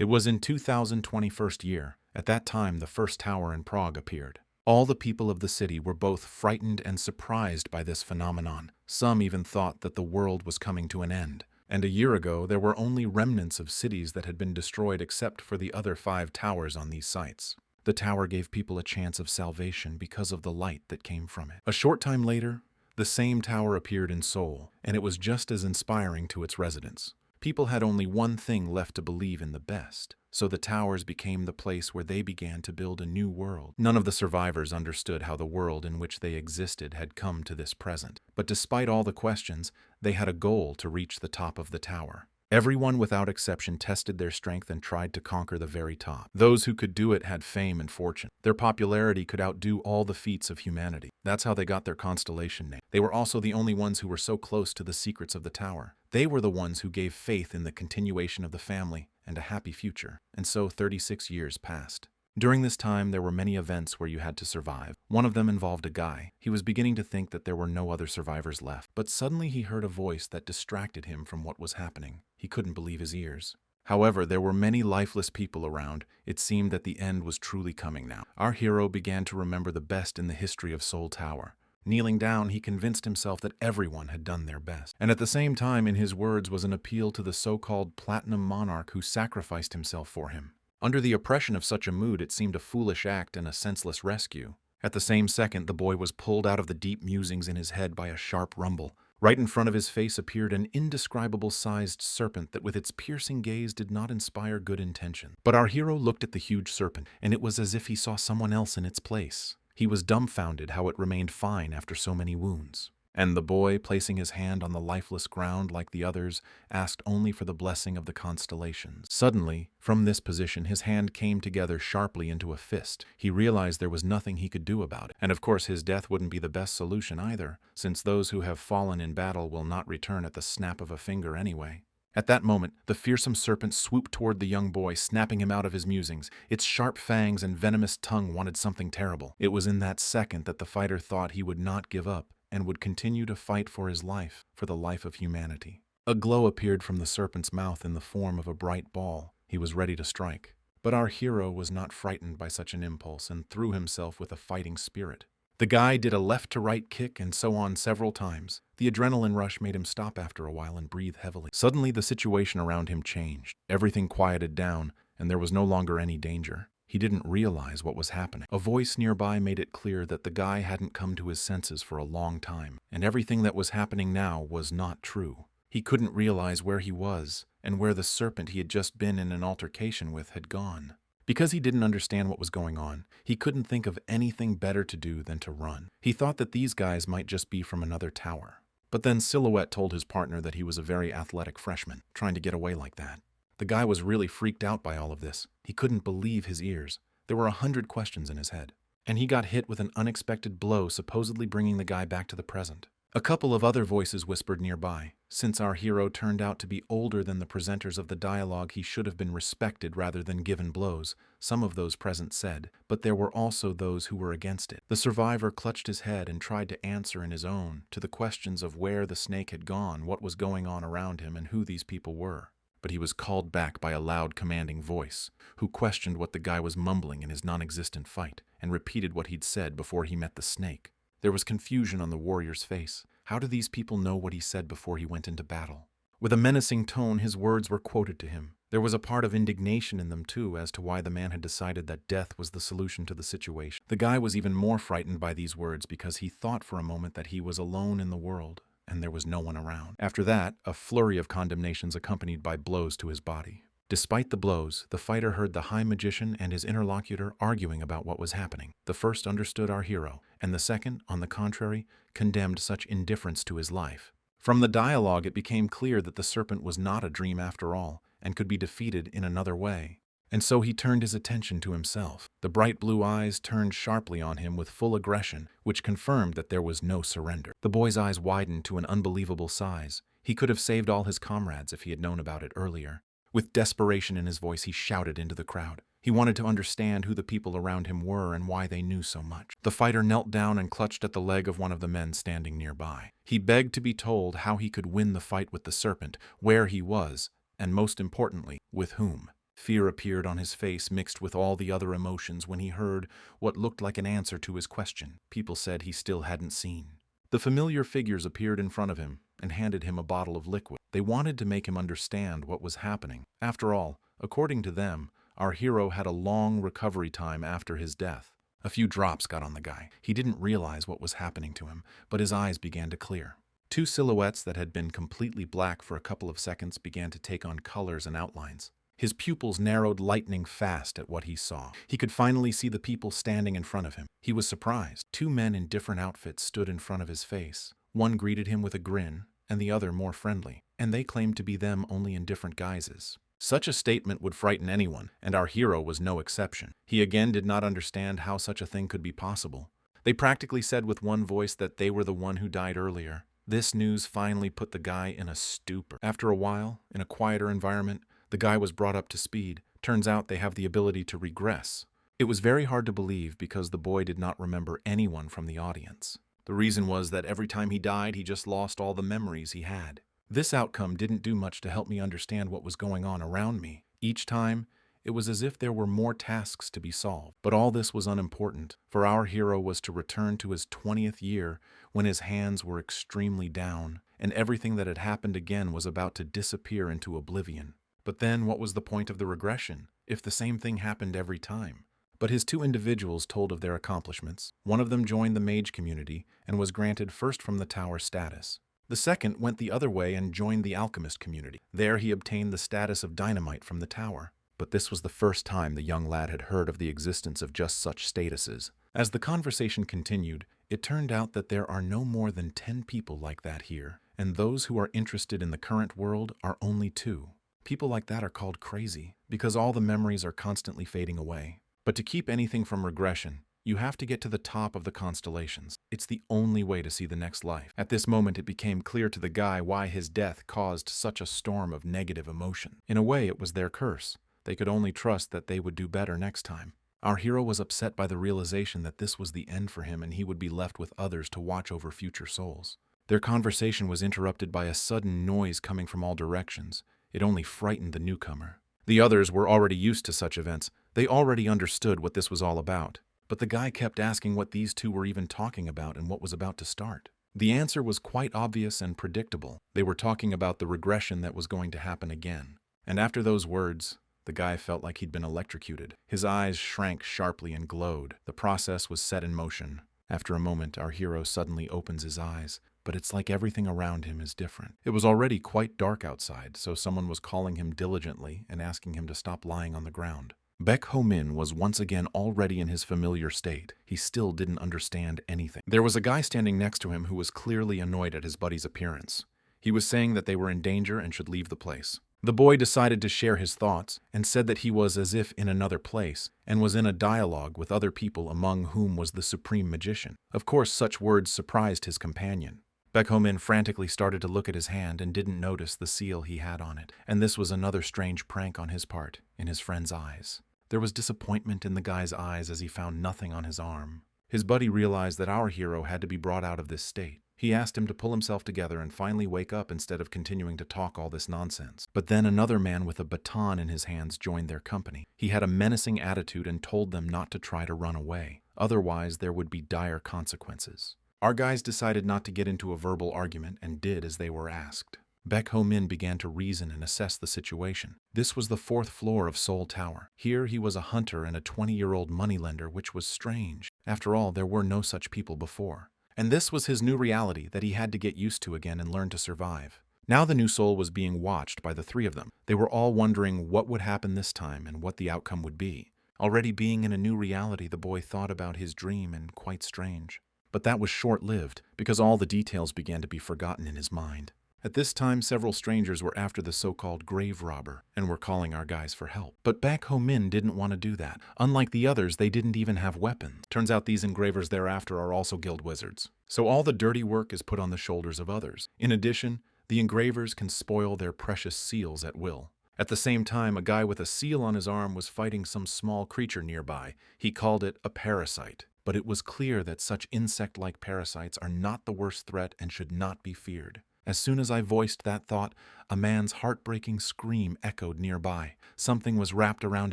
It was in 2021st year. At that time, the first tower in Prague appeared. All the people of the city were both frightened and surprised by this phenomenon. Some even thought that the world was coming to an end. And a year ago, there were only remnants of cities that had been destroyed except for the other 5 towers on these sites. The tower gave people a chance of salvation because of the light that came from it. A short time later, the same tower appeared in Seoul, and it was just as inspiring to its residents. People had only one thing left to believe in: the best. So the towers became the place where they began to build a new world. None of the survivors understood how the world in which they existed had come to this present. But despite all the questions, they had a goal to reach the top of the tower. Everyone without exception tested their strength and tried to conquer the very top. Those who could do it had fame and fortune. Their popularity could outdo all the feats of humanity. That's how they got their constellation name. They were also the only ones who were so close to the secrets of the tower. They were the ones who gave faith in the continuation of the family and a happy future. And so 36 years passed. During this time, there were many events where you had to survive. One of them involved a guy. He was beginning to think that there were no other survivors left. But suddenly he heard a voice that distracted him from what was happening. He couldn't believe his ears. However, there were many lifeless people around. It seemed that the end was truly coming now. Our hero began to remember the best in the history of Seoul Tower. Kneeling down, he convinced himself that everyone had done their best. And at the same time, in his words was an appeal to the so-called Platinum Monarch who sacrificed himself for him. Under the oppression of such a mood, it seemed a foolish act and a senseless rescue. At the same second, the boy was pulled out of the deep musings in his head by a sharp rumble. Right in front of his face appeared an indescribable-sized serpent that with its piercing gaze did not inspire good intention. But our hero looked at the huge serpent, and it was as if he saw someone else in its place. He was dumbfounded how it remained fine after so many wounds. And the boy, placing his hand on the lifeless ground like the others, asked only for the blessing of the constellations. Suddenly, from this position, his hand came together sharply into a fist. He realized there was nothing he could do about it. And of course, his death wouldn't be the best solution either, since those who have fallen in battle will not return at the snap of a finger anyway. At that moment, the fearsome serpent swooped toward the young boy, snapping him out of his musings. Its sharp fangs and venomous tongue wanted something terrible. It was in that second that the fighter thought he would not give up and would continue to fight for his life, for the life of humanity. A glow appeared from the serpent's mouth in the form of a bright ball. He was ready to strike. But our hero was not frightened by such an impulse and threw himself with a fighting spirit. The guy did a left-to-right kick and so on several times. The adrenaline rush made him stop after a while and breathe heavily. Suddenly, the situation around him changed. Everything quieted down, and there was no longer any danger. He didn't realize what was happening. A voice nearby made it clear that the guy hadn't come to his senses for a long time, and everything that was happening now was not true. He couldn't realize where he was, and where the serpent he had just been in an altercation with had gone. Because he didn't understand what was going on, he couldn't think of anything better to do than to run. He thought that these guys might just be from another tower. But then Silhouette told his partner that he was a very athletic freshman, trying to get away like that. The guy was really freaked out by all of this. He couldn't believe his ears. There were 100 questions in his head. And he got hit with an unexpected blow, supposedly bringing the guy back to the present. A couple of other voices whispered nearby. Since our hero turned out to be older than the presenters of the dialogue, he should have been respected rather than given blows, some of those present said, but there were also those who were against it. The survivor clutched his head and tried to answer in his own to the questions of where the snake had gone, what was going on around him, and who these people were. But he was called back by a loud, commanding voice, who questioned what the guy was mumbling in his non-existent fight, and repeated what he'd said before he met the snake. There was confusion on the warrior's face. How do these people know what he said before he went into battle? With a menacing tone, his words were quoted to him. There was a part of indignation in them, too, as to why the man had decided that death was the solution to the situation. The guy was even more frightened by these words because he thought for a moment that he was alone in the world, and there was no one around. After that, a flurry of condemnations accompanied by blows to his body. Despite the blows, the fighter heard the High Magician and his interlocutor arguing about what was happening. The first understood our hero, and the second, on the contrary, condemned such indifference to his life. From the dialogue, it became clear that the serpent was not a dream after all, and could be defeated in another way. And so he turned his attention to himself. The bright blue eyes turned sharply on him with full aggression, which confirmed that there was no surrender. The boy's eyes widened to an unbelievable size. He could have saved all his comrades if he had known about it earlier. With desperation in his voice, he shouted into the crowd. He wanted to understand who the people around him were and why they knew so much. The fighter knelt down and clutched at the leg of one of the men standing nearby. He begged to be told how he could win the fight with the serpent, where he was, and most importantly, with whom. Fear appeared on his face mixed with all the other emotions when he heard what looked like an answer to his question. People said he still hadn't seen. The familiar figures appeared in front of him and handed him a bottle of liquid. They wanted to make him understand what was happening. After all, according to them, our hero had a long recovery time after his death. A few drops got on the guy. He didn't realize what was happening to him, but his eyes began to clear. Two silhouettes that had been completely black for a couple of seconds began to take on colors and outlines. His pupils narrowed lightning fast at what he saw. He could finally see the people standing in front of him. He was surprised. Two men in different outfits stood in front of his face. One greeted him with a grin, and the other more friendly, and they claimed to be them only in different guises. Such a statement would frighten anyone, and our hero was no exception. He again did not understand how such a thing could be possible. They practically said with one voice that they were the one who died earlier. This news finally put the guy in a stupor. After a while, in a quieter environment, the guy was brought up to speed. Turns out they have the ability to regress. It was very hard to believe because the boy did not remember anyone from the audience. The reason was that every time he died, he just lost all the memories he had. This outcome didn't do much to help me understand what was going on around me. Each time, it was as if there were more tasks to be solved. But all this was unimportant, for our hero was to return to his 20th year when his hands were extremely down, and everything that had happened again was about to disappear into oblivion. But then what was the point of the regression, if the same thing happened every time? But his two individuals told of their accomplishments. One of them joined the mage community and was granted first from the tower status. The second went the other way and joined the alchemist community. There he obtained the status of dynamite from the tower. But this was the first time the young lad had heard of the existence of just such statuses. As the conversation continued, it turned out that there are no more than 10 people like that here, and those who are interested in the current world are only 2. People like that are called crazy, because all the memories are constantly fading away. But to keep anything from regression, you have to get to the top of the constellations. It's the only way to see the next life. At this moment, it became clear to the guy why his death caused such a storm of negative emotion. In a way, it was their curse. They could only trust that they would do better next time. Our hero was upset by the realization that this was the end for him and he would be left with others to watch over future souls. Their conversation was interrupted by a sudden noise coming from all directions. It only frightened the newcomer. The others were already used to such events. They already understood what this was all about. But the guy kept asking what these two were even talking about and what was about to start. The answer was quite obvious and predictable. They were talking about the regression that was going to happen again. And after those words, the guy felt like he'd been electrocuted. His eyes shrank sharply and glowed. The process was set in motion. After a moment, our hero suddenly opens his eyes, but it's like everything around him is different. It was already quite dark outside, so someone was calling him diligently and asking him to stop lying on the ground. Baek Ho-min was once again already in his familiar state. He still didn't understand anything. There was a guy standing next to him who was clearly annoyed at his buddy's appearance. He was saying that they were in danger and should leave the place. The boy decided to share his thoughts and said that he was as if in another place and was in a dialogue with other people among whom was the supreme magician. Of course, such words surprised his companion. Baek Ho-min frantically started to look at his hand and didn't notice the seal he had on it, and this was another strange prank on his part, in his friend's eyes. There was disappointment in the guy's eyes as he found nothing on his arm. His buddy realized that our hero had to be brought out of this state. He asked him to pull himself together and finally wake up instead of continuing to talk all this nonsense. But then another man with a baton in his hands joined their company. He had a menacing attitude and told them not to try to run away. Otherwise, there would be dire consequences. Our guys decided not to get into a verbal argument and did as they were asked. Baek Ho-min began to reason and assess the situation. This was the 4th floor of Seoul Tower. Here he was a hunter and a 20-year-old moneylender, which was strange. After all, there were no such people before. And this was his new reality that he had to get used to again and learn to survive. Now the new soul was being watched by the 3 of them. They were all wondering what would happen this time and what the outcome would be. Already being in a new reality, the boy thought about his dream and quite strange. But that was short-lived because all the details began to be forgotten in his mind. At this time, several strangers were after the so-called grave robber and were calling our guys for help. But Baek Ho-min didn't want to do that. Unlike the others, they didn't even have weapons. Turns out these engravers thereafter are also guild wizards. So all the dirty work is put on the shoulders of others. In addition, the engravers can spoil their precious seals at will. At the same time, a guy with a seal on his arm was fighting some small creature nearby. He called it a parasite. But it was clear that such insect-like parasites are not the worst threat and should not be feared. As soon as I voiced that thought, a man's heartbreaking scream echoed nearby. Something was wrapped around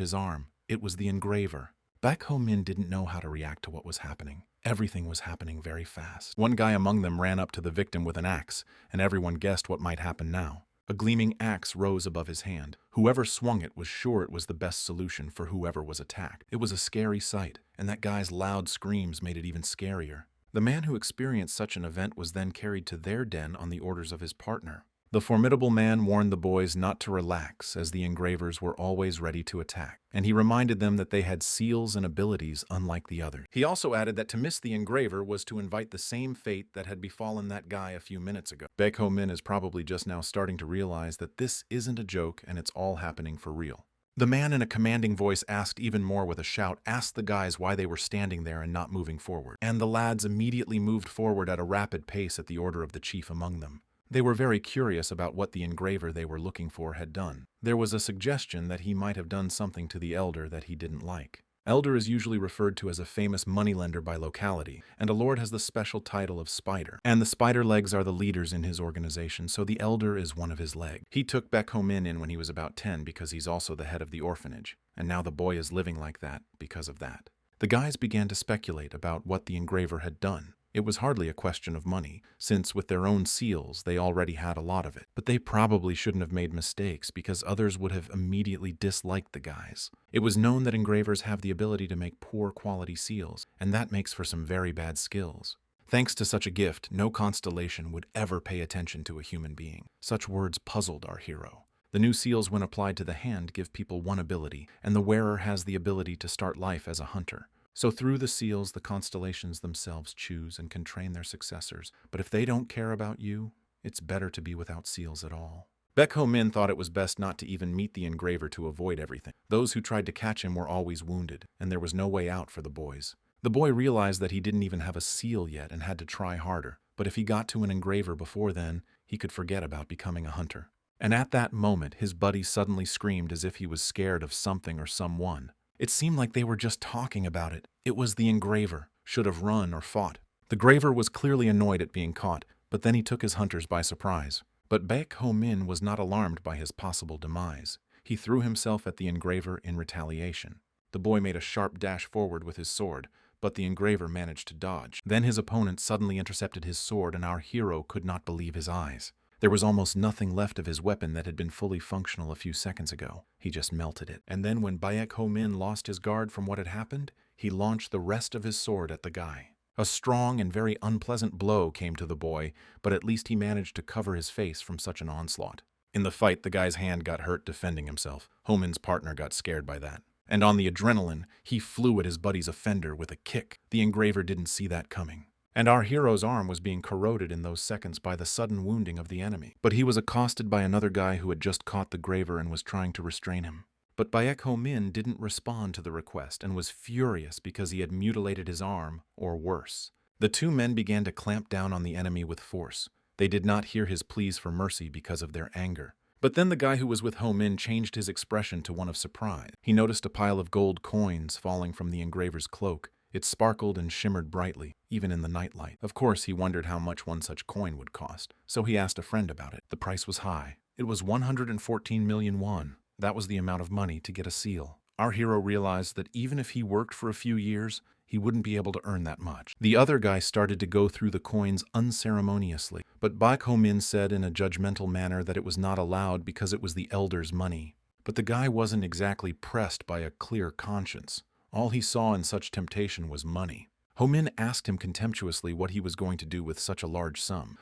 his arm. It was the engraver. Back home, Min didn't know how to react to what was happening. Everything was happening very fast. One guy among them ran up to the victim with an axe, and everyone guessed what might happen now. A gleaming axe rose above his hand. Whoever swung it was sure it was the best solution for whoever was attacked. It was a scary sight, and that guy's loud screams made it even scarier. The man who experienced such an event was then carried to their den on the orders of his partner. The formidable man warned the boys not to relax, as the engravers were always ready to attack, and he reminded them that they had seals and abilities unlike the others. He also added that to miss the engraver was to invite the same fate that had befallen that guy a few minutes ago. Baek Ho Min is probably just now starting to realize that this isn't a joke and it's all happening for real. The man in a commanding voice asked even more with a shout, asked the guys why they were standing there and not moving forward. And the lads immediately moved forward at a rapid pace at the order of the chief among them. They were very curious about what the engraver they were looking for had done. There was a suggestion that he might have done something to the elder that he didn't like. Elder is usually referred to as a famous moneylender by locality, and a lord has the special title of Spider. And the Spider legs are the leaders in his organization, so the elder is one of his legs. He took Baek Ho Min in when he was about 10 because he's also the head of the orphanage, and now the boy is living like that because of that. The guys began to speculate about what the engraver had done. It was hardly a question of money, since with their own seals they already had a lot of it. But they probably shouldn't have made mistakes because others would have immediately disliked the guys. It was known that engravers have the ability to make poor quality seals, and that makes for some very bad skills. Thanks to such a gift, no constellation would ever pay attention to a human being. Such words puzzled our hero. The new seals, when applied to the hand, give people one ability, and the wearer has the ability to start life as a hunter. So through the seals, the constellations themselves choose and can train their successors. But if they don't care about you, it's better to be without seals at all. Baek Ho Min thought it was best not to even meet the engraver to avoid everything. Those who tried to catch him were always wounded, and there was no way out for the boys. The boy realized that he didn't even have a seal yet and had to try harder. But if he got to an engraver before then, he could forget about becoming a hunter. And at that moment, his buddy suddenly screamed as if he was scared of something or someone. It seemed like they were just talking about it. It was the engraver. Should have run or fought. The graver was clearly annoyed at being caught, but then he took his hunters by surprise. But Baek Ho Min was not alarmed by his possible demise. He threw himself at the engraver in retaliation. The boy made a sharp dash forward with his sword, but the engraver managed to dodge. Then his opponent suddenly intercepted his sword, and our hero could not believe his eyes. There was almost nothing left of his weapon that had been fully functional a few seconds ago. He just melted it. And then when Baek Ho Min lost his guard from what had happened, he launched the rest of his sword at the guy. A strong and very unpleasant blow came to the boy, but at least he managed to cover his face from such an onslaught. In the fight, the guy's hand got hurt defending himself. Ho Min's partner got scared by that. And on the adrenaline, he flew at his buddy's offender with a kick. The engraver didn't see that coming. And our hero's arm was being corroded in those seconds by the sudden wounding of the enemy. But he was accosted by another guy who had just caught the graver and was trying to restrain him. But Baek Ho Min didn't respond to the request and was furious because he had mutilated his arm, or worse. The two men began to clamp down on the enemy with force. They did not hear his pleas for mercy because of their anger. But then the guy who was with Ho Min changed his expression to one of surprise. He noticed a pile of gold coins falling from the engraver's cloak. It sparkled and shimmered brightly, even in the nightlight. Of course, he wondered how much one such coin would cost, so he asked a friend about it. The price was high. It was 114 million won. That was the amount of money to get a seal. Our hero realized that even if he worked for a few years, he wouldn't be able to earn that much. The other guy started to go through the coins unceremoniously, but Baek Ho Min said in a judgmental manner that it was not allowed because it was the elder's money. But the guy wasn't exactly pressed by a clear conscience. All he saw in such temptation was money. Ho Min asked him contemptuously what he was going to do with such a large sum.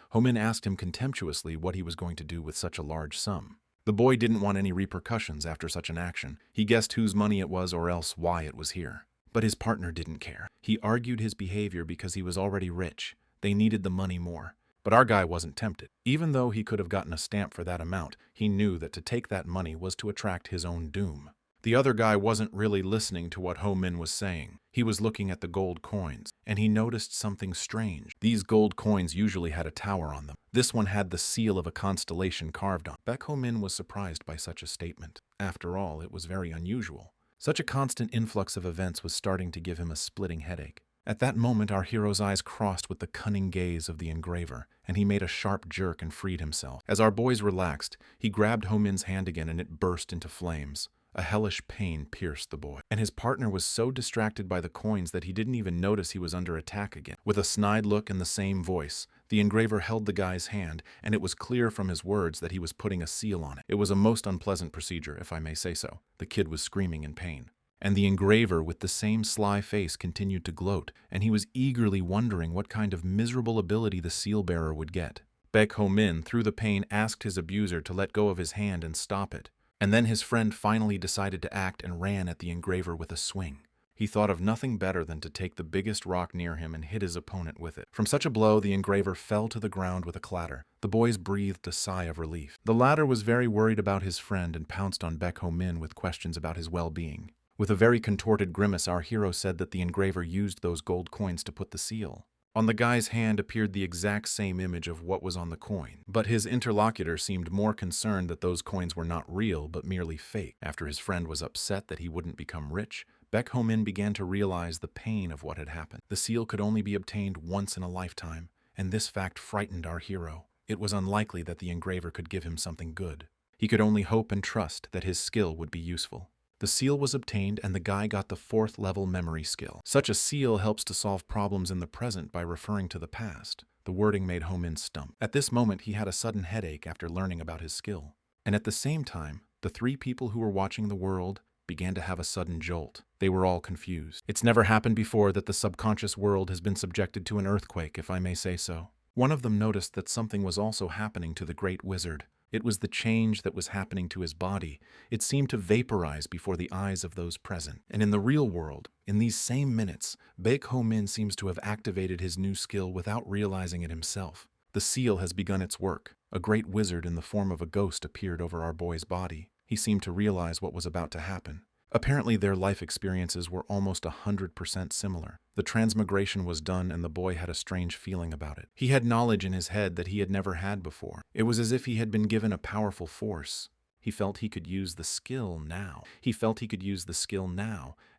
The boy didn't want any repercussions after such an action. He guessed whose money it was or else why it was here. But his partner didn't care. He argued his behavior because he was already rich. They needed the money more. But our guy wasn't tempted. Even though he could have gotten a stamp for that amount, he knew that to take that money was to attract his own doom. The other guy wasn't really listening to what Ho Min was saying. He was looking at the gold coins, and he noticed something strange. These gold coins usually had a tower on them. This one had the seal of a constellation carved on. Baek Ho Min was surprised by such a statement. After all, it was very unusual. Such a constant influx of events was starting to give him a splitting headache. At that moment, our hero's eyes crossed with the cunning gaze of the engraver, and he made a sharp jerk and freed himself. As our boys relaxed, he grabbed Ho-Min's hand again and it burst into flames. A hellish pain pierced the boy, and his partner was so distracted by the coins that he didn't even notice he was under attack again. With a snide look and the same voice, the engraver held the guy's hand, and it was clear from his words that he was putting a seal on it. It was a most unpleasant procedure, if I may say so. The kid was screaming in pain. And the engraver, with the same sly face, continued to gloat, and he was eagerly wondering what kind of miserable ability the seal-bearer would get. Baek Ho-Min, through the pain, asked his abuser to let go of his hand and stop it. And then his friend finally decided to act and ran at the engraver with a swing. He thought of nothing better than to take the biggest rock near him and hit his opponent with it. From such a blow, the engraver fell to the ground with a clatter. The boys breathed a sigh of relief. The latter was very worried about his friend and pounced on Baek Ho-Min with questions about his well-being. With a very contorted grimace, our hero said that the engraver used those gold coins to put the seal. On the guy's hand appeared the exact same image of what was on the coin, but his interlocutor seemed more concerned that those coins were not real but merely fake. After his friend was upset that he wouldn't become rich, Baek Ho-Min began to realize the pain of what had happened. The seal could only be obtained once in a lifetime, and this fact frightened our hero. It was unlikely that the engraver could give him something good. He could only hope and trust that his skill would be useful. The seal was obtained and the guy got the 4th level memory skill. Such a seal helps to solve problems in the present by referring to the past. The wording made Ho-Min stump. At this moment, he had a sudden headache after learning about his skill. And at the same time, the 3 people who were watching the world began to have a sudden jolt. They were all confused. It's never happened before that the subconscious world has been subjected to an earthquake, if I may say so. One of them noticed that something was also happening to the great wizard. It was the change that was happening to his body. It seemed to vaporize before the eyes of those present. And in the real world, in these same minutes, Baek Ho-Min seems to have activated his new skill without realizing it himself. The seal has begun its work. A great wizard in the form of a ghost appeared over our boy's body. He seemed to realize what was about to happen. Apparently, their life experiences were almost 100% similar. The transmigration was done and the boy had a strange feeling about it. He had knowledge in his head that he had never had before. It was as if he had been given a powerful force. He felt he could use the skill now.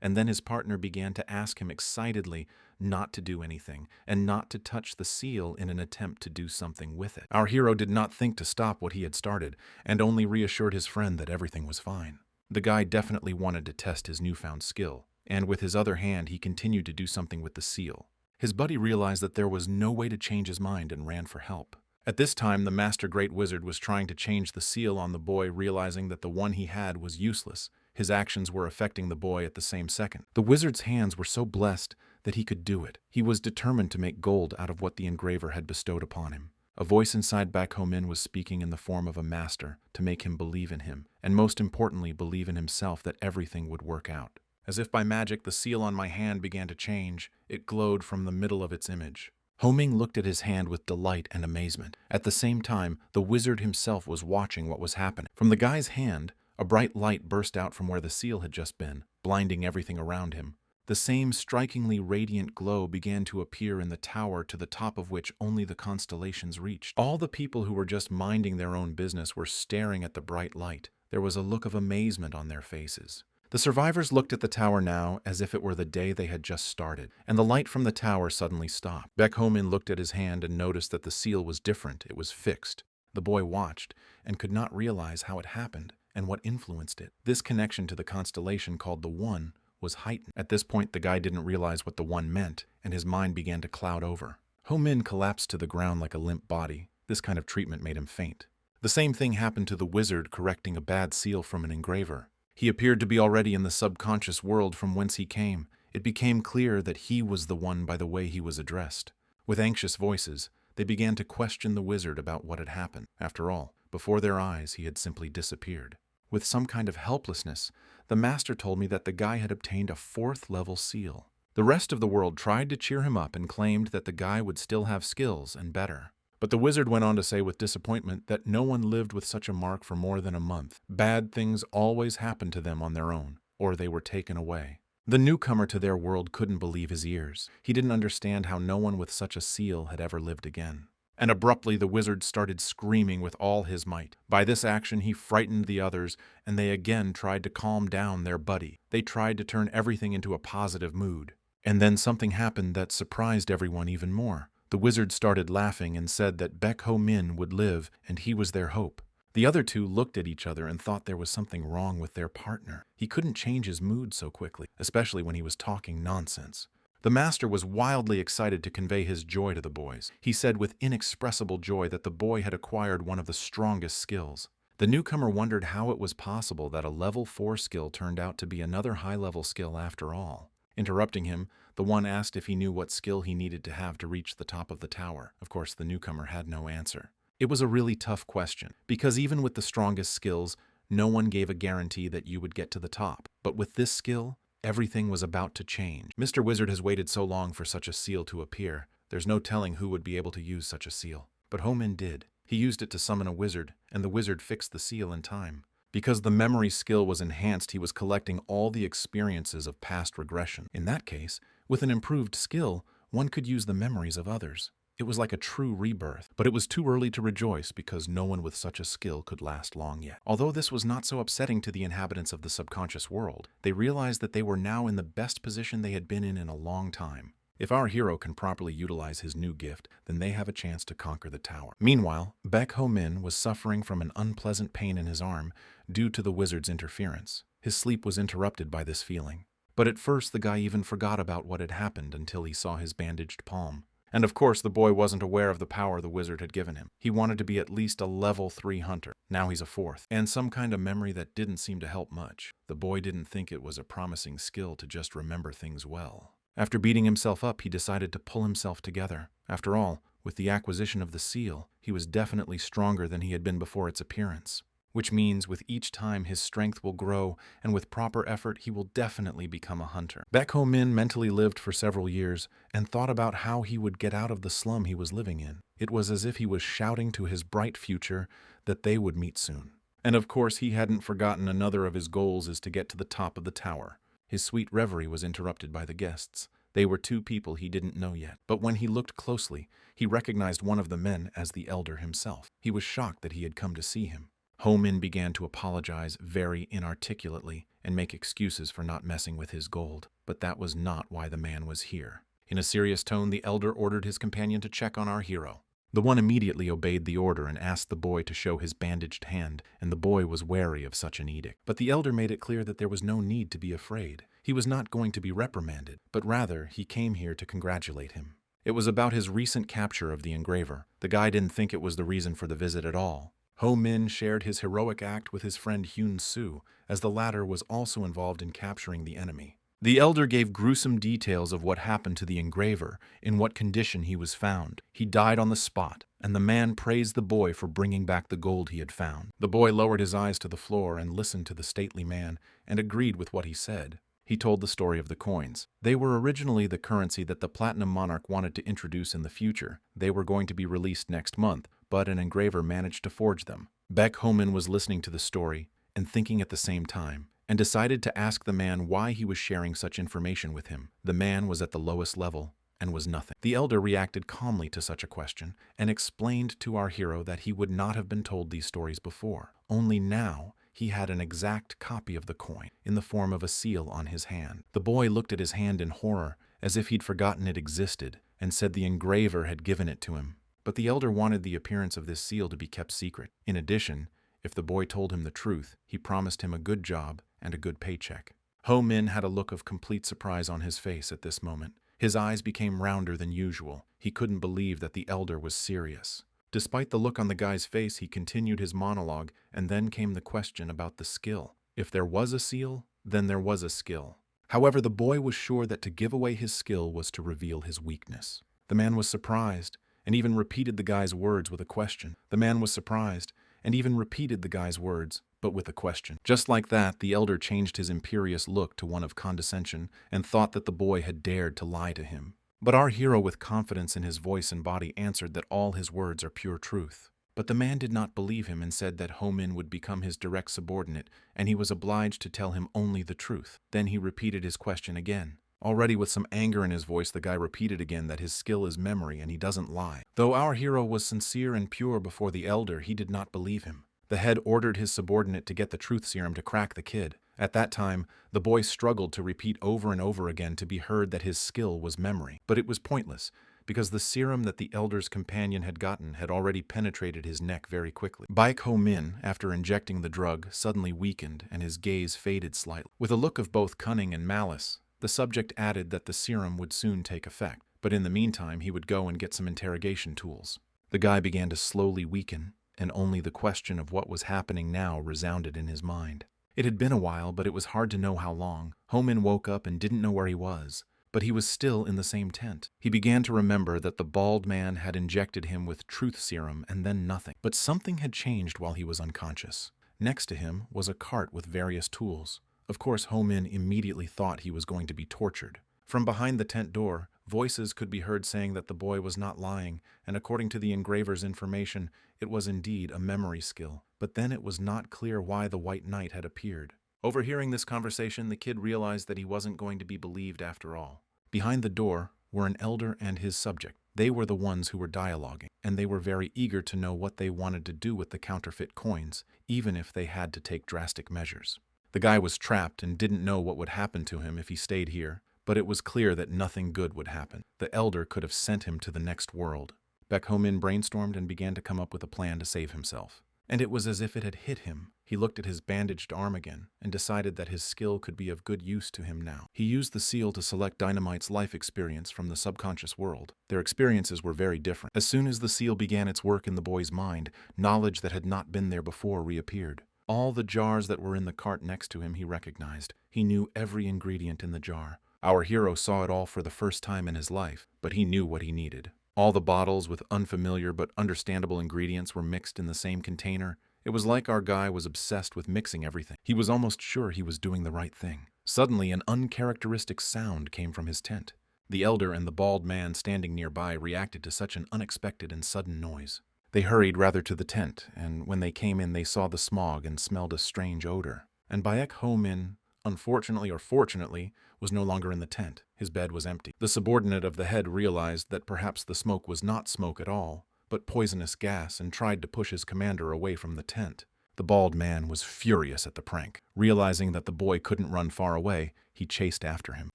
And then his partner began to ask him excitedly not to do anything and not to touch the seal in an attempt to do something with it. Our hero did not think to stop what he had started and only reassured his friend that everything was fine. The guy definitely wanted to test his newfound skill, and with his other hand he continued to do something with the seal. His buddy realized that there was no way to change his mind and ran for help. At this time, the Master Great Wizard was trying to change the seal on the boy, realizing that the one he had was useless. His actions were affecting the boy at the same second. The wizard's hands were so blessed that he could do it. He was determined to make gold out of what the engraver had bestowed upon him. A voice inside Baek Ho-Min was speaking in the form of a master to make him believe in him, and most importantly, believe in himself that everything would work out. As if by magic, the seal on my hand began to change. It glowed from the middle of its image. Ho-Min looked at his hand with delight and amazement. At the same time, the wizard himself was watching what was happening. From the guy's hand, a bright light burst out from where the seal had just been, blinding everything around him. The same strikingly radiant glow began to appear in the tower to the top of which only the constellations reached. All the people who were just minding their own business were staring at the bright light. There was a look of amazement on their faces. The survivors looked at the tower now as if it were the day they had just started, and the light from the tower suddenly stopped. Baek Ho-Min looked at his hand and noticed that the seal was different. It was fixed. The boy watched and could not realize how it happened and what influenced it. This connection to the constellation called the One was heightened. At this point, the guy didn't realize what the One meant, and his mind began to cloud over. Ho-Min collapsed to the ground like a limp body. This kind of treatment made him faint. The same thing happened to the wizard correcting a bad seal from an engraver. He appeared to be already in the subconscious world from whence he came. It became clear that he was the one by the way he was addressed. With anxious voices, they began to question the wizard about what had happened. After all, before their eyes, he had simply disappeared. With some kind of helplessness, the master told me that the guy had obtained a 4th level seal. The rest of the world tried to cheer him up and claimed that the guy would still have skills and better. But the wizard went on to say with disappointment that no one lived with such a mark for more than a month. Bad things always happened to them on their own, or they were taken away. The newcomer to their world couldn't believe his ears. He didn't understand how no one with such a seal had ever lived again. And abruptly the wizard started screaming with all his might. By this action he frightened the others, and they again tried to calm down their buddy. They tried to turn everything into a positive mood. And then something happened that surprised everyone even more. The wizard started laughing and said that Baek Ho Min would live and he was their hope. The other two looked at each other and thought there was something wrong with their partner. He couldn't change his mood so quickly, especially when he was talking nonsense. The master was wildly excited to convey his joy to the boys. He said with inexpressible joy that the boy had acquired one of the strongest skills. The newcomer wondered how it was possible that a level 4 skill turned out to be another high-level skill after all. Interrupting him, the one asked if he knew what skill he needed to have to reach the top of the tower. Of course, the newcomer had no answer. It was a really tough question, because even with the strongest skills, no one gave a guarantee that you would get to the top. But with this skill, everything was about to change. Mr. Wizard has waited so long for such a seal to appear. There's no telling who would be able to use such a seal. But Ho Min did. He used it to summon a wizard, and the wizard fixed the seal in time. Because the memory skill was enhanced, he was collecting all the experiences of past regression. In that case, with an improved skill, one could use the memories of others. It was like a true rebirth, but it was too early to rejoice because no one with such a skill could last long yet. Although this was not so upsetting to the inhabitants of the subconscious world, they realized that they were now in the best position they had been in a long time. If our hero can properly utilize his new gift, then they have a chance to conquer the tower. Meanwhile, Baek Ho Min was suffering from an unpleasant pain in his arm due to the wizard's interference. His sleep was interrupted by this feeling. But at first, the guy even forgot about what had happened until he saw his bandaged palm. And of course, the boy wasn't aware of the power the wizard had given him. He wanted to be at least a level 3 hunter. Now he's a 4th. And some kind of memory that didn't seem to help much. The boy didn't think it was a promising skill to just remember things well. After beating himself up, he decided to pull himself together. After all, with the acquisition of the seal, he was definitely stronger than he had been before its appearance. Which means with each time his strength will grow, and with proper effort he will definitely become a hunter. Baek Ho Min mentally lived for several years and thought about how he would get out of the slum he was living in. It was as if he was shouting to his bright future that they would meet soon. And of course he hadn't forgotten another of his goals is to get to the top of the tower. His sweet reverie was interrupted by the guests. They were 2 people he didn't know yet, but when he looked closely, he recognized one of the men as the elder himself. He was shocked that he had come to see him. Ho Min began to apologize very inarticulately and make excuses for not messing with his gold, but that was not why the man was here. In a serious tone, the elder ordered his companion to check on our hero. The one immediately obeyed the order and asked the boy to show his bandaged hand, and the boy was wary of such an edict. But the elder made it clear that there was no need to be afraid. He was not going to be reprimanded, but rather he came here to congratulate him. It was about his recent capture of the engraver. The guy didn't think it was the reason for the visit at all. Ho Min shared his heroic act with his friend Hyun Soo, as the latter was also involved in capturing the enemy. The elder gave gruesome details of what happened to the engraver, in what condition he was found. He died on the spot, and the man praised the boy for bringing back the gold he had found. The boy lowered his eyes to the floor and listened to the stately man, and agreed with what he said. He told the story of the coins. They were originally the currency that the Platinum Monarch wanted to introduce in the future. They were going to be released next month, but an engraver managed to forge them. Baek Ho Min was listening to the story and thinking at the same time, and decided to ask the man why he was sharing such information with him. The man was at the lowest level and was nothing. The elder reacted calmly to such a question and explained to our hero that he would not have been told these stories before. Only now he had an exact copy of the coin in the form of a seal on his hand. The boy looked at his hand in horror, as if he'd forgotten it existed, and said the engraver had given it to him. But the elder wanted the appearance of this seal to be kept secret. In addition, if the boy told him the truth, he promised him a good job and a good paycheck. Ho Min had a look of complete surprise on his face at this moment. His eyes became rounder than usual. He couldn't believe that the elder was serious. Despite the look on the guy's face, he continued his monologue, and then came the question about the skill. If there was a seal, then there was a skill. However, the boy was sure that to give away his skill was to reveal his weakness. The man was surprised, and even repeated the guy's words with a question. The man was surprised, and even repeated the guy's words, but with a question. Just like that, the elder changed his imperious look to one of condescension, and thought that the boy had dared to lie to him. But our hero, with confidence in his voice and body, answered that all his words are pure truth. But the man did not believe him and said that Ho Min would become his direct subordinate, and he was obliged to tell him only the truth. Then he repeated his question again. Already with some anger in his voice, the guy repeated again that his skill is memory and he doesn't lie. Though our hero was sincere and pure before the elder, he did not believe him. The head ordered his subordinate to get the truth serum to crack the kid. At that time, the boy struggled to repeat over and over again to be heard that his skill was memory. But it was pointless, because the serum that the elder's companion had gotten had already penetrated his neck very quickly. Baek Ho Min, after injecting the drug, suddenly weakened and his gaze faded slightly. With a look of both cunning and malice, the subject added that the serum would soon take effect, but in the meantime he would go and get some interrogation tools. The guy began to slowly weaken, and only the question of what was happening now resounded in his mind. It had been a while, but it was hard to know how long. Ho Min woke up and didn't know where he was, but he was still in the same tent. He began to remember that the bald man had injected him with truth serum and then nothing. But something had changed while he was unconscious. Next to him was a cart with various tools. Of course, Ho Min immediately thought he was going to be tortured. From behind the tent door, voices could be heard saying that the boy was not lying, and according to the engraver's information, it was indeed a memory skill. But then it was not clear why the White Knight had appeared. Overhearing this conversation, the kid realized that he wasn't going to be believed after all. Behind the door were an elder and his subject. They were the ones who were dialoguing, and they were very eager to know what they wanted to do with the counterfeit coins, even if they had to take drastic measures. The guy was trapped and didn't know what would happen to him if he stayed here, but it was clear that nothing good would happen. The elder could have sent him to the next world. Baek Ho Min brainstormed and began to come up with a plan to save himself. And it was as if it had hit him. He looked at his bandaged arm again and decided that his skill could be of good use to him now. He used the seal to select Dynamite's life experience from the subconscious world. Their experiences were very different. As soon as the seal began its work in the boy's mind, knowledge that had not been there before reappeared. All the jars that were in the cart next to him he recognized. He knew every ingredient in the jar. Our hero saw it all for the first time in his life, but he knew what he needed. All the bottles with unfamiliar but understandable ingredients were mixed in the same container. It was like our guy was obsessed with mixing everything. He was almost sure he was doing the right thing. Suddenly, an uncharacteristic sound came from his tent. The elder and the bald man standing nearby reacted to such an unexpected and sudden noise. They hurried rather to the tent, and when they came in they saw the smog and smelled a strange odor. And Baek Ho Min, unfortunately or fortunately, was no longer in the tent. His bed was empty. The subordinate of the head realized that perhaps the smoke was not smoke at all, but poisonous gas, and tried to push his commander away from the tent. The bald man was furious at the prank. Realizing that the boy couldn't run far away, he chased after him.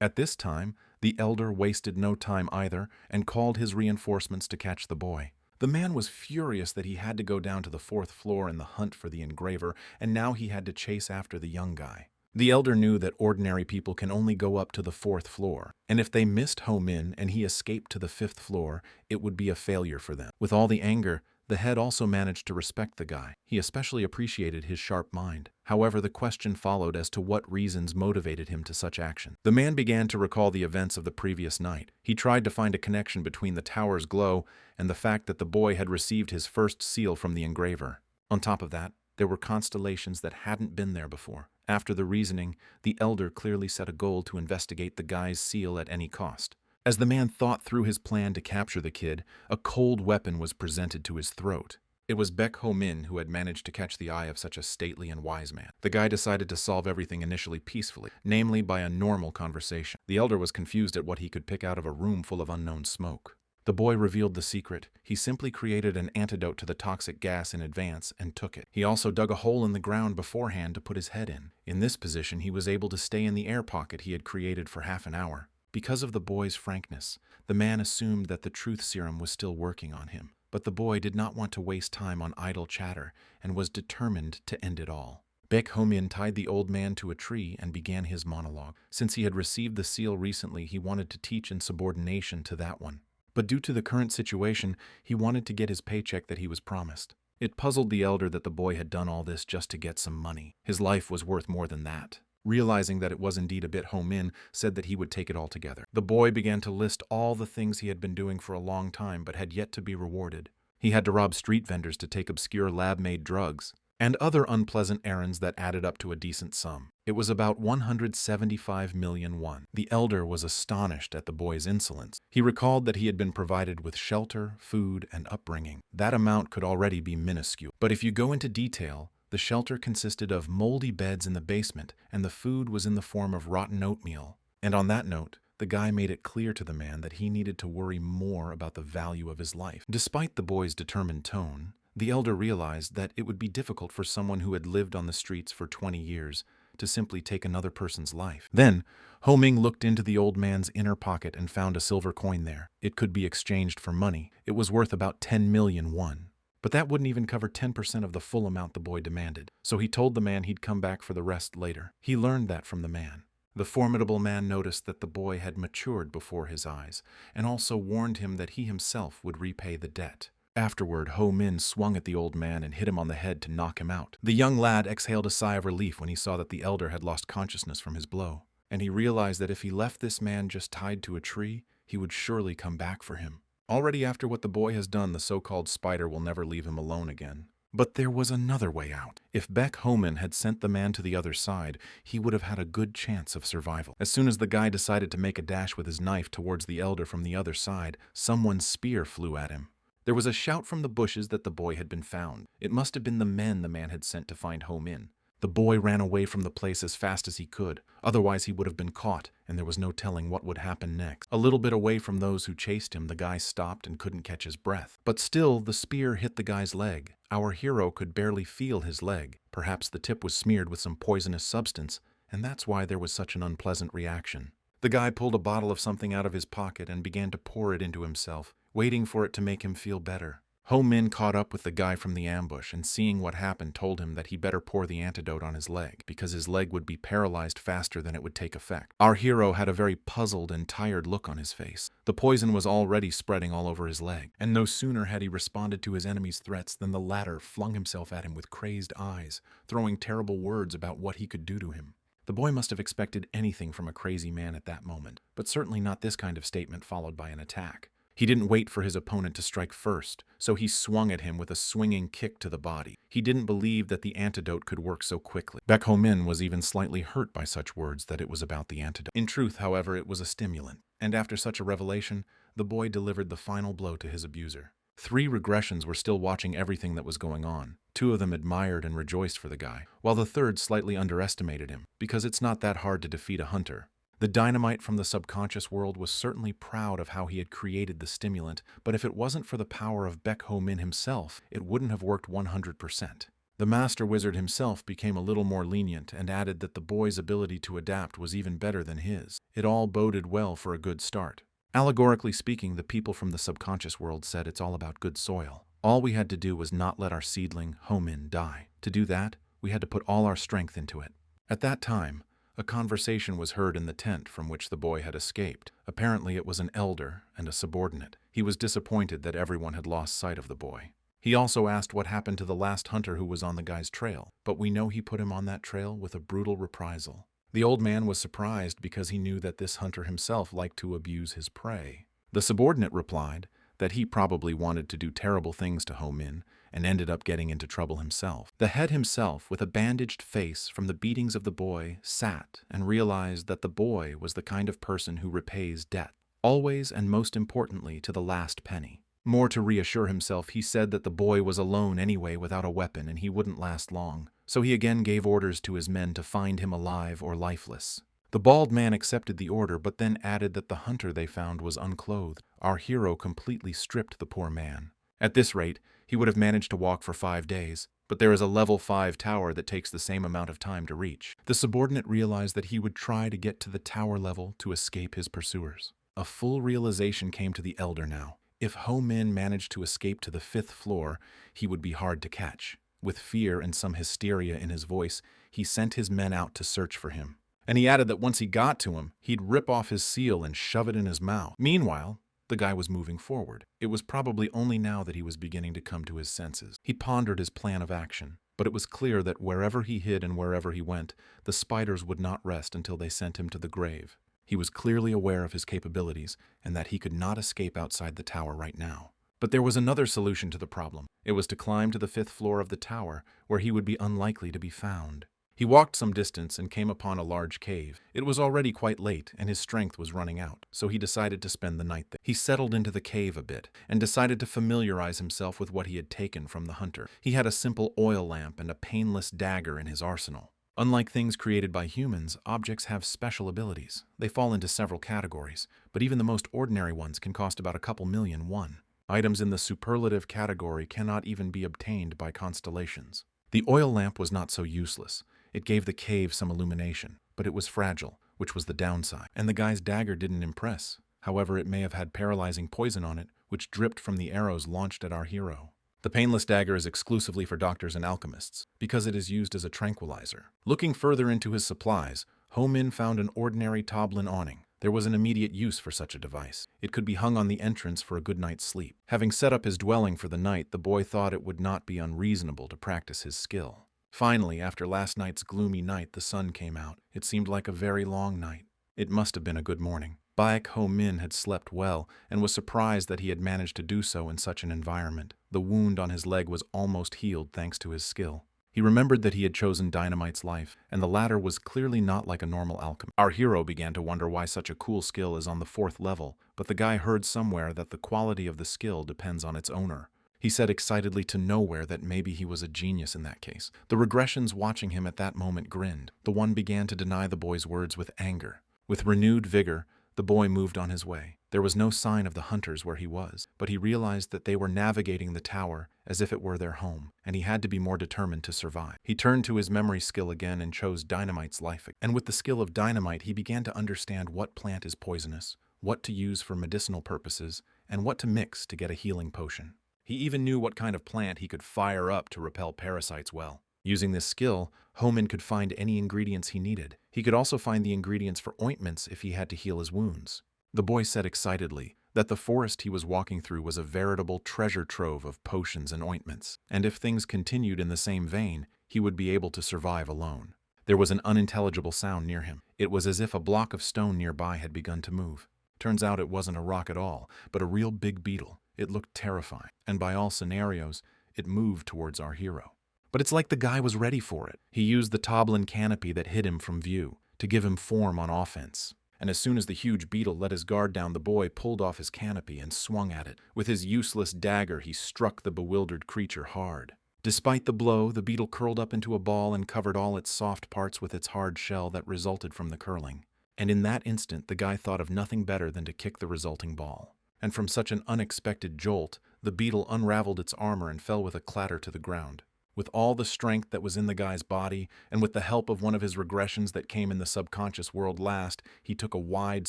At this time, the elder wasted no time either and called his reinforcements to catch the boy. The man was furious that he had to go down to the 4th floor in the hunt for the engraver, and now he had to chase after the young guy. The elder knew that ordinary people can only go up to the 4th floor, and if they missed Ho Min and he escaped to the 5th floor, it would be a failure for them. With all the anger, the head also managed to respect the guy. He especially appreciated his sharp mind. However, the question followed as to what reasons motivated him to such action. The man began to recall the events of the previous night. He tried to find a connection between the tower's glow and the fact that the boy had received his first seal from the engraver. On top of that, there were constellations that hadn't been there before. After the reasoning, the elder clearly set a goal to investigate the guy's seal at any cost. As the man thought through his plan to capture the kid, a cold weapon was presented to his throat. It was Baek Ho Min who had managed to catch the eye of such a stately and wise man. The guy decided to solve everything initially peacefully, namely by a normal conversation. The elder was confused at what he could pick out of a room full of unknown smoke. The boy revealed the secret. He simply created an antidote to the toxic gas in advance and took it. He also dug a hole in the ground beforehand to put his head in. In this position, he was able to stay in the air pocket he had created for half an hour. Because of the boy's frankness, the man assumed that the truth serum was still working on him. But the boy did not want to waste time on idle chatter and was determined to end it all. Baek Ho Min tied the old man to a tree and began his monologue. Since he had received the seal recently, he wanted to teach in subordination to that one. But due to the current situation, he wanted to get his paycheck that he was promised. It puzzled the elder that the boy had done all this just to get some money. His life was worth more than that. Realizing that it was indeed a bit Ho Min, said that he would take it all together. The boy began to list all the things he had been doing for a long time but had yet to be rewarded. He had to rob street vendors to take obscure lab-made drugs, and other unpleasant errands that added up to a decent sum. It was about 175 million won. The elder was astonished at the boy's insolence. He recalled that he had been provided with shelter, food, and upbringing. That amount could already be minuscule. But if you go into detail, the shelter consisted of moldy beds in the basement, and the food was in the form of rotten oatmeal. And on that note, the guy made it clear to the man that he needed to worry more about the value of his life. Despite the boy's determined tone, the elder realized that it would be difficult for someone who had lived on the streets for 20 years to simply take another person's life. Then, Ho Ming looked into the old man's inner pocket and found a silver coin there. It could be exchanged for money. It was worth about 10 million won. But that wouldn't even cover 10% of the full amount the boy demanded, so he told the man he'd come back for the rest later. He learned that from the man. The formidable man noticed that the boy had matured before his eyes, and also warned him that he himself would repay the debt. Afterward, Ho Min swung at the old man and hit him on the head to knock him out. The young lad exhaled a sigh of relief when he saw that the elder had lost consciousness from his blow, and he realized that if he left this man just tied to a tree, he would surely come back for him. Already after what the boy has done, the so-called spider will never leave him alone again. But there was another way out. If Beck Homan had sent the man to the other side, he would have had a good chance of survival. As soon as the guy decided to make a dash with his knife towards the elder from the other side, someone's spear flew at him. There was a shout from the bushes that the boy had been found. It must have been the men the man had sent to find Ho Min. The boy ran away from the place as fast as he could, otherwise he would have been caught, and there was no telling what would happen next. A little bit away from those who chased him, the guy stopped and couldn't catch his breath. But still, the spear hit the guy's leg. Our hero could barely feel his leg. Perhaps the tip was smeared with some poisonous substance, and that's why there was such an unpleasant reaction. The guy pulled a bottle of something out of his pocket and began to pour it into himself, waiting for it to make him feel better. Ho Min caught up with the guy from the ambush and seeing what happened told him that he better pour the antidote on his leg because his leg would be paralyzed faster than it would take effect. Our hero had a very puzzled and tired look on his face. The poison was already spreading all over his leg, and no sooner had he responded to his enemy's threats than the latter flung himself at him with crazed eyes, throwing terrible words about what he could do to him. The boy must have expected anything from a crazy man at that moment, but certainly not this kind of statement followed by an attack. He didn't wait for his opponent to strike first, so he swung at him with a swinging kick to the body. He didn't believe that the antidote could work so quickly. Baek Ho Min was even slightly hurt by such words that it was about the antidote. In truth, however, it was a stimulant, and after such a revelation, the boy delivered the final blow to his abuser. 3 regressions were still watching everything that was going on. 2 of them admired and rejoiced for the guy, while the third slightly underestimated him, because it's not that hard to defeat a hunter. The dynamite from the subconscious world was certainly proud of how he had created the stimulant, but if it wasn't for the power of Baek Ho Min himself, it wouldn't have worked 100%. The master wizard himself became a little more lenient and added that the boy's ability to adapt was even better than his. It all boded well for a good start. Allegorically speaking, the people from the subconscious world said it's all about good soil. All we had to do was not let our seedling, Ho Min, die. To do that, we had to put all our strength into it. At that time, a conversation was heard in the tent from which the boy had escaped. Apparently it was an elder and a subordinate. He was disappointed that everyone had lost sight of the boy. He also asked what happened to the last hunter who was on the guy's trail, but we know he put him on that trail with a brutal reprisal. The old man was surprised because he knew that this hunter himself liked to abuse his prey. The subordinate replied that he probably wanted to do terrible things to Ho Min and ended up getting into trouble himself. The head himself, with a bandaged face from the beatings of the boy, sat and realized that the boy was the kind of person who repays debt, always and most importantly to the last penny. More to reassure himself, he said that the boy was alone anyway without a weapon and he wouldn't last long, so he again gave orders to his men to find him alive or lifeless. The bald man accepted the order, but then added that the hunter they found was unclothed. Our hero completely stripped the poor man. At this rate, he would have managed to walk for 5 days, but there is a level 5 tower that takes the same amount of time to reach. The subordinate realized that he would try to get to the tower level to escape his pursuers. A full realization came to the elder now. If Ho Min managed to escape to the 5th floor, he would be hard to catch. With fear and some hysteria in his voice, he sent his men out to search for him. And he added that once he got to him, he'd rip off his seal and shove it in his mouth. Meanwhile, the guy was moving forward. It was probably only now that he was beginning to come to his senses. He pondered his plan of action, but it was clear that wherever he hid and wherever he went, the spiders would not rest until they sent him to the grave. He was clearly aware of his capabilities and that he could not escape outside the tower right now. But there was another solution to the problem. It was to climb to the 5th floor of the tower, where he would be unlikely to be found. He walked some distance and came upon a large cave. It was already quite late, and his strength was running out, so he decided to spend the night there. He settled into the cave a bit, and decided to familiarize himself with what he had taken from the hunter. He had a simple oil lamp and a painless dagger in his arsenal. Unlike things created by humans, objects have special abilities. They fall into several categories, but even the most ordinary ones can cost about a couple million won. Items in the superlative category cannot even be obtained by constellations. The oil lamp was not so useless. It gave the cave some illumination, but it was fragile, which was the downside. And the guy's dagger didn't impress. However, it may have had paralyzing poison on it, which dripped from the arrows launched at our hero. The painless dagger is exclusively for doctors and alchemists, because it is used as a tranquilizer. Looking further into his supplies, Ho Min found an ordinary Toblin awning. There was an immediate use for such a device. It could be hung on the entrance for a good night's sleep. Having set up his dwelling for the night, the boy thought it would not be unreasonable to practice his skill. Finally, after last night's gloomy night, the sun came out. It seemed like a very long night. It must have been a good morning. Baek Ho Min had slept well and was surprised that he had managed to do so in such an environment. The wound on his leg was almost healed thanks to his skill. He remembered that he had chosen Dynamite's life, and the latter was clearly not like a normal alchemist. Our hero began to wonder why such a cool skill is on the 4th level, but the guy heard somewhere that the quality of the skill depends on its owner. He said excitedly to nowhere that maybe he was a genius in that case. The regressions watching him at that moment grinned. The one began to deny the boy's words with anger. With renewed vigor, the boy moved on his way. There was no sign of the hunters where he was, but he realized that they were navigating the tower as if it were their home, and he had to be more determined to survive. He turned to his memory skill again and chose Dynamite's life. And with the skill of Dynamite, he began to understand what plant is poisonous, what to use for medicinal purposes, and what to mix to get a healing potion. He even knew what kind of plant he could fire up to repel parasites well. Using this skill, Ho Min could find any ingredients he needed. He could also find the ingredients for ointments if he had to heal his wounds. The boy said excitedly that the forest he was walking through was a veritable treasure trove of potions and ointments, and if things continued in the same vein, he would be able to survive alone. There was an unintelligible sound near him. It was as if a block of stone nearby had begun to move. Turns out it wasn't a rock at all, but a real big beetle. It looked terrifying, and by all scenarios, it moved towards our hero. But it's like the guy was ready for it. He used the Toblin canopy that hid him from view to give him form on offense. And as soon as the huge beetle let his guard down, the boy pulled off his canopy and swung at it. With his useless dagger, he struck the bewildered creature hard. Despite the blow, the beetle curled up into a ball and covered all its soft parts with its hard shell that resulted from the curling. And in that instant, the guy thought of nothing better than to kick the resulting ball. And from such an unexpected jolt, the beetle unraveled its armor and fell with a clatter to the ground. With all the strength that was in the guy's body, and with the help of one of his regressions that came in the subconscious world last, he took a wide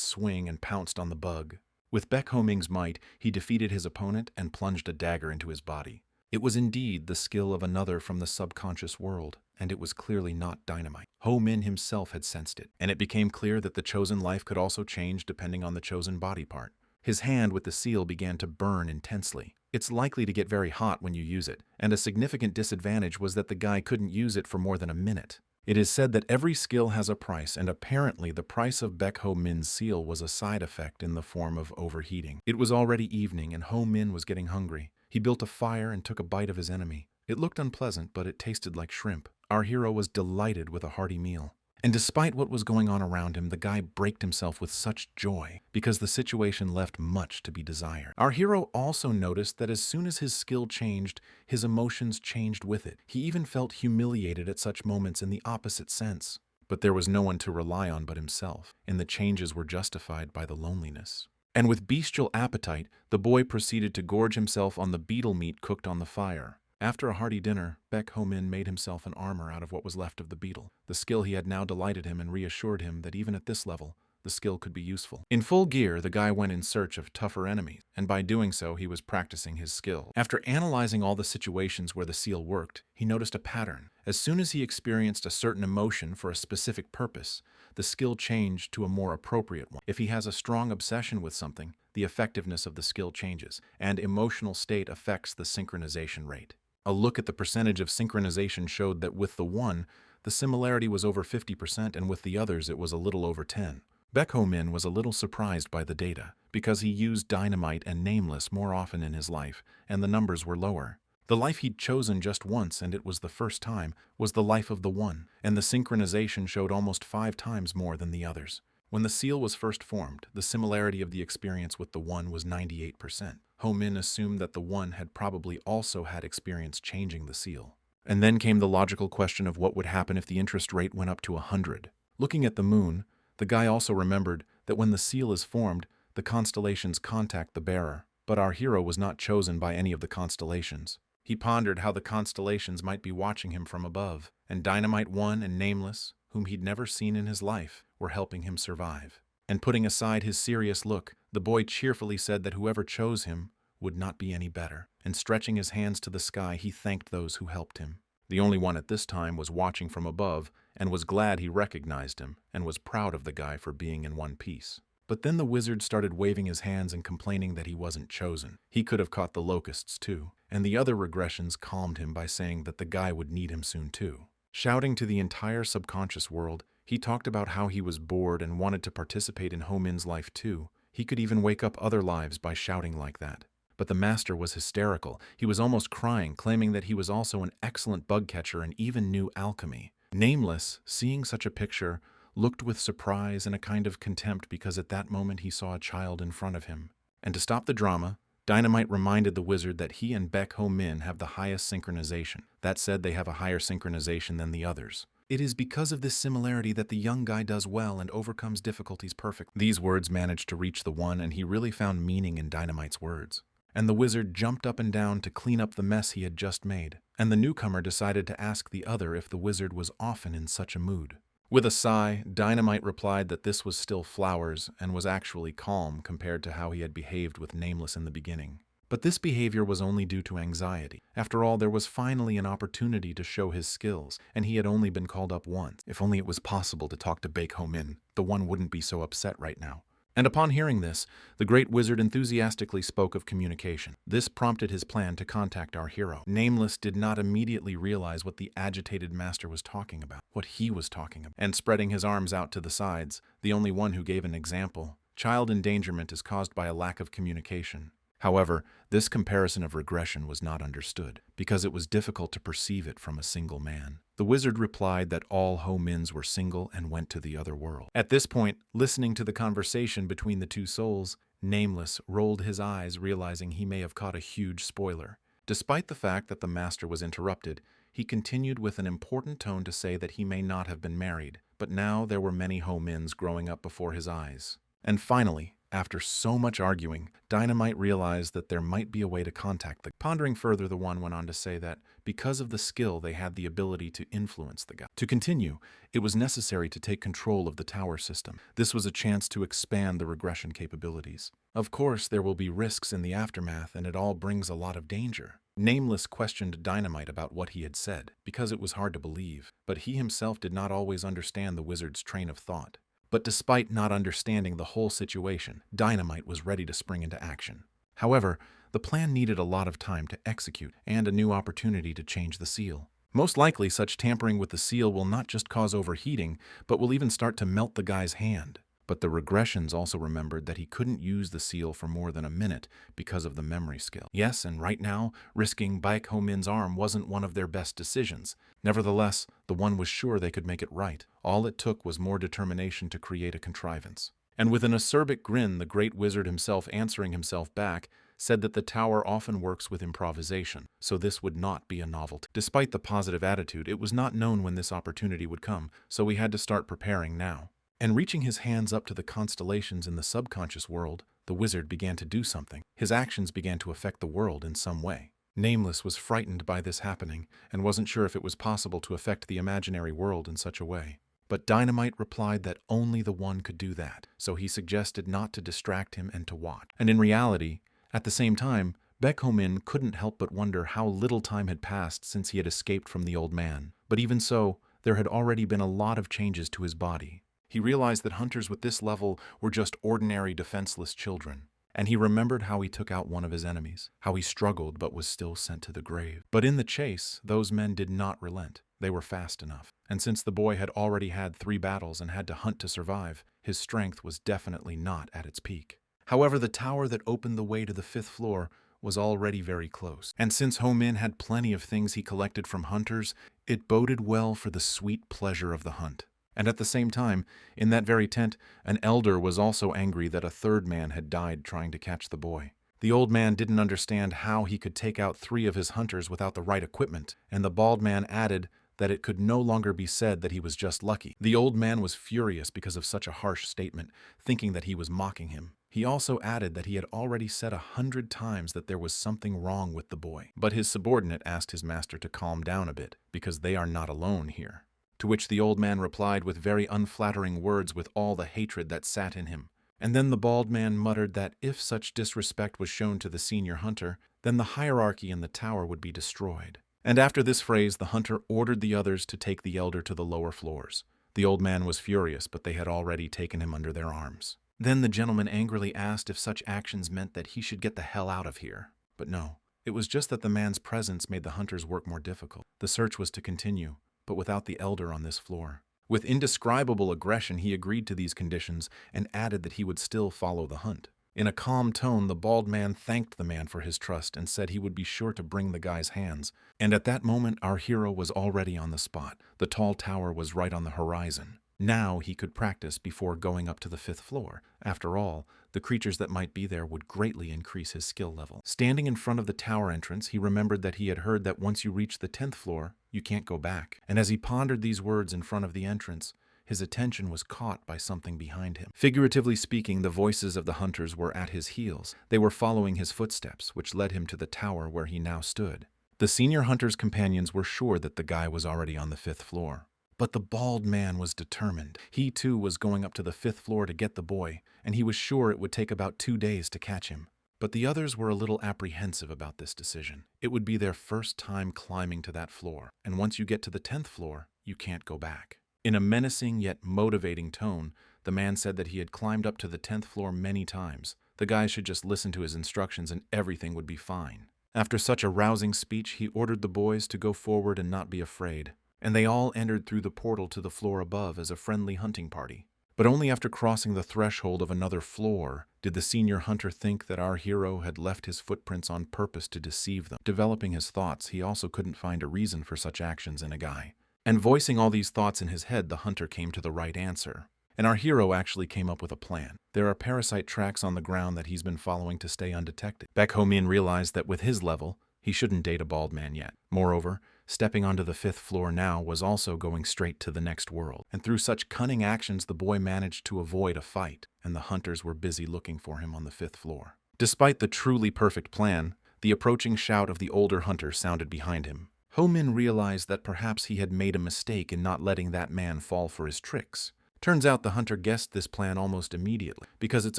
swing and pounced on the bug. With Baek Ho Min's might, he defeated his opponent and plunged a dagger into his body. It was indeed the skill of another from the subconscious world, and it was clearly not dynamite. Ho Min himself had sensed it, and it became clear that the chosen life could also change depending on the chosen body part. His hand with the seal began to burn intensely. It's likely to get very hot when you use it, and a significant disadvantage was that the guy couldn't use it for more than a minute. It is said that every skill has a price, and apparently the price of Baek Ho Min's seal was a side effect in the form of overheating. It was already evening, and Ho Min was getting hungry. He built a fire and took a bite of his enemy. It looked unpleasant, but it tasted like shrimp. Our hero was delighted with a hearty meal. And despite what was going on around him, the guy braked himself with such joy because the situation left much to be desired. Our hero also noticed that as soon as his skill changed, his emotions changed with it. He even felt humiliated at such moments in the opposite sense. But there was no one to rely on but himself, and the changes were justified by the loneliness. And with bestial appetite, the boy proceeded to gorge himself on the beetle meat cooked on the fire. After a hearty dinner, Baek Ho Min made himself an armor out of what was left of the beetle. The skill he had now delighted him and reassured him that even at this level, the skill could be useful. In full gear, the guy went in search of tougher enemies, and by doing so, he was practicing his skill. After analyzing all the situations where the seal worked, he noticed a pattern. As soon as he experienced a certain emotion for a specific purpose, the skill changed to a more appropriate one. If he has a strong obsession with something, the effectiveness of the skill changes, and emotional state affects the synchronization rate. A look at the percentage of synchronization showed that with the one, the similarity was over 50%, and with the others it was a little over 10. Baek Ho Min was a little surprised by the data, because he used Dynamite and Nameless more often in his life, and the numbers were lower. The life he'd chosen just once, and it was the first time, was the life of the one, and the synchronization showed almost 5 times more than the others. When the seal was first formed, the similarity of the experience with the one was 98%. Ho Min assumed that the one had probably also had experience changing the seal. And then came the logical question of what would happen if the interest rate went up to 100. Looking at the moon, the guy also remembered that when the seal is formed, the constellations contact the bearer. But our hero was not chosen by any of the constellations. He pondered how the constellations might be watching him from above, and Dynamite One and Nameless, whom he'd never seen in his life, were helping him survive. And putting aside his serious look, the boy cheerfully said that whoever chose him would not be any better, and stretching his hands to the sky, he thanked those who helped him. The only one at this time was watching from above, and was glad he recognized him, and was proud of the guy for being in one piece. But then the wizard started waving his hands and complaining that he wasn't chosen. He could have caught the locusts too, and the other regressions calmed him by saying that the guy would need him soon too. Shouting to the entire subconscious world, he talked about how he was bored and wanted to participate in Ho-Min's life too. He could even wake up other lives by shouting like that. But the master was hysterical. He was almost crying, claiming that he was also an excellent bug catcher and even knew alchemy. Nameless, seeing such a picture, looked with surprise and a kind of contempt because at that moment he saw a child in front of him. And to stop the drama, Dynamite reminded the wizard that he and Baek Ho-min have the highest synchronization. That said, they have a higher synchronization than the others. It is because of this similarity that the young guy does well and overcomes difficulties perfectly. These words managed to reach the one, and he really found meaning in Dynamite's words. And the wizard jumped up and down to clean up the mess he had just made. And the newcomer decided to ask the other if the wizard was often in such a mood. With a sigh, Dynamite replied that this was still flowers and was actually calm compared to how he had behaved with Nameless in the beginning. But this behavior was only due to anxiety. After all, there was finally an opportunity to show his skills, and he had only been called up once. If only it was possible to talk to Baek Ho-min, the one wouldn't be so upset right now. And upon hearing this, the great wizard enthusiastically spoke of communication. This prompted his plan to contact our hero. Nameless did not immediately realize what the agitated master was talking about, what he was talking about. And spreading his arms out to the sides, the only one who gave an example, child endangerment is caused by a lack of communication. However, this comparison of regression was not understood, because it was difficult to perceive it from a single man. The wizard replied that all Ho-Mins were single and went to the other world. At this point, listening to the conversation between the two souls, Nameless rolled his eyes, realizing he may have caught a huge spoiler. Despite the fact that the master was interrupted, he continued with an important tone to say that he may not have been married, but now there were many Ho-Mins growing up before his eyes. And finally, after so much arguing, Dynamite realized that there might be a way to contact the guy. Pondering further, the one went on to say that because of the skill, they had the ability to influence the guy. To continue, it was necessary to take control of the tower system. This was a chance to expand the regression capabilities. Of course, there will be risks in the aftermath, and it all brings a lot of danger. Nameless questioned Dynamite about what he had said, because it was hard to believe, but he himself did not always understand the wizard's train of thought. But despite not understanding the whole situation, Dynamite was ready to spring into action. However, the plan needed a lot of time to execute and a new opportunity to change the seal. Most likely, such tampering with the seal will not just cause overheating, but will even start to melt the guy's hand. But the regressions also remembered that he couldn't use the seal for more than a minute because of the memory skill. Yes, and right now, risking Baek Ho-min's arm wasn't one of their best decisions. Nevertheless, the one was sure they could make it right. All it took was more determination to create a contrivance. And with an acerbic grin, the great wizard himself answering himself back, said that the tower often works with improvisation, so this would not be a novelty. Despite the positive attitude, it was not known when this opportunity would come, so we had to start preparing now. And reaching his hands up to the constellations in the subconscious world, the wizard began to do something. His actions began to affect the world in some way. Nameless was frightened by this happening and wasn't sure if it was possible to affect the imaginary world in such a way. But Dynamite replied that only the one could do that, so he suggested not to distract him and to watch. And in reality, at the same time, Baek Ho-min couldn't help but wonder how little time had passed since he had escaped from the old man. But even so, there had already been a lot of changes to his body. He realized that hunters with this level were just ordinary defenseless children. And he remembered how he took out one of his enemies, how he struggled but was still sent to the grave. But in the chase, those men did not relent. They were fast enough. And since the boy had already had 3 battles and had to hunt to survive, his strength was definitely not at its peak. However, the tower that opened the way to the 5th floor was already very close. And since Ho-min had plenty of things he collected from hunters, it boded well for the sweet pleasure of the hunt. And at the same time, in that very tent, an elder was also angry that a 3rd man had died trying to catch the boy. The old man didn't understand how he could take out 3 of his hunters without the right equipment, and the bald man added that it could no longer be said that he was just lucky. The old man was furious because of such a harsh statement, thinking that he was mocking him. He also added that he had already said 100 times that there was something wrong with the boy. But his subordinate asked his master to calm down a bit, because they are not alone here. To which the old man replied with very unflattering words with all the hatred that sat in him. And then the bald man muttered that if such disrespect was shown to the senior hunter, then the hierarchy in the tower would be destroyed. And after this phrase, the hunter ordered the others to take the elder to the lower floors. The old man was furious, but they had already taken him under their arms. Then the gentleman angrily asked if such actions meant that he should get the hell out of here. But no, it was just that the man's presence made the hunter's work more difficult. The search was to continue, but without the elder on this floor. With indescribable aggression, he agreed to these conditions and added that he would still follow the hunt. In a calm tone, the bald man thanked the man for his trust and said he would be sure to bring the guy's hands. And at that moment, our hero was already on the spot. The tall tower was right on the horizon. Now he could practice before going up to the 5th floor. After all, the creatures that might be there would greatly increase his skill level. Standing in front of the tower entrance, he remembered that he had heard that once you reach the 10th floor, you can't go back. And as he pondered these words in front of the entrance, his attention was caught by something behind him. Figuratively speaking, the voices of the hunters were at his heels. They were following his footsteps, which led him to the tower where he now stood. The senior hunter's companions were sure that the guy was already on the 5th floor. But the bald man was determined. He too was going up to the 5th floor to get the boy, and he was sure it would take about 2 days to catch him. But the others were a little apprehensive about this decision. It would be their first time climbing to that floor, and once you get to the 10th floor, you can't go back. In a menacing yet motivating tone, the man said that he had climbed up to the 10th floor many times. The guys should just listen to his instructions and everything would be fine. After such a rousing speech, he ordered the boys to go forward and not be afraid. And they all entered through the portal to the floor above as a friendly hunting party. But only after crossing the threshold of another floor did the senior hunter think that our hero had left his footprints on purpose to deceive them. Developing his thoughts, he also couldn't find a reason for such actions in a guy. And voicing all these thoughts in his head, the hunter came to the right answer. And our hero actually came up with a plan. There are parasite tracks on the ground that he's been following to stay undetected. Baek Ho-min realized that with his level, he shouldn't date a bald man yet. Moreover, stepping onto the 5th floor now was also going straight to the next world. And through such cunning actions, the boy managed to avoid a fight, and the hunters were busy looking for him on the 5th floor. Despite the truly perfect plan, the approaching shout of the older hunter sounded behind him. Ho-min realized that perhaps he had made a mistake in not letting that man fall for his tricks. Turns out the hunter guessed this plan almost immediately, because it's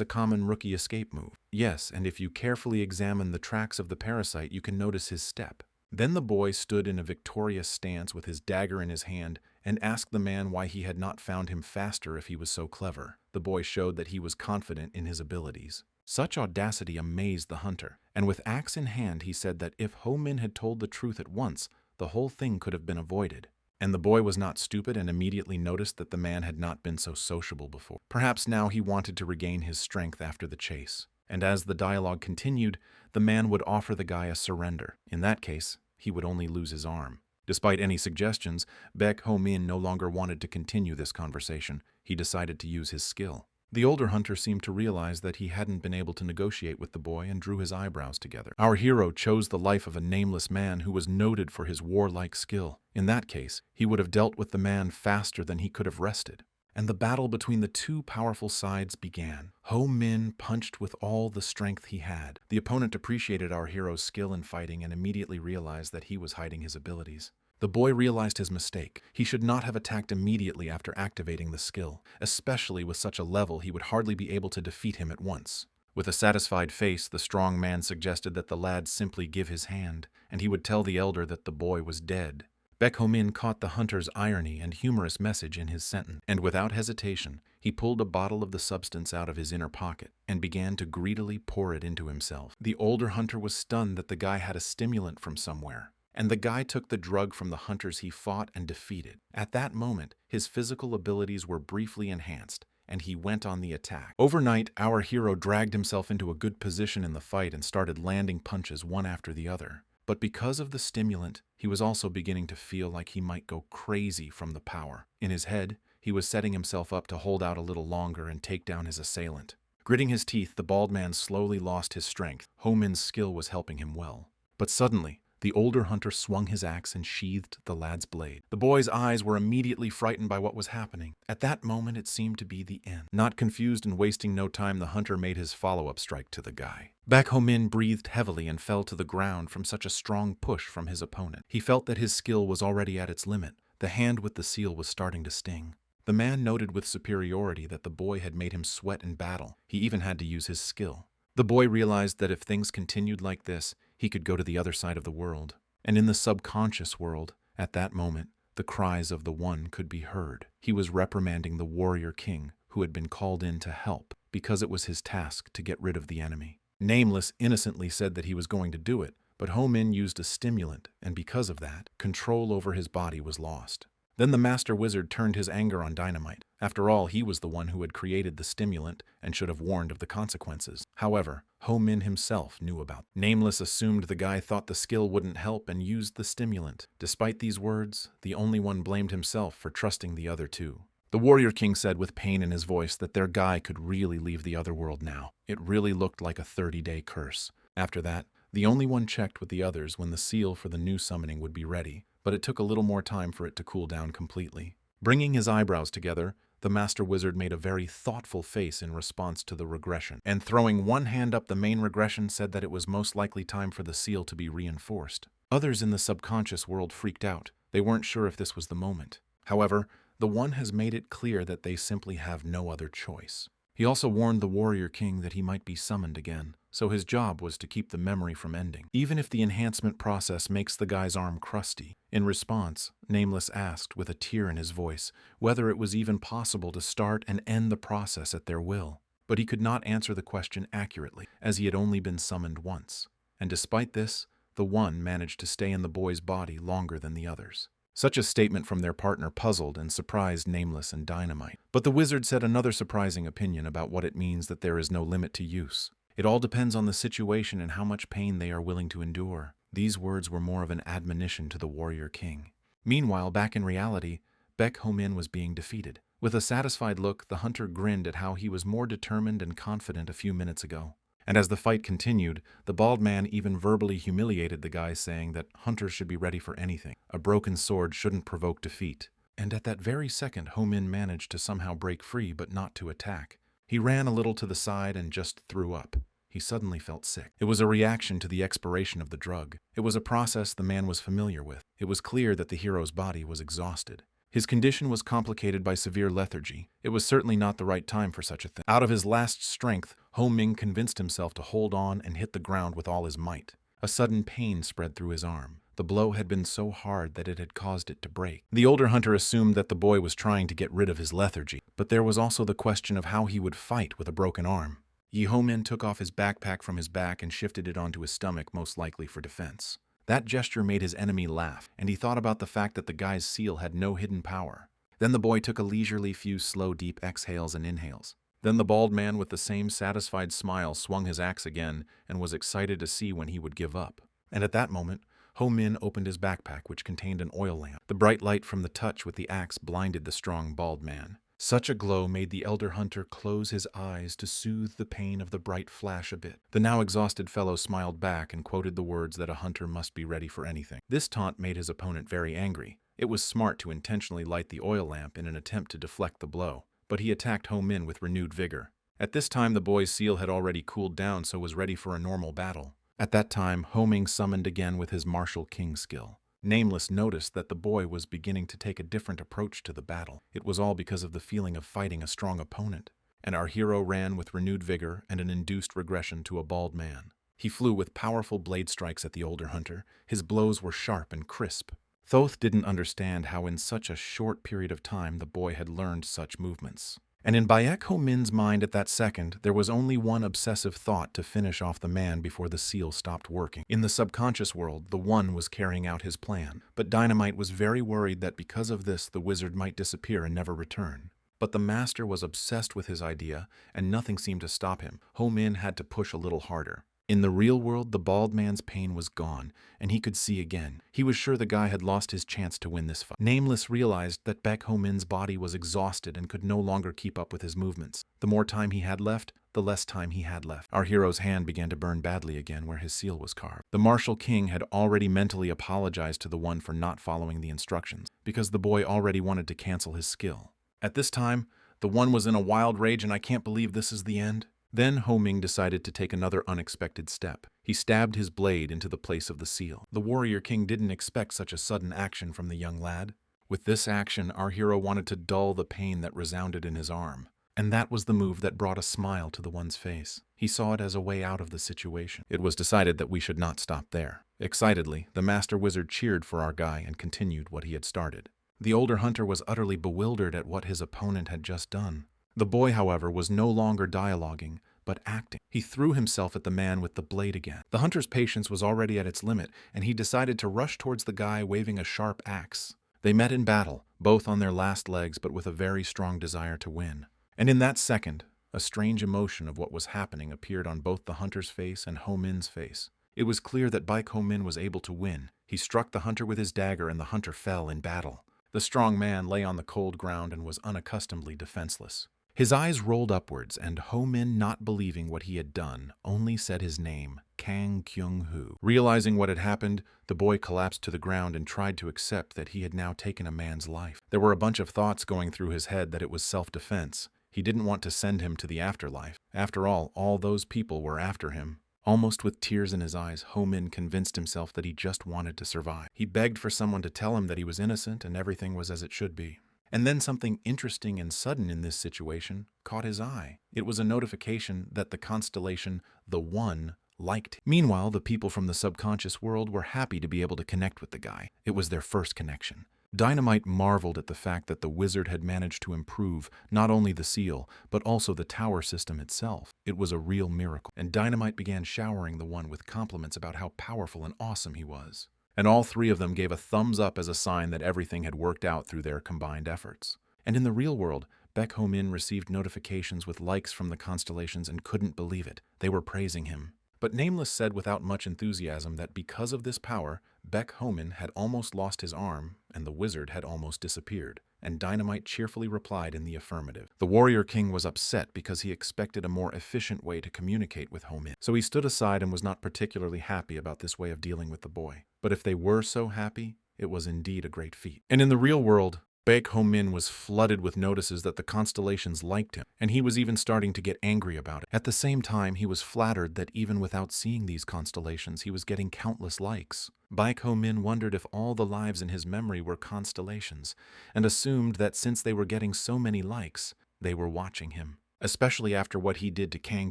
a common rookie escape move. Yes, and if you carefully examine the tracks of the parasite, you can notice his step. Then the boy stood in a victorious stance with his dagger in his hand and asked the man why he had not found him faster if he was so clever. The boy showed that he was confident in his abilities. Such audacity amazed the hunter, and with axe in hand he said that if Ho-min had told the truth at once, the whole thing could have been avoided. And the boy was not stupid and immediately noticed that the man had not been so sociable before. Perhaps now he wanted to regain his strength after the chase. And as the dialogue continued, the man would offer the guy a surrender. In that case, he would only lose his arm. Despite any suggestions, Baek Ho-min no longer wanted to continue this conversation. He decided to use his skill. The older hunter seemed to realize that he hadn't been able to negotiate with the boy and drew his eyebrows together. Our hero chose the life of a nameless man who was noted for his warlike skill. In that case, he would have dealt with the man faster than he could have rested. And the battle between the two powerful sides began. Ho-min punched with all the strength he had. The opponent appreciated our hero's skill in fighting and immediately realized that he was hiding his abilities. The boy realized his mistake. He should not have attacked immediately after activating the skill. Especially with such a level, he would hardly be able to defeat him at once. With a satisfied face, the strong man suggested that the lad simply give his hand, and he would tell the elder that the boy was dead. Baek Ho-min caught the hunter's irony and humorous message in his sentence, and without hesitation, he pulled a bottle of the substance out of his inner pocket and began to greedily pour it into himself. The older hunter was stunned that the guy had a stimulant from somewhere. And the guy took the drug from the hunters he fought and defeated. At that moment, his physical abilities were briefly enhanced, and he went on the attack. Overnight, our hero dragged himself into a good position in the fight and started landing punches one after the other. But because of the stimulant, he was also beginning to feel like he might go crazy from the power. In his head, he was setting himself up to hold out a little longer and take down his assailant. Gritting his teeth, the bald man slowly lost his strength. Ho-min's skill was helping him well. But suddenly, The older hunter swung his axe and sheathed the lad's blade. The boy's eyes were immediately frightened by what was happening. At that moment, it seemed to be the end. Not confused and wasting no time, the hunter made his follow-up strike to the guy. Baek Ho-min breathed heavily and fell to the ground from such a strong push from his opponent. He felt that his skill was already at its limit. The hand with the seal was starting to sting. The man noted with superiority that the boy had made him sweat in battle. He even had to use his skill. The boy realized that if things continued like this, he could go to the other side of the world. And in the subconscious world, at that moment, the cries of the one could be heard. He was reprimanding the warrior king who had been called in to help because it was his task to get rid of the enemy. Nameless innocently said that he was going to do it, but Ho-min used a stimulant, and because of that, control over his body was lost. Then the master wizard turned his anger on Dynamite. After all, he was the one who had created the stimulant and should have warned of the consequences. However, Ho-min himself knew about it. Nameless assumed the guy thought the skill wouldn't help and used the stimulant. Despite these words, the only one blamed himself for trusting the other two. The warrior king said with pain in his voice that their guy could really leave the other world now. It really looked like a 30-day curse. After that, the only one checked with the others when the seal for the new summoning would be ready, but it took a little more time for it to cool down completely. Bringing his eyebrows together, the master wizard made a very thoughtful face in response to the regression, and throwing one hand up the main regression said that it was most likely time for the seal to be reinforced. Others in the subconscious world freaked out. They weren't sure if this was the moment. However, the one has made it clear that they simply have no other choice. He also warned the warrior king that he might be summoned again, so his job was to keep the memory from ending, even if the enhancement process makes the guy's arm crusty. In response, Nameless asked with a tear in his voice whether it was even possible to start and end the process at their will. But he could not answer the question accurately, as he had only been summoned once. And despite this, the one managed to stay in the boy's body longer than the others. Such a statement from their partner puzzled and surprised Nameless and Dynamite. But the wizard said another surprising opinion about what it means that there is no limit to use. It all depends on the situation and how much pain they are willing to endure. These words were more of an admonition to the warrior king. Meanwhile, back in reality, Baek Ho-min was being defeated. With a satisfied look, the hunter grinned at how he was more determined and confident a few minutes ago. And as the fight continued, the bald man even verbally humiliated the guy, saying that hunters should be ready for anything. A broken sword shouldn't provoke defeat. And at that very second, Ho-min managed to somehow break free, but not to attack. He ran a little to the side and just threw up. He suddenly felt sick. It was a reaction to the expiration of the drug. It was a process the man was familiar with. It was clear that the hero's body was exhausted. His condition was complicated by severe lethargy. It was certainly not the right time for such a thing. Out of his last strength, Ho-min convinced himself to hold on and hit the ground with all his might. A sudden pain spread through his arm. The blow had been so hard that it had caused it to break. The older hunter assumed that the boy was trying to get rid of his lethargy, but there was also the question of how he would fight with a broken arm. Ho-min took off his backpack from his back and shifted it onto his stomach, most likely for defense. That gesture made his enemy laugh, and he thought about the fact that the guy's seal had no hidden power. Then the boy took a leisurely few slow, deep exhales and inhales. Then the bald man with the same satisfied smile swung his axe again and was excited to see when he would give up. And at that moment, Ho-min opened his backpack, which contained an oil lamp. The bright light from the touch with the axe blinded the strong bald man. Such a glow made the elder hunter close his eyes to soothe the pain of the bright flash a bit. The now exhausted fellow smiled back and quoted the words that a hunter must be ready for anything. This taunt made his opponent very angry. It was smart to intentionally light the oil lamp in an attempt to deflect the blow, but he attacked Ho-min with renewed vigor. At this time, the boy's seal had already cooled down, so was ready for a normal battle. At that time, Ho-min summoned again with his martial king skill. Nameless noticed that the boy was beginning to take a different approach to the battle. It was all because of the feeling of fighting a strong opponent. And our hero ran with renewed vigor and an induced regression to a bald man. He flew with powerful blade strikes at the older hunter. His blows were sharp and crisp. Thoth didn't understand how in such a short period of time the boy had learned such movements. And in Baek Ho-min's mind at that second, there was only one obsessive thought to finish off the man before the seal stopped working. In the subconscious world, the one was carrying out his plan, but Dynamite was very worried that because of this the wizard might disappear and never return. But the master was obsessed with his idea, and nothing seemed to stop him. Ho-min had to push a little harder. In the real world, the bald man's pain was gone, and he could see again. He was sure the guy had lost his chance to win this fight. Nameless realized that Baek Ho-min's body was exhausted and could no longer keep up with his movements. The more time he had left, the less time he had left. Our hero's hand began to burn badly again where his seal was carved. The martial king had already mentally apologized to the one for not following the instructions, because the boy already wanted to cancel his skill. At this time, the one was in a wild rage, and I can't believe this is the end. Then Ho Ming decided to take another unexpected step. He stabbed his blade into the place of the seal. The warrior king didn't expect such a sudden action from the young lad. With this action, our hero wanted to dull the pain that resounded in his arm. And that was the move that brought a smile to the one's face. He saw it as a way out of the situation. It was decided that we should not stop there. Excitedly, the master wizard cheered for our guy and continued what he had started. The older hunter was utterly bewildered at what his opponent had just done. The boy, however, was no longer dialoguing, but acting. He threw himself at the man with the blade again. The hunter's patience was already at its limit, and he decided to rush towards the guy waving a sharp axe. They met in battle, both on their last legs but with a very strong desire to win. And in that second, a strange emotion of what was happening appeared on both the hunter's face and Ho Min's face. It was clear that Baek Ho Min was able to win. He struck the hunter with his dagger and the hunter fell in battle. The strong man lay on the cold ground and was unaccustomedly defenseless. His eyes rolled upwards, and Ho Min, not believing what he had done, only said his name, Kang Kyung-hoo. Realizing what had happened, the boy collapsed to the ground and tried to accept that he had now taken a man's life. There were a bunch of thoughts going through his head that it was self-defense. He didn't want to send him to the afterlife. After all those people were after him. Almost with tears in his eyes, Ho Min convinced himself that he just wanted to survive. He begged for someone to tell him that he was innocent and everything was as it should be. And then something interesting and sudden in this situation caught his eye. It was a notification that the constellation, the One, liked him. Meanwhile, the people from the subconscious world were happy to be able to connect with the guy. It was their first connection. Dynamite marveled at the fact that the wizard had managed to improve not only the seal, but also the tower system itself. It was a real miracle, and Dynamite began showering the One with compliments about how powerful and awesome he was. And all three of them gave a thumbs up as a sign that everything had worked out through their combined efforts. And in the real world, Baek Ho Min received notifications with likes from the constellations and couldn't believe it. They were praising him. But Nameless said without much enthusiasm that because of this power, Baek Ho Min had almost lost his arm and the wizard had almost disappeared. And Dynamite cheerfully replied in the affirmative. The warrior king was upset because he expected a more efficient way to communicate with Ho Min. So he stood aside and was not particularly happy about this way of dealing with the boy. But if they were so happy, it was indeed a great feat. And in the real world, Baek Ho Min was flooded with notices that the constellations liked him, and he was even starting to get angry about it. At the same time, he was flattered that even without seeing these constellations, he was getting countless likes. Baek Ho Min wondered if all the lives in his memory were constellations, and assumed that since they were getting so many likes, they were watching him. Especially after what he did to Kang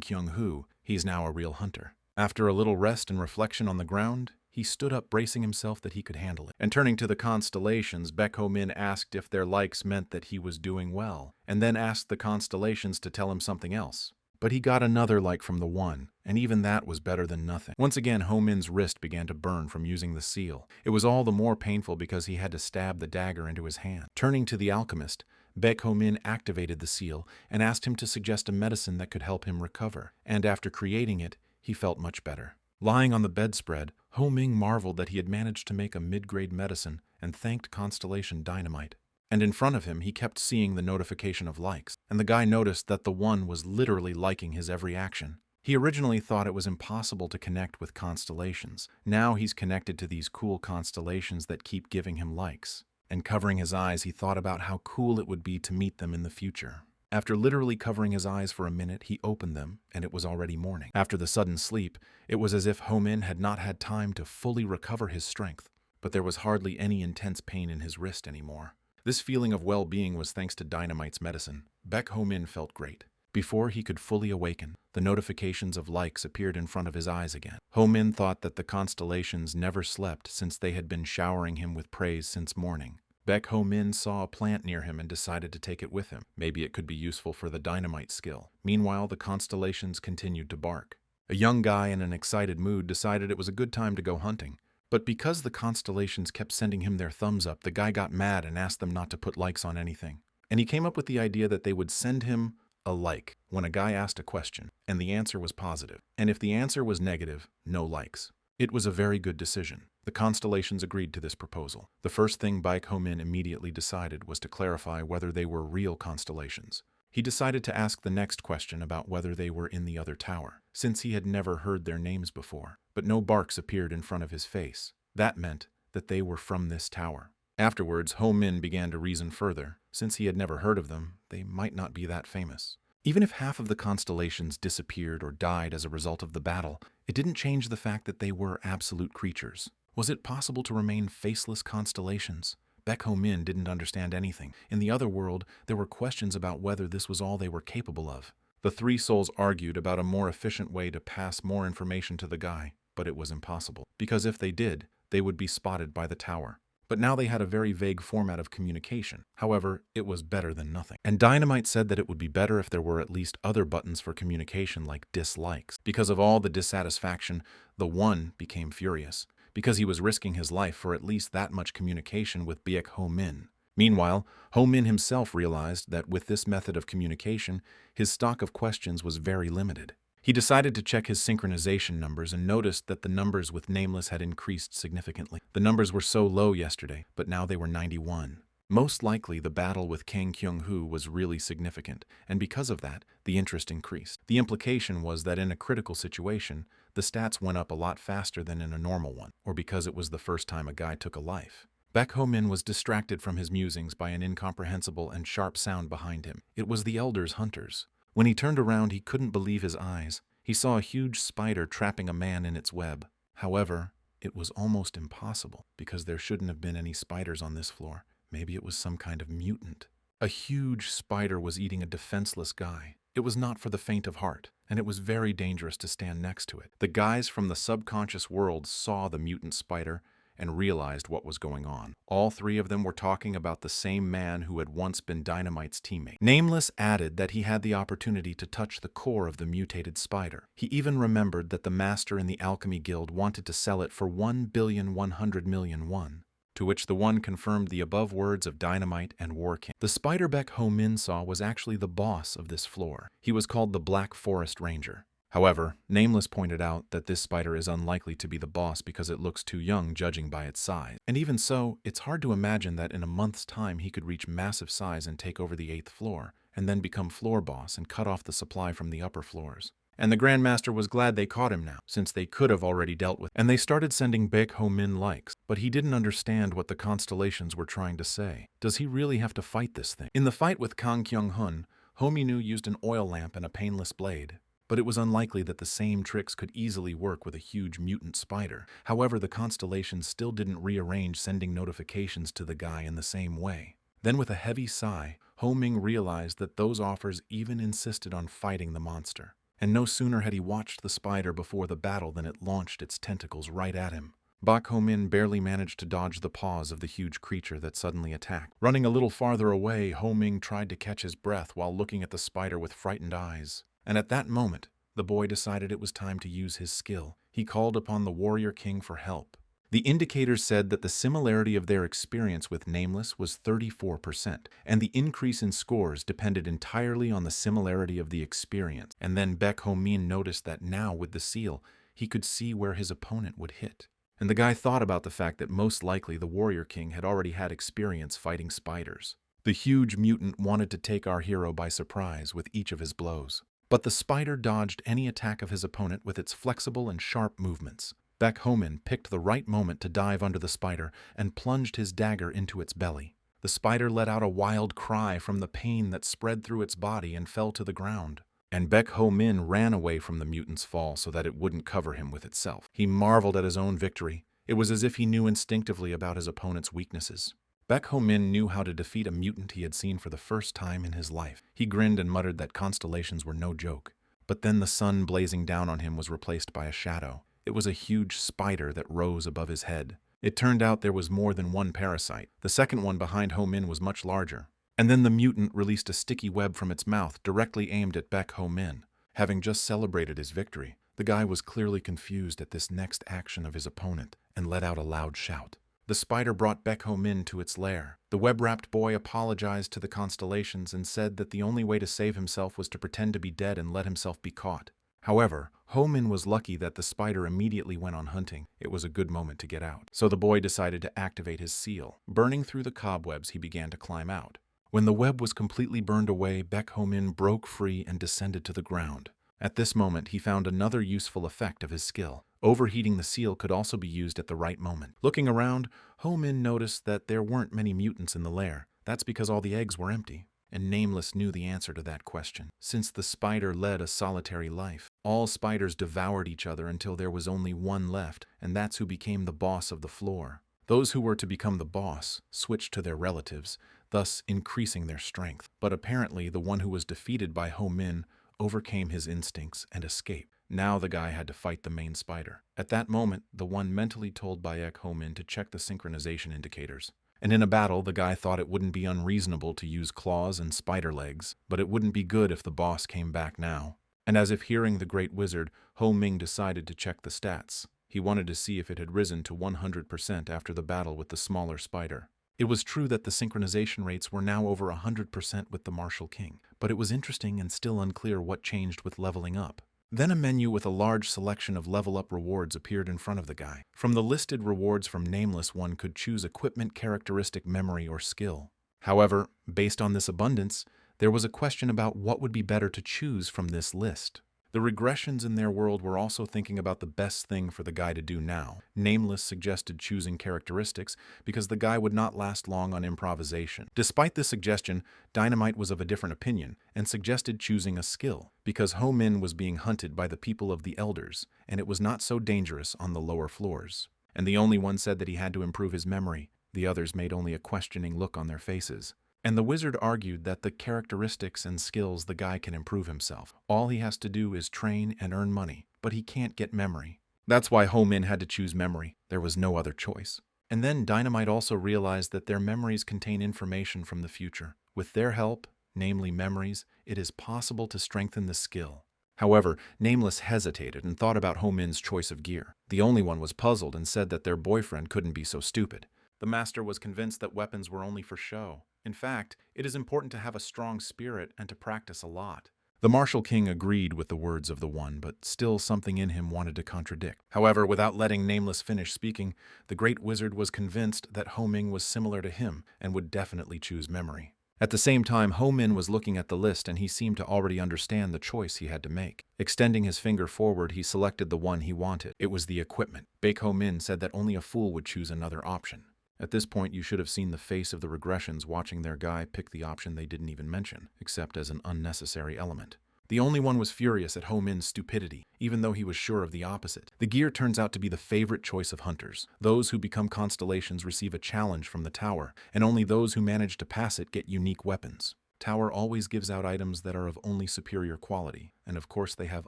Kyung-hoo, he's now a real hunter. After a little rest and reflection on the ground, he stood up, bracing himself that he could handle it. And turning to the constellations, Baek Ho Min asked if their likes meant that he was doing well, and then asked the constellations to tell him something else. But he got another like from the One, and even that was better than nothing. Once again, Ho Min's wrist began to burn from using the seal. It was all the more painful because he had to stab the dagger into his hand. Turning to the alchemist, Baek Ho Min activated the seal and asked him to suggest a medicine that could help him recover. And after creating it, he felt much better. Lying on the bedspread, Ho Ming marveled that he had managed to make a mid-grade medicine and thanked Constellation Dynamite. And in front of him, he kept seeing the notification of likes, and the guy noticed that the One was literally liking his every action. He originally thought it was impossible to connect with constellations. Now he's connected to these cool constellations that keep giving him likes. And covering his eyes, he thought about how cool it would be to meet them in the future. After literally covering his eyes for a minute, he opened them, and it was already morning. After the sudden sleep, it was as if Ho Min had not had time to fully recover his strength, but there was hardly any intense pain in his wrist anymore. This feeling of well-being was thanks to Dynamite's medicine. Baek Ho Min felt great. Before he could fully awaken, the notifications of likes appeared in front of his eyes again. Ho Min thought that the constellations never slept since they had been showering him with praise since morning. Baek Ho Min saw a plant near him and decided to take it with him. Maybe it could be useful for the dynamite skill. Meanwhile, the constellations continued to bark. A young guy in an excited mood decided it was a good time to go hunting. But because the constellations kept sending him their thumbs up, the guy got mad and asked them not to put likes on anything. And he came up with the idea that they would send him a like when a guy asked a question, and the answer was positive. And if the answer was negative, no likes. It was a very good decision. The constellations agreed to this proposal. The first thing Baek Ho Min immediately decided was to clarify whether they were real constellations. He decided to ask the next question about whether they were in the other tower, since he had never heard their names before. But no barks appeared in front of his face. That meant that they were from this tower. Afterwards, Ho Min began to reason further. Since he had never heard of them, they might not be that famous. Even if half of the constellations disappeared or died as a result of the battle, it didn't change the fact that they were absolute creatures. Was it possible to remain faceless constellations? Baek Ho Min didn't understand anything. In the other world, there were questions about whether this was all they were capable of. The three souls argued about a more efficient way to pass more information to the guy, but it was impossible. Because if they did, they would be spotted by the tower. But now they had a very vague format of communication. However, it was better than nothing. And Dynamite said that it would be better if there were at least other buttons for communication like dislikes. Because of all the dissatisfaction, the One became furious, because he was risking his life for at least that much communication with Baek Ho Min. Meanwhile, Ho Min himself realized that with this method of communication, his stock of questions was very limited. He decided to check his synchronization numbers and noticed that the numbers with Nameless had increased significantly. The numbers were so low yesterday, but now they were 91. Most likely, the battle with Kang Kyung-hoo was really significant, and because of that, the interest increased. The implication was that in a critical situation, the stats went up a lot faster than in a normal one, or because it was the first time a guy took a life. Baek Ho Min was distracted from his musings by an incomprehensible and sharp sound behind him. It was the Elder's hunters. When he turned around, he couldn't believe his eyes. He saw a huge spider trapping a man in its web. However, it was almost impossible, because there shouldn't have been any spiders on this floor. Maybe it was some kind of mutant. A huge spider was eating a defenseless guy. It was not for the faint of heart, and it was very dangerous to stand next to it. The guys from the subconscious world saw the mutant spider and realized what was going on. All three of them were talking about the same man who had once been Dynamite's teammate. Nameless added that he had the opportunity to touch the core of the mutated spider. He even remembered that the master in the Alchemy Guild wanted to sell it for 1,100,000,000 won, to which the One confirmed the above words of Dynamite and War King. The spider Baek Ho Min saw was actually the boss of this floor. He was called the Black Forest Ranger. However, Nameless pointed out that this spider is unlikely to be the boss because it looks too young judging by its size. And even so, it's hard to imagine that in a month's time he could reach massive size and take over the 8th floor, and then become floor boss and cut off the supply from the upper floors. And the Grandmaster was glad they caught him now, since they could have already dealt with him. And they started sending Baek Ho Min likes, but he didn't understand what the constellations were trying to say. Does he really have to fight this thing? In the fight with Kang Kyung-hun, Ho Min-woo used an oil lamp and a painless blade. But it was unlikely that the same tricks could easily work with a huge mutant spider. However, the constellations still didn't rearrange sending notifications to the guy in the same way. Then with a heavy sigh, Ho Ming realized that those offers even insisted on fighting the monster. And no sooner had he watched the spider before the battle than it launched its tentacles right at him. Baek Ho Min barely managed to dodge the paws of the huge creature that suddenly attacked. Running a little farther away, Ho Ming tried to catch his breath while looking at the spider with frightened eyes. And at that moment, the boy decided it was time to use his skill. He called upon the Warrior King for help. The indicators said that the similarity of their experience with Nameless was 34%, and the increase in scores depended entirely on the similarity of the experience. And then Baek Ho Min noticed that now, with the seal, he could see where his opponent would hit. And the guy thought about the fact that most likely the Warrior King had already had experience fighting spiders. The huge mutant wanted to take our hero by surprise with each of his blows. But the spider dodged any attack of his opponent with its flexible and sharp movements. Baek Ho Min picked the right moment to dive under the spider and plunged his dagger into its belly. The spider let out a wild cry from the pain that spread through its body and fell to the ground. And Baek Ho Min ran away from the mutant's fall so that it wouldn't cover him with itself. He marveled at his own victory. It was as if he knew instinctively about his opponent's weaknesses. Baek Ho Min knew how to defeat a mutant he had seen for the first time in his life. He grinned and muttered that constellations were no joke. But then the sun blazing down on him was replaced by a shadow. It was a huge spider that rose above his head. It turned out there was more than one parasite. The second one behind Ho Min was much larger. And then the mutant released a sticky web from its mouth directly aimed at Baek Ho Min. Having just celebrated his victory, the guy was clearly confused at this next action of his opponent and let out a loud shout. The spider brought Baek Ho Min to its lair. The web-wrapped boy apologized to the constellations and said that the only way to save himself was to pretend to be dead and let himself be caught. However, Ho Min was lucky that the spider immediately went on hunting. It was a good moment to get out. So the boy decided to activate his seal. Burning through the cobwebs, he began to climb out. When the web was completely burned away, Baek Ho-min broke free and descended to the ground. At this moment, he found another useful effect of his skill. Overheating the seal could also be used at the right moment. Looking around, Ho-min noticed that there weren't many mutants in the lair. That's because all the eggs were empty. And Nameless knew the answer to that question. Since the spider led a solitary life, all spiders devoured each other until there was only one left, and that's who became the boss of the floor. Those who were to become the boss switched to their relatives, thus increasing their strength. But apparently, the one who was defeated by Ho-min overcame his instincts and escaped. Now the guy had to fight the main spider. At that moment, the one mentally told Baek Ho-min to check the synchronization indicators. And in a battle, the guy thought it wouldn't be unreasonable to use claws and spider legs, but it wouldn't be good if the boss came back now. And as if hearing the great wizard, Ho-ming decided to check the stats. He wanted to see if it had risen to 100% after the battle with the smaller spider. It was true that the synchronization rates were now over 100% with the Martial King, but it was interesting and still unclear what changed with leveling up. Then a menu with a large selection of level-up rewards appeared in front of the guy. From the listed rewards from Nameless, one could choose equipment, characteristic, memory, or skill. However, based on this abundance, there was a question about what would be better to choose from this list. The regressions in their world were also thinking about the best thing for the guy to do now. Nameless suggested choosing characteristics because the guy would not last long on improvisation. Despite this suggestion, Dynamite was of a different opinion and suggested choosing a skill because Ho-min was being hunted by the people of the Elders and it was not so dangerous on the lower floors. And the only one said that he had to improve his memory. The others made only a questioning look on their faces. And the wizard argued that the characteristics and skills the guy can improve himself. All he has to do is train and earn money, but he can't get memory. That's why Ho-min had to choose memory. There was no other choice. And then Dynamite also realized that their memories contain information from the future. With their help, namely memories, it is possible to strengthen the skill. However, Nameless hesitated and thought about Ho-min's choice of gear. The only one was puzzled and said that their boyfriend couldn't be so stupid. The master was convinced that weapons were only for show. In fact, it is important to have a strong spirit and to practice a lot. The Martial King agreed with the words of the one, but still something in him wanted to contradict. However, without letting Nameless finish speaking, the great wizard was convinced that Ho-ming was similar to him and would definitely choose memory. At the same time, Ho-min was looking at the list and he seemed to already understand the choice he had to make. Extending his finger forward, he selected the one he wanted. It was the equipment. Baek Ho-min said that only a fool would choose another option. At this point, you should have seen the face of the regressions watching their guy pick the option they didn't even mention, except as an unnecessary element. The only one was furious at Ho-min's stupidity, even though he was sure of the opposite. The gear turns out to be the favorite choice of hunters. Those who become constellations receive a challenge from the tower, and only those who manage to pass it get unique weapons. Tower always gives out items that are of only superior quality, and of course they have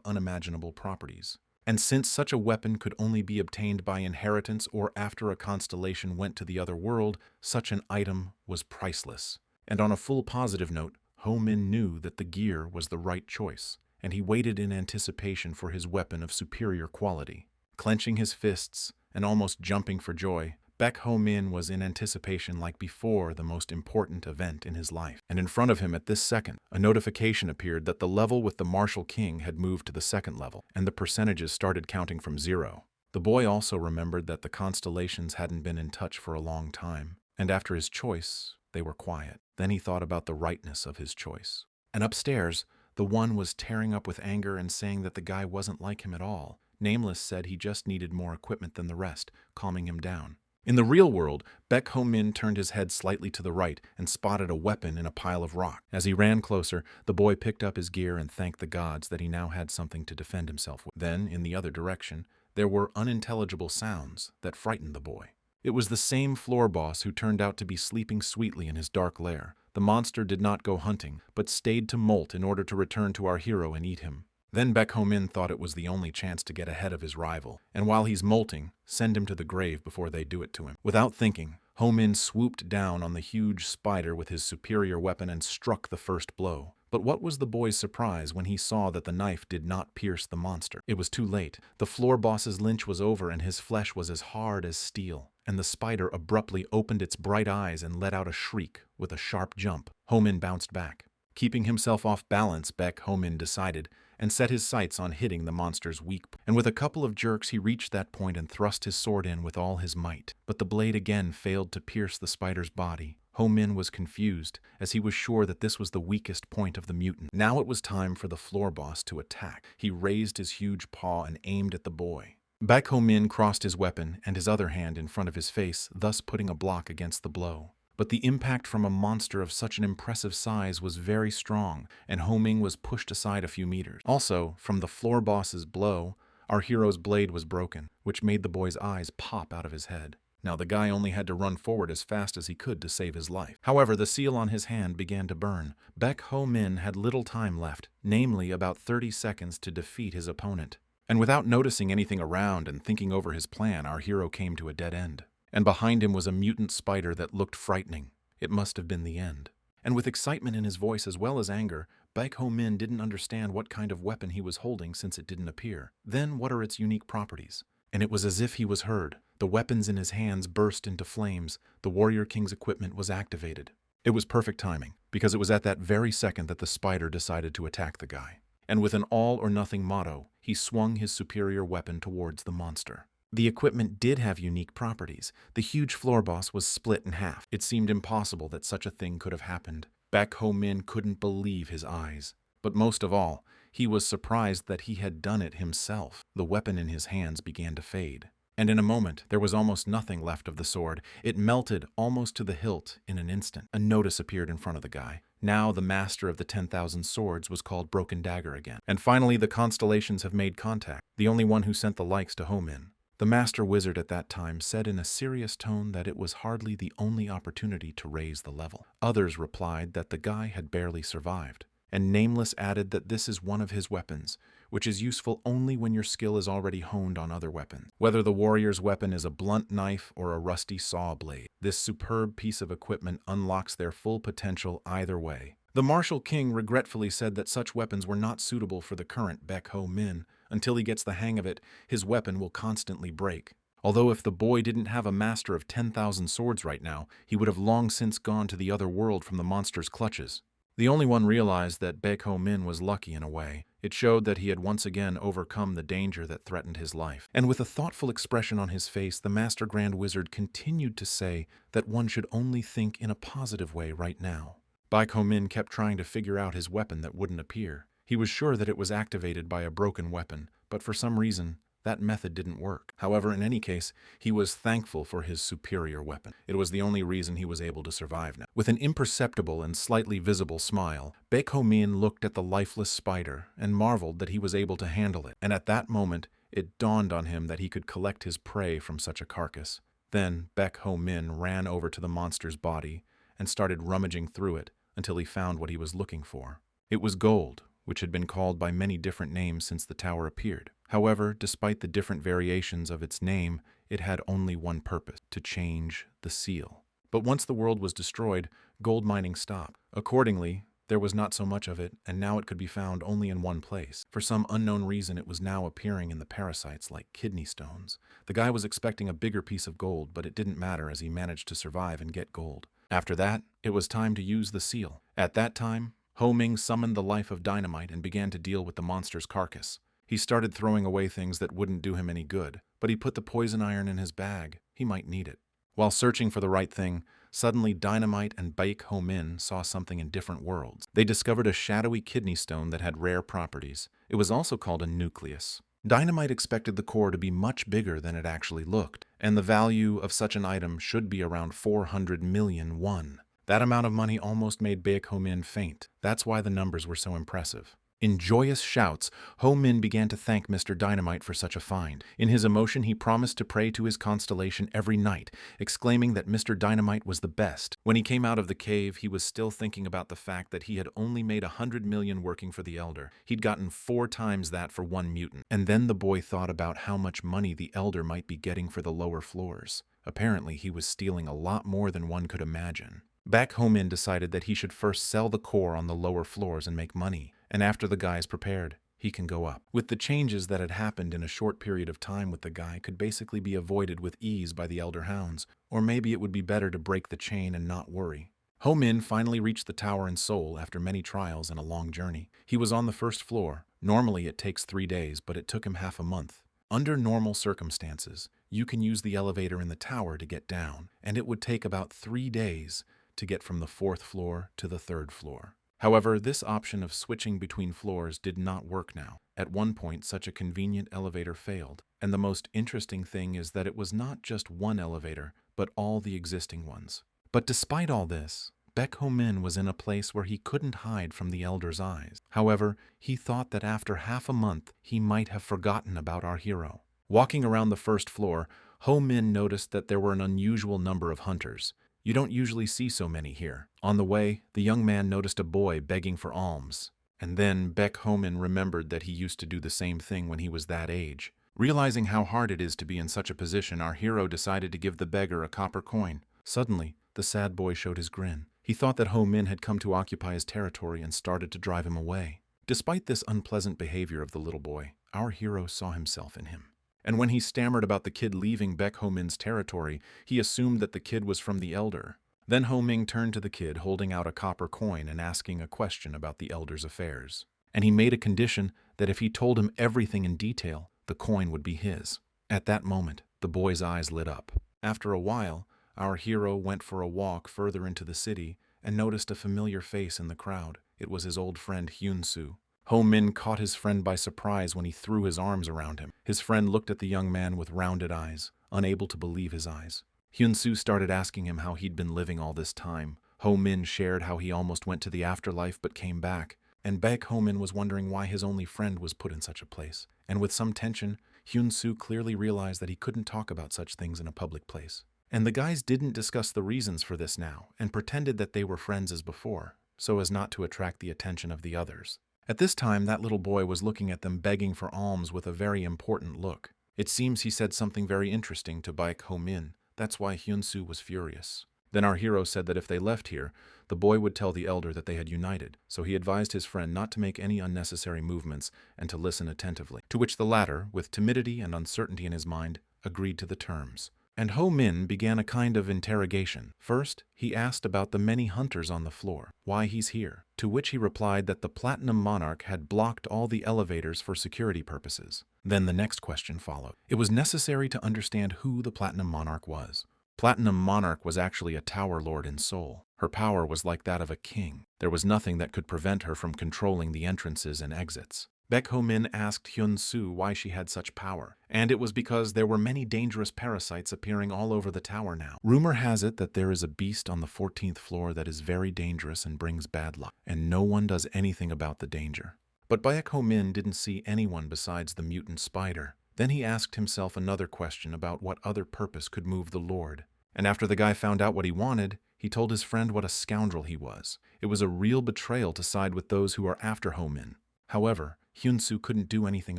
unimaginable properties. And since such a weapon could only be obtained by inheritance or after a constellation went to the other world, such an item was priceless. And on a full positive note, Ho-min knew that the gear was the right choice, and he waited in anticipation for his weapon of superior quality. Clenching his fists and almost jumping for joy, Baek Ho-min was in anticipation like before the most important event in his life. And in front of him at this second, a notification appeared that the level with the Martial King had moved to the second level, and the percentages started counting from 0. The boy also remembered that the constellations hadn't been in touch for a long time, and after his choice, they were quiet. Then he thought about the rightness of his choice. And upstairs, the one was tearing up with anger and saying that the guy wasn't like him at all. Nameless said he just needed more equipment than the rest, calming him down. In the real world, Baek Ho-min turned his head slightly to the right and spotted a weapon in a pile of rock. As he ran closer, the boy picked up his gear and thanked the gods that he now had something to defend himself with. Then, in the other direction, there were unintelligible sounds that frightened the boy. It was the same floor boss who turned out to be sleeping sweetly in his dark lair. The monster did not go hunting, but stayed to molt in order to return to our hero and eat him. Then Baek Ho-min thought it was the only chance to get ahead of his rival, and while he's molting, send him to the grave before they do it to him. Without thinking, Ho-min swooped down on the huge spider with his superior weapon and struck the first blow. But what was the boy's surprise when he saw that the knife did not pierce the monster? It was too late. The floor boss's lynch was over and his flesh was as hard as steel, and the spider abruptly opened its bright eyes and let out a shriek with a sharp jump. Ho-min bounced back. Keeping himself off balance, Baek Ho-min decided, and set his sights on hitting the monster's weak point. And with a couple of jerks he reached that point and thrust his sword in with all his might. But the blade again failed to pierce the spider's body. Ho Min was confused, as he was sure that this was the weakest point of the mutant. Now it was time for the floor boss to attack. He raised his huge paw and aimed at the boy. Baek Ho Min crossed his weapon and his other hand in front of his face, thus putting a block against the blow. But the impact from a monster of such an impressive size was very strong, and Ho Ming was pushed aside a few meters. Also, from the floor boss's blow, our hero's blade was broken, which made the boy's eyes pop out of his head. Now the guy only had to run forward as fast as he could to save his life. However, the seal on his hand began to burn. Baek Ho Min had little time left, namely about 30 seconds to defeat his opponent. And without noticing anything around and thinking over his plan, our hero came to a dead end. And behind him was a mutant spider that looked frightening. It must have been the end. And with excitement in his voice as well as anger, Baek Ho Min didn't understand what kind of weapon he was holding since it didn't appear. Then what are its unique properties? And it was as if he was heard. The weapons in his hands burst into flames. The Warrior King's equipment was activated. It was perfect timing, because it was at that very second that the spider decided to attack the guy. And with an all-or-nothing motto, he swung his superior weapon towards the monster. The equipment did have unique properties. The huge floor boss was split in half. It seemed impossible that such a thing could have happened. Baek Ho Min couldn't believe his eyes. But most of all, he was surprised that he had done it himself. The weapon in his hands began to fade. And in a moment, there was almost nothing left of the sword. It melted almost to the hilt in an instant. A notice appeared in front of the guy. Now the master of the 10,000 swords was called Broken Dagger again. And finally, the constellations have made contact, the only one who sent the likes to Ho Min. The master wizard at that time said in a serious tone that it was hardly the only opportunity to raise the level. Others replied that the guy had barely survived. And Nameless added that this is one of his weapons, which is useful only when your skill is already honed on other weapons. Whether the warrior's weapon is a blunt knife or a rusty saw blade, this superb piece of equipment unlocks their full potential either way. The Martial King regretfully said that such weapons were not suitable for the current Baek Ho Min. Until he gets the hang of it, his weapon will constantly break. Although if the boy didn't have a master of 10,000 swords right now, he would have long since gone to the other world from the monster's clutches. The only one realized that Baek Ho Min was lucky in a way. It showed that he had once again overcome the danger that threatened his life. And with a thoughtful expression on his face, the Master Grand Wizard continued to say that one should only think in a positive way right now. Baek Ho Min kept trying to figure out his weapon that wouldn't appear. He was sure that it was activated by a broken weapon, but for some reason, that method didn't work. However, in any case, he was thankful for his superior weapon. It was the only reason he was able to survive now. With an imperceptible and slightly visible smile, Baek Ho Min looked at the lifeless spider and marveled that he was able to handle it. And at that moment, it dawned on him that he could collect his prey from such a carcass. Then Baek Ho Min ran over to the monster's body and started rummaging through it until he found what he was looking for. It was gold, which had been called by many different names since the tower appeared. However, despite the different variations of its name, it had only one purpose: to change the seal. But once the world was destroyed, gold mining stopped. Accordingly, there was not so much of it, and now it could be found only in one place. For some unknown reason, it was now appearing in the parasites like kidney stones. The guy was expecting a bigger piece of gold, but it didn't matter as he managed to survive and get gold. After that, it was time to use the seal. At that time, Ho Ming summoned the life of dynamite and began to deal with the monster's carcass. He started throwing away things that wouldn't do him any good, but he put the poison iron in his bag. He might need it. While searching for the right thing, suddenly Dynamite and Baek Ho Min saw something in different worlds. They discovered a shadowy kidney stone that had rare properties. It was also called a nucleus. Dynamite expected the core to be much bigger than it actually looked, and the value of such an item should be around 400 million won. That amount of money almost made Baek Ho Min faint. That's why the numbers were so impressive. In joyous shouts, Ho Min began to thank Mr. Dynamite for such a find. In his emotion, he promised to pray to his constellation every night, exclaiming that Mr. Dynamite was the best. When he came out of the cave, he was still thinking about the fact that he had only made 100 million working for the Elder. He'd gotten 4 times that for one mutant. And then the boy thought about how much money the Elder might be getting for the lower floors. Apparently, he was stealing a lot more than one could imagine. Baek Ho Min decided that he should first sell the core on the lower floors and make money, and after the guy is prepared, he can go up. With the changes that had happened in a short period of time with the guy could basically be avoided with ease by the Elder Hounds, or maybe it would be better to break the chain and not worry. Ho Min finally reached the tower in Seoul after many trials and a long journey. He was on the first floor. Normally it takes 3 days, but it took him half a month. Under normal circumstances, you can use the elevator in the tower to get down, and it would take about 3 days to get from the 4th floor to the 3rd floor. However, this option of switching between floors did not work now. At one point, such a convenient elevator failed, and the most interesting thing is that it was not just one elevator, but all the existing ones. But despite all this, Baek Ho-min was in a place where he couldn't hide from the elder's eyes. However, he thought that after half a month, he might have forgotten about our hero. Walking around the 1st floor, Ho-min noticed that there were an unusual number of hunters. You don't usually see so many here. On the way, the young man noticed a boy begging for alms. And then Baek Ho-min remembered that he used to do the same thing when he was that age. Realizing how hard it is to be in such a position, our hero decided to give the beggar a copper coin. Suddenly, the sad boy showed his grin. He thought that Ho-min had come to occupy his territory and started to drive him away. Despite this unpleasant behavior of the little boy, our hero saw himself in him. And when he stammered about the kid leaving Baek Ho-min's territory, he assumed that the kid was from the elder. Then Ho-min turned to the kid, holding out a copper coin and asking a question about the elder's affairs. And he made a condition that if he told him everything in detail, the coin would be his. At that moment, the boy's eyes lit up. After a while, our hero went for a walk further into the city and noticed a familiar face in the crowd. It was his old friend Hyun-soo. Ho-min caught his friend by surprise when he threw his arms around him. His friend looked at the young man with rounded eyes, unable to believe his eyes. Hyun-soo started asking him how he'd been living all this time. Ho-min shared how he almost went to the afterlife but came back. And Baek Ho-min was wondering why his only friend was put in such a place. And with some tension, Hyun-soo clearly realized that he couldn't talk about such things in a public place. And the guys didn't discuss the reasons for this now, and pretended that they were friends as before, so as not to attract the attention of the others. At this time, that little boy was looking at them begging for alms with a very important look. It seems he said something very interesting to Baek Ho-min. That's why Hyun-soo was furious. Then our hero said that if they left here, the boy would tell the elder that they had united, so he advised his friend not to make any unnecessary movements and to listen attentively, to which the latter, with timidity and uncertainty in his mind, agreed to the terms. And Ho-min began a kind of interrogation. First, he asked about the many hunters on the floor, why he's here, to which he replied that the Platinum Monarch had blocked all the elevators for security purposes. Then the next question followed. It was necessary to understand who the Platinum Monarch was. Platinum Monarch was actually a tower lord in Seoul. Her power was like that of a king. There was nothing that could prevent her from controlling the entrances and exits. Baek Ho-min asked Hyun-soo why she had such power, and it was because there were many dangerous parasites appearing all over the tower now. Rumor has it that there is a beast on the 14th floor that is very dangerous and brings bad luck, and no one does anything about the danger. But Baek Ho-min didn't see anyone besides the mutant spider. Then he asked himself another question about what other purpose could move the Lord. And after the guy found out what he wanted, he told his friend what a scoundrel he was. It was a real betrayal to side with those who are after Ho-min. However, Hyun-soo couldn't do anything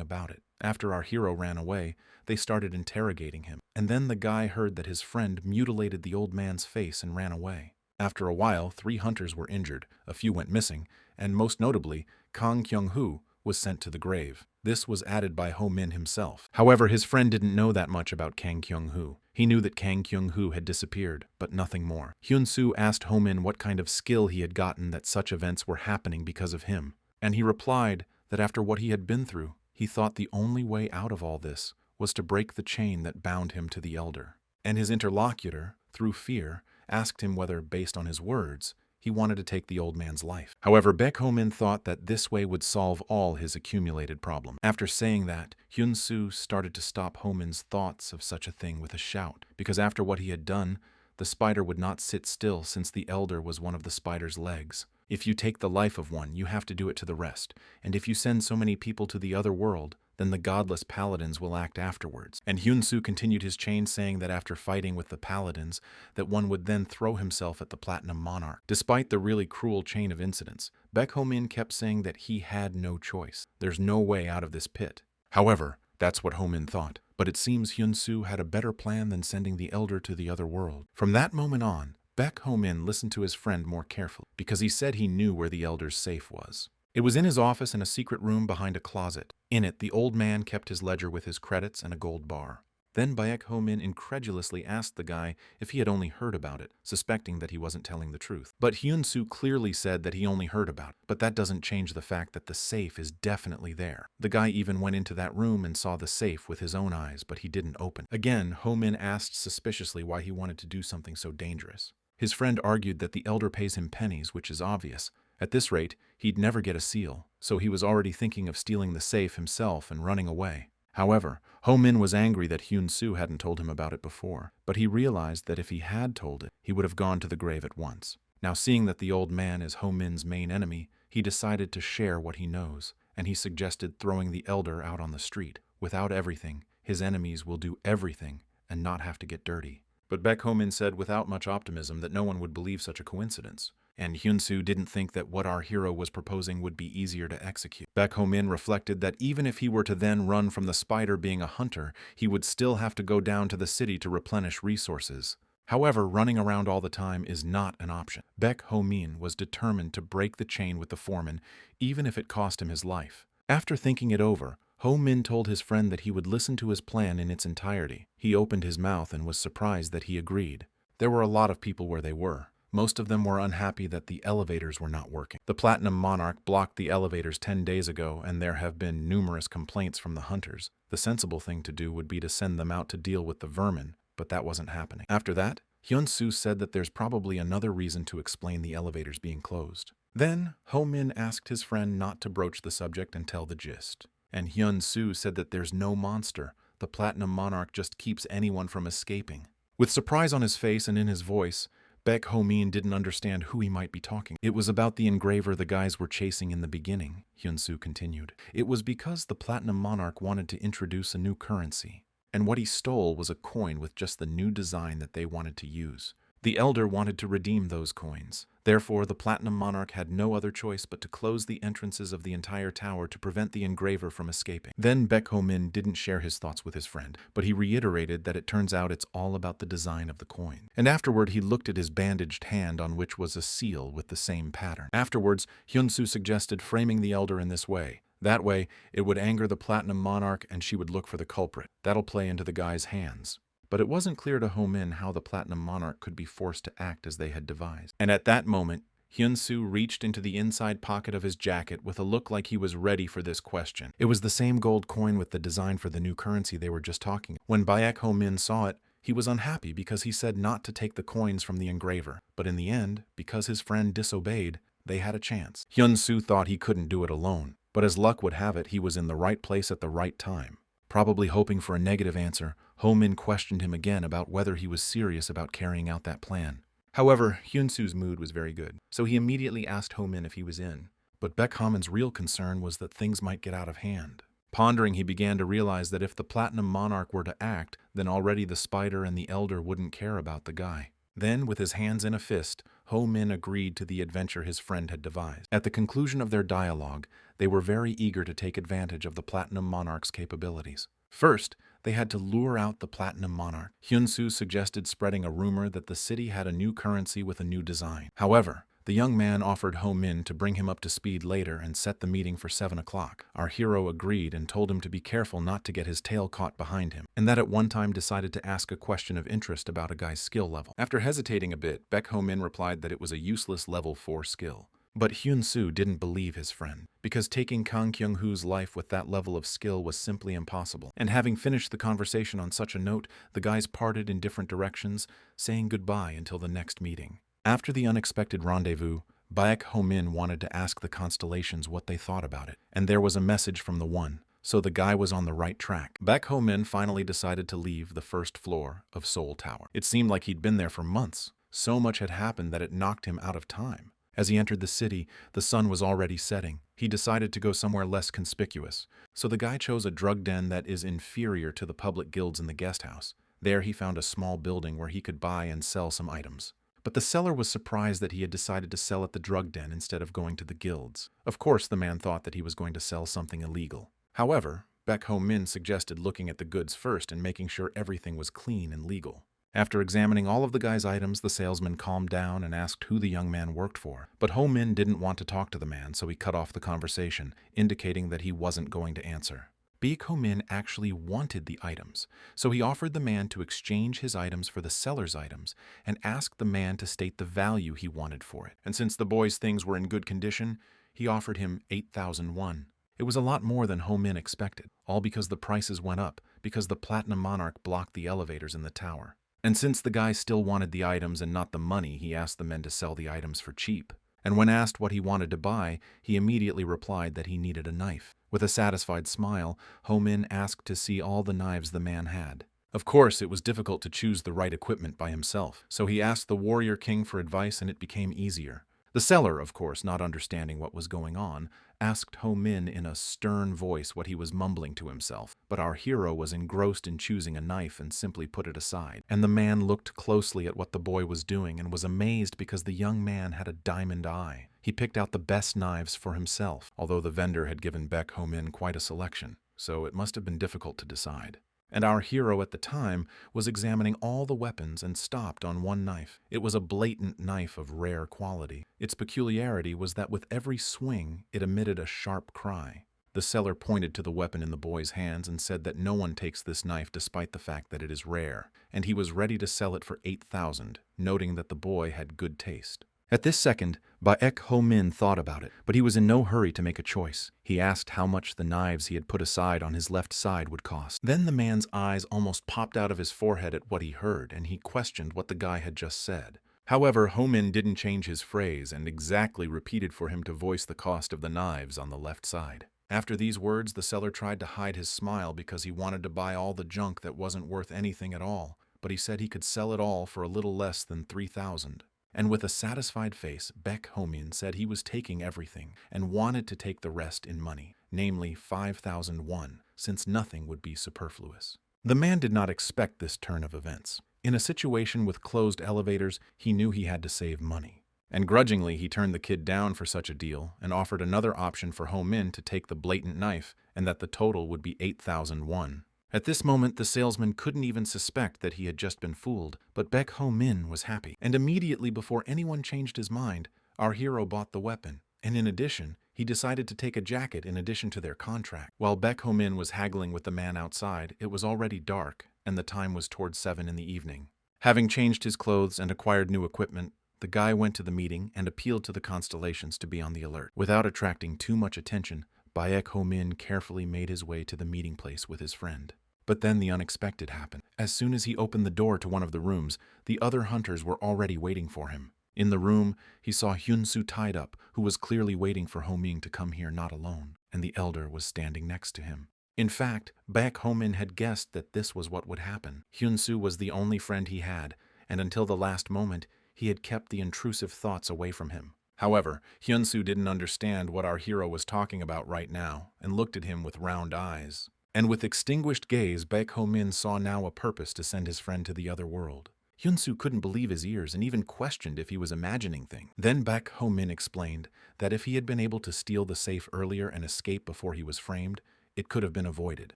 about it. After our hero ran away, they started interrogating him. And then the guy heard that his friend mutilated the old man's face and ran away. After a while, 3 hunters were injured, a few went missing, and most notably, Kang Kyung-hoo was sent to the grave. This was added by Ho-min himself. However, his friend didn't know that much about Kang Kyung-hoo. He knew that Kang Kyung-hoo had disappeared, but nothing more. Hyun-soo asked Ho-min what kind of skill he had gotten that such events were happening because of him. And he replied that after what he had been through, he thought the only way out of all this was to break the chain that bound him to the elder. And his interlocutor, through fear, asked him whether, based on his words, he wanted to take the old man's life. However, Baek Ho-min thought that this way would solve all his accumulated problems. After saying that, Hyun-soo started to stop Ho-min's thoughts of such a thing with a shout, because after what he had done, the spider would not sit still since the elder was one of the spider's legs. If you take the life of one, you have to do it to the rest, and if you send so many people to the other world, then the godless paladins will act afterwards. And Hyun-soo continued his chain, saying that after fighting with the paladins, that one would then throw himself at the Platinum Monarch. Despite the really cruel chain of incidents, Baek Ho-min kept saying that he had no choice. There's no way out of this pit. However, that's what Ho-min thought, but it seems Hyun-soo had a better plan than sending the elder to the other world. From that moment on, Baek Ho-min listened to his friend more carefully, because he said he knew where the elder's safe was. It was in his office in a secret room behind a closet. In it, the old man kept his ledger with his credits and a gold bar. Then Baek Ho-min incredulously asked the guy if he had only heard about it, suspecting that he wasn't telling the truth. But Hyun-soo clearly said that he only heard about it, but that doesn't change the fact that the safe is definitely there. The guy even went into that room and saw the safe with his own eyes, but he didn't open. Again, Ho-min asked suspiciously why he wanted to do something so dangerous. His friend argued that the elder pays him pennies, which is obvious. At this rate, he'd never get a seal, so he was already thinking of stealing the safe himself and running away. However, Ho Min was angry that Hyun Soo hadn't told him about it before, but he realized that if he had told it, he would have gone to the grave at once. Now, seeing that the old man is Ho Min's main enemy, he decided to share what he knows, and he suggested throwing the elder out on the street. Without everything, his enemies will do everything and not have to get dirty. But Baek Ho Min said without much optimism that no one would believe such a coincidence. And Hyun Soo didn't think that what our hero was proposing would be easier to execute. Baek Ho Min reflected that even if he were to then run from the spider being a hunter, he would still have to go down to the city to replenish resources. However, running around all the time is not an option. Baek Ho Min was determined to break the chain with the foreman, even if it cost him his life. After thinking it over, Ho Min told his friend that he would listen to his plan in its entirety. He opened his mouth and was surprised that he agreed. There were a lot of people where they were. Most of them were unhappy that the elevators were not working. The Platinum Monarch blocked the elevators 10 days ago, and there have been numerous complaints from the hunters. The sensible thing to do would be to send them out to deal with the vermin, but that wasn't happening. After that, Hyun Soo said that there's probably another reason to explain the elevators being closed. Then, Ho Min asked his friend not to broach the subject and tell the gist. And Hyun Soo said that there's no monster. The Platinum Monarch just keeps anyone from escaping. With surprise on his face and in his voice, Baek Ho Min didn't understand who he might be talking. It was about the engraver the guys were chasing in the beginning, Hyun Soo continued. It was because the Platinum Monarch wanted to introduce a new currency, and what he stole was a coin with just the new design that they wanted to use. The elder wanted to redeem those coins. Therefore, the Platinum Monarch had no other choice but to close the entrances of the entire tower to prevent the engraver from escaping. Then Baek Ho Min didn't share his thoughts with his friend, but he reiterated that it turns out it's all about the design of the coin. And afterward, he looked at his bandaged hand on which was a seal with the same pattern. Afterwards, Hyun Soo suggested framing the elder in this way. That way, it would anger the Platinum Monarch and she would look for the culprit. That'll play into the guy's hands. But it wasn't clear to Ho Min how the Platinum Monarch could be forced to act as they had devised. And at that moment, Hyun Soo reached into the inside pocket of his jacket with a look like he was ready for this question. It was the same gold coin with the design for the new currency they were just talking about. When Baek Ho Min saw it, he was unhappy because he said not to take the coins from the engraver. But in the end, because his friend disobeyed, they had a chance. Hyun Soo thought he couldn't do it alone, but as luck would have it, he was in the right place at the right time. Probably hoping for a negative answer, Ho Min questioned him again about whether he was serious about carrying out that plan. However, Hyun Soo's mood was very good, so he immediately asked Ho Min if he was in. But Baek Ho Min's real concern was that things might get out of hand. Pondering, he began to realize that if the Platinum Monarch were to act, then already the spider and the elder wouldn't care about the guy. Then, with his hands in a fist, Ho Min agreed to the adventure his friend had devised. At the conclusion of their dialogue, they were very eager to take advantage of the Platinum Monarch's capabilities. First, they had to lure out the Platinum Monarch. Hyun Soo suggested spreading a rumor that the city had a new currency with a new design. However, the young man offered Ho Min to bring him up to speed later and set the meeting for 7 o'clock. Our hero agreed and told him to be careful not to get his tail caught behind him, and that at one time decided to ask a question of interest about a guy's skill level. After hesitating a bit, Baek Ho Min replied that it was a useless level 4 skill. But Hyun Soo didn't believe his friend, because taking Kang Kyung-hoo's life with that level of skill was simply impossible. And having finished the conversation on such a note, the guys parted in different directions, saying goodbye until the next meeting. After the unexpected rendezvous, Baek Ho Min wanted to ask the constellations what they thought about it, and there was a message from the one, so the guy was on the right track. Baek Ho Min finally decided to leave the first floor of Seoul Tower. It seemed like he'd been there for months. So much had happened that it knocked him out of time. As he entered the city, the sun was already setting. He decided to go somewhere less conspicuous, so the guy chose a drug den that is inferior to the public guilds in the guest house. There he found a small building where he could buy and sell some items. But the seller was surprised that he had decided to sell at the drug den instead of going to the guilds. Of course, the man thought that he was going to sell something illegal. However, Baek Ho Min suggested looking at the goods first and making sure everything was clean and legal. After examining all of the guy's items, the salesman calmed down and asked who the young man worked for. But Ho Min didn't want to talk to the man, so he cut off the conversation, indicating that he wasn't going to answer. Baek Ho Min actually wanted the items, so he offered the man to exchange his items for the seller's items and asked the man to state the value he wanted for it. And since the boy's things were in good condition, he offered him 8,000 won. It was a lot more than Ho Min expected, all because the prices went up, because the Platinum Monarch blocked the elevators in the tower. And since the guy still wanted the items and not the money, he asked the men to sell the items for cheap. And when asked what he wanted to buy, he immediately replied that he needed a knife. With a satisfied smile, Ho-min asked to see all the knives the man had. Of course, it was difficult to choose the right equipment by himself, so he asked the warrior king for advice and it became easier. The seller, of course, not understanding what was going on, asked Ho-min in a stern voice what he was mumbling to himself, but our hero was engrossed in choosing a knife and simply put it aside. And the man looked closely at what the boy was doing and was amazed because the young man had a diamond eye. He picked out the best knives for himself, although the vendor had given Baek Ho-min quite a selection, so it must have been difficult to decide. And our hero at the time was examining all the weapons and stopped on one knife. It was a blatant knife of rare quality. Its peculiarity was that with every swing, it emitted a sharp cry. The seller pointed to the weapon in the boy's hands and said that no one takes this knife despite the fact that it is rare, and he was ready to sell it for 8,000, noting that the boy had good taste. At this second, Baek Ho-min thought about it, but he was in no hurry to make a choice. He asked how much the knives he had put aside on his left side would cost. Then the man's eyes almost popped out of his forehead at what he heard, and he questioned what the guy had just said. However, Ho-min didn't change his phrase and exactly repeated for him to voice the cost of the knives on the left side. After these words, the seller tried to hide his smile because he wanted to buy all the junk that wasn't worth anything at all, but he said he could sell it all for a little less than 3,000. And with a satisfied face, Baek Ho-min said he was taking everything and wanted to take the rest in money, namely 5,000 won, since nothing would be superfluous. The man did not expect this turn of events. In a situation with closed elevators, he knew he had to save money. And grudgingly, he turned the kid down for such a deal and offered another option for Ho-min to take the blatant knife and that the total would be 8,000 won. At this moment, the salesman couldn't even suspect that he had just been fooled, but Baek Ho-min was happy. And immediately before anyone changed his mind, our hero bought the weapon. And in addition, he decided to take a jacket in addition to their contract. While Baek Ho-min was haggling with the man outside, it was already dark, and the time was towards 7 in the evening. Having changed his clothes and acquired new equipment, the guy went to the meeting and appealed to the constellations to be on the alert. Without attracting too much attention, Baek Ho-min carefully made his way to the meeting place with his friend. But then the unexpected happened. As soon as he opened the door to one of the rooms, the other hunters were already waiting for him. In the room, he saw Hyun-soo tied up, who was clearly waiting for Ho-min to come here not alone, and the elder was standing next to him. In fact, Baek Ho-min had guessed that this was what would happen. Hyun-soo was the only friend he had, and until the last moment, he had kept the intrusive thoughts away from him. However, Hyun-soo didn't understand what our hero was talking about right now, and looked at him with round eyes. And with extinguished gaze, Baek Ho-min saw now a purpose to send his friend to the other world. Hyun-soo couldn't believe his ears and even questioned if he was imagining things. Then Baek Ho-min explained that if he had been able to steal the safe earlier and escape before he was framed, it could have been avoided.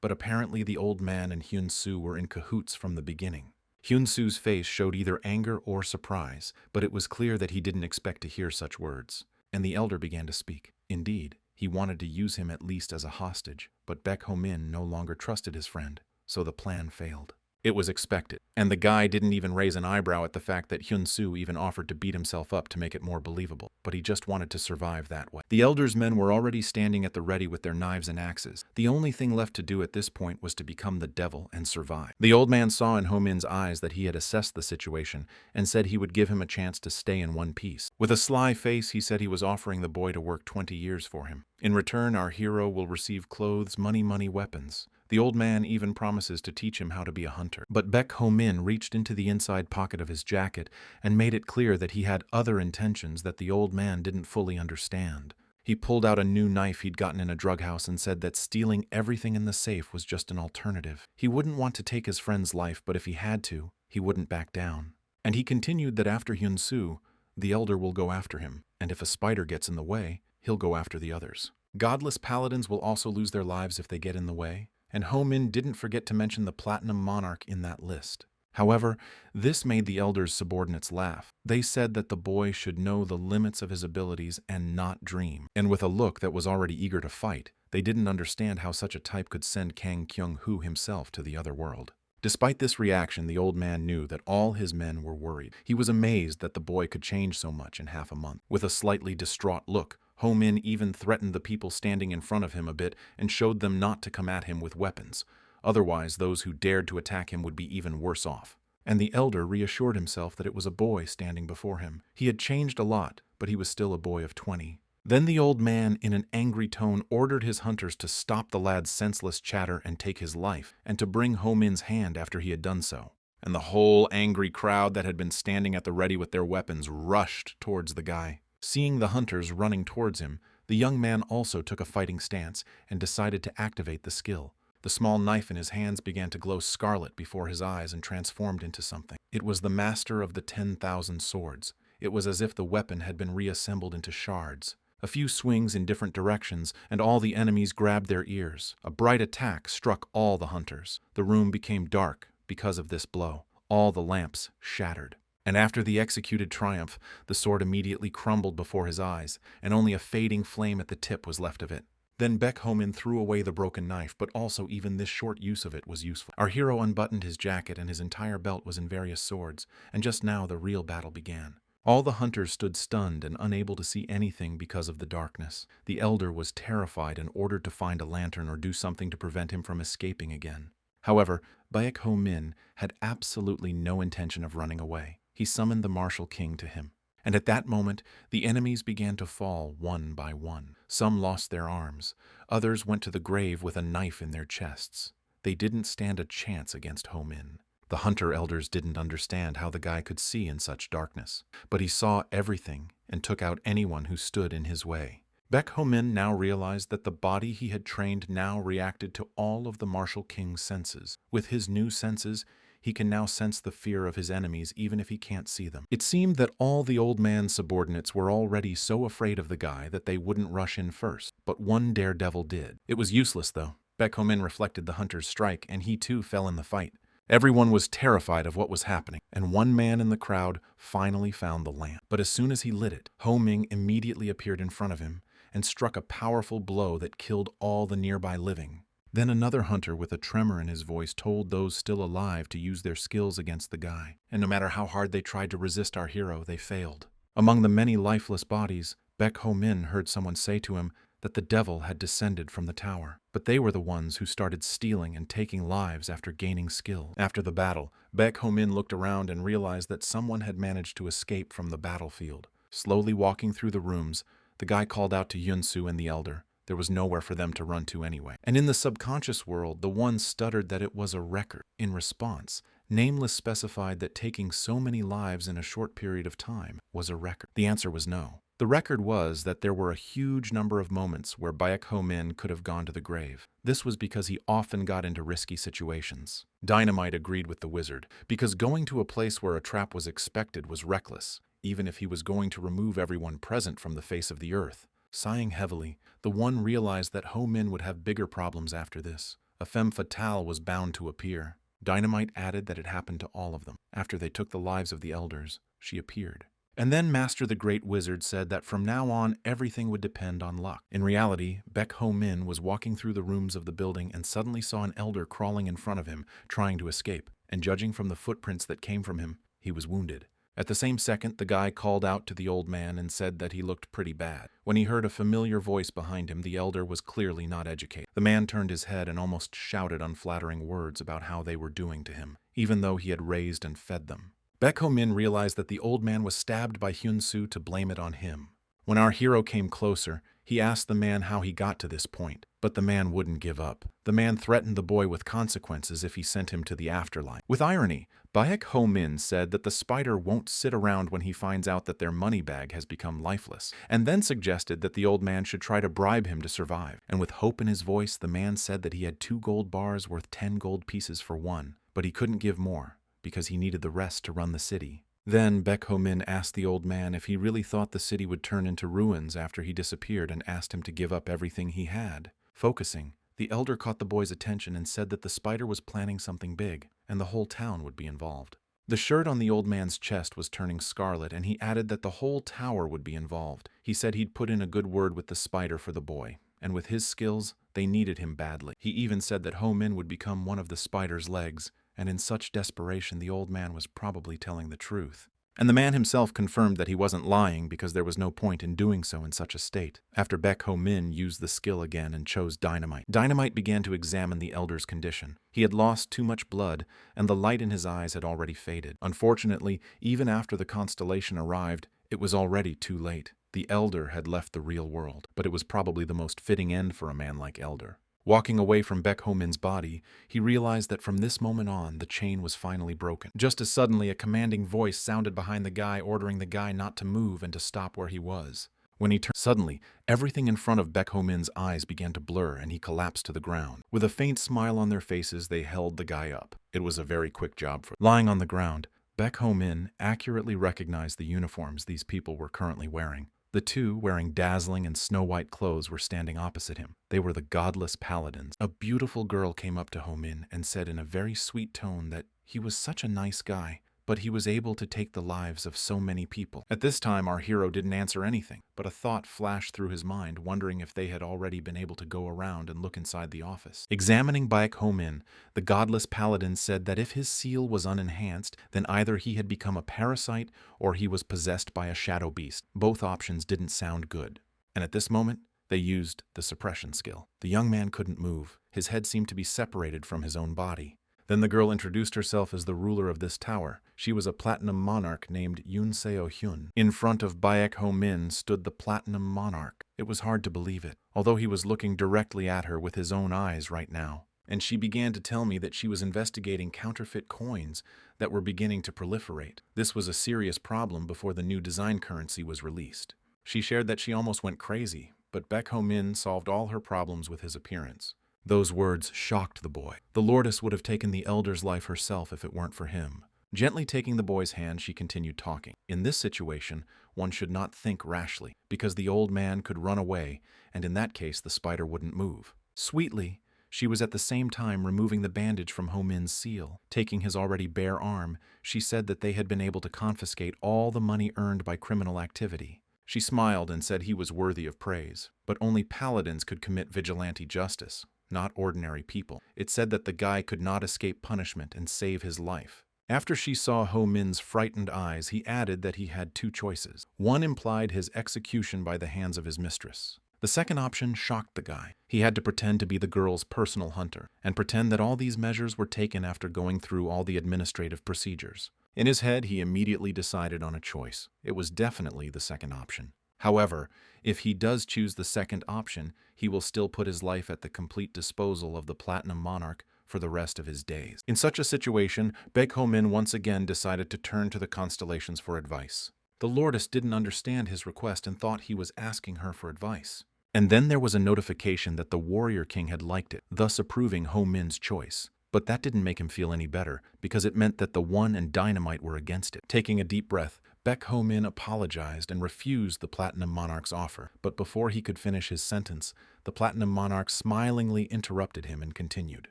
But apparently the old man and Hyun-soo were in cahoots from the beginning. Hyun-soo's face showed either anger or surprise, but it was clear that he didn't expect to hear such words. And the elder began to speak. Indeed, he wanted to use him at least as a hostage, but Baek Ho-min no longer trusted his friend, so the plan failed. It was expected, and the guy didn't even raise an eyebrow at the fact that Hyun-soo even offered to beat himself up to make it more believable, but he just wanted to survive that way. The elder's men were already standing at the ready with their knives and axes. The only thing left to do at this point was to become the devil and survive. The old man saw in Ho-min's eyes that he had assessed the situation and said he would give him a chance to stay in one piece. With a sly face, he said he was offering the boy to work 20 years for him. In return, our hero will receive clothes, money, weapons. The old man even promises to teach him how to be a hunter. But Baek Ho-min reached into the inside pocket of his jacket and made it clear that he had other intentions that the old man didn't fully understand. He pulled out a new knife he'd gotten in a drug house and said that stealing everything in the safe was just an alternative. He wouldn't want to take his friend's life, but if he had to, he wouldn't back down. And he continued that after Hyun-soo, the elder will go after him, and if a spider gets in the way, he'll go after the others. Godless paladins will also lose their lives if they get in the way, and Ho-min didn't forget to mention the Platinum Monarch in that list. However, this made the elder's subordinates laugh. They said that the boy should know the limits of his abilities and not dream. And with a look that was already eager to fight, they didn't understand how such a type could send Kang Kyung-hoo himself to the other world. Despite this reaction, the old man knew that all his men were worried. He was amazed that the boy could change so much in half a month. With a slightly distraught look, Ho-min even threatened the people standing in front of him a bit and showed them not to come at him with weapons. Otherwise, those who dared to attack him would be even worse off. And the elder reassured himself that it was a boy standing before him. He had changed a lot, but he was still a boy of 20. Then the old man, in an angry tone, ordered his hunters to stop the lad's senseless chatter and take his life, and to bring Ho-min's hand after he had done so. And the whole angry crowd that had been standing at the ready with their weapons rushed towards the guy. Seeing the hunters running towards him, the young man also took a fighting stance and decided to activate the skill. The small knife in his hands began to glow scarlet before his eyes and transformed into something. It was the master of the 10,000 swords. It was as if the weapon had been reassembled into shards. A few swings in different directions, and all the enemies grabbed their ears. A bright attack struck all the hunters. The room became dark because of this blow. All the lamps shattered. And after the executed triumph, the sword immediately crumbled before his eyes, and only a fading flame at the tip was left of it. Then Baek Ho-min threw away the broken knife, but also even this short use of it was useful. Our hero unbuttoned his jacket, and his entire belt was in various swords, and just now the real battle began. All the hunters stood stunned and unable to see anything because of the darkness. The elder was terrified and ordered to find a lantern or do something to prevent him from escaping again. However, Baek Ho-min had absolutely no intention of running away. He summoned the martial king to him. And at that moment, the enemies began to fall one by one. Some lost their arms. Others went to the grave with a knife in their chests. They didn't stand a chance against Ho-min. The hunter elders didn't understand how the guy could see in such darkness, but he saw everything and took out anyone who stood in his way. Baek Ho-min now realized that the body he had trained now reacted to all of the martial king's senses. With his new senses, he can now sense the fear of his enemies even if he can't see them. It seemed that all the old man's subordinates were already so afraid of the guy that they wouldn't rush in first, but one daredevil did. It was useless, though. Baek Ho-min reflected the hunter's strike, and he too fell in the fight. Everyone was terrified of what was happening, and one man in the crowd finally found the lamp. But as soon as he lit it, Ho-min immediately appeared in front of him and struck a powerful blow that killed all the nearby living. Then another hunter with a tremor in his voice told those still alive to use their skills against the guy, and no matter how hard they tried to resist our hero, they failed. Among the many lifeless bodies, Baek Ho-min heard someone say to him that the devil had descended from the tower, but they were the ones who started stealing and taking lives after gaining skill. After the battle, Baek Ho-min looked around and realized that someone had managed to escape from the battlefield. Slowly walking through the rooms, the guy called out to Yunsu and the elder. There was nowhere for them to run to anyway. And in the subconscious world, the one stuttered that it was a record. In response, Nameless specified that taking so many lives in a short period of time was a record. The answer was no. The record was that there were a huge number of moments where Baek Ho-min could have gone to the grave. This was because he often got into risky situations. Dynamite agreed with the wizard, because going to a place where a trap was expected was reckless, even if he was going to remove everyone present from the face of the earth. Sighing heavily, the one realized that Ho-min would have bigger problems after this. A femme fatale was bound to appear. Dynamite added that it happened to all of them. After they took the lives of the elders, she appeared. And then Master the Great Wizard said that from now on everything would depend on luck. In reality, Baek Ho-min was walking through the rooms of the building and suddenly saw an elder crawling in front of him, trying to escape. And judging from the footprints that came from him, he was wounded. At the same second, the guy called out to the old man and said that he looked pretty bad. When he heard a familiar voice behind him, the elder was clearly not educated. The man turned his head and almost shouted unflattering words about how they were doing to him, even though he had raised and fed them. Baek Ho-min realized that the old man was stabbed by Hyun-soo to blame it on him. When our hero came closer, he asked the man how he got to this point, but the man wouldn't give up. The man threatened the boy with consequences if he sent him to the afterlife. With irony, Baek Ho-min said that the spider won't sit around when he finds out that their money bag has become lifeless, and then suggested that the old man should try to bribe him to survive. And with hope in his voice, the man said that he had 2 gold bars worth 10 gold pieces for one, but he couldn't give more, because he needed the rest to run the city. Then Baek Ho-min asked the old man if he really thought the city would turn into ruins after he disappeared and asked him to give up everything he had. Focusing, the elder caught the boy's attention and said that the spider was planning something big, and the whole town would be involved. The shirt on the old man's chest was turning scarlet, and he added that the whole tower would be involved. He said he'd put in a good word with the spider for the boy, and with his skills, they needed him badly. He even said that Ho-min would become one of the spider's legs, and in such desperation the old man was probably telling the truth. And the man himself confirmed that he wasn't lying because there was no point in doing so in such a state. After Baek Ho-min used the skill again and chose Dynamite, Dynamite began to examine the elder's condition. He had lost too much blood, and the light in his eyes had already faded. Unfortunately, even after the constellation arrived, it was already too late. The elder had left the real world, but it was probably the most fitting end for a man like Elder. Walking away from Baek Ho-min's body, he realized that from this moment on, the chain was finally broken. Just as suddenly, a commanding voice sounded behind the guy, ordering the guy not to move and to stop where he was. When he turned, suddenly, everything in front of Baek Ho-min's eyes began to blur and he collapsed to the ground. With a faint smile on their faces, they held the guy up. It was a very quick job for them. Lying on the ground, Baek Ho-min accurately recognized the uniforms these people were currently wearing. The two, wearing dazzling and snow-white clothes, were standing opposite him. They were the godless paladins. A beautiful girl came up to Ho-min and said in a very sweet tone that he was such a nice guy, but he was able to take the lives of so many people. At this time, our hero didn't answer anything, but a thought flashed through his mind, wondering if they had already been able to go around and look inside the office. Examining Baek Ho-min, the godless paladin said that if his seal was unenhanced, then either he had become a parasite or he was possessed by a shadow beast. Both options didn't sound good. And at this moment, they used the suppression skill. The young man couldn't move. His head seemed to be separated from his own body. Then the girl introduced herself as the ruler of this tower. She was a platinum monarch named Yoon Seo-hyun. In front of Baek Ho-min stood the platinum monarch. It was hard to believe it, although he was looking directly at her with his own eyes right now. And she began to tell me that she was investigating counterfeit coins that were beginning to proliferate. This was a serious problem before the new design currency was released. She shared that she almost went crazy, but Baek Ho-min solved all her problems with his appearance. Those words shocked the boy. The Lordess would have taken the elder's life herself if it weren't for him. Gently taking the boy's hand, she continued talking. In this situation, one should not think rashly, because the old man could run away, and in that case the spider wouldn't move. Sweetly, she was at the same time removing the bandage from Ho-min's seal. Taking his already bare arm, she said that they had been able to confiscate all the money earned by criminal activity. She smiled and said he was worthy of praise, but only paladins could commit vigilante justice, not ordinary people. It said that the guy could not escape punishment and save his life. After she saw Ho-min's frightened eyes, he added that he had two choices. One implied his execution by the hands of his mistress. The second option shocked the guy. He had to pretend to be the girl's personal hunter, and pretend that all these measures were taken after going through all the administrative procedures. In his head, he immediately decided on a choice. It was definitely the second option. However, if he does choose the second option, he will still put his life at the complete disposal of the Platinum Monarch for the rest of his days. In such a situation, Baek Ho-min once again decided to turn to the constellations for advice. The Lordess didn't understand his request and thought he was asking her for advice. And then there was a notification that the Warrior King had liked it, thus approving Ho-min's choice. But that didn't make him feel any better, because it meant that the One and Dynamite were against it. Taking a deep breath, Baek Ho-min apologized and refused the Platinum Monarch's offer. But before he could finish his sentence, the Platinum Monarch smilingly interrupted him and continued.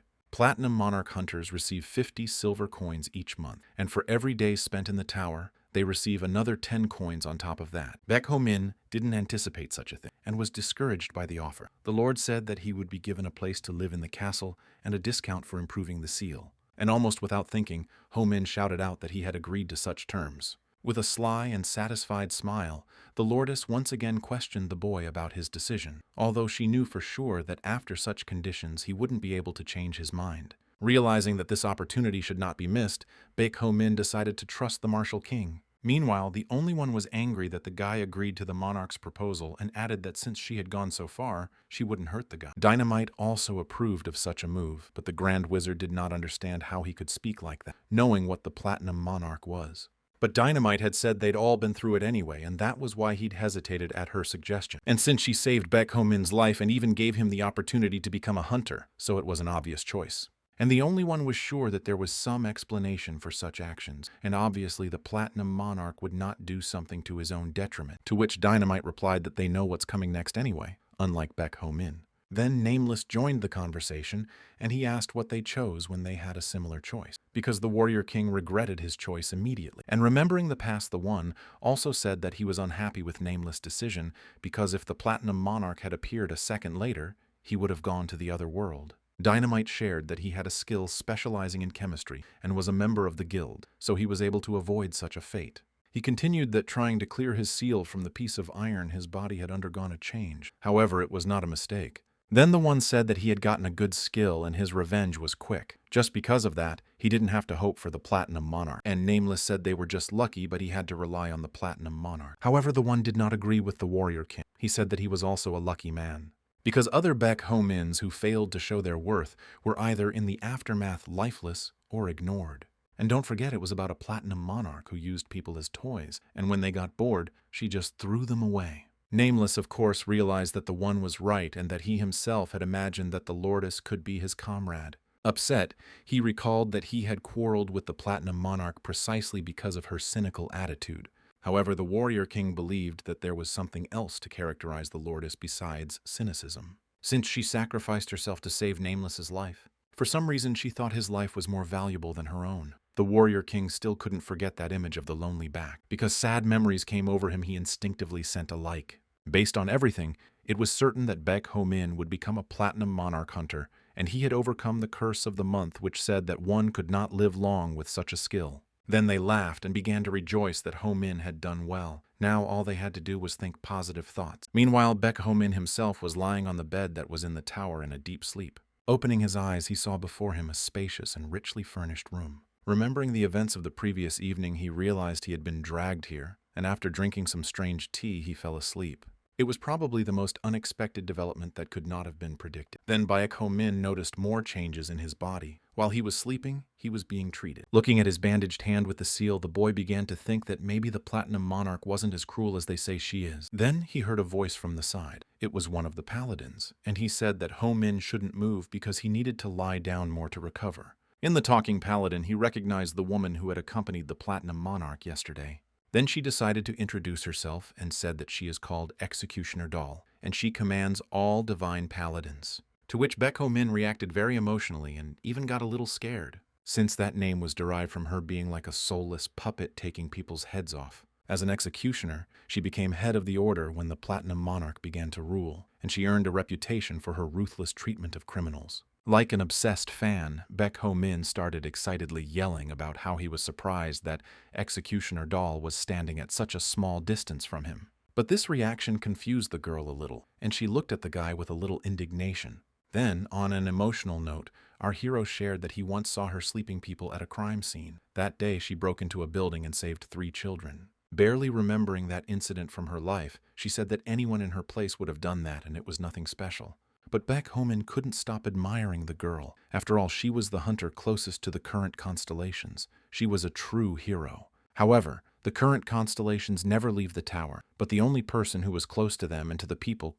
Platinum Monarch hunters receive 50 silver coins each month, and for every day spent in the tower, they receive another 10 coins on top of that. Baek Ho-min didn't anticipate such a thing, and was discouraged by the offer. The Lord said that he would be given a place to live in the castle and a discount for improving the seal. And almost without thinking, Ho-min shouted out that he had agreed to such terms. With a sly and satisfied smile, the Lordess once again questioned the boy about his decision, although she knew for sure that after such conditions he wouldn't be able to change his mind. Realizing that this opportunity should not be missed, Baek Ho-min decided to trust the Martial King. Meanwhile, the only one was angry that the guy agreed to the monarch's proposal and added that since she had gone so far, she wouldn't hurt the guy. Dynamite also approved of such a move, but the Grand Wizard did not understand how he could speak like that, knowing what the Platinum Monarch was. But Dynamite had said they'd all been through it anyway, and that was why he'd hesitated at her suggestion. And since she saved Baek Ho-min's life and even gave him the opportunity to become a hunter, so it was an obvious choice. And the only one was sure that there was some explanation for such actions, and obviously the Platinum Monarch would not do something to his own detriment, to which Dynamite replied that they know what's coming next anyway, unlike Baek Ho-min. Then Nameless joined the conversation, and he asked what they chose when they had a similar choice, because the Warrior King regretted his choice immediately. And remembering the past, the One also said that he was unhappy with Nameless' decision, because if the Platinum Monarch had appeared a second later, he would have gone to the other world. Dynamite shared that he had a skill specializing in chemistry and was a member of the guild, so he was able to avoid such a fate. He continued that trying to clear his seal from the piece of iron, his body had undergone a change. However, it was not a mistake. Then the one said that he had gotten a good skill and his revenge was quick. Just because of that, he didn't have to hope for the Platinum Monarch. And Nameless said they were just lucky, but he had to rely on the Platinum Monarch. However, the one did not agree with the Warrior King. He said that he was also a lucky man, because other Baek Ho-mins who failed to show their worth were either in the aftermath lifeless or ignored. And don't forget, it was about a Platinum Monarch who used people as toys, and when they got bored, she just threw them away. Nameless, of course, realized that the one was right and that he himself had imagined that the Lordess could be his comrade. Upset, he recalled that he had quarreled with the Platinum Monarch precisely because of her cynical attitude. However, the Warrior King believed that there was something else to characterize the Lordess besides cynicism, since she sacrificed herself to save Nameless's life. For some reason, she thought his life was more valuable than her own. The Warrior King still couldn't forget that image of the lonely back. Because sad memories came over him, he instinctively sent a like. Based on everything, it was certain that Baek Ho-min would become a Platinum Monarch hunter, and he had overcome the curse of the month which said that one could not live long with such a skill. Then they laughed and began to rejoice that Ho-min had done well. Now all they had to do was think positive thoughts. Meanwhile, Baek Ho-min himself was lying on the bed that was in the tower in a deep sleep. Opening his eyes, he saw before him a spacious and richly furnished room. Remembering the events of the previous evening, he realized he had been dragged here, and after drinking some strange tea, he fell asleep. It was probably the most unexpected development that could not have been predicted. Then Baek Ho-min noticed more changes in his body. While he was sleeping, he was being treated. Looking at his bandaged hand with the seal, the boy began to think that maybe the Platinum Monarch wasn't as cruel as they say she is. Then he heard a voice from the side. It was one of the paladins, and he said that Ho-min shouldn't move because he needed to lie down more to recover. In the talking paladin, he recognized the woman who had accompanied the Platinum Monarch yesterday. Then she decided to introduce herself and said that she is called Executioner Doll, and she commands all divine paladins. To which Baek Ho-min reacted very emotionally and even got a little scared, since that name was derived from her being like a soulless puppet taking people's heads off. As an executioner, she became head of the order when the Platinum Monarch began to rule, and she earned a reputation for her ruthless treatment of criminals. Like an obsessed fan, Baek Ho-min started excitedly yelling about how he was surprised that Executioner Doll was standing at such a small distance from him. But this reaction confused the girl a little, and she looked at the guy with a little indignation. Then, on an emotional note, our hero shared that he once saw her sleeping people at a crime scene. That day, she broke into a building and saved 3 children. Barely remembering that incident from her life, she said that anyone in her place would have done that and it was nothing special. But Baek Ho-min couldn't stop admiring the girl. After all, she was the hunter closest to the current constellations. She was a true hero. However, the current constellations never leave the tower, but the only person who was close to them and to the people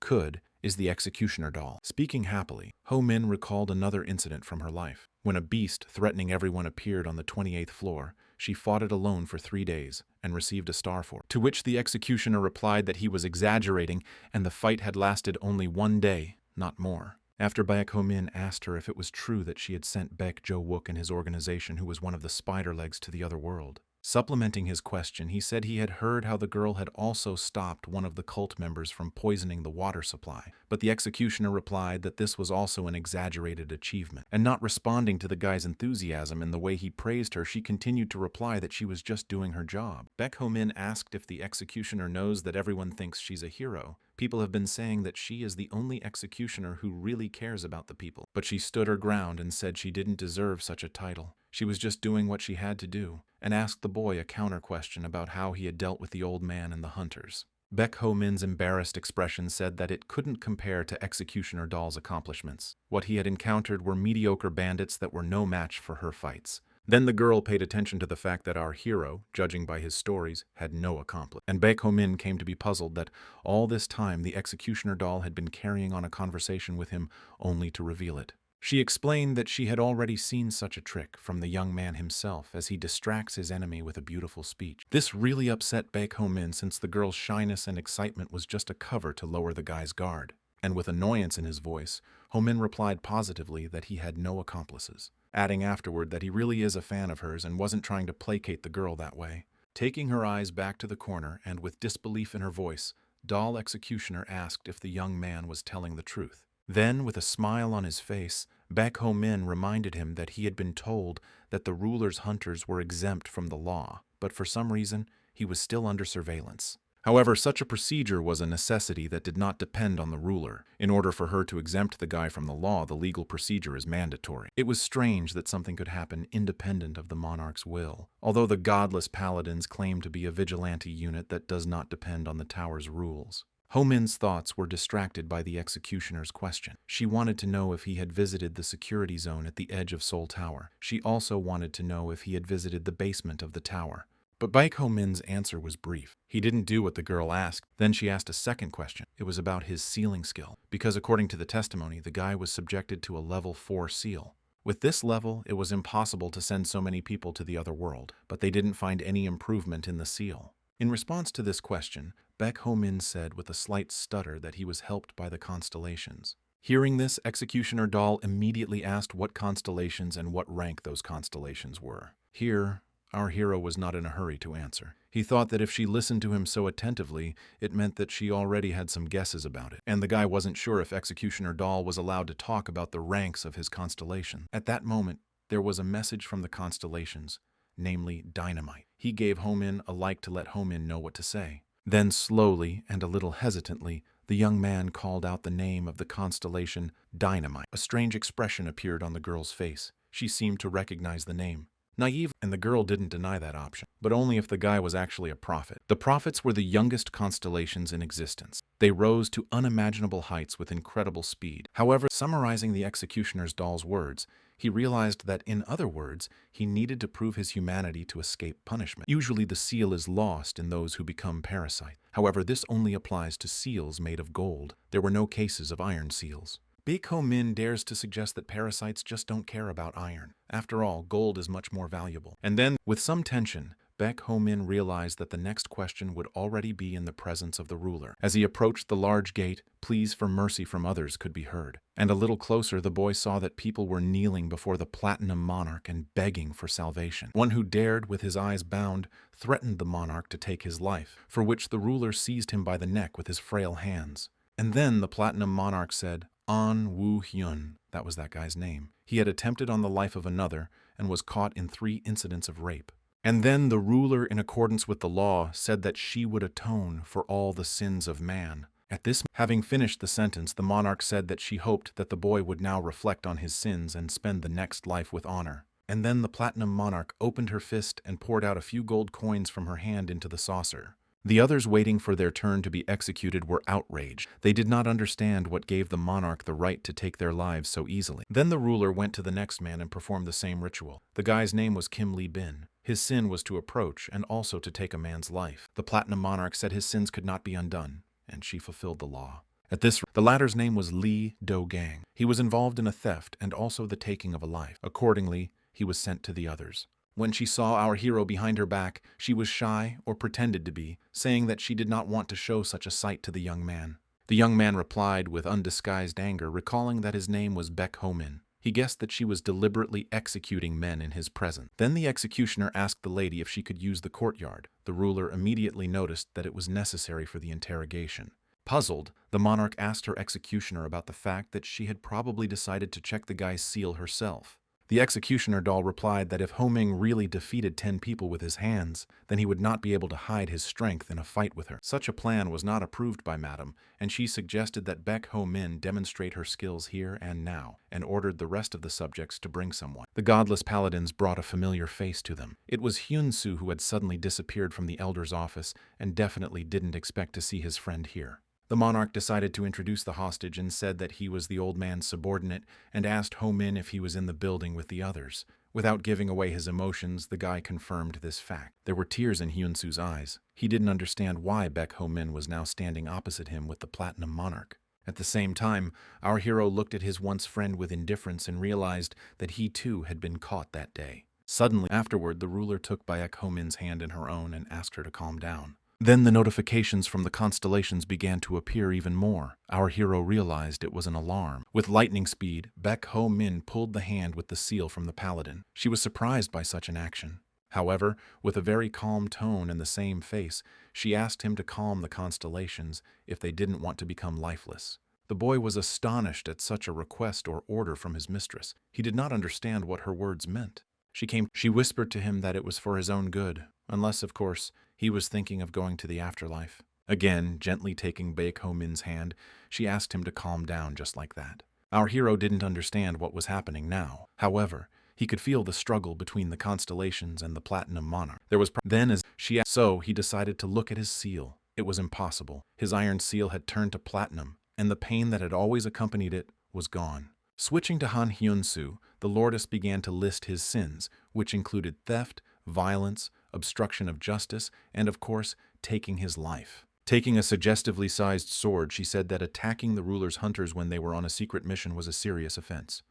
is the Executioner Doll. Speaking happily, Ho-min recalled another incident from her life. When a beast threatening everyone appeared on the 28th floor, she fought it alone for 3 days and received a star for it. To which the executioner replied that he was exaggerating and the fight had lasted only 1 day. Not more. After Baek Ho-min asked her if it was true that she had sent Baek Jo-wook and his organization, who was one of the spider legs, to the other world. Supplementing his question, he said he had heard how the girl had also stopped one of the cult members from poisoning the water supply, but the executioner replied that this was also an exaggerated achievement. And not responding to the guy's enthusiasm in the way he praised her, she continued to reply that she was just doing her job. Baek Ho-min asked if the executioner knows that everyone thinks she's a hero. People have been saying that she is the only executioner who really cares about the people. But she stood her ground and said she didn't deserve such a title. She was just doing what she had to do, and asked the boy a counter-question about how he had dealt with the old man and the hunters. Baek Ho-min's embarrassed expression said that it couldn't compare to Executioner Doll's accomplishments. What he had encountered were mediocre bandits that were no match for her fights. Then the girl paid attention to the fact that our hero, judging by his stories, had no accomplishment. And Baek Ho-min came to be puzzled that all this time the Executioner Doll had been carrying on a conversation with him only to reveal it. She explained that she had already seen such a trick from the young man himself as he distracts his enemy with a beautiful speech. This really upset Baek Ho-min since the girl's shyness and excitement was just a cover to lower the guy's guard. And with annoyance in his voice, Ho-min replied positively that he had no accomplices, adding afterward that he really is a fan of hers and wasn't trying to placate the girl that way. Taking her eyes back to the corner and with disbelief in her voice, Doll Executioner asked if the young man was telling the truth. Then, with a smile on his face, Baek Ho-min reminded him that he had been told that the ruler's hunters were exempt from the law, but for some reason, he was still under surveillance. However, such a procedure was a necessity that did not depend on the ruler. In order for her to exempt the guy from the law, the legal procedure is mandatory. It was strange that something could happen independent of the monarch's will. Although the godless paladins claim to be a vigilante unit that does not depend on the tower's rules. Ho-Min's thoughts were distracted by the executioner's question. She wanted to know if he had visited the security zone at the edge of Seoul Tower. She also wanted to know if he had visited the basement of the tower. But Baek Ho-Min's answer was brief. He didn't do what the girl asked. Then she asked a second question. It was about his sealing skill, because according to the testimony, the guy was subjected to a level 4 seal. With this level, it was impossible to send so many people to the other world, but they didn't find any improvement in the seal. In response to this question, Baek Ho-Min said with a slight stutter that he was helped by the constellations. Hearing this, Executioner Doll immediately asked what constellations and what rank those constellations were. Here, our hero was not in a hurry to answer. He thought that if she listened to him so attentively, it meant that she already had some guesses about it. And the guy wasn't sure if Executioner Doll was allowed to talk about the ranks of his constellation. At that moment, there was a message from the constellations, namely dynamite. He gave Ho-Min a like to let Ho-Min know what to say. Then slowly and a little hesitantly, the young man called out the name of the constellation Dynamite. A strange expression appeared on the girl's face. She seemed to recognize the name. Naive, and the girl didn't deny that option, but only if the guy was actually a prophet. The prophets were the youngest constellations in existence. They rose to unimaginable heights with incredible speed. However, summarizing the executioner's doll's words, he realized that, in other words, he needed to prove his humanity to escape punishment. Usually the seal is lost in those who become parasite. However, this only applies to seals made of gold. There were no cases of iron seals. Baek Ho-Min dares to suggest that parasites just don't care about iron. After all, gold is much more valuable. And then, with some tension, Baek Ho-Min realized that the next question would already be in the presence of the ruler. As he approached the large gate, pleas for mercy from others could be heard. And a little closer, the boy saw that people were kneeling before the Platinum Monarch and begging for salvation. One who dared, with his eyes bound, threatened the monarch to take his life, for which the ruler seized him by the neck with his frail hands. And then the Platinum Monarch said, An Woo-hyun, that was that guy's name. He had attempted on the life of another and was caught in 3 incidents of rape. And then the ruler, in accordance with the law, said that she would atone for all the sins of man. At this, having finished the sentence, the monarch said that she hoped that the boy would now reflect on his sins and spend the next life with honor. And then the Platinum Monarch opened her fist and poured out a few gold coins from her hand into the saucer. The others waiting for their turn to be executed were outraged. They did not understand what gave the monarch the right to take their lives so easily. Then the ruler went to the next man and performed the same ritual. The guy's name was Kim Lee-bin. His sin was to approach and also to take a man's life. The Platinum Monarch said his sins could not be undone, and she fulfilled the law. At this, the latter's name was Lee Do-gang. He was involved in a theft and also the taking of a life. Accordingly, he was sent to the others. When she saw our hero behind her back, she was shy, or pretended to be, saying that she did not want to show such a sight to the young man. The young man replied with undisguised anger, recalling that his name was Baek Ho-Min. He guessed that she was deliberately executing men in his presence. Then the executioner asked the lady if she could use the courtyard. The ruler immediately noticed that it was necessary for the interrogation. Puzzled, the monarch asked her executioner about the fact that she had probably decided to check the guy's seal herself. The executioner doll replied that if Ho-Ming really defeated 10 people with his hands, then he would not be able to hide his strength in a fight with her. Such a plan was not approved by Madam, and she suggested that Baek Ho-Min demonstrate her skills here and now, and ordered the rest of the subjects to bring someone. The godless paladins brought a familiar face to them. It was Hyun-soo, who had suddenly disappeared from the elder's office and definitely didn't expect to see his friend here. The monarch decided to introduce the hostage and said that he was the old man's subordinate and asked Ho-Min if he was in the building with the others. Without giving away his emotions, the guy confirmed this fact. There were tears in Hyun-soo's eyes. He didn't understand why Baek Ho-Min was now standing opposite him with the Platinum Monarch. At the same time, our hero looked at his once friend with indifference and realized that he too had been caught that day. Suddenly, afterward, the ruler took Baek Ho-Min's hand in her own and asked her to calm down. Then the notifications from the constellations began to appear even more. Our hero realized it was an alarm. With lightning speed, Baek Ho-Min pulled the hand with the seal from the paladin. She was surprised by such an action. However, with a very calm tone and the same face, she asked him to calm the constellations if they didn't want to become lifeless. The boy was astonished at such a request or order from his mistress. He did not understand what her words meant. She whispered to him that it was for his own good, unless, of course, He was thinking of going to the afterlife. Again, gently taking Baek Ho Min's hand, she asked him to calm down just like that. Our hero didn't understand what was happening now. However, he could feel the struggle between the constellations and the platinum monarch. There was then as she asked, so he decided to look at his seal. It was impossible. His iron seal had turned to platinum, and the pain that had always accompanied it was gone. Switching to Han Hyun-soo, the lordess began to list his sins, which included theft, violence, obstruction of justice, and of course, taking his life. Taking a suggestively sized sword, she said that attacking the ruler's hunters when they were on a secret mission was a serious offense.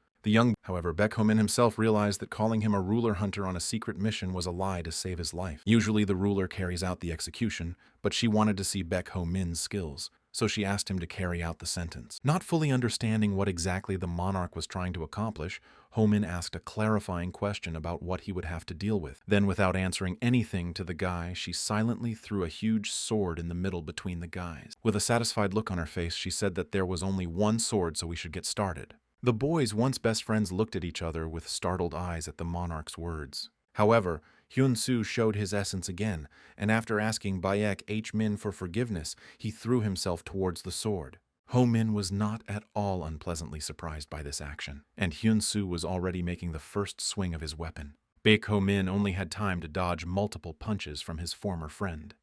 However, Baek Ho Min himself realized that calling him a ruler hunter on a secret mission was a lie to save his life. Usually the ruler carries out the execution, but she wanted to see Baek Ho Min's skills, so she asked him to carry out the sentence. Not fully understanding what exactly the monarch was trying to accomplish, Ho Min asked a clarifying question about what he would have to deal with. Then, without answering anything to the guy, she silently threw a huge sword in the middle between the guys. With a satisfied look on her face, she said that there was only one sword, so we should get started. The boys, once best friends, looked at each other with startled eyes at the monarch's words. However, Hyun-soo showed his essence again, and after asking Baek H. Min for forgiveness, he threw himself towards the sword. Ho Min was not at all unpleasantly surprised by this action, and Hyun-soo was already making the first swing of his weapon. Baek Ho Min only had time to dodge multiple punches from his former friend.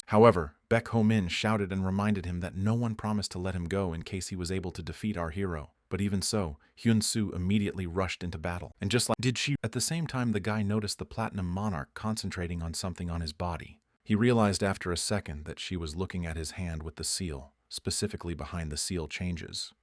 However, Baek Ho Min shouted and reminded him that no one promised to let him go in case he was able to defeat our hero. But even so, Hyun-soo immediately rushed into battle. And just like at the same time, the guy noticed the Platinum Monarch concentrating on something on his body. He realized after a second that she was looking at his hand with the seal, specifically behind the seal changes.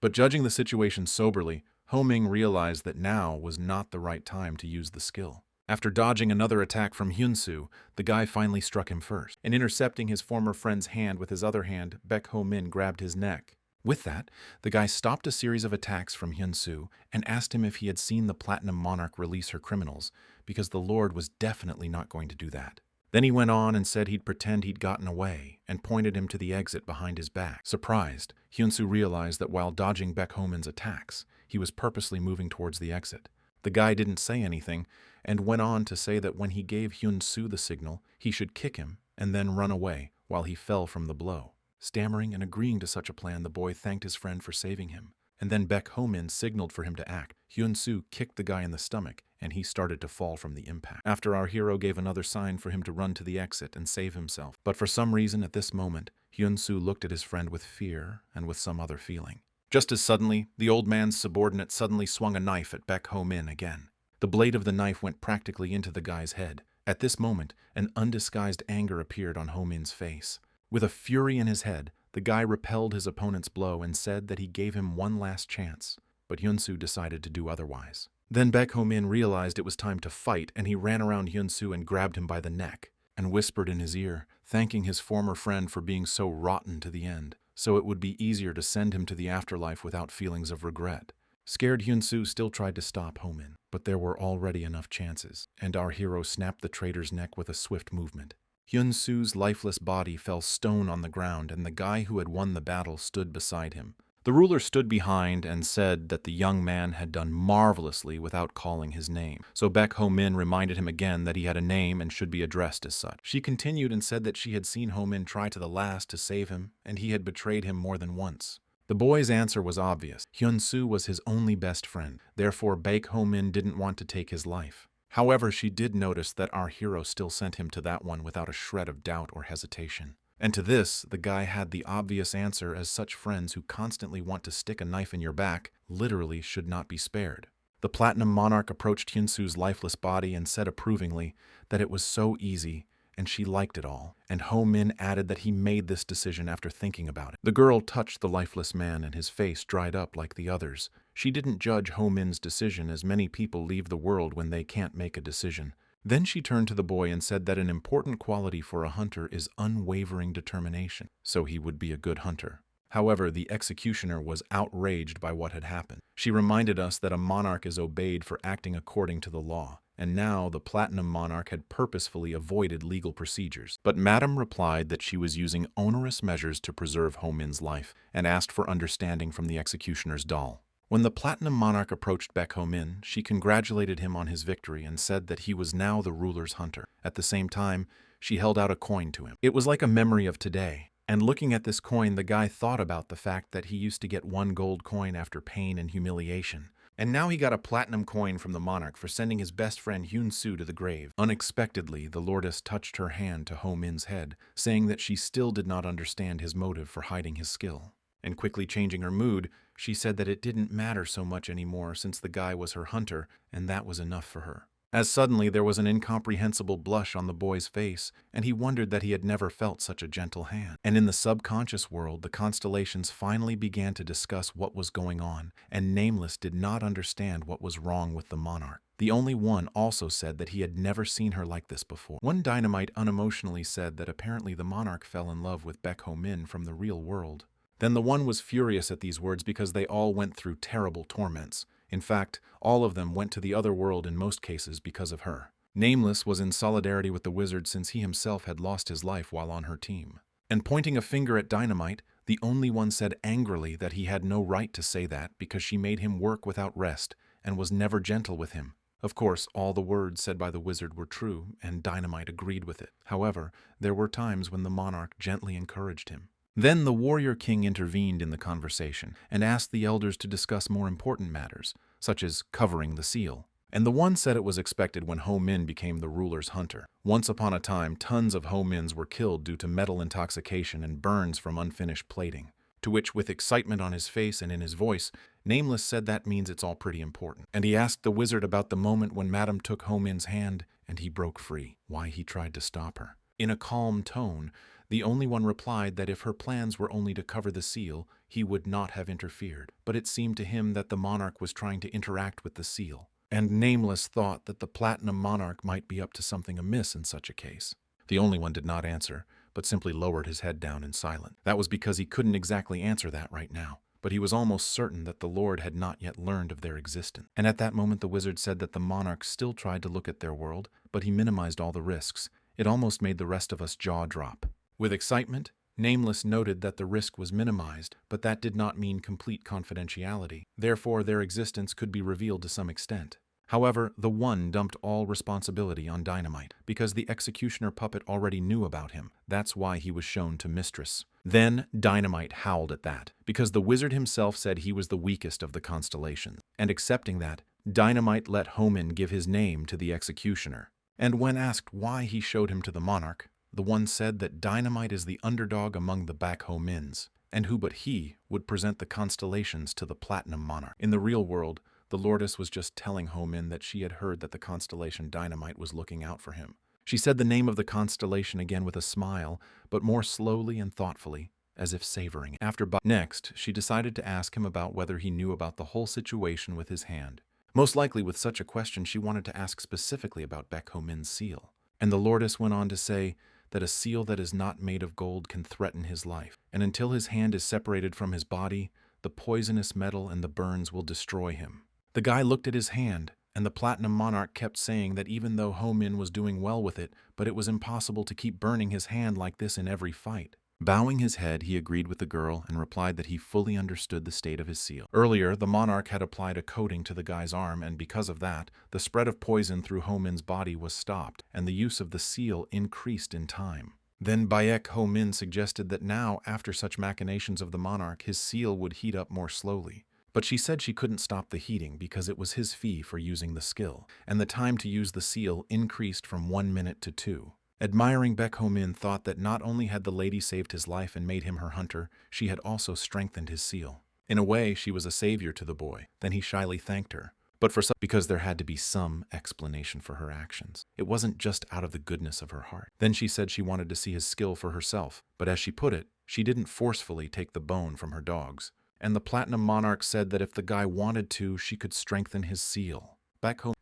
But judging the situation soberly, Ho Ming realized that now was not the right time to use the skill. After dodging another attack from Hyun-soo, the guy finally struck him first. And intercepting his former friend's hand with his other hand, Baek Ho Min grabbed his neck. With that, the guy stopped a series of attacks from Hyun-soo and asked him if he had seen the Platinum Monarch release her criminals, because the Lord was definitely not going to do that. Then he went on and said he'd pretend he'd gotten away and pointed him to the exit behind his back. Surprised, Hyun-soo realized that while dodging Baek Ho Min's attacks, he was purposely moving towards the exit. The guy didn't say anything and went on to say that when he gave Hyun-soo the signal, he should kick him and then run away while he fell from the blow. Stammering and agreeing to such a plan, the boy thanked his friend for saving him. And then Baek Ho Min signaled for him to act. Hyun-soo kicked the guy in the stomach, and he started to fall from the impact. After our hero gave another sign for him to run to the exit and save himself. But for some reason at this moment, Hyun-soo looked at his friend with fear and with some other feeling. Just as suddenly, the old man's subordinate suddenly swung a knife at Baek Ho Min again. The blade of the knife went practically into the guy's head. At this moment, an undisguised anger appeared on Ho Min's face. With a fury in his head, the guy repelled his opponent's blow and said that he gave him one last chance, but Hyun-soo decided to do otherwise. Then Baek Ho Min realized it was time to fight, and he ran around Hyun-soo and grabbed him by the neck, and whispered in his ear, thanking his former friend for being so rotten to the end, so it would be easier to send him to the afterlife without feelings of regret. Scared, Hyun-soo still tried to stop Ho Min, but there were already enough chances, and our hero snapped the traitor's neck with a swift movement. Hyun-soo's lifeless body fell stone on the ground, and the guy who had won the battle stood beside him. The ruler stood behind and said that the young man had done marvelously without calling his name. So Baek Ho Min reminded him again that he had a name and should be addressed as such. She continued and said that she had seen Ho Min try to the last to save him, and he had betrayed him more than once. The boy's answer was obvious. Hyun-soo was his only best friend. Therefore, Baek Ho Min didn't want to take his life. However, she did notice that our hero still sent him to that one without a shred of doubt or hesitation. And to this, the guy had the obvious answer, as such friends who constantly want to stick a knife in your back literally should not be spared. The Platinum Monarch approached Hyun-soo's lifeless body and said approvingly that it was so easy and she liked it all, and Ho Min added that he made this decision after thinking about it. The girl touched the lifeless man and his face dried up like the others. She didn't judge Ho Min's decision, as many people leave the world when they can't make a decision. Then she turned to the boy and said that an important quality for a hunter is unwavering determination, so he would be a good hunter. However, the executioner was outraged by what had happened. She reminded us that a monarch is obeyed for acting according to the law, and now the Platinum Monarch had purposefully avoided legal procedures. But Madame replied that she was using onerous measures to preserve Ho Min's life, and asked for understanding from the executioner's doll. When the Platinum Monarch approached Baek Ho Min, she congratulated him on his victory and said that he was now the ruler's hunter. At the same time, She held out a coin to him. It was like a memory of today. And looking at this coin, the guy thought about the fact that he used to get 1 gold coin after pain and humiliation. And now he got a platinum coin from the monarch for sending his best friend Hyun-soo to the grave. Unexpectedly, the lordess touched her hand to Ho-min's head, saying that she still did not understand his motive for hiding his skill. And quickly changing her mood, she said that it didn't matter so much anymore since the guy was her hunter, and that was enough for her. As suddenly there was an incomprehensible blush on the boy's face, and he wondered that he had never felt such a gentle hand. And in the subconscious world, the constellations finally began to discuss what was going on, and Nameless did not understand what was wrong with the monarch. The only one also said that he had never seen her like this before. One Dynamite unemotionally said that apparently the monarch fell in love with Baek Ho-min from the real world. Then the one was furious at these words because they all went through terrible torments. In fact, all of them went to the other world in most cases because of her. Nameless was in solidarity with the wizard since he himself had lost his life while on her team. And pointing a finger at Dynamite, the only one said angrily that he had no right to say that because she made him work without rest and was never gentle with him. Of course, all the words said by the wizard were true, and Dynamite agreed with it. However, there were times when the monarch gently encouraged him. Then the warrior king intervened in the conversation and asked the elders to discuss more important matters, such as covering the seal. And the one said it was expected when Ho-min became the ruler's hunter. Once upon a time, tons of Ho-mins were killed due to metal intoxication and burns from unfinished plating. To which, with excitement on his face and in his voice, Nameless said that means it's all pretty important. And he asked the wizard about the moment when Madame took Ho-min's hand and he broke free, why he tried to stop her. In a calm tone, the only one replied that if her plans were only to cover the seal, he would not have interfered. But it seemed to him that the monarch was trying to interact with the seal. And Nameless thought that the platinum monarch might be up to something amiss in such a case. The only one did not answer, but simply lowered his head down in silence. That was because he couldn't exactly answer that right now. But he was almost certain that the Lord had not yet learned of their existence. And at that moment the wizard said that the monarch still tried to look at their world, but he minimized all the risks. It almost made the rest of us jaw drop. With excitement, Nameless noted that the risk was minimized, but that did not mean complete confidentiality. Therefore, their existence could be revealed to some extent. However, the one dumped all responsibility on Dynamite, because the executioner puppet already knew about him. That's why he was shown to Mistress. Then Dynamite howled at that, because the wizard himself said he was the weakest of the constellations. And accepting that, Dynamite let Ho-min give his name to the executioner. And when asked why he showed him to the monarch, the one said that Dynamite is the underdog among the Baek Ho-mins, and who but he would present the constellations to the Platinum Monarch. In the real world, the Lordess was just telling Ho-min that she had heard that the constellation Dynamite was looking out for him. She said the name of the constellation again with a smile, but more slowly and thoughtfully, as if savoring it. Next, she decided to ask him about whether he knew about the whole situation with his hand. Most likely with such a question, she wanted to ask specifically about Baek Ho-min's seal. And the Lordess went on to say that a seal that is not made of gold can threaten his life, and until his hand is separated from his body, the poisonous metal and the burns will destroy him. The guy looked at his hand, and the Platinum Monarch kept saying that even though Ho-min was doing well with it, but it was impossible to keep burning his hand like this in every fight. Bowing his head, he agreed with the girl and replied that he fully understood the state of his seal. Earlier, the monarch had applied a coating to the guy's arm, and because of that, the spread of poison through Ho-min's body was stopped, and the use of the seal increased in time. Then Baek Ho-min suggested that now, after such machinations of the monarch, his seal would heat up more slowly. But she said she couldn't stop the heating because it was his fee for using the skill, and the time to use the seal increased from 1 minute to 2. Admiring Baek Ho-min thought that not only had the lady saved his life and made him her hunter, she had also strengthened his seal. In a way, she was a savior to the boy. Then he shyly thanked her, but because there had to be some explanation for her actions. It wasn't just out of the goodness of her heart. Then she said she wanted to see his skill for herself, but as she put it, she didn't forcefully take the bone from her dogs. And the Platinum Monarch said that if the guy wanted to, she could strengthen his seal.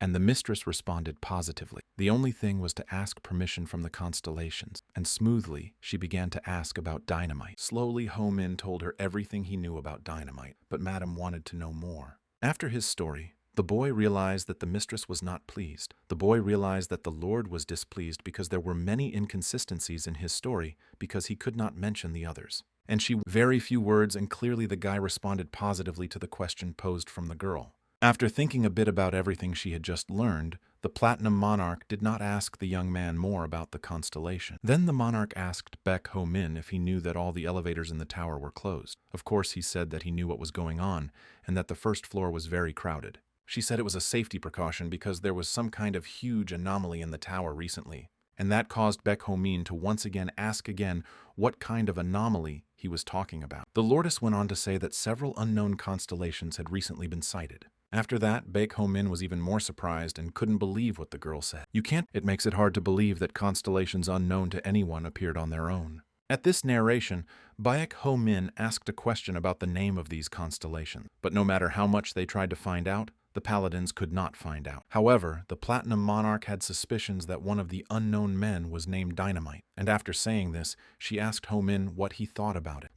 And the mistress responded positively. The only thing was to ask permission from the constellations, and smoothly she began to ask about Dynamite. Slowly Ho-min told her everything he knew about Dynamite, but Madame wanted to know more. After his story, the boy realized that the mistress was not pleased. The boy realized that the Lord was displeased because there were many inconsistencies in his story because he could not mention the others. And she very few words, and clearly the guy responded positively to the question posed from the girl. After thinking a bit about everything she had just learned, the Platinum Monarch did not ask the young man more about the constellation. Then the monarch asked Baek Ho Min if he knew that all the elevators in the tower were closed. Of course, he said that he knew what was going on and that the first floor was very crowded. She said it was a safety precaution because there was some kind of huge anomaly in the tower recently, and that caused Baek Ho Min to once again ask what kind of anomaly he was talking about. The Lordess went on to say that several unknown constellations had recently been sighted. After that, Baek Ho Min was even more surprised and couldn't believe what the girl said. You can't. It makes it hard to believe that constellations unknown to anyone appeared on their own. At this narration, Baek Ho Min asked a question about the name of these constellations, but no matter how much they tried to find out, the paladins could not find out. However, the Platinum Monarch had suspicions that one of the unknown men was named Dynamite, and after saying this, she asked Ho Min what he thought about it.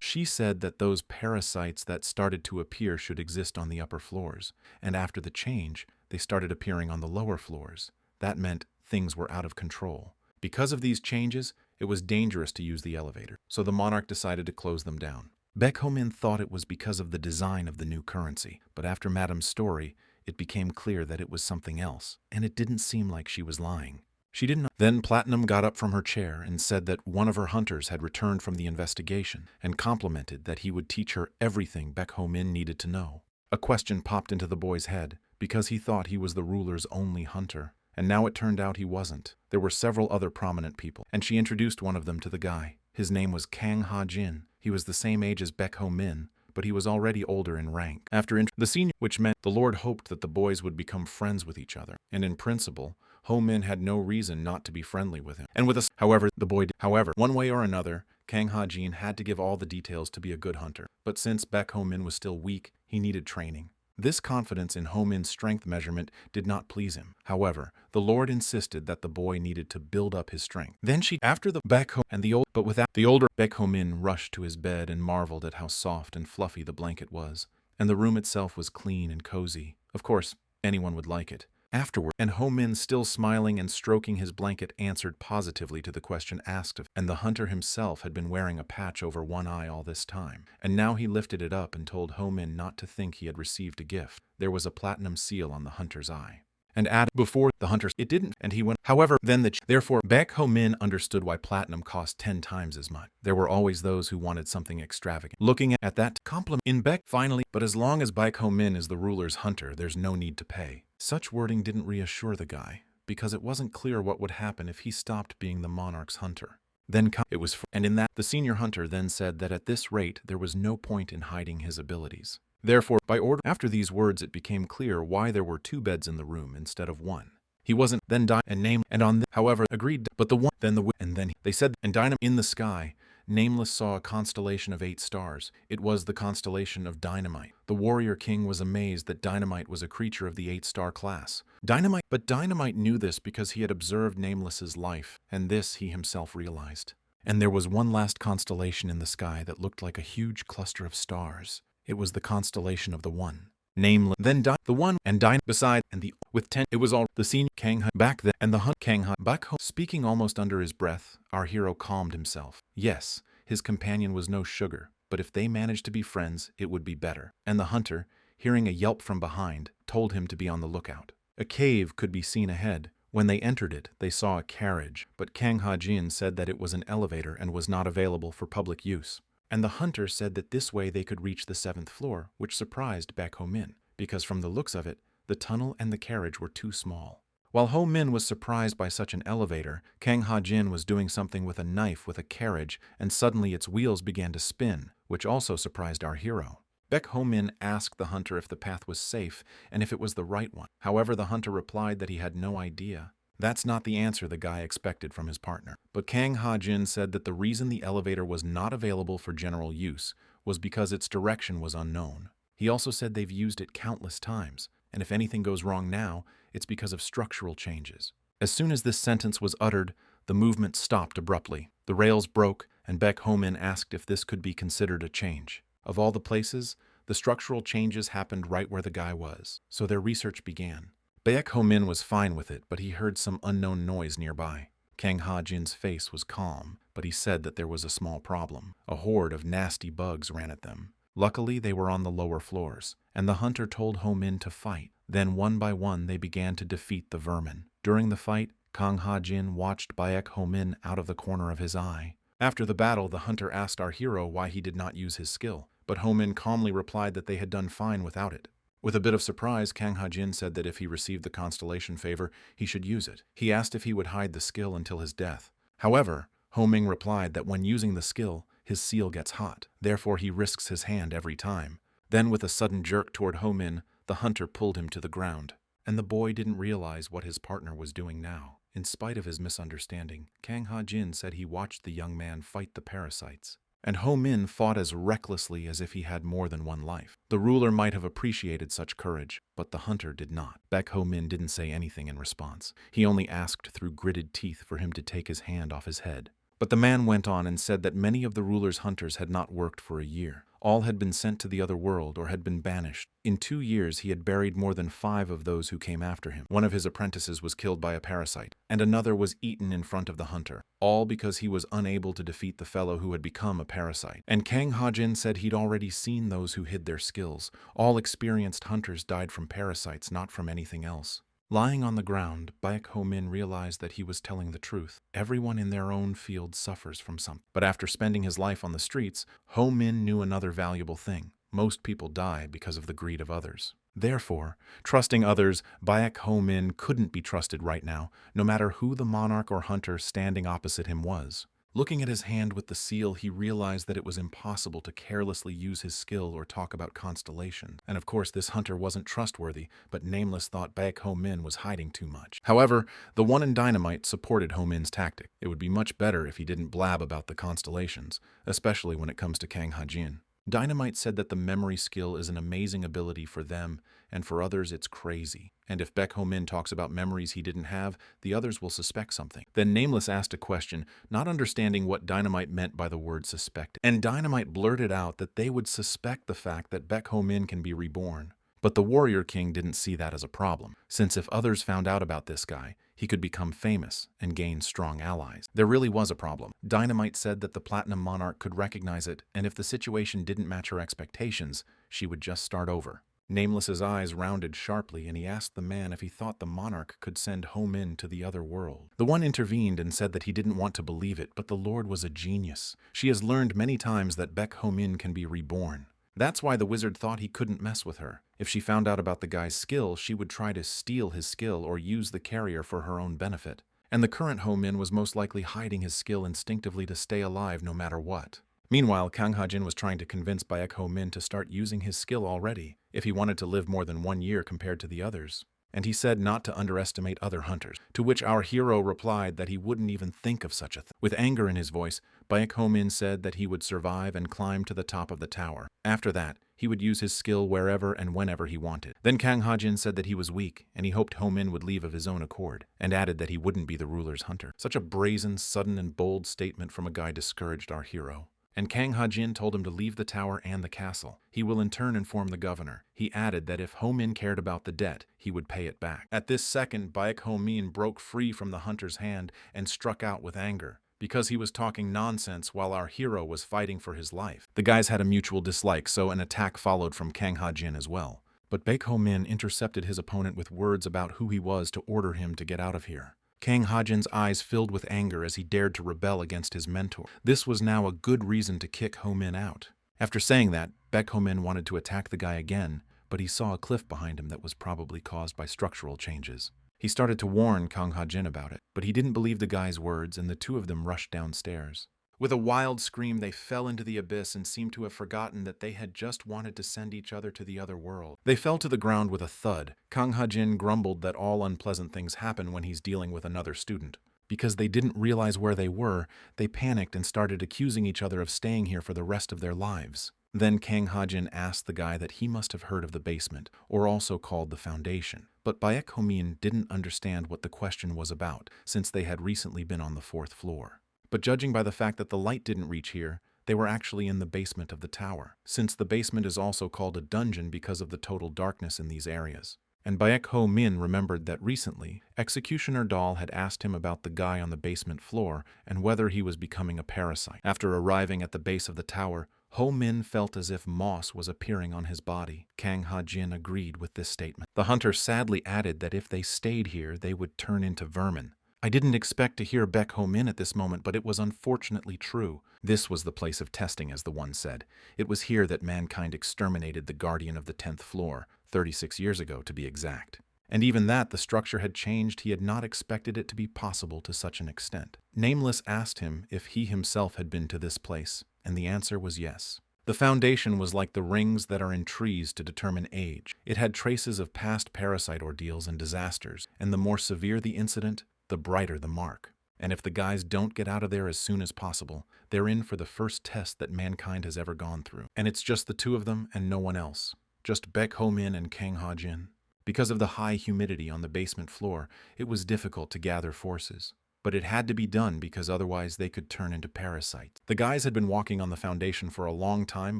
She said that those parasites that started to appear should exist on the upper floors, and after the change, they started appearing on the lower floors. That meant things were out of control. Because of these changes, it was dangerous to use the elevator, so the monarch decided to close them down. Baek Ho Min thought it was because of the design of the new currency, but after Madame's story, it became clear that it was something else, and it didn't seem like she was lying. She didn't know. Then Platinum got up from her chair and said that one of her hunters had returned from the investigation and complimented that he would teach her everything Baek Ho Min needed to know. A question popped into the boy's head because he thought he was the ruler's only hunter, and now it turned out he wasn't. There were several other prominent people, and she introduced one of them to the guy. His name was Kang Ha Jin. He was the same age as Baek Ho Min, but he was already older in rank. After the senior, which meant the Lord hoped that the boys would become friends with each other, and in principle, Ho Min had no reason not to be friendly with him. And with us, however, the boy did. However, one way or another, Kang Ha Jin had to give all the details to be a good hunter. But since Baek Ho Min was still weak, he needed training. This confidence in Ho Min's strength measurement did not please him. However, the Lord insisted that the boy needed to build up his strength. Then after the Baek Ho and the old, but without the older Baek Ho Min rushed to his bed and marveled at how soft and fluffy the blanket was, and the room itself was clean and cozy. Of course, anyone would like it. Afterward, and Ho Min, still smiling and stroking his blanket, answered positively to the question asked of him. And the hunter himself had been wearing a patch over one eye all this time, and now he lifted it up and told Ho Min not to think he had received a gift. There was a platinum seal on the hunter's eye. And added before the hunter, it didn't, and he went. However, therefore, Baek Ho Min understood why platinum cost 10 times as much. There were always those who wanted something extravagant. Looking at that compliment in Baek, finally, but as long as Baek Ho Min is the ruler's hunter, there's no need to pay. Such wording didn't reassure the guy, because it wasn't clear what would happen if he stopped being the monarch's hunter. The senior hunter then said that at this rate there was no point in hiding his abilities. Therefore, by order, after these words it became clear why there were 2 beds in the room instead of 1. He wasn't then and named, and on this, however, agreed, but the one, then the, and then they said, and Dynamite in the sky, Nameless saw a constellation of 8 stars. It was the constellation of Dynamite. The warrior king was amazed that Dynamite was a creature of the 8-star class. But Dynamite knew this because he had observed Nameless's life, and this he himself realized. And there was one last constellation in the sky that looked like a huge cluster of stars. It was the constellation of the One. Nameless, then the One, and beside, and the with 10. It was all the senior Kang back then, and the hunt Kang back home. Speaking almost under his breath, our hero calmed himself. Yes, his companion was no sugar, but if they managed to be friends, it would be better. And the hunter, hearing a yelp from behind, told him to be on the lookout. A cave could be seen ahead. When they entered it, they saw a carriage, but Kang Ha-jin said that it was an elevator and was not available for public use. And the hunter said that this way they could reach the 7th floor, which surprised Baek Ho-min, because from the looks of it, the tunnel and the carriage were too small. While Ho-min was surprised by such an elevator, Kang Ha-jin was doing something with a knife with a carriage, and suddenly its wheels began to spin, which also surprised our hero. Baek Ho-min asked the hunter if the path was safe and if it was the right one. However, the hunter replied that he had no idea. That's not the answer the guy expected from his partner. But Kang Ha-jin said that the reason the elevator was not available for general use was because its direction was unknown. He also said they've used it countless times, and if anything goes wrong now, it's because of structural changes. As soon as this sentence was uttered, the movement stopped abruptly. The rails broke, and Baek Ho-min asked if this could be considered a change. Of all the places, the structural changes happened right where the guy was, so their research began. Baek Ho-min was fine with it, but he heard some unknown noise nearby. Kang Ha-jin's face was calm, but he said that there was a small problem. A horde of nasty bugs ran at them. Luckily, they were on the lower floors, and the hunter told Ho Min to fight. Then one by one they began to defeat the vermin. During the fight, Kang Ha-jin watched Baek Ho Min out of the corner of his eye. After the battle, the hunter asked our hero why he did not use his skill, but Ho Min calmly replied that they had done fine without it. With a bit of surprise, Kang Ha-jin said that if he received the constellation favor, he should use it. He asked if he would hide the skill until his death. However, Ho Ming replied that when using the skill, his seal gets hot. Therefore, he risks his hand every time. Then, with a sudden jerk toward Ho Min, the hunter pulled him to the ground. And the boy didn't realize what his partner was doing now. In spite of his misunderstanding, Kang Ha-jin said he watched the young man fight the parasites. And Ho Min fought as recklessly as if he had more than one life. The ruler might have appreciated such courage, but the hunter did not. Baek Ho Min didn't say anything in response. He only asked through gritted teeth for him to take his hand off his head. But the man went on and said that many of the ruler's hunters had not worked for a year. All had been sent to the other world or had been banished. In 2 years, he had buried more than 5 of those who came after him. One of his apprentices was killed by a parasite, and another was eaten in front of the hunter, all because he was unable to defeat the fellow who had become a parasite. And Kang Ha-jin said he'd already seen those who hid their skills. All experienced hunters died from parasites, not from anything else. Lying on the ground, Baek Ho Min realized that he was telling the truth. Everyone in their own field suffers from something. But after spending his life on the streets, Ho Min knew another valuable thing. Most people die because of the greed of others. Therefore, trusting others, Baek Ho Min couldn't be trusted right now, no matter who the monarch or hunter standing opposite him was. Looking at his hand with the seal, he realized that it was impossible to carelessly use his skill or talk about constellations. And of course, this hunter wasn't trustworthy, but Nameless thought Baek Ho Min was hiding too much. However, the one in Dynamite supported Ho Min's tactic. It would be much better if he didn't blab about the constellations, especially when it comes to Kang Ha-jin. Dynamite said that the memory skill is an amazing ability for them, and for others it's crazy. And if Baek Ho Min talks about memories he didn't have, the others will suspect something. Then Nameless asked a question, not understanding what Dynamite meant by the word suspect. And Dynamite blurted out that they would suspect the fact that Baek Ho Min can be reborn. But the Warrior King didn't see that as a problem, since if others found out about this guy, he could become famous and gain strong allies. There really was a problem. Dynamite said that the Platinum Monarch could recognize it, and if the situation didn't match her expectations, she would just start over. Nameless's eyes rounded sharply, and he asked the man if he thought the monarch could send Ho Min to the other world. The one intervened and said that he didn't want to believe it, but the Lord was a genius. She has learned many times that Baek Ho Min can be reborn. That's why the wizard thought he couldn't mess with her. If she found out about the guy's skill, she would try to steal his skill or use the carrier for her own benefit. And the current Ho Min was most likely hiding his skill instinctively to stay alive no matter what. Meanwhile, Kang Ha-jin was trying to convince Baek Ho Min to start using his skill already, if he wanted to live more than 1 year compared to the others. And he said not to underestimate other hunters, to which our hero replied that he wouldn't even think of such a thing. With anger in his voice, Baek Ho Min said that he would survive and climb to the top of the tower. After that, he would use his skill wherever and whenever he wanted. Then Kang Ha-jin said that he was weak, and he hoped Ho Min would leave of his own accord, and added that he wouldn't be the ruler's hunter. Such a brazen, sudden, and bold statement from a guy discouraged our hero. And Kang Ha-jin told him to leave the tower and the castle. He will in turn inform the governor. He added that if Ho Min cared about the debt, he would pay it back. At this second, Baek Ho Min broke free from the hunter's hand and struck out with anger, because he was talking nonsense while our hero was fighting for his life. The guys had a mutual dislike, so an attack followed from Kang Ha-jin as well. But Baek Ho Min intercepted his opponent with words about who he was to order him to get out of here. Kang Ha-jin's eyes filled with anger as he dared to rebel against his mentor. This was now a good reason to kick Ho Min out. After saying that, Baek Ho Min wanted to attack the guy again, but he saw a cliff behind him that was probably caused by structural changes. He started to warn Kang Ha-jin about it, but he didn't believe the guy's words, and the two of them rushed downstairs. With a wild scream, they fell into the abyss and seemed to have forgotten that they had just wanted to send each other to the other world. They fell to the ground with a thud. Kang Ha-jin grumbled that all unpleasant things happen when he's dealing with another student. Because they didn't realize where they were, they panicked and started accusing each other of staying here for the rest of their lives. Then Kang Ha-jin asked the guy that he must have heard of the basement, or also called the foundation. But Baek Ho Min didn't understand what the question was about, since they had recently been on the 4th floor. But judging by the fact that the light didn't reach here, they were actually in the basement of the tower, since the basement is also called a dungeon because of the total darkness in these areas. And Baek Ho Min remembered that recently, Executioner Doll had asked him about the guy on the basement floor and whether he was becoming a parasite. After arriving at the base of the tower, Ho Min felt as if moss was appearing on his body. Kang Ha-jin agreed with this statement. The hunter sadly added that if they stayed here, they would turn into vermin. I didn't expect to hear Baek Ho Min at this moment, but it was unfortunately true. This was the place of testing, as the one said. It was here that mankind exterminated the guardian of the 10th floor, 36 years ago to be exact. And even that, the structure had changed. He had not expected it to be possible to such an extent. Nameless asked him if he himself had been to this place, and the answer was yes. The foundation was like the rings that are in trees to determine age. It had traces of past parasite ordeals and disasters, and the more severe the incident, the brighter the mark. And if the guys don't get out of there as soon as possible, they're in for the first test that mankind has ever gone through. And it's just the two of them and no one else. Just Baek Ho Min and Kang Ha-jin. Because of the high humidity on the basement floor, it was difficult to gather forces. But it had to be done because otherwise they could turn into parasites. The guys had been walking on the foundation for a long time,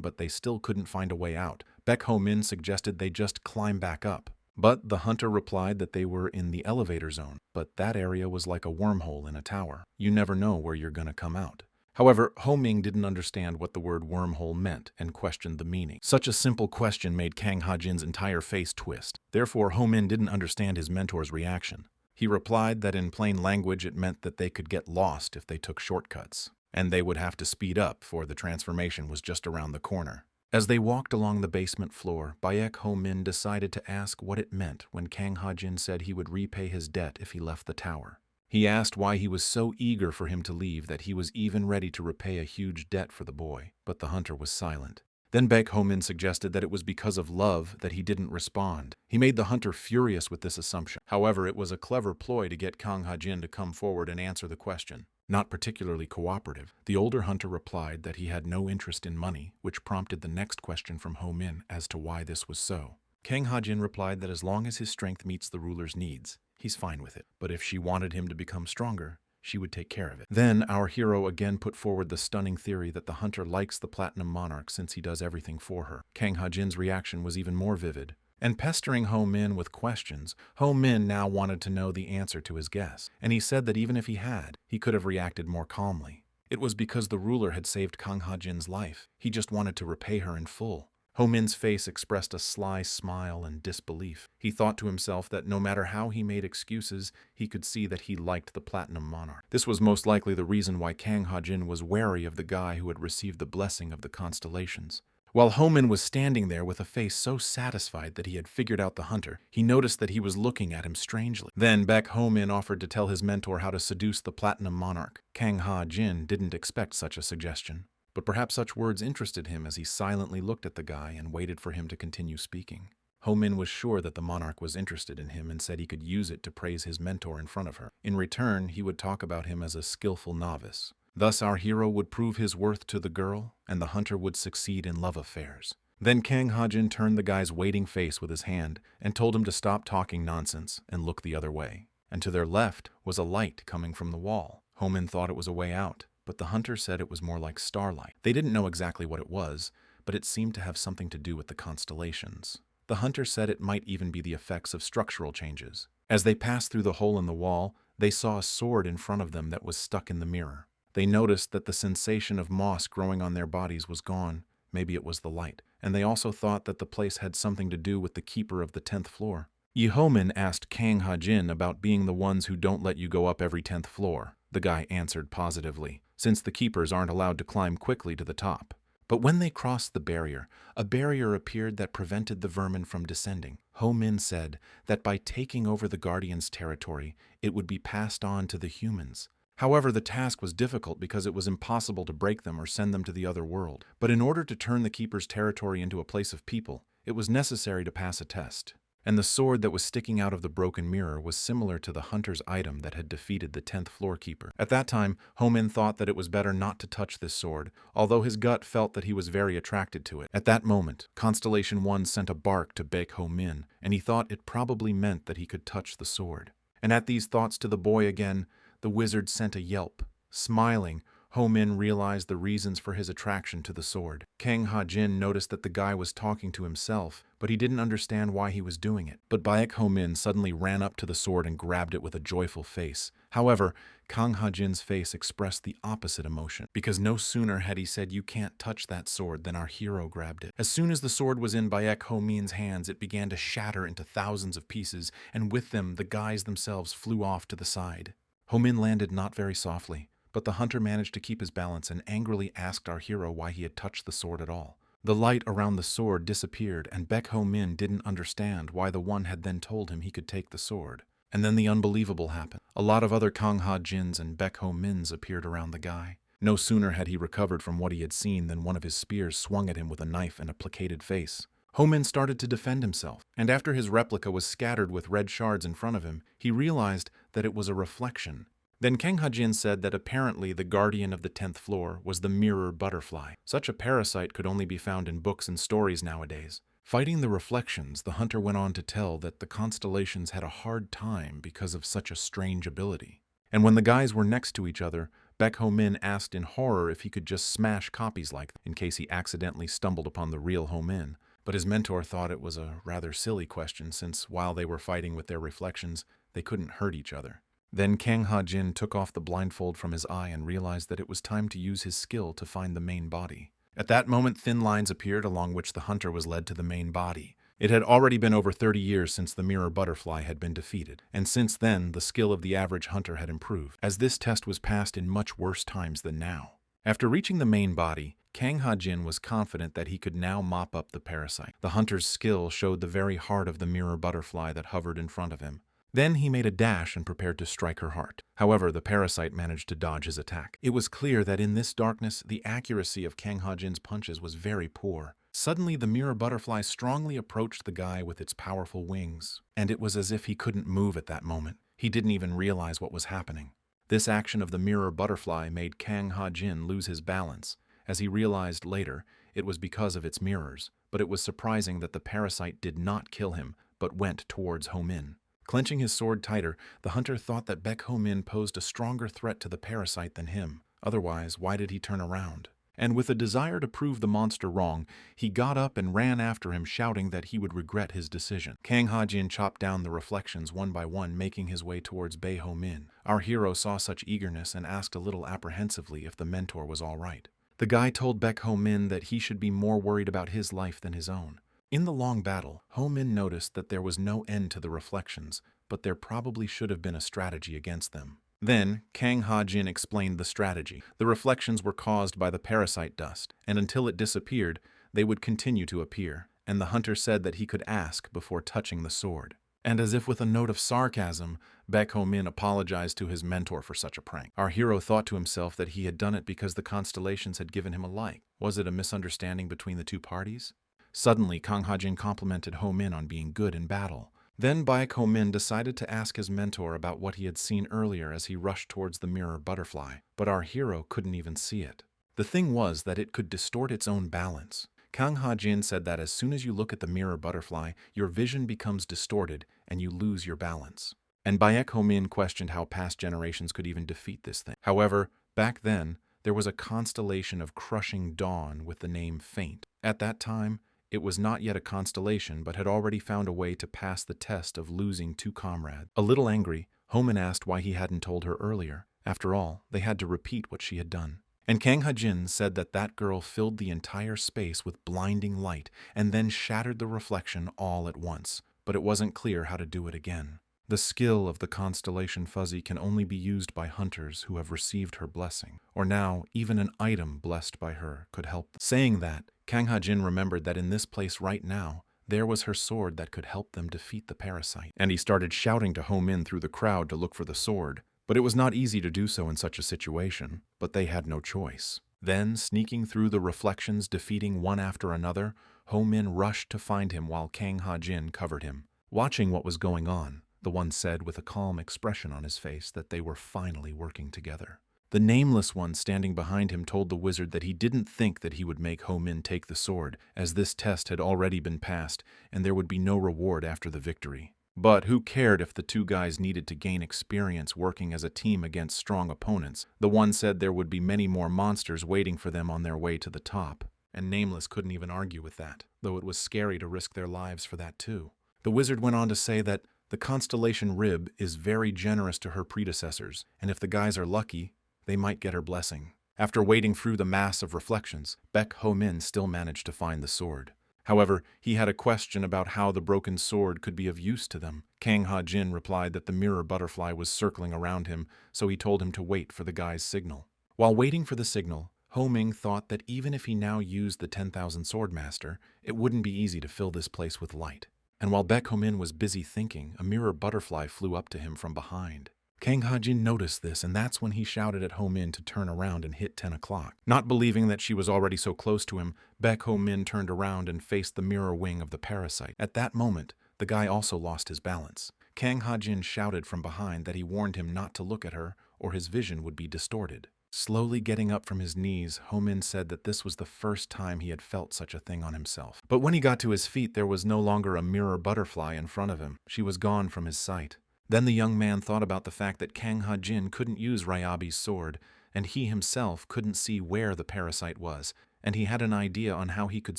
but they still couldn't find a way out. Baek Ho Min suggested they just climb back up. But the hunter replied that they were in the elevator zone, but that area was like a wormhole in a tower. You never know where you're gonna come out. However, Ho Ming didn't understand what the word wormhole meant and questioned the meaning. Such a simple question made Kang Ha-jin's entire face twist. Therefore, Ho Min didn't understand his mentor's reaction. He replied that in plain language it meant that they could get lost if they took shortcuts, and they would have to speed up, for the transformation was just around the corner. As they walked along the basement floor, Baek Ho Min decided to ask what it meant when Kang Ha-jin said he would repay his debt if he left the tower. He asked why he was so eager for him to leave that he was even ready to repay a huge debt for the boy, but the hunter was silent. Then Baek Ho Min suggested that it was because of love that he didn't respond. He made the hunter furious with this assumption. However, it was a clever ploy to get Kang Ha-jin to come forward and answer the question. Not particularly cooperative, the older hunter replied that he had no interest in money, which prompted the next question from Ho Min as to why this was so. Kang Ha-jin replied that as long as his strength meets the ruler's needs, he's fine with it. But if she wanted him to become stronger, she would take care of it. Then our hero again put forward the stunning theory that the hunter likes the Platinum Monarch since he does everything for her. Kang Ha-jin's reaction was even more vivid. And pestering Ho Min with questions, Ho Min now wanted to know the answer to his guess, and he said that even if he had, he could have reacted more calmly. It was because the ruler had saved Kang Ha-jin's life. He just wanted to repay her in full. Ho Min's face expressed a sly smile and disbelief. He thought to himself that no matter how he made excuses, he could see that he liked the Platinum Monarch. This was most likely the reason why Kang Ha-jin was wary of the guy who had received the blessing of the constellations. While Ho Min was standing there with a face so satisfied that he had figured out the hunter, he noticed that he was looking at him strangely. Then Baek Ho Min offered to tell his mentor how to seduce the Platinum Monarch. Kang Ha-jin didn't expect such a suggestion. But perhaps such words interested him as he silently looked at the guy and waited for him to continue speaking. Ho Min was sure that the monarch was interested in him and said he could use it to praise his mentor in front of her. In return, he would talk about him as a skillful novice. Thus our hero would prove his worth to the girl, and the hunter would succeed in love affairs. Then Kang Ha-jin turned the guy's waiting face with his hand and told him to stop talking nonsense and look the other way. And to their left was a light coming from the wall. Ho Min thought it was a way out, but the hunter said it was more like starlight. They didn't know exactly what it was, but it seemed to have something to do with the constellations. The hunter said it might even be the effects of structural changes. As they passed through the hole in the wall, they saw a sword in front of them that was stuck in the mirror. They noticed that the sensation of moss growing on their bodies was gone. Maybe it was the light. And they also thought that the place had something to do with the keeper of the 10th floor. Ho Min asked Kang Ha-jin about being the ones who don't let you go up every 10th floor. The guy answered positively, since the keepers aren't allowed to climb quickly to the top. But when they crossed the barrier, a barrier appeared that prevented the vermin from descending. Ho Min said that by taking over the Guardian's territory, it would be passed on to the humans. However, the task was difficult because it was impossible to break them or send them to the other world. But in order to turn the keeper's territory into a place of people, it was necessary to pass a test. And the sword that was sticking out of the broken mirror was similar to the hunter's item that had defeated the 10th floor keeper. At that time, Ho Min thought that it was better not to touch this sword, although his gut felt that he was very attracted to it. At that moment, Constellation 1 sent a bark to Baek Ho Min, and he thought it probably meant that he could touch the sword. And at these thoughts to the boy again, the wizard sent a yelp. Smiling, Ho Min realized the reasons for his attraction to the sword. Kang Ha-jin noticed that the guy was talking to himself, but he didn't understand why he was doing it. But Baek Ho-min suddenly ran up to the sword and grabbed it with a joyful face. However, Kang Ha-jin's face expressed the opposite emotion, because no sooner had he said, "You can't touch that sword," than our hero grabbed it. As soon as the sword was in Baek Ho-min's hands, it began to shatter into thousands of pieces, and with them, the guys themselves flew off to the side. Ho-min landed not very softly, but the hunter managed to keep his balance and angrily asked our hero why he had touched the sword at all. The light around the sword disappeared, and Baek Ho-min didn't understand why the one had then told him he could take the sword. And then the unbelievable happened. A lot of other Kang Ha-jins and Baek Ho-mins appeared around the guy. No sooner had he recovered from what he had seen than one of his spears swung at him with a knife and a placated face. Ho-min started to defend himself, and after his replica was scattered with red shards in front of him, he realized that it was a reflection. Then Kang Ha-jin said that apparently the guardian of the 10th floor was the mirror butterfly. Such a parasite could only be found in books and stories nowadays. Fighting the reflections, the hunter went on to tell that the constellations had a hard time because of such a strange ability. And when the guys were next to each other, Baek Ho-min asked in horror if he could just smash copies like that, in case he accidentally stumbled upon the real Ho-min. But his mentor thought it was a rather silly question, since while they were fighting with their reflections, they couldn't hurt each other. Then Kang Ha-jin took off the blindfold from his eye and realized that it was time to use his skill to find the main body. At that moment, thin lines appeared along which the hunter was led to the main body. It had already been over 30 years since the mirror butterfly had been defeated, and since then the skill of the average hunter had improved, as this test was passed in much worse times than now. After reaching the main body, Kang Ha-jin was confident that he could now mop up the parasite. The hunter's skill showed the very heart of the mirror butterfly that hovered in front of him. Then he made a dash and prepared to strike her heart. However, the parasite managed to dodge his attack. It was clear that in this darkness, the accuracy of Kang Ha-jin's punches was very poor. Suddenly, the mirror butterfly strongly approached the guy with its powerful wings, and it was as if he couldn't move at that moment. He didn't even realize what was happening. This action of the mirror butterfly made Kang Ha-jin lose his balance. As he realized later, it was because of its mirrors, but it was surprising that the parasite did not kill him, but went towards Ho-min. Clenching his sword tighter, the hunter thought that Baek Ho-min posed a stronger threat to the parasite than him. Otherwise, why did he turn around? And with a desire to prove the monster wrong, he got up and ran after him, shouting that he would regret his decision. Kang Ha-jin chopped down the reflections one by one, making his way towards Baek Ho-min. Our hero saw such eagerness and asked a little apprehensively if the mentor was all right. The guy told Baek Ho-min that he should be more worried about his life than his own. In the long battle, Ho-min noticed that there was no end to the reflections, but there probably should have been a strategy against them. Then, Kang Ha-jin explained the strategy. The reflections were caused by the parasite dust, and until it disappeared, they would continue to appear, and the hunter said that he could ask before touching the sword. And as if with a note of sarcasm, Baek Ho-min apologized to his mentor for such a prank. Our hero thought to himself that he had done it because the constellations had given him a like. Was it a misunderstanding between the two parties? Suddenly, Kang Ha-jin complimented Ho-min on being good in battle. Then Baek Ho-min decided to ask his mentor about what he had seen earlier as he rushed towards the mirror butterfly, but our hero couldn't even see it. The thing was that it could distort its own balance. Kang Ha-jin said that as soon as you look at the mirror butterfly, your vision becomes distorted and you lose your balance. And Baek Ho-min questioned how past generations could even defeat this thing. However, back then, there was a constellation of crushing dawn with the name Faint. At that time, it was not yet a constellation, but had already found a way to pass the test of losing two comrades. A little angry, Ho-min asked why he hadn't told her earlier. After all, they had to repeat what she had done. And Kang Ha-jin said that that girl filled the entire space with blinding light and then shattered the reflection all at once, but it wasn't clear how to do it again. The skill of the constellation Fuzzy can only be used by hunters who have received her blessing, or now even an item blessed by her could help them. Saying that, Kang Ha-jin remembered that in this place right now, there was her sword that could help them defeat the parasite. And he started shouting to Ho-min through the crowd to look for the sword. But it was not easy to do so in such a situation, but they had no choice. Then, sneaking through the reflections, defeating one after another, Ho-min rushed to find him while Kang Ha-jin covered him. Watching what was going on, the one said with a calm expression on his face that they were finally working together. The nameless one standing behind him told the wizard that he didn't think that he would make Ho-min take the sword, as this test had already been passed and there would be no reward after the victory. But who cared if the two guys needed to gain experience working as a team against strong opponents? The one said there would be many more monsters waiting for them on their way to the top. and Nameless couldn't even argue with that, though it was scary to risk their lives for that too. The wizard went on to say that the constellation Rib is very generous to her predecessors, and if the guys are lucky, they might get her blessing. After wading through the mass of reflections, Baek Ho-min still managed to find the sword. However, he had a question about how the broken sword could be of use to them. Kang Ha-jin replied that the mirror butterfly was circling around him, so he told him to wait for the guy's signal. While waiting for the signal, Ho-ming thought that even if he now used the 10,000 Swordmaster, it wouldn't be easy to fill this place with light. And while Baek Ho-min was busy thinking, a mirror butterfly flew up to him from behind. Kang Ha-jin noticed this, and that's when he shouted at Ho-min to turn around and hit 10 o'clock. Not believing that she was already so close to him, Baek Ho-min turned around and faced the mirror wing of the parasite. At that moment, the guy also lost his balance. Kang Ha-jin shouted from behind that he warned him not to look at her, or his vision would be distorted. Slowly getting up from his knees, Ho-min said that this was the first time he had felt such a thing on himself. But when he got to his feet, there was no longer a mirror butterfly in front of him. She was gone from his sight. Then the young man thought about the fact that Kang Ha-jin couldn't use Ryabi's sword, and he himself couldn't see where the parasite was, and he had an idea on how he could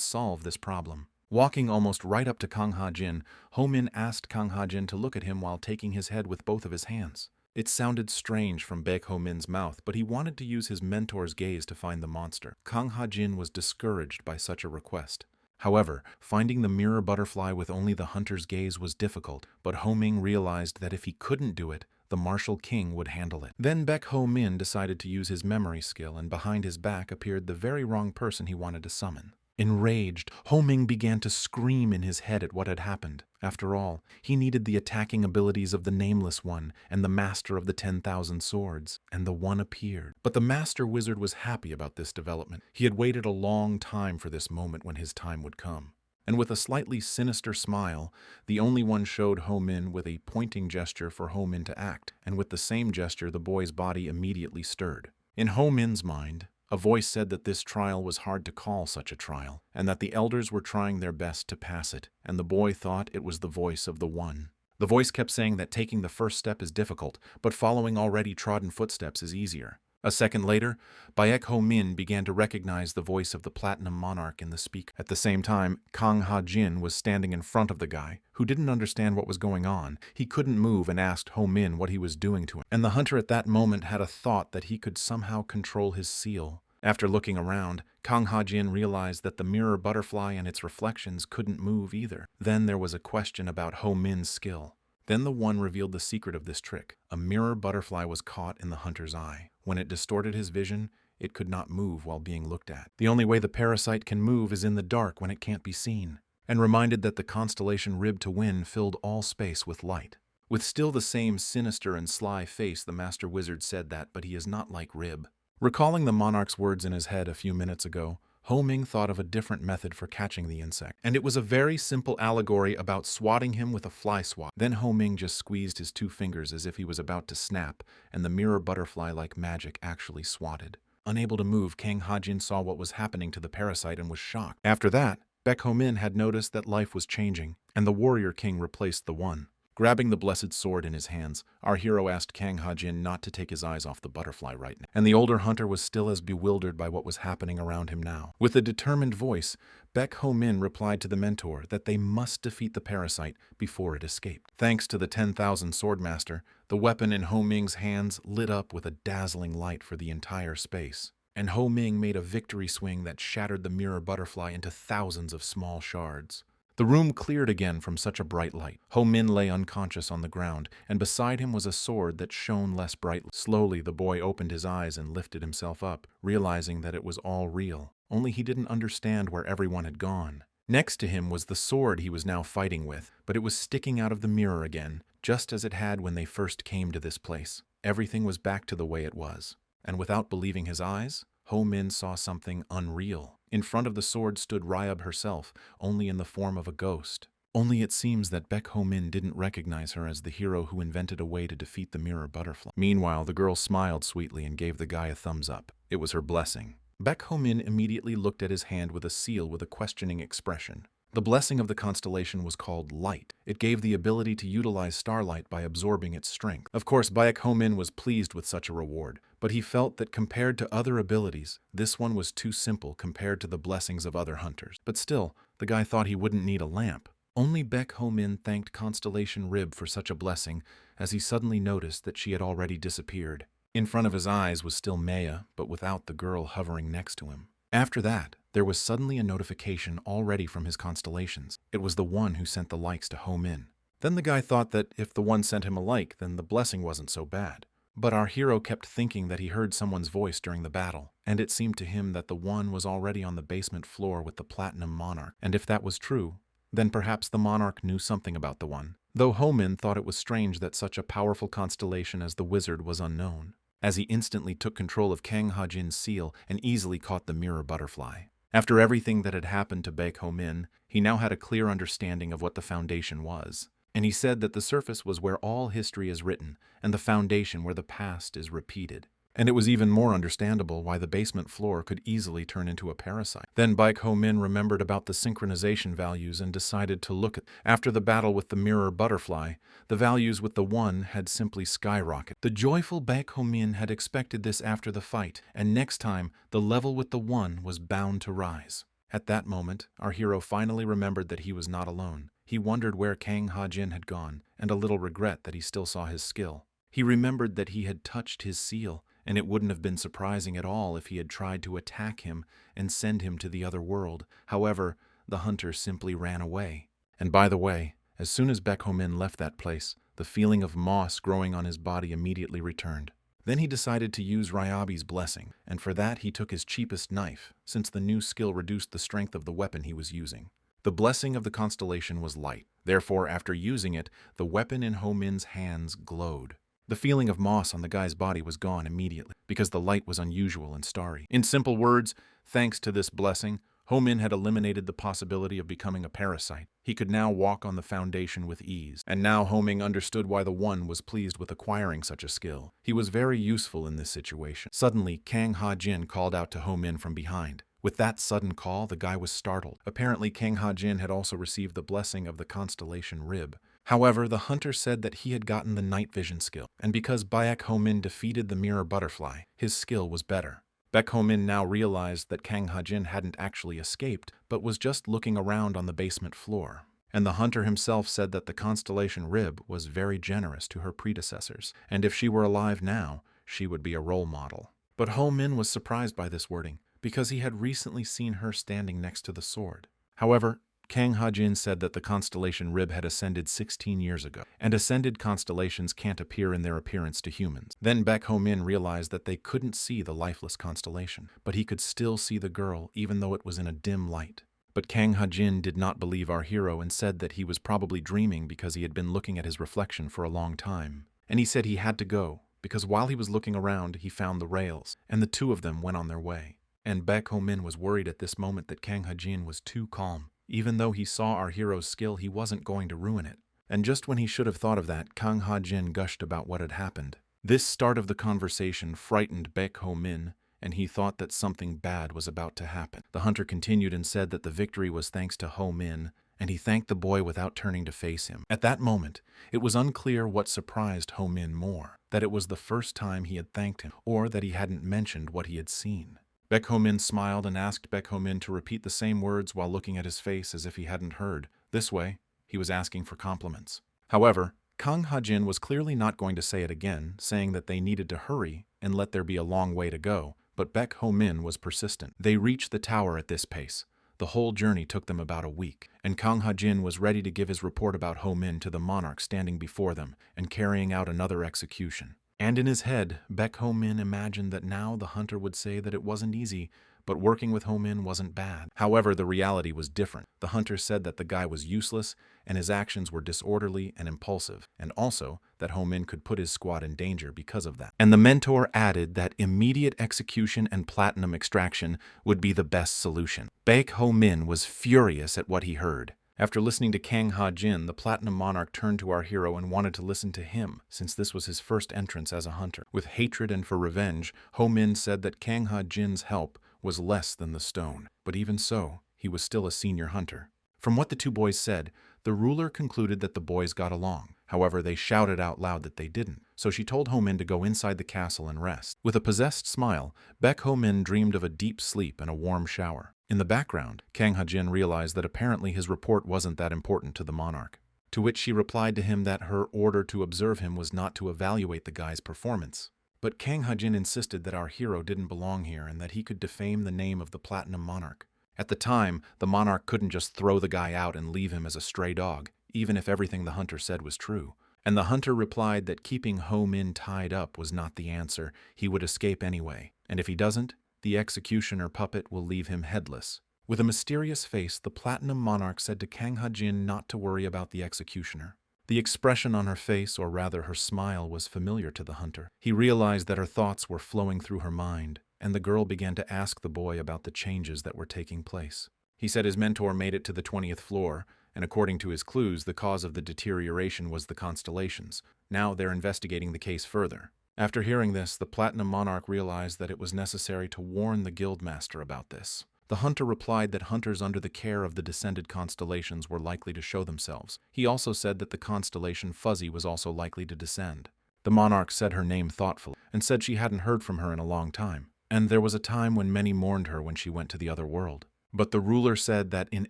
solve this problem. Walking almost right up to Kang Ha-jin, Ho-min asked Kang Ha-jin to look at him while taking his head with both of his hands. It sounded strange from Baek Ho-min's mouth, but he wanted to use his mentor's gaze to find the monster. Kang Ha-jin was discouraged by such a request. However, finding the mirror butterfly with only the hunter's gaze was difficult, but Ho-ming realized that if he couldn't do it, the martial king would handle it. Then Baek Ho-min decided to use his memory skill, and behind his back appeared the very wrong person he wanted to summon. Enraged, Ho-ming began to scream in his head at what had happened. After all, he needed the attacking abilities of the Nameless One and the Master of the 10,000 Swords, and the one appeared. But the Master Wizard was happy about this development. He had waited a long time for this moment when his time would come. And with a slightly sinister smile, the only one showed Ho-min with a pointing gesture for Ho-min to act, and with the same gesture the boy's body immediately stirred. In Ho-min's mind, a voice said that this trial was hard to call such a trial, and that the elders were trying their best to pass it, and the boy thought it was the voice of the One. The voice kept saying that taking the first step is difficult, but following already trodden footsteps is easier. A second later, Baek Ho-min began to recognize the voice of the Platinum Monarch in the speaker. At the same time, Kang Ha-jin was standing in front of the guy, who didn't understand what was going on. He couldn't move and asked Ho-min what he was doing to him. And the hunter at that moment had a thought that he could somehow control his seal. After looking around, Kang Ha-jin realized that the mirror butterfly and its reflections couldn't move either. Then there was a question about Ho-min's skill. Then the one revealed the secret of this trick. A mirror butterfly was caught in the hunter's eye. When it distorted his vision, it could not move while being looked at. The only way the parasite can move is in the dark when it can't be seen. And reminded that the constellation Rib to win filled all space with light. With still the same sinister and sly face, the Master Wizard said that, but he is not like Rib. Recalling the monarch's words in his head a few minutes ago, Ho-ming thought of a different method for catching the insect, and it was a very simple allegory about swatting him with a fly swat. Then Ho-ming just squeezed his two fingers as if he was about to snap, and the mirror butterfly like magic actually swatted. Unable to move, Kang Ha-jin saw what was happening to the parasite and was shocked. After that, Baek Ho-min had noticed that life was changing, and the warrior king replaced the One. Grabbing the blessed sword in his hands, our hero asked Kang Ha-jin not to take his eyes off the butterfly right now. And the older hunter was still as bewildered by what was happening around him now. With a determined voice, Baek Ho-min replied to the mentor that they must defeat the parasite before it escaped. Thanks to the 10,000 Swordmaster, the weapon in Ho-ming's hands lit up with a dazzling light for the entire space. And Ho-ming made a victory swing that shattered the mirror butterfly into thousands of small shards. The room cleared again from such a bright light. Ho-min lay unconscious on the ground, and beside him was a sword that shone less brightly. Slowly, the boy opened his eyes and lifted himself up, realizing that it was all real. Only he didn't understand where everyone had gone. Next to him was the sword he was now fighting with, but it was sticking out of the mirror again, just as it had when they first came to this place. Everything was back to the way it was. And without believing his eyes, Ho-min saw something unreal. In front of the sword stood Ryab herself, only in the form of a ghost. Only it seems that Baek Ho-min didn't recognize her as the hero who invented a way to defeat the mirror butterfly. Meanwhile, the girl smiled sweetly and gave the guy a thumbs up. It was her blessing. Baek Ho-min immediately looked at his hand with a seal with a questioning expression. The blessing of the constellation was called Light. It gave the ability to utilize starlight by absorbing its strength. Of course, Baek Ho-min was pleased with such a reward, but he felt that compared to other abilities, this one was too simple compared to the blessings of other hunters. But still, the guy thought he wouldn't need a lamp. Only Baek Ho-min thanked Constellation Rib for such a blessing, as he suddenly noticed that she had already disappeared. In front of his eyes was still Maya, but without the girl hovering next to him. After that, there was suddenly a notification already from his constellations. It was the one who sent the likes to Ho-min. Then the guy thought that if the one sent him a like, then the blessing wasn't so bad. But our hero kept thinking that he heard someone's voice during the battle, and it seemed to him that the one was already on the basement floor with the Platinum Monarch. And if that was true, then perhaps the monarch knew something about the one. Though Ho-min thought it was strange that such a powerful constellation as the wizard was unknown, as he instantly took control of Kang Ha-jin's seal and easily caught the mirror butterfly. After everything that had happened to Baek Ho-min, he now had a clear understanding of what the foundation was. And he said that the surface was where all history is written, and the foundation where the past is repeated. And it was even more understandable why the basement floor could easily turn into a parasite. Then Baek Ho-min remembered about the synchronization values and decided to look at. After the battle with the mirror butterfly, the values with the one had simply skyrocketed. The joyful Baek Ho-min had expected this after the fight, and next time, the level with the one was bound to rise. At that moment, our hero finally remembered that he was not alone. He wondered where Kang Ha-jin had gone, and a little regret that he still saw his skill. He remembered that he had touched his seal, and it wouldn't have been surprising at all if he had tried to attack him and send him to the other world. However, the hunter simply ran away. And by the way, as soon as Baek Ho-min left that place, the feeling of moss growing on his body immediately returned. Then he decided to use Ryabi's blessing, and for that he took his cheapest knife, since the new skill reduced the strength of the weapon he was using. The blessing of the constellation was light. Therefore, after using it, the weapon in Ho-min's hands glowed. The feeling of moss on the guy's body was gone immediately, because the light was unusual and starry. In simple words, thanks to this blessing, Ho-min had eliminated the possibility of becoming a parasite. He could now walk on the foundation with ease. And now Ho-min understood why the one was pleased with acquiring such a skill. He was very useful in this situation. Suddenly, Kang Ha-jin called out to Ho-min from behind. With that sudden call, the guy was startled. Apparently, Kang Ha-jin had also received the blessing of the constellation Rib. However, the hunter said that he had gotten the night vision skill, and because Baek Ho-min defeated the mirror butterfly, his skill was better. Baek Ho-min now realized that Kang Ha-jin hadn't actually escaped, but was just looking around on the basement floor. And the hunter himself said that the constellation Rib was very generous to her predecessors, and if she were alive now, she would be a role model. But Ho-min was surprised by this wording, because he had recently seen her standing next to the sword. However, Kang Ha-jin said that the constellation Rib had ascended 16 years ago, and ascended constellations can't appear in their appearance to humans. Then Baek Ho-min realized that they couldn't see the lifeless constellation, but he could still see the girl even though it was in a dim light. But Kang Ha-jin did not believe our hero and said that he was probably dreaming because he had been looking at his reflection for a long time. And he said he had to go, because while he was looking around, he found the rails, and the two of them went on their way. And Baek Ho-min was worried at this moment that Kang Ha-jin was too calm. Even though he saw our hero's skill, he wasn't going to ruin it. And just when he should have thought of that, Kang Ha-jin gushed about what had happened. This start of the conversation frightened Baek Ho-min, and he thought that something bad was about to happen. The hunter continued and said that the victory was thanks to Ho-min, and he thanked the boy without turning to face him. At that moment, it was unclear what surprised Ho-min more, that it was the first time he had thanked him, or that he hadn't mentioned what he had seen. Baek Ho-min smiled and asked Baek Ho-min to repeat the same words while looking at his face as if he hadn't heard. This way, he was asking for compliments. However, Kang Ha-jin was clearly not going to say it again, saying that they needed to hurry and let there be a long way to go, but Baek Ho-min was persistent. They reached the tower at this pace. The whole journey took them about a week, and Kang Ha-jin was ready to give his report about Ho-min to the monarch standing before them and carrying out another execution. And in his head, Baek Ho-min imagined that now the hunter would say that it wasn't easy, but working with Ho-min wasn't bad. However, the reality was different. The hunter said that the guy was useless, and his actions were disorderly and impulsive, and also that Ho-min could put his squad in danger because of that. And the mentor added that immediate execution and platinum extraction would be the best solution. Baek Ho-min was furious at what he heard. After listening to Kang Ha-jin, the Platinum Monarch turned to our hero and wanted to listen to him, since this was his first entrance as a hunter. With hatred and for revenge, Ho-min said that Kang Ha-jin's help was less than the stone. But even so, he was still a senior hunter. From what the two boys said, the ruler concluded that the boys got along. However, they shouted out loud that they didn't, so she told Ho-min to go inside the castle and rest. With a possessed smile, Baek Ho-min dreamed of a deep sleep and a warm shower. In the background, Kang Ha-jin realized that apparently his report wasn't that important to the monarch, to which she replied to him that her order to observe him was not to evaluate the guy's performance. But Kang Ha-jin insisted that our hero didn't belong here and that he could defame the name of the Platinum Monarch. At the time, the monarch couldn't just throw the guy out and leave him as a stray dog, even if everything the hunter said was true. And the hunter replied that keeping Ho-min tied up was not the answer. He would escape anyway, and if he doesn't, the executioner puppet will leave him headless. With a mysterious face, the Platinum Monarch said to Kang Ha-jin not to worry about the executioner. The expression on her face, or rather her smile, was familiar to the hunter. He realized that her thoughts were flowing through her mind, and the girl began to ask the boy about the changes that were taking place. He said his mentor made it to the 20th floor, and according to his clues, the cause of the deterioration was the constellations. Now they're investigating the case further. After hearing this, the Platinum Monarch realized that it was necessary to warn the guildmaster about this. The hunter replied that hunters under the care of the descended constellations were likely to show themselves. He also said that the constellation Fuzzy was also likely to descend. The monarch said her name thoughtfully, and said she hadn't heard from her in a long time, and there was a time when many mourned her when she went to the other world. But the ruler said that in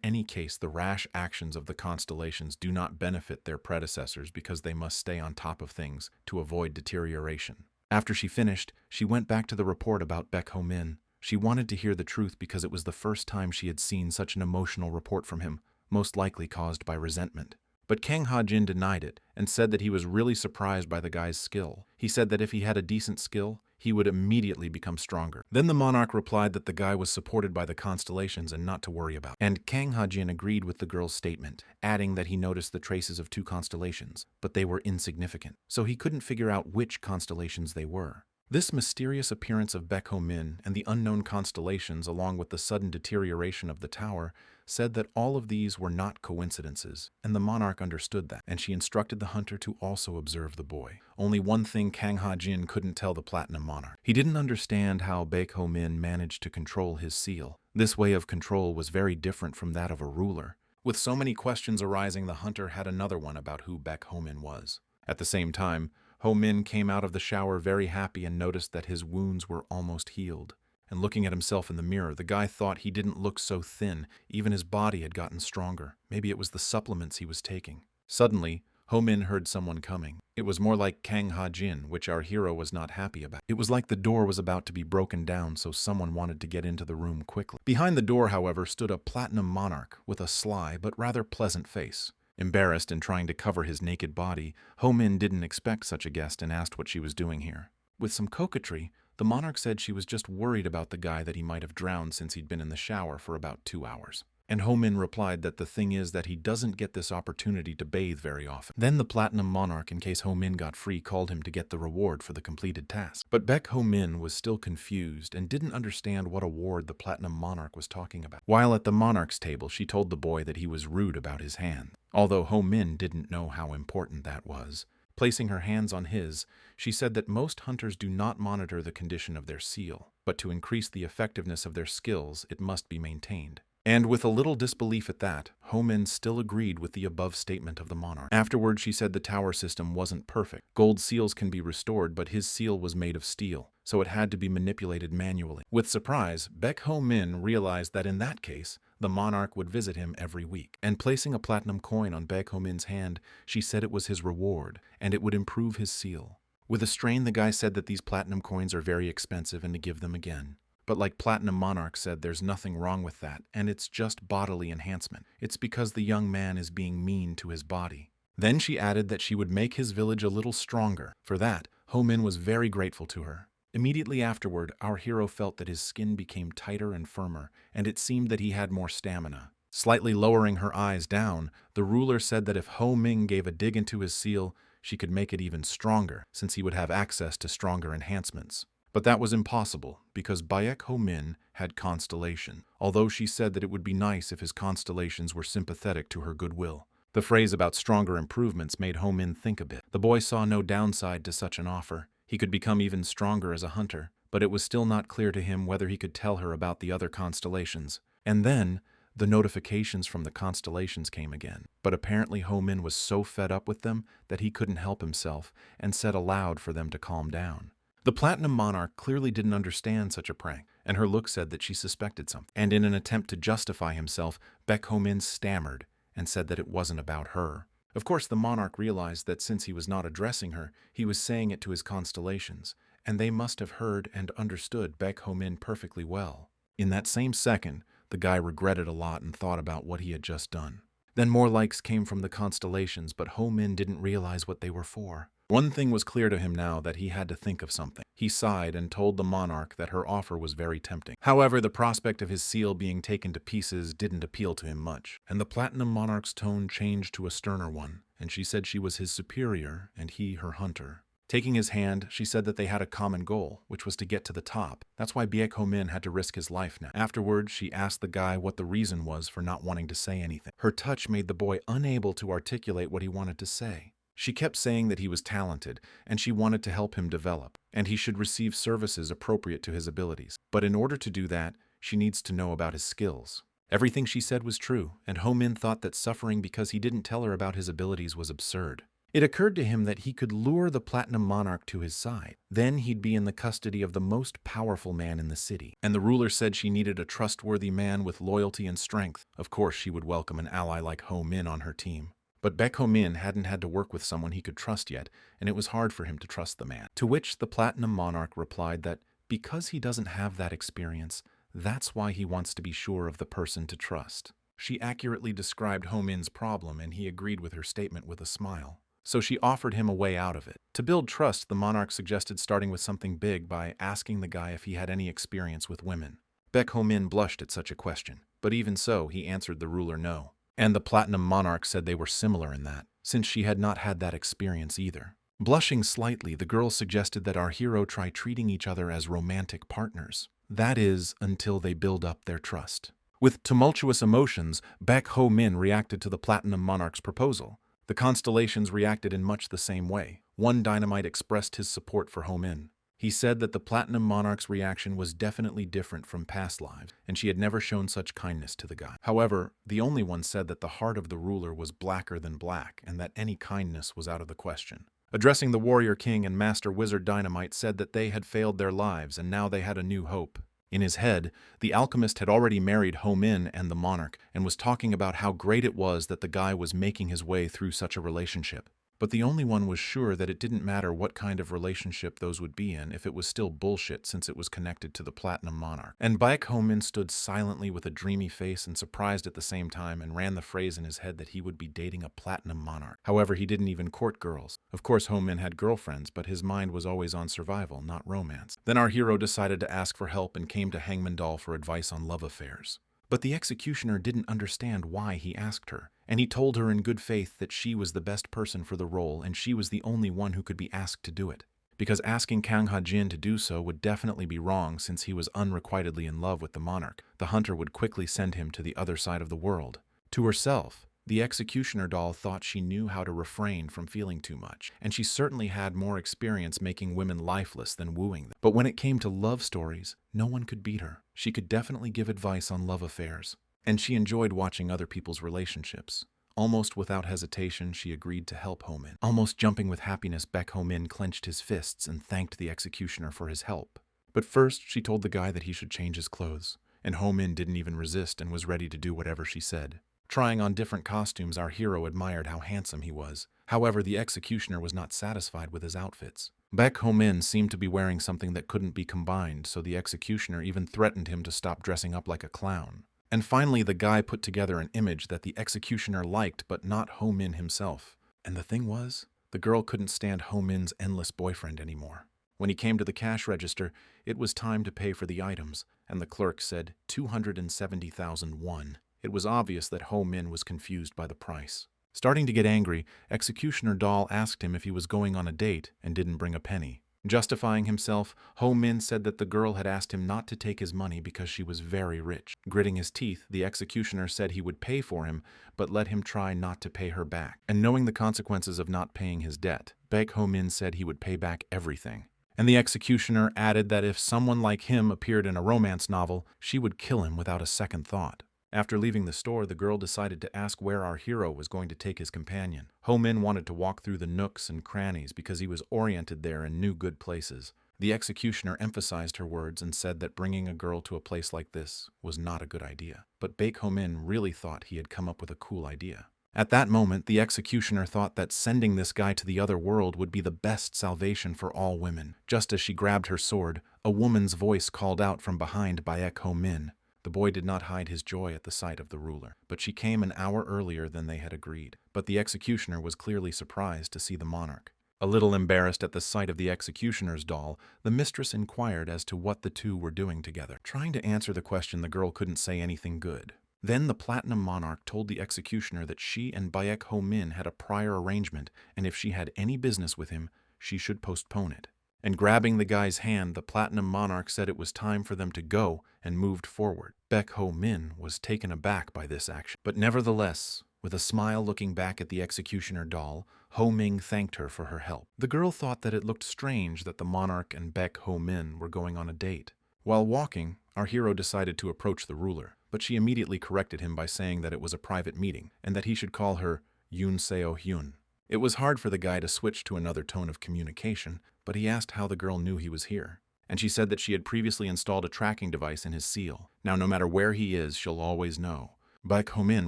any case the rash actions of the constellations do not benefit their predecessors because they must stay on top of things to avoid deterioration. After she finished, she went back to the report about Baek Ho-min. She wanted to hear the truth because it was the first time she had seen such an emotional report from him, most likely caused by resentment. But Kang Ha-jin denied it and said that he was really surprised by the guy's skill. He said that if he had a decent skill, he would immediately become stronger. Then the monarch replied that the guy was supported by the constellations and not to worry about. And Kang Ha-jin agreed with the girl's statement, adding that he noticed the traces of 2 constellations, but they were insignificant, so he couldn't figure out which constellations they were. This mysterious appearance of Baek Ho-min and the unknown constellations, along with the sudden deterioration of the tower, said that all of these were not coincidences, and the monarch understood that, and she instructed the hunter to also observe the boy. Only one thing Kang Ha-jin couldn't tell the Platinum Monarch. He didn't understand how Baek Ho-min managed to control his seal. This way of control was very different from that of a ruler. With so many questions arising, the hunter had another one about who Baek Ho-min was. At the same time, Ho-min came out of the shower very happy and noticed that his wounds were almost healed. And looking at himself in the mirror, the guy thought he didn't look so thin, even his body had gotten stronger. Maybe it was the supplements he was taking. Suddenly, Ho-min heard someone coming. It was more like Kang Ha-jin, which our hero was not happy about. It was like the door was about to be broken down, so someone wanted to get into the room quickly. Behind the door, however, stood a Platinum Monarch with a sly but rather pleasant face. Embarrassed and trying to cover his naked body, Ho-min didn't expect such a guest and asked what she was doing here. With some coquetry, the monarch said she was just worried about the guy, that he might have drowned since he'd been in the shower for about 2 hours. And Ho-min replied that the thing is that he doesn't get this opportunity to bathe very often. Then the Platinum Monarch, in case Ho-min got free, called him to get the reward for the completed task. But Baek Ho-min was still confused and didn't understand what award the Platinum Monarch was talking about. While at the monarch's table, she told the boy that he was rude about his hand, although Ho-min didn't know how important that was. Placing her hands on his, she said that most hunters do not monitor the condition of their seal, but to increase the effectiveness of their skills, it must be maintained. And with a little disbelief at that, Ho-min still agreed with the above statement of the monarch. Afterward, she said the tower system wasn't perfect. Gold seals can be restored, but his seal was made of steel, so it had to be manipulated manually. With surprise, Baek Ho-min realized that in that case, the monarch would visit him every week. And placing a platinum coin on Baek Ho-min's hand, she said it was his reward, and it would improve his seal. With a strain, the guy said that these platinum coins are very expensive and to give them again. But like Platinum Monarch said, there's nothing wrong with that, and it's just bodily enhancement. It's because the young man is being mean to his body. Then she added that she would make his village a little stronger. For that, Ho-min was very grateful to her. Immediately afterward, our hero felt that his skin became tighter and firmer, and it seemed that he had more stamina. Slightly lowering her eyes down, the ruler said that if Ho-min gave a dig into his seal, she could make it even stronger, since he would have access to stronger enhancements. But that was impossible, because Baek Ho-min had constellation, although she said that it would be nice if his constellations were sympathetic to her goodwill. The phrase about stronger improvements made Ho-min think a bit. The boy saw no downside to such an offer. He could become even stronger as a hunter, but it was still not clear to him whether he could tell her about the other constellations. And then, The notifications from the constellations came again, but apparently Ho-min was so fed up with them that he couldn't help himself and said aloud for them to calm down. The Platinum Monarch clearly didn't understand such a prank, and her look said that she suspected something. And in an attempt to justify himself, Baek Ho-min stammered and said that it wasn't about her. Of course, the monarch realized that since he was not addressing her, he was saying it to his constellations, and they must have heard and understood Baek Ho-min perfectly well. In that same second, the guy regretted a lot and thought about what he had just done. Then more likes came from the constellations, but Ho-min didn't realize what they were for. One thing was clear to him now, that he had to think of something. He sighed and told the monarch that her offer was very tempting. However, the prospect of his seal being taken to pieces didn't appeal to him much, and the Platinum Monarch's tone changed to a sterner one, and she said she was his superior and he her hunter. Taking his hand, she said that they had a common goal, which was to get to the top. That's why Baek Ho-min had to risk his life now. Afterwards, she asked the guy what the reason was for not wanting to say anything. Her touch made the boy unable to articulate what he wanted to say. She kept saying that he was talented, and she wanted to help him develop, and he should receive services appropriate to his abilities. But in order to do that, she needs to know about his skills. Everything she said was true, and Ho-min thought that suffering because he didn't tell her about his abilities was absurd. It occurred to him that he could lure the Platinum Monarch to his side. Then he'd be in the custody of the most powerful man in the city. And the ruler said she needed a trustworthy man with loyalty and strength. Of course, she would welcome an ally like Ho-min on her team. But Baek Ho-min hadn't had to work with someone he could trust yet, and it was hard for him to trust the man. To which the Platinum Monarch replied that because he doesn't have that experience, that's why he wants to be sure of the person to trust. She accurately described Ho-min's problem, and he agreed with her statement with a smile. So she offered him a way out of it. To build trust, the monarch suggested starting with something big by asking the guy if he had any experience with women. Baek Ho-min blushed at such a question, but even so, he answered the ruler no. And the Platinum Monarch said they were similar in that, since she had not had that experience either. Blushing slightly, the girl suggested that our hero try treating each other as romantic partners. That is, until they build up their trust. With tumultuous emotions, Baek Ho-min reacted to the Platinum Monarch's proposal. The constellations reacted in much the same way. One dynamite expressed his support for Ho-min. He said that the Platinum Monarch's reaction was definitely different from past lives, and she had never shown such kindness to the guy. However, the only one said that the heart of the ruler was blacker than black, and that any kindness was out of the question. Addressing the Warrior King and Master Wizard Dynamite said that they had failed their lives, and now they had a new hope. In his head, the alchemist had already married Ho-min and the monarch, and was talking about how great it was that the guy was making his way through such a relationship. But the only one was sure that it didn't matter what kind of relationship those would be in if it was still bullshit since it was connected to the Platinum Monarch. And Baek Ho-min stood silently with a dreamy face and surprised at the same time and ran the phrase in his head that he would be dating a Platinum Monarch. However, he didn't even court girls. Of course, Ho-min had girlfriends, but his mind was always on survival, not romance. Then our hero decided to ask for help and came to Hangman Doll for advice on love affairs. But the executioner didn't understand why he asked her, and he told her in good faith that she was the best person for the role and she was the only one who could be asked to do it. Because asking Kang Ha-jin to do so would definitely be wrong since he was unrequitedly in love with the monarch. The hunter would quickly send him to the other side of the world. To herself, the executioner doll thought she knew how to refrain from feeling too much, and she certainly had more experience making women lifeless than wooing them. But when it came to love stories, no one could beat her. She could definitely give advice on love affairs, and she enjoyed watching other people's relationships. Almost without hesitation, she agreed to help Ho-min. Almost jumping with happiness, Baek Ho-min clenched his fists and thanked the executioner for his help. But first, she told the guy that he should change his clothes, and Ho-min didn't even resist and was ready to do whatever she said. Trying on different costumes, our hero admired how handsome he was. However, the executioner was not satisfied with his outfits. Baek Ho-min seemed to be wearing something that couldn't be combined, so the executioner even threatened him to stop dressing up like a clown. And finally, the guy put together an image that the executioner liked, but not Ho-min himself. And the thing was, the girl couldn't stand Ho-min's endless boyfriend anymore. When he came to the cash register, it was time to pay for the items, and the clerk said 270,000 won. It was obvious that Ho-min was confused by the price. Starting to get angry, Executioner Doll asked him if he was going on a date and didn't bring a penny. Justifying himself, Ho-min said that the girl had asked him not to take his money because she was very rich. Gritting his teeth, the executioner said he would pay for him, but let him try not to pay her back. And knowing the consequences of not paying his debt, Baek Ho-min said he would pay back everything. And the executioner added that if someone like him appeared in a romance novel, she would kill him without a second thought. After leaving the store, the girl decided to ask where our hero was going to take his companion. Ho-min wanted to walk through the nooks and crannies because he was oriented there and knew good places. The executioner emphasized her words and said that bringing a girl to a place like this was not a good idea. But Baek Ho-min really thought he had come up with a cool idea. At that moment, the executioner thought that sending this guy to the other world would be the best salvation for all women. Just as she grabbed her sword, a woman's voice called out from behind Baek Ho-min. The boy did not hide his joy at the sight of the ruler, but she came an hour earlier than they had agreed. But the executioner was clearly surprised to see the monarch. A little embarrassed at the sight of the executioner's doll, the mistress inquired as to what the two were doing together. Trying to answer the question, the girl couldn't say anything good. Then the Platinum Monarch told the executioner that she and Baek Ho-min had a prior arrangement, and if she had any business with him, she should postpone it. And grabbing the guy's hand, the Platinum Monarch said it was time for them to go and moved forward. Baek Ho-min was taken aback by this action, but nevertheless, with a smile looking back at the executioner doll, Ho-min thanked her for her help. The girl thought that it looked strange that the monarch and Baek Ho-min were going on a date. While walking, our hero decided to approach the ruler, but she immediately corrected him by saying that it was a private meeting and that he should call her Yoon Seo-hyun. It was hard for the guy to switch to another tone of communication, but he asked how the girl knew he was here. And she said that she had previously installed a tracking device in his seal. Now, no matter where he is, she'll always know. Baek Ho-min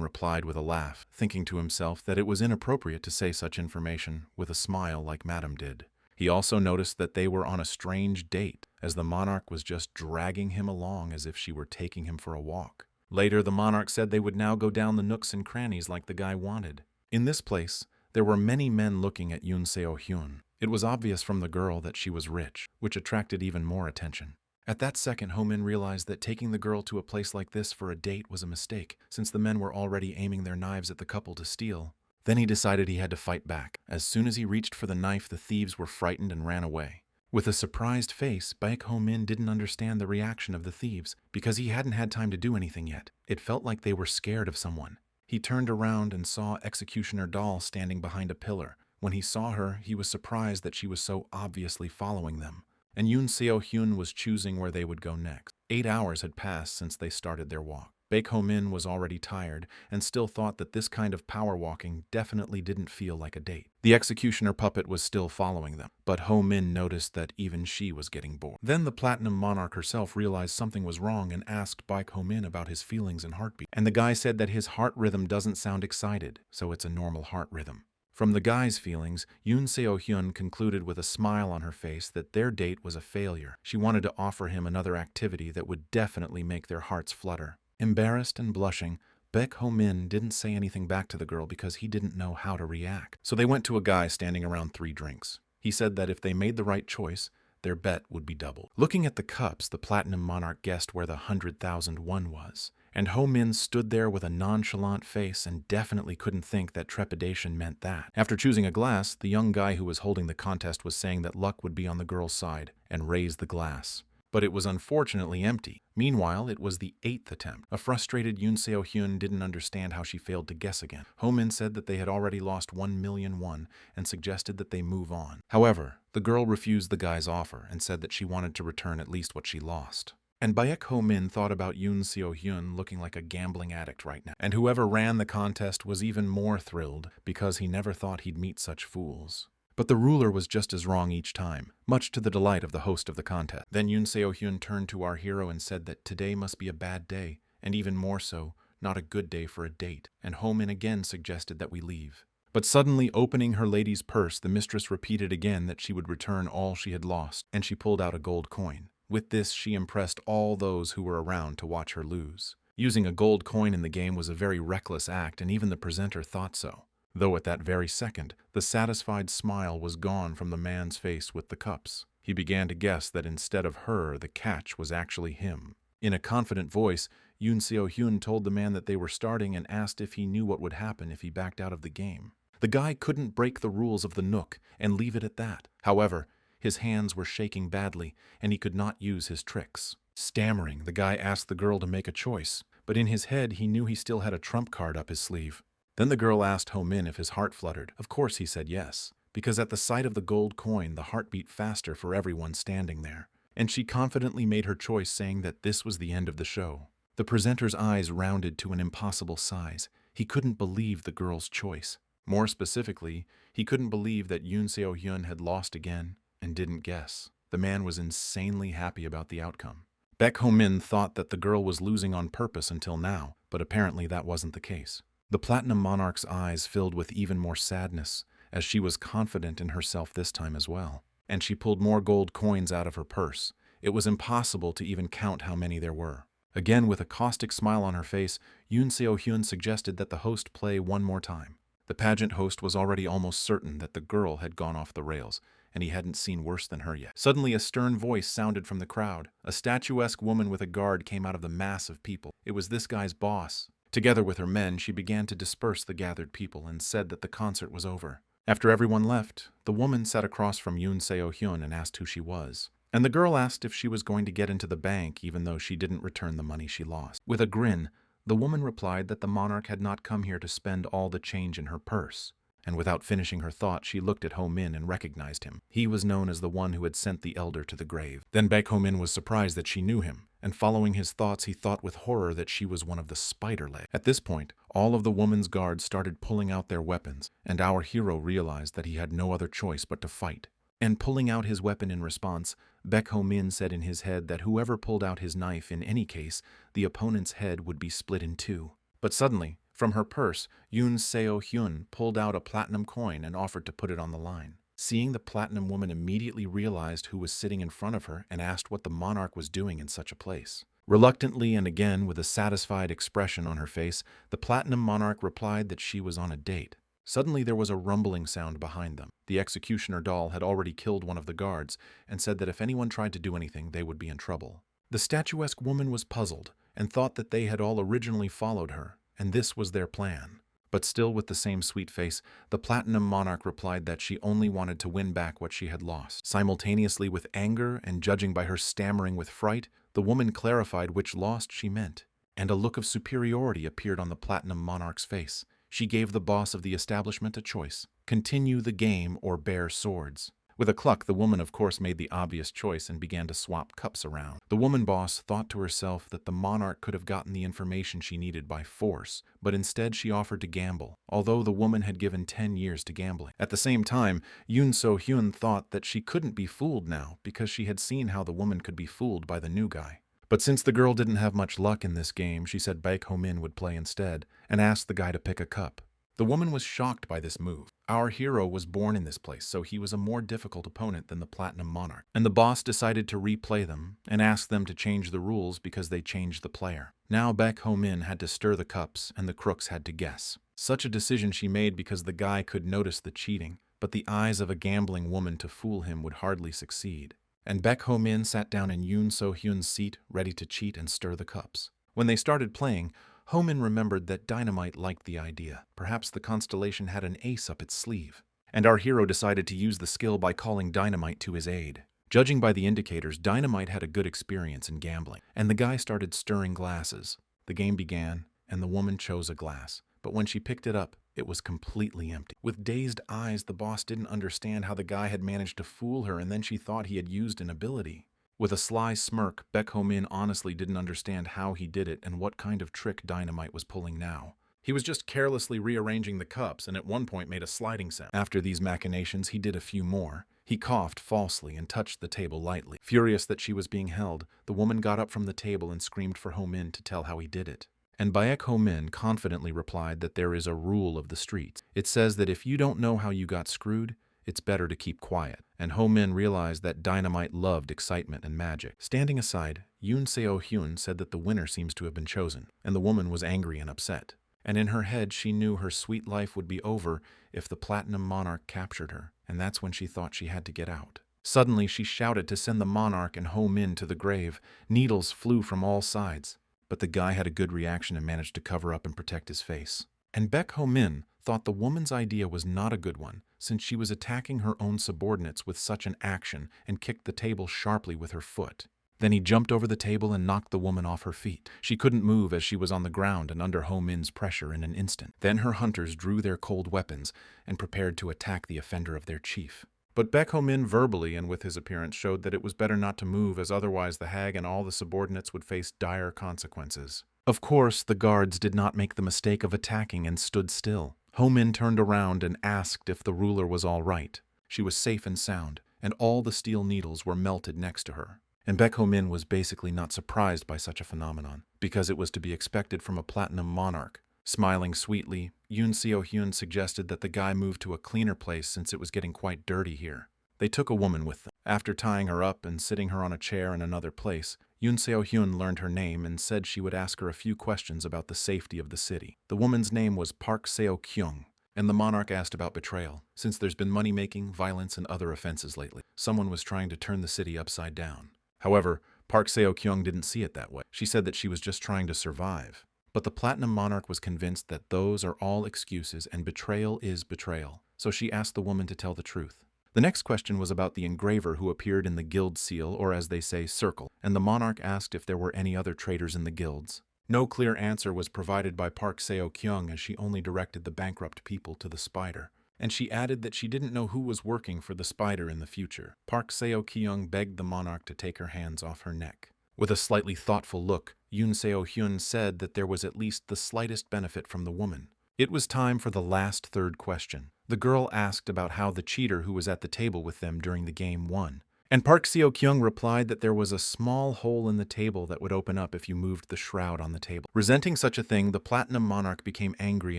replied with a laugh, thinking to himself that it was inappropriate to say such information with a smile like Madam did. He also noticed that they were on a strange date, as the monarch was just dragging him along as if she were taking him for a walk. Later, the monarch said they would now go down the nooks and crannies like the guy wanted. In this place, there were many men looking at Yoon Seo-hyun. It was obvious from the girl that she was rich, which attracted even more attention. At that second, Ho-min realized that taking the girl to a place like this for a date was a mistake, since the men were already aiming their knives at the couple to steal. Then he decided he had to fight back. As soon as he reached for the knife, the thieves were frightened and ran away. With a surprised face, Baek Ho-min didn't understand the reaction of the thieves, because he hadn't had time to do anything yet. It felt like they were scared of someone. He turned around and saw Executioner Doll standing behind a pillar. When he saw her, he was surprised that she was so obviously following them. And Yoon Seo-hyun was choosing where they would go next. 8 hours had passed since they started their walk. Baek Ho-min was already tired and still thought that this kind of power walking definitely didn't feel like a date. The executioner puppet was still following them, but Ho-min noticed that even she was getting bored. Then the Platinum Monarch herself realized something was wrong and asked Baek Ho-min about his feelings and heartbeat. And the guy said that his heart rhythm doesn't sound excited, so it's a normal heart rhythm. From the guy's feelings, Yoon Seo-hyun concluded with a smile on her face that their date was a failure. She wanted to offer him another activity that would definitely make their hearts flutter. Embarrassed and blushing, Baek Ho-min didn't say anything back to the girl because he didn't know how to react. So they went to a guy standing around 3 drinks. He said that if they made the right choice, their bet would be doubled. Looking at the cups, the Platinum Monarch guessed where the 100,000 won was. And Ho-min stood there with a nonchalant face and definitely couldn't think that trepidation meant that. After choosing a glass, the young guy who was holding the contest was saying that luck would be on the girl's side and raised the glass. But it was unfortunately empty. Meanwhile, it was the 8th attempt. A frustrated Yoon Seo-hyun didn't understand how she failed to guess again. Ho-min said that they had already lost 1 million won and suggested that they move on. However, the girl refused the guy's offer and said that she wanted to return at least what she lost. And Baek Ho-min thought about Yoon Seo-hyun looking like a gambling addict right now. And whoever ran the contest was even more thrilled because he never thought he'd meet such fools. But the ruler was just as wrong each time, much to the delight of the host of the contest. Then Yoon Seo-hyun turned to our hero and said that today must be a bad day, and even more so, not a good day for a date, and Ho-min again suggested that we leave. But suddenly opening her lady's purse, the mistress repeated again that she would return all she had lost, and she pulled out a gold coin. With this, she impressed all those who were around to watch her lose. Using a gold coin in the game was a very reckless act, and even the presenter thought so. Though at that very second, the satisfied smile was gone from the man's face with the cups. He began to guess that instead of her, the catch was actually him. In a confident voice, Yoon Seo-hyun told the man that they were starting and asked if he knew what would happen if he backed out of the game. The guy couldn't break the rules of the nook and leave it at that. However, his hands were shaking badly, and he could not use his tricks. Stammering, the guy asked the girl to make a choice, but in his head he knew he still had a trump card up his sleeve. Then the girl asked Ho-min if his heart fluttered. Of course he said yes, because at the sight of the gold coin, the heart beat faster for everyone standing there. And she confidently made her choice, saying that this was the end of the show. The presenter's eyes rounded to an impossible size. He couldn't believe the girl's choice. More specifically, he couldn't believe that Yoon Seo-hyun had lost again and didn't guess. The man was insanely happy about the outcome. Baek Ho-min thought that the girl was losing on purpose until now, but apparently that wasn't the case. The Platinum Monarch's eyes filled with even more sadness, as she was confident in herself this time as well. And she pulled more gold coins out of her purse. It was impossible to even count how many there were. Again, with a caustic smile on her face, Yoon Seo-hyun suggested that the host play one more time. The pageant host was already almost certain that the girl had gone off the rails, and he hadn't seen worse than her yet. Suddenly, a stern voice sounded from the crowd. A statuesque woman with a guard came out of the mass of people. It was this guy's boss. Together with her men, she began to disperse the gathered people and said that the concert was over. After everyone left, the woman sat across from Yoon Seo-hyun and asked who she was. And the girl asked if she was going to get into the bank even though she didn't return the money she lost. With a grin, the woman replied that the monarch had not come here to spend all the change in her purse. And without finishing her thought, she looked at Ho-min and recognized him. He was known as the one who had sent the elder to the grave. Then Baek Ho-min was surprised that she knew him, and following his thoughts, he thought with horror that she was one of the spider legs. At this point, all of the woman's guards started pulling out their weapons, and our hero realized that he had no other choice but to fight. And pulling out his weapon in response, Baek Ho-min said in his head that whoever pulled out his knife in any case, the opponent's head would be split in two. But suddenly, from her purse, Yoon Seo-hyun pulled out a platinum coin and offered to put it on the line. Seeing the platinum woman immediately realized who was sitting in front of her and asked what the monarch was doing in such a place. Reluctantly and again with a satisfied expression on her face, the platinum monarch replied that she was on a date. Suddenly there was a rumbling sound behind them. The executioner doll had already killed one of the guards and said that if anyone tried to do anything, they would be in trouble. The statuesque woman was puzzled and thought that they had all originally followed her, and this was their plan. But still with the same sweet face, the platinum monarch replied that she only wanted to win back what she had lost. Simultaneously with anger and judging by her stammering with fright, the woman clarified which lost she meant, and a look of superiority appeared on the platinum monarch's face. She gave the boss of the establishment a choice: continue the game or bear swords. With a cluck, the woman of course made the obvious choice and began to swap cups around. The woman boss thought to herself that the monarch could have gotten the information she needed by force, but instead she offered to gamble, although the woman had given 10 years to gambling. At the same time, Yoon Seo-hyun thought that she couldn't be fooled now because she had seen how the woman could be fooled by the new guy. But since the girl didn't have much luck in this game, she said Baek Ho-min would play instead, and asked the guy to pick a cup. The woman was shocked by this move. Our hero was born in this place, so he was a more difficult opponent than the Platinum Monarch. And the boss decided to replay them, and asked them to change the rules because they changed the player. Now Baek Ho-min had to stir the cups, and the crooks had to guess. Such a decision she made because the guy could notice the cheating, but the eyes of a gambling woman to fool him would hardly succeed. And Baek Ho-min sat down in Yoon Seo-hyun's seat, ready to cheat and stir the cups. When they started playing, Ho-min remembered that Dynamite liked the idea. Perhaps the constellation had an ace up its sleeve. And our hero decided to use the skill by calling Dynamite to his aid. Judging by the indicators, Dynamite had a good experience in gambling, and the guy started stirring glasses. The game began, and the woman chose a glass. But when she picked it up, it was completely empty. With dazed eyes, the boss didn't understand how the guy had managed to fool her, and then she thought he had used an ability. With a sly smirk, Baek Ho-min honestly didn't understand how he did it and what kind of trick Dynamite was pulling now. He was just carelessly rearranging the cups and at one point made a sliding sound. After these machinations, he did a few more. He coughed falsely and touched the table lightly. Furious that she was being held, the woman got up from the table and screamed for Ho-min to tell how he did it. And Baek Ho-min confidently replied that there is a rule of the streets. It says that if you don't know how you got screwed, it's better to keep quiet. And Ho-min realized that Dynamite loved excitement and magic. Standing aside, Yoon Seo-hyun said that the winner seems to have been chosen, and the woman was angry and upset. And in her head, she knew her sweet life would be over if the Platinum Monarch captured her, and that's when she thought she had to get out. Suddenly, she shouted to send the monarch and Ho-min to the grave. Needles flew from all sides. But the guy had a good reaction and managed to cover up and protect his face. And Baek Ho-min thought the woman's idea was not a good one, since she was attacking her own subordinates with such an action and kicked the table sharply with her foot. Then he jumped over the table and knocked the woman off her feet. She couldn't move as she was on the ground and under Ho-min's pressure in an instant. Then her hunters drew their cold weapons and prepared to attack the offender of their chief. But Baek Ho-min verbally and with his appearance showed that it was better not to move, as otherwise the hag and all the subordinates would face dire consequences. Of course, the guards did not make the mistake of attacking and stood still. Ho-min turned around and asked if the ruler was all right. She was safe and sound, and all the steel needles were melted next to her. And Baek Ho-min was basically not surprised by such a phenomenon, because it was to be expected from a platinum monarch. Smiling sweetly, Yoon Seo-hyun suggested that the guy move to a cleaner place since it was getting quite dirty here. They took a woman with them. After tying her up and sitting her on a chair in another place, Yoon Seo-hyun learned her name and said she would ask her a few questions about the safety of the city. The woman's name was Park Seo-kyung, and the monarch asked about betrayal. Since there's been money-making, violence, and other offenses lately, someone was trying to turn the city upside down. However, Park Seo-kyung didn't see it that way. She said that she was just trying to survive. But the Platinum Monarch was convinced that those are all excuses and betrayal is betrayal, so she asked the woman to tell the truth. The next question was about the engraver who appeared in the guild seal, or as they say, circle, and the monarch asked if there were any other traitors in the guilds. No clear answer was provided by Park Seo-kyung, as she only directed the bankrupt people to the spider. And she added that she didn't know who was working for the spider in the future. Park Seo-kyung begged the monarch to take her hands off her neck. With a slightly thoughtful look, Yoon Seo-hyun said that there was at least the slightest benefit from the woman. It was time for the last third question. The girl asked about how the cheater who was at the table with them during the game won. And Park Seo-kyung replied that there was a small hole in the table that would open up if you moved the shroud on the table. Resenting such a thing, the Platinum Monarch became angry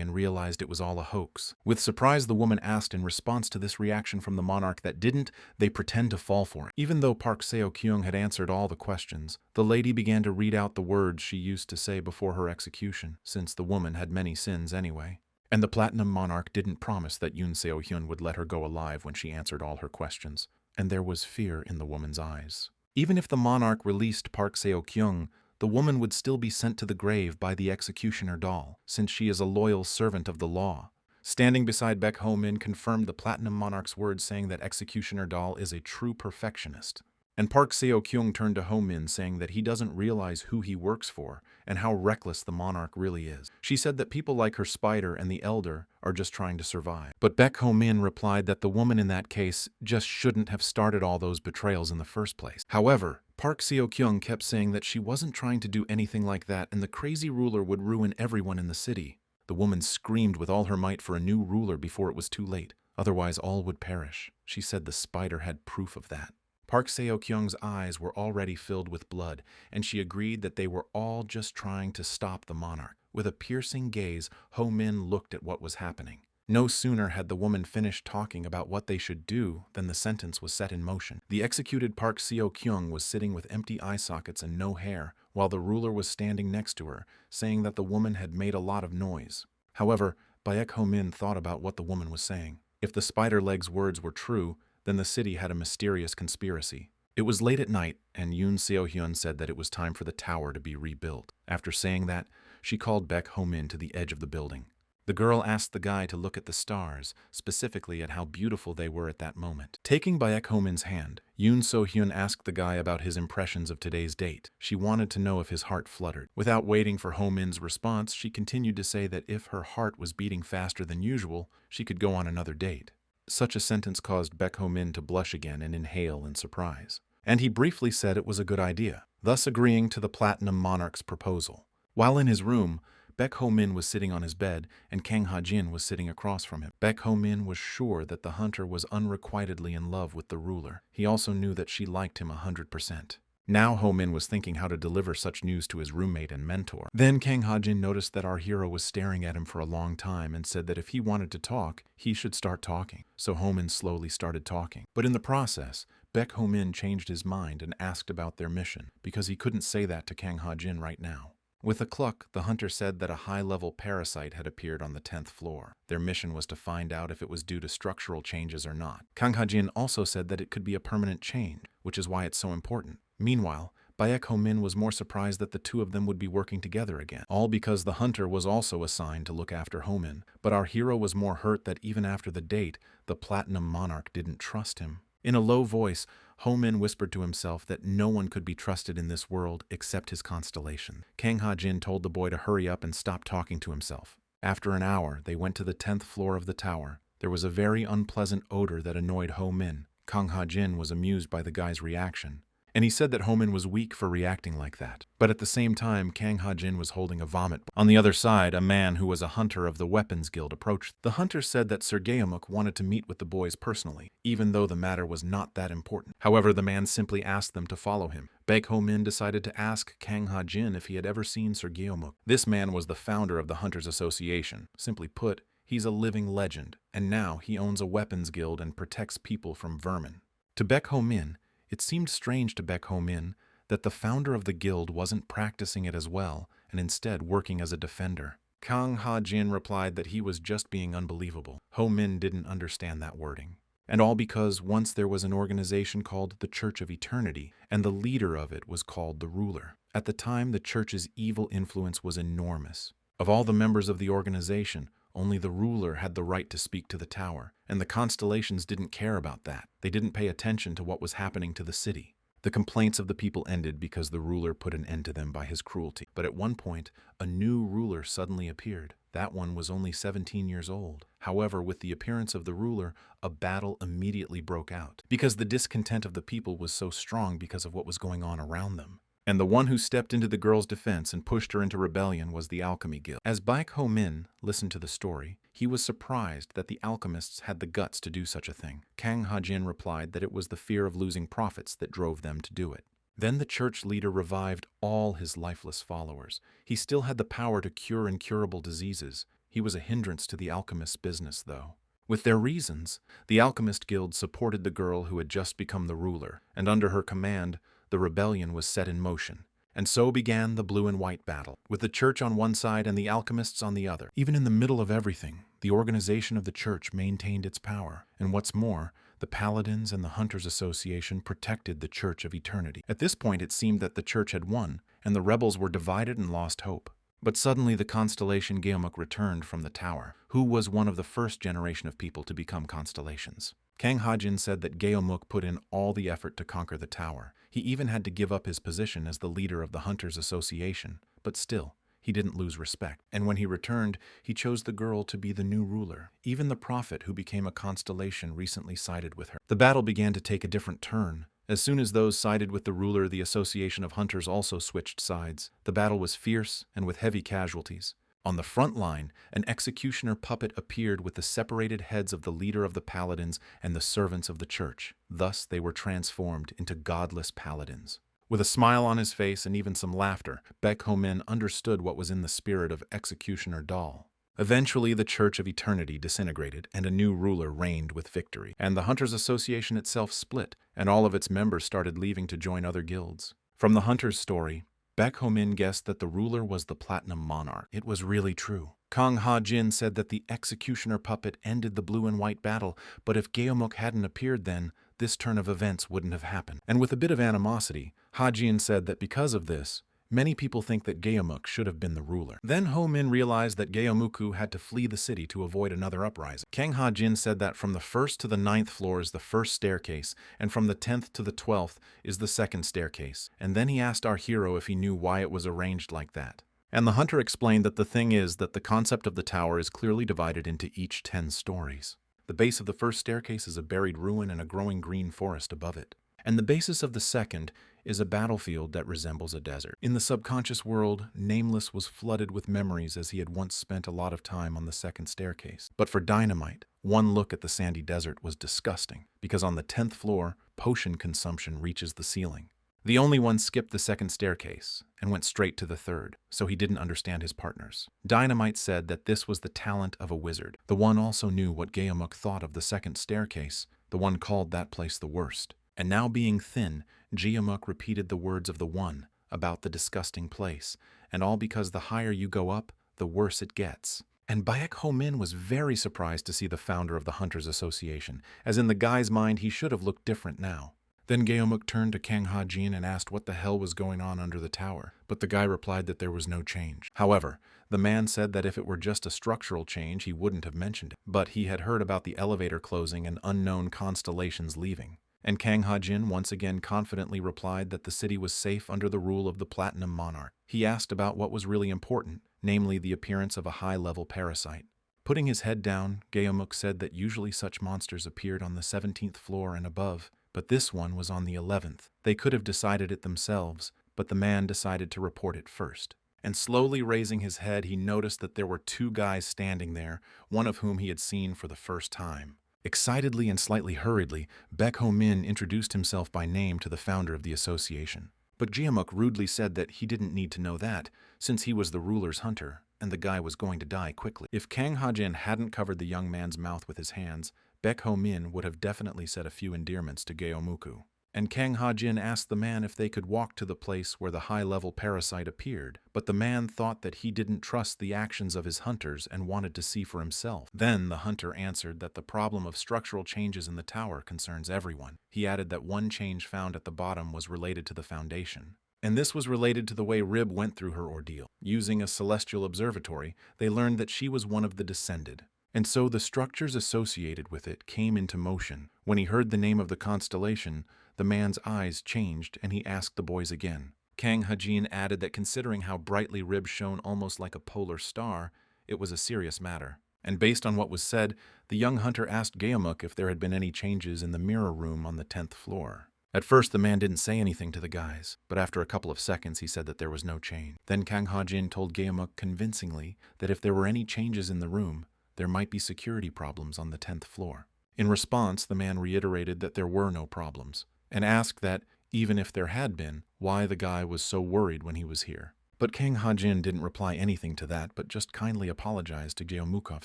and realized it was all a hoax. With surprise, the woman asked in response to this reaction from the monarch that didn't they pretend to fall for it. Even though Park Seo-kyung had answered all the questions, the lady began to read out the words she used to say before her execution, since the woman had many sins anyway. And the Platinum Monarch didn't promise that Yoon Seo-hyun would let her go alive when she answered all her questions. And there was fear in the woman's eyes. Even if the monarch released Park Seo-kyung, the woman would still be sent to the grave by the executioner doll, since she is a loyal servant of the law. Standing beside Baek Ho-min confirmed the Platinum Monarch's words, saying that executioner doll is a true perfectionist. And Park Seo-kyung turned to Ho-min, saying that he doesn't realize who he works for and how reckless the monarch really is. She said that people like her spider and the elder are just trying to survive. But Baek Ho-min replied that the woman in that case just shouldn't have started all those betrayals in the first place. However, Park Seo-kyung kept saying that she wasn't trying to do anything like that and the crazy ruler would ruin everyone in the city. The woman screamed with all her might for a new ruler before it was too late. Otherwise, all would perish. She said the spider had proof of that. Park Seo-kyung's eyes were already filled with blood, and she agreed that they were all just trying to stop the monarch. With a piercing gaze, Ho-min looked at what was happening. No sooner had the woman finished talking about what they should do than the sentence was set in motion. The executed Park Seo-kyung was sitting with empty eye sockets and no hair, while the ruler was standing next to her, saying that the woman had made a lot of noise. However, Baek Ho-min thought about what the woman was saying. If the spider leg's words were true, then the city had a mysterious conspiracy. It was late at night, and Yoon Seo-hyun said that it was time for the tower to be rebuilt. After saying that, she called Baek Ho-min to the edge of the building. The girl asked the guy to look at the stars, specifically at how beautiful they were at that moment. Taking Baek Ho-min's hand, Yoon Seo-hyun asked the guy about his impressions of today's date. She wanted to know if his heart fluttered. Without waiting for Ho-min's response, she continued to say that if her heart was beating faster than usual, she could go on another date. Such a sentence caused Baek Ho-min to blush again and inhale in surprise. And he briefly said it was a good idea, thus agreeing to the Platinum Monarch's proposal. While in his room, Baek Ho-min was sitting on his bed and Kang Ha-jin was sitting across from him. Baek Ho-min was sure that the hunter was unrequitedly in love with the ruler. He also knew that she liked him 100%. Now Ho-min was thinking how to deliver such news to his roommate and mentor. Then Kang Ha-jin noticed that our hero was staring at him for a long time and said that if he wanted to talk, he should start talking. So Ho-min slowly started talking. But in the process, Baek Ho-min changed his mind and asked about their mission, because he couldn't say that to Kang Ha-jin right now. With a cluck, the hunter said that a high-level parasite had appeared on the 10th floor. Their mission was to find out if it was due to structural changes or not. Kang Ha-jin also said that it could be a permanent change, which is why it's so important. Meanwhile, Baek Ho-min was more surprised that the two of them would be working together again, all because the hunter was also assigned to look after Ho-min. But our hero was more hurt that even after the date, the Platinum Monarch didn't trust him. In a low voice, Ho-min whispered to himself that no one could be trusted in this world except his constellation. Kang Ha-jin told the boy to hurry up and stop talking to himself. After an hour, they went to the 10th floor of the tower. There was a very unpleasant odor that annoyed Ho-min. Kang Ha-jin was amused by the guy's reaction, and he said that Ho-min was weak for reacting like that. But at the same time, Kang Ha-jin was holding a vomit. On the other side, a man who was a hunter of the Weapons Guild approached. The hunter said that Sir Geomuk wanted to meet with the boys personally, even though the matter was not that important. However, the man simply asked them to follow him. Baek Ho-min decided to ask Kang Ha-jin if he had ever seen Sir Geomuk. This man was the founder of the Hunters Association. Simply put, he's a living legend, and now he owns a weapons guild and protects people from vermin. To Baek Ho-min, it seemed strange to Baek Ho-min that the founder of the guild wasn't practicing it as well and instead working as a defender. Kang Ha-jin replied that he was just being unbelievable. Ho-min didn't understand that wording. And all because once there was an organization called the Church of Eternity, and the leader of it was called the Ruler. At the time, the church's evil influence was enormous. Of all the members of the organization, only the ruler had the right to speak to the tower, and the constellations didn't care about that. They didn't pay attention to what was happening to the city. The complaints of the people ended because the ruler put an end to them by his cruelty. But at one point, a new ruler suddenly appeared. That one was only 17 years old. However, with the appearance of the ruler, a battle immediately broke out, because the discontent of the people was so strong because of what was going on around them. And the one who stepped into the girl's defense and pushed her into rebellion was the Alchemy Guild. As Baek Ho-min listened to the story, he was surprised that the alchemists had the guts to do such a thing. Kang Ha-jin replied that it was the fear of losing profits that drove them to do it. Then the church leader revived all his lifeless followers. He still had the power to cure incurable diseases. He was a hindrance to the alchemist's business, though. With their reasons, the Alchemist Guild supported the girl who had just become the ruler, and under her command, the rebellion was set in motion. And so began the blue and white battle, with the church on one side and the alchemists on the other. Even in the middle of everything, the organization of the church maintained its power, and what's more, the Paladins and the Hunters Association protected the Church of Eternity. At this point, it seemed that the church had won, and the rebels were divided and lost hope. But suddenly the constellation Geomuk returned from the tower, who was one of the first generation of people to become constellations. Kang Ha-jin said that Geomuk put in all the effort to conquer the tower. He even had to give up his position as the leader of the Hunters Association, but still, he didn't lose respect. And when he returned, he chose the girl to be the new ruler. Even the prophet who became a constellation recently sided with her. The battle began to take a different turn. As soon as those sided with the ruler, the Association of Hunters also switched sides. The battle was fierce and with heavy casualties. On the front line, an executioner puppet appeared with the separated heads of the leader of the paladins and the servants of the church. Thus, they were transformed into godless paladins. With a smile on his face and even some laughter, Baek Ho-min understood what was in the spirit of Executioner Doll. Eventually, the Church of Eternity disintegrated, and a new ruler reigned with victory. And the Hunters Association itself split, and all of its members started leaving to join other guilds. From the Hunters' story, Baek Ho-min guessed that the ruler was the Platinum Monarch. It was really true. Kang Ha-jin said that the Executioner puppet ended the blue and white battle, but if Geomuk hadn't appeared then, this turn of events wouldn't have happened. And with a bit of animosity, Ha-jin said that because of this, many people think that Geomuk should have been the ruler. Then Ho-min realized that Geomuku had to flee the city to avoid another uprising. Kang Ha-jin said that from the 1st to the 9th floor is the first staircase, and from the 10th to the 12th is the second staircase. And then he asked our hero if he knew why it was arranged like that. And the hunter explained that the thing is that the concept of the tower is clearly divided into each 10 stories. The base of the first staircase is a buried ruin and a growing green forest above it. And the basis of the second is a battlefield that resembles a desert. In the subconscious world, Nameless was flooded with memories as he had once spent a lot of time on the second staircase. But for Dynamite, one look at the sandy desert was disgusting, because on the 10th floor, potion consumption reaches the ceiling. The only one skipped the second staircase and went straight to the third, so he didn't understand his partners. Dynamite said that this was the talent of a wizard. The one also knew what Geomuk thought of the second staircase. The one called that place the worst. And now being thin, Geomuk repeated the words of the one about the disgusting place, and all because the higher you go up, the worse it gets. And Baek Ho-min was very surprised to see the founder of the Hunters Association, as in the guy's mind he should have looked different now. Then Geomuk turned to Kang Ha-jin and asked what the hell was going on under the tower, but the guy replied that there was no change. However, the man said that if it were just a structural change, he wouldn't have mentioned it, but he had heard about the elevator closing and unknown constellations leaving. And Kang Ha-jin once again confidently replied that the city was safe under the rule of the Platinum Monarch. He asked about what was really important, namely the appearance of a high-level parasite. Putting his head down, Geomuk said that usually such monsters appeared on the 17th floor and above, but this one was on the 11th. They could have decided it themselves, but the man decided to report it first. And slowly raising his head, he noticed that there were two guys standing there, one of whom he had seen for the first time. Excitedly and slightly hurriedly, Baek Ho-min introduced himself by name to the founder of the association. But Geomuk rudely said that he didn't need to know that, since he was the ruler's hunter, and the guy was going to die quickly. If Kang Ha-jin hadn't covered the young man's mouth with his hands, Baek Ho-min would have definitely said a few endearments to Geomuku. And Kang Ha-jin asked the man if they could walk to the place where the high-level parasite appeared, but the man thought that he didn't trust the actions of his hunters and wanted to see for himself. Then the hunter answered that the problem of structural changes in the tower concerns everyone. He added that one change found at the bottom was related to the foundation. And this was related to the way Rib went through her ordeal. Using a celestial observatory, they learned that she was one of the descended. And so the structures associated with it came into motion. When he heard the name of the constellation, the man's eyes changed and he asked the boys again. Kang Ha-jin added that considering how brightly Rib shone almost like a polar star, it was a serious matter. And based on what was said, the young hunter asked Geomuk if there had been any changes in the mirror room on the 10th floor. At first, the man didn't say anything to the guys, but after a couple of seconds, he said that there was no change. Then Kang Ha-jin told Geomuk convincingly that if there were any changes in the room, there might be security problems on the 10th floor. In response, the man reiterated that there were no problems, and asked that, even if there had been, why the guy was so worried when he was here. But Kang Ha-jin didn't reply anything to that, but just kindly apologized to Geomukov,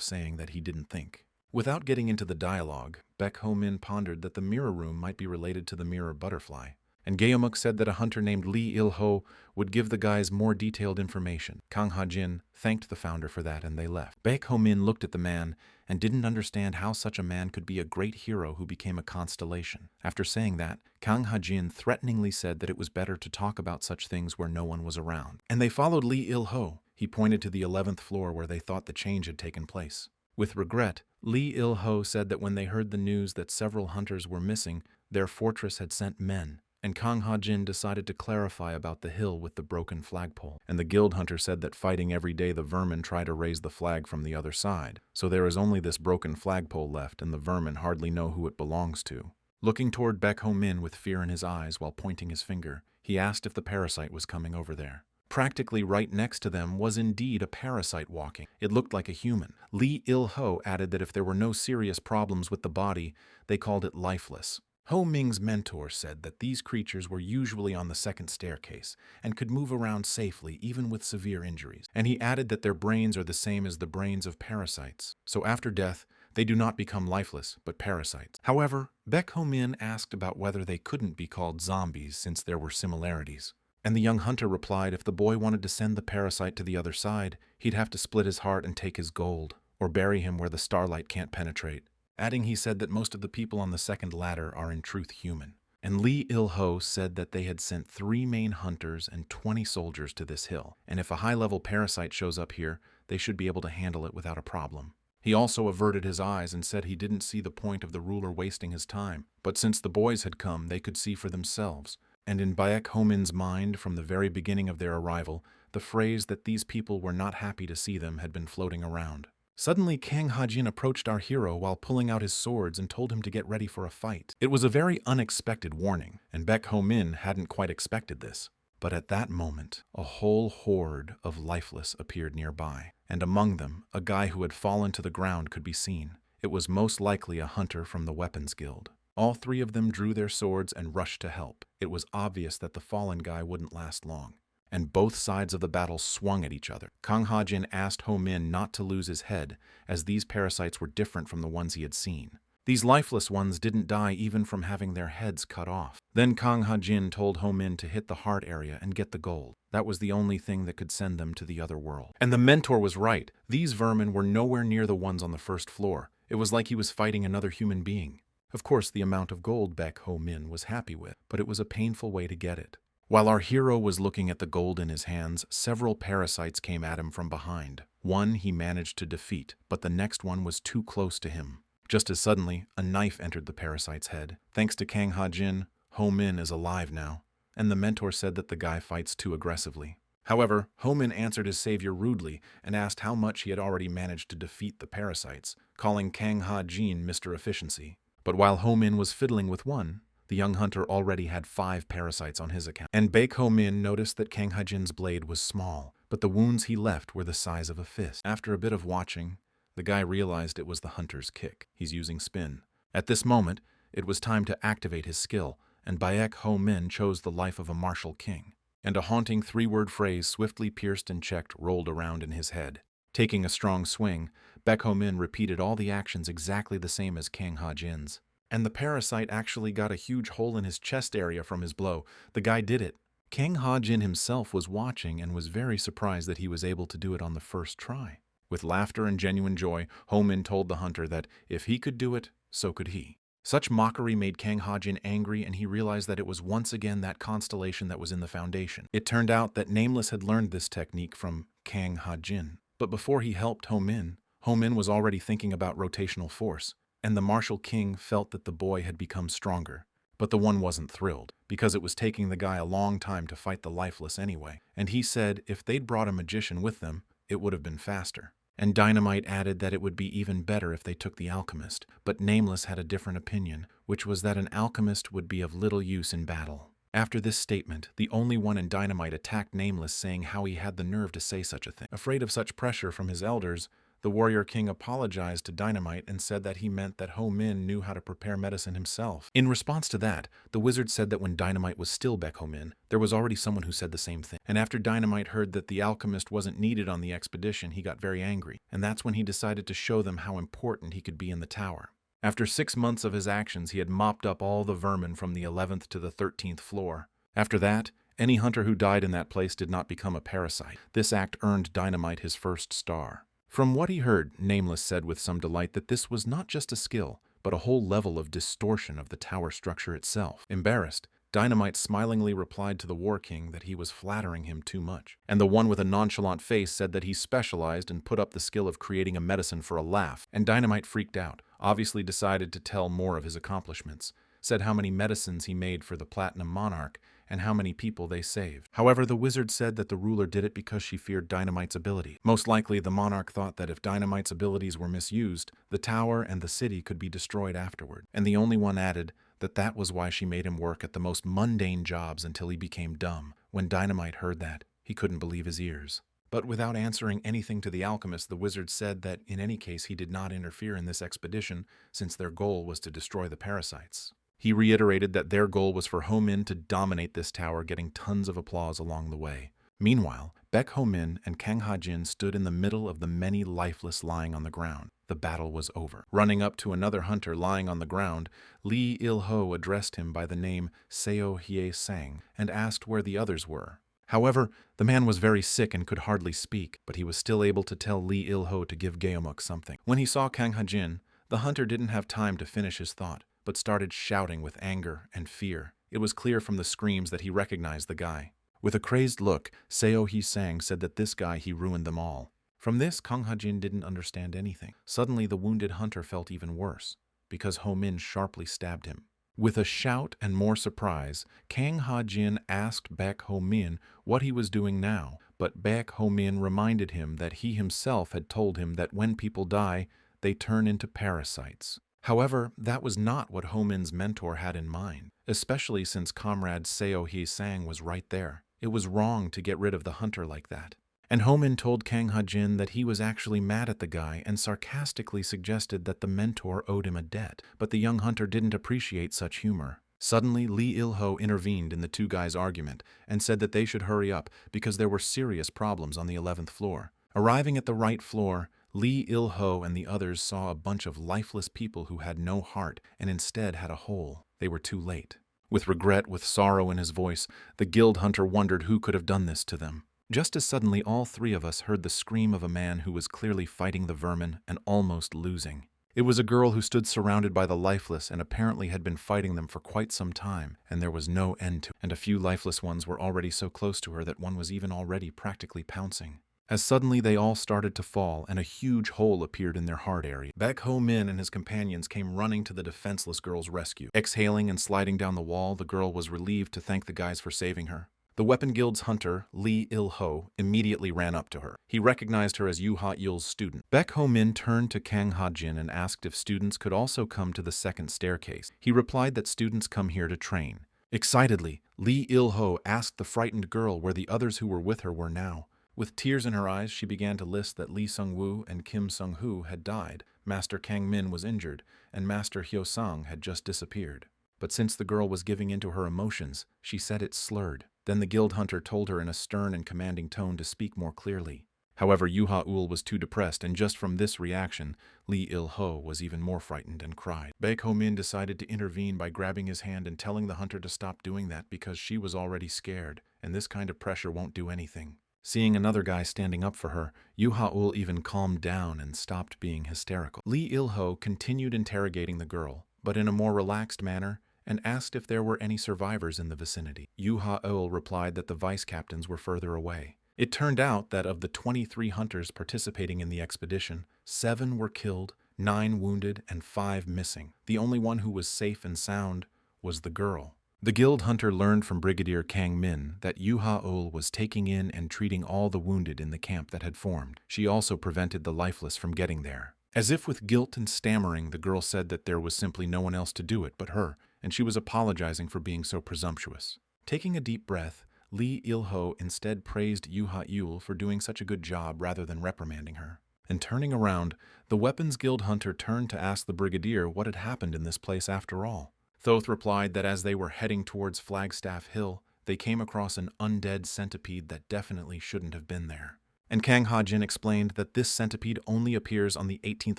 saying that he didn't think. Without getting into the dialogue, Baek Ho-min pondered that the mirror room might be related to the mirror butterfly, and Geomuk said that a hunter named Lee Il-ho would give the guys more detailed information. Kang Ha-jin thanked the founder for that and they left. Baek Ho-min looked at the man and didn't understand how such a man could be a great hero who became a constellation. After saying that, Kang Ha-jin threateningly said that it was better to talk about such things where no one was around. And they followed Lee Il-ho. He pointed to the 11th floor where they thought the change had taken place. With regret, Lee Il-ho said that when they heard the news that several hunters were missing, their fortress had sent men. And Kang Ha-jin decided to clarify about the hill with the broken flagpole. And the guild hunter said that fighting every day the vermin try to raise the flag from the other side. So there is only this broken flagpole left and the vermin hardly know who it belongs to. Looking toward Baek Ho-min with fear in his eyes while pointing his finger, he asked if the parasite was coming over there. Practically right next to them was indeed a parasite walking. It looked like a human. Lee Il-ho added that if there were no serious problems with the body, they called it lifeless. Ho Ming's mentor said that these creatures were usually on the second staircase and could move around safely even with severe injuries. And he added that their brains are the same as the brains of parasites. So after death, they do not become lifeless, but parasites. However, Baek Ho-min asked about whether they couldn't be called zombies since there were similarities. And the young hunter replied if the boy wanted to send the parasite to the other side, he'd have to split his heart and take his gold, or bury him where the starlight can't penetrate. Adding, he said that most of the people on the second ladder are in truth human. And Lee Il-ho said that they had sent 3 main hunters and 20 soldiers to this hill, and if a high-level parasite shows up here, they should be able to handle it without a problem. He also averted his eyes and said he didn't see the point of the ruler wasting his time, but since the boys had come, they could see for themselves. And in Baek Ho-min's mind, from the very beginning of their arrival, the phrase that these people were not happy to see them had been floating around. Suddenly, Kang Ha-jin approached our hero while pulling out his swords and told him to get ready for a fight. It was a very unexpected warning, and Baek Ho-min hadn't quite expected this. But at that moment, a whole horde of lifeless appeared nearby, and among them, a guy who had fallen to the ground could be seen. It was most likely a hunter from the Weapons Guild. All 3 of them drew their swords and rushed to help. It was obvious that the fallen guy wouldn't last long. And both sides of the battle swung at each other. Kang Ha-jin asked Ho-min not to lose his head, as these parasites were different from the ones he had seen. These lifeless ones didn't die even from having their heads cut off. Then Kang Ha-jin told Ho-min to hit the heart area and get the gold. That was the only thing that could send them to the other world. And the mentor was right. These vermin were nowhere near the ones on the first floor. It was like he was fighting another human being. Of course, the amount of gold Baek Ho-min was happy with, but it was a painful way to get it. While our hero was looking at the gold in his hands, several parasites came at him from behind. One he managed to defeat, but the next one was too close to him. Just as suddenly, a knife entered the parasite's head. Thanks to Kang Ha-jin, Ho-min is alive now, and the mentor said that the guy fights too aggressively. However, Ho-min answered his savior rudely and asked how much he had already managed to defeat the parasites, calling Kang Ha-jin Mr. Efficiency. But while Ho-min was fiddling with one, the young hunter already had 5 parasites on his account. And Baek Ho-min noticed that Kang Ha-jin's blade was small, but the wounds he left were the size of a fist. After a bit of watching, the guy realized it was the hunter's kick. He's using spin. At this moment, it was time to activate his skill, and Baek Ho-min chose the life of a martial king. And a haunting 3-word phrase swiftly pierced and checked rolled around in his head. Taking a strong swing, Baek Ho-min repeated all the actions exactly the same as Kang Ha-jin's. And the parasite actually got a huge hole in his chest area from his blow. The guy did it. Kang Ha-jin himself was watching and was very surprised that he was able to do it on the first try. With laughter and genuine joy, Ho-min told the hunter that if he could do it, so could he. Such mockery made Kang Ha-jin angry, and he realized that it was once again that constellation that was in the foundation. It turned out that Nameless had learned this technique from Kang Ha-jin. But before he helped Ho-min was already thinking about rotational force, and the martial king felt that the boy had become stronger. But the one wasn't thrilled, because it was taking the guy a long time to fight the lifeless anyway, and he said if they'd brought a magician with them, it would have been faster. And Dynamite added that it would be even better if they took the alchemist, but Nameless had a different opinion, which was that an alchemist would be of little use in battle. After this statement, the only one in Dynamite attacked Nameless, saying how he had the nerve to say such a thing. Afraid of such pressure from his elders, the warrior king apologized to Dynamite and said that he meant that Ho-min knew how to prepare medicine himself. In response to that, the wizard said that when Dynamite was still Baek Ho-min, there was already someone who said the same thing. And after Dynamite heard that the alchemist wasn't needed on the expedition, he got very angry. And that's when he decided to show them how important he could be in the tower. After 6 months of his actions, he had mopped up all the vermin from the 11th to the 13th floor. After that, any hunter who died in that place did not become a parasite. This act earned Dynamite his first star. From what he heard, Nameless said with some delight that this was not just a skill, but a whole level of distortion of the tower structure itself. Embarrassed, Dynamite smilingly replied to the War King that he was flattering him too much. And the one with a nonchalant face said that he specialized and put up the skill of creating a medicine for a laugh. And Dynamite freaked out, obviously decided to tell more of his accomplishments, said how many medicines he made for the Platinum Monarch, and how many people they saved. However, the wizard said that the ruler did it because she feared Dynamite's ability. Most likely, the monarch thought that if Dynamite's abilities were misused, the tower and the city could be destroyed afterward. And the only one added that that was why she made him work at the most mundane jobs until he became dumb. When Dynamite heard that, he couldn't believe his ears. But without answering anything to the alchemist, the wizard said that in any case he did not interfere in this expedition, since their goal was to destroy the parasites. He reiterated that their goal was for Ho-min to dominate this tower, getting tons of applause along the way. Meanwhile, Baek Ho-min and Kang Ha-jin stood in the middle of the many lifeless lying on the ground. The battle was over. Running up to another hunter lying on the ground, Lee Il-ho addressed him by the name Seo Hye-sang and asked where the others were. However, the man was very sick and could hardly speak, but he was still able to tell Lee Il-ho to give Geomuk something. When he saw Kang Ha-jin, the hunter didn't have time to finish his thought, but started shouting with anger and fear. It was clear from the screams that he recognized the guy. With a crazed look, Seo Hye-sang said that this guy he ruined them all. From this, Kang Ha-jin didn't understand anything. Suddenly, the wounded hunter felt even worse, because Ho-min sharply stabbed him. With a shout and more surprise, Kang Ha-jin asked Baek Ho-min what he was doing now, but Baek Ho-min reminded him that he himself had told him that when people die, they turn into parasites. However, that was not what Ho-min's mentor had in mind, especially since comrade Seo Hye-sang was right there. It was wrong to get rid of the hunter like that. And Ho-min told Kang Ha-jin that he was actually mad at the guy and sarcastically suggested that the mentor owed him a debt, but the young hunter didn't appreciate such humor. Suddenly, Lee Il-ho intervened in the two guys' argument and said that they should hurry up because there were serious problems on the 11th floor. Arriving at the right floor, Lee Il-ho and the others saw a bunch of lifeless people who had no heart and instead had a hole. They were too late. With regret, with sorrow in his voice, the guild hunter wondered who could have done this to them. Just as suddenly, all three of us heard the scream of a man who was clearly fighting the vermin and almost losing. It was a girl who stood surrounded by the lifeless and apparently had been fighting them for quite some time, and there was no end to it. And a few lifeless ones were already so close to her that one was even already practically pouncing. As suddenly they all started to fall, and a huge hole appeared in their heart area. Baek Ho-min and his companions came running to the defenseless girl's rescue. Exhaling and sliding down the wall, the girl was relieved to thank the guys for saving her. The Weapon Guild's hunter, Lee Il-ho, immediately ran up to her. He recognized her as Yu Ha-il's student. Baek Ho-min turned to Kang Ha-jin and asked if students could also come to the second staircase. He replied that students come here to train. Excitedly, Lee Il-ho asked the frightened girl where the others who were with her were now. With tears in her eyes, she began to list that Lee Sung-woo and Kim Sung-hoo had died, Master Kang-min was injured, and Master Hyo-sang had just disappeared. But since the girl was giving into her emotions, she said it slurred. Then the guild hunter told her in a stern and commanding tone to speak more clearly. However, Yu Ha-ul was too depressed, and just from this reaction, Lee Il-ho was even more frightened and cried. Baek Ho-min decided to intervene by grabbing his hand and telling the hunter to stop doing that because she was already scared, and this kind of pressure won't do anything. Seeing another guy standing up for her, Yu Ha-ul even calmed down and stopped being hysterical. Lee Il-ho continued interrogating the girl, but in a more relaxed manner, and asked if there were any survivors in the vicinity. Yu Ha-ul replied that the vice captains were further away. It turned out that of the 23 hunters participating in the expedition, 7 were killed, 9 wounded, and 5 missing. The only one who was safe and sound was the girl. The guild hunter learned from Brigadier Kang-min that Yu Ha-ul was taking in and treating all the wounded in the camp that had formed. She also prevented the lifeless from getting there. As if with guilt and stammering, the girl said that there was simply no one else to do it but her, and she was apologizing for being so presumptuous. Taking a deep breath, Lee Il-ho instead praised Yu Ha-ul for doing such a good job rather than reprimanding her. And turning around, the Weapons Guild hunter turned to ask the brigadier what had happened in this place after all. Thoth replied that as they were heading towards Flagstaff Hill, they came across an undead centipede that definitely shouldn't have been there. And Kang Ha-jin explained that this centipede only appears on the 18th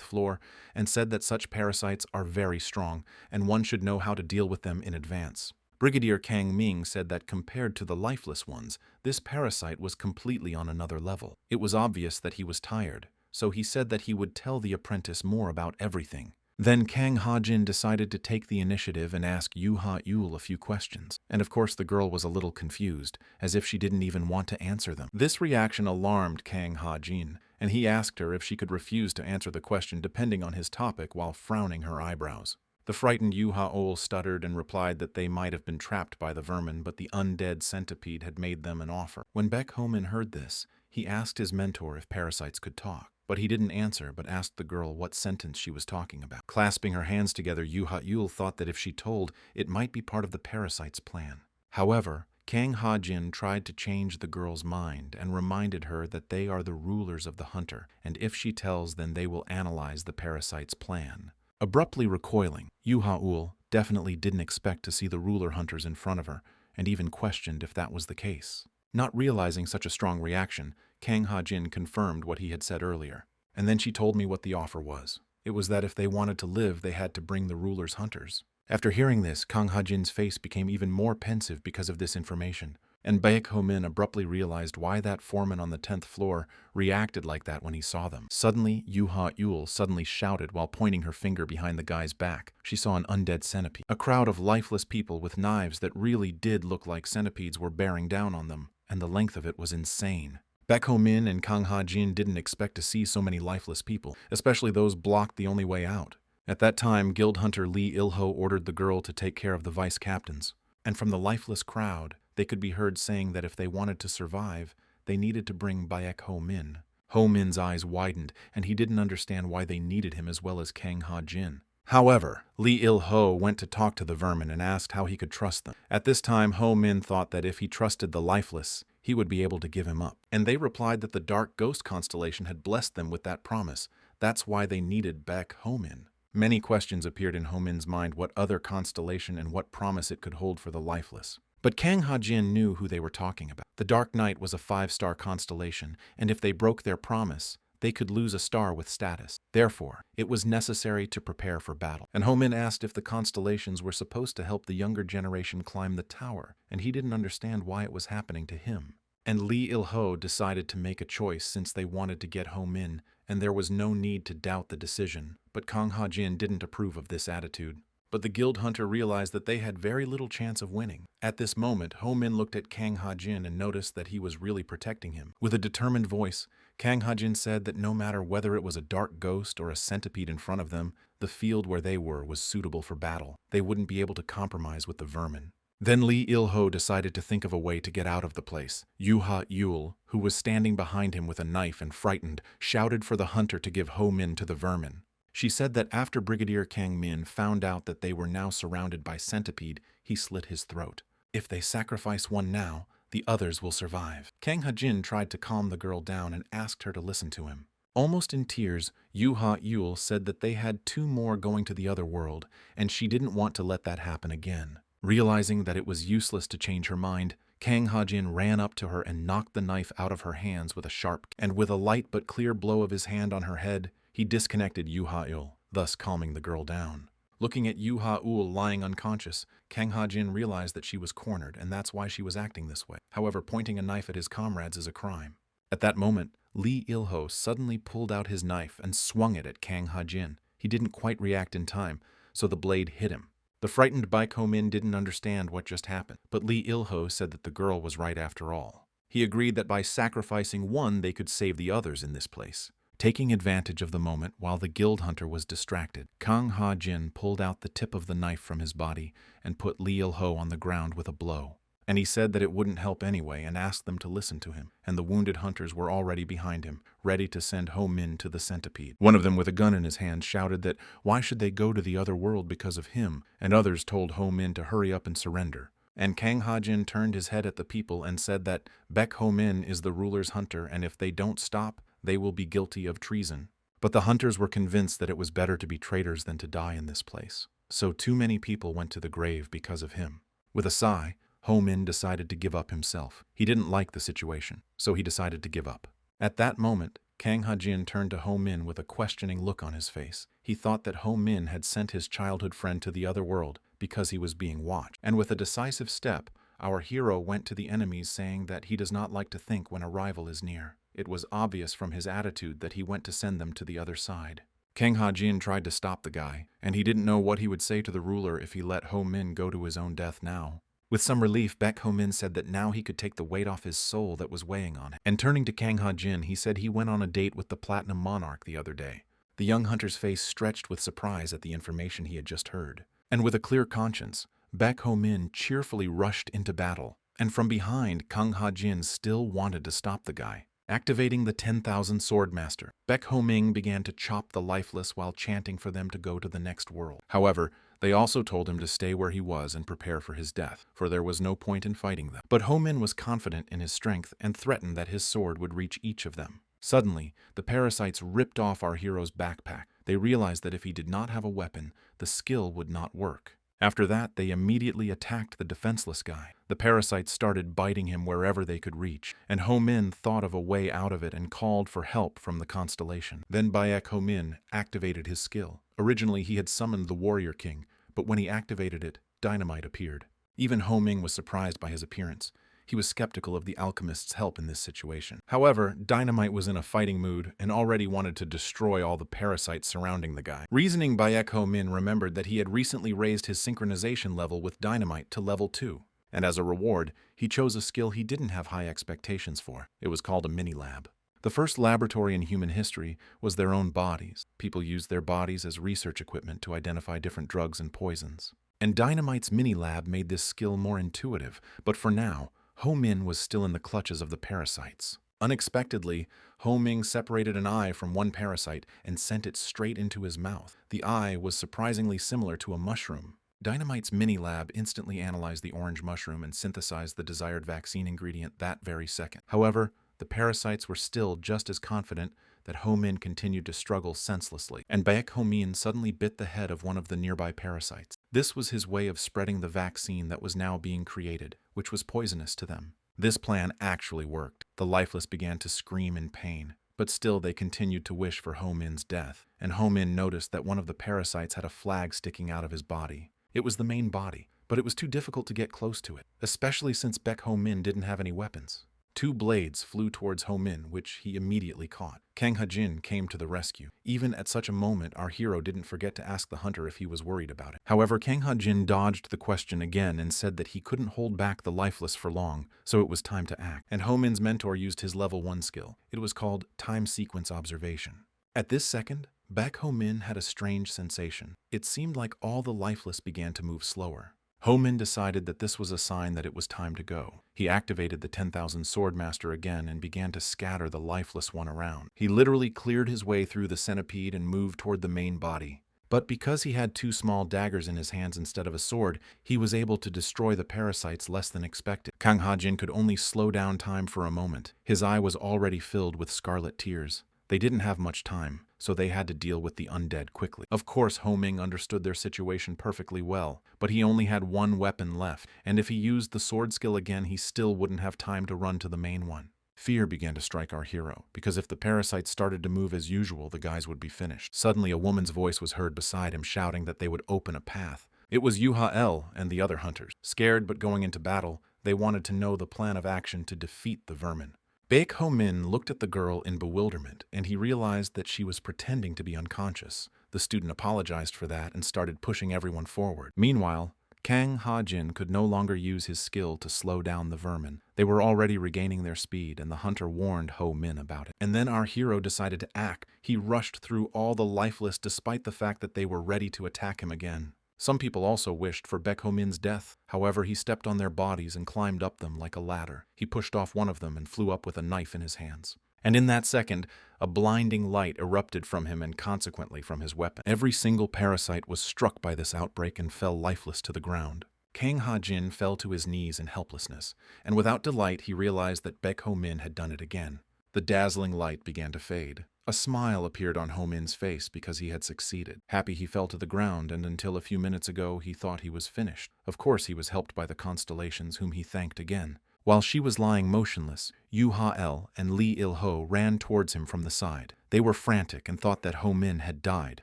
floor and said that such parasites are very strong and one should know how to deal with them in advance. Brigadier Kang-ming said that compared to the lifeless ones, this parasite was completely on another level. It was obvious that he was tired, so he said that he would tell the apprentice more about everything. Then Kang Ha-jin decided to take the initiative and ask Yu Ha-ul a few questions, and of course the girl was a little confused, as if she didn't even want to answer them. This reaction alarmed Kang Ha-jin, and he asked her if she could refuse to answer the question depending on his topic while frowning her eyebrows. The frightened Yu Ha-ul stuttered and replied that they might have been trapped by the vermin, but the undead centipede had made them an offer. When Baek Ho-min heard this, he asked his mentor if parasites could talk. But he didn't answer, but asked the girl what sentence she was talking about. Clasping her hands together, Yu Ha-ul thought that if she told, it might be part of the parasite's plan. However, Kang Ha-jin tried to change the girl's mind and reminded her that they are the rulers of the hunter, and if she tells, then they will analyze the parasite's plan. Abruptly recoiling, Yu Ha-ul definitely didn't expect to see the ruler hunters in front of her, and even questioned if that was the case. Not realizing such a strong reaction, Kang Ha-jin confirmed what he had said earlier. And then she told me what the offer was. It was that if they wanted to live, they had to bring the ruler's hunters. After hearing this, Kang Ha-jin's face became even more pensive because of this information, and Baek Ho-min abruptly realized why that foreman on the 10th floor reacted like that when he saw them. Suddenly, Yu Ha-ul suddenly shouted while pointing her finger behind the guy's back. She saw an undead centipede. A crowd of lifeless people with knives that really did look like centipedes were bearing down on them, and the length of it was insane. Baek Ho-min and Kang Ha-jin didn't expect to see so many lifeless people, especially those blocked the only way out. At that time, guild hunter Lee Il-ho ordered the girl to take care of the vice captains, and from the lifeless crowd, they could be heard saying that if they wanted to survive, they needed to bring Baek Ho-min. Ho-min's eyes widened, and he didn't understand why they needed him as well as Kang Ha-jin. However, Lee Il-ho went to talk to the vermin and asked how he could trust them. At this time, Ho-min thought that if he trusted the lifeless, he would be able to give him up. And they replied that the dark ghost constellation had blessed them with that promise. That's why they needed Baek Ho-min. Many questions appeared in Ho-min's mind: what other constellation and what promise it could hold for the lifeless. But Kang Ha-jin knew who they were talking about. The Dark Night was a 5-star constellation, and if they broke their promise, they could lose a star with status. Therefore, it was necessary to prepare for battle. And Ho-min asked if the constellations were supposed to help the younger generation climb the tower, and he didn't understand why it was happening to him. And Lee Il-ho decided to make a choice since they wanted to get Ho-min, and there was no need to doubt the decision. But Kang Ha-jin didn't approve of this attitude. But the guild hunter realized that they had very little chance of winning. At this moment, Ho-min looked at Kang Ha-jin and noticed that he was really protecting him. With a determined voice, Kang Ha-jin said that no matter whether it was a dark ghost or a centipede in front of them, the field where they were was suitable for battle. They wouldn't be able to compromise with the vermin. Then Lee Il-ho decided to think of a way to get out of the place. Yuha Yul, who was standing behind him with a knife and frightened, shouted for the hunter to give Ho Min to the vermin. She said that after Brigadier Kang Min found out that they were now surrounded by centipede, he slit his throat. If they sacrifice one now, the others will survive. Kang Ha-jin tried to calm the girl down and asked her to listen to him. Almost in tears, Yuha Yul said that they had 2 more going to the other world, and she didn't want to let that happen again. Realizing that it was useless to change her mind, Kang Ha-jin ran up to her and knocked the knife out of her hands with a sharp, and with a light but clear blow of his hand on her head, he disconnected Yuha Yul, thus calming the girl down. Looking at Yuha Yul lying unconscious, Kang Ha-jin realized that she was cornered, and that's why she was acting this way. However, pointing a knife at his comrades is a crime. At that moment, Lee Il-ho suddenly pulled out his knife and swung it at Kang Ha-jin. He didn't quite react in time, so the blade hit him. The frightened Baek Ho-min didn't understand what just happened, but Lee Il-ho said that the girl was right after all. He agreed that by sacrificing one, they could save the others in this place. Taking advantage of the moment while the guild hunter was distracted, Kang Ha-jin pulled out the tip of the knife from his body and put Lee Il-ho on the ground with a blow. And he said that it wouldn't help anyway and asked them to listen to him, and the wounded hunters were already behind him, ready to send Ho Min to the centipede. One of them with a gun in his hand shouted that why should they go to the other world because of him, and others told Ho Min to hurry up and surrender. And Kang Ha-jin turned his head at the people and said that Baek Ho Min is the ruler's hunter, and if they don't stop, they will be guilty of treason. But the hunters were convinced that it was better to be traitors than to die in this place. So too many people went to the grave because of him. With a sigh, Ho Min decided to give up himself. He didn't like the situation, so he decided to give up. At that moment, Kang Ha-jin turned to Ho Min with a questioning look on his face. He thought that Ho Min had sent his childhood friend to the other world because he was being watched. And with a decisive step, our hero went to the enemies saying that he does not like to think when a rival is near. It was obvious from his attitude that he went to send them to the other side. Kang Ha-jin tried to stop the guy, and he didn't know what he would say to the ruler if he let Ho Min go to his own death now. With some relief, Baek Ho Min said that now he could take the weight off his soul that was weighing on him. And turning to Kang Ha-jin, he said he went on a date with the Platinum Monarch the other day. The young hunter's face stretched with surprise at the information he had just heard. And with a clear conscience, Baek Ho Min cheerfully rushed into battle. And from behind, Kang Ha-jin still wanted to stop the guy. Activating the 10,000 Swordmaster, Baek Ho Min began to chop the lifeless while chanting for them to go to the next world. However, they also told him to stay where he was and prepare for his death, for there was no point in fighting them. But Ho Min was confident in his strength and threatened that his sword would reach each of them. Suddenly, the parasites ripped off our hero's backpack. They realized that if he did not have a weapon, the skill would not work. After that, they immediately attacked the defenseless guy. The parasites started biting him wherever they could reach, and Ho Min thought of a way out of it and called for help from the constellation. Then Baek Ho Min activated his skill. Originally, he had summoned the Warrior King, but when he activated it, dynamite appeared. Even Ho Min was surprised by his appearance. He was skeptical of the alchemist's help in this situation. However, Dynamite was in a fighting mood and already wanted to destroy all the parasites surrounding the guy. Reasoning Baek Ho Min remembered that he had recently raised his synchronization level with Dynamite to level 2, and as a reward, he chose a skill he didn't have high expectations for. It was called a mini-lab. The first laboratory in human history was their own bodies. People used their bodies as research equipment to identify different drugs and poisons. And Dynamite's mini-lab made this skill more intuitive, but for now, Ho Min was still in the clutches of the parasites. Unexpectedly, Ho Min separated an eye from one parasite and sent it straight into his mouth. The eye was surprisingly similar to a mushroom. Dynamite's mini-lab instantly analyzed the orange mushroom and synthesized the desired vaccine ingredient that very second. However, the parasites were still just as confident that Ho Min continued to struggle senselessly, and Baek Ho Min suddenly bit the head of one of the nearby parasites. This was his way of spreading the vaccine that was now being created, which was poisonous to them. This plan actually worked. The lifeless began to scream in pain, but still they continued to wish for Ho Min's death, and Ho Min noticed that one of the parasites had a flag sticking out of his body. It was the main body, but it was too difficult to get close to it, especially since Baek Ho Min didn't have any weapons. 2 blades flew towards Ho Min, which he immediately caught. Kang Ha-jin came to the rescue. Even at such a moment, our hero didn't forget to ask the hunter if he was worried about it. However, Kang Ha-jin dodged the question again and said that he couldn't hold back the lifeless for long, so it was time to act. And Ho Min's mentor used his level 1 skill. It was called Time Sequence Observation. At this second, Baek Ho Min had a strange sensation. It seemed like all the lifeless began to move slower. Ho-min decided that this was a sign that it was time to go. He activated the 10,000 Swordmaster again and began to scatter the lifeless one around. He literally cleared his way through the centipede and moved toward the main body. But because he had 2 small daggers in his hands instead of a sword, he was able to destroy the parasites less than expected. Kang Ha-jin could only slow down time for a moment. His eye was already filled with scarlet tears. They didn't have much time, so they had to deal with the undead quickly. Of course, Ho-ming understood their situation perfectly well, but he only had 1 weapon left, and if he used the sword skill again, he still wouldn't have time to run to the main one. Fear began to strike our hero, because if the parasites started to move as usual, the guys would be finished. Suddenly, a woman's voice was heard beside him shouting that they would open a path. It was Yahello and the other hunters. Scared but going into battle, they wanted to know the plan of action to defeat the vermin. Baek Ho-min looked at the girl in bewilderment, and he realized that she was pretending to be unconscious. The student apologized for that and started pushing everyone forward. Meanwhile, Kang Ha-jin could no longer use his skill to slow down the vermin. They were already regaining their speed, and the hunter warned Ho-min about it. And then our hero decided to act. He rushed through all the lifeless despite the fact that they were ready to attack him again. Some people also wished for Baek Ho-min's death. However, he stepped on their bodies and climbed up them like a ladder. He pushed off one of them and flew up with a knife in his hands. And in that second, a blinding light erupted from him and consequently from his weapon. Every single parasite was struck by this outbreak and fell lifeless to the ground. Kang Ha-jin fell to his knees in helplessness, and without delight he realized that Baek Ho-min had done it again. The dazzling light began to fade. A smile appeared on Ho-min's face because he had succeeded. Happy, he fell to the ground, and until a few minutes ago he thought he was finished. Of course he was helped by the constellations, whom he thanked again. While she was lying motionless, Yu Ha-el and Lee Il-ho ran towards him from the side. They were frantic and thought that Ho-min had died,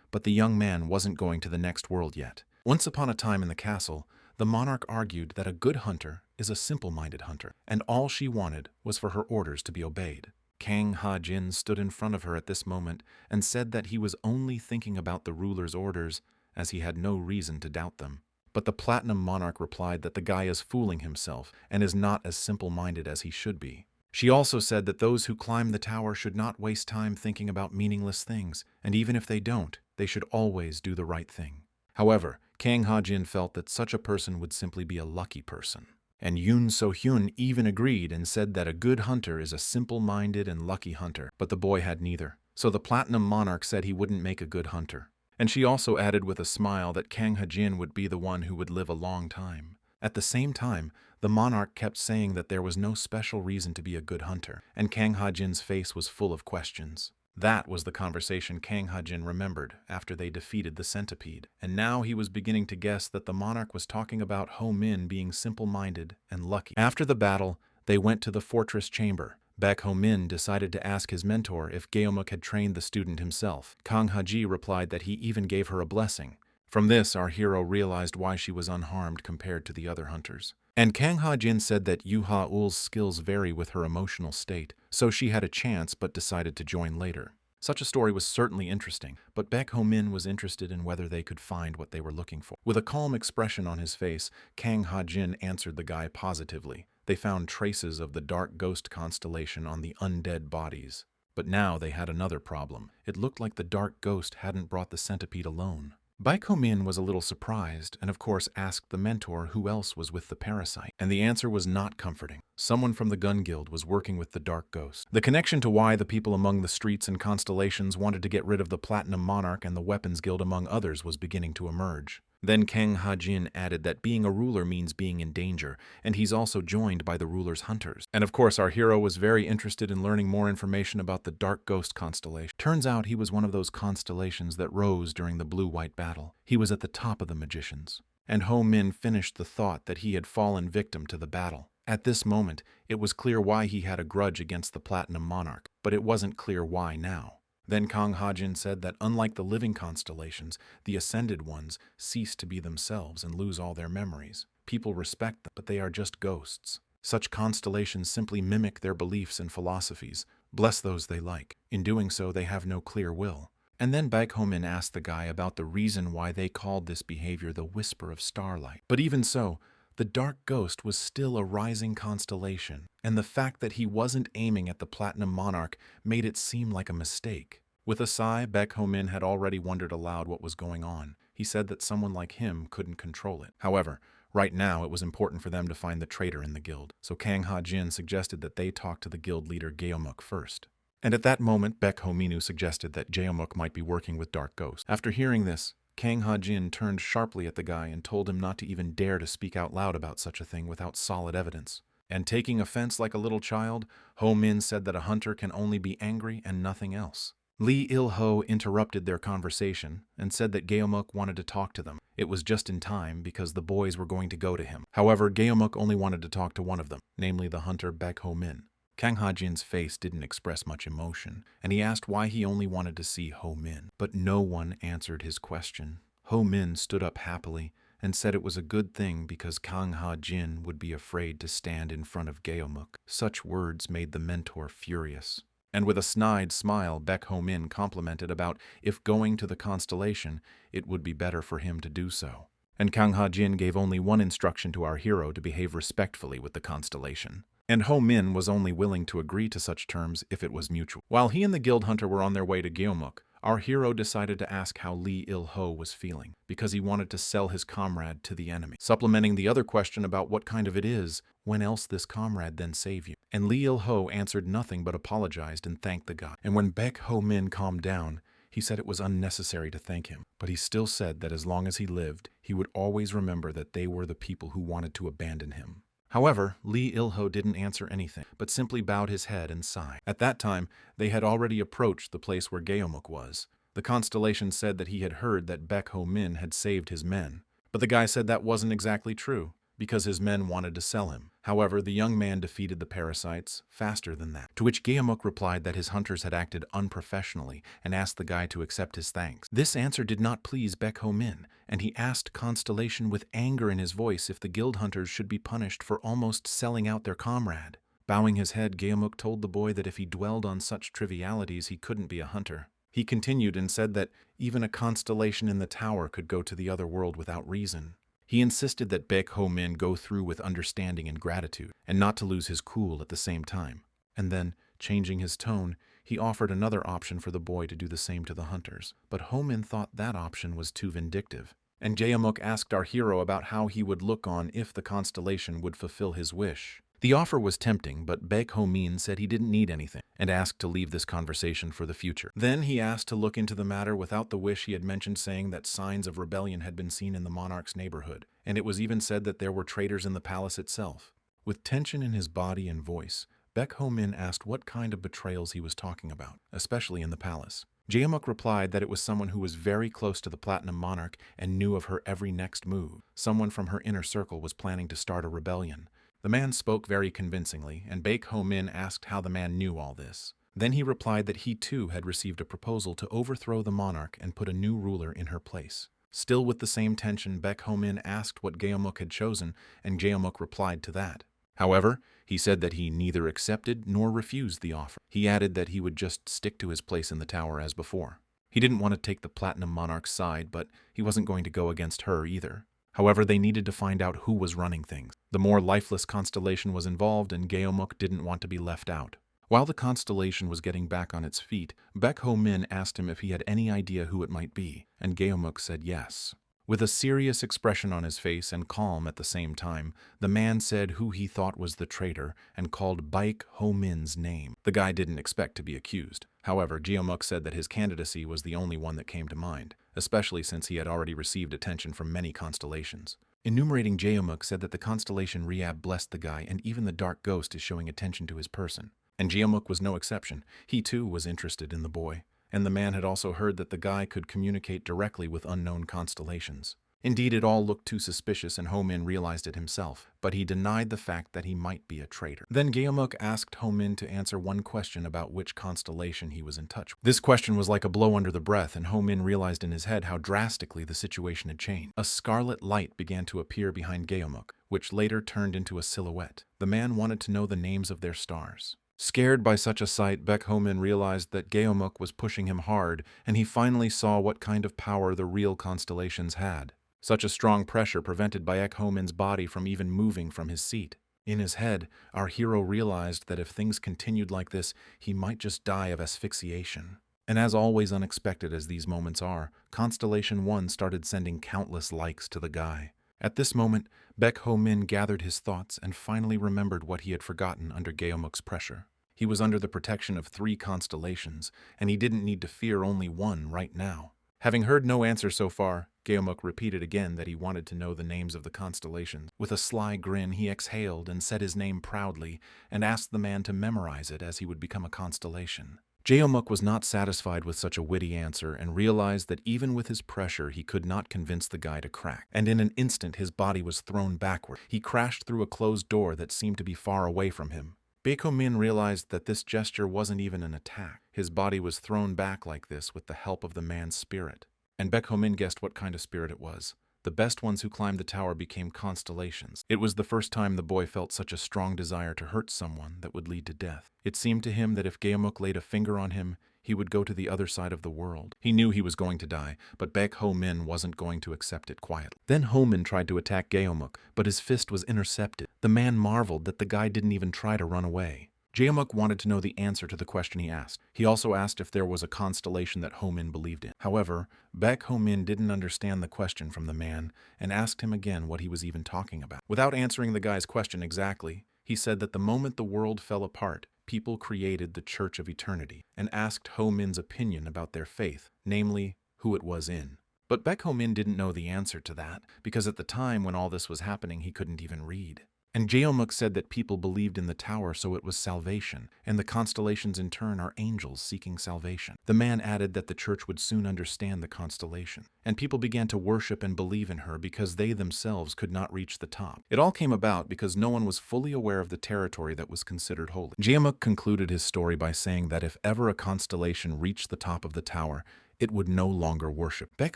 but the young man wasn't going to the next world yet. Once upon a time in the castle, the monarch argued that a good hunter is a simple-minded hunter, and all she wanted was for her orders to be obeyed. Kang Ha-jin stood in front of her at this moment and said that he was only thinking about the ruler's orders, as he had no reason to doubt them. But the Platinum Monarch replied that the guy is fooling himself and is not as simple-minded as he should be. She also said that those who climb the tower should not waste time thinking about meaningless things, and even if they don't, they should always do the right thing. However, Kang Ha-jin felt that such a person would simply be a lucky person. And Yoon So-hyun even agreed and said that a good hunter is a simple-minded and lucky hunter, but the boy had neither. So the Platinum Monarch said he wouldn't make a good hunter. And she also added with a smile that Kang Ha-jin would be the one who would live a long time. At the same time, the monarch kept saying that there was no special reason to be a good hunter, and Kang Ha-jin's face was full of questions. That was the conversation Kang Ha-jin remembered after they defeated the centipede, and now he was beginning to guess that the monarch was talking about Ho-min being simple-minded and lucky. After the battle, they went to the fortress chamber. Baek Ho-min decided to ask his mentor if Geomuk had trained the student himself. Kang Ha-ji replied that he even gave her a blessing. From this, our hero realized why she was unharmed compared to the other hunters. And Kang Ha-jin said that Yu Ha-ul's skills vary with her emotional state, so she had a chance but decided to join later. Such a story was certainly interesting, but Baek Ho-min was interested in whether they could find what they were looking for. With a calm expression on his face, Kang Ha-jin answered the guy positively. They found traces of the dark ghost constellation on the undead bodies. But now they had another problem. It looked like the dark ghost hadn't brought the centipede alone. Baek Ho-min was a little surprised and of course asked the mentor who else was with the parasite, and the answer was not comforting. Someone from the Gun Guild was working with the Dark Ghost. The connection to why the people among the streets and constellations wanted to get rid of the Platinum Monarch and the Weapons Guild among others was beginning to emerge. Then Kang Ha-jin added that being a ruler means being in danger, and he's also joined by the ruler's hunters. And of course our hero was very interested in learning more information about the Dark Ghost constellation. Turns out he was one of those constellations that rose during the blue-white battle. He was at the top of the magicians. And Ho-min finished the thought that he had fallen victim to the battle. At this moment, it was clear why he had a grudge against the Platinum Monarch, but it wasn't clear why now. Then Kang Ha-jin said that unlike the living constellations, the ascended ones cease to be themselves and lose all their memories. People respect them, but they are just ghosts. Such constellations simply mimic their beliefs and philosophies, bless those they like. In doing so, they have no clear will. And then Baek Ho-min asked the guy about the reason why they called this behavior the Whisper of Starlight. But even so, the Dark Ghost was still a rising constellation, and the fact that he wasn't aiming at the Platinum Monarch made it seem like a mistake. With a sigh, Baek Ho-min had already wondered aloud what was going on. He said that someone like him couldn't control it. However, Right now, it was important for them to find the traitor in the guild, so Kang Ha-jin suggested that they talk to the guild leader Geomuk first. And at that moment, Baek Ho-minu suggested that Geomuk might be working with Dark Ghost. After hearing this, Kang Ha-jin turned sharply at the guy and told him not to even dare to speak out loud about such a thing without solid evidence. And taking offense like a little child, Ho-min said that a hunter can only be angry and nothing else. Lee Il-ho interrupted their conversation and said that Geomuk wanted to talk to them. It was just in time because the boys were going to go to him. However, Geomuk only wanted to talk to one of them, namely the hunter Baek Ho-min. Kang Ha-jin's face didn't express much emotion, and he asked why he only wanted to see Ho-min. But no one answered his question. Ho-min stood up happily and said it was a good thing because Kang Ha-jin would be afraid to stand in front of Geomuk. Such words made the mentor furious. And with a snide smile, Baek Ho-min complimented about if going to the constellation, it would be better for him to do so. And Kang Ha-jin gave only one instruction to our hero to behave respectfully with the constellation. And Ho-min was only willing to agree to such terms if it was mutual. While he and the guild hunter were on their way to Geomuk, our hero decided to ask how Lee Il-ho was feeling, because he wanted to sell his comrade to the enemy. Supplementing the other question about what kind of it is, when else this comrade then save you? And Lee Il-ho answered nothing but apologized and thanked the guy. And when Baek Ho-min calmed down, he said it was unnecessary to thank him, but he still said that as long as he lived, he would always remember that they were the people who wanted to abandon him. However, Lee Il-ho didn't answer anything, but simply bowed his head and sighed. At that time, they had already approached the place where Geomuk was. The constellation said that he had heard that Baek Ho-min had saved his men, but the guy said that wasn't exactly true, because his men wanted to sell him. However, the young man defeated the parasites faster than that, to which Geomuk replied that his hunters had acted unprofessionally and asked the guy to accept his thanks. This answer did not please Baek Ho-min, and he asked Constellation with anger in his voice if the guild hunters should be punished for almost selling out their comrade. Bowing his head, Geomuk told the boy that if he dwelled on such trivialities, he couldn't be a hunter. He continued and said that even a constellation in the tower could go to the other world without reason. He insisted that Baek Ho-min go through with understanding and gratitude, and not to lose his cool at the same time. And then, changing his tone, he offered another option for the boy to do the same to the hunters. But Ho-min thought that option was too vindictive. And Geomuk asked our hero about how he would look on if the constellation would fulfill his wish. The offer was tempting, but Baek Ho-min said he didn't need anything, and asked to leave this conversation for the future. Then he asked to look into the matter without the wish he had mentioned, saying that signs of rebellion had been seen in the monarch's neighborhood, and it was even said that there were traitors in the palace itself. With tension in his body and voice, Baek Ho-min asked what kind of betrayals he was talking about, especially in the palace. Geomuk replied that it was someone who was very close to the Platinum Monarch and knew of her every next move. Someone from her inner circle was planning to start a rebellion. The man spoke very convincingly, and Baek Ho-min asked how the man knew all this. Then he replied that he too had received a proposal to overthrow the monarch and put a new ruler in her place. Still with the same tension, Baek Ho-min asked what Geomuk had chosen, and Geomuk replied to that. However, he said that he neither accepted nor refused the offer. He added that he would just stick to his place in the tower as before. He didn't want to take the Platinum Monarch's side, but he wasn't going to go against her either. However, they needed to find out who was running things. The more lifeless constellation was involved, and Geomuk didn't want to be left out. While the constellation was getting back on its feet, Baek Ho-min asked him if he had any idea who it might be, and Geomuk said yes. With a serious expression on his face and calm at the same time, the man said who he thought was the traitor and called Baek Ho-min's name. The guy didn't expect to be accused. However, Geomuk said that his candidacy was the only one that came to mind, especially since he had already received attention from many constellations. Enumerating, Geomuk said that the constellation Reab blessed the guy, and even the Dark Ghost is showing attention to his person. And Geomuk was no exception. He too was interested in the boy. And the man had also heard that the guy could communicate directly with unknown constellations. Indeed, it all looked too suspicious, and Ho-min realized it himself, but he denied the fact that he might be a traitor. Then Geomuk asked Ho-min to answer one question about which constellation he was in touch with. This question was like a blow under the breath, and Ho-min realized in his head how drastically the situation had changed. A scarlet light began to appear behind Geomuk, which later turned into a silhouette. The man wanted to know the names of their stars. Scared by such a sight, Baek Ho-min realized that Geomuk was pushing him hard, and he finally saw what kind of power the real constellations had. Such a strong pressure prevented Baek Ho-min's body from even moving from his seat. In his head, our hero realized that if things continued like this, he might just die of asphyxiation. And as always unexpected as these moments are, Constellation 1 started sending countless likes to the guy. At this moment, Baek Ho-min gathered his thoughts and finally remembered what he had forgotten under Geomuk's pressure. He was under the protection of 3 constellations, and he didn't need to fear only one right now. Having heard no answer so far, Geomuk repeated again that he wanted to know the names of the constellations. With a sly grin, he exhaled and said his name proudly and asked the man to memorize it as he would become a constellation. Geomuk was not satisfied with such a witty answer and realized that even with his pressure he could not convince the guy to crack. And in an instant his body was thrown backward. He crashed through a closed door that seemed to be far away from him. Baek Ho-min realized that this gesture wasn't even an attack. His body was thrown back like this with the help of the man's spirit. And Baek Ho-min guessed what kind of spirit it was. The best ones who climbed the tower became constellations. It was the first time the boy felt such a strong desire to hurt someone that would lead to death. It seemed to him that if Geomuk laid a finger on him, he would go to the other side of the world. He knew he was going to die, but Baek Ho-min wasn't going to accept it quietly. Then Ho-min tried to attack Geomuk, but his fist was intercepted. The man marveled that the guy didn't even try to run away. Geomuk wanted to know the answer to the question he asked. He also asked if there was a constellation that Ho-min believed in. However, Baek Ho-min didn't understand the question from the man and asked him again what he was even talking about. Without answering the guy's question exactly, he said that the moment the world fell apart, people created the Church of Eternity and asked Ho-min's opinion about their faith, namely, who it was in. But Baek Ho-min didn't know the answer to that because at the time when all this was happening he couldn't even read. And Geomuk said that people believed in the tower, so it was salvation, and the constellations in turn are angels seeking salvation. The man added that the church would soon understand the constellation, and people began to worship and believe in her because they themselves could not reach the top. It all came about because no one was fully aware of the territory that was considered holy. Geomuk concluded his story by saying that if ever a constellation reached the top of the tower, it would no longer worship. Baek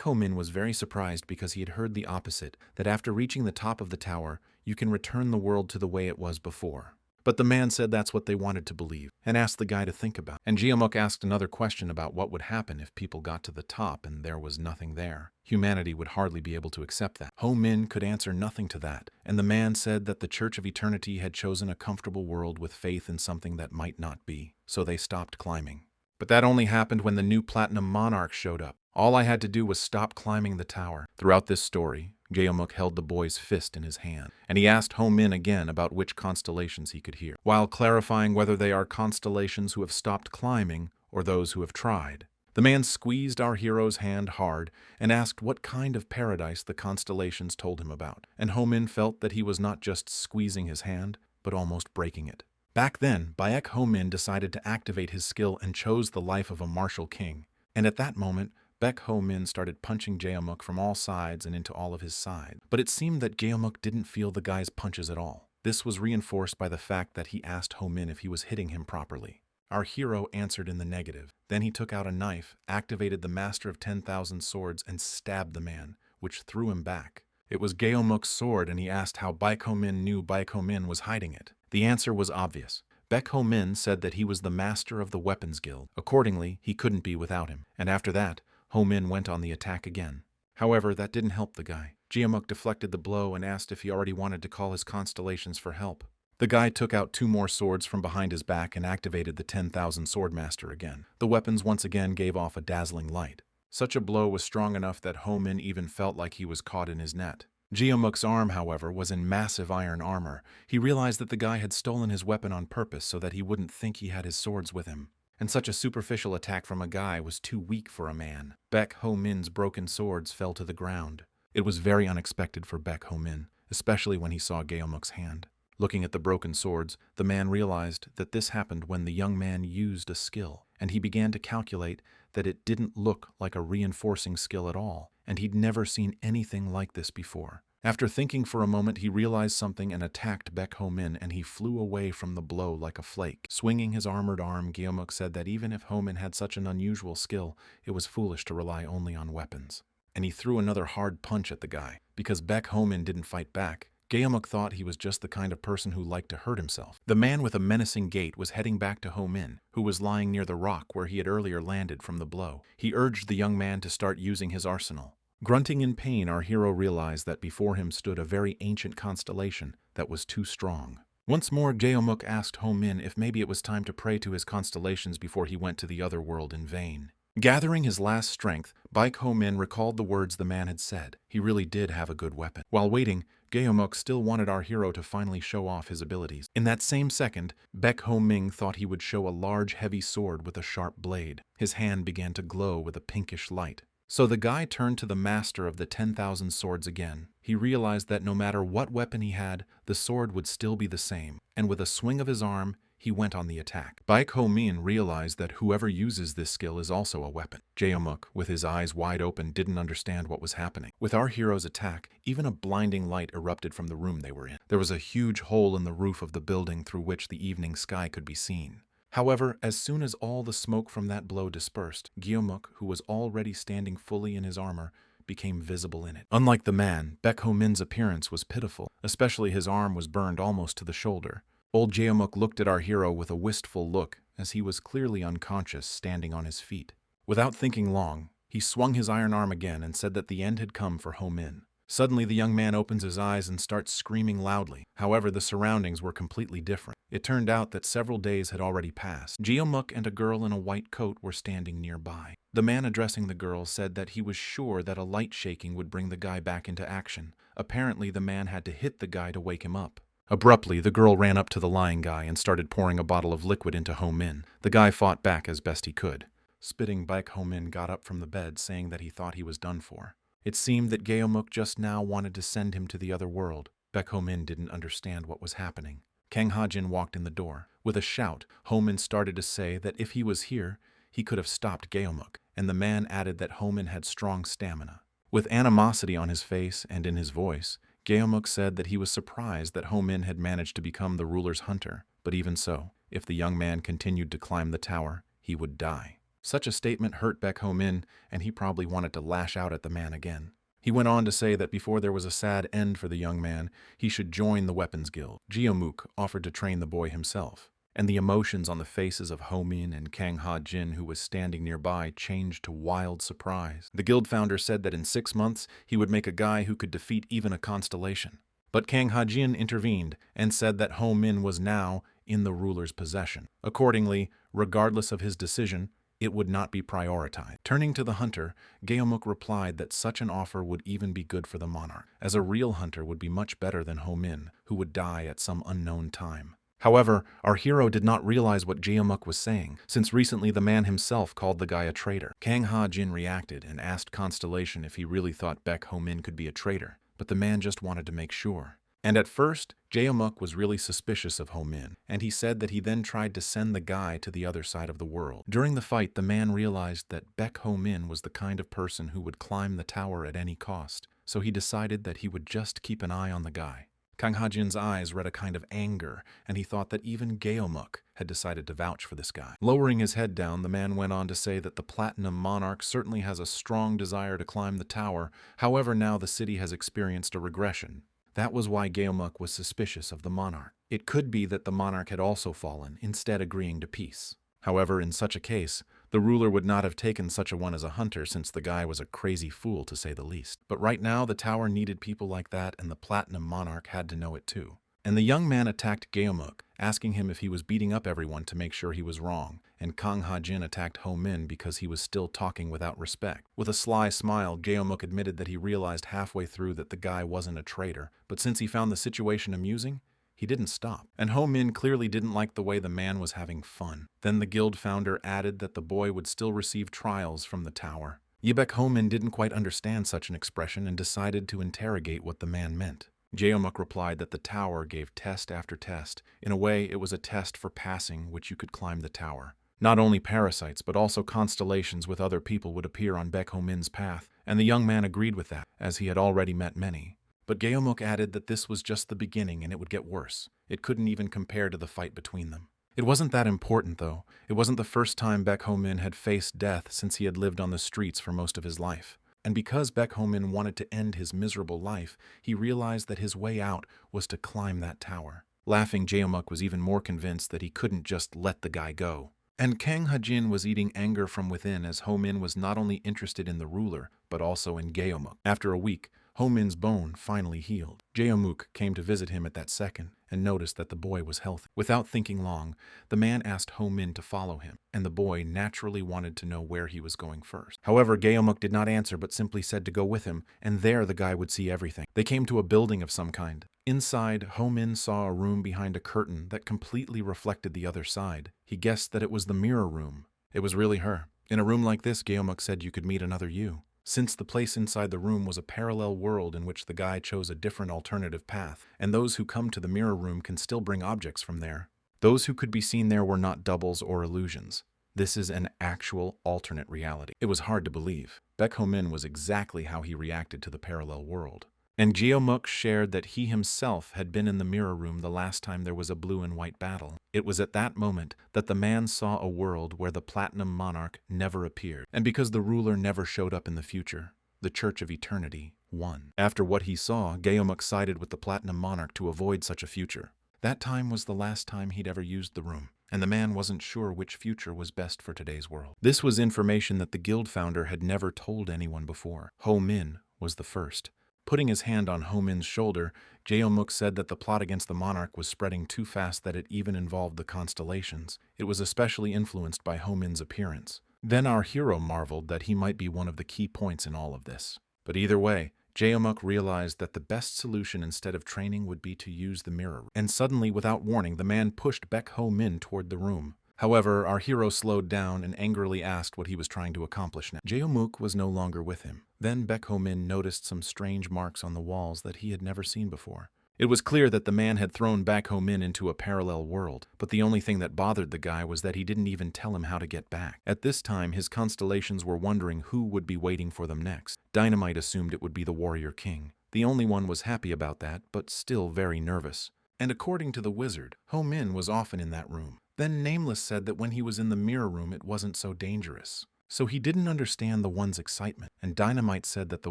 Ho-min was very surprised because he had heard the opposite, that after reaching the top of the tower, you can return the world to the way it was before. But the man said that's what they wanted to believe, and asked the guy to think about it. And Geomuk asked another question about what would happen if people got to the top and there was nothing there. Humanity would hardly be able to accept that. Ho-min could answer nothing to that, and the man said that the Church of Eternity had chosen a comfortable world with faith in something that might not be, so they stopped climbing. But that only happened when the new Platinum Monarch showed up. All I had to do was stop climbing the tower. Throughout this story, Geomuk held the boy's fist in his hand, and he asked Ho-min again about which constellations he could hear, while clarifying whether they are constellations who have stopped climbing or those who have tried. The man squeezed our hero's hand hard and asked what kind of paradise the constellations told him about, and Ho-min felt that he was not just squeezing his hand, but almost breaking it. Back then, Baek Ho-min decided to activate his skill and chose the life of a martial king, and at that moment, Baek Ho-min started punching Geomuk from all sides and into all of his sides. But it seemed that Geomuk didn't feel the guy's punches at all. This was reinforced by the fact that he asked Ho-min if he was hitting him properly. Our hero answered in the negative. Then he took out a knife, activated the Master of 10,000 Swords, and stabbed the man, which threw him back. It was Geomuk's sword, and he asked how Baek Ho-min knew Baek Ho-min was hiding it. The answer was obvious. Baek Ho-min said that he was the master of the Weapons Guild. Accordingly, he couldn't be without him. And after that, Ho-min went on the attack again. However, that didn't help the guy. Geomuk deflected the blow and asked if he already wanted to call his constellations for help. The guy took out 2 more swords from behind his back and activated the 10,000 Swordmaster again. The weapons once again gave off a dazzling light. Such a blow was strong enough that Ho-min even felt like he was caught in his net. Geomuk's arm, however, was in massive iron armor. He realized that the guy had stolen his weapon on purpose so that he wouldn't think he had his swords with him. And such a superficial attack from a guy was too weak for a man. Baek Ho-min's broken swords fell to the ground. It was very unexpected for Baek Ho-min, especially when he saw Geomuk's hand. Looking at the broken swords, the man realized that this happened when the young man used a skill, and he began to calculate that it didn't look like a reinforcing skill at all, and he'd never seen anything like this before. After thinking for a moment, he realized something and attacked Baek Ho-min, and he flew away from the blow like a flake. Swinging his armored arm, Geomuk said that even if Ho-min had such an unusual skill, it was foolish to rely only on weapons. And he threw another hard punch at the guy. Because Baek Ho-min didn't fight back, Geomuk thought he was just the kind of person who liked to hurt himself. The man with a menacing gait was heading back to Ho-min, who was lying near the rock where he had earlier landed from the blow. He urged the young man to start using his arsenal. Grunting in pain, our hero realized that before him stood a very ancient constellation that was too strong. Once more, Geomuk asked Ho-min if maybe it was time to pray to his constellations before he went to the other world in vain. Gathering his last strength, Baek Ho-min recalled the words the man had said. He really did have a good weapon. While waiting, Geomuk still wanted our hero to finally show off his abilities. In that same second, Baek Ho-ming thought he would show a large, heavy sword with a sharp blade. His hand began to glow with a pinkish light. So the guy turned to the master of the 10,000 swords again. He realized that no matter what weapon he had, the sword would still be the same, and with a swing of his arm, he went on the attack. Baek Ho-min realized that whoever uses this skill is also a weapon. Geomuk, with his eyes wide open, didn't understand what was happening. With our hero's attack, even a blinding light erupted from the room they were in. There was a huge hole in the roof of the building through which the evening sky could be seen. However, as soon as all the smoke from that blow dispersed, Geomuk, who was already standing fully in his armor, became visible in it. Unlike the man, Baek Ho-min's appearance was pitiful, especially his arm was burned almost to the shoulder. Old Geomuk looked at our hero with a wistful look, as he was clearly unconscious, standing on his feet. Without thinking long, he swung his iron arm again and said that the end had come for Ho-min. Suddenly, the young man opens his eyes and starts screaming loudly. However, the surroundings were completely different. It turned out that several days had already passed. Geomuk and a girl in a white coat were standing nearby. The man addressing the girl said that he was sure that a light shaking would bring the guy back into action. Apparently, the man had to hit the guy to wake him up. Abruptly, the girl ran up to the lying guy and started pouring a bottle of liquid into Ho-min. The guy fought back as best he could. Spitting, Baek Ho-min got up from the bed, saying that he thought he was done for. It seemed that Geomuk just now wanted to send him to the other world. Baek Ho-min didn't understand what was happening. Kang Ha-jin walked in the door. With a shout, Ho-min started to say that if he was here, he could have stopped Geomuk, and the man added that Ho-min had strong stamina. With animosity on his face and in his voice, Geomuk said that he was surprised that Ho-min had managed to become the ruler's hunter, but even so, if the young man continued to climb the tower, he would die. Such a statement hurt Baek Ho-min, and he probably wanted to lash out at the man again. He went on to say that before there was a sad end for the young man, he should join the weapons guild. Geomuk offered to train the boy himself, and the emotions on the faces of Ho-min and Kang Ha-jin, who was standing nearby, changed to wild surprise. The guild founder said that in 6 months he would make a guy who could defeat even a constellation. But Kang Ha-jin intervened and said that Ho-min was now in the ruler's possession. Accordingly, regardless of his decision, it would not be prioritized. Turning to the hunter, Geomuk replied that such an offer would even be good for the monarch, as a real hunter would be much better than Ho-min, who would die at some unknown time. However, our hero did not realize what Geomuk was saying, since recently the man himself called the guy a traitor. Kang Ha-jin reacted and asked Constellation if he really thought Baek Ho-min could be a traitor, but the man just wanted to make sure. And at first, Geomuk was really suspicious of Ho-min, and he said that he then tried to send the guy to the other side of the world. During the fight, the man realized that Baek Ho-min was the kind of person who would climb the tower at any cost, so he decided that he would just keep an eye on the guy. Kang Ha-jin's eyes read a kind of anger, and he thought that even Geomuk had decided to vouch for this guy. Lowering his head down, the man went on to say that the Platinum Monarch certainly has a strong desire to climb the tower. However, now the city has experienced a regression. That was why Geomuk was suspicious of the monarch. It could be that the monarch had also fallen, instead agreeing to peace. However, in such a case, the ruler would not have taken such a one as a hunter, since the guy was a crazy fool to say the least. But right now, the tower needed people like that, and the Platinum Monarch had to know it too. And the young man attacked Geomuk, asking him if he was beating up everyone to make sure he was wrong, and Kang Ha-jin attacked Ho-min because he was still talking without respect. With a sly smile, Geomuk admitted that he realized halfway through that the guy wasn't a traitor, but since he found the situation amusing, he didn't stop. And Ho-min clearly didn't like the way the man was having fun. Then the guild founder added that the boy would still receive trials from the tower. Baek Ho-min didn't quite understand such an expression and decided to interrogate what the man meant. Geomuk replied that the tower gave test after test. In a way, it was a test for passing which you could climb the tower. Not only parasites, but also constellations with other people would appear on Baek Ho-min's path, and the young man agreed with that, as he had already met many. But Geomuk added that this was just the beginning and it would get worse. It couldn't even compare to the fight between them. It wasn't that important, though. It wasn't the first time Baek Ho-min had faced death since he had lived on the streets for most of his life. And because Baek Ho-min wanted to end his miserable life, he realized that his way out was to climb that tower. Laughing, Geomuk was even more convinced that he couldn't just let the guy go. And Kang Ha-jin was eating anger from within, as Ho-min was not only interested in the ruler, but also in Geomuk. After a week, Ho-min's bone finally healed. Geomuk came to visit him at that second, and noticed that the boy was healthy. Without thinking long, the man asked Ho Min to follow him, and the boy naturally wanted to know where he was going first. However, Geomuk did not answer but simply said to go with him, and there the guy would see everything. They came to a building of some kind. Inside, Ho Min saw a room behind a curtain that completely reflected the other side. He guessed that it was the mirror room. It was really her. In a room like this, Geomuk said you could meet another you. Since the place inside the room was a parallel world in which the guy chose a different alternative path, and those who come to the mirror room can still bring objects from there. Those who could be seen there were not doubles or illusions. This is an actual alternate reality. It was hard to believe. Baek Ho Min was exactly how he reacted to the parallel world. And Geomuk shared that he himself had been in the mirror room the last time there was a blue and white battle. It was at that moment that the man saw a world where the Platinum Monarch never appeared. And because the ruler never showed up in the future, the Church of Eternity won. After what he saw, Geomuk sided with the Platinum Monarch to avoid such a future. That time was the last time he'd ever used the room, and the man wasn't sure which future was best for today's world. This was information that the guild founder had never told anyone before. Ho Min was the first. Putting his hand on Ho Min's shoulder, Geomuk said that the plot against the monarch was spreading too fast that it even involved the constellations. It was especially influenced by Ho Min's appearance. Then our hero marveled that he might be one of the key points in all of this. But either way, Geomuk realized that the best solution instead of training would be to use the mirror. And suddenly, without warning, the man pushed Baek Ho Min toward the room. However, our hero slowed down and angrily asked what he was trying to accomplish now. Geomuk was no longer with him. Then Baek Ho Min noticed some strange marks on the walls that he had never seen before. It was clear that the man had thrown Baek Ho Min into a parallel world, but the only thing that bothered the guy was that he didn't even tell him how to get back. At this time, his constellations were wondering who would be waiting for them next. Dynamite assumed it would be the warrior king. The only one was happy about that, but still very nervous. And according to the wizard, Ho Min was often in that room. Then Nameless said that when he was in the mirror room it wasn't so dangerous. So he didn't understand the one's excitement, and Dynamite said that the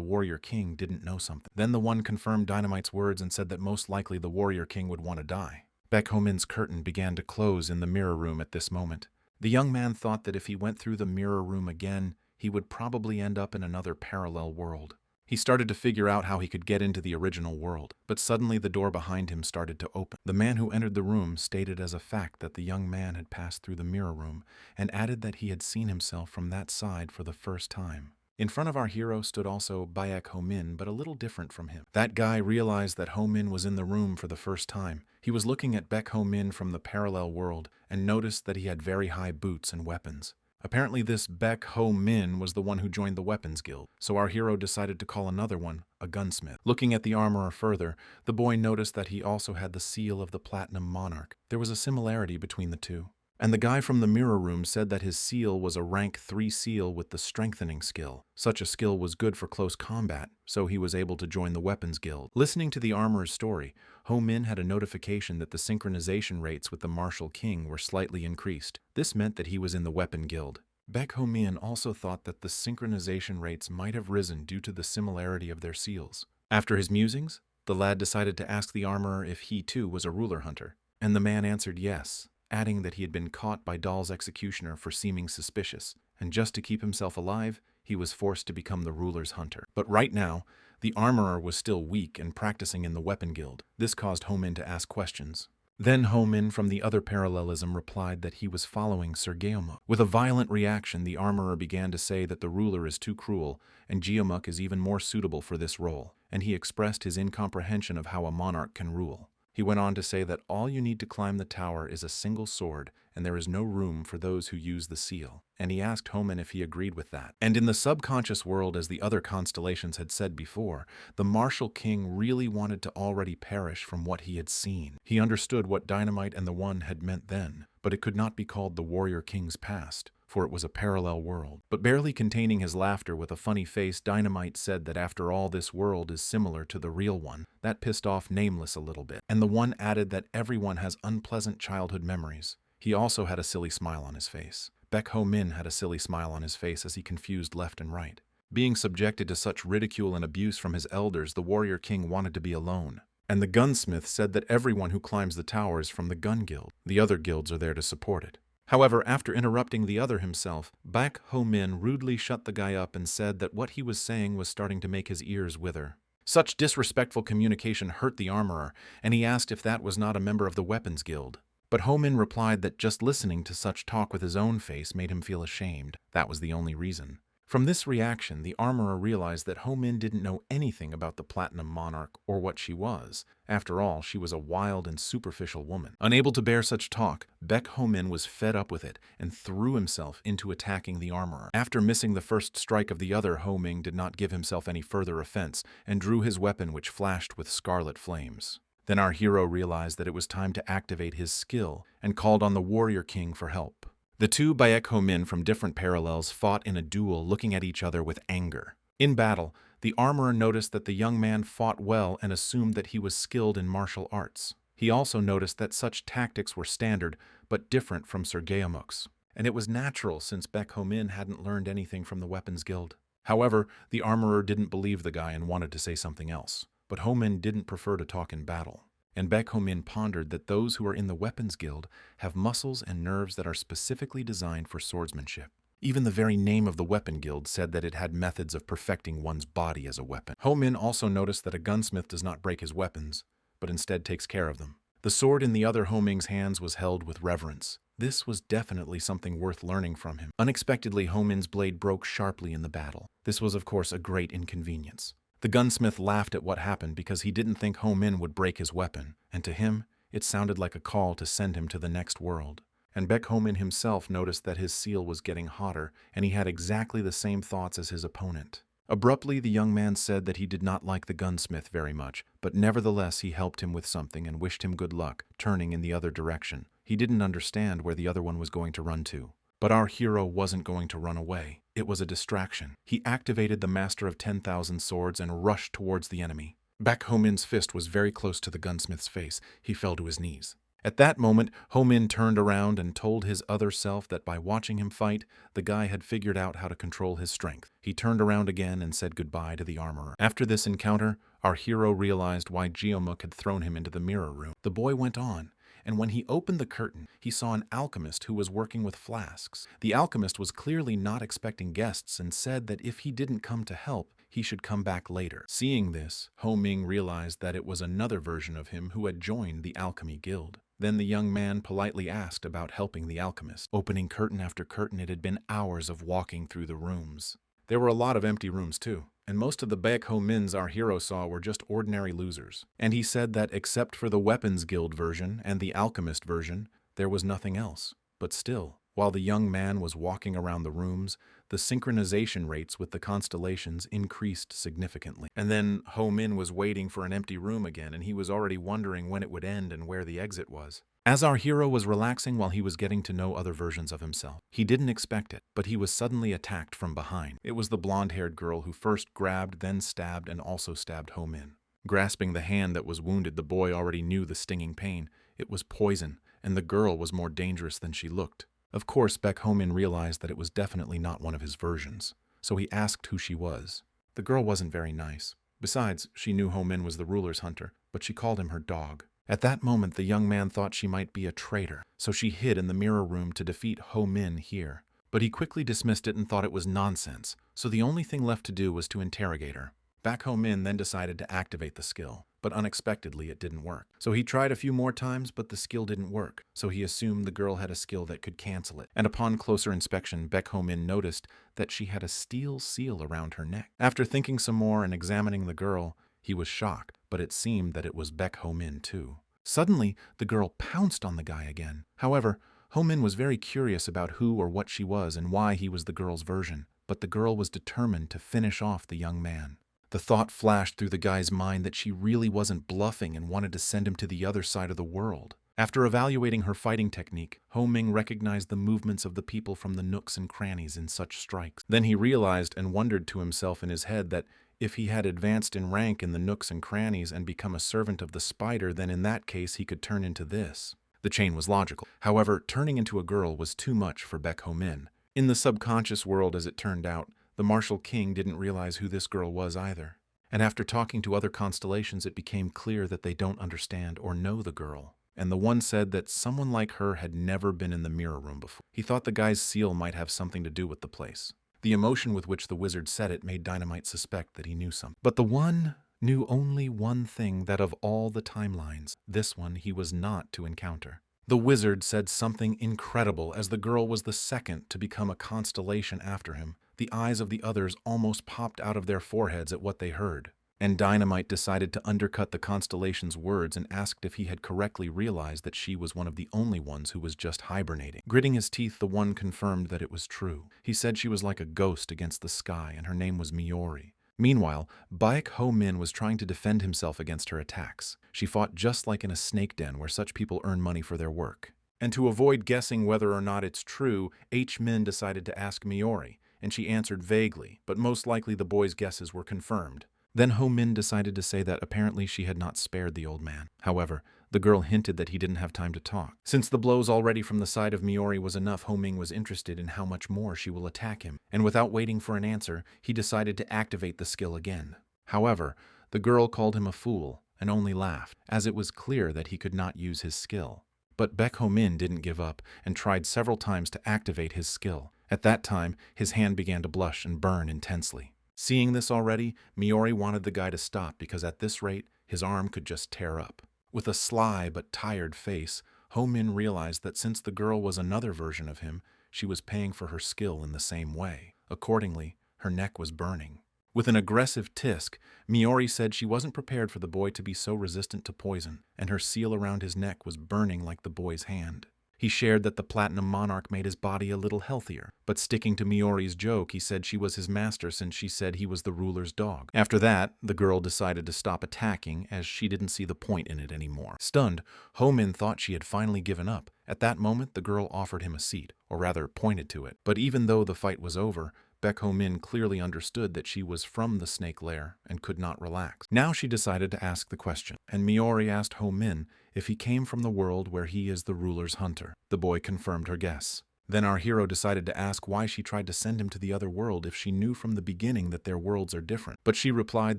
warrior king didn't know something. Then the one confirmed Dynamite's words and said that most likely the warrior king would want to die. Baek Ho Min's curtain began to close in the mirror room at this moment. The young man thought that if he went through the mirror room again, he would probably end up in another parallel world. He started to figure out how he could get into the original world, but suddenly the door behind him started to open. The man who entered the room stated as a fact that the young man had passed through the mirror room and added that he had seen himself from that side for the first time. In front of our hero stood also Baek Ho Min, but a little different from him. That guy realized that Ho Min was in the room for the first time. He was looking at Baek Ho Min from the parallel world and noticed that he had very high boots and weapons. Apparently this Baek Ho Min was the one who joined the weapons guild, so our hero decided to call another one a gunsmith. Looking at the armorer further, the boy noticed that he also had the seal of the Platinum Monarch. There was a similarity between the two. And the guy from the mirror room said that his seal was a rank 3 seal with the strengthening skill. Such a skill was good for close combat, so he was able to join the weapons guild. Listening to the armorer's story, Ho Min had a notification that the synchronization rates with the martial king were slightly increased. This meant that he was in the weapon guild. Baek Ho Min also thought that the synchronization rates might have risen due to the similarity of their seals. After his musings, the lad decided to ask the armorer if he too was a ruler hunter, and the man answered yes, adding that he had been caught by Dahl's executioner for seeming suspicious, and just to keep himself alive, he was forced to become the ruler's hunter. But right now, the armorer was still weak and practicing in the weapon guild. This caused Ho Min to ask questions. Then Ho Min from the other parallelism replied that he was following Sir Geomuk. With a violent reaction, the armorer began to say that the ruler is too cruel, and Geomuk is even more suitable for this role, and he expressed his incomprehension of how a monarch can rule. He went on to say that all you need to climb the tower is a single sword, and there is no room for those who use the seal. And he asked Ho Min if he agreed with that. And in the subconscious world, as the other constellations had said before, the martial king really wanted to already perish from what he had seen. He understood what Dynamite and the One had meant then, but it could not be called the warrior king's past, for it was a parallel world. But barely containing his laughter with a funny face, Dynamite said that after all this world is similar to the real one. That pissed off Nameless a little bit. And the One added that everyone has unpleasant childhood memories. He also had a silly smile on his face. Baek Ho Min had a silly smile on his face as he confused left and right. Being subjected to such ridicule and abuse from his elders, the warrior king wanted to be alone. And the gunsmith said that everyone who climbs the tower is from the gun guild. The other guilds are there to support it. However, after interrupting the other himself, Baek Ho Min rudely shut the guy up and said that what he was saying was starting to make his ears wither. Such disrespectful communication hurt the armorer, and he asked if that was not a member of the Weapons Guild. But Ho-min replied that just listening to such talk with his own face made him feel ashamed. That was the only reason. From this reaction, the armorer realized that Ho-min didn't know anything about the Platinum Monarch or what she was. After all, she was a wild and superficial woman. Unable to bear such talk, Baek Ho-min was fed up with it and threw himself into attacking the armorer. After missing the first strike of the other, Ho-min did not give himself any further offense and drew his weapon, which flashed with scarlet flames. Then our hero realized that it was time to activate his skill and called on the Warrior King for help. The two Baek Ho-min from different parallels fought in a duel, looking at each other with anger. In battle, the armorer noticed that the young man fought well and assumed that he was skilled in martial arts. He also noticed that such tactics were standard, but different from Sir Geomuk's. And it was natural since Baek Ho-min hadn't learned anything from the Weapons Guild. However, the armorer didn't believe the guy and wanted to say something else. But Ho-min didn't prefer to talk in battle. And Baek Ho-min pondered that those who are in the Weapons Guild have muscles and nerves that are specifically designed for swordsmanship. Even the very name of the Weapon Guild said that it had methods of perfecting one's body as a weapon. Ho-min also noticed that a gunsmith does not break his weapons, but instead takes care of them. The sword in the other Ho-min's hands was held with reverence. This was definitely something worth learning from him. Unexpectedly, Ho-min's blade broke sharply in the battle. This was, of course, a great inconvenience. The gunsmith laughed at what happened because he didn't think Ho-min would break his weapon, and to him, it sounded like a call to send him to the next world. And Baek Ho-min himself noticed that his seal was getting hotter, and he had exactly the same thoughts as his opponent. Abruptly, the young man said that he did not like the gunsmith very much, but nevertheless he helped him with something and wished him good luck, turning in the other direction. He didn't understand where the other one was going to run to. But our hero wasn't going to run away. It was a distraction. He activated the Master of 10,000 Swords and rushed towards the enemy. Baek Ho-min's fist was very close to the gunsmith's face. He fell to his knees. At that moment, Ho-min turned around and told his other self that by watching him fight, the guy had figured out how to control his strength. He turned around again and said goodbye to the armorer. After this encounter, our hero realized why Geomuk had thrown him into the mirror room. The boy went on, and when he opened the curtain, he saw an alchemist who was working with flasks. The alchemist was clearly not expecting guests and said that if he didn't come to help, he should come back later. Seeing this, Ho-min realized that it was another version of him who had joined the alchemy guild. Then the young man politely asked about helping the alchemist. Opening curtain after curtain, it had been hours of walking through the rooms. There were a lot of empty rooms too, and most of the Baek Ho-mins our hero saw were just ordinary losers. And he said that except for the Weapons Guild version and the Alchemist version, there was nothing else. But still, while the young man was walking around the rooms, the synchronization rates with the constellations increased significantly. And then Ho-min was waiting for an empty room again, and he was already wondering when it would end and where the exit was. As our hero was relaxing while he was getting to know other versions of himself, he didn't expect it, but he was suddenly attacked from behind. It was the blonde-haired girl who first grabbed, then stabbed, and also stabbed Ho-min. Grasping the hand that was wounded, the boy already knew the stinging pain. It was poison, and the girl was more dangerous than she looked. Of course, Baek Ho-min realized that it was definitely not one of his versions, so he asked who she was. The girl wasn't very nice. Besides, she knew Ho-min was the ruler's hunter, but she called him her dog. At that moment, the young man thought she might be a traitor, so she hid in the mirror room to defeat Ho-min here. But he quickly dismissed it and thought it was nonsense, so the only thing left to do was to interrogate her. Baek Ho-min then decided to activate the skill, but unexpectedly it didn't work. So he tried a few more times, but the skill didn't work, so he assumed the girl had a skill that could cancel it. And upon closer inspection, Baek Ho-min noticed that she had a steel seal around her neck. After thinking some more and examining the girl, he was shocked, but it seemed that it was Baek Ho-min too. Suddenly, the girl pounced on the guy again. However, Ho-min was very curious about who or what she was and why he was the girl's version, but the girl was determined to finish off the young man. The thought flashed through the guy's mind that she really wasn't bluffing and wanted to send him to the other side of the world. After evaluating her fighting technique, Ho-min recognized the movements of the people from the nooks and crannies in such strikes. Then he realized and wondered to himself in his head that if he had advanced in rank in the nooks and crannies and become a servant of the spider, then in that case he could turn into this. The chain was logical. However, turning into a girl was too much for Baek Ho-min. In the subconscious world, as it turned out, the martial king didn't realize who this girl was either. And after talking to other constellations, it became clear that they don't understand or know the girl. And the one said that someone like her had never been in the mirror room before. He thought the guy's seal might have something to do with the place. The emotion with which the wizard said it made Dynamite suspect that he knew something. But the one knew only one thing, that of all the timelines, this one he was not to encounter. The wizard said something incredible as the girl was the second to become a constellation after him. The eyes of the others almost popped out of their foreheads at what they heard. And Dynamite decided to undercut the constellation's words and asked if he had correctly realized that she was one of the only ones who was just hibernating. Gritting his teeth, the one confirmed that it was true. He said she was like a ghost against the sky, and her name was Miori. Meanwhile, Baek Ho Min was trying to defend himself against her attacks. She fought just like in a snake den where such people earn money for their work. And to avoid guessing whether or not it's true, H Min decided to ask Miori, and she answered vaguely, but most likely the boy's guesses were confirmed. Then Ho Min decided to say that apparently she had not spared the old man. However, the girl hinted that he didn't have time to talk. Since the blows already from the side of Miori was enough, Ho Ming was interested in how much more she will attack him, and without waiting for an answer, he decided to activate the skill again. However, the girl called him a fool and only laughed, as it was clear that he could not use his skill. But Baek Ho Min didn't give up and tried several times to activate his skill. At that time, his hand began to blush and burn intensely. Seeing this already, Miori wanted the guy to stop because at this rate, his arm could just tear up. With a sly but tired face, Ho Min realized that since the girl was another version of him, she was paying for her skill in the same way. Accordingly, her neck was burning. With an aggressive tisk, Miori said she wasn't prepared for the boy to be so resistant to poison, and her seal around his neck was burning like the boy's hand. He shared that the Platinum Monarch made his body a little healthier, but sticking to Miori's joke, he said she was his master since she said he was the ruler's dog. After that, the girl decided to stop attacking as she didn't see the point in it anymore. Stunned, Ho Min thought she had finally given up. At that moment, the girl offered him a seat, or rather pointed to it. But even though the fight was over, Baek Ho Min clearly understood that she was from the snake lair and could not relax. Now she decided to ask the question, and Miori asked Ho Min if he came from the world where he is the ruler's hunter. The boy confirmed her guess. Then our hero decided to ask why she tried to send him to the other world if she knew from the beginning that their worlds are different. But she replied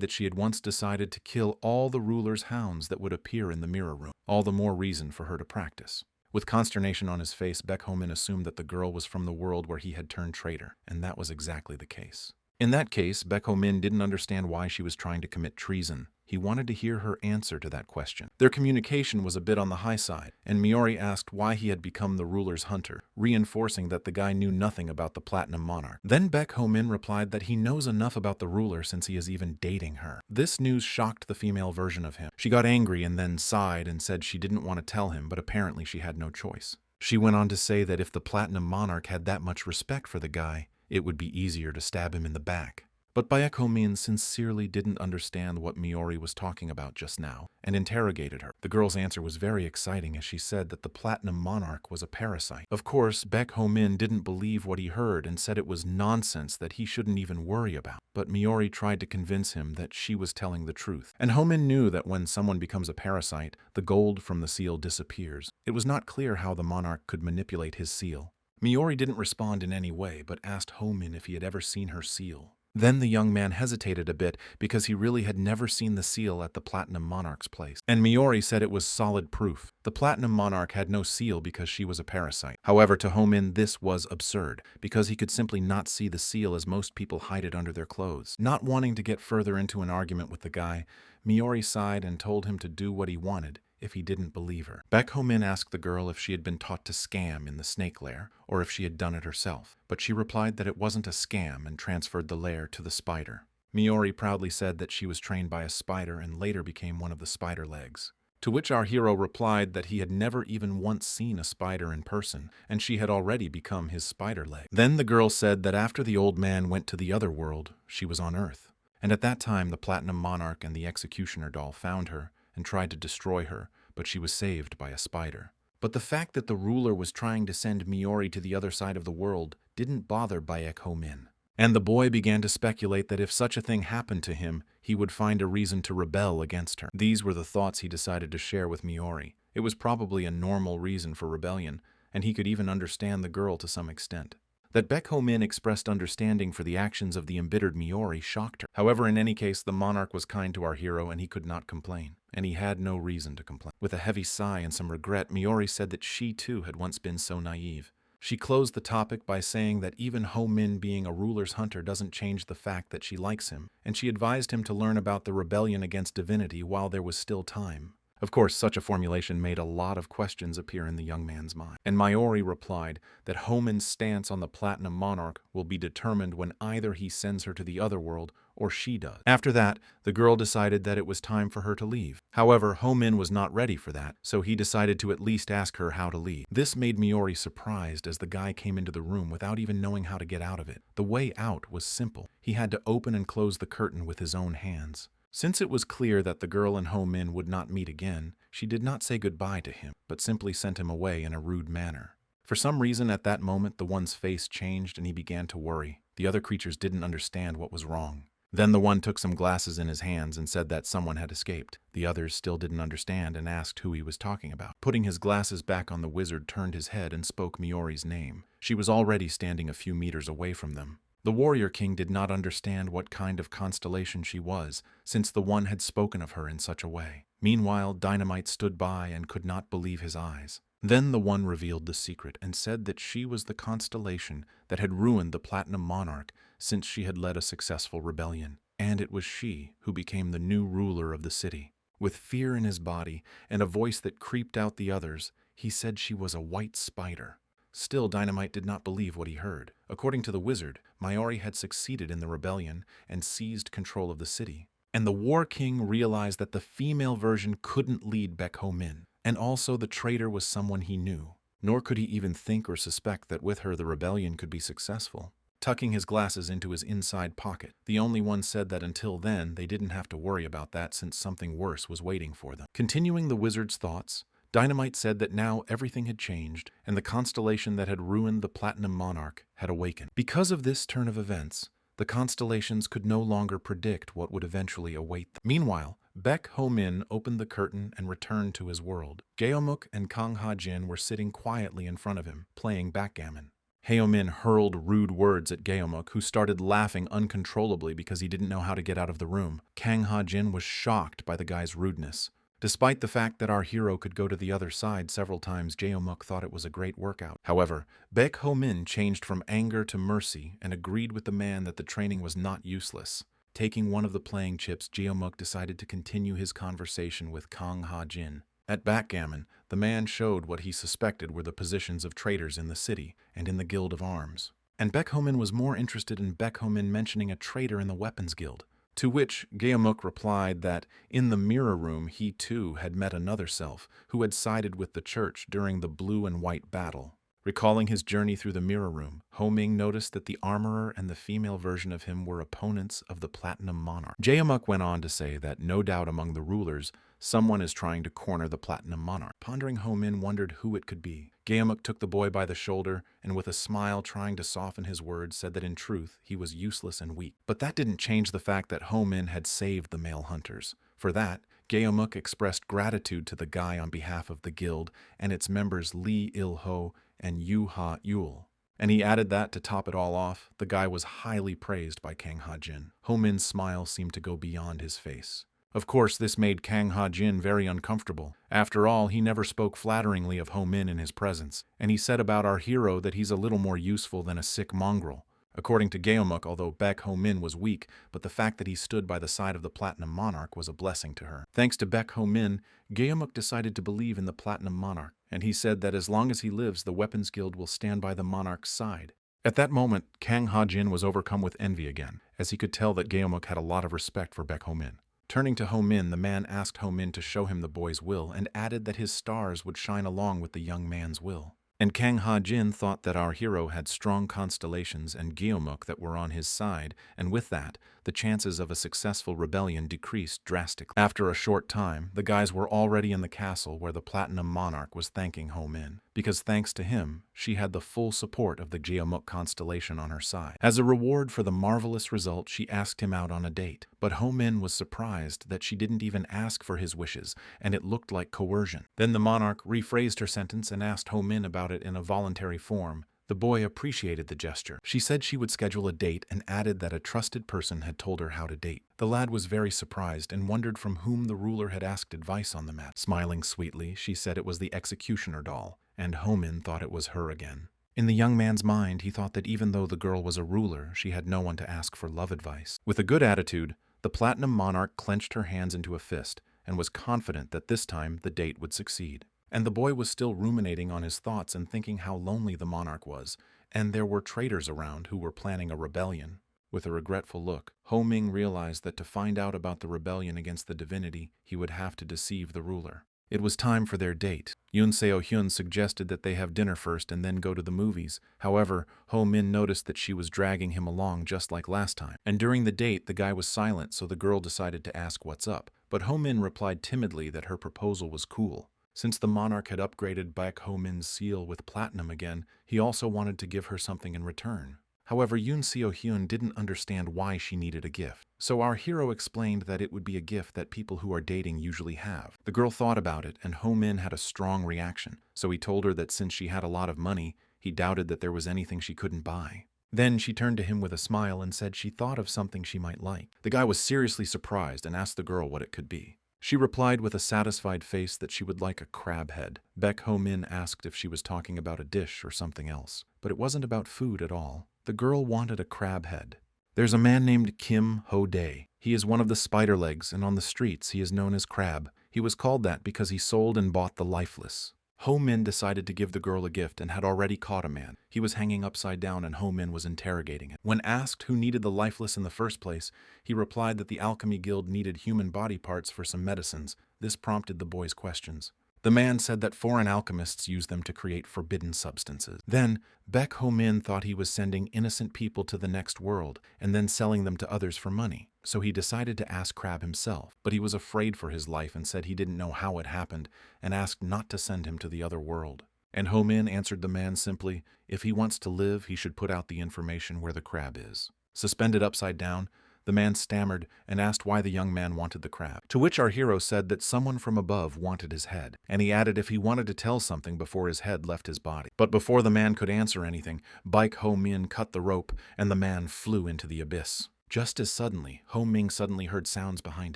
that she had once decided to kill all the ruler's hounds that would appear in the mirror room. All the more reason for her to practice. With consternation on his face, Baek Ho Min assumed that the girl was from the world where he had turned traitor, and that was exactly the case. In that case, Baek Ho Min didn't understand why she was trying to commit treason. He wanted to hear her answer to that question. Their communication was a bit on the high side, and Miori asked why he had become the ruler's hunter, reinforcing that the guy knew nothing about the Platinum Monarch. Then Baek Ho Min replied that he knows enough about the ruler since he is even dating her. This news shocked the female version of him. She got angry and then sighed and said she didn't want to tell him, but apparently she had no choice. She went on to say that if the Platinum Monarch had that much respect for the guy, it would be easier to stab him in the back. But Baek Ho Min sincerely didn't understand what Miori was talking about just now, and interrogated her. The girl's answer was very exciting as she said that the Platinum Monarch was a parasite. Of course, Baek Ho Min didn't believe what he heard and said it was nonsense that he shouldn't even worry about. But Miori tried to convince him that she was telling the truth. And Ho Min knew that when someone becomes a parasite, the gold from the seal disappears. It was not clear how the monarch could manipulate his seal. Miori didn't respond in any way, but asked Ho Min if he had ever seen her seal. Then the young man hesitated a bit because he really had never seen the seal at the Platinum Monarch's place. And Miori said it was solid proof. The Platinum Monarch had no seal because she was a parasite. However, to Ho Min this was absurd, because he could simply not see the seal as most people hide it under their clothes. Not wanting to get further into an argument with the guy, Miori sighed and told him to do what he wanted if he didn't believe her. Baek Ho Min asked the girl if she had been taught to scam in the snake lair, or if she had done it herself, but she replied that it wasn't a scam and transferred the lair to the spider. Miori proudly said that she was trained by a spider and later became one of the spider legs. To which our hero replied that he had never even once seen a spider in person, and she had already become his spider leg. Then the girl said that after the old man went to the other world, she was on Earth. And at that time the Platinum Monarch and the Executioner doll found her and tried to destroy her, but she was saved by a spider. But the fact that the ruler was trying to send Miori to the other side of the world didn't bother Baek Ho Min. And the boy began to speculate that if such a thing happened to him, he would find a reason to rebel against her. These were the thoughts he decided to share with Miori. It was probably a normal reason for rebellion, and he could even understand the girl to some extent. That Baek Ho Min expressed understanding for the actions of the embittered Miori shocked her. However, in any case, the monarch was kind to our hero and he could not complain. And he had no reason to complain. With a heavy sigh and some regret, Miori said that she too had once been so naive. She closed the topic by saying that even Ho-min being a ruler's hunter doesn't change the fact that she likes him, and she advised him to learn about the rebellion against divinity while there was still time. Of course, such a formulation made a lot of questions appear in the young man's mind, and Mayuri replied that Homin's stance on the Platinum Monarch will be determined when either he sends her to the other world or she does. After that, the girl decided that it was time for her to leave. However, Ho-min was not ready for that, so he decided to at least ask her how to leave. This made Mayuri surprised as the guy came into the room without even knowing how to get out of it. The way out was simple. He had to open and close the curtain with his own hands. Since it was clear that the girl and Ho-min would not meet again, she did not say goodbye to him, but simply sent him away in a rude manner. For some reason at that moment the one's face changed and he began to worry. The other creatures didn't understand what was wrong. Then the one took some glasses in his hands and said that someone had escaped. The others still didn't understand and asked who he was talking about. Putting his glasses back on, the wizard turned his head and spoke Mayuri's name. She was already standing a few meters away from them. The warrior king did not understand what kind of constellation she was, since the one had spoken of her in such a way. Meanwhile, Dynamite stood by and could not believe his eyes. Then the one revealed the secret and said that she was the constellation that had ruined the Platinum Monarch since she had led a successful rebellion, and it was she who became the new ruler of the city. With fear in his body and a voice that creeped out the others, he said she was a white spider. Still, Dynamite did not believe what he heard. According to the wizard, Mayuri had succeeded in the rebellion and seized control of the city. And the War King realized that the female version couldn't lead Baek Ho-min, and also the traitor was someone he knew. Nor could he even think or suspect that with her the rebellion could be successful. Tucking his glasses into his inside pocket, the only one said that until then they didn't have to worry about that since something worse was waiting for them. Continuing the wizard's thoughts, Dynamite said that now everything had changed, and the constellation that had ruined the Platinum Monarch had awakened. Because of this turn of events, the constellations could no longer predict what would eventually await them. Meanwhile, Baek Ho-min opened the curtain and returned to his world. Geomuk and Kang Ha-jin were sitting quietly in front of him, playing backgammon. Heomin hurled rude words at Geomuk, who started laughing uncontrollably because he didn't know how to get out of the room. Kang Ha-jin was shocked by the guy's rudeness. Despite the fact that our hero could go to the other side several times, Geomuk thought it was a great workout. However, Baek Ho-min changed from anger to mercy and agreed with the man that the training was not useless. Taking one of the playing chips, Geomuk decided to continue his conversation with Kang Ha-jin. At backgammon, the man showed what he suspected were the positions of traitors in the city and in the Guild of Arms. And Baek Ho-min was more interested in Baek Ho-min mentioning a traitor in the Weapons Guild. To which Geomuk replied that in the mirror room he too had met another self who had sided with the church during the blue and white battle. Recalling his journey through the mirror room, Ho-ming noticed that the armorer and the female version of him were opponents of the Platinum Monarch. Geomuk went on to say that no doubt among the rulers, someone is trying to corner the Platinum Monarch. Pondering, Ho-min wondered who it could be. Geomuk took the boy by the shoulder and with a smile trying to soften his words said that in truth he was useless and weak. But that didn't change the fact that Ho-min had saved the male hunters. For that, Geomuk expressed gratitude to the guy on behalf of the guild and its members Lee Il-ho and Yu-ha Yul. And he added that, to top it all off, the guy was highly praised by Kang Ha-jin. Ho-min's smile seemed to go beyond his face. Of course, this made Kang Ha-jin very uncomfortable. After all, he never spoke flatteringly of Ho-min in his presence, and he said about our hero that he's a little more useful than a sick mongrel. According to Geomuk, although Baek Ho-min was weak, but the fact that he stood by the side of the Platinum Monarch was a blessing to her. Thanks to Baek Ho-min, Geomuk decided to believe in the Platinum Monarch, and he said that as long as he lives, the Weapons Guild will stand by the Monarch's side. At that moment, Kang Ha-jin was overcome with envy again, as he could tell that Geomuk had a lot of respect for Baek Ho-min. Turning to Ho-min, the man asked Ho-min to show him the boy's will and added that his stars would shine along with the young man's will. And Kang Ha-jin thought that our hero had strong constellations and Geomuk that were on his side, and with that, the chances of a successful rebellion decreased drastically. After a short time, the guys were already in the castle where the Platinum Monarch was thanking Ho-min, because thanks to him, she had the full support of the Geomuk constellation on her side. As a reward for the marvelous result, she asked him out on a date, but Ho-min was surprised that she didn't even ask for his wishes, and it looked like coercion. Then the monarch rephrased her sentence and asked Ho-min about it in a voluntary form. The boy appreciated the gesture. She said she would schedule a date and added that a trusted person had told her how to date. The lad was very surprised and wondered from whom the ruler had asked advice on the matter. Smiling sweetly, she said it was the executioner doll, and Ho-min thought it was her again. In the young man's mind, he thought that even though the girl was a ruler, she had no one to ask for love advice. With a good attitude, the Platinum Monarch clenched her hands into a fist and was confident that this time the date would succeed. And the boy was still ruminating on his thoughts and thinking how lonely the monarch was, and there were traitors around who were planning a rebellion. With a regretful look, Ho Ming realized that to find out about the rebellion against the divinity, he would have to deceive the ruler. It was time for their date. Yoon Seo-hyun suggested that they have dinner first and then go to the movies. However, Ho Min noticed that she was dragging him along just like last time. And during the date, the guy was silent, so the girl decided to ask what's up. But Ho Min replied timidly that her proposal was cool. Since the monarch had upgraded back Ho Min's seal with platinum again, he also wanted to give her something in return. However, Yoon Seo-hyun didn't understand why she needed a gift. So our hero explained that it would be a gift that people who are dating usually have. The girl thought about it, and Ho Min had a strong reaction. So he told her that since she had a lot of money, he doubted that there was anything she couldn't buy. Then she turned to him with a smile and said she thought of something she might like. The guy was seriously surprised and asked the girl what it could be. She replied with a satisfied face that she would like a crab head. Baek Ho Min asked if she was talking about a dish or something else, but it wasn't about food at all. The girl wanted a crab head. There's a man named Kim Ho-dae. He is one of the spider legs, and on the streets he is known as Crab. He was called that because he sold and bought the lifeless. Ho Min decided to give the girl a gift and had already caught a man. He was hanging upside down and Ho Min was interrogating him. When asked who needed the lifeless in the first place, he replied that the Alchemy Guild needed human body parts for some medicines. This prompted the boy's questions. The man said that foreign alchemists use them to create forbidden substances. Then, Baek Ho Min thought he was sending innocent people to the next world and then selling them to others for money. So he decided to ask Crab himself, but he was afraid for his life and said he didn't know how it happened and asked not to send him to the other world. And Ho Min answered the man simply, if he wants to live, he should put out the information where the crab is. Suspended upside down, the man stammered and asked why the young man wanted the crab, to which our hero said that someone from above wanted his head, and he added if he wanted to tell something before his head left his body. But before the man could answer anything, Baek Ho Min cut the rope and the man flew into the abyss. Just as suddenly, Ho Ming suddenly heard sounds behind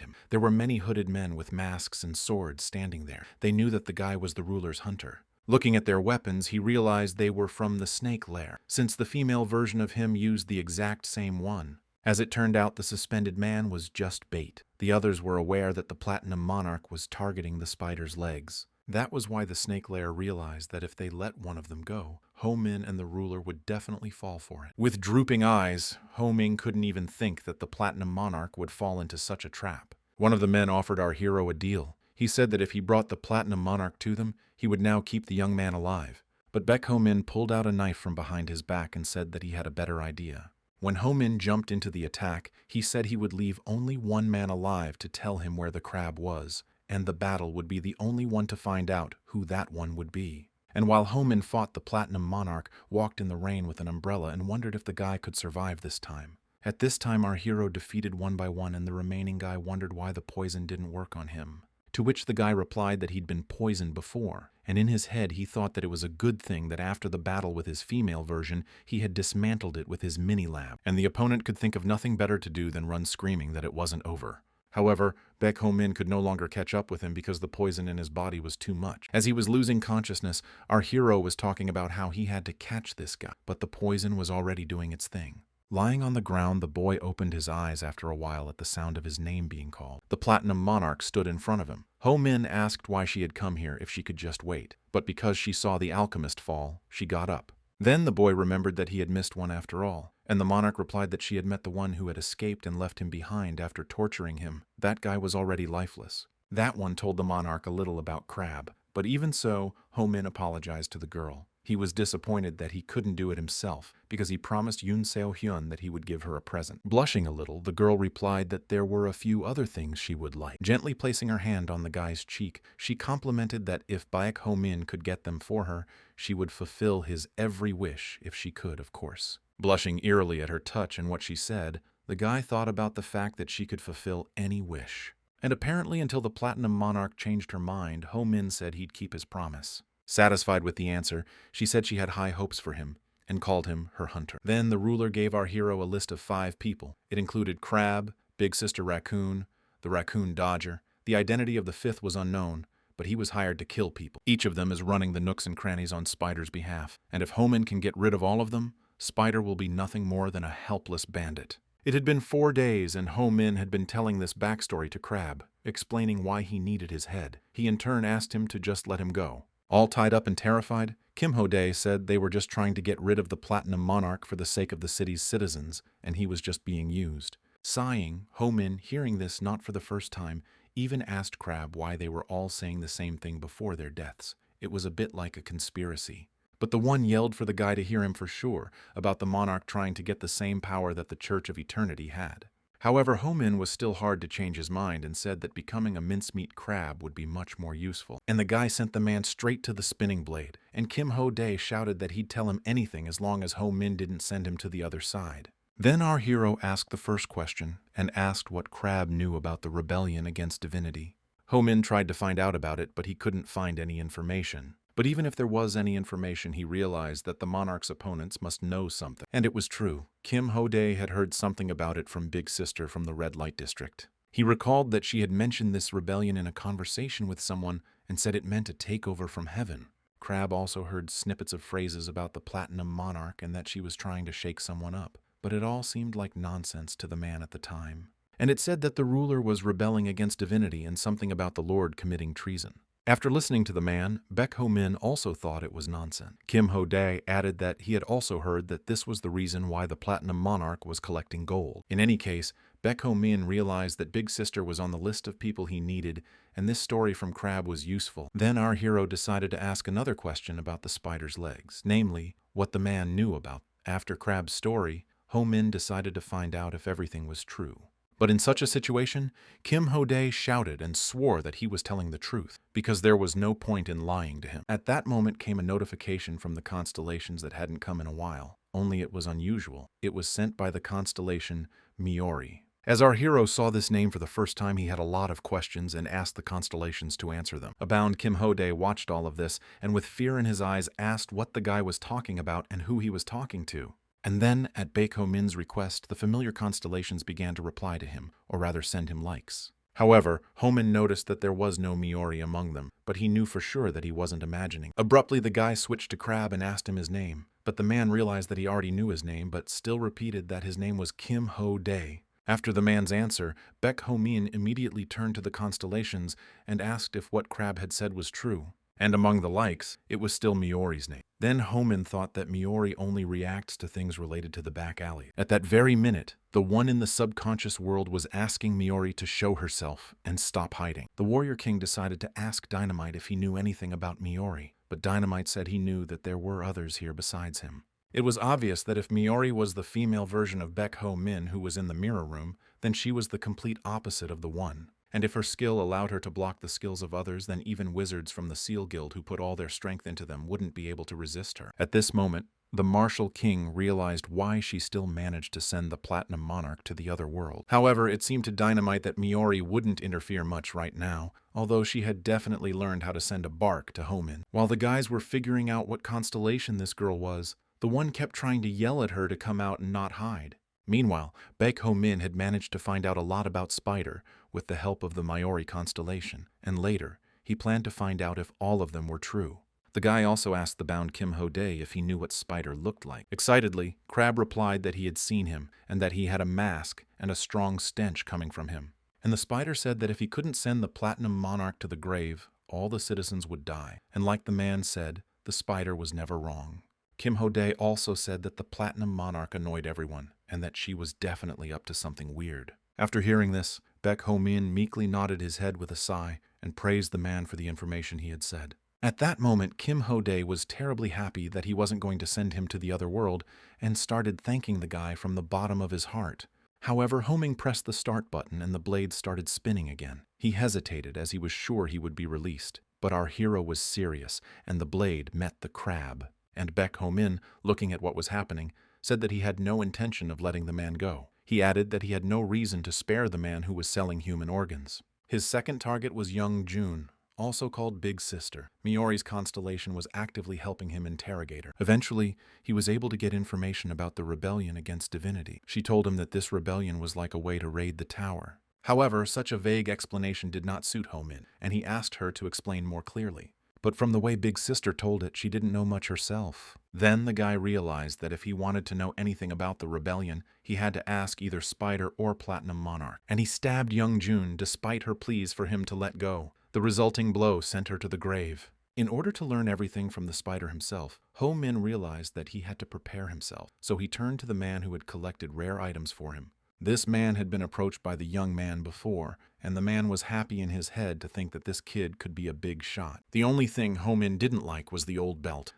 him. There were many hooded men with masks and swords standing there. They knew that the guy was the ruler's hunter. Looking at their weapons, he realized they were from the snake lair, since the female version of him used the exact same one. As it turned out, the suspended man was just bait. The others were aware that the Platinum Monarch was targeting the spider's legs. That was why the snake lair realized that if they let one of them go, Ho Min and the ruler would definitely fall for it. With drooping eyes, Ho Ming couldn't even think that the Platinum Monarch would fall into such a trap. One of the men offered our hero a deal. He said that if he brought the Platinum Monarch to them, he would now keep the young man alive. But Baek Ho Min pulled out a knife from behind his back and said that he had a better idea. When Ho Min jumped into the attack, he said he would leave only one man alive to tell him where the crab was, and the battle would be the only one to find out who that one would be. And while Ho Min fought, the Platinum Monarch walked in the rain with an umbrella and wondered if the guy could survive this time. At this time, our hero defeated one by one, and the remaining guy wondered why the poison didn't work on him. To which the guy replied that he'd been poisoned before, and in his head he thought that it was a good thing that after the battle with his female version, he had dismantled it with his mini-lab, and the opponent could think of nothing better to do than run screaming that it wasn't over. However, Baek Ho Min could no longer catch up with him because the poison in his body was too much. As he was losing consciousness, our hero was talking about how he had to catch this guy, but the poison was already doing its thing. Lying on the ground, the boy opened his eyes after a while at the sound of his name being called. The Platinum Monarch stood in front of him. Ho Min asked why she had come here if she could just wait, but because she saw the alchemist fall, she got up. Then the boy remembered that he had missed one after all, and the monarch replied that she had met the one who had escaped and left him behind after torturing him. That guy was already lifeless. That one told the monarch a little about Crab, but even so, Ho Min apologized to the girl. He was disappointed that he couldn't do it himself, because he promised Yoon Seo-hyun that he would give her a present. Blushing a little, the girl replied that there were a few other things she would like. Gently placing her hand on the guy's cheek, she complimented that if Baek Ho Min could get them for her, she would fulfill his every wish, if she could, of course. Blushing eerily at her touch and what she said, the guy thought about the fact that she could fulfill any wish. And apparently until the Platinum Monarch changed her mind, Ho Min said he'd keep his promise. Satisfied with the answer, she said she had high hopes for him, and called him her hunter. Then the ruler gave our hero a list of 5 people. It included Crab, Big Sister Raccoon, the Raccoon Dodger. The identity of the 5th was unknown, but he was hired to kill people. Each of them is running the nooks and crannies on Spider's behalf, and if Homin can get rid of all of them, Spider will be nothing more than a helpless bandit. It had been 4 days, and Ho-Min had been telling this backstory to Crab, explaining why he needed his head. He in turn asked him to just let him go. All tied up and terrified, Kim Ho-dae said they were just trying to get rid of the Platinum Monarch for the sake of the city's citizens, and he was just being used. Sighing, Ho-Min, hearing this not for the first time, even asked Crab why they were all saying the same thing before their deaths. It was a bit like a conspiracy. But the one yelled for the guy to hear him for sure, about the monarch trying to get the same power that the Church of Eternity had. However, Ho-Min was still hard to change his mind and said that becoming a mincemeat crab would be much more useful. And the guy sent the man straight to the spinning blade, and Kim Ho-dae shouted that he'd tell him anything as long as Ho-Min didn't send him to the other side. Then our hero asked the first question, and asked what Crab knew about the rebellion against divinity. Ho-Min tried to find out about it, but he couldn't find any information. But even if there was any information, he realized that the monarch's opponents must know something. And it was true. Kim Ho-dae had heard something about it from Big Sister from the Red Light District. He recalled that she had mentioned this rebellion in a conversation with someone and said it meant a takeover from heaven. Crab also heard snippets of phrases about the Platinum Monarch and that she was trying to shake someone up. But it all seemed like nonsense to the man at the time. And it said that the ruler was rebelling against divinity and something about the Lord committing treason. After listening to the man, Baek Ho-min also thought it was nonsense. Kim Ho-dae added that he had also heard that this was the reason why the Platinum Monarch was collecting gold. In any case, Baek Ho-min realized that Big Sister was on the list of people he needed, and this story from Crab was useful. Then our hero decided to ask another question about the spider's legs, namely, what the man knew about. After Crab's story, Ho-min decided to find out if everything was true. But in such a situation, Kim Ho-dae shouted and swore that he was telling the truth, because there was no point in lying to him. At that moment came a notification from the constellations that hadn't come in a while, only it was unusual. It was sent by the constellation Miori. As our hero saw this name for the first time, he had a lot of questions and asked the constellations to answer them. Abound Kim Ho-dae watched all of this, and with fear in his eyes asked what the guy was talking about and who he was talking to. And then, at Baek Ho-min's request, the familiar constellations began to reply to him, or rather send him likes. However, Ho-min noticed that there was no Miori among them, but he knew for sure that he wasn't imagining. Abruptly, the guy switched to Crab and asked him his name, but the man realized that he already knew his name, but still repeated that his name was Kim Ho-dae. After the man's answer, Baek Ho-min immediately turned to the constellations and asked if what Crab had said was true. And among the likes, it was still Miori's name. Then Ho-min thought that Miori only reacts to things related to the back alley. At that very minute, the one in the subconscious world was asking Miori to show herself and stop hiding. The Warrior King decided to ask Dynamite if he knew anything about Miori, but Dynamite said he knew that there were others here besides him. It was obvious that if Miori was the female version of Baek Ho-min who was in the mirror room, then she was the complete opposite of the one. And if her skill allowed her to block the skills of others, then even wizards from the Seal Guild who put all their strength into them wouldn't be able to resist her. At this moment, the Martial King realized why she still managed to send the Platinum Monarch to the other world. However, it seemed to Dynamite that Miori wouldn't interfere much right now, although she had definitely learned how to send a bark to Ho-min. While the guys were figuring out what constellation this girl was, the one kept trying to yell at her to come out and not hide. Meanwhile, Baek Ho-min had managed to find out a lot about Spider with the help of the Miori constellation, and later, he planned to find out if all of them were true. The guy also asked the bound Kim Ho-dae if he knew what Spider looked like. Excitedly, Crab replied that he had seen him, and that he had a mask and a strong stench coming from him. And the Spider said that if he couldn't send the Platinum Monarch to the grave, all the citizens would die. And like the man said, the Spider was never wrong. Kim Ho-dae also said that the Platinum Monarch annoyed everyone, and that she was definitely up to something weird. After hearing this, Baek Ho-min meekly nodded his head with a sigh and praised the man for the information he had said. At that moment, Kim Ho-dae was terribly happy that he wasn't going to send him to the other world and started thanking the guy from the bottom of his heart. However, Ho-min pressed the start button and the blade started spinning again. He hesitated as he was sure he would be released, but our hero was serious and the blade met the crab. And Baek Ho-min, looking at what was happening, said that he had no intention of letting the man go. He added that he had no reason to spare the man who was selling human organs. His second target was young June, also called Big Sister. Miori's constellation was actively helping him interrogate her. Eventually, he was able to get information about the rebellion against divinity. She told him that this rebellion was like a way to raid the tower. However, such a vague explanation did not suit Ho-min, and he asked her to explain more clearly. But from the way Big Sister told it, she didn't know much herself. Then the guy realized that if he wanted to know anything about the rebellion, he had to ask either Spider or Platinum Monarch. And he stabbed young June despite her pleas for him to let go. The resulting blow sent her to the grave. In order to learn everything from the Spider himself, Ho-min realized that he had to prepare himself, so he turned to the man who had collected rare items for him. This man had been approached by the young man before, and the man was happy in his head to think that this kid could be a big shot. The only thing Ho-min didn't like was the old belt.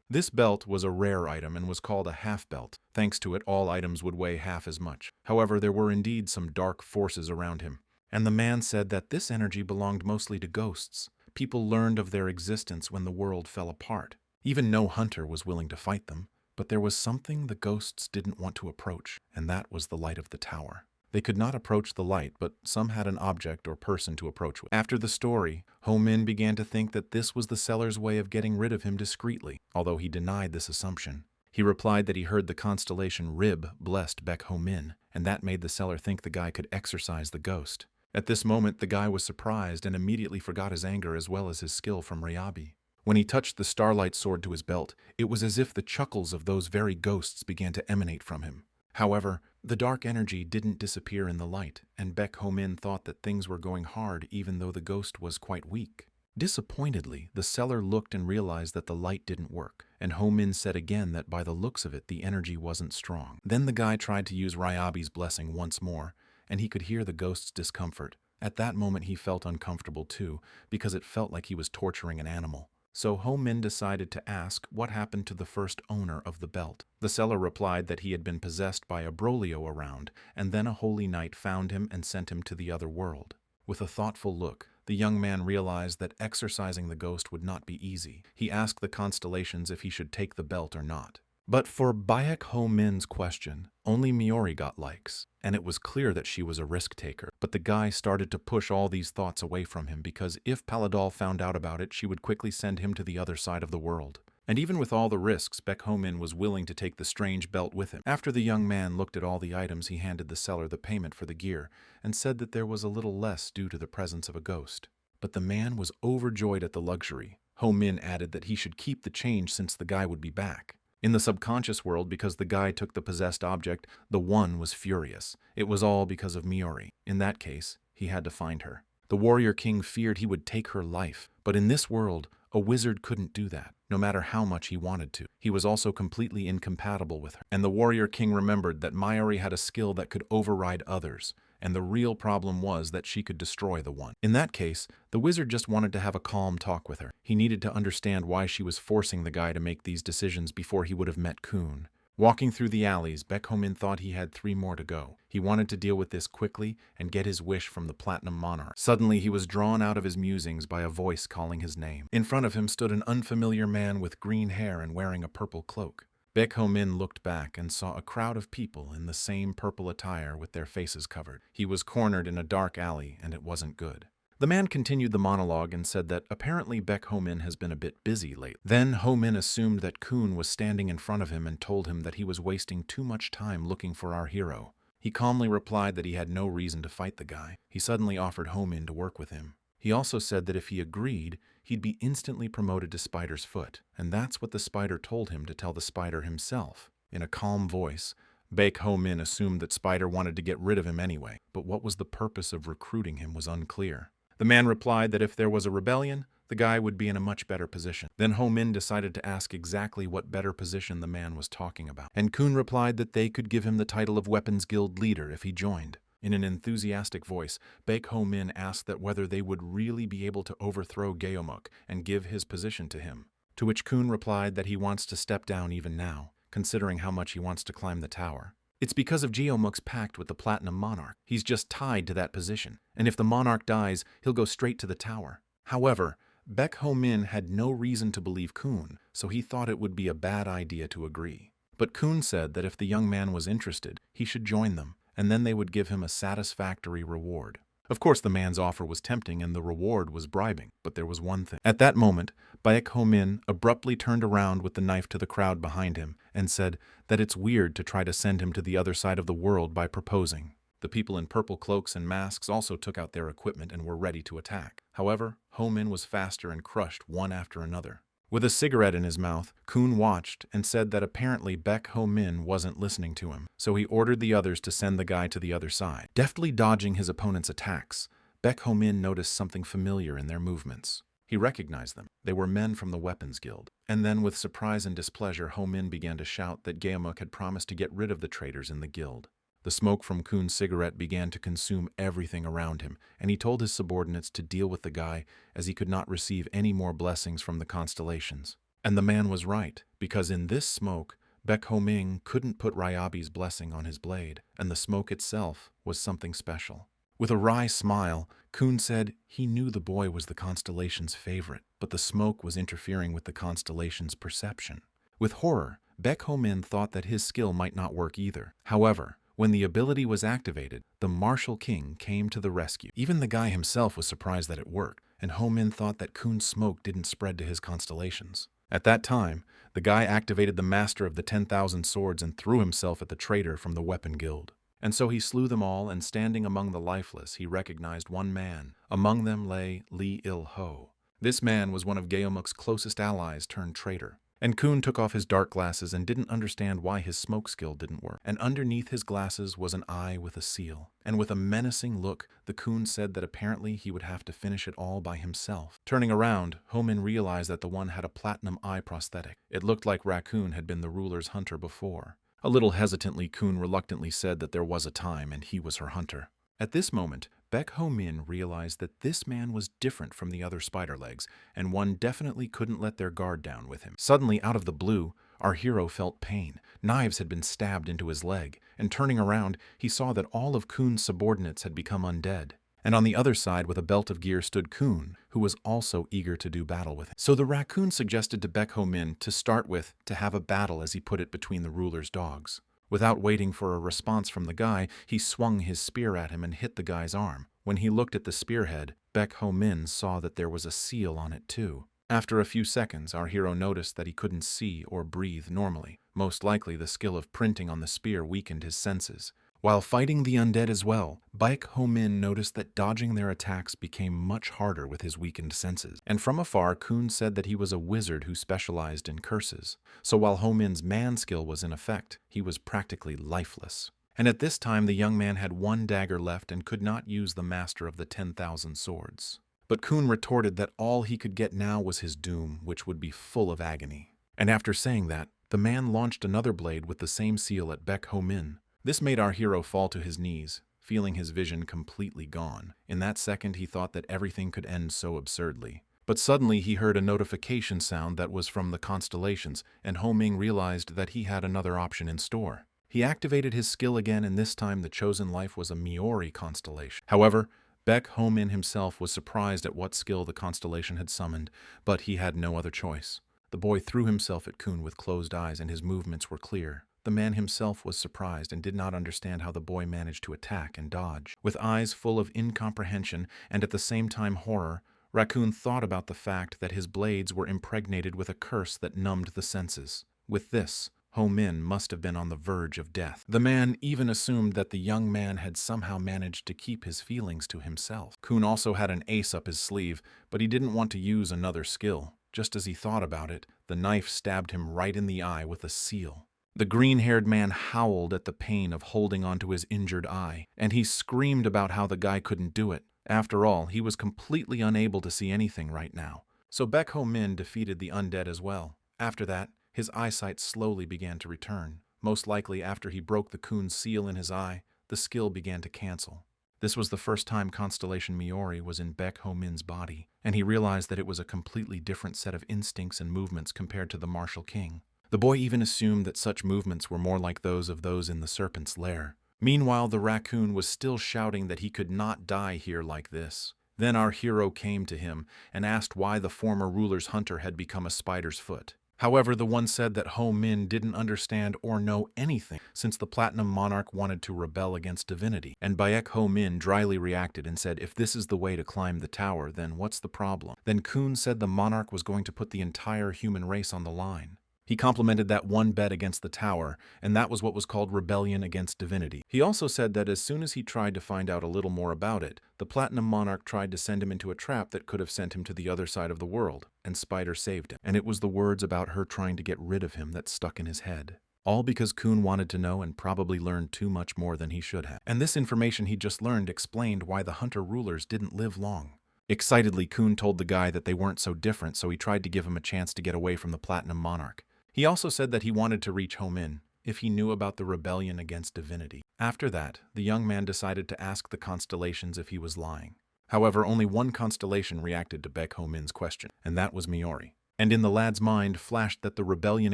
This belt was a rare item and was called a half belt. Thanks to it, all items would weigh half as much. However, there were indeed some dark forces around him. And the man said that this energy belonged mostly to ghosts. People learned of their existence when the world fell apart. Even no hunter was willing to fight them. But there was something the ghosts didn't want to approach, and that was the light of the tower. They could not approach the light, but some had an object or person to approach with. After the story, Ho-min began to think that this was the seller's way of getting rid of him discreetly, although he denied this assumption. He replied that he heard the constellation Rib blessed Baek Ho-min, and that made the seller think the guy could exorcise the ghost. At this moment, the guy was surprised and immediately forgot his anger as well as his skill from Ryabi. When he touched the starlight sword to his belt, it was as if the chuckles of those very ghosts began to emanate from him. However, the dark energy didn't disappear in the light, and Baek Ho-min thought that things were going hard even though the ghost was quite weak. Disappointedly, the seller looked and realized that the light didn't work, and Ho-min said again that by the looks of it, the energy wasn't strong. Then the guy tried to use Ryabi's blessing once more, and he could hear the ghost's discomfort. At that moment, he felt uncomfortable too, because it felt like he was torturing an animal. So Ho-min decided to ask what happened to the first owner of the belt. The seller replied that he had been possessed by a Brolio around, and then a holy knight found him and sent him to the other world. With a thoughtful look, the young man realized that exorcising the ghost would not be easy. He asked the constellations if he should take the belt or not. But for Baek Ho-min's question, only Miori got likes, and it was clear that she was a risk-taker. But the guy started to push all these thoughts away from him because if Paladol found out about it, she would quickly send him to the other side of the world. And even with all the risks, Baek Ho-min was willing to take the strange belt with him. After the young man looked at all the items, he handed the seller the payment for the gear and said that there was a little less due to the presence of a ghost. But the man was overjoyed at the luxury. Ho-min added that he should keep the change since the guy would be back. In the subconscious world, because the guy took the possessed object, the one was furious. It was all because of Miori. In that case, he had to find her. The warrior king feared he would take her life, but in this world, a wizard couldn't do that, no matter how much he wanted to. He was also completely incompatible with her. And the warrior king remembered that Miori had a skill that could override others, and the real problem was that she could destroy the one. In that case, the wizard just wanted to have a calm talk with her. He needed to understand why she was forcing the guy to make these decisions before he would have met Kun. Walking through the alleys, Baek Ho-min thought he had 3 more to go. He wanted to deal with this quickly and get his wish from the Platinum Monarch. Suddenly, he was drawn out of his musings by a voice calling his name. In front of him stood an unfamiliar man with green hair and wearing a purple cloak. Baek Ho-min looked back and saw a crowd of people in the same purple attire with their faces covered. He was cornered in a dark alley, and it wasn't good. The man continued the monologue and said that apparently Baek Ho-min has been a bit busy lately. Then Ho-min assumed that Kun was standing in front of him and told him that he was wasting too much time looking for our hero. He calmly replied that he had no reason to fight the guy. He suddenly offered Ho-min to work with him. He also said that if he agreed, he'd be instantly promoted to Spider's foot, and that's what the Spider told him to tell the Spider himself. In a calm voice, Baek Ho-min assumed that Spider wanted to get rid of him anyway, but what was the purpose of recruiting him was unclear. The man replied that if there was a rebellion, the guy would be in a much better position. Then Ho-min decided to ask exactly what better position the man was talking about, and Kun replied that they could give him the title of Weapons Guild leader if he joined. In an enthusiastic voice, Baek Ho-min asked that whether they would really be able to overthrow Geomuk and give his position to him, to which Kun replied that he wants to step down even now, considering how much he wants to climb the tower. It's because of Geomuk's pact with the Platinum Monarch. He's just tied to that position, and if the monarch dies, he'll go straight to the tower. However, Baek Ho-min had no reason to believe Kun, so he thought it would be a bad idea to agree. But Kun said that if the young man was interested, he should join them, and then they would give him a satisfactory reward. Of course, the man's offer was tempting and the reward was bribing, but there was one thing. At that moment, Baek Ho-min abruptly turned around with the knife to the crowd behind him and said that it's weird to try to send him to the other side of the world by proposing. The people in purple cloaks and masks also took out their equipment and were ready to attack. However, Ho-min was faster and crushed one after another. With a cigarette in his mouth, Kun watched and said that apparently Baek Ho-min wasn't listening to him, so he ordered the others to send the guy to the other side. Deftly dodging his opponent's attacks, Baek Ho-min noticed something familiar in their movements. He recognized them. They were men from the Weapons Guild. And then, with surprise and displeasure, Ho-min began to shout that Gaemuk had promised to get rid of the traitors in the guild. The smoke from Kun's cigarette began to consume everything around him, and he told his subordinates to deal with the guy as he could not receive any more blessings from the constellations. And the man was right, because in this smoke, Baek Ho-min couldn't put Ryabi's blessing on his blade, and the smoke itself was something special. With a wry smile, Kun said he knew the boy was the constellation's favorite, but the smoke was interfering with the constellation's perception. With horror, Baek Ho-min thought that his skill might not work either. However, when the ability was activated, the Martial King came to the rescue. Even the guy himself was surprised that it worked, and Ho-min thought that Kun's smoke didn't spread to his constellations. At that time, the guy activated the Master of the 10,000 Swords and threw himself at the traitor from the Weapon Guild. And so he slew them all, and standing among the lifeless, he recognized one man. Among them lay Lee Il-ho. This man was one of Gaemuk's closest allies turned traitor. And Kun took off his dark glasses and didn't understand why his smoke skill didn't work. And underneath his glasses was an eye with a seal. And with a menacing look, the Kun said that apparently he would have to finish it all by himself. Turning around, Ho-min realized that the one had a platinum eye prosthetic. It looked like Raccoon had been the ruler's hunter before. A little hesitantly, Kun reluctantly said that there was a time and he was her hunter. At this moment, Baek Ho-min realized that this man was different from the other spider legs, and one definitely couldn't let their guard down with him. Suddenly, out of the blue, our hero felt pain. Knives had been stabbed into his leg, and turning around, he saw that all of Kun's subordinates had become undead. And on the other side with a belt of gear stood Kun, who was also eager to do battle with him. So the raccoon suggested to Baek Ho-min to start with to have a battle, as he put it, between the ruler's dogs. Without waiting for a response from the guy, he swung his spear at him and hit the guy's arm. When he looked at the spearhead, Baek Ho-min saw that there was a seal on it too. After a few seconds, our hero noticed that he couldn't see or breathe normally. Most likely the skill of printing on the spear weakened his senses. While fighting the undead as well, Baek Ho-min noticed that dodging their attacks became much harder with his weakened senses. And from afar, Kun said that he was a wizard who specialized in curses. So while Ho-min's man skill was in effect, he was practically lifeless. And at this time, the young man had one dagger left and could not use the Master of the 10,000 Swords. But Kun retorted that all he could get now was his doom, which would be full of agony. And after saying that, the man launched another blade with the same seal at Baek Ho-min. This made our hero fall to his knees, feeling his vision completely gone. In that second, he thought that everything could end so absurdly. But suddenly he heard a notification sound that was from the constellations, and Ho-min realized that he had another option in store. He activated his skill again, and this time the chosen life was a Miori constellation. However, Baek Ho-min himself was surprised at what skill the constellation had summoned, but he had no other choice. The boy threw himself at Kun with closed eyes, and his movements were clear. The man himself was surprised and did not understand how the boy managed to attack and dodge. With eyes full of incomprehension and at the same time horror, Raccoon thought about the fact that his blades were impregnated with a curse that numbed the senses. With this, Ho-min must have been on the verge of death. The man even assumed that the young man had somehow managed to keep his feelings to himself. Kun also had an ace up his sleeve, but he didn't want to use another skill. Just as he thought about it, the knife stabbed him right in the eye with a seal. The green-haired man howled at the pain of holding onto his injured eye, and he screamed about how the guy couldn't do it. After all, he was completely unable to see anything right now. So Baek Ho-min defeated the undead as well. After that, his eyesight slowly began to return. Most likely after he broke the Kun's seal in his eye, the skill began to cancel. This was the first time Constellation Miori was in Baek Ho-min's body, and he realized that it was a completely different set of instincts and movements compared to the Martial King. The boy even assumed that such movements were more like those in the serpent's lair. Meanwhile, the raccoon was still shouting that he could not die here like this. Then our hero came to him and asked why the former ruler's hunter had become a spider's foot. However, the one said that Ho Min didn't understand or know anything since the Platinum Monarch wanted to rebel against divinity, and Baek Ho Min dryly reacted and said if this is the way to climb the tower, then what's the problem? Then Kun said the monarch was going to put the entire human race on the line. He complimented that one bet against the tower, and that was what was called rebellion against divinity. He also said that as soon as he tried to find out a little more about it, the Platinum Monarch tried to send him into a trap that could have sent him to the other side of the world, and Spider saved him. And it was the words about her trying to get rid of him that stuck in his head. All because Kun wanted to know and probably learned too much more than he should have. And this information he just learned explained why the Hunter rulers didn't live long. Excitedly, Kun told the guy that they weren't so different, so he tried to give him a chance to get away from the Platinum Monarch. He also said that he wanted to reach Ho Min if he knew about the rebellion against divinity. After that, the young man decided to ask the constellations if he was lying. However, only one constellation reacted to Baek Ho Min's question, and that was Miori. And in the lad's mind flashed that the rebellion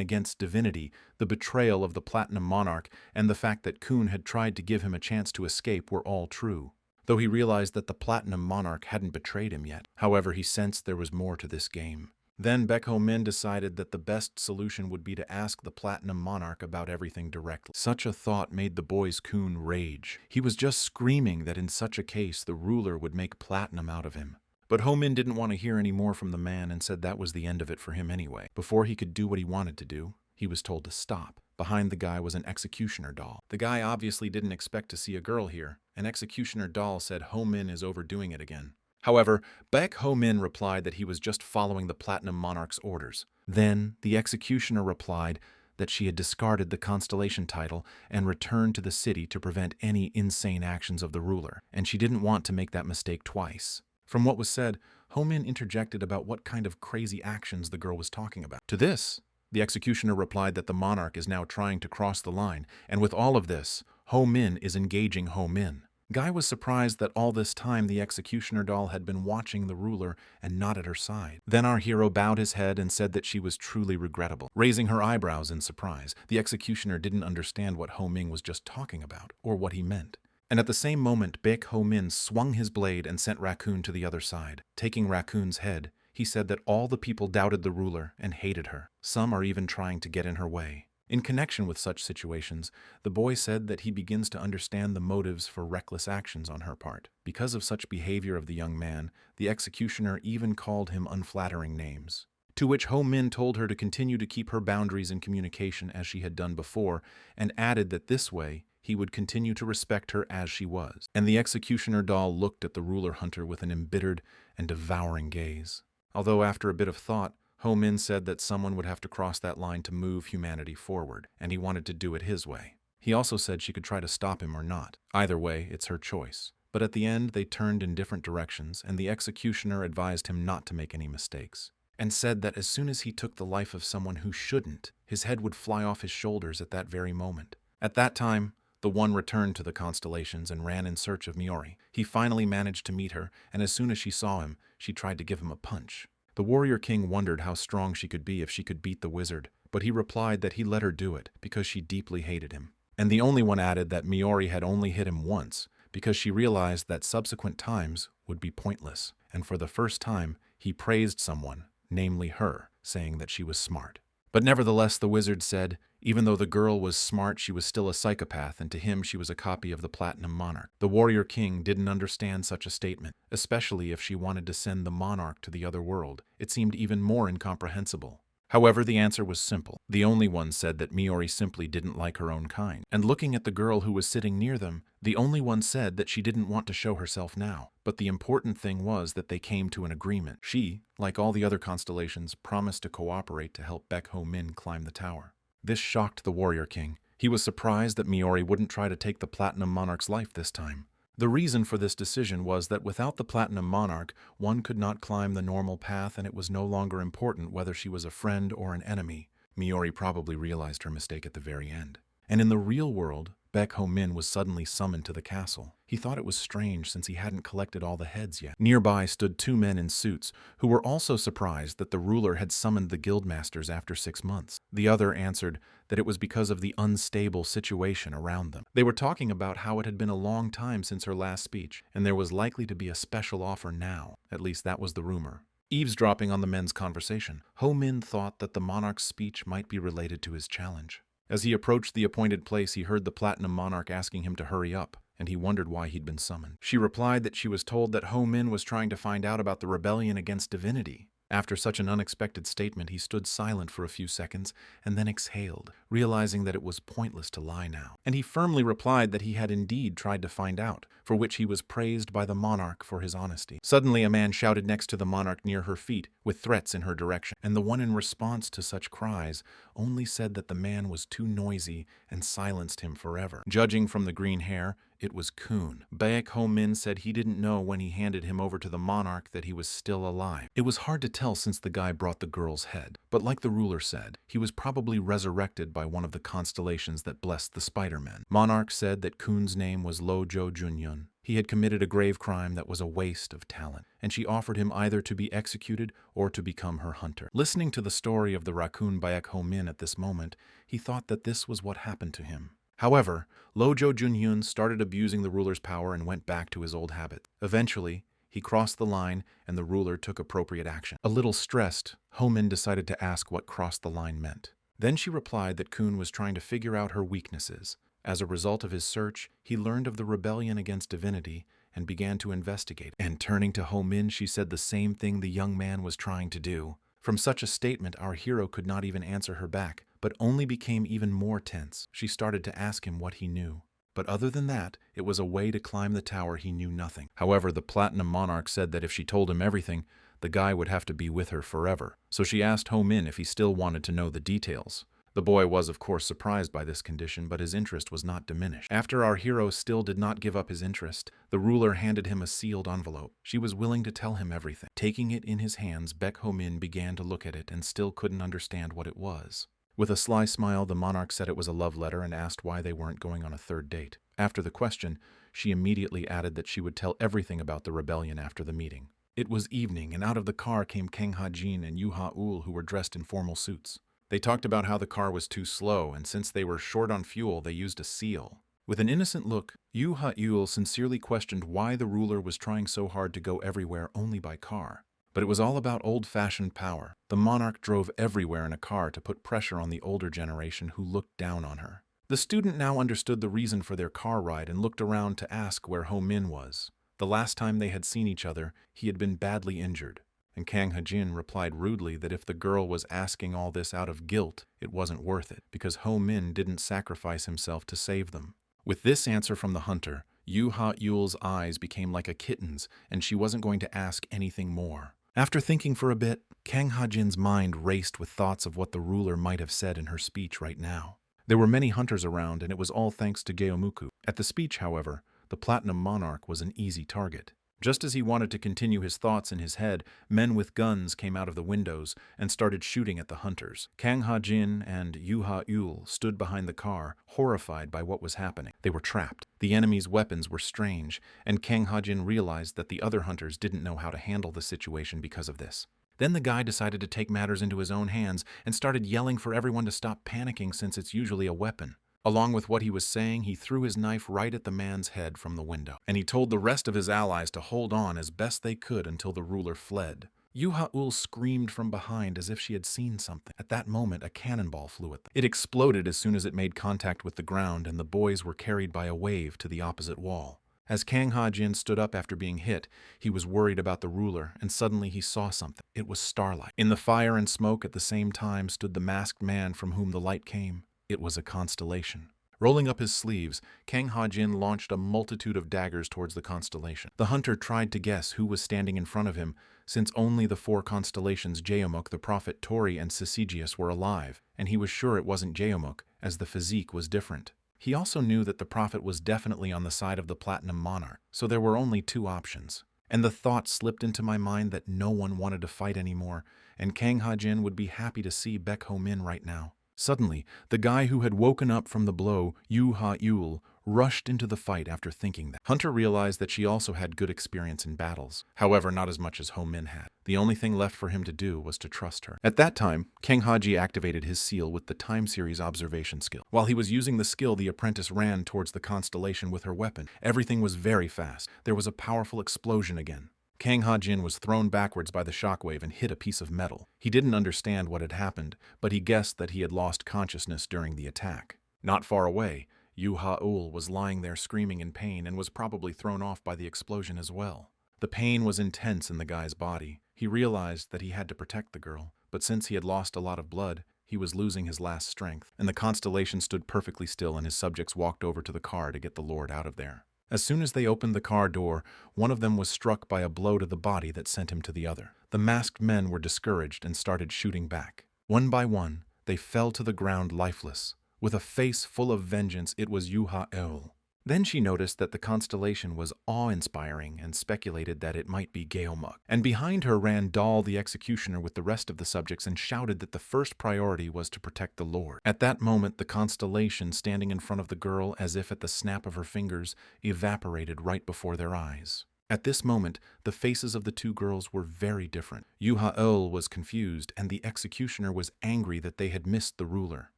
against divinity, the betrayal of the Platinum Monarch, and the fact that Kun had tried to give him a chance to escape were all true. Though he realized that the Platinum Monarch hadn't betrayed him yet. However, he sensed there was more to this game. Then Baek Ho Min decided that the best solution would be to ask the Platinum Monarch about everything directly. Such a thought made the boy's Kun rage. He was just screaming that in such a case the ruler would make platinum out of him. But Ho Min didn't want to hear any more from the man and said that was the end of it for him anyway. Before he could do what he wanted to do, he was told to stop. Behind the guy was an executioner doll. The guy obviously didn't expect to see a girl here. An executioner doll said Ho Min is overdoing it again. However, Baek Ho Min replied that he was just following the Platinum Monarch's orders. Then, the executioner replied that she had discarded the constellation title and returned to the city to prevent any insane actions of the ruler, and she didn't want to make that mistake twice. From what was said, Ho Min interjected about what kind of crazy actions the girl was talking about. To this, the executioner replied that the monarch is now trying to cross the line, and with all of this, Ho Min is engaging Ho Min. Guy was surprised that all this time the executioner doll had been watching the ruler and not at her side. Then our hero bowed his head and said that she was truly regrettable. Raising her eyebrows in surprise, the executioner didn't understand what Ho Min was just talking about, or what he meant. And at the same moment, Baek Ho Min swung his blade and sent Raccoon to the other side. Taking Raccoon's head, he said that all the people doubted the ruler and hated her. Some are even trying to get in her way. In connection with such situations, the boy said that he begins to understand the motives for reckless actions on her part. Because of such behavior of the young man, the executioner even called him unflattering names. To which Ho Min told her to continue to keep her boundaries in communication as she had done before, and added that this way, he would continue to respect her as she was. And the executioner doll looked at the ruler hunter with an embittered and devouring gaze. Although after a bit of thought, Ho Min said that someone would have to cross that line to move humanity forward, and he wanted to do it his way. He also said she could try to stop him or not. Either way, it's her choice. But at the end, they turned in different directions, and the executioner advised him not to make any mistakes, and said that as soon as he took the life of someone who shouldn't, his head would fly off his shoulders at that very moment. At that time, the one returned to the constellations and ran in search of Miori. He finally managed to meet her, and as soon as she saw him, she tried to give him a punch. The warrior king wondered how strong she could be if she could beat the wizard, but he replied that he let her do it because she deeply hated him. And the only one added that Miori had only hit him once because she realized that subsequent times would be pointless. And for the first time, he praised someone, namely her, saying that she was smart. But nevertheless, the wizard said, even though the girl was smart, she was still a psychopath, and to him she was a copy of the Platinum Monarch. The warrior king didn't understand such a statement, especially if she wanted to send the monarch to the other world. It seemed even more incomprehensible. However, the answer was simple. The only one said that Miori simply didn't like her own kind. And looking at the girl who was sitting near them, the only one said that she didn't want to show herself now. But the important thing was that they came to an agreement. She, like all the other constellations, promised to cooperate to help Baek Ho Min climb the tower. This shocked the warrior king. He was surprised that Miori wouldn't try to take the Platinum Monarch's life this time. The reason for this decision was that without the Platinum Monarch, one could not climb the normal path, and it was no longer important whether she was a friend or an enemy. Miori probably realized her mistake at the very end. And in the real world, Baek Ho Min was suddenly summoned to the castle. He thought it was strange since he hadn't collected all the heads yet. Nearby stood two men in suits, who were also surprised that the ruler had summoned the guildmasters after 6 months. The other answered that it was because of the unstable situation around them. They were talking about how it had been a long time since her last speech, and there was likely to be a special offer now. At least that was the rumor. Eavesdropping on the men's conversation, Ho Min thought that the monarch's speech might be related to his challenge. As he approached the appointed place, he heard the Platinum Monarch asking him to hurry up, and he wondered why he'd been summoned. She replied that she was told that Ho Min was trying to find out about the rebellion against divinity. After such an unexpected statement, he stood silent for a few seconds and then exhaled, realizing that it was pointless to lie now. And he firmly replied that he had indeed tried to find out, for which he was praised by the monarch for his honesty. Suddenly, a man shouted next to the monarch near her feet, with threats in her direction, and the one in response to such cries only said that the man was too noisy and silenced him forever. Judging from the green hair, it was Kun. Baek Ho Min said he didn't know when he handed him over to the monarch that he was still alive. It was hard to tell since the guy brought the girl's head, but like the ruler said, he was probably resurrected by one of the constellations that blessed the Spider-Men. Monarch said that Kun's name was Lojo Junyun. He had committed a grave crime that was a waste of talent, and she offered him either to be executed or to become her hunter. Listening to the story of the raccoon Baek Ho Min at this moment, he thought that this was what happened to him. However, Lojo Junhyun started abusing the ruler's power and went back to his old habit. Eventually, he crossed the line and the ruler took appropriate action. A little stressed, Ho Min decided to ask what crossed the line meant. Then she replied that Kun was trying to figure out her weaknesses. As a result of his search, he learned of the rebellion against divinity and began to investigate. And turning to Ho Min, she said the same thing the young man was trying to do. From such a statement, our hero could not even answer her back, but only became even more tense. She started to ask him what he knew. But other than that, it was a way to climb the tower he knew nothing. However, the Platinum Monarch said that if she told him everything, the guy would have to be with her forever. So she asked Ho Min if he still wanted to know the details. The boy was, of course, surprised by this condition, but his interest was not diminished. After our hero still did not give up his interest, the ruler handed him a sealed envelope. She was willing to tell him everything. Taking it in his hands, Baek Ho Min began to look at it and still couldn't understand what it was. With a sly smile, the monarch said it was a love letter and asked why they weren't going on a third date. After the question, she immediately added that she would tell everything about the rebellion after the meeting. It was evening, and out of the car came Kang Ha-jin and Yoo Ha-ul, who were dressed in formal suits. They talked about how the car was too slow, and since they were short on fuel, they used a seal. With an innocent look, Yoo Ha-ul sincerely questioned why the ruler was trying so hard to go everywhere only by car. But it was all about old-fashioned power. The monarch drove everywhere in a car to put pressure on the older generation who looked down on her. The student now understood the reason for their car ride and looked around to ask where Ho Min was. The last time they had seen each other, he had been badly injured. And Kang Ha-jin replied rudely that if the girl was asking all this out of guilt, it wasn't worth it, because Ho Min didn't sacrifice himself to save them. With this answer from the hunter, Yoo Ha-ul's eyes became like a kitten's, and she wasn't going to ask anything more. After thinking for a bit, Kang Ha-jin's mind raced with thoughts of what the ruler might have said in her speech right now. There were many hunters around, and it was all thanks to Geomuku. At the speech, however, the Platinum Monarch was an easy target. Just as he wanted to continue his thoughts in his head, men with guns came out of the windows and started shooting at the hunters. Kang Ha-jin and Yoo Ha-ul stood behind the car, horrified by what was happening. They were trapped. The enemy's weapons were strange, and Kang Ha-jin realized that the other hunters didn't know how to handle the situation because of this. Then the guy decided to take matters into his own hands and started yelling for everyone to stop panicking since it's usually a weapon. Along with what he was saying, he threw his knife right at the man's head from the window, and he told the rest of his allies to hold on as best they could until the ruler fled. Yoo Ha-ul screamed from behind as if she had seen something. At that moment, a cannonball flew at them. It exploded as soon as it made contact with the ground, and the boys were carried by a wave to the opposite wall. As Kang Ha-jin stood up after being hit, he was worried about the ruler, and suddenly he saw something. It was starlight. In the fire and smoke at the same time stood the masked man from whom the light came. It was a constellation. Rolling up his sleeves, Kang Ha-jin launched a multitude of daggers towards the constellation. The hunter tried to guess who was standing in front of him, since only the 4 constellations Jeomuk, the prophet Tori, and Syzygius were alive, and he was sure it wasn't Jeomuk, as the physique was different. He also knew that the prophet was definitely on the side of the Platinum Monarch, so there were only 2 options. And the thought slipped into my mind that no one wanted to fight anymore, and Kang Ha-jin would be happy to see Baek Ho Min right now. Suddenly, the guy who had woken up from the blow, Yoo Ha-ul, rushed into the fight after thinking that. Hunter realized that she also had good experience in battles. However, not as much as Ho Min had. The only thing left for him to do was to trust her. At that time, Kang Ha-ji activated his seal with the time series observation skill. While he was using the skill, the apprentice ran towards the constellation with her weapon. Everything was very fast. There was a powerful explosion again. Kang Ha-jin was thrown backwards by the shockwave and hit a piece of metal. He didn't understand what had happened, but he guessed that he had lost consciousness during the attack. Not far away, Yu Ha-ul was lying there screaming in pain and was probably thrown off by the explosion as well. The pain was intense in the guy's body. He realized that he had to protect the girl, but since he had lost a lot of blood, he was losing his last strength, and the constellation stood perfectly still and his subjects walked over to the car to get the Lord out of there. As soon as they opened the car door, one of them was struck by a blow to the body that sent him to the other. The masked men were discouraged and started shooting back. One by one, they fell to the ground lifeless. With a face full of vengeance, it was Yu Ha-ul. Then she noticed that the constellation was awe-inspiring and speculated that it might be Geomuk. And behind her ran Dal the executioner with the rest of the subjects and shouted that the first priority was to protect the Lord. At that moment, the constellation standing in front of the girl, as if at the snap of her fingers, evaporated right before their eyes. At this moment, the faces of the two girls were very different. Yu Ha-ul was confused, and the executioner was angry that they had missed the ruler.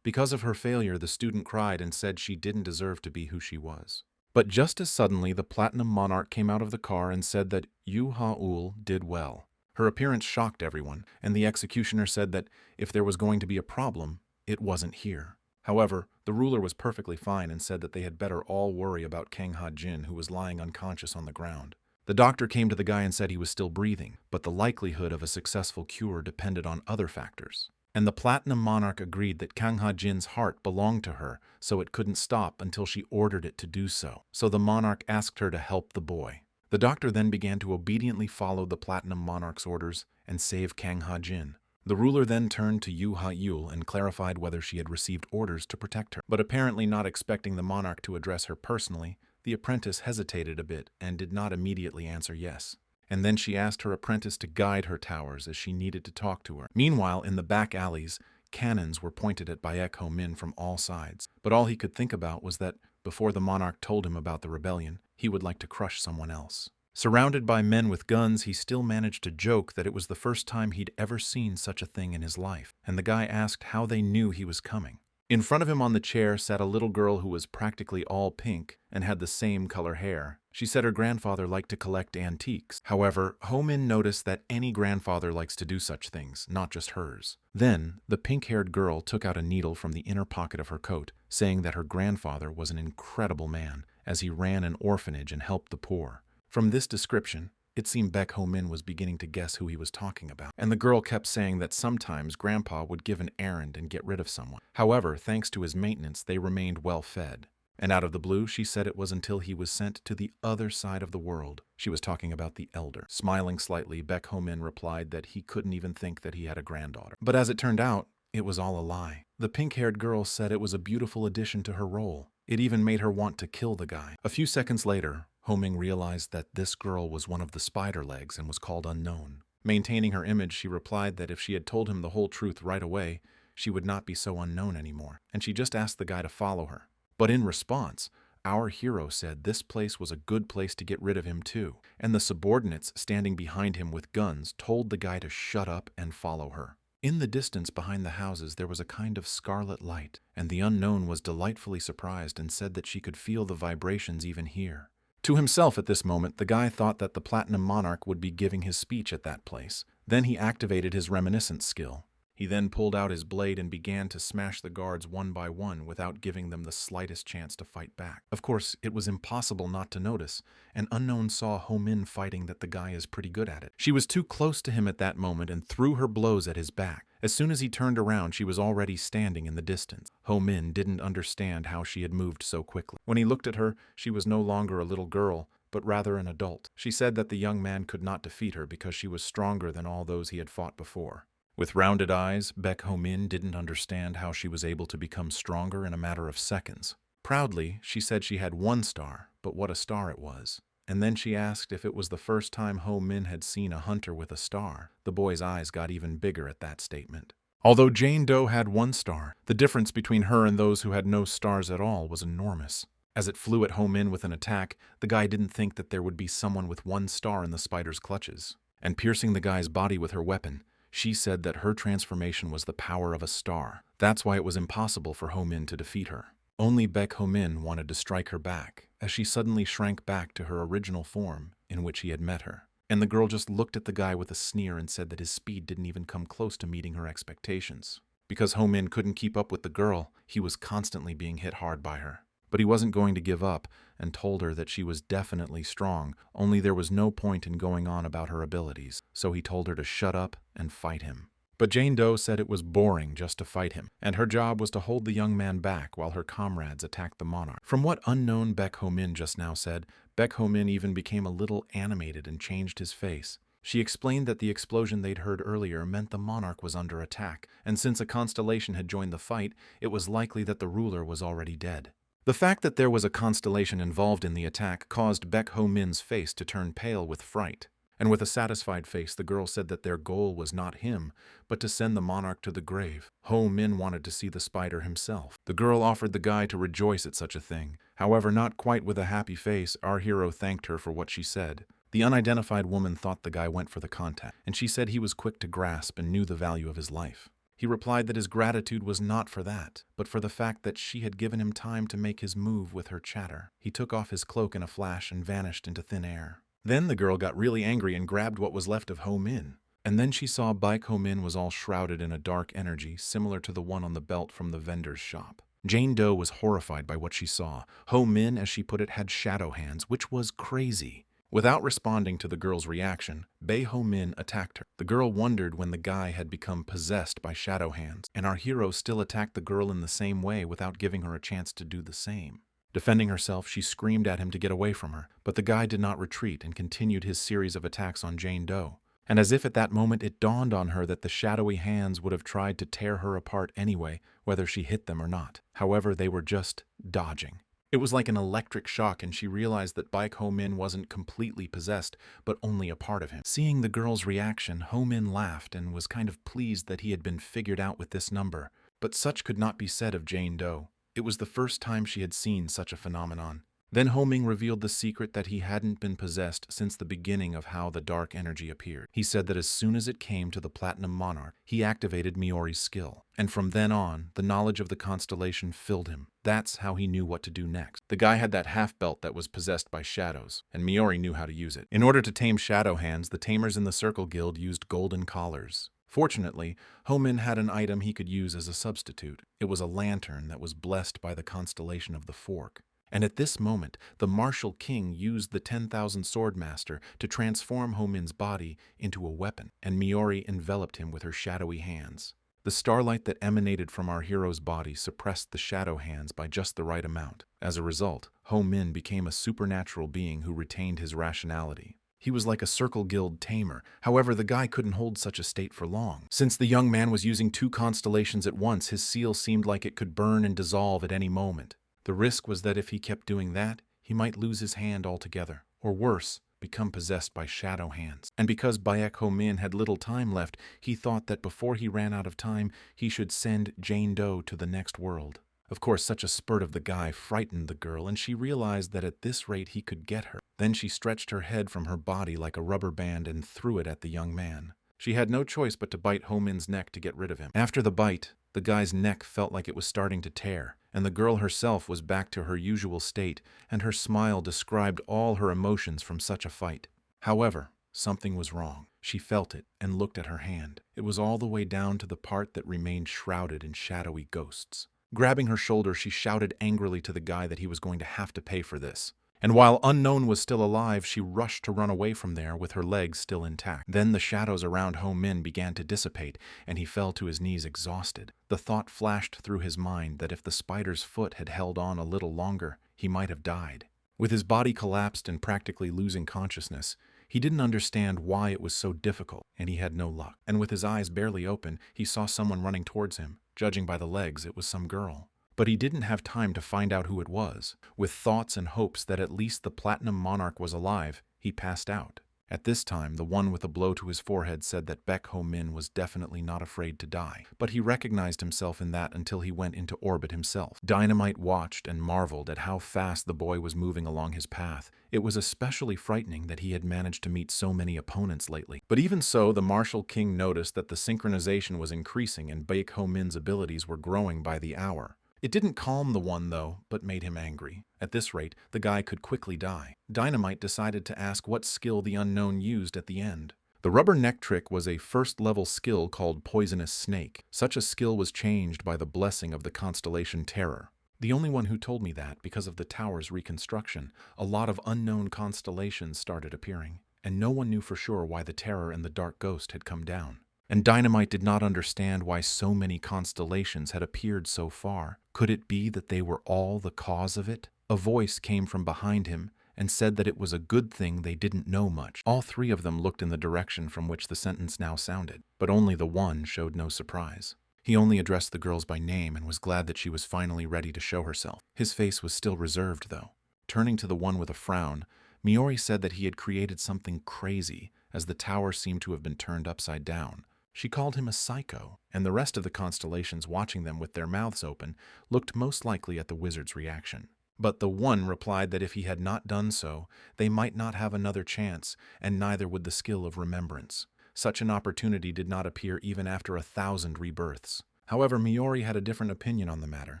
Because of her failure, the student cried and said she didn't deserve to be who she was. But just as suddenly, the Platinum Monarch came out of the car and said that Yu Ha-ul did well. Her appearance shocked everyone, and the executioner said that if there was going to be a problem, it wasn't here. However, the ruler was perfectly fine and said that they had better all worry about Kang Ha-jin, who was lying unconscious on the ground. The doctor came to the guy and said he was still breathing, but the likelihood of a successful cure depended on other factors. And the Platinum Monarch agreed that Kang Ha-jin's heart belonged to her, so it couldn't stop until she ordered it to do so. So the monarch asked her to help the boy. The doctor then began to obediently follow the Platinum Monarch's orders and save Kang Ha-jin. The ruler then turned to Yu Ha-ul and clarified whether she had received orders to protect her. But apparently not expecting the monarch to address her personally, the apprentice hesitated a bit and did not immediately answer yes. And then she asked her apprentice to guide her towers as she needed to talk to her. Meanwhile, in the back alleys, cannons were pointed at Baek Ho-min from all sides. But all he could think about was that, before the monarch told him about the rebellion, he would like to crush someone else. Surrounded by men with guns, he still managed to joke that it was the first time he'd ever seen such a thing in his life, and the guy asked how they knew he was coming. In front of him on the chair sat a little girl who was practically all pink and had the same color hair. She said her grandfather liked to collect antiques. However, Ho-min noticed that any grandfather likes to do such things, not just hers. Then, the pink-haired girl took out a needle from the inner pocket of her coat, saying that her grandfather was an incredible man, as he ran an orphanage and helped the poor. From this description, it seemed Baek Ho-min was beginning to guess who he was talking about, and the girl kept saying that sometimes Grandpa would give an errand and get rid of someone. However, thanks to his maintenance, they remained well fed. And out of the blue, she said it was until he was sent to the other side of the world. She was talking about the elder. Smiling slightly, Baek Ho-min replied that he couldn't even think that he had a granddaughter. But as it turned out, it was all a lie. The pink-haired girl said it was a beautiful addition to her role. It even made her want to kill the guy. A few seconds later, Ho-min realized that this girl was one of the spider legs and was called Unknown. Maintaining her image, she replied that if she had told him the whole truth right away, she would not be so unknown anymore, and she just asked the guy to follow her. But in response, our hero said this place was a good place to get rid of him too, and the subordinates standing behind him with guns told the guy to shut up and follow her. In the distance behind the houses there was a kind of scarlet light, and the Unknown was delightfully surprised and said that she could feel the vibrations even here. To himself at this moment, the guy thought that the Platinum Monarch would be giving his speech at that place. Then he activated his reminiscence skill. He then pulled out his blade and began to smash the guards one by one without giving them the slightest chance to fight back. Of course, it was impossible not to notice, and Unknown saw Ho-min fighting that the guy is pretty good at it. She was too close to him at that moment and threw her blows at his back. As soon as he turned around, she was already standing in the distance. Ho-min didn't understand how she had moved so quickly. When he looked at her, she was no longer a little girl, but rather an adult. She said that the young man could not defeat her because she was stronger than all those he had fought before. With rounded eyes, Baek Ho-min didn't understand how she was able to become stronger in a matter of seconds. Proudly, she said she had 1 star, but what a star it was. And then she asked if it was the first time Ho-min had seen a hunter with a star. The boy's eyes got even bigger at that statement. Although Jane Doe had 1 star, the difference between her and those who had no stars at all was enormous. As it flew at Ho-min with an attack, the guy didn't think that there would be someone with 1 star in the spider's clutches. And piercing the guy's body with her weapon, she said that her transformation was the power of a star. That's why it was impossible for Ho-min to defeat her. Only Baek Ho-min wanted to strike her back, as she suddenly shrank back to her original form in which he had met her. And the girl just looked at the guy with a sneer and said that his speed didn't even come close to meeting her expectations. Because Ho-min couldn't keep up with the girl, he was constantly being hit hard by her. But he wasn't going to give up and told her that she was definitely strong, only there was no point in going on about her abilities, so he told her to shut up and fight him. But Jane Doe said it was boring just to fight him, and her job was to hold the young man back while her comrades attacked the monarch. From what unknown Baek Ho-min just now said, Baek Ho-min even became a little animated and changed his face. She explained that the explosion they'd heard earlier meant the monarch was under attack, and since a constellation had joined the fight, it was likely that the ruler was already dead. The fact that there was a constellation involved in the attack caused Baek Ho-min's face to turn pale with fright. And with a satisfied face, the girl said that their goal was not him, but to send the monarch to the grave. Ho-min wanted to see the spider himself. The girl offered the guy to rejoice at such a thing. However, not quite with a happy face, our hero thanked her for what she said. The unidentified woman thought the guy went for the contact, and she said he was quick to grasp and knew the value of his life. He replied that his gratitude was not for that, but for the fact that she had given him time to make his move with her chatter. He took off his cloak in a flash and vanished into thin air. Then the girl got really angry and grabbed what was left of Ho-min. And then she saw Baek Ho-min was all shrouded in a dark energy similar to the one on the belt from the vendor's shop. Jane Doe was horrified by what she saw. Ho-min, as she put it, had shadow hands, which was crazy. Without responding to the girl's reaction, Baek Ho-min attacked her. The girl wondered when the guy had become possessed by shadow hands, and our hero still attacked the girl in the same way without giving her a chance to do the same. Defending herself, she screamed at him to get away from her, but the guy did not retreat and continued his series of attacks on Jane Doe. And as if at that moment it dawned on her that the shadowy hands would have tried to tear her apart anyway, whether she hit them or not. However, they were just dodging. It was like an electric shock, and she realized that Baek Ho-min wasn't completely possessed, but only a part of him. Seeing the girl's reaction, Ho-min laughed and was kind of pleased that he had been figured out with this number. But such could not be said of Jane Doe. It was the first time she had seen such a phenomenon. Then Ho-min revealed the secret that he hadn't been possessed since the beginning of how the dark energy appeared. He said that as soon as it came to the Platinum Monarch, he activated Miori's skill. And from then on, the knowledge of the constellation filled him. That's how he knew what to do next. The guy had that half-belt that was possessed by shadows, and Miori knew how to use it. In order to tame shadow hands, the tamers in the Circle Guild used golden collars. Fortunately, Ho-min had an item he could use as a substitute. It was a lantern that was blessed by the constellation of the Fork. And at this moment, the martial king used the 10,000 Swordmaster to transform Ho-min's body into a weapon, and Miori enveloped him with her shadowy hands. The starlight that emanated from our hero's body suppressed the shadow hands by just the right amount. As a result, Ho-min became a supernatural being who retained his rationality. He was like a Circle Guild tamer. However, the guy couldn't hold such a state for long. Since the young man was using 2 constellations at once, his seal seemed like it could burn and dissolve at any moment. The risk was that if he kept doing that, he might lose his hand altogether, or worse, become possessed by shadow hands. And because Baek Ho-min had little time left, he thought that before he ran out of time, he should send Jane Doe to the next world. Of course, such a spurt of the guy frightened the girl, and she realized that at this rate he could get her. Then she stretched her head from her body like a rubber band and threw it at the young man. She had no choice but to bite Ho-min's neck to get rid of him. After the bite, the guy's neck felt like it was starting to tear, and the girl herself was back to her usual state, and her smile described all her emotions from such a fight. However, something was wrong. She felt it and looked at her hand. It was all the way down to the part that remained shrouded in shadowy ghosts. Grabbing her shoulder, she shouted angrily to the guy that he was going to have to pay for this. And while Unknown was still alive, she rushed to run away from there with her legs still intact. Then the shadows around Ho-min began to dissipate, and he fell to his knees exhausted. The thought flashed through his mind that if the spider's foot had held on a little longer, he might have died. With his body collapsed and practically losing consciousness, he didn't understand why it was so difficult, and he had no luck. And with his eyes barely open, he saw someone running towards him. Judging by the legs, it was some girl. But he didn't have time to find out who it was. With thoughts and hopes that at least the Platinum Monarch was alive, he passed out. At this time, the one with a blow to his forehead said that Baek Ho-min was definitely not afraid to die. But he recognized himself in that until he went into orbit himself. Dynamite watched and marveled at how fast the boy was moving along his path. It was especially frightening that he had managed to meet so many opponents lately. But even so, the Martial King noticed that the synchronization was increasing and Baek Ho-min's abilities were growing by the hour. It didn't calm the one, though, but made him angry. At this rate, the guy could quickly die. Dynamite decided to ask what skill the unknown used at the end. The rubber neck trick was a first-level skill called Poisonous Snake. Such a skill was changed by the blessing of the constellation Terror. The only one who told me that, because of the tower's reconstruction, a lot of unknown constellations started appearing, and no one knew for sure why the Terror and the Dark Ghost had come down. And Dynamite did not understand why so many constellations had appeared so far. Could it be that they were all the cause of it? A voice came from behind him and said that it was a good thing they didn't know much. All three of them looked in the direction from which the sentence now sounded, but only the one showed no surprise. He only addressed the girls by name and was glad that she was finally ready to show herself. His face was still reserved, though. Turning to the one with a frown, Miori said that he had created something crazy, as the tower seemed to have been turned upside down. She called him a psycho, and the rest of the constellations watching them with their mouths open looked most likely at the wizard's reaction. But the one replied that if he had not done so, they might not have another chance, and neither would the skill of remembrance. Such an opportunity did not appear even after 1,000 rebirths. However, Miori had a different opinion on the matter.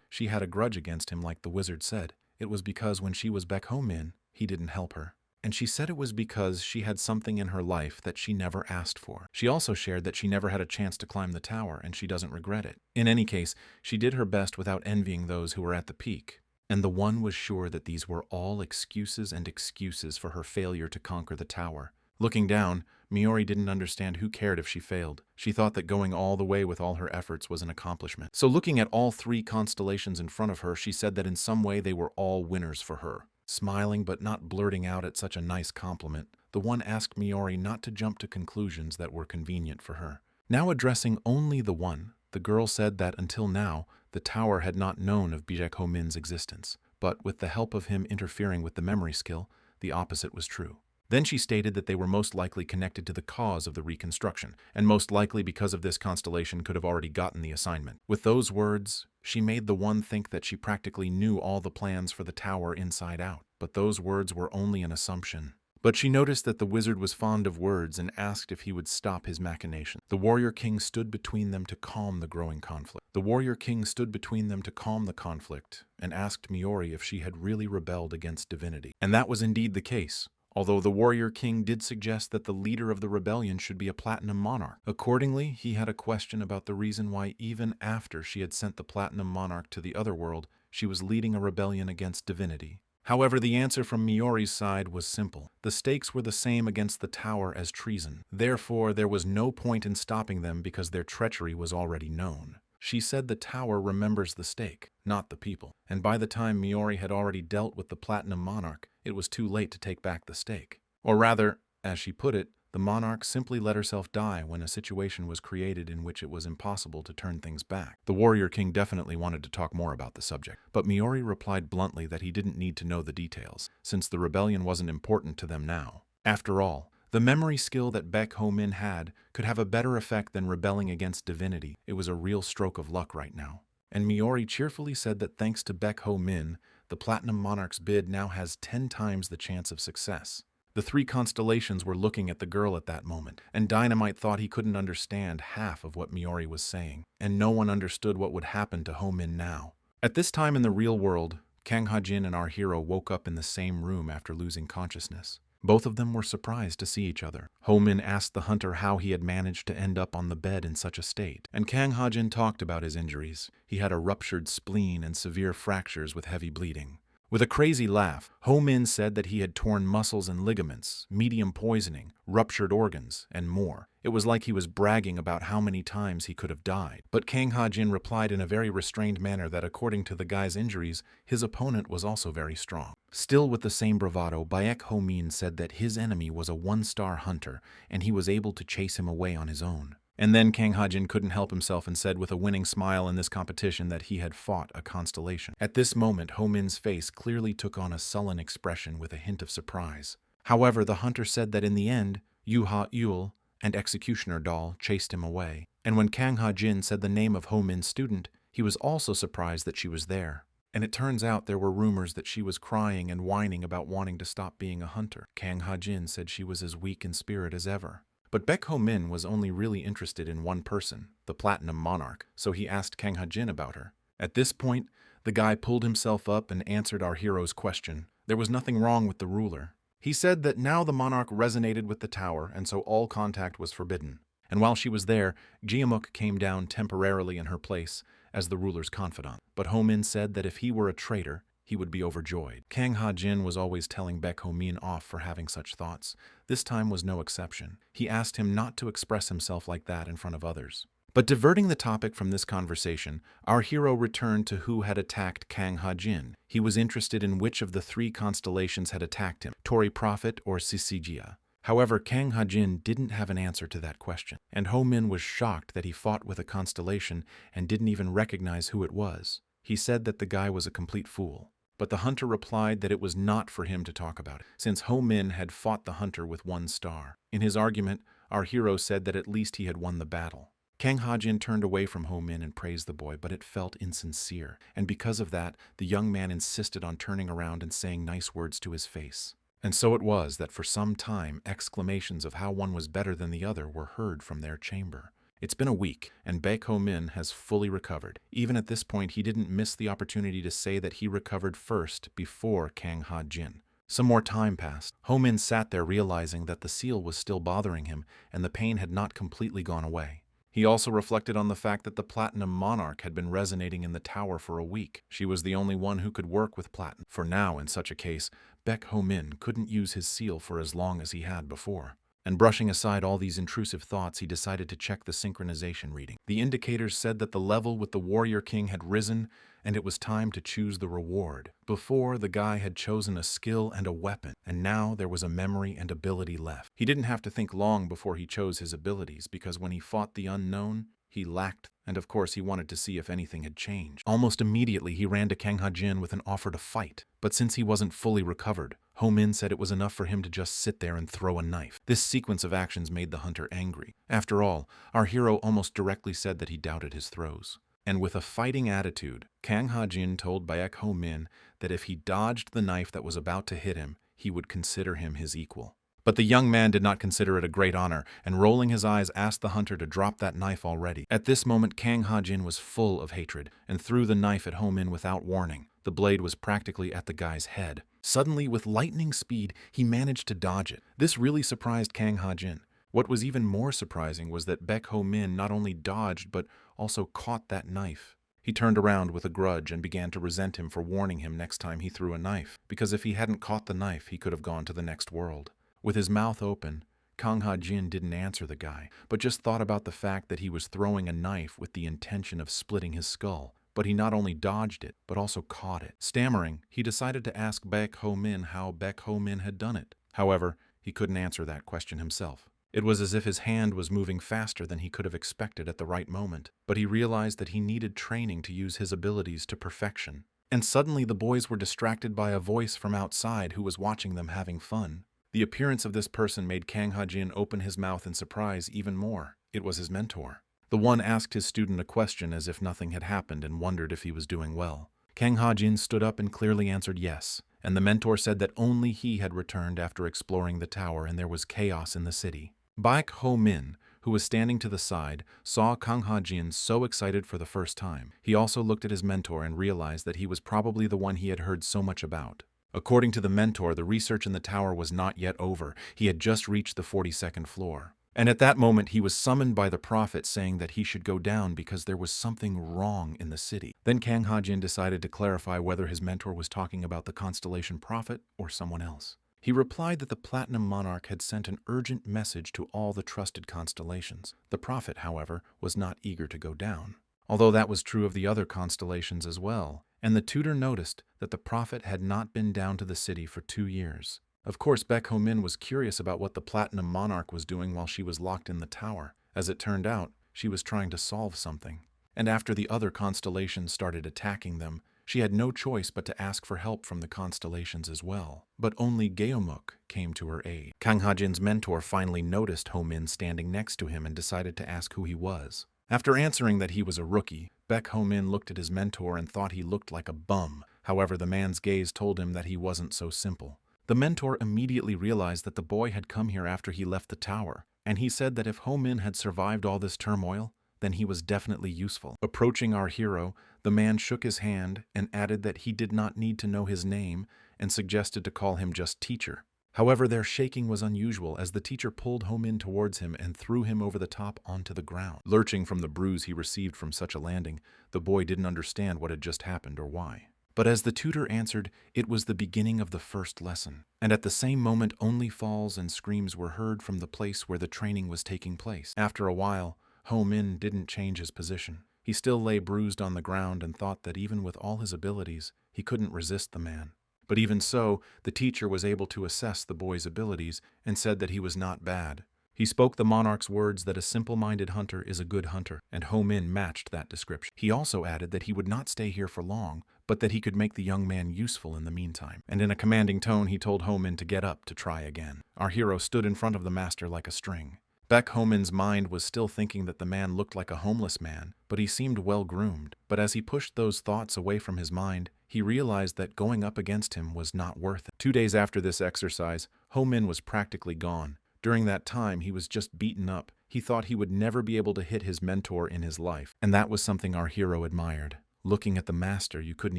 She had a grudge against him, like the wizard said. It was because when she was back home he didn't help her. And she said it was because she had something in her life that she never asked for. She also shared that she never had a chance to climb the tower, and she doesn't regret it. In any case, she did her best without envying those who were at the peak. And the one was sure that these were all excuses and excuses for her failure to conquer the tower. Looking down, Miori didn't understand who cared if she failed. She thought that going all the way with all her efforts was an accomplishment. So looking at all three constellations in front of her, she said that in some way they were all winners for her. Smiling but not blurting out at such a nice compliment, the one asked Miori not to jump to conclusions that were convenient for her. Now addressing only the one, the girl said that until now, the tower had not known of Bijak Ho-min's existence, but with the help of him interfering with the memory skill, the opposite was true. Then she stated that they were most likely connected to the cause of the reconstruction, and most likely because of this constellation could have already gotten the assignment. With those words, she made the one think that she practically knew all the plans for the tower inside out. But those words were only an assumption. But she noticed that the wizard was fond of words and asked if he would stop his machination. The warrior king stood between them to calm the growing conflict. The warrior king stood between them to calm the conflict and asked Miori if she had really rebelled against divinity. And that was indeed the case. Although the warrior king did suggest that the leader of the rebellion should be a platinum monarch. Accordingly, he had a question about the reason why even after she had sent the platinum monarch to the other world, she was leading a rebellion against divinity. However, the answer from Miori's side was simple. The stakes were the same against the tower as treason. Therefore, there was no point in stopping them because their treachery was already known. She said the tower remembers the stake, not the people. And by the time Miori had already dealt with the platinum monarch, it was too late to take back the stake. Or rather, as she put it, the monarch simply let herself die when a situation was created in which it was impossible to turn things back. The warrior king definitely wanted to talk more about the subject, but Miori replied bluntly that he didn't need to know the details, since the rebellion wasn't important to them now. After all, the memory skill that Baek Ho-min had could have a better effect than rebelling against divinity. It was a real stroke of luck right now. And Miori cheerfully said that thanks to Baek Ho-min, the Platinum Monarch's bid now has 10 times the chance of success. The three constellations were looking at the girl at that moment, and Dynamite thought he couldn't understand half of what Miori was saying, and no one understood what would happen to Ho-min now. At this time in the real world, Kang Ha-jin and our hero woke up in the same room after losing consciousness. Both of them were surprised to see each other. Ho-min asked the hunter how he had managed to end up on the bed in such a state, and Kang Ha-jin talked about his injuries. He had a ruptured spleen and severe fractures with heavy bleeding. With a crazy laugh, Ho-min said that he had torn muscles and ligaments, medium poisoning, ruptured organs, and more. It was like he was bragging about how many times he could have died. But Kang Ha-jin replied in a very restrained manner that according to the guy's injuries, his opponent was also very strong. Still with the same bravado, Baek Ho-min said that his enemy was a one-star hunter, and he was able to chase him away on his own. And then Kang Ha-jin couldn't help himself and said with a winning smile in this competition that he had fought a constellation. At this moment, Ho-min's face clearly took on a sullen expression with a hint of surprise. However, the hunter said that in the end, Yu-ha-ul and Executioner Doll chased him away. And when Kang Ha-jin said the name of Ho-min's student, he was also surprised that she was there. And it turns out there were rumors that she was crying and whining about wanting to stop being a hunter. Kang Ha-jin said she was as weak in spirit as ever. But Baek Ho-min was only really interested in one person, the Platinum Monarch, so he asked Kang Ha-jin about her. At this point, The guy pulled himself up and answered our hero's question. There was nothing wrong with the ruler. He said that now the monarch resonated with the tower, and so all contact was forbidden. And while she was there, Jiamuk came down temporarily in her place as the ruler's confidant. But Ho-min said that if he were a traitor, he would be overjoyed. Kang Ha-jin was always telling Baek Ho-min off for having such thoughts. This time was no exception. He asked him not to express himself like that in front of others. But diverting the topic from this conversation, our hero returned to who had attacked Kang Ha-jin. He was interested in which of the three constellations had attacked him, Tory Prophet or Syzygia. However, Kang Ha-jin didn't have an answer to that question, and Ho-min was shocked that he fought with a constellation and didn't even recognize who it was. He said that the guy was a complete fool. But the hunter replied that it was not for him to talk about it, since Ho-min had fought the hunter with 1 star. In his argument, our hero said that at least he had won the battle. Kang Ha-jin turned away from Ho-min and praised the boy, but it felt insincere, and because of that, the young man insisted on turning around and saying nice words to his face. And so it was that for some time, exclamations of how one was better than the other were heard from their chamber. It's been a week, and Baek Ho-min has fully recovered. Even at this point, he didn't miss the opportunity to say that he recovered first before Kang Ha-jin. Some more time passed. Ho-min sat there realizing that the seal was still bothering him, and the pain had not completely gone away. He also reflected on the fact that the Platinum Monarch had been resonating in the tower for a week. She was the only one who could work with Platinum. For now, in such a case, Baek Ho-min couldn't use his seal for as long as he had before. And brushing aside all these intrusive thoughts, he decided to check the synchronization reading. The indicators said that the level with the Warrior King had risen, and it was time to choose the reward. Before, the guy had chosen a skill and a weapon, and now there was a memory and ability left. He didn't have to think long before he chose his abilities, because when he fought the unknown, he lacked, and of course he wanted to see if anything had changed. Almost immediately he ran to Kang Ha-jin with an offer to fight, but since he wasn't fully recovered, Ho-min said it was enough for him to just sit there and throw a knife. This sequence of actions made the hunter angry. After all, our hero almost directly said that he doubted his throws. And with a fighting attitude, Kang Ha-jin told Baek Ho-min that if he dodged the knife that was about to hit him, he would consider him his equal. But the young man did not consider it a great honor, and rolling his eyes asked the hunter to drop that knife already. At this moment, Kang Ha-jin was full of hatred, and threw the knife at Ho-min without warning. The blade was practically at the guy's head. Suddenly, with lightning speed, he managed to dodge it. This really surprised Kang Ha-jin. What was even more surprising was that Baek Ho-min not only dodged, but also caught that knife. He turned around with a grudge and began to resent him for warning him next time he threw a knife, because if he hadn't caught the knife, he could have gone to the next world. With his mouth open, Kang Ha-jin didn't answer the guy, but just thought about the fact that he was throwing a knife with the intention of splitting his skull. But he not only dodged it, but also caught it. Stammering, he decided to ask Baek Ho-min how Baek Ho-min had done it. However, he couldn't answer that question himself. It was as if his hand was moving faster than he could have expected at the right moment, but he realized that he needed training to use his abilities to perfection. And suddenly the boys were distracted by a voice from outside who was watching them having fun. The appearance of this person made Kang Ha-jin open his mouth in surprise even more. It was his mentor. The one asked his student a question as if nothing had happened and wondered if he was doing well. Kang Ha-jin stood up and clearly answered yes, and the mentor said that only he had returned after exploring the tower and there was chaos in the city. Baek Ho-min, who was standing to the side, saw Kang Ha-jin so excited for the first time. He also looked at his mentor and realized that he was probably the one he had heard so much about. According to the mentor, the research in the tower was not yet over. He had just reached the 42nd floor. And at that moment, he was summoned by the prophet saying that he should go down because there was something wrong in the city. Then Kang Ha-jin decided to clarify whether his mentor was talking about the constellation prophet or someone else. He replied that the Platinum Monarch had sent an urgent message to all the trusted constellations. The prophet, however, was not eager to go down, although that was true of the other constellations as well. And the tutor noticed that the prophet had not been down to the city for 2 years. Of course, Baek Ho-min was curious about what the Platinum Monarch was doing while she was locked in the tower. As it turned out, she was trying to solve something. And after the other constellations started attacking them, she had no choice but to ask for help from the constellations as well. But only Geomuk came to her aid. Kang Ha-jin's mentor finally noticed Ho-min standing next to him and decided to ask who he was. After answering that he was a rookie, Baek Ho-min looked at his mentor and thought he looked like a bum. However, the man's gaze told him that he wasn't so simple. The mentor immediately realized that the boy had come here after he left the tower, and he said that if Ho-min had survived all this turmoil, then he was definitely useful. Approaching our hero, the man shook his hand and added that he did not need to know his name and suggested to call him just teacher. However, their shaking was unusual as the teacher pulled Ho-min towards him and threw him over the top onto the ground. Lurching from the bruise he received from such a landing, the boy didn't understand what had just happened or why. But as the tutor answered, it was the beginning of the first lesson. And at the same moment, only falls and screams were heard from the place where the training was taking place. After a while, Ho-min didn't change his position. He still lay bruised on the ground and thought that even with all his abilities, he couldn't resist the man. But even so, the teacher was able to assess the boy's abilities and said that he was not bad. He spoke the monarch's words that a simple-minded hunter is a good hunter, and Ho-min matched that description. He also added that he would not stay here for long, but that he could make the young man useful in the meantime. And in a commanding tone, he told Ho-min to get up to try again. Our hero stood in front of the master like a string. Baek Ho-min's mind was still thinking that the man looked like a homeless man, but he seemed well-groomed. But as he pushed those thoughts away from his mind, he realized that going up against him was not worth it. 2 days after this exercise, Ho-min was practically gone. During that time, he was just beaten up. He thought he would never be able to hit his mentor in his life, and that was something our hero admired. Looking at the master, you couldn't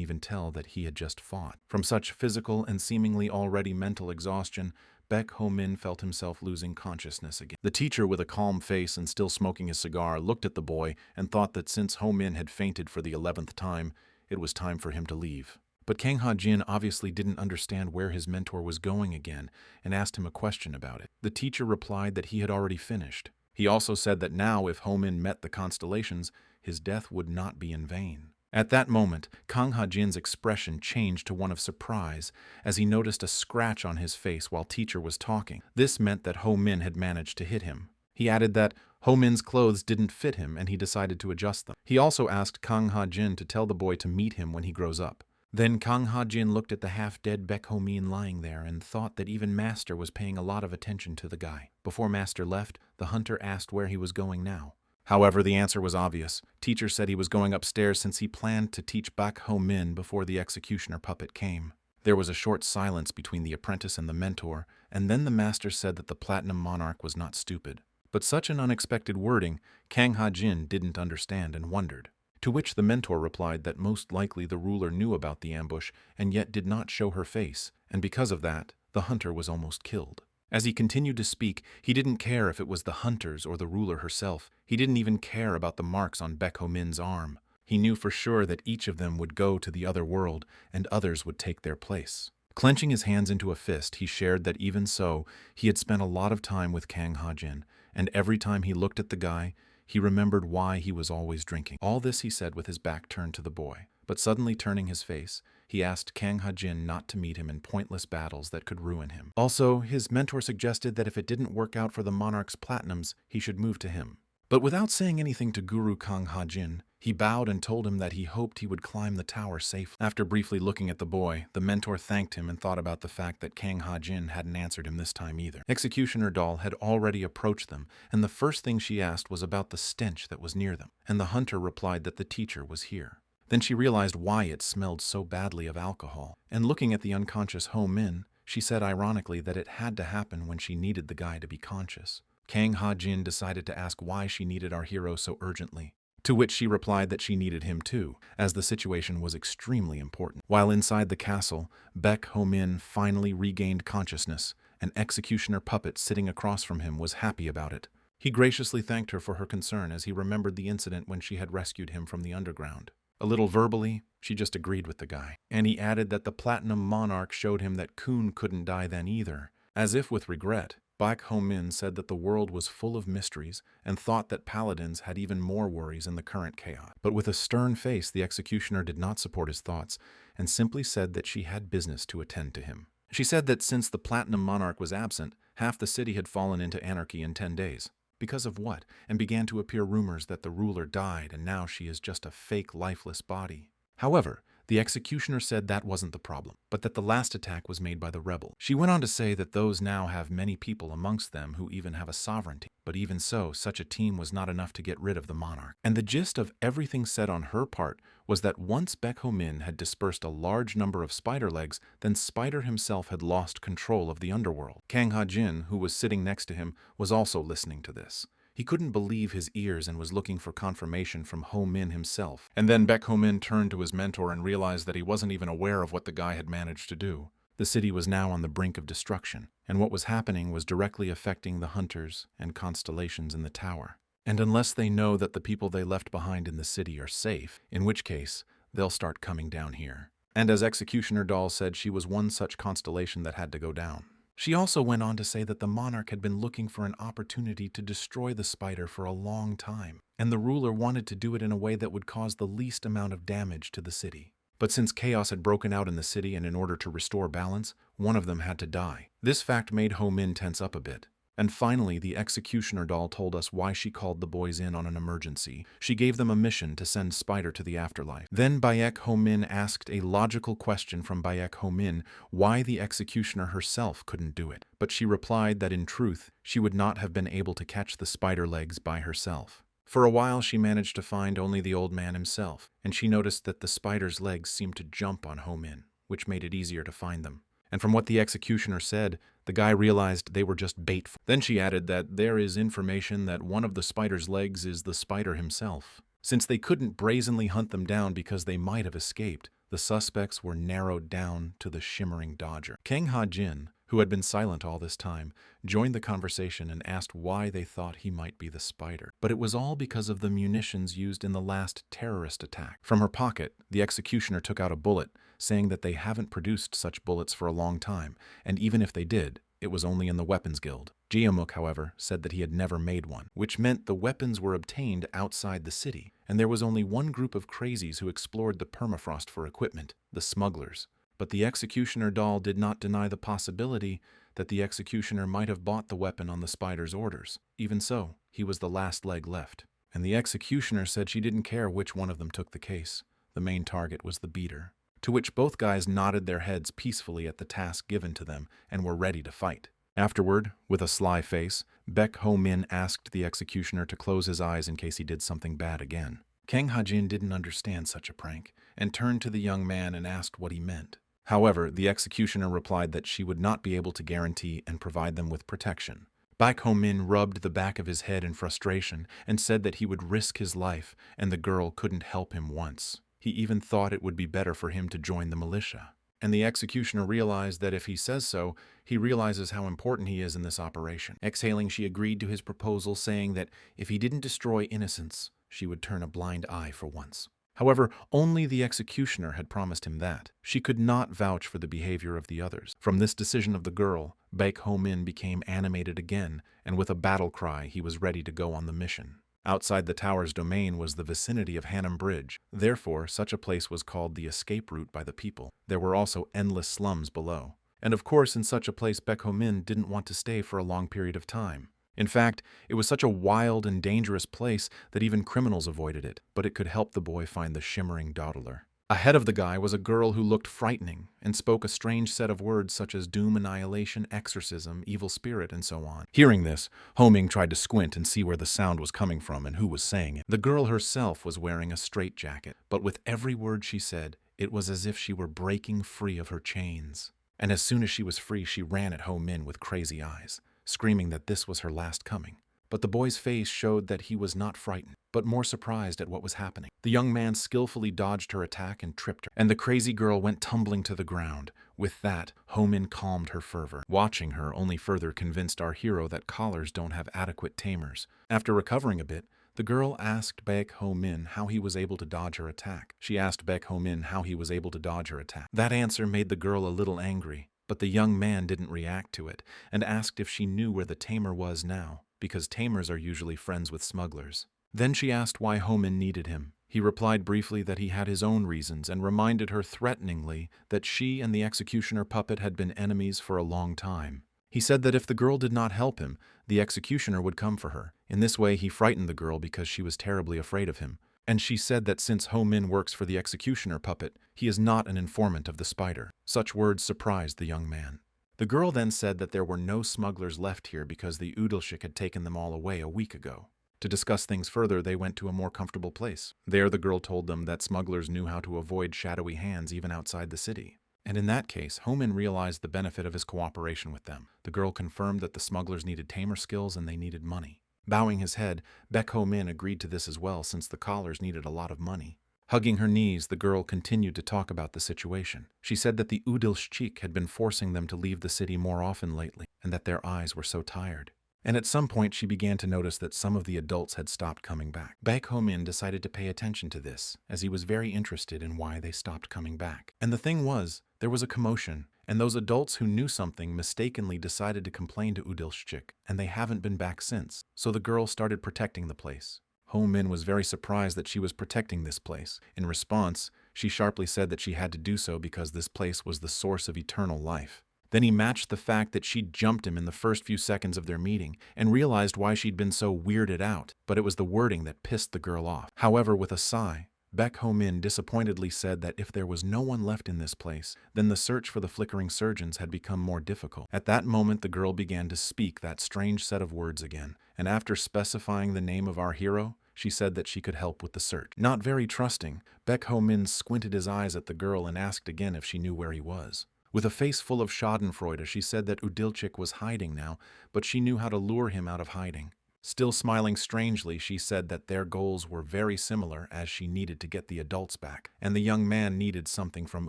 even tell that he had just fought. From such physical and seemingly already mental exhaustion, Baek Ho-min felt himself losing consciousness again. The teacher, with a calm face and still smoking his cigar, looked at the boy and thought that since Ho-min had fainted for the 11th time, it was time for him to leave. But Kang Ha-jin obviously didn't understand where his mentor was going again and asked him a question about it. The teacher replied that he had already finished. He also said that now, if Ho-min met the constellations, his death would not be in vain. At that moment, Kang Ha-jin's expression changed to one of surprise as he noticed a scratch on his face while teacher was talking. This meant that Ho-min had managed to hit him. He added that Ho-min's clothes didn't fit him and he decided to adjust them. He also asked Kang Ha-jin to tell the boy to meet him when he grows up. Then Kang Ha-jin looked at the half-dead Baek Ho-min lying there and thought that even Master was paying a lot of attention to the guy. Before Master left, the hunter asked where he was going now. However, the answer was obvious. Teacher said he was going upstairs since he planned to teach Baek Ho-min before the executioner puppet came. There was a short silence between the apprentice and the mentor, and then the master said that the Platinum Monarch was not stupid. But such an unexpected wording, Kang Ha-jin didn't understand and wondered. To which the mentor replied that most likely the ruler knew about the ambush and yet did not show her face, and because of that, the hunter was almost killed. As he continued to speak, he didn't care if it was the hunters or the ruler herself. He didn't even care about the marks on Baek Ho-min's arm. He knew for sure that each of them would go to the other world and others would take their place. Clenching his hands into a fist, he shared that even so, he had spent a lot of time with Kang Ha-jin, and every time he looked at the guy, he remembered why he was always drinking. All this he said with his back turned to the boy. But suddenly turning his face, he asked Kang Ha-jin not to meet him in pointless battles that could ruin him. Also, his mentor suggested that if it didn't work out for the monarch's platinums, he should move to him. But without saying anything to Guru Kang Ha-jin, he bowed and told him that he hoped he would climb the tower safely. After briefly looking at the boy, the mentor thanked him and thought about the fact that Kang Ha-jin hadn't answered him this time either. Executioner Doll had already approached them, and the first thing she asked was about the stench that was near them, and the hunter replied that the teacher was here. Then she realized why it smelled so badly of alcohol, and looking at the unconscious Ho-min, she said ironically that it had to happen when she needed the guy to be conscious. Kang Ha-jin decided to ask why she needed our hero so urgently, to which she replied that she needed him too, as the situation was extremely important. While inside the castle, Baek Ho-min finally regained consciousness. An executioner puppet sitting across from him was happy about it. He graciously thanked her for her concern as he remembered the incident when she had rescued him from the underground. A little verbally, she just agreed with the guy. And he added that the Platinum Monarch showed him that Kun couldn't die then either. As if with regret, Baek Ho-min said that the world was full of mysteries and thought that paladins had even more worries in the current chaos. But with a stern face, the executioner did not support his thoughts and simply said that she had business to attend to him. She said that since the Platinum Monarch was absent, half the city had fallen into anarchy in 10 days. Because of what? And began to appear rumors that the ruler died and now she is just a fake lifeless body. However, the executioner said that wasn't the problem, but that the last attack was made by the rebel. She went on to say that those now have many people amongst them who even have a sovereignty. But even so, such a team was not enough to get rid of the monarch. And the gist of everything said on her part was that once Baek Ho-min had dispersed a large number of spider legs, then Spider himself had lost control of the underworld. Kang Ha-jin, who was sitting next to him, was also listening to this. He couldn't believe his ears and was looking for confirmation from Ho Min himself. And then Baek Ho Min turned to his mentor and realized that he wasn't even aware of what the guy had managed to do. The city was now on the brink of destruction, and what was happening was directly affecting the hunters and constellations in the tower. And unless they know that the people they left behind in the city are safe, in which case, they'll start coming down here. And as Executioner Doll said, she was one such constellation that had to go down. She also went on to say that the monarch had been looking for an opportunity to destroy the spider for a long time, and the ruler wanted to do it in a way that would cause the least amount of damage to the city. But since chaos had broken out in the city and in order to restore balance, one of them had to die. This fact made Ho Min tense up a bit. And finally, the Executioner Doll told us why she called the boys in on an emergency. She gave them a mission to send Spider to the afterlife. Then Baek Ho Min asked a logical question from Baek Ho Min why the Executioner herself couldn't do it. But she replied that in truth, she would not have been able to catch the spider legs by herself. For a while, she managed to find only the old man himself, and she noticed that the spider's legs seemed to jump on Ho Min, which made it easier to find them. And from what the Executioner said, the guy realized they were just bait. Then she added that there is information that one of the spider's legs is the spider himself. Since they couldn't brazenly hunt them down because they might have escaped, the suspects were narrowed down to the shimmering dodger. Kang Ha-jin, who had been silent all this time, joined the conversation and asked why they thought he might be the spider. But it was all because of the munitions used in the last terrorist attack. From her pocket, the Executioner took out a bullet, saying that they haven't produced such bullets for a long time, and even if they did, it was only in the Weapons Guild. Jeomuk, however, said that he had never made one, which meant the weapons were obtained outside the city, and there was only one group of crazies who explored the permafrost for equipment, the smugglers. But the Executioner Doll did not deny the possibility that the Executioner might have bought the weapon on the spider's orders. Even so, he was the last leg left. And the Executioner said she didn't care which one of them took the case. The main target was the beater. To which both guys nodded their heads peacefully at the task given to them and were ready to fight. Afterward, with a sly face, Baek Ho Min asked the Executioner to close his eyes in case he did something bad again. Kang Ha-jin didn't understand such a prank and turned to the young man and asked what he meant. However, the Executioner replied that she would not be able to guarantee and provide them with protection. Baek Ho Min rubbed the back of his head in frustration and said that he would risk his life, and the girl couldn't help him once. He even thought it would be better for him to join the militia. And the Executioner realized that if he says so, he realizes how important he is in this operation. Exhaling, she agreed to his proposal, saying that if he didn't destroy innocents, she would turn a blind eye for once. However, only the Executioner had promised him that. She could not vouch for the behavior of the others. From this decision of the girl, Baek Ho Min became animated again, and with a battle cry, he was ready to go on the mission. Outside the tower's domain was the vicinity of Hanam Bridge. Therefore, such a place was called the escape route by the people. There were also endless slums below. And of course, in such a place, Baek Ho Min didn't want to stay for a long period of time. In fact, it was such a wild and dangerous place that even criminals avoided it, but it could help the boy find the shimmering dawdler. Ahead of the guy was a girl who looked frightening and spoke a strange set of words such as doom, annihilation, exorcism, evil spirit, and so on. Hearing this, Ho Ming tried to squint and see where the sound was coming from and who was saying it. The girl herself was wearing a straitjacket, but with every word she said, it was as if she were breaking free of her chains. And as soon as she was free, she ran at Ho Min with crazy eyes, screaming that this was her last coming. But the boy's face showed that he was not frightened, but more surprised at what was happening. The young man skillfully dodged her attack and tripped her, and the crazy girl went tumbling to the ground. With that, Ho Min calmed her fervor. Watching her only further convinced our hero that collars don't have adequate tamers. After recovering a bit, the girl asked Baek Ho Min how he was able to dodge her attack. She asked Baek Ho Min how he was able to dodge her attack. That answer made the girl a little angry, but the young man didn't react to it, and asked if she knew where the tamer was now, because tamers are usually friends with smugglers. Then she asked why Ho Min needed him. He replied briefly that he had his own reasons and reminded her threateningly that she and the Executioner puppet had been enemies for a long time. He said that if the girl did not help him, the Executioner would come for her. In this way, he frightened the girl because she was terribly afraid of him. And she said that since Ho Min works for the Executioner puppet, he is not an informant of the spider. Such words surprised the young man. The girl then said that there were no smugglers left here because the Udalshik had taken them all away a week ago. To discuss things further, they went to a more comfortable place. There, the girl told them that smugglers knew how to avoid shadowy hands even outside the city. And in that case, Ho Min realized the benefit of his cooperation with them. The girl confirmed that the smugglers needed tamer skills and they needed money. Bowing his head, Baek Ho-min agreed to this as well since the callers needed a lot of money. Hugging her knees, the girl continued to talk about the situation. She said that the Udilshchik had been forcing them to leave the city more often lately, and that their eyes were so tired. And at some point she began to notice that some of the adults had stopped coming back. Baek Ho-min decided to pay attention to this, as he was very interested in why they stopped coming back. And the thing was, there was a commotion, and those adults who knew something mistakenly decided to complain to Udilshchik, and they haven't been back since. So the girl started protecting the place. Ho-min was very surprised that she was protecting this place. In response, she sharply said that she had to do so because this place was the source of eternal life. Then he matched the fact that she'd jumped him in the first few seconds of their meeting and realized why she'd been so weirded out, but it was the wording that pissed the girl off. However, with a sigh, Baek Ho-min disappointedly said that if there was no one left in this place, then the search for the flickering surgeons had become more difficult. At that moment, the girl began to speak that strange set of words again, and after specifying the name of our hero, she said that she could help with the search. Not very trusting, Baek Ho-min squinted his eyes at the girl and asked again if she knew where he was. With a face full of schadenfreude, she said that Udilchik was hiding now, but she knew how to lure him out of hiding. Still smiling strangely, she said that their goals were very similar as she needed to get the adults back, and the young man needed something from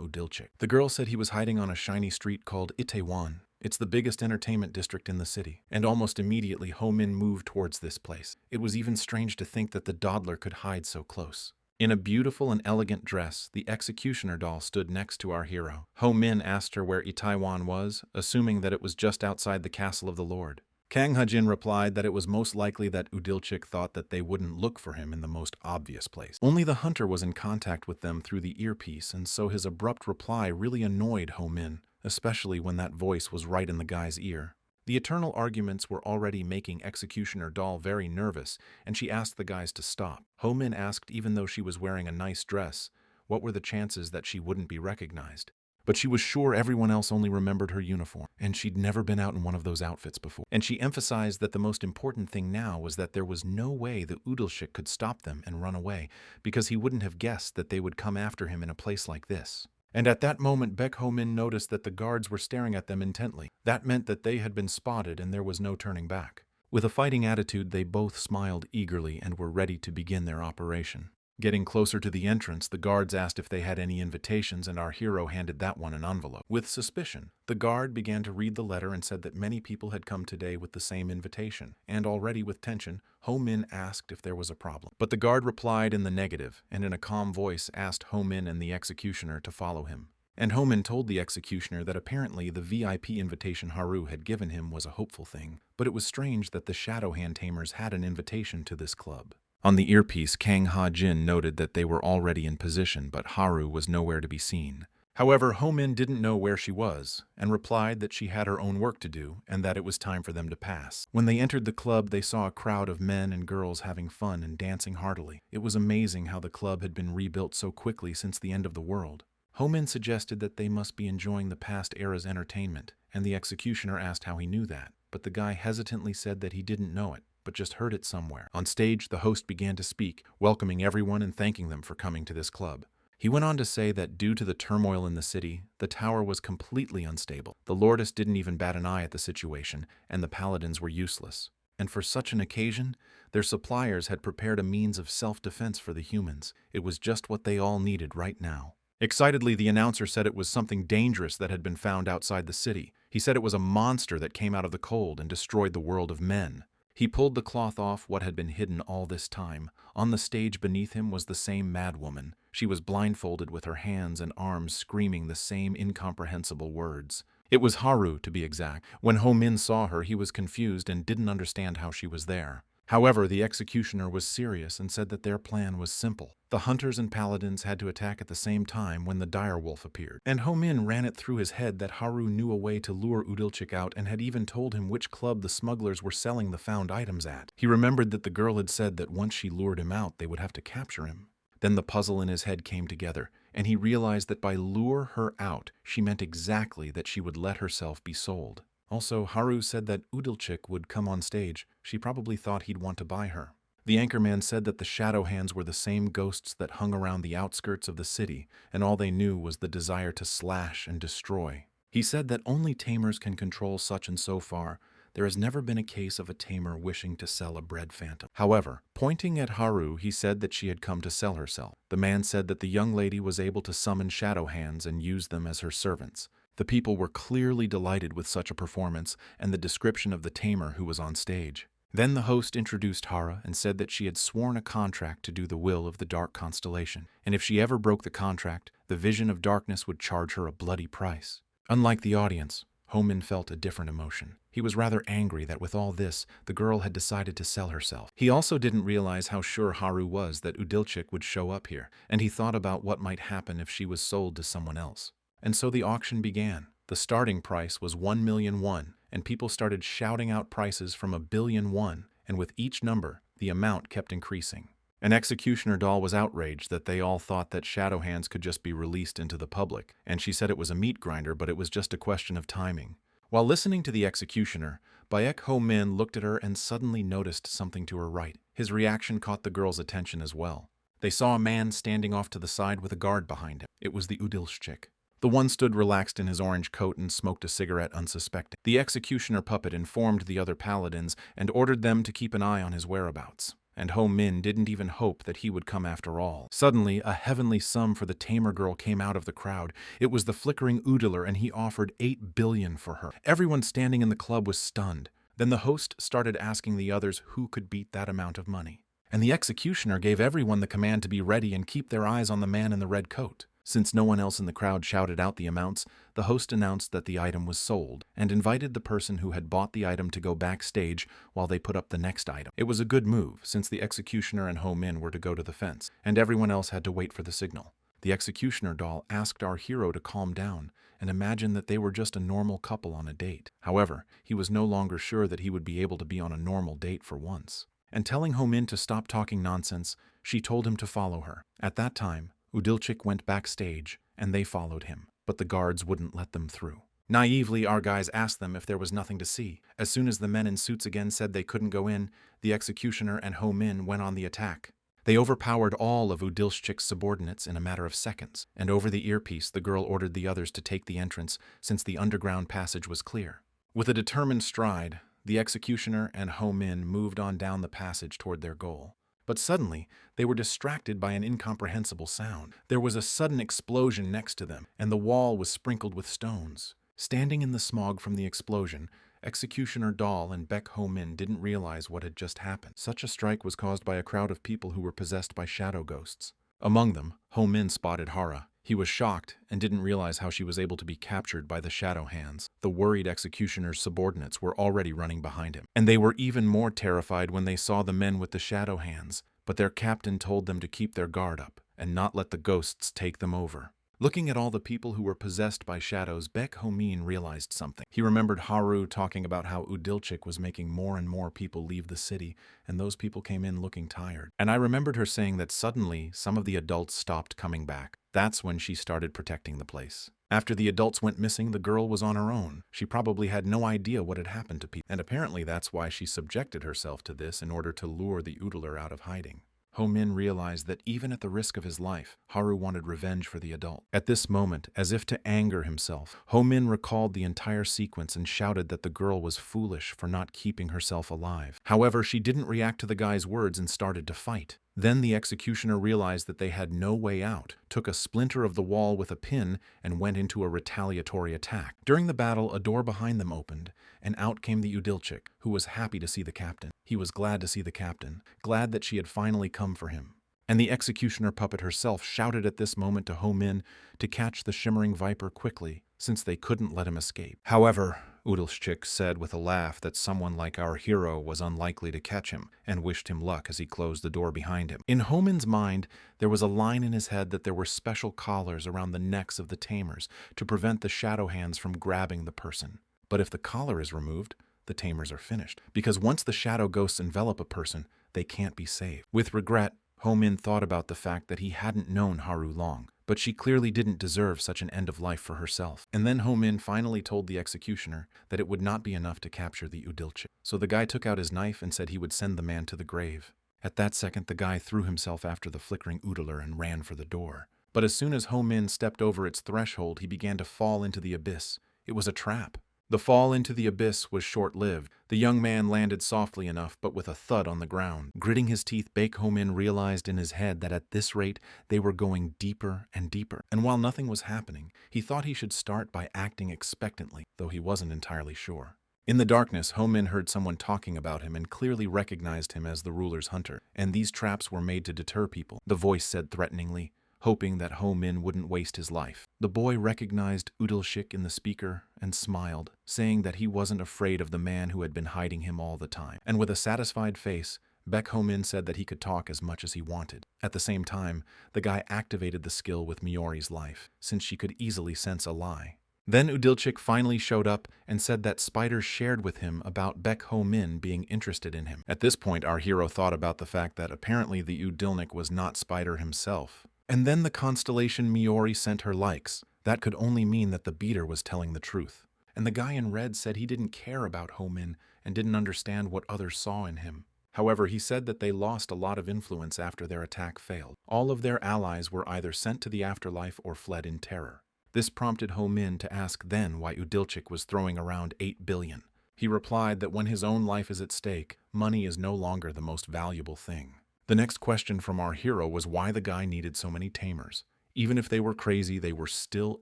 Udilchik. The girl said he was hiding on a shiny street called Itaewon. It's the biggest entertainment district in the city, and almost immediately Ho-min moved towards this place. It was even strange to think that the dawdler could hide so close. In a beautiful and elegant dress, the executioner doll stood next to our hero. Ho-min asked her where Itaewon was, assuming that it was just outside the castle of the Lord. Kang Ha-jin replied that it was most likely that Udilchik thought that they wouldn't look for him in the most obvious place. Only the hunter was in contact with them through the earpiece, and so his abrupt reply really annoyed Ho-min, especially when that voice was right in the guy's ear. The eternal arguments were already making Executioner Doll very nervous, and she asked the guys to stop. Ho-min asked even though she was wearing a nice dress, what were the chances that she wouldn't be recognized. But she was sure everyone else only remembered her uniform, and she'd never been out in one of those outfits before. And she emphasized that the most important thing now was that there was no way that Udilshik could stop them and run away, because he wouldn't have guessed that they would come after him in a place like this. And at that moment, Baek Ho-min noticed that the guards were staring at them intently. That meant that they had been spotted and there was no turning back. With a fighting attitude, they both smiled eagerly and were ready to begin their operation. Getting closer to the entrance, the guards asked if they had any invitations, and our hero handed that one an envelope. With suspicion, the guard began to read the letter and said that many people had come today with the same invitation, and already with tension, Ho-min asked if there was a problem. But the guard replied in the negative, and in a calm voice asked Ho-min and the executioner to follow him. And Ho-min told the executioner that apparently the VIP invitation Haru had given him was a hopeful thing, but it was strange that the Shadow Hand Tamers had an invitation to this club. On the earpiece, Kang Ha-jin noted that they were already in position, but Haru was nowhere to be seen. However, Ho-min didn't know where she was, and replied that she had her own work to do, and that it was time for them to pass. When they entered the club, they saw a crowd of men and girls having fun and dancing heartily. It was amazing how the club had been rebuilt so quickly since the end of the world. Ho-min suggested that they must be enjoying the past era's entertainment, and the executioner asked how he knew that, but the guy hesitantly said that he didn't know it, but just heard it somewhere. On stage, the host began to speak, welcoming everyone and thanking them for coming to this club. He went on to say that due to the turmoil in the city, the tower was completely unstable. The Lordess didn't even bat an eye at the situation, and the paladins were useless. And for such an occasion, their suppliers had prepared a means of self-defense for the humans. It was just what they all needed right now. Excitedly, the announcer said it was something dangerous that had been found outside the city. He said it was a monster that came out of the cold and destroyed the world of men. He pulled the cloth off what had been hidden all this time. On the stage beneath him was the same madwoman. She was blindfolded with her hands and arms screaming the same incomprehensible words. It was Haru, to be exact. When Ho-min saw her, he was confused and didn't understand how she was there. However, the executioner was serious and said that their plan was simple. The hunters and paladins had to attack at the same time when the direwolf appeared. And Ho-min ran it through his head that Haru knew a way to lure Udilchik out and had even told him which club the smugglers were selling the found items at. He remembered that the girl had said that once she lured him out, they would have to capture him. Then the puzzle in his head came together, and he realized that by lure her out, she meant exactly that she would let herself be sold. Also, Haru said that Udilchik would come on stage. She probably thought he'd want to buy her. The anchorman said that the shadow hands were the same ghosts that hung around the outskirts of the city, and all they knew was the desire to slash and destroy. He said that only tamers can control such, and so far, there has never been a case of a tamer wishing to sell a bread phantom. However, pointing at Haru, he said that she had come to sell herself. The man said that the young lady was able to summon shadow hands and use them as her servants. The people were clearly delighted with such a performance and the description of the tamer who was on stage. Then the host introduced Hara and said that she had sworn a contract to do the will of the Dark Constellation, and if she ever broke the contract, the Vision of Darkness would charge her a bloody price. Unlike the audience, Homin felt a different emotion. He was rather angry that with all this, the girl had decided to sell herself. He also didn't realize how sure Haru was that Udilchik would show up here, and he thought about what might happen if she was sold to someone else. And so the auction began. The starting price was 1,000,000 won, and people started shouting out prices from 1,000,000,000 won, and with each number, the amount kept increasing. An executioner doll was outraged that they all thought that shadow hands could just be released into the public, and she said it was a meat grinder, but it was just a question of timing. While listening to the executioner, Baek Ho Min looked at her and suddenly noticed something to her right. His reaction caught the girl's attention as well. They saw a man standing off to the side with a guard behind him. It was the Udilchik. The one stood relaxed in his orange coat and smoked a cigarette unsuspecting. The executioner puppet informed the other paladins and ordered them to keep an eye on his whereabouts. And Ho Min didn't even hope that he would come after all. Suddenly, a heavenly sum for the tamer girl came out of the crowd. It was the flickering Udiller, and he offered 8 billion for her. Everyone standing in the club was stunned. Then the host started asking the others who could beat that amount of money. And the executioner gave everyone the command to be ready and keep their eyes on the man in the red coat. Since no one else in the crowd shouted out the amounts, the host announced that the item was sold and invited the person who had bought the item to go backstage while they put up the next item. It was a good move, since the executioner and Ho Min were to go to the fence, and everyone else had to wait for the signal. The executioner doll asked our hero to calm down and imagine that they were just a normal couple on a date. However, he was no longer sure that he would be able to be on a normal date for once. And telling Ho Min to stop talking nonsense, she told him to follow her. At that time, Udilchik went backstage, and they followed him, but the guards wouldn't let them through. Naively, our guys asked them if there was nothing to see. As soon as the men in suits again said they couldn't go in, the executioner and Ho Min went on the attack. They overpowered all of Udilchik's subordinates in a matter of seconds, and over the earpiece the girl ordered the others to take the entrance since the underground passage was clear. With a determined stride, the executioner and Ho Min moved on down the passage toward their goal. But suddenly, they were distracted by an incomprehensible sound. There was a sudden explosion next to them, and the wall was sprinkled with stones. Standing in the smog from the explosion, Executioner Doll and Baek Ho Min didn't realize what had just happened. Such a strike was caused by a crowd of people who were possessed by shadow ghosts. Among them, Ho Min spotted Hara. He was shocked and didn't realize how she was able to be captured by the shadow hands. The worried executioner's subordinates were already running behind him, and they were even more terrified when they saw the men with the shadow hands, but their captain told them to keep their guard up and not let the ghosts take them over. Looking at all the people who were possessed by shadows, Baek Ho Min realized something. He remembered Haru talking about how Udilchik was making more and more people leave the city, and those people came in looking tired. And I remembered her saying that suddenly some of the adults stopped coming back. That's when she started protecting the place. After the adults went missing, the girl was on her own. She probably had no idea what had happened to people, and apparently that's why she subjected herself to this in order to lure the Udler out of hiding. Ho Min realized that even at the risk of his life, Haru wanted revenge for the adult. At this moment, as if to anger himself, Ho Min recalled the entire sequence and shouted that the girl was foolish for not keeping herself alive. However, she didn't react to the guy's words and started to fight. Then the executioner realized that they had no way out, took a splinter of the wall with a pin, and went into a retaliatory attack. During the battle, a door behind them opened, and out came the Udilchik, who was happy to see the captain. He was glad to see the captain, glad that she had finally come for him. And the executioner puppet herself shouted at this moment to Ho Min to catch the shimmering viper quickly, since they couldn't let him escape. However, Udilchik said with a laugh that someone like our hero was unlikely to catch him, and wished him luck as he closed the door behind him. In Ho Min's mind, there was a line in his head that there were special collars around the necks of the tamers to prevent the shadow hands from grabbing the person. But if the collar is removed, the tamers are finished, because once the shadow ghosts envelop a person, they can't be saved. With regret, Ho Min thought about the fact that he hadn't known Haru long, but she clearly didn't deserve such an end of life for herself. And then Ho Min finally told the executioner that it would not be enough to capture the Udilchik. So the guy took out his knife and said he would send the man to the grave. At that second, the guy threw himself after the flickering Udler and ran for the door. But as soon as Ho Min stepped over its threshold, he began to fall into the abyss. It was a trap. The fall into the abyss was short-lived. The young man landed softly enough, but with a thud on the ground. Gritting his teeth, Baek Ho-min realized in his head that at this rate, they were going deeper and deeper. And while nothing was happening, he thought he should start by acting expectantly, though he wasn't entirely sure. In the darkness, Ho-min heard someone talking about him and clearly recognized him as the ruler's hunter. And these traps were made to deter people, the voice said threateningly, hoping that Ho-min wouldn't waste his life. The boy recognized Udalshik in the speaker and smiled, saying that he wasn't afraid of the man who had been hiding him all the time. And with a satisfied face, Baek Ho-min said that he could talk as much as he wanted. At the same time, the guy activated the skill with Miori's life, since she could easily sense a lie. Then Udalchik finally showed up and said that Spider shared with him about Baek Ho-min being interested in him. At this point, our hero thought about the fact that apparently the Udilnik was not Spider himself. And then the constellation Miori sent her likes. That could only mean that the beater was telling the truth. And the guy in red said he didn't care about Ho-min and didn't understand what others saw in him. However, he said that they lost a lot of influence after their attack failed. All of their allies were either sent to the afterlife or fled in terror. This prompted Ho-min to ask then why Udilchik was throwing around 8 billion. He replied that when his own life is at stake, money is no longer the most valuable thing. The next question from our hero was why the guy needed so many tamers. Even if they were crazy, they were still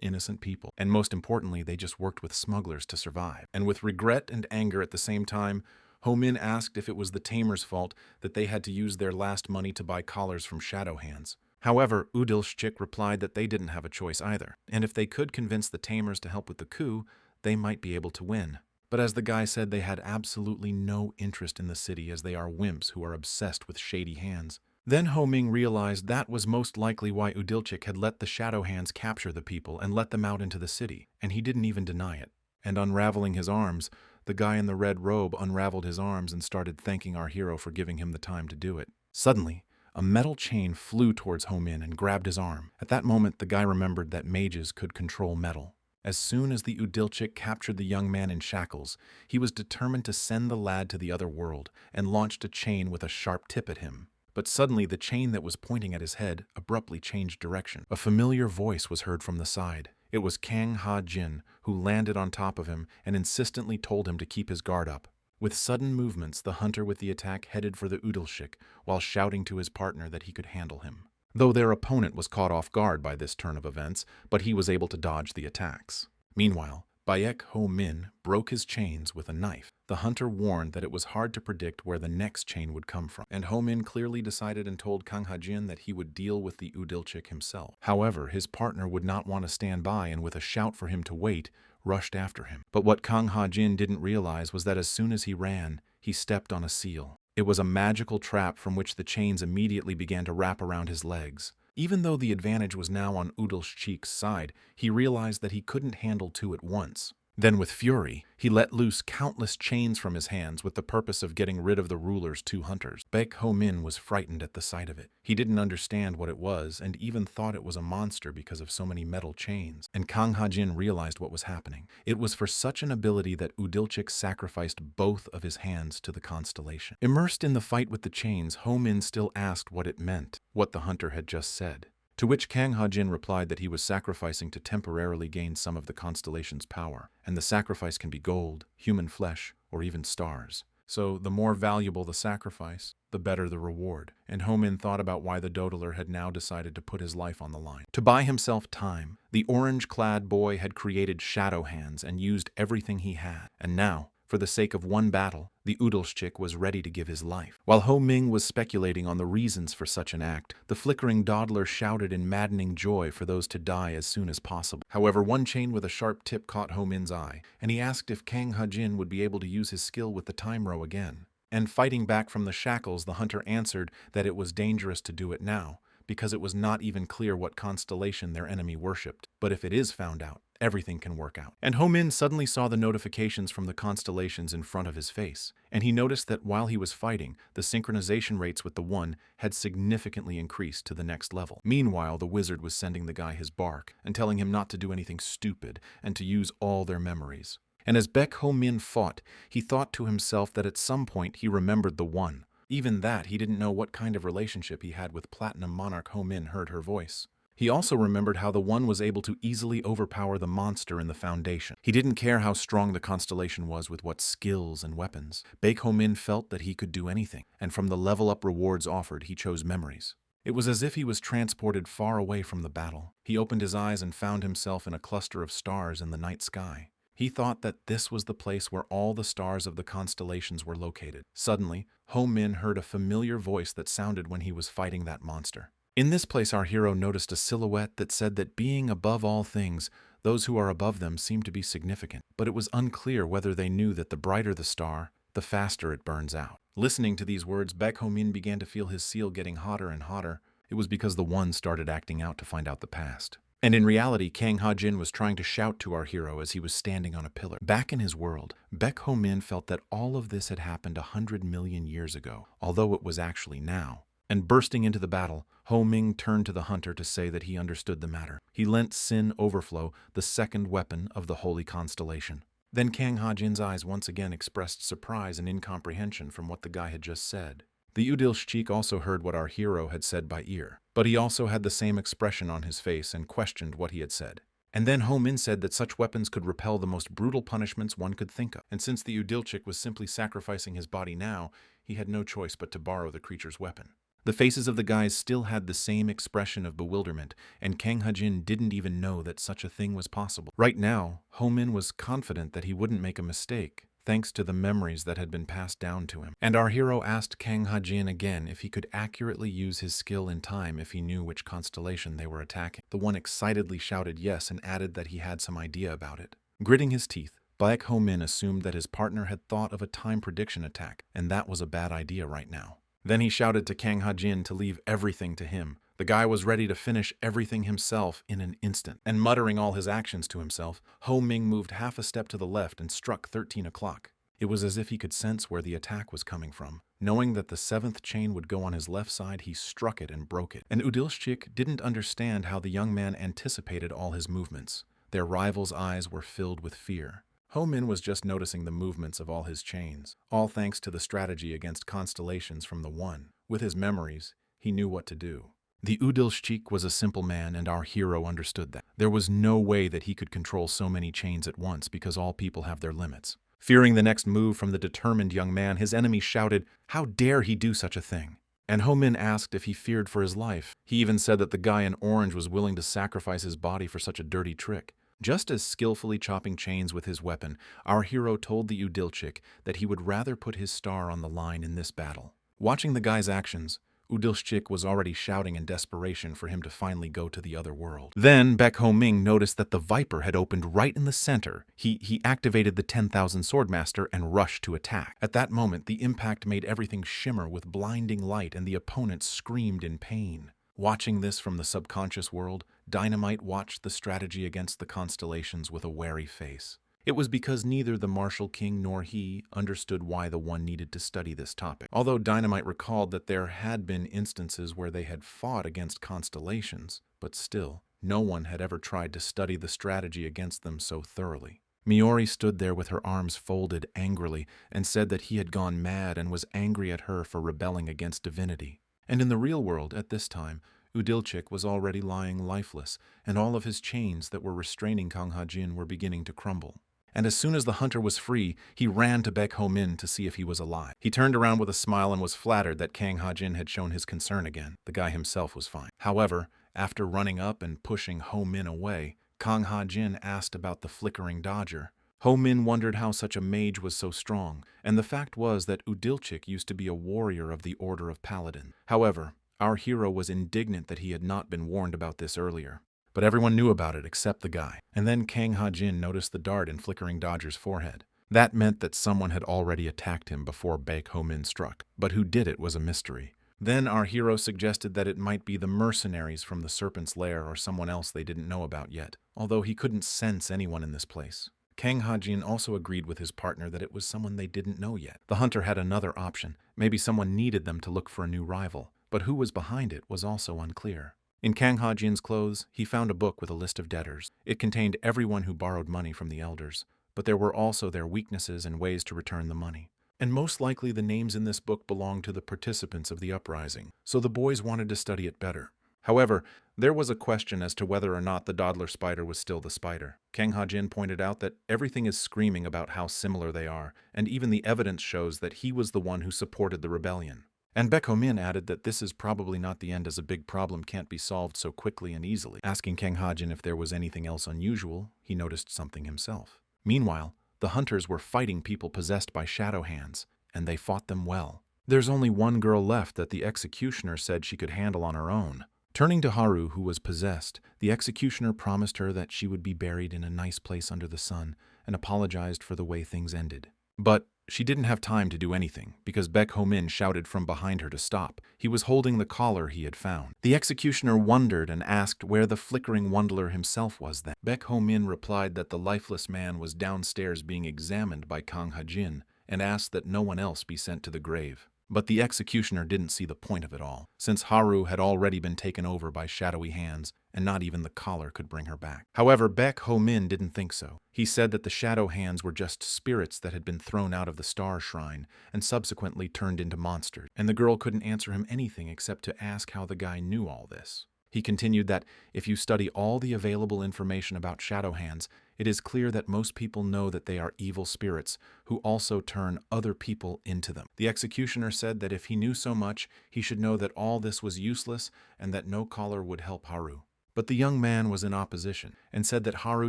innocent people. And most importantly, they just worked with smugglers to survive. And with regret and anger at the same time, Ho-min asked if it was the tamers' fault that they had to use their last money to buy collars from shadow hands. However, Udalshik replied that they didn't have a choice either. And if they could convince the tamers to help with the coup, they might be able to win. But as the guy said, they had absolutely no interest in the city as they are wimps who are obsessed with shady hands. Then Ho-min realized that was most likely why Udilchik had let the shadow hands capture the people and let them out into the city, and he didn't even deny it. And unraveling his arms, the guy in the red robe unraveled his arms and started thanking our hero for giving him the time to do it. Suddenly, a metal chain flew towards Ho-min and grabbed his arm. At that moment, the guy remembered that mages could control metal. As soon as the Udilchik captured the young man in shackles, he was determined to send the lad to the other world and launched a chain with a sharp tip at him. But suddenly the chain that was pointing at his head abruptly changed direction. A familiar voice was heard from the side. It was Kang Ha-jin, who landed on top of him and insistently told him to keep his guard up. With sudden movements, the hunter with the attack headed for the Udalshik while shouting to his partner that he could handle him. Though their opponent was caught off guard by this turn of events, but he was able to dodge the attacks. Meanwhile, Baek Ho-min broke his chains with a knife. The hunter warned that it was hard to predict where the next chain would come from, and Ho-min clearly decided and told Kang Ha-jin that he would deal with the Udilchik himself. However, his partner would not want to stand by and with a shout for him to wait, rushed after him. But what Kang Ha-jin didn't realize was that as soon as he ran, he stepped on a seal. It was a magical trap from which the chains immediately began to wrap around his legs. Even though the advantage was now on Udalshik's side, he realized that he couldn't handle two at once. Then with fury, he let loose countless chains from his hands with the purpose of getting rid of the ruler's two hunters. Baek Ho-min was frightened at the sight of it. He didn't understand what it was and even thought it was a monster because of so many metal chains. And Kang Ha-jin realized what was happening. It was for such an ability that Udilchik sacrificed both of his hands to the constellation. Immersed in the fight with the chains, Ho-min still asked what it meant, what the hunter had just said. To which Kang Ha-jin replied that he was sacrificing to temporarily gain some of the constellation's power, and the sacrifice can be gold, human flesh, or even stars. So the more valuable the sacrifice, the better the reward. And Ho-min thought about why the dodler had now decided to put his life on the line. To buy himself time, the orange-clad boy had created shadow hands and used everything he had. And now, for the sake of one battle, the Udalshik was ready to give his life. While Ho-min was speculating on the reasons for such an act, the flickering dawdler shouted in maddening joy for those to die as soon as possible. However, one chain with a sharp tip caught Ho-min's eye, and he asked if Kang Ha-jin would be able to use his skill with the time row again. And fighting back from the shackles, the hunter answered that it was dangerous to do it now, because it was not even clear what constellation their enemy worshipped. But if it is found out, everything can work out. And Ho-min suddenly saw the notifications from the constellations in front of his face, and he noticed that while he was fighting, the synchronization rates with the one had significantly increased to the next level. Meanwhile, the wizard was sending the guy his bark and telling him not to do anything stupid and to use all their memories. And as Baek Ho-min fought, he thought to himself that at some point he remembered the one. Even that, he didn't know what kind of relationship he had with Platinum Monarch. Ho-min heard her voice. He also remembered how the one was able to easily overpower the monster in the foundation. He didn't care how strong the constellation was with what skills and weapons. Baek Ho-min felt that he could do anything, and from the level-up rewards offered, he chose memories. It was as if he was transported far away from the battle. He opened his eyes and found himself in a cluster of stars in the night sky. He thought that this was the place where all the stars of the constellations were located. Suddenly, Ho-min heard a familiar voice that sounded when he was fighting that monster. In this place, our hero noticed a silhouette that said that being above all things, those who are above them seem to be significant, but it was unclear whether they knew that the brighter the star, the faster it burns out. Listening to these words, Baek Ho-min began to feel his seal getting hotter and hotter. It was because the one started acting out to find out the past. And in reality, Kang Ha-jin was trying to shout to our hero as he was standing on a pillar. Back in his world, Baek Ho-min felt that all of this had happened 100 million years ago, although it was actually now. And bursting into the battle, Ho-ming turned to the hunter to say that he understood the matter. He lent Sin Overflow, the second weapon of the holy constellation. Then Kang Ha-jin's eyes once again expressed surprise and incomprehension from what the guy had just said. The Udilshchik also heard what our hero had said by ear, but he also had the same expression on his face and questioned what he had said. And then Ho-min said that such weapons could repel the most brutal punishments one could think of. And since the Udilshchik was simply sacrificing his body now, he had no choice but to borrow the creature's weapon. The faces of the guys still had the same expression of bewilderment, and Kang Ha-jin didn't even know that such a thing was possible. Right now, Ho-min was confident that he wouldn't make a mistake, thanks to the memories that had been passed down to him. And our hero asked Kang Ha-jin again if he could accurately use his skill in time if he knew which constellation they were attacking. The one excitedly shouted yes and added that he had some idea about it. Gritting his teeth, Baek Ho-min assumed that his partner had thought of a time prediction attack, and that was a bad idea right now. Then he shouted to Kang Ha-jin to leave everything to him. The guy was ready to finish everything himself in an instant. And muttering all his actions to himself, Ho-ming moved half a step to the left and struck 13 o'clock. It was as if he could sense where the attack was coming from. Knowing that the seventh chain would go on his left side, he struck it and broke it. And Udilshchik didn't understand how the young man anticipated all his movements. Their rival's eyes were filled with fear. Ho-min was just noticing the movements of all his chains, all thanks to the strategy against constellations from the one. With his memories, he knew what to do. The Udilshchik was a simple man, and our hero understood that. There was no way that he could control so many chains at once because all people have their limits. Fearing the next move from the determined young man, his enemy shouted, "How dare he do such a thing?" And Ho-min asked if he feared for his life. He even said that the guy in orange was willing to sacrifice his body for such a dirty trick. Just as skillfully chopping chains with his weapon, our hero told the Udilshchik that he would rather put his star on the line in this battle. Watching the guy's actions, Udilshchik was already shouting in desperation for him to finally go to the other world. Then Baek Ho-ming noticed that the Viper had opened right in the center. He activated the 10,000 Swordmaster and rushed to attack. At that moment, the impact made everything shimmer with blinding light, and the opponent screamed in pain. Watching this from the subconscious world, Dynamite watched the strategy against the constellations with a wary face. It was because neither the Martial King nor he understood why the one needed to study this topic. Although Dynamite recalled that there had been instances where they had fought against constellations, but still, no one had ever tried to study the strategy against them so thoroughly. Miori stood there with her arms folded angrily and said that he had gone mad and was angry at her for rebelling against divinity. And in the real world, at this time, Udilshchik was already lying lifeless, and all of his chains that were restraining Kang Ha-jin were beginning to crumble. And as soon as the hunter was free, he ran to Baek Ho-min to see if he was alive. He turned around with a smile and was flattered that Kang Ha-jin had shown his concern again. The guy himself was fine. However, after running up and pushing Ho-min away, Kang Ha-jin asked about the flickering dodger. Ho-min wondered how such a mage was so strong, and the fact was that Udilshchik used to be a warrior of the Order of Paladin. However, our hero was indignant that he had not been warned about this earlier. But everyone knew about it except the guy. And then Kang Ha-jin noticed the dart in Flickering Dodger's forehead. That meant that someone had already attacked him before Baek Ho-min struck. But who did it was a mystery. Then our hero suggested that it might be the mercenaries from the Serpent's Lair or someone else they didn't know about yet, although he couldn't sense anyone in this place. Kang Ha-jin also agreed with his partner that it was someone they didn't know yet. The hunter had another option. Maybe someone needed them to look for a new rival, but who was behind it was also unclear. In Kang Ha-jin's clothes, he found a book with a list of debtors. It contained everyone who borrowed money from the elders, but there were also their weaknesses and ways to return the money. And most likely the names in this book belonged to the participants of the uprising, so the boys wanted to study it better. However, There was a question as to whether or not the Dodler spider was still the spider. Kang Ha-jin pointed out that everything is screaming about how similar they are, and even the evidence shows that he was the one who supported the rebellion. And Baek Ho-min added that this is probably not the end, as a big problem can't be solved so quickly and easily. Asking Kang Ha-jin if there was anything else unusual, he noticed something himself. Meanwhile, the hunters were fighting people possessed by shadow hands, and they fought them well. There's only one girl left that the executioner said she could handle on her own. Turning to Haru, who was possessed, the executioner promised her that she would be buried in a nice place under the sun and apologized for the way things ended. But she didn't have time to do anything, because Baek Ho-min shouted from behind her to stop. He was holding the collar he had found. The executioner wondered and asked where the flickering Wundler himself was then. Baek Ho-min replied that the lifeless man was downstairs being examined by Kang Ha-jin and asked that no one else be sent to the grave. But the executioner didn't see the point of it all, since Haru had already been taken over by shadowy hands, and not even the collar could bring her back. However, Baek Ho-min didn't think so. He said that the shadow hands were just spirits that had been thrown out of the star shrine and subsequently turned into monsters, and the girl couldn't answer him anything except to ask how the guy knew all this. He continued that if you study all the available information about shadow hands, it is clear that most people know that they are evil spirits who also turn other people into them. The executioner said that if he knew so much, he should know that all this was useless and that no collar would help Haru. But the young man was in opposition and said that Haru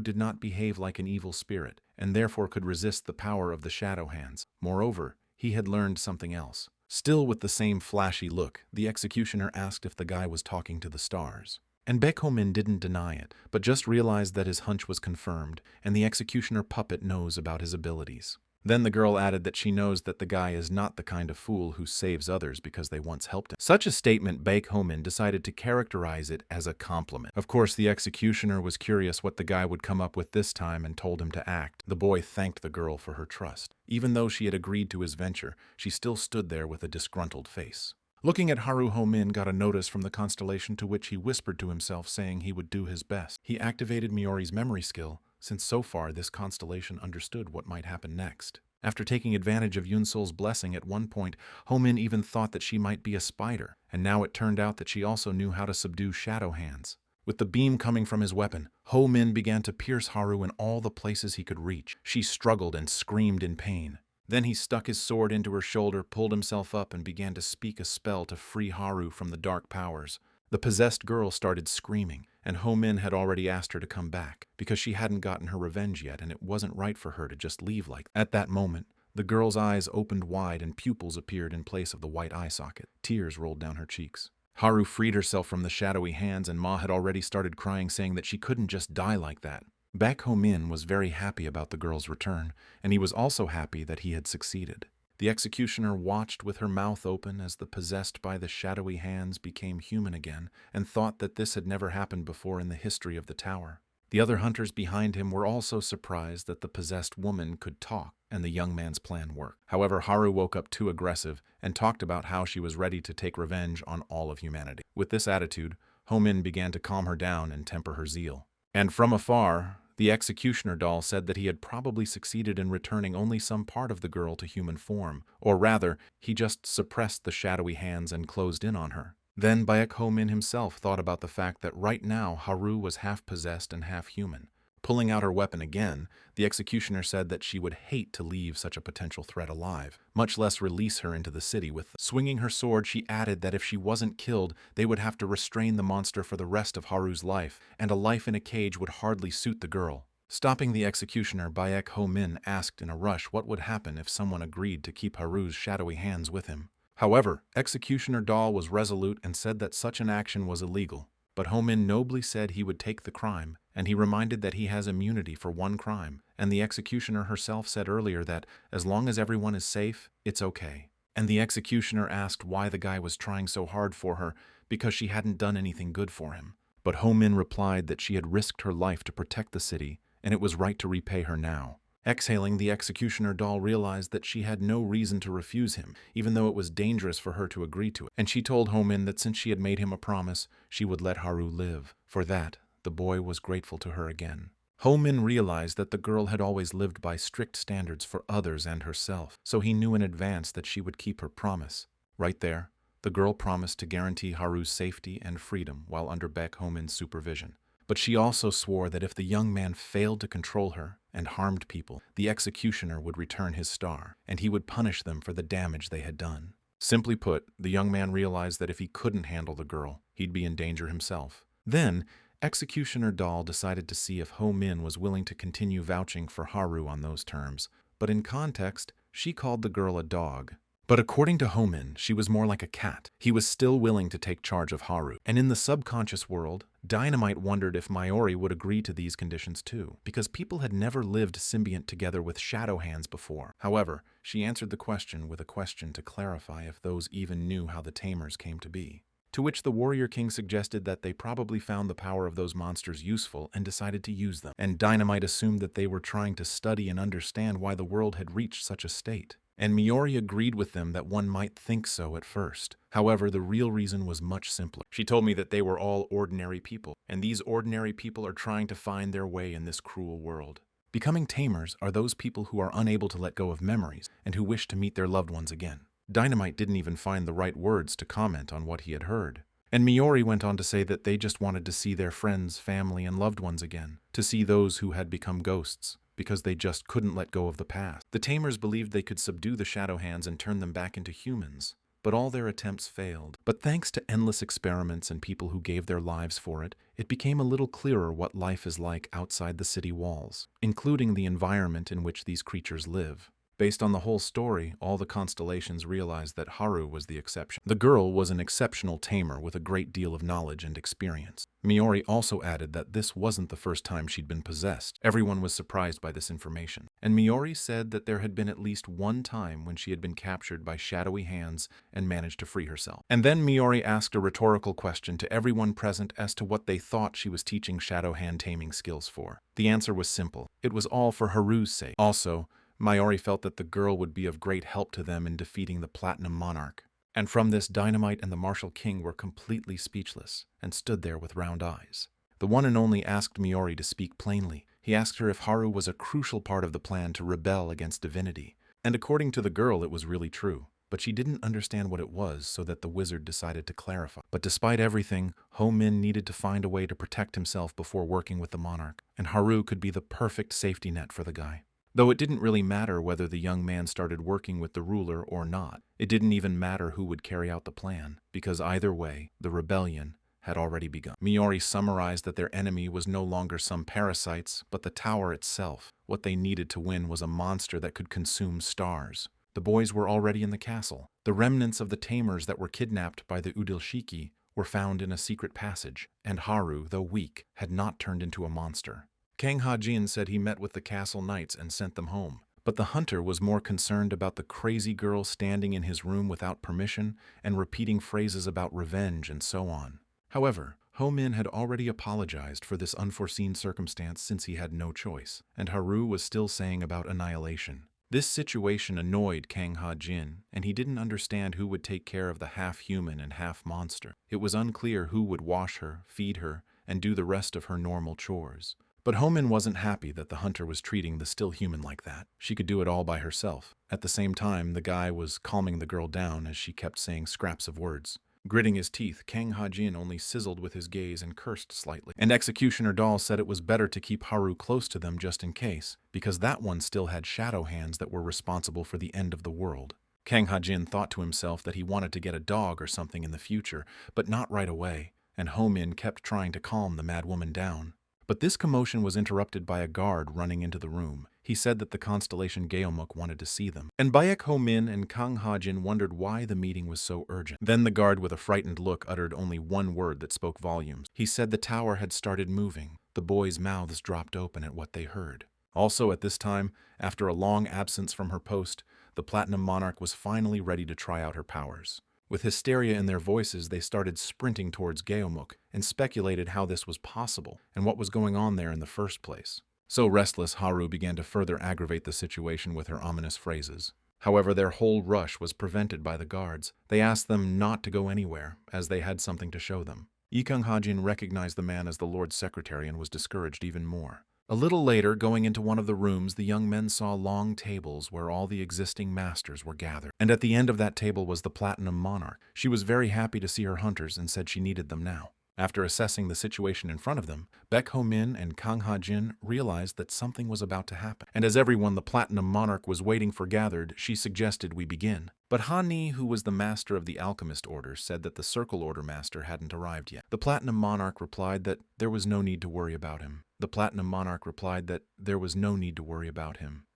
did not behave like an evil spirit and therefore could resist the power of the shadow hands. Moreover, he had learned something else. Still with the same flashy look, the executioner asked if the guy was talking to the stars. And Baek Ho-min didn't deny it, but just realized that his hunch was confirmed, and the executioner puppet knows about his abilities. Then the girl added that she knows that the guy is not the kind of fool who saves others because they once helped him. Such a statement, Baek Ho-min decided to characterize it as a compliment. Of course, the executioner was curious what the guy would come up with this time and told him to act. The boy thanked the girl for her trust. Even though she had agreed to his venture, she still stood there with a disgruntled face. Looking at Haru, Ho-min got a notice from the constellation, to which he whispered to himself, saying he would do his best. He activated Miori's memory skill, since so far this constellation understood what might happen next. After taking advantage of Yunsul's blessing at one point, Ho-min even thought that she might be a spider, and now it turned out that she also knew how to subdue shadow hands. With the beam coming from his weapon, Ho-min began to pierce Haru in all the places he could reach. She struggled and screamed in pain. Then he stuck his sword into her shoulder, pulled himself up, and began to speak a spell to free Haru from the dark powers. The possessed girl started screaming, and Ho-min had already asked her to come back, because she hadn't gotten her revenge yet, and it wasn't right for her to just leave like that. At that moment, the girl's eyes opened wide and pupils appeared in place of the white eye socket. Tears rolled down her cheeks. Haru freed herself from the shadowy hands, and Ma had already started crying, saying that she couldn't just die like that. Baek Ho-min was very happy about the girl's return, and he was also happy that he had succeeded. The executioner watched with her mouth open as the possessed by the shadowy hands became human again, and thought that this had never happened before in the history of the tower. The other hunters behind him were also surprised that the possessed woman could talk, and the young man's plan worked. However, Haru woke up too aggressive and talked about how she was ready to take revenge on all of humanity. With this attitude, Ho-min began to calm her down and temper her zeal. And from afar, the executioner doll said that he had probably succeeded in returning only some part of the girl to human form, or rather, he just suppressed the shadowy hands and closed in on her. Then Baek Ho-min himself thought about the fact that right now Haru was half possessed and half human. Pulling out her weapon again, the executioner said that she would hate to leave such a potential threat alive, much less release her into the city with them. Swinging her sword, she added that if she wasn't killed, they would have to restrain the monster for the rest of Haru's life, and a life in a cage would hardly suit the girl. Stopping the executioner, Baek Ho-min asked in a rush what would happen if someone agreed to keep Haru's shadowy hands with him. However, Executioner Doll was resolute and said that such an action was illegal. But Ho-min nobly said he would take the crime, and he reminded that he has immunity for one crime, and the executioner herself said earlier that, as long as everyone is safe, it's okay. And the executioner asked why the guy was trying so hard for her, because she hadn't done anything good for him. But Ho-min replied that she had risked her life to protect the city, and it was right to repay her now. Exhaling, the executioner doll realized that she had no reason to refuse him, even though it was dangerous for her to agree to it, and she told Ho-min that since she had made him a promise, she would let Haru live. For that, the boy was grateful to her again. Ho-min realized that the girl had always lived by strict standards for others and herself, so he knew in advance that she would keep her promise. Right there, The girl promised to guarantee Haru's safety and freedom while under Baek Ho-min's supervision. But she also swore that if the young man failed to control her and harmed people, the executioner would return his star, and he would punish them for the damage they had done. Simply put, the young man realized that if he couldn't handle the girl, he'd be in danger himself. Then, Executioner Doll decided to see if Ho-min was willing to continue vouching for Haru on those terms, but in context, she called the girl a dog. But according to Ho-min, she was more like a cat. He was still willing to take charge of Haru. And in the subconscious world, Dynamite wondered if Mayuri would agree to these conditions too, because people had never lived symbiont together with shadow hands before. However, she answered the question with a question to clarify if those even knew how the tamers came to be. To which the Warrior King suggested that they probably found the power of those monsters useful and decided to use them. And Dynamite assumed that they were trying to study and understand why the world had reached such a state. And Mayuri agreed with them that one might think so at first. However, the real reason was much simpler. She told me that they were all ordinary people, and these ordinary people are trying to find their way in this cruel world. Becoming tamers are those people who are unable to let go of memories and who wish to meet their loved ones again. Dynamite didn't even find the right words to comment on what he had heard. And Mayuri went on to say that they just wanted to see their friends, family, and loved ones again, to see those who had become ghosts, because they just couldn't let go of the past. The tamers believed they could subdue the shadow hands and turn them back into humans, but all their attempts failed. But thanks to endless experiments and people who gave their lives for it, it became a little clearer what life is like outside the city walls, including the environment in which these creatures live. Based on the whole story, all the constellations realized that Haru was the exception. The girl was an exceptional tamer with a great deal of knowledge and experience. Mayuri also added that this wasn't the first time she'd been possessed. Everyone was surprised by this information. And Mayuri said that there had been at least one time when she had been captured by shadowy hands and managed to free herself. And then Mayuri asked a rhetorical question to everyone present as to what they thought she was teaching shadow hand taming skills for. The answer was simple. It was all for Haru's sake. Also, Mayuri felt that the girl would be of great help to them in defeating the Platinum Monarch. And from this, Dynamite and the Martial King were completely speechless and stood there with round eyes. The one and only asked Mayuri to speak plainly. He asked her if Haru was a crucial part of the plan to rebel against divinity. And according to the girl, it was really true. But she didn't understand what it was, so that the wizard decided to clarify. But despite everything, Ho-min needed to find a way to protect himself before working with the monarch, and Haru could be the perfect safety net for the guy. Though it didn't really matter whether the young man started working with the ruler or not. It didn't even matter who would carry out the plan, because either way, the rebellion had already begun. Mayuri summarized that their enemy was no longer some parasites, but the tower itself. What they needed to win was a monster that could consume stars. The boys were already in the castle. The remnants of the tamers that were kidnapped by the Udilshiki were found in a secret passage, and Haru, though weak, had not turned into a monster. Kang Ha-jin said he met with the castle knights and sent them home. But the hunter was more concerned about the crazy girl standing in his room without permission and repeating phrases about revenge and so on. However, Ho-min had already apologized for this unforeseen circumstance since he had no choice, and Haru was still saying about annihilation. This situation annoyed Kang Ha-jin, and he didn't understand who would take care of the half-human and half-monster. It was unclear who would wash her, feed her, and do the rest of her normal chores. But Ho-min wasn't happy that the hunter was treating the still human like that. She could do it all by herself. At the same time, the guy was calming the girl down as she kept saying scraps of words. Gritting his teeth, Kang Ha-jin only sizzled with his gaze and cursed slightly. And Executioner Doll said it was better to keep Haru close to them just in case, because that one still had shadow hands that were responsible for the end of the world. Kang Ha-jin thought to himself that he wanted to get a dog or something in the future, but not right away, and Ho-min kept trying to calm the mad woman down. But this commotion was interrupted by a guard running into the room. He said that the constellation Geomuk wanted to see them. And Baek Ho-min and Kang Ha-jin wondered why the meeting was so urgent. Then the guard with a frightened look uttered only one word that spoke volumes. He said the tower had started moving. The boys' mouths dropped open at what they heard. Also at this time, after a long absence from her post, the Platinum Monarch was finally ready to try out her powers. With hysteria in their voices, they started sprinting towards Geomuk and speculated how this was possible and what was going on there in the first place. So restless, Haru began to further aggravate the situation with her ominous phrases. However, their whole rush was prevented by the guards. They asked them not to go anywhere, as they had something to show them. Kang Ha-jin recognized the man as the Lord's secretary and was discouraged even more. A little later, going into one of the rooms, the young men saw long tables where all the existing masters were gathered. And at the end of that table was the Platinum Monarch. She was very happy to see her hunters and said she needed them now. After assessing the situation in front of them, Baek Ho-min and Kang Ha-jin realized that something was about to happen. And as everyone the Platinum Monarch was waiting for gathered, she suggested we begin. But Ha-ni, who was the master of the Alchemist Order, said that the Circle Order master hadn't arrived yet. The Platinum Monarch replied that there was no need to worry about him.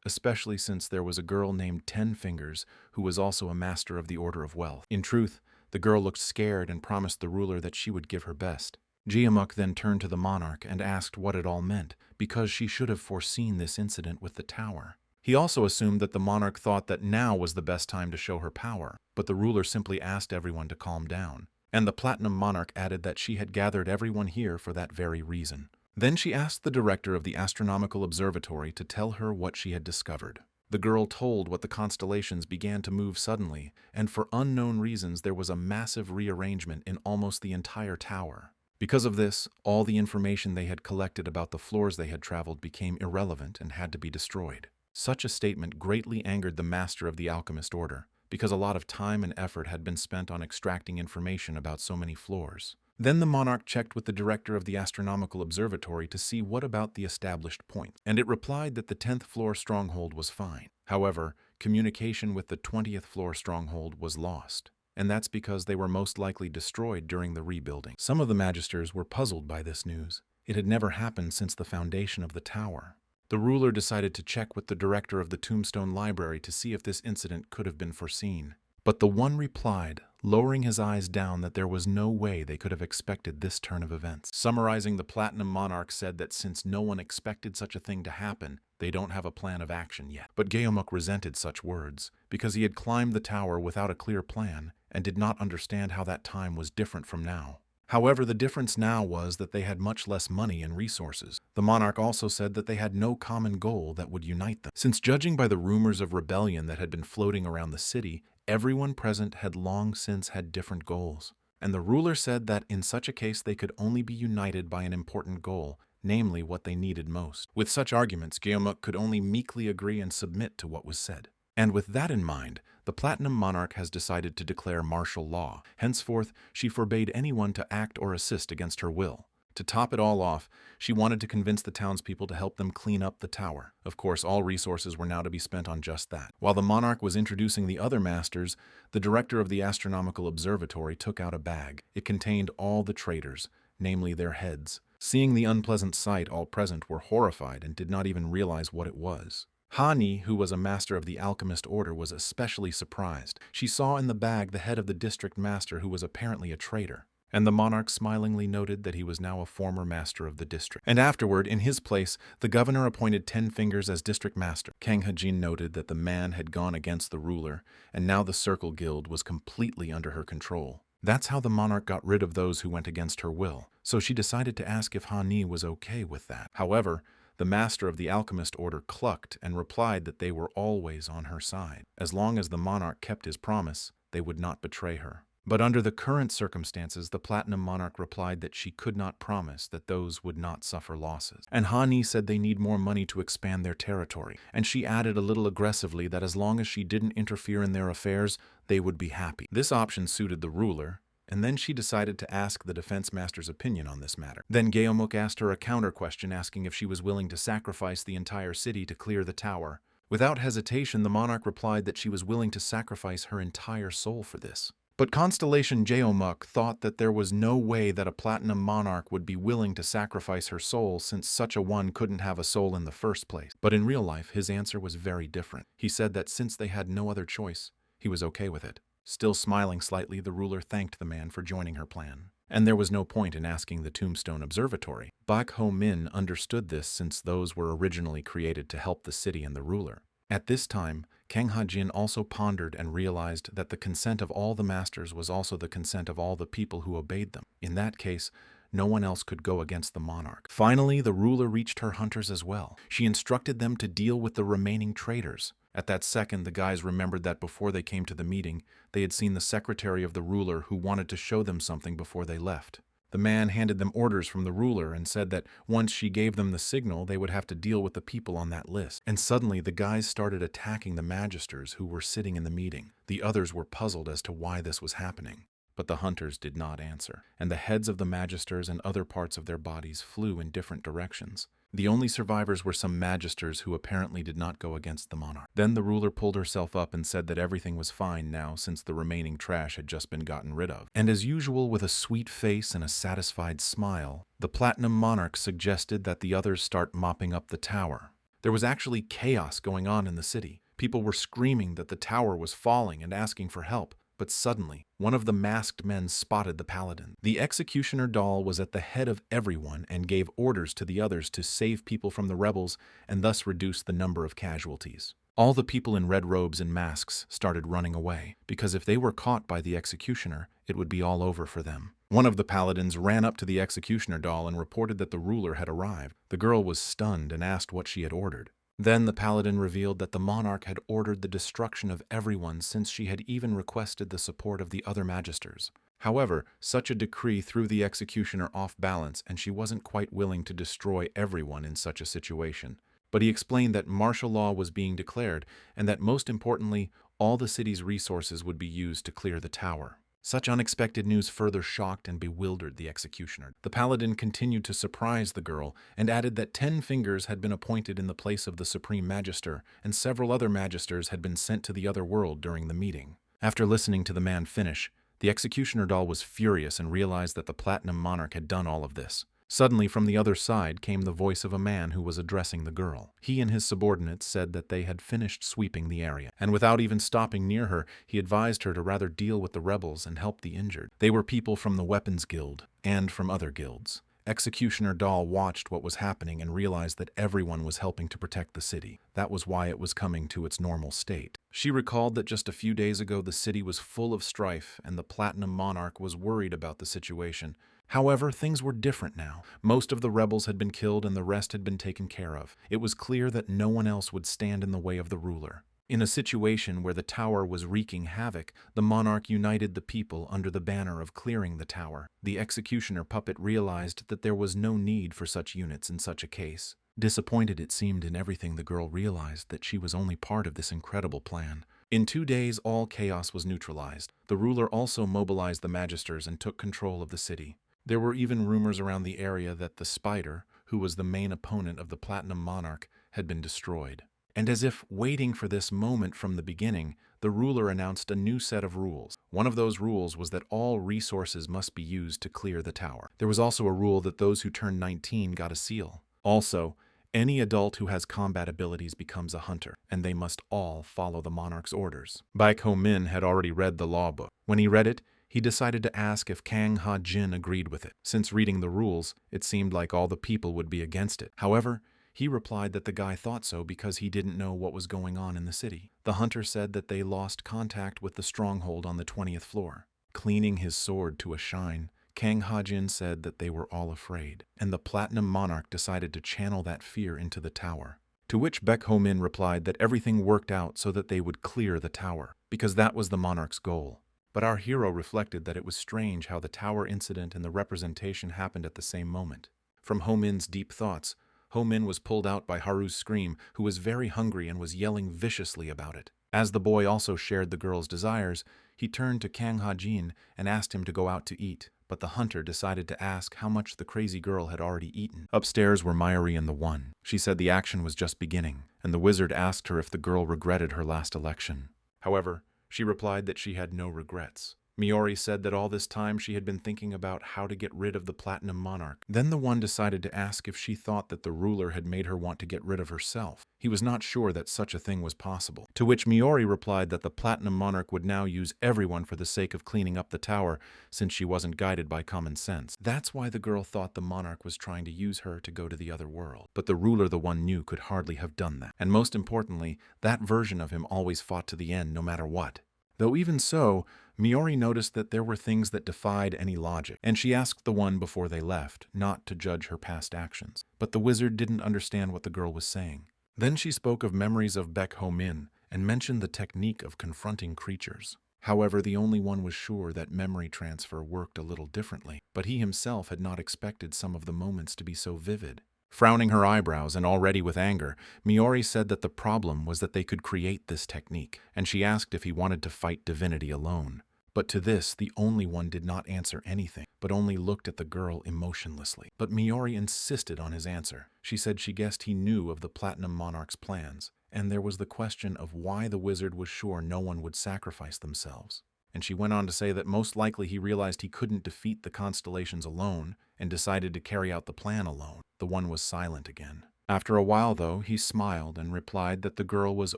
Especially since there was a girl named Ten Fingers who was also a master of the Order of Wealth. In truth, the girl looked scared and promised the ruler that she would give her best. Jeomuk then turned to the monarch and asked what it all meant, because she should have foreseen this incident with the tower. He also assumed that the monarch thought that now was the best time to show her power, but the ruler simply asked everyone to calm down. And the Platinum Monarch added that she had gathered everyone here for that very reason. Then she asked the director of the Astronomical Observatory to tell her what she had discovered. The girl told what the constellations began to move suddenly, and for unknown reasons there was a massive rearrangement in almost the entire tower. Because of this, all the information they had collected about the floors they had traveled became irrelevant and had to be destroyed. Such a statement greatly angered the master of the Alchemist Order, because a lot of time and effort had been spent on extracting information about so many floors. Then the monarch checked with the director of the Astronomical Observatory to see what about the established point, and it replied that the 10th floor stronghold was fine. However, communication with the 20th floor stronghold was lost, and that's because they were most likely destroyed during the rebuilding. Some of the magisters were puzzled by this news. It had never happened since the foundation of the tower. The ruler decided to check with the director of the Tombstone Library to see if this incident could have been foreseen. But the one replied, lowering his eyes down, that there was no way they could have expected this turn of events. Summarizing, the Platinum Monarch said that since no one expected such a thing to happen, they don't have a plan of action yet. But Jeomuk resented such words, because he had climbed the tower without a clear plan and did not understand how that time was different from now. However, the difference now was that they had much less money and resources. The monarch also said that they had no common goal that would unite them. Since judging by the rumors of rebellion that had been floating around the city, everyone present had long since had different goals. And the ruler said that in such a case they could only be united by an important goal, namely what they needed most. With such arguments, Jeomuk could only meekly agree and submit to what was said. And with that in mind, the Platinum Monarch has decided to declare martial law. Henceforth, she forbade anyone to act or assist against her will. To top it all off, she wanted to convince the townspeople to help them clean up the tower. Of course, all resources were now to be spent on just that. While the monarch was introducing the other masters, the director of the Astronomical Observatory took out a bag. It contained all the traitors, namely their heads. Seeing the unpleasant sight, all present were horrified and did not even realize what it was. Ha-ni, who was a master of the Alchemist Order, was especially surprised. She saw in the bag the head of the district master, who was apparently a traitor. And the monarch smilingly noted that he was now a former master of the district. And afterward, in his place, the governor appointed 10 Fingers as district master. Kang Ha-jin noted that the man had gone against the ruler, and now the Circle Guild was completely under her control. That's how the monarch got rid of those who went against her will. So she decided to ask if Ha-ni was okay with that. However, the master of the Alchemist Order clucked and replied that they were always on her side. As long as the monarch kept his promise, they would not betray her. But under the current circumstances, the Platinum Monarch replied that she could not promise that those would not suffer losses. And Ha-ni said they need more money to expand their territory, and she added a little aggressively that as long as she didn't interfere in their affairs, they would be happy. This option suited the ruler, and then she decided to ask the defense master's opinion on this matter. Then Jeomuk asked her a counter question, asking if she was willing to sacrifice the entire city to clear the tower. Without hesitation, the monarch replied that she was willing to sacrifice her entire soul for this. But Constellation Jeomuk thought that there was no way that a Platinum Monarch would be willing to sacrifice her soul, since such a one couldn't have a soul in the first place. But in real life, his answer was very different. He said that since they had no other choice, he was okay with it. Still smiling slightly, the ruler thanked the man for joining her plan. And there was no point in asking the Tombstone Observatory. Baek Ho-min understood this, since those were originally created to help the city and the ruler. At this time, Kang Ha-jin also pondered and realized that the consent of all the masters was also the consent of all the people who obeyed them. In that case, no one else could go against the monarch. Finally, the ruler reached her hunters as well. She instructed them to deal with the remaining traitors. At that second, the guys remembered that before they came to the meeting, they had seen the secretary of the ruler who wanted to show them something before they left. The man handed them orders from the ruler and said that once she gave them the signal, they would have to deal with the people on that list. And suddenly, the guys started attacking the magisters who were sitting in the meeting. The others were puzzled as to why this was happening. But the hunters did not answer, and the heads of the magisters and other parts of their bodies flew in different directions. The only survivors were some magisters who apparently did not go against the monarch. Then the ruler pulled herself up and said that everything was fine now since the remaining trash had just been gotten rid of. And as usual, with a sweet face and a satisfied smile, the Platinum Monarch suggested that the others start mopping up the tower. There was actually chaos going on in the city. People were screaming that the tower was falling and asking for help. But suddenly, one of the masked men spotted the paladin. The executioner doll was at the head of everyone and gave orders to the others to save people from the rebels and thus reduce the number of casualties. All the people in red robes and masks started running away, because if they were caught by the executioner, it would be all over for them. One of the paladins ran up to the executioner doll and reported that the ruler had arrived. The girl was stunned and asked what she had ordered. Then the paladin revealed that the monarch had ordered the destruction of everyone since she had even requested the support of the other magisters. However, such a decree threw the executioner off balance and she wasn't quite willing to destroy everyone in such a situation. But he explained that martial law was being declared and that most importantly, all the city's resources would be used to clear the tower. Such unexpected news further shocked and bewildered the executioner. The paladin continued to surprise the girl and added that 10 fingers had been appointed in the place of the supreme magister, and several other magisters had been sent to the other world during the meeting. After listening to the man finish, the executioner doll was furious and realized that the Platinum Monarch had done all of this. Suddenly, from the other side came the voice of a man who was addressing the girl. He and his subordinates said that they had finished sweeping the area, and without even stopping near her, he advised her to rather deal with the rebels and help the injured. They were people from the Weapons Guild and from other guilds. Executioner Doll watched what was happening and realized that everyone was helping to protect the city. That was why it was coming to its normal state. She recalled that just a few days ago the city was full of strife and the Platinum Monarch was worried about the situation. However, things were different now. Most of the rebels had been killed and the rest had been taken care of. It was clear that no one else would stand in the way of the ruler. In a situation where the tower was wreaking havoc, the monarch united the people under the banner of clearing the tower. The executioner puppet realized that there was no need for such units in such a case. Disappointed it seemed in everything, the girl realized that she was only part of this incredible plan. In 2 days, all chaos was neutralized. The ruler also mobilized the magisters and took control of the city. There were even rumors around the area that the spider, who was the main opponent of the Platinum Monarch, had been destroyed. And as if waiting for this moment from the beginning, the ruler announced a new set of rules. One of those rules was that all resources must be used to clear the tower. There was also a rule that those who turned 19 got a seal. Also, any adult who has combat abilities becomes a hunter, and they must all follow the monarch's orders. Baek Ho Min had already read the law book. When he read it, he decided to ask if Kang Ha Jin agreed with it. Since reading the rules, it seemed like all the people would be against it. However, he replied that the guy thought so because he didn't know what was going on in the city. The hunter said that they lost contact with the stronghold on the 20th floor. Cleaning his sword to a shine, Kang Ha Jin said that they were all afraid, and the Platinum Monarch decided to channel that fear into the tower. To which Baek Ho Min replied that everything worked out so that they would clear the tower, because that was the monarch's goal. But our hero reflected that it was strange how the tower incident and the representation happened at the same moment. From Ho Min's deep thoughts, Ho Min was pulled out by Haru's scream, who was very hungry and was yelling viciously about it. As the boy also shared the girl's desires, he turned to Kang Ha Jin and asked him to go out to eat, but the hunter decided to ask how much the crazy girl had already eaten. Upstairs were Mayuri and the One. She said the action was just beginning, and the wizard asked her if the girl regretted her last election. However, she replied that she had no regrets. Miori said that all this time she had been thinking about how to get rid of the Platinum Monarch. Then the One decided to ask if she thought that the ruler had made her want to get rid of herself. He was not sure that such a thing was possible. To which Miori replied that the Platinum Monarch would now use everyone for the sake of cleaning up the tower, since she wasn't guided by common sense. That's why the girl thought the monarch was trying to use her to go to the other world. But the ruler the One knew could hardly have done that. And most importantly, that version of him always fought to the end no matter what. Though even so, Miori noticed that there were things that defied any logic, and she asked the One before they left not to judge her past actions. But the wizard didn't understand what the girl was saying. Then she spoke of memories of Baek Ho Min and mentioned the technique of confronting creatures. However, the only one was sure that memory transfer worked a little differently, but he himself had not expected some of the moments to be so vivid. Frowning her eyebrows and already with anger, Miori said that the problem was that they could create this technique, and she asked if he wanted to fight divinity alone. But to this, the only one did not answer anything, but only looked at the girl emotionlessly. But Miori insisted on his answer. She said she guessed he knew of the Platinum Monarch's plans, and there was the question of why the wizard was sure no one would sacrifice themselves. And she went on to say that most likely he realized he couldn't defeat the constellations alone and decided to carry out the plan alone. The one was silent again. After a while, though, he smiled and replied that the girl was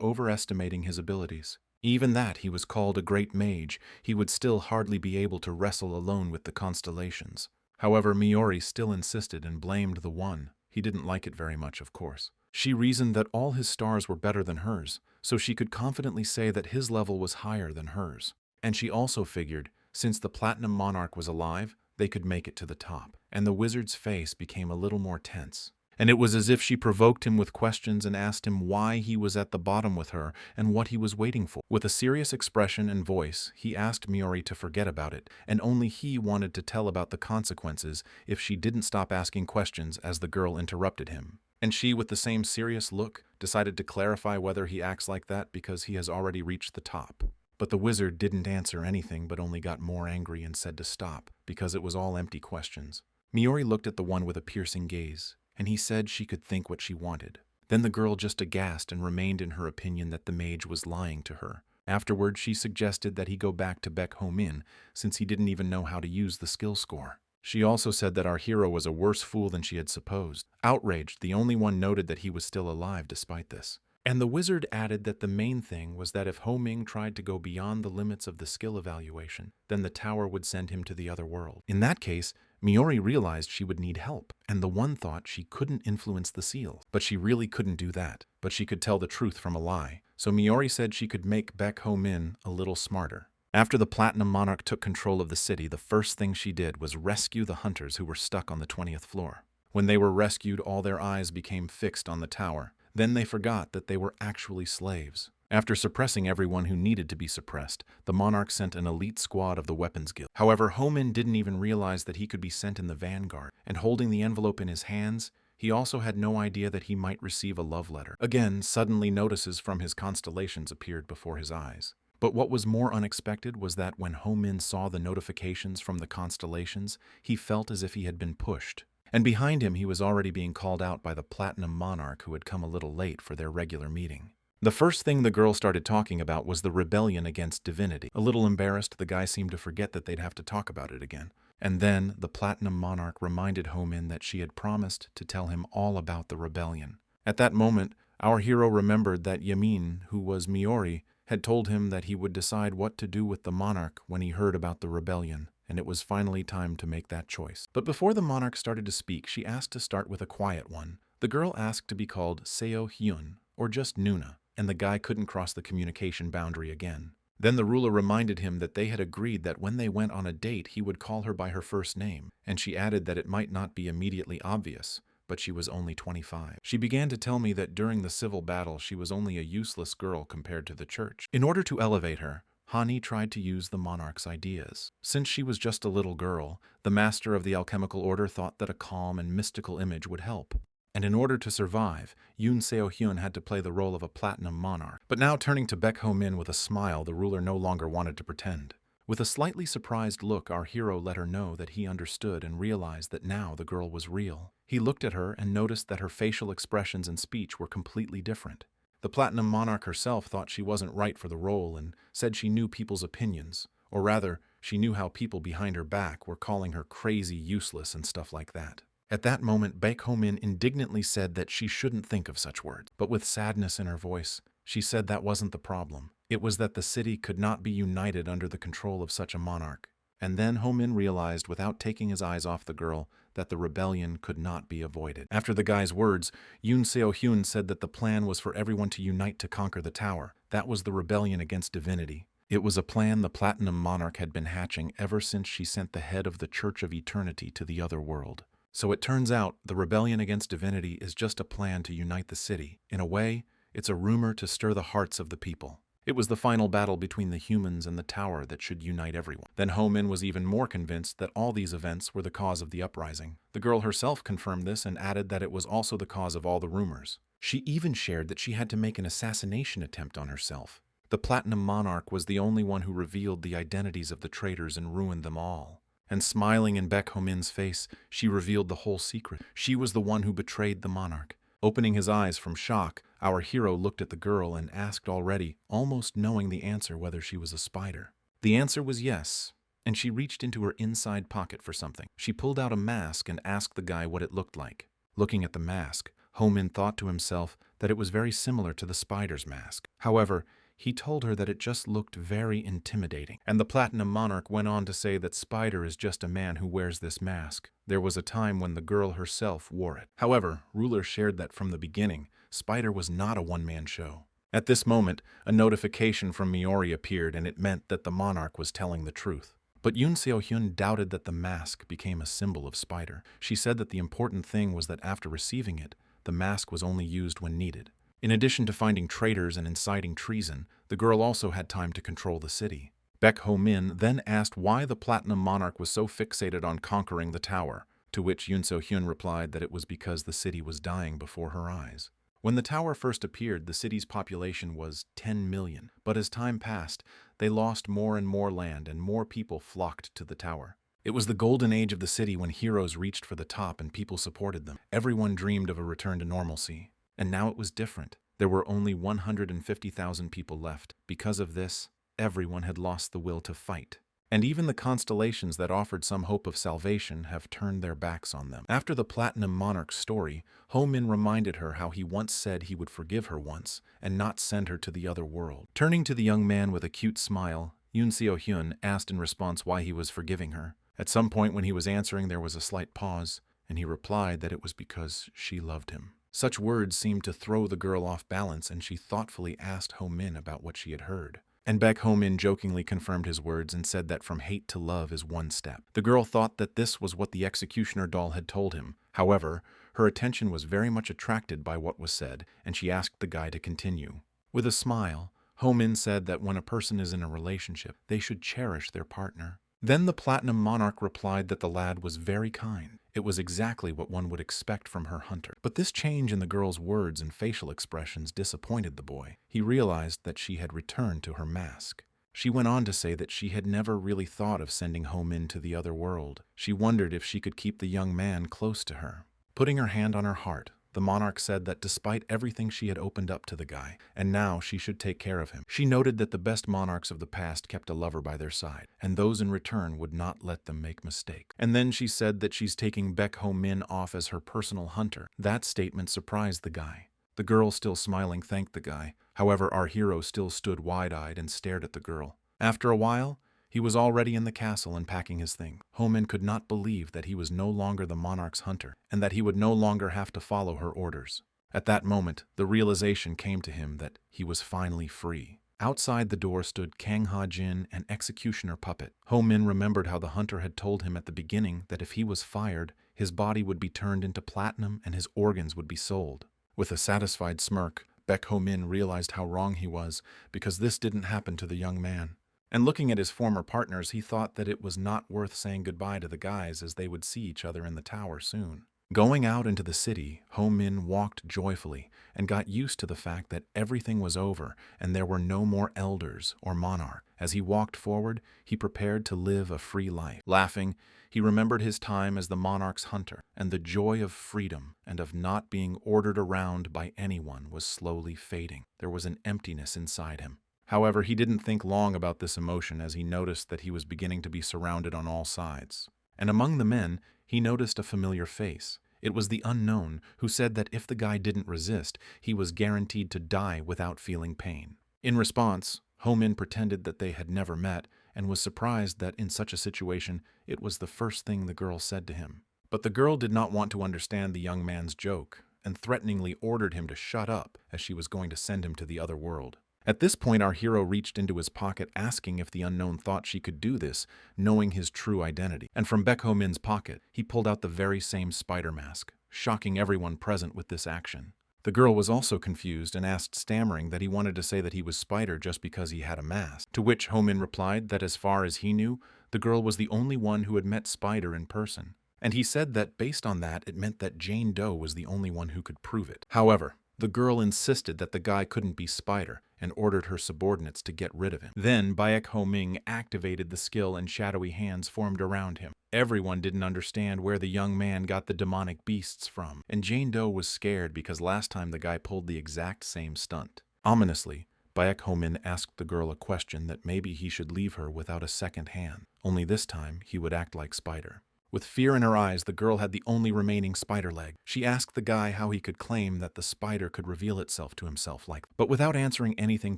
overestimating his abilities. Even that he was called a great mage, he would still hardly be able to wrestle alone with the constellations. However, Miori still insisted and blamed the one. He didn't like it very much, of course. She reasoned that all his stars were better than hers, so she could confidently say that his level was higher than hers. And she also figured, since the Platinum Monarch was alive, they could make it to the top. And the wizard's face became a little more tense. And it was as if she provoked him with questions and asked him why he was at the bottom with her and what he was waiting for. With a serious expression and voice, he asked Miori to forget about it, and only he wanted to tell about the consequences if she didn't stop asking questions as the girl interrupted him. And she, with the same serious look, decided to clarify whether he acts like that because he has already reached the top. But the wizard didn't answer anything but only got more angry and said to stop, because it was all empty questions. Miori looked at the one with a piercing gaze, and he said she could think what she wanted. Then the girl just aghast and remained in her opinion that the mage was lying to her. Afterward, she suggested that he go back to Baek Ho-min, since he didn't even know how to use the skill score. She also said that our hero was a worse fool than she had supposed. Outraged, the only one noted that he was still alive despite this. And the wizard added that the main thing was that if Ho-ming tried to go beyond the limits of the skill evaluation, then the tower would send him to the other world. In that case, Miori realized she would need help, and the one thought she couldn't influence the seals. But she really couldn't do that. But she could tell the truth from a lie. So Miori said she could make Baek Ho-min a little smarter. After the Platinum Monarch took control of the city, the first thing she did was rescue the hunters who were stuck on the 20th floor. When they were rescued, all their eyes became fixed on the tower. Then they forgot that they were actually slaves. After suppressing everyone who needed to be suppressed, the monarch sent an elite squad of the Weapons Guild. However, Ho-min didn't even realize that he could be sent in the vanguard, and holding the envelope in his hands, he also had no idea that he might receive a love letter. Again, suddenly notices from his constellations appeared before his eyes. But what was more unexpected was that when Ho-min saw the notifications from the constellations, he felt as if he had been pushed. And behind him he was already being called out by the Platinum Monarch who had come a little late for their regular meeting. The first thing the girl started talking about was the rebellion against divinity. A little embarrassed, the guy seemed to forget that they'd have to talk about it again. And then the Platinum Monarch reminded Ho-min that she had promised to tell him all about the rebellion. At that moment, our hero remembered that Yamin, who was Miori, had told him that he would decide what to do with the monarch when he heard about the rebellion. And it was finally time to make that choice. But before the monarch started to speak, she asked to start with a quiet one. The girl asked to be called Seo Hyun, or just Nuna, and the guy couldn't cross the communication boundary again. Then the ruler reminded him that they had agreed that when they went on a date, he would call her by her first name, and she added that it might not be immediately obvious, but she was only 25. She began to tell me that during the civil battle, she was only a useless girl compared to the church. In order to elevate her, Hani tried to use the monarch's ideas. Since she was just a little girl, the master of the alchemical order thought that a calm and mystical image would help. And in order to survive, Yoon Seo-hyun had to play the role of a platinum monarch. But now turning to Baek Ho-min with a smile, the ruler no longer wanted to pretend. With a slightly surprised look, our hero let her know that he understood and realized that now the girl was real. He looked at her and noticed that her facial expressions and speech were completely different. The Platinum Monarch herself thought she wasn't right for the role and said she knew people's opinions, or rather, she knew how people behind her back were calling her crazy, useless, and stuff like that. At that moment, Baek Ho-min indignantly said that she shouldn't think of such words, but with sadness in her voice, she said that wasn't the problem. It was that the city could not be united under the control of such a monarch. And then Ho-min realized, without taking his eyes off the girl, that the rebellion could not be avoided. After the guy's words, Yoon Seo-hyun said that the plan was for everyone to unite to conquer the tower. That was the rebellion against divinity. It was a plan the Platinum Monarch had been hatching ever since she sent the head of the Church of Eternity to the other world. So it turns out, the rebellion against divinity is just a plan to unite the city. In a way, it's a rumor to stir the hearts of the people. It was the final battle between the humans and the tower that should unite everyone. Then Ho-min was even more convinced that all these events were the cause of the uprising. The girl herself confirmed this and added that it was also the cause of all the rumors. She even shared that she had to make an assassination attempt on herself. The Platinum Monarch was the only one who revealed the identities of the traitors and ruined them all. And smiling in Baek Ho-min's face, she revealed the whole secret. She was the one who betrayed the monarch. Opening his eyes from shock, our hero looked at the girl and asked already, almost knowing the answer whether she was a spider. The answer was yes, and she reached into her inside pocket for something. She pulled out a mask and asked the guy what it looked like. Looking at the mask, Ho-min thought to himself that it was very similar to the spider's mask. However, he told her that it just looked very intimidating. And the Platinum Monarch went on to say that Spider is just a man who wears this mask. There was a time when the girl herself wore it. However, Ruler shared that from the beginning, Spider was not a one-man show. At this moment, a notification from Miori appeared, and it meant that the monarch was telling the truth. But Yoon Seo-hyun doubted that the mask became a symbol of Spider. She said that the important thing was that after receiving it, the mask was only used when needed. In addition to finding traitors and inciting treason, the girl also had time to control the city. Baek Ho-min then asked why the Platinum Monarch was so fixated on conquering the tower, to which Yoon Seo-hyun replied that it was because the city was dying before her eyes. When the tower first appeared, the city's population was 10 million, but as time passed, they lost more and more land and more people flocked to the tower. It was the golden age of the city when heroes reached for the top and people supported them. Everyone dreamed of a return to normalcy. And now it was different. There were only 150,000 people left. Because of this, everyone had lost the will to fight. And even the constellations that offered some hope of salvation have turned their backs on them. After the Platinum Monarch's story, Ho-min reminded her how he once said he would forgive her once and not send her to the other world. Turning to the young man with a cute smile, Yoon Seo-hyun asked in response why he was forgiving her. At some point when he was answering, there was a slight pause, and he replied that it was because she loved him. Such words seemed to throw the girl off balance, and she thoughtfully asked Ho-min about what she had heard. And Baek Ho-min jokingly confirmed his words and said that from hate to love is one step. The girl thought that this was what the executioner doll had told him. However, her attention was very much attracted by what was said, and she asked the guy to continue. With a smile, Ho-min said that when a person is in a relationship, they should cherish their partner. Then the Platinum Monarch replied that the lad was very kind. It was exactly what one would expect from her hunter. But this change in the girl's words and facial expressions disappointed the boy. He realized that she had returned to her mask. She went on to say that she had never really thought of sending Ho-min to the other world. She wondered if she could keep the young man close to her. Putting her hand on her heart, the monarch said that despite everything she had opened up to the guy, and now she should take care of him. She noted that the best monarchs of the past kept a lover by their side, and those in return would not let them make mistakes. And then she said that she's taking Baek Ho-min off as her personal hunter. That statement surprised the guy. The girl, still smiling, thanked the guy. However, our hero still stood wide-eyed and stared at the girl. After a while, he was already in the castle and packing his thing. Ho-min could not believe that he was no longer the monarch's hunter, and that he would no longer have to follow her orders. At that moment, the realization came to him that he was finally free. Outside the door stood Kang Ha-jin, an executioner puppet. Ho-min remembered how the hunter had told him at the beginning that if he was fired, his body would be turned into platinum and his organs would be sold. With a satisfied smirk, Baek Ho-min realized how wrong he was, because this didn't happen to the young man. And looking at his former partners, he thought that it was not worth saying goodbye to the guys, as they would see each other in the tower soon. Going out into the city, Ho-min walked joyfully and got used to the fact that everything was over and there were no more elders or monarch. As he walked forward, he prepared to live a free life. Laughing, he remembered his time as the monarch's hunter, and the joy of freedom and of not being ordered around by anyone was slowly fading. There was an emptiness inside him. However, he didn't think long about this emotion, as he noticed that he was beginning to be surrounded on all sides. And among the men, he noticed a familiar face. It was the unknown, who said that if the guy didn't resist, he was guaranteed to die without feeling pain. In response, Ho-min pretended that they had never met, and was surprised that in such a situation, it was the first thing the girl said to him. But the girl did not want to understand the young man's joke, and threateningly ordered him to shut up, as she was going to send him to the other world. At this point, our hero reached into his pocket, asking if the unknown thought she could do this, knowing his true identity. And from Baek Ho-min's pocket, he pulled out the very same spider mask, shocking everyone present with this action. The girl was also confused and asked, stammering, that he wanted to say that he was Spider just because he had a mask. To which Ho-min replied that as far as he knew, the girl was the only one who had met Spider in person. And he said that based on that, it meant that Jane Doe was the only one who could prove it. However, the girl insisted that the guy couldn't be Spider and ordered her subordinates to get rid of him. Then Baek Ho-ming activated the skill and shadowy hands formed around him. Everyone didn't understand where the young man got the demonic beasts from, and Jane Doe was scared because last time the guy pulled the exact same stunt. Ominously, Baek Ho-min asked the girl a question that maybe he should leave her without a second hand. Only this time, he would act like Spider. With fear in her eyes, the girl had the only remaining spider leg. She asked the guy how he could claim that the spider could reveal itself to himself like. But without answering anything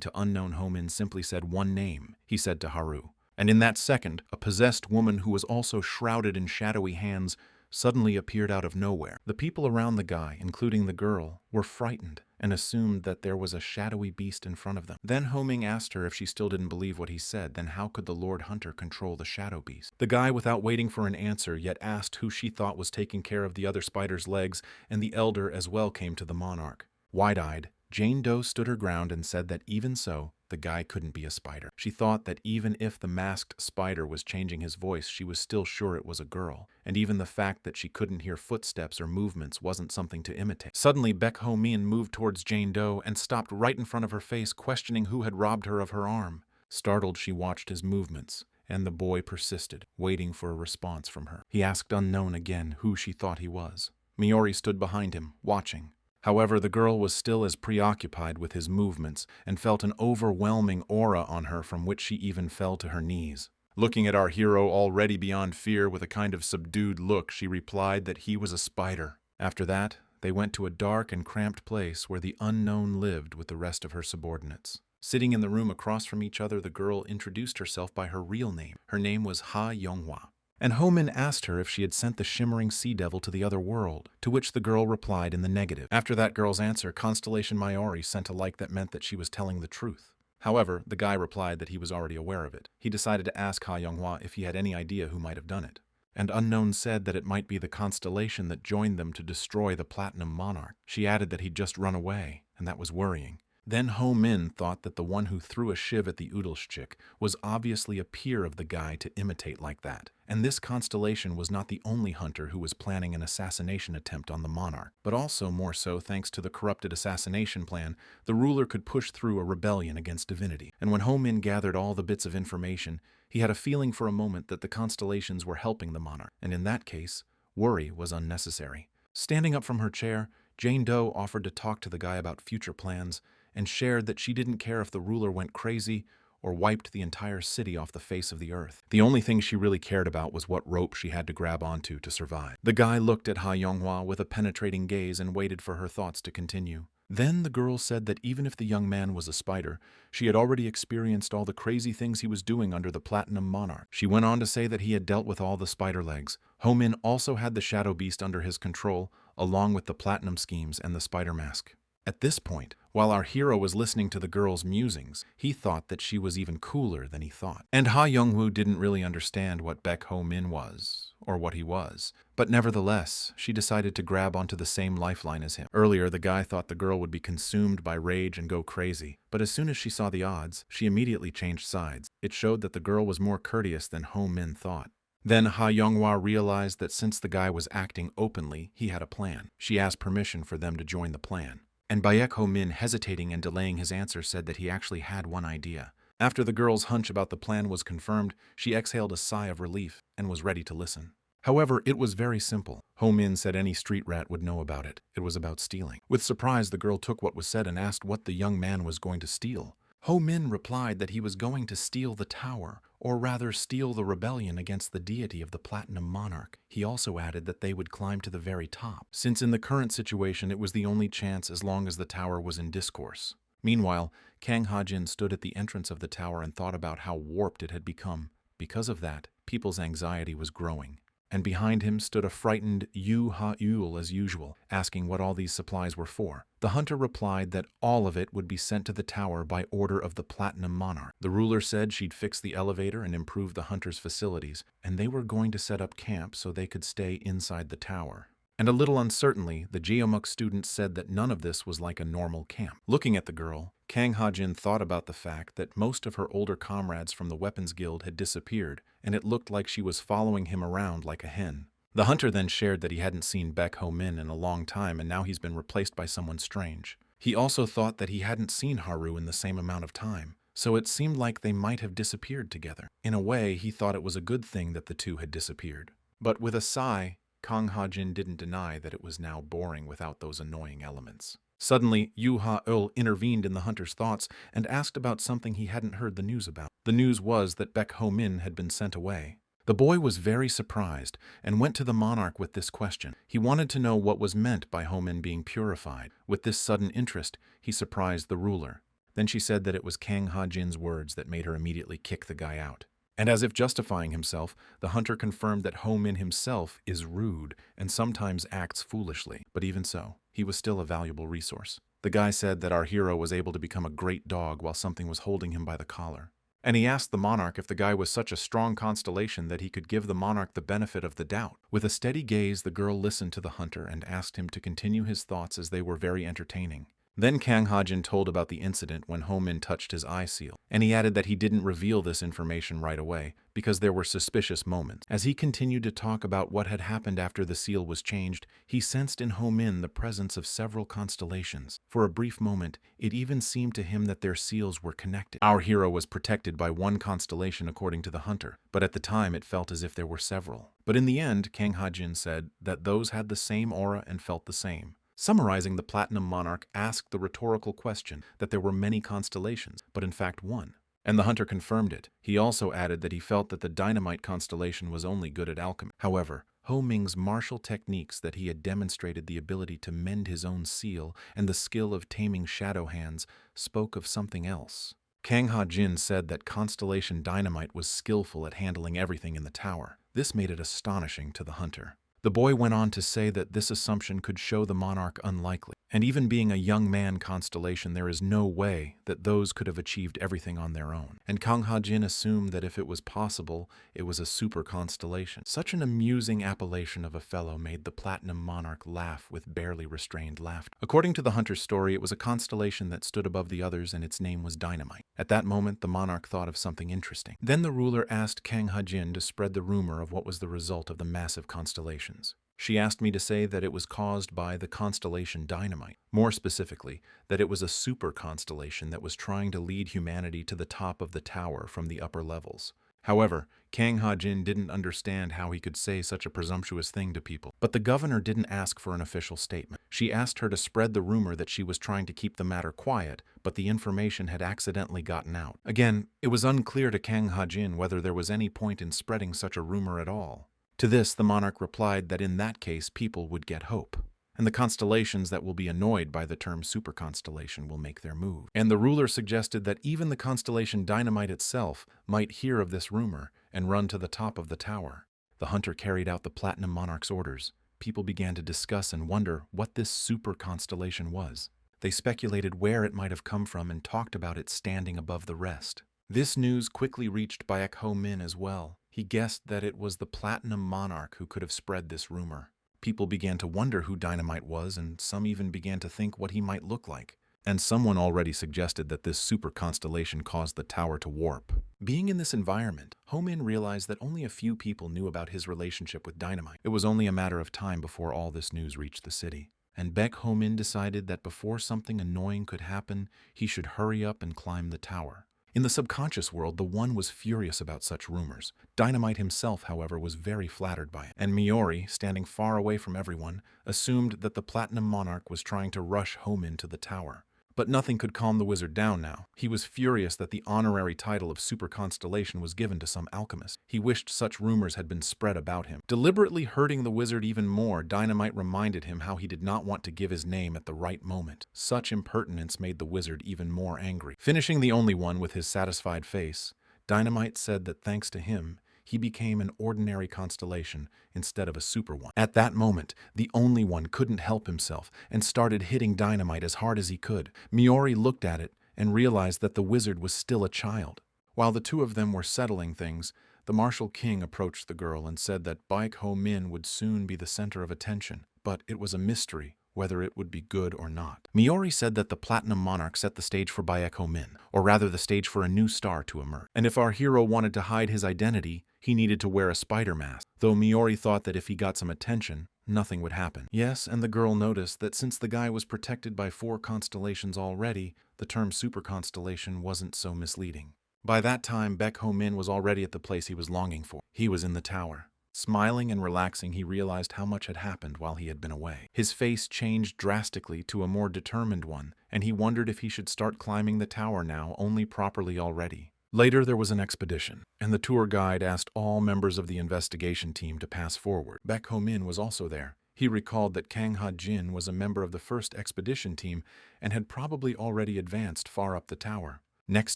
to unknown Ho-min simply said one name, he said to Haru. And in that second, a possessed woman who was also shrouded in shadowy hands suddenly appeared out of nowhere. The people around the guy, including the girl, were frightened and assumed that there was a shadowy beast in front of them. Then Ho-ming asked her if she still didn't believe what he said, then how could the Lord Hunter control the shadow beast? The guy, without waiting for an answer, yet asked who she thought was taking care of the other spider's legs, and the elder as well came to the monarch. Wide-eyed, Jane Doe stood her ground and said that even so, the guy couldn't be a spider. She thought that even if the masked spider was changing his voice, she was still sure it was a girl. And even the fact that she couldn't hear footsteps or movements wasn't something to imitate. Suddenly, Baek Ho-min moved towards Jane Doe and stopped right in front of her face, questioning who had robbed her of her arm. Startled, she watched his movements, and the boy persisted, waiting for a response from her. He asked unknown again who she thought he was. Miori stood behind him, watching. However, the girl was still as preoccupied with his movements and felt an overwhelming aura on her from which she even fell to her knees. Looking at our hero already beyond fear with a kind of subdued look, she replied that he was a spider. After that, they went to a dark and cramped place where the unknown lived with the rest of her subordinates. Sitting in the room across from each other, the girl introduced herself by her real name. Her name was Ha Yonghwa. And Ho-min asked her if she had sent the shimmering sea devil to the other world, to which the girl replied in the negative. After that girl's answer, Constellation Miori sent a like that meant that she was telling the truth. However, the guy replied that he was already aware of it. He decided to ask Ha Yonghwa if he had any idea who might have done it. And Unknown said that it might be the constellation that joined them to destroy the Platinum Monarch. She added that he'd just run away, and that was worrying. Then Ho-min thought that the one who threw a shiv at the Udalschik was obviously a peer of the guy to imitate like that. And this constellation was not the only hunter who was planning an assassination attempt on the monarch, but also more so thanks to the corrupted assassination plan, the ruler could push through a rebellion against divinity. And when Ho-min gathered all the bits of information, he had a feeling for a moment that the constellations were helping the monarch, and in that case, worry was unnecessary. Standing up from her chair, Jane Doe offered to talk to the guy about future plans, and shared that she didn't care if the ruler went crazy or wiped the entire city off the face of the earth. The only thing she really cared about was what rope she had to grab onto to survive. The guy looked at Ha Yonghwa with a penetrating gaze and waited for her thoughts to continue. Then the girl said that even if the young man was a spider, she had already experienced all the crazy things he was doing under the Platinum Monarch. She went on to say that he had dealt with all the spider legs. Ho-min also had the Shadow Beast under his control, along with the Platinum schemes and the spider mask. At this point, while our hero was listening to the girl's musings, he thought that she was even cooler than he thought. And Ha Youngwoo didn't really understand what Baek Ho-min was, or what he was. But nevertheless, she decided to grab onto the same lifeline as him. Earlier, the guy thought the girl would be consumed by rage and go crazy. But as soon as she saw the odds, she immediately changed sides. It showed that the girl was more courteous than Ho-min thought. Then Ha Yonghwa realized that since the guy was acting openly, he had a plan. She asked permission for them to join the plan. And Baek Ho-min, hesitating and delaying his answer, said that he actually had one idea. After the girl's hunch about the plan was confirmed, she exhaled a sigh of relief and was ready to listen. However, it was very simple. Ho-min said any street rat would know about it. It was about stealing. With surprise, the girl took what was said and asked what the young man was going to steal. Ho-min replied that he was going to steal the tower, or rather steal the rebellion against the deity of the Platinum Monarch. He also added that they would climb to the very top, since in the current situation it was the only chance as long as the tower was in discourse. Meanwhile, Kang Ha-jin stood at the entrance of the tower and thought about how warped it had become. Because of that, people's anxiety was growing. And behind him stood a frightened Yu Ha-ul as usual, asking what all these supplies were for. The hunter replied that all of it would be sent to the tower by order of the Platinum Monarch. The ruler said she'd fix the elevator and improve the hunter's facilities, and they were going to set up camp so they could stay inside the tower. And a little uncertainly, the Geomuk student said that none of this was like a normal camp. Looking at the girl, Kang Ha-jin thought about the fact that most of her older comrades from the Weapons Guild had disappeared, and it looked like she was following him around like a hen. The hunter then shared that he hadn't seen Baek Ho-min in a long time and now he's been replaced by someone strange. He also thought that he hadn't seen Haru in the same amount of time, so it seemed like they might have disappeared together. In a way, he thought it was a good thing that the two had disappeared. But with a sigh, Kang Ha-jin didn't deny that it was now boring without those annoying elements. Suddenly, Yu Ha-eul intervened in the hunter's thoughts and asked about something he hadn't heard the news about. The news was that Baek Ho-min had been sent away. The boy was very surprised and went to the monarch with this question. He wanted to know what was meant by Ho-min being purified. With this sudden interest, he surprised the ruler. Then she said that it was Kang Ha-jin's words that made her immediately kick the guy out. And as if justifying himself, the hunter confirmed that Ho-min himself is rude and sometimes acts foolishly. But even so, he was still a valuable resource. The guy said that our hero was able to become a great dog while something was holding him by the collar. And he asked the monarch if the guy was such a strong constellation that he could give the monarch the benefit of the doubt. With a steady gaze, the girl listened to the hunter and asked him to continue his thoughts as they were very entertaining. Then Kang Ha-jin told about the incident when Ho-min touched his eye seal, and he added that he didn't reveal this information right away because there were suspicious moments. As he continued to talk about what had happened after the seal was changed, he sensed in Ho-min the presence of several constellations. For a brief moment, it even seemed to him that their seals were connected. Our hero was protected by one constellation according to the hunter, but at the time it felt as if there were several. But in the end, Kang Ha-jin said that those had the same aura and felt the same. Summarizing, the Platinum Monarch asked the rhetorical question that there were many constellations, but in fact one. And the hunter confirmed it. He also added that he felt that the dynamite constellation was only good at alchemy. However, Ho-ming's martial techniques that he had demonstrated the ability to mend his own seal and the skill of taming shadow hands spoke of something else. Kang Ha-jin said that Constellation Dynamite was skillful at handling everything in the tower. This made it astonishing to the hunter. The boy went on to say that this assumption could show the monarch unlikely, and even being a young man constellation, there is no way that those could have achieved everything on their own. And Kang Ha-jin assumed that if it was possible, it was a super constellation. Such an amusing appellation of a fellow made the Platinum Monarch laugh with barely restrained laughter. According to the hunter's story, it was a constellation that stood above the others and its name was Dynamite. At that moment, the monarch thought of something interesting. Then the ruler asked Kang Ha-jin to spread the rumor of what was the result of the massive constellation. She asked me to say that it was caused by the constellation Dynamite. More specifically, that it was a super constellation that was trying to lead humanity to the top of the tower from the upper levels. However, Kang Ha-jin didn't understand how he could say such a presumptuous thing to people. But the governor didn't ask for an official statement. She asked her to spread the rumor that she was trying to keep the matter quiet, but the information had accidentally gotten out. Again, it was unclear to Kang Ha-jin whether there was any point in spreading such a rumor at all. To this, the monarch replied that in that case people would get hope, and the constellations that will be annoyed by the term superconstellation will make their move. And the ruler suggested that even the constellation Dynamite itself might hear of this rumor and run to the top of the tower. The hunter carried out the Platinum Monarch's orders. People began to discuss and wonder what this super constellation was. They speculated where it might have come from and talked about it standing above the rest. This news quickly reached Baek Ho-min as well. He guessed that it was the Platinum Monarch who could have spread this rumor. People began to wonder who Dynamite was, and some even began to think what he might look like. And someone already suggested that this super constellation caused the tower to warp. Being in this environment, Ho-min realized that only a few people knew about his relationship with Dynamite. It was only a matter of time before all this news reached the city. And Baek Ho-min decided that before something annoying could happen, he should hurry up and climb the tower. In the subconscious world, the One was furious about such rumors. Dynamite himself, however, was very flattered by it. And Miori, standing far away from everyone, assumed that the Platinum Monarch was trying to rush Ho-min to the tower. But nothing could calm the wizard down now. He was furious that the honorary title of Super Constellation was given to some alchemist. He wished such rumors had been spread about him. Deliberately hurting the wizard even more, Dynamite reminded him how he did not want to give his name at the right moment. Such impertinence made the wizard even more angry. Finishing the only one with his satisfied face, Dynamite said that thanks to him, he became an ordinary constellation instead of a super one. At that moment, the only one couldn't help himself and started hitting Dynamite as hard as he could. Miori looked at it and realized that the wizard was still a child. While the two of them were settling things, the martial king approached the girl and said that Baek Ho-min would soon be the center of attention. but it was a mystery whether it would be good or not. Miori said that the Platinum Monarch set the stage for Baekho Min, or rather the stage for a new star to emerge. And if our hero wanted to hide his identity, he needed to wear a spider mask, though Miori thought that if he got some attention, nothing would happen. Yes, and the girl noticed that since the guy was protected by 4 constellations already, the term super constellation wasn't so misleading. By that time, Baekho Min was already at the place he was longing for. He was in the tower. Smiling and relaxing, he realized how much had happened while he had been away. His face changed drastically to a more determined one, and he wondered if he should start climbing the tower now only properly already. Later, there was an expedition, and the tour guide asked all members of the investigation team to pass forward. Baekho Min was also there. He recalled that Kang Ha-jin was a member of the first expedition team and had probably already advanced far up the tower. Next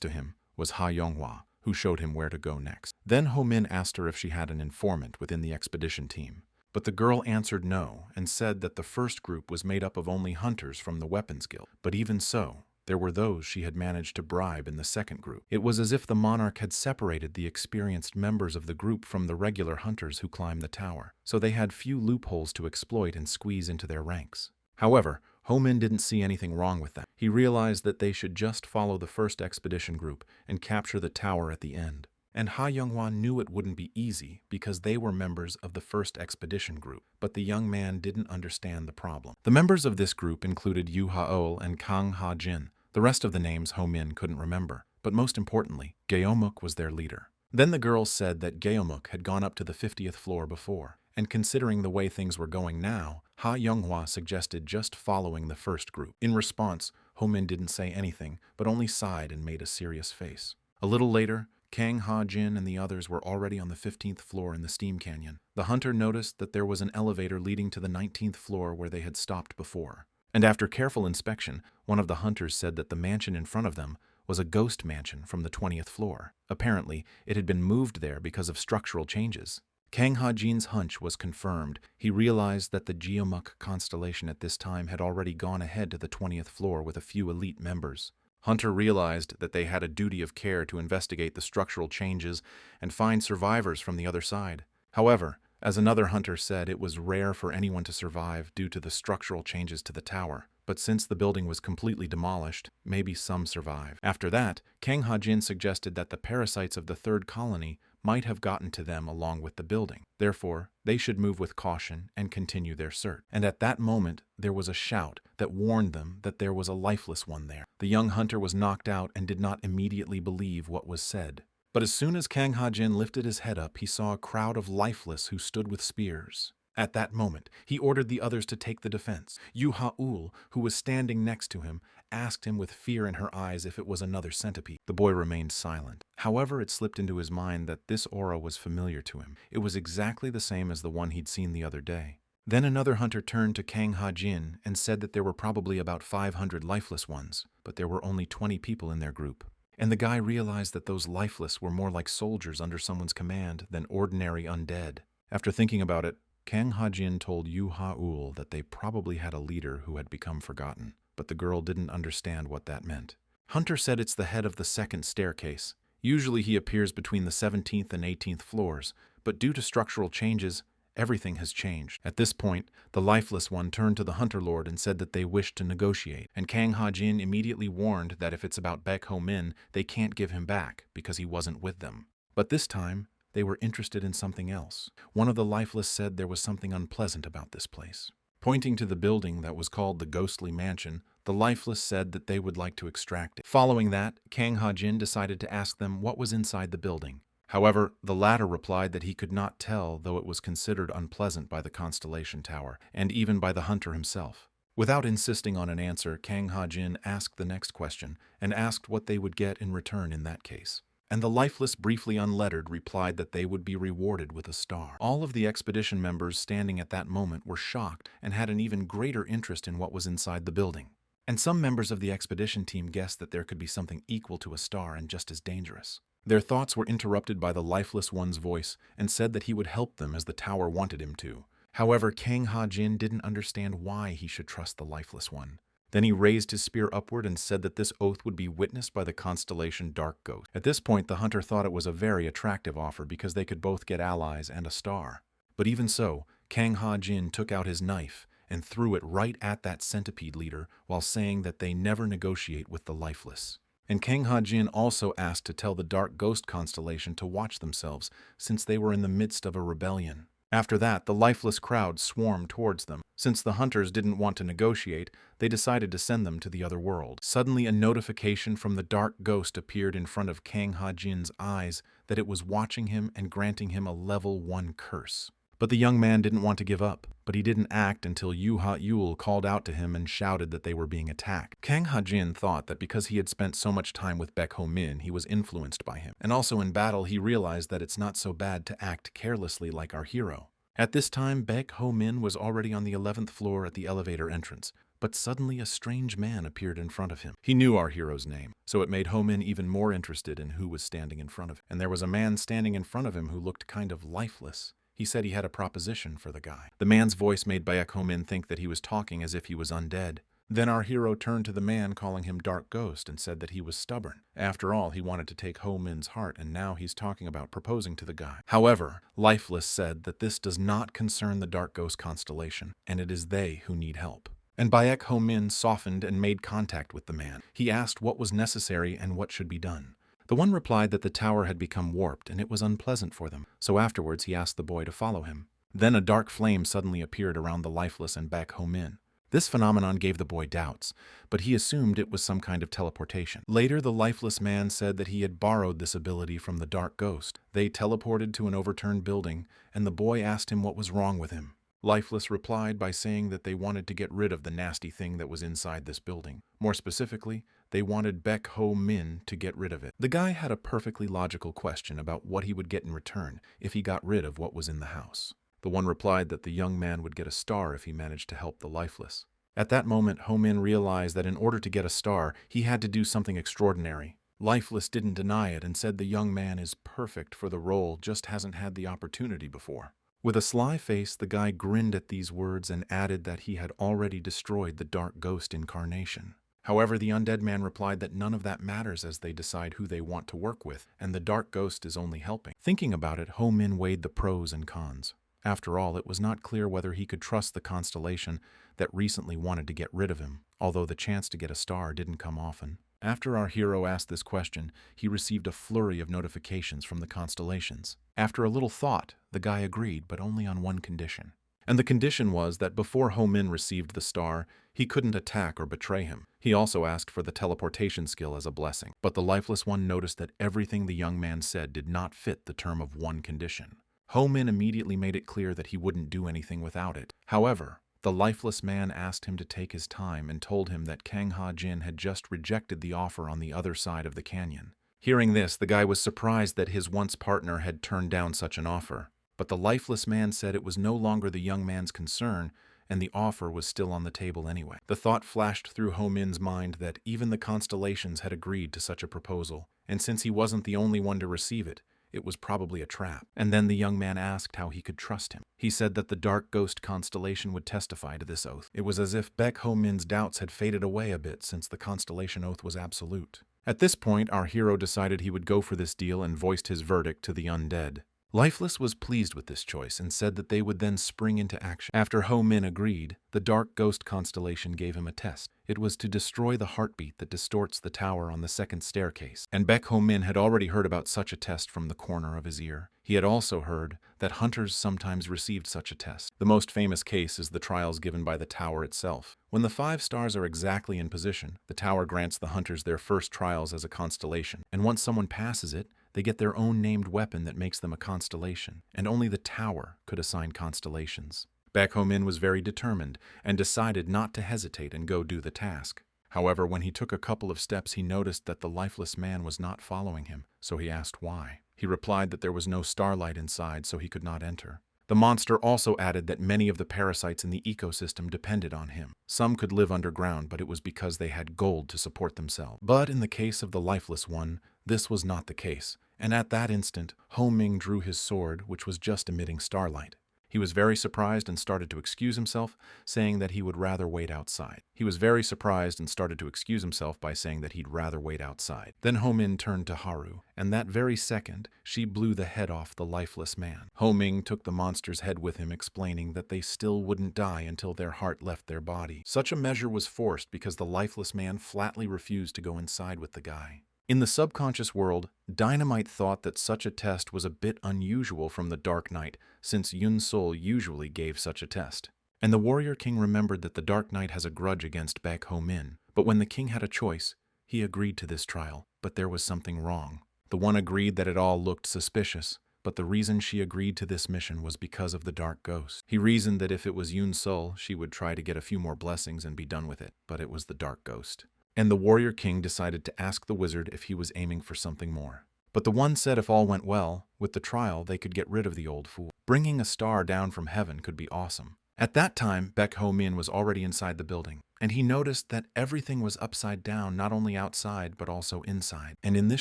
to him was Ha Yonghwa, who showed him where to go next. Then Ho-min asked her if she had an informant within the expedition team. But the girl answered no and said that the first group was made up of only hunters from the Weapons Guild. But even so, there were those she had managed to bribe in the second group. It was as if the monarch had separated the experienced members of the group from the regular hunters who climbed the tower, so they had few loopholes to exploit and squeeze into their ranks. However, Ho-min didn't see anything wrong with that. He realized that they should just follow the first expedition group and capture the tower at the end. And Ha Yonghwa knew it wouldn't be easy because they were members of the first expedition group, but the young man didn't understand the problem. The members of this group included Yu Ha-ol and Kang Ha-jin. The rest of the names Ho-min couldn't remember, but most importantly, Geomuk was their leader. Then the girl said that Geomuk had gone up to the 50th floor before, and considering the way things were going now, Ha Yonghwa suggested just following the first group. In response, Ho-min didn't say anything, but only sighed and made a serious face. A little later, Kang Ha-jin and the others were already on the 15th floor in the steam canyon. The hunter noticed that there was an elevator leading to the 19th floor where they had stopped before. And after careful inspection, one of the hunters said that the mansion in front of them was a ghost mansion from the 20th floor. Apparently, it had been moved there because of structural changes. Kang Ha-jin's hunch was confirmed. He realized that the Geomuk constellation at this time had already gone ahead to the 20th floor with a few elite members. Hunter realized that they had a duty of care to investigate the structural changes and find survivors from the other side. However, as another hunter said, it was rare for anyone to survive due to the structural changes to the tower. But since the building was completely demolished, maybe some survived. After that, Kang Ha-jin suggested that the parasites of the third colony might have gotten to them along with the building. Therefore, they should move with caution and continue their search. And at that moment, there was a shout that warned them that there was a lifeless one there. The young hunter was knocked out and did not immediately believe what was said. But as soon as Kang Ha-jin lifted his head up, he saw a crowd of lifeless who stood with spears. At that moment, he ordered the others to take the defense. Yu Ha-ul, who was standing next to him, asked him with fear in her eyes if it was another centipede. The boy remained silent. However, it slipped into his mind that this aura was familiar to him. It was exactly the same as the one he'd seen the other day. Then another hunter turned to Kang Ha-jin and said that there were probably about 500 lifeless ones, but there were only 20 people in their group. And the guy realized that those lifeless were more like soldiers under someone's command than ordinary undead. After thinking about it, Kang Ha-jin told Yu Ha-ul that they probably had a leader who had become forgotten, but the girl didn't understand what that meant. Hunter said it's the head of the second staircase. Usually he appears between the 17th and 18th floors, but due to structural changes, everything has changed. At this point, the lifeless one turned to the Hunter Lord and said that they wished to negotiate, and Kang Ha-jin immediately warned that if it's about Baekho Min, they can't give him back because he wasn't with them. But this time, they were interested in something else. One of the lifeless said there was something unpleasant about this place. Pointing to the building that was called the Ghostly Mansion, the lifeless said that they would like to extract it. Following that, Kang Ha-jin decided to ask them what was inside the building. However, the latter replied that he could not tell, though it was considered unpleasant by the Constellation Tower, and even by the hunter himself. Without insisting on an answer, Kang Ha-jin asked the next question, and asked what they would get in return in that case. And the lifeless, briefly unlettered, replied that they would be rewarded with a star. All of the expedition members standing at that moment were shocked and had an even greater interest in what was inside the building. And some members of the expedition team guessed that there could be something equal to a star and just as dangerous. Their thoughts were interrupted by the lifeless one's voice and said that he would help them as the tower wanted him to. However, Kang Ha-jin didn't understand why he should trust the lifeless one. Then he raised his spear upward and said that this oath would be witnessed by the constellation Dark Ghost. At this point, the hunter thought it was a very attractive offer because they could both get allies and a star. But even so, Kang Ha-jin took out his knife and threw it right at that centipede leader while saying that they never negotiate with the lifeless. And Kang Ha-jin also asked to tell the Dark Ghost constellation to watch themselves, since they were in the midst of a rebellion. After that, the lifeless crowd swarmed towards them. Since the hunters didn't want to negotiate, they decided to send them to the other world. Suddenly, a notification from the Dark Ghost appeared in front of Kang Ha-jin's eyes that it was watching him and granting him a level 1 curse. But the young man didn't want to give up, but he didn't act until Yu Ha-yul called out to him and shouted that they were being attacked. Kang Ha-jin thought that because he had spent so much time with Baek Ho-min, he was influenced by him. And also in battle, he realized that it's not so bad to act carelessly like our hero. At this time, Baek Ho-min was already on the 11th floor at the elevator entrance, but suddenly a strange man appeared in front of him. He knew our hero's name, so it made Ho-min even more interested in who was standing in front of him. And there was a man standing in front of him who looked kind of lifeless. He said he had a proposition for the guy. The man's voice made Baek Ho-min think that he was talking as if he was undead. Then our hero turned to the man, calling him Dark Ghost, and said that he was stubborn. After all, he wanted to take Ho-min's heart, and now he's talking about proposing to the guy. However, Lifeless said that this does not concern the Dark Ghost constellation, and it is they who need help. And Baek Ho-min softened and made contact with the man. He asked what was necessary and what should be done. The one replied that the tower had become warped and it was unpleasant for them, so afterwards he asked the boy to follow him. Then a dark flame suddenly appeared around the Lifeless and Baek Ho-min. This phenomenon gave the boy doubts, but he assumed it was some kind of teleportation. Later, the Lifeless man said that he had borrowed this ability from the Dark Ghost. They teleported to an overturned building, and the boy asked him what was wrong with him. Lifeless replied by saying that they wanted to get rid of the nasty thing that was inside this building. More specifically, they wanted Baek Ho-min to get rid of it. The guy had a perfectly logical question about what he would get in return if he got rid of what was in the house. The one replied that the young man would get a star if he managed to help the Lifeless. At that moment, Ho-min realized that in order to get a star, he had to do something extraordinary. Lifeless didn't deny it and said the young man is perfect for the role, just hasn't had the opportunity before. With a sly face, the guy grinned at these words and added that he had already destroyed the Dark Ghost incarnation. However, the undead man replied that none of that matters as they decide who they want to work with, and the Dark Ghost is only helping. Thinking about it, Ho-min weighed the pros and cons. After all, it was not clear whether he could trust the constellation that recently wanted to get rid of him, although the chance to get a star didn't come often. After our hero asked this question, he received a flurry of notifications from the constellations. After a little thought, the guy agreed, but only on one condition. And the condition was that before Ho-min received the star, he couldn't attack or betray him. He also asked for the teleportation skill as a blessing, but the Lifeless one noticed that everything the young man said did not fit the term of one condition. Ho-min immediately made it clear that he wouldn't do anything without it. However, the Lifeless man asked him to take his time and told him that Kang Ha-jin had just rejected the offer on the other side of the canyon. Hearing this, the guy was surprised that his once partner had turned down such an offer. But the Lifeless man said it was no longer the young man's concern, and the offer was still on the table anyway. The thought flashed through Ho-min's mind that even the constellations had agreed to such a proposal, and since he wasn't the only one to receive it, it was probably a trap. And then the young man asked how he could trust him. He said that the Dark Ghost constellation would testify to this oath. It was as if Baek Ho-min's doubts had faded away a bit since the constellation oath was absolute. At this point, our hero decided he would go for this deal and voiced his verdict to the undead. Lifeless was pleased with this choice and said that they would then spring into action. After Ho-min agreed, the Dark Ghost constellation gave him a test. It was to destroy the heartbeat that distorts the tower on the second staircase. And Baek Ho-min had already heard about such a test from the corner of his ear. He had also heard that hunters sometimes received such a test. The most famous case is the trials given by the tower itself. When the 5 stars are exactly in position, the tower grants the hunters their first trials as a constellation. And once someone passes it, they get their own named weapon that makes them a constellation, and only the tower could assign constellations. Baek Ho-min was very determined and decided not to hesitate and go do the task. However, when he took a couple of steps, he noticed that the Lifeless man was not following him, so he asked why. He replied that there was no starlight inside, so he could not enter. The monster also added that many of the parasites in the ecosystem depended on him. Some could live underground, but it was because they had gold to support themselves. But in the case of the Lifeless one, this was not the case, and at that instant, Ho-min drew his sword, which was just emitting starlight. He was very surprised and started to excuse himself, saying that he would rather wait outside. He was very surprised and started to excuse himself by saying that he'd rather wait outside. Then Ho-min turned to Haru, and that very second, she blew the head off the lifeless man. Ho-ming took the monster's head with him, explaining that they still wouldn't die until their heart left their body. Such a measure was forced because the lifeless man flatly refused to go inside with the guy. In the subconscious world, Dynamite thought that such a test was a bit unusual from the Dark Knight, since Yun Sol usually gave such a test. And the Warrior King remembered that the Dark Knight has a grudge against Baek Ho-min, but when the king had a choice, he agreed to this trial, but there was something wrong. The one agreed that it all looked suspicious, but the reason she agreed to this mission was because of the Dark Ghost. He reasoned that if it was Yun Sol, she would try to get a few more blessings and be done with it, but it was the Dark Ghost. And the Warrior King decided to ask the wizard if he was aiming for something more. But the one said if all went well, with the trial they could get rid of the old fool. Bringing a star down from heaven could be awesome. At that time, Baek Ho-min was already inside the building, and he noticed that everything was upside down, not only outside, but also inside. And in this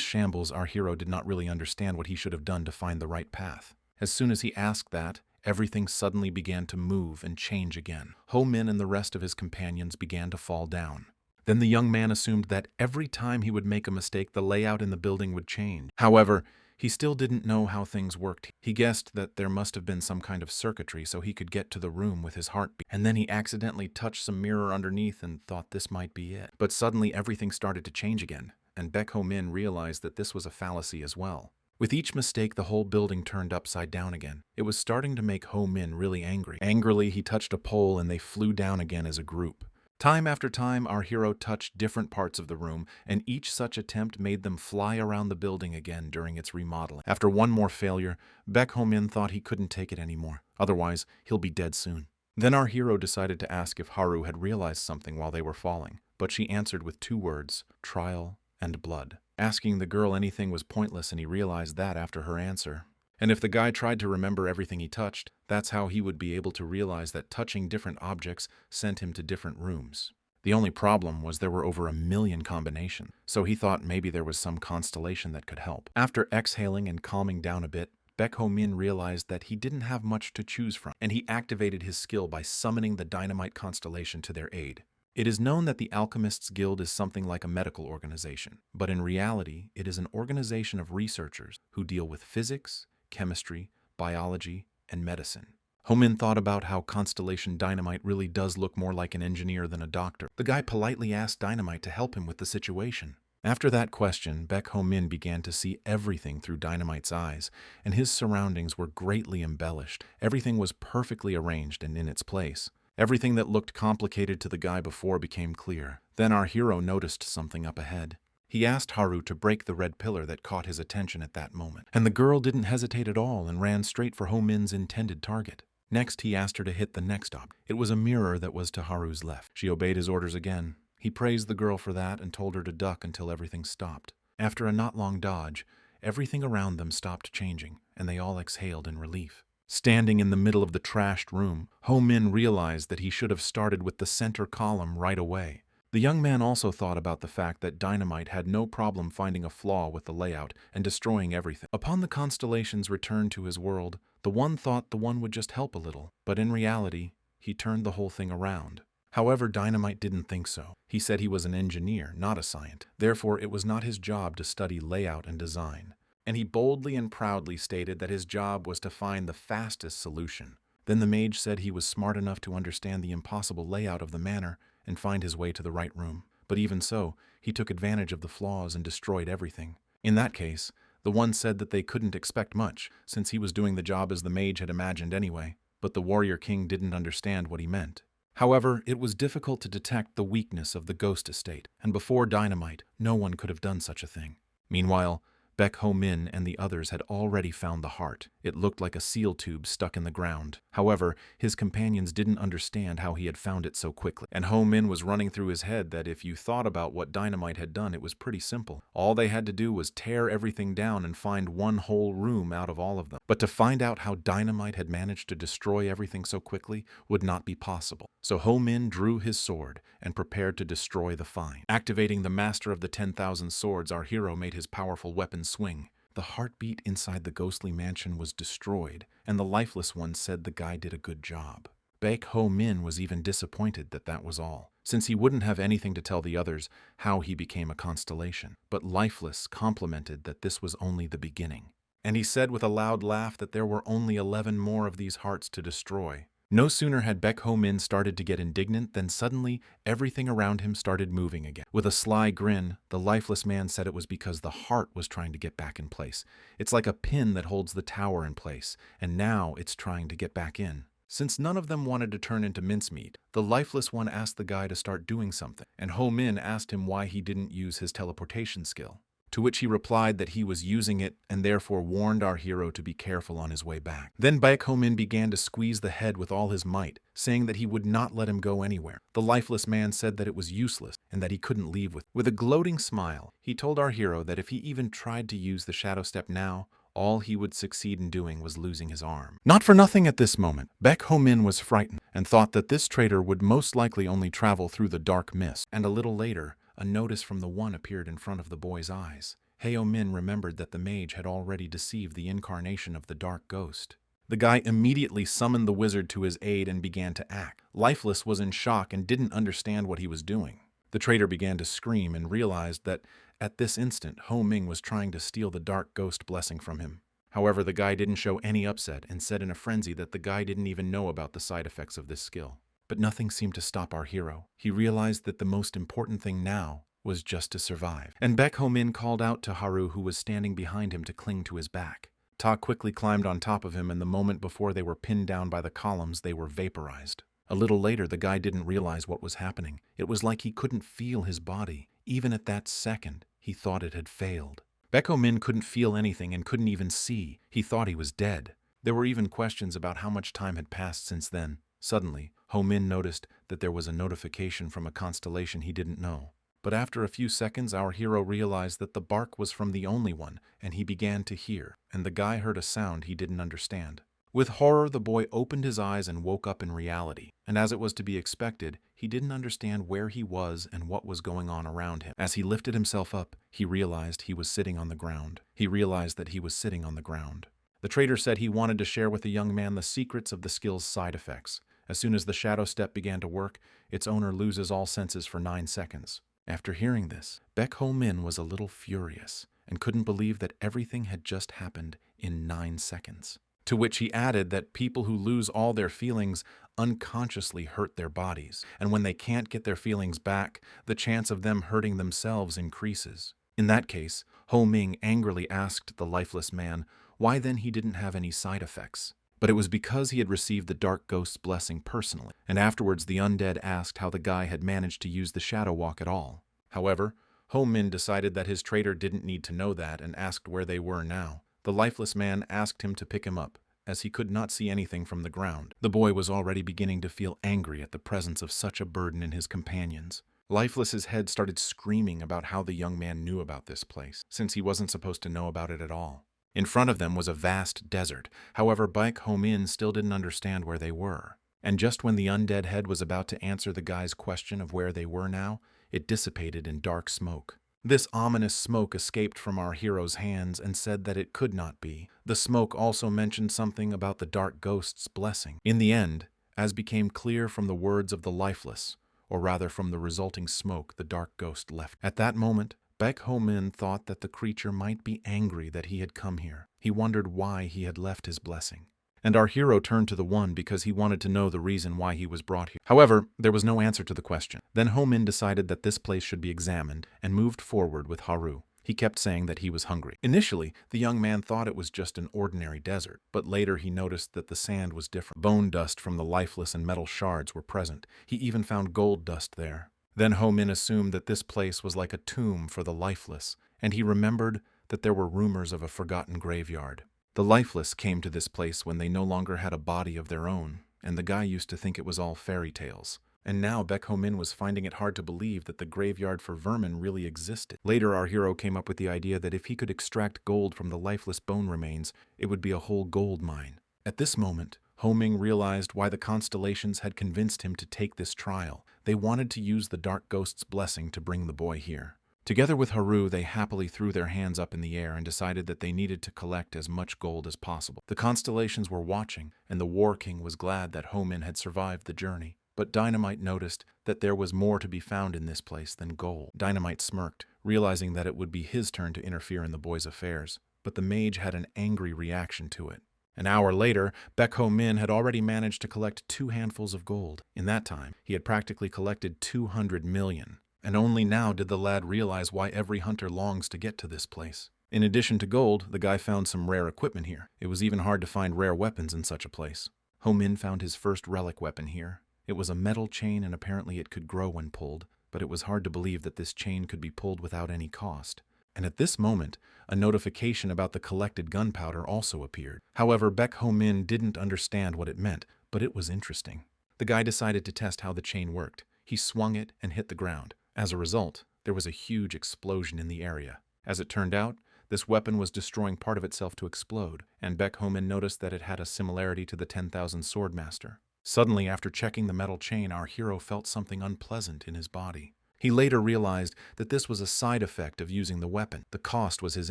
shambles, our hero did not really understand what he should have done to find the right path. As soon as he asked that, everything suddenly began to move and change again. Ho-min and the rest of his companions began to fall down. Then the young man assumed that every time he would make a mistake, the layout in the building would change. However, he still didn't know how things worked. He guessed that there must have been some kind of circuitry so he could get to the room with his heartbeat. And then he accidentally touched some mirror underneath and thought this might be it. But suddenly everything started to change again, and Baek Ho-min realized that this was a fallacy as well. With each mistake, the whole building turned upside down again. It was starting to make Ho-min really angry. Angrily, he touched a pole and they flew down again as a group. Time after time, our hero touched different parts of the room, and each such attempt made them fly around the building again during its remodeling. After one more failure, Baek Ho-min thought he couldn't take it anymore. Otherwise, he'll be dead soon. Then our hero decided to ask if Haru had realized something while they were falling, but she answered with 2 words, trial and blood. Asking the girl anything was pointless, and he realized that after her answer. And if the guy tried to remember everything he touched, that's how he would be able to realize that touching different objects sent him to different rooms. The only problem was there were over 1 million combinations, so he thought maybe there was some constellation that could help. After exhaling and calming down a bit, Baek Ho-min realized that he didn't have much to choose from, and he activated his skill by summoning the Dynamite constellation to their aid. It is known that the Alchemists Guild is something like a medical organization, but in reality, it is an organization of researchers who deal with physics, chemistry, biology, and medicine. Ho-min thought about how Constellation Dynamite really does look more like an engineer than a doctor. The guy politely asked Dynamite to help him with the situation. After that question, Baek Ho-min began to see everything through Dynamite's eyes, and his surroundings were greatly embellished. Everything was perfectly arranged and in its place. Everything that looked complicated to the guy before became clear. Then our hero noticed something up ahead. He asked Haru to break the red pillar that caught his attention at that moment, and the girl didn't hesitate at all and ran straight for Ho-min's intended target. Next, he asked her to hit the next object. It was a mirror that was to Haru's left. She obeyed his orders again. He praised the girl for that and told her to duck until everything stopped. After a not long dodge, everything around them stopped changing, and they all exhaled in relief. Standing in the middle of the trashed room, Ho-min realized that he should have started with the center column right away. The young man also thought about the fact that Dynamite had no problem finding a flaw with the layout and destroying everything. Upon the constellation's return to his world, the one thought the one would just help a little, but in reality, he turned the whole thing around. However, Dynamite didn't think so. He said he was an engineer, not a scientist. Therefore, it was not his job to study layout and design. And he boldly and proudly stated that his job was to find the fastest solution. Then the mage said he was smart enough to understand the impossible layout of the manor and find his way to the right room. But even so, he took advantage of the flaws and destroyed everything. In that case, the one said that they couldn't expect much, since he was doing the job as the mage had imagined anyway. But the Warrior King didn't understand what he meant. However, it was difficult to detect the weakness of the ghost estate, and before Dynamite, no one could have done such a thing. Meanwhile, Baek Ho-min and the others had already found the heart. It looked like a seal tube stuck in the ground. However, his companions didn't understand how he had found it so quickly. And Ho-min was running through his head that if you thought about what Dynamite had done, it was pretty simple. All they had to do was tear everything down and find one whole room out of all of them. But to find out how Dynamite had managed to destroy everything so quickly would not be possible. So Ho-min drew his sword and prepared to destroy the find. Activating the Master of the 10,000 Swords, our hero made his powerful weapon swing. The heartbeat inside the ghostly mansion was destroyed, and the lifeless one said the guy did a good job. Baek Ho Min was even disappointed that that was all, since he wouldn't have anything to tell the others how he became a constellation. But Lifeless complimented that this was only the beginning. And he said with a loud laugh that there were only 11 more of these hearts to destroy. No sooner had Baek Ho Min started to get indignant than suddenly everything around him started moving again. With a sly grin, the lifeless man said it was because the heart was trying to get back in place. It's like a pin that holds the tower in place, and now it's trying to get back in. Since none of them wanted to turn into mincemeat, the lifeless one asked the guy to start doing something, and Ho Min asked him why he didn't use his teleportation skill. To which he replied that he was using it and therefore warned our hero to be careful on his way back. Then Baek Ho Min began to squeeze the head with all his might, saying that he would not let him go anywhere. The lifeless man said that it was useless and that he couldn't leave with a gloating smile. He told our hero that if he even tried to use the shadow step now, all he would succeed in doing was losing his arm. Not for nothing at this moment, Baek Ho Min was frightened and thought that this traitor would most likely only travel through the dark mist. And a little later, a notice from the One appeared in front of the boy's eyes. Heo Min remembered that the mage had already deceived the incarnation of the dark ghost. The guy immediately summoned the wizard to his aid and began to act. Lifeless was in shock and didn't understand what he was doing. The traitor began to scream and realized that at this instant, Ho Ming was trying to steal the dark ghost blessing from him. However, the guy didn't show any upset and said in a frenzy that the guy didn't even know about the side effects of this skill. But nothing seemed to stop our hero. He realized that the most important thing now was just to survive. And Baek Ho Min called out to Haru, who was standing behind him, to cling to his back. Ta quickly climbed on top of him, and the moment before they were pinned down by the columns, they were vaporized. A little later, the guy didn't realize what was happening. It was like he couldn't feel his body. Even at that second, he thought it had failed. Baek Ho Min couldn't feel anything and couldn't even see. He thought he was dead. There were even questions about how much time had passed since then. Suddenly, Ho Min noticed that there was a notification from a constellation he didn't know. But after a few seconds, our hero realized that the bark was from the only one, and he began to hear, and the guy heard a sound he didn't understand. With horror, the boy opened his eyes and woke up in reality, and as it was to be expected, he didn't understand where he was and what was going on around him. As he lifted himself up, he realized he was sitting on the ground. He realized that he was sitting on the ground. The traitor said he wanted to share with the young man the secrets of the skill's side effects. As soon as the shadow step began to work, its owner loses all senses for 9 seconds. After hearing this, Baek Ho Min was a little furious and couldn't believe that everything had just happened in 9 seconds. To which he added that people who lose all their feelings unconsciously hurt their bodies, and when they can't get their feelings back, the chance of them hurting themselves increases. In that case, Ho Ming angrily asked the lifeless man why then he didn't have any side effects. But it was because he had received the dark ghost's blessing personally, and afterwards the undead asked how the guy had managed to use the shadow walk at all. However, Ho Min decided that his traitor didn't need to know that and asked where they were now. The lifeless man asked him to pick him up, as he could not see anything from the ground. The boy was already beginning to feel angry at the presence of such a burden in his companions. Lifeless's head started screaming about how the young man knew about this place, since he wasn't supposed to know about it at all. In front of them was a vast desert. However, Baek Ho Min still didn't understand where they were. And just when the undead head was about to answer the guy's question of where they were now, it dissipated in dark smoke. This ominous smoke escaped from our hero's hands and said that it could not be. The smoke also mentioned something about the dark ghost's blessing. In the end, as became clear from the words of the lifeless, or rather from the resulting smoke, the dark ghost left. At that moment, Baek Ho Min thought that the creature might be angry that he had come here. He wondered why he had left his blessing. And our hero turned to the One because he wanted to know the reason why he was brought here. However, there was no answer to the question. Then Ho Min decided that this place should be examined and moved forward with Haru. He kept saying that he was hungry. Initially, the young man thought it was just an ordinary desert, but later he noticed that the sand was different. Bone dust from the lifeless and metal shards were present. He even found gold dust there. Then Ho Min assumed that this place was like a tomb for the lifeless, and he remembered that there were rumors of a forgotten graveyard. The lifeless came to this place when they no longer had a body of their own, and the guy used to think it was all fairy tales. And now Baek Ho Min was finding it hard to believe that the graveyard for vermin really existed. Later, our hero came up with the idea that if he could extract gold from the lifeless bone remains, it would be a whole gold mine. At this moment, Ho Ming realized why the constellations had convinced him to take this trial. They wanted to use the dark ghost's blessing to bring the boy here. Together with Haru, they happily threw their hands up in the air and decided that they needed to collect as much gold as possible. The constellations were watching, and the War King was glad that Homin had survived the journey. But Dynamite noticed that there was more to be found in this place than gold. Dynamite smirked, realizing that it would be his turn to interfere in the boy's affairs, but the mage had an angry reaction to it. An hour later, Baek Ho-min had already managed to collect 2 handfuls of gold. In that time, he had practically collected 200 million. And only now did the lad realize why every hunter longs to get to this place. In addition to gold, the guy found some rare equipment here. It was even hard to find rare weapons in such a place. Ho-min found his first relic weapon here. It was a metal chain, and apparently it could grow when pulled, but it was hard to believe that this chain could be pulled without any cost. And at this moment, a notification about the collected gunpowder also appeared. However, Baek Ho-min didn't understand what it meant, but it was interesting. The guy decided to test how the chain worked. He swung it and hit the ground. As a result, there was a huge explosion in the area. As it turned out, this weapon was destroying part of itself to explode, and Baek Ho-min noticed that it had a similarity to the 10,000 Swordmaster. Suddenly, after checking the metal chain, our hero felt something unpleasant in his body. He later realized that this was a side effect of using the weapon. The cost was his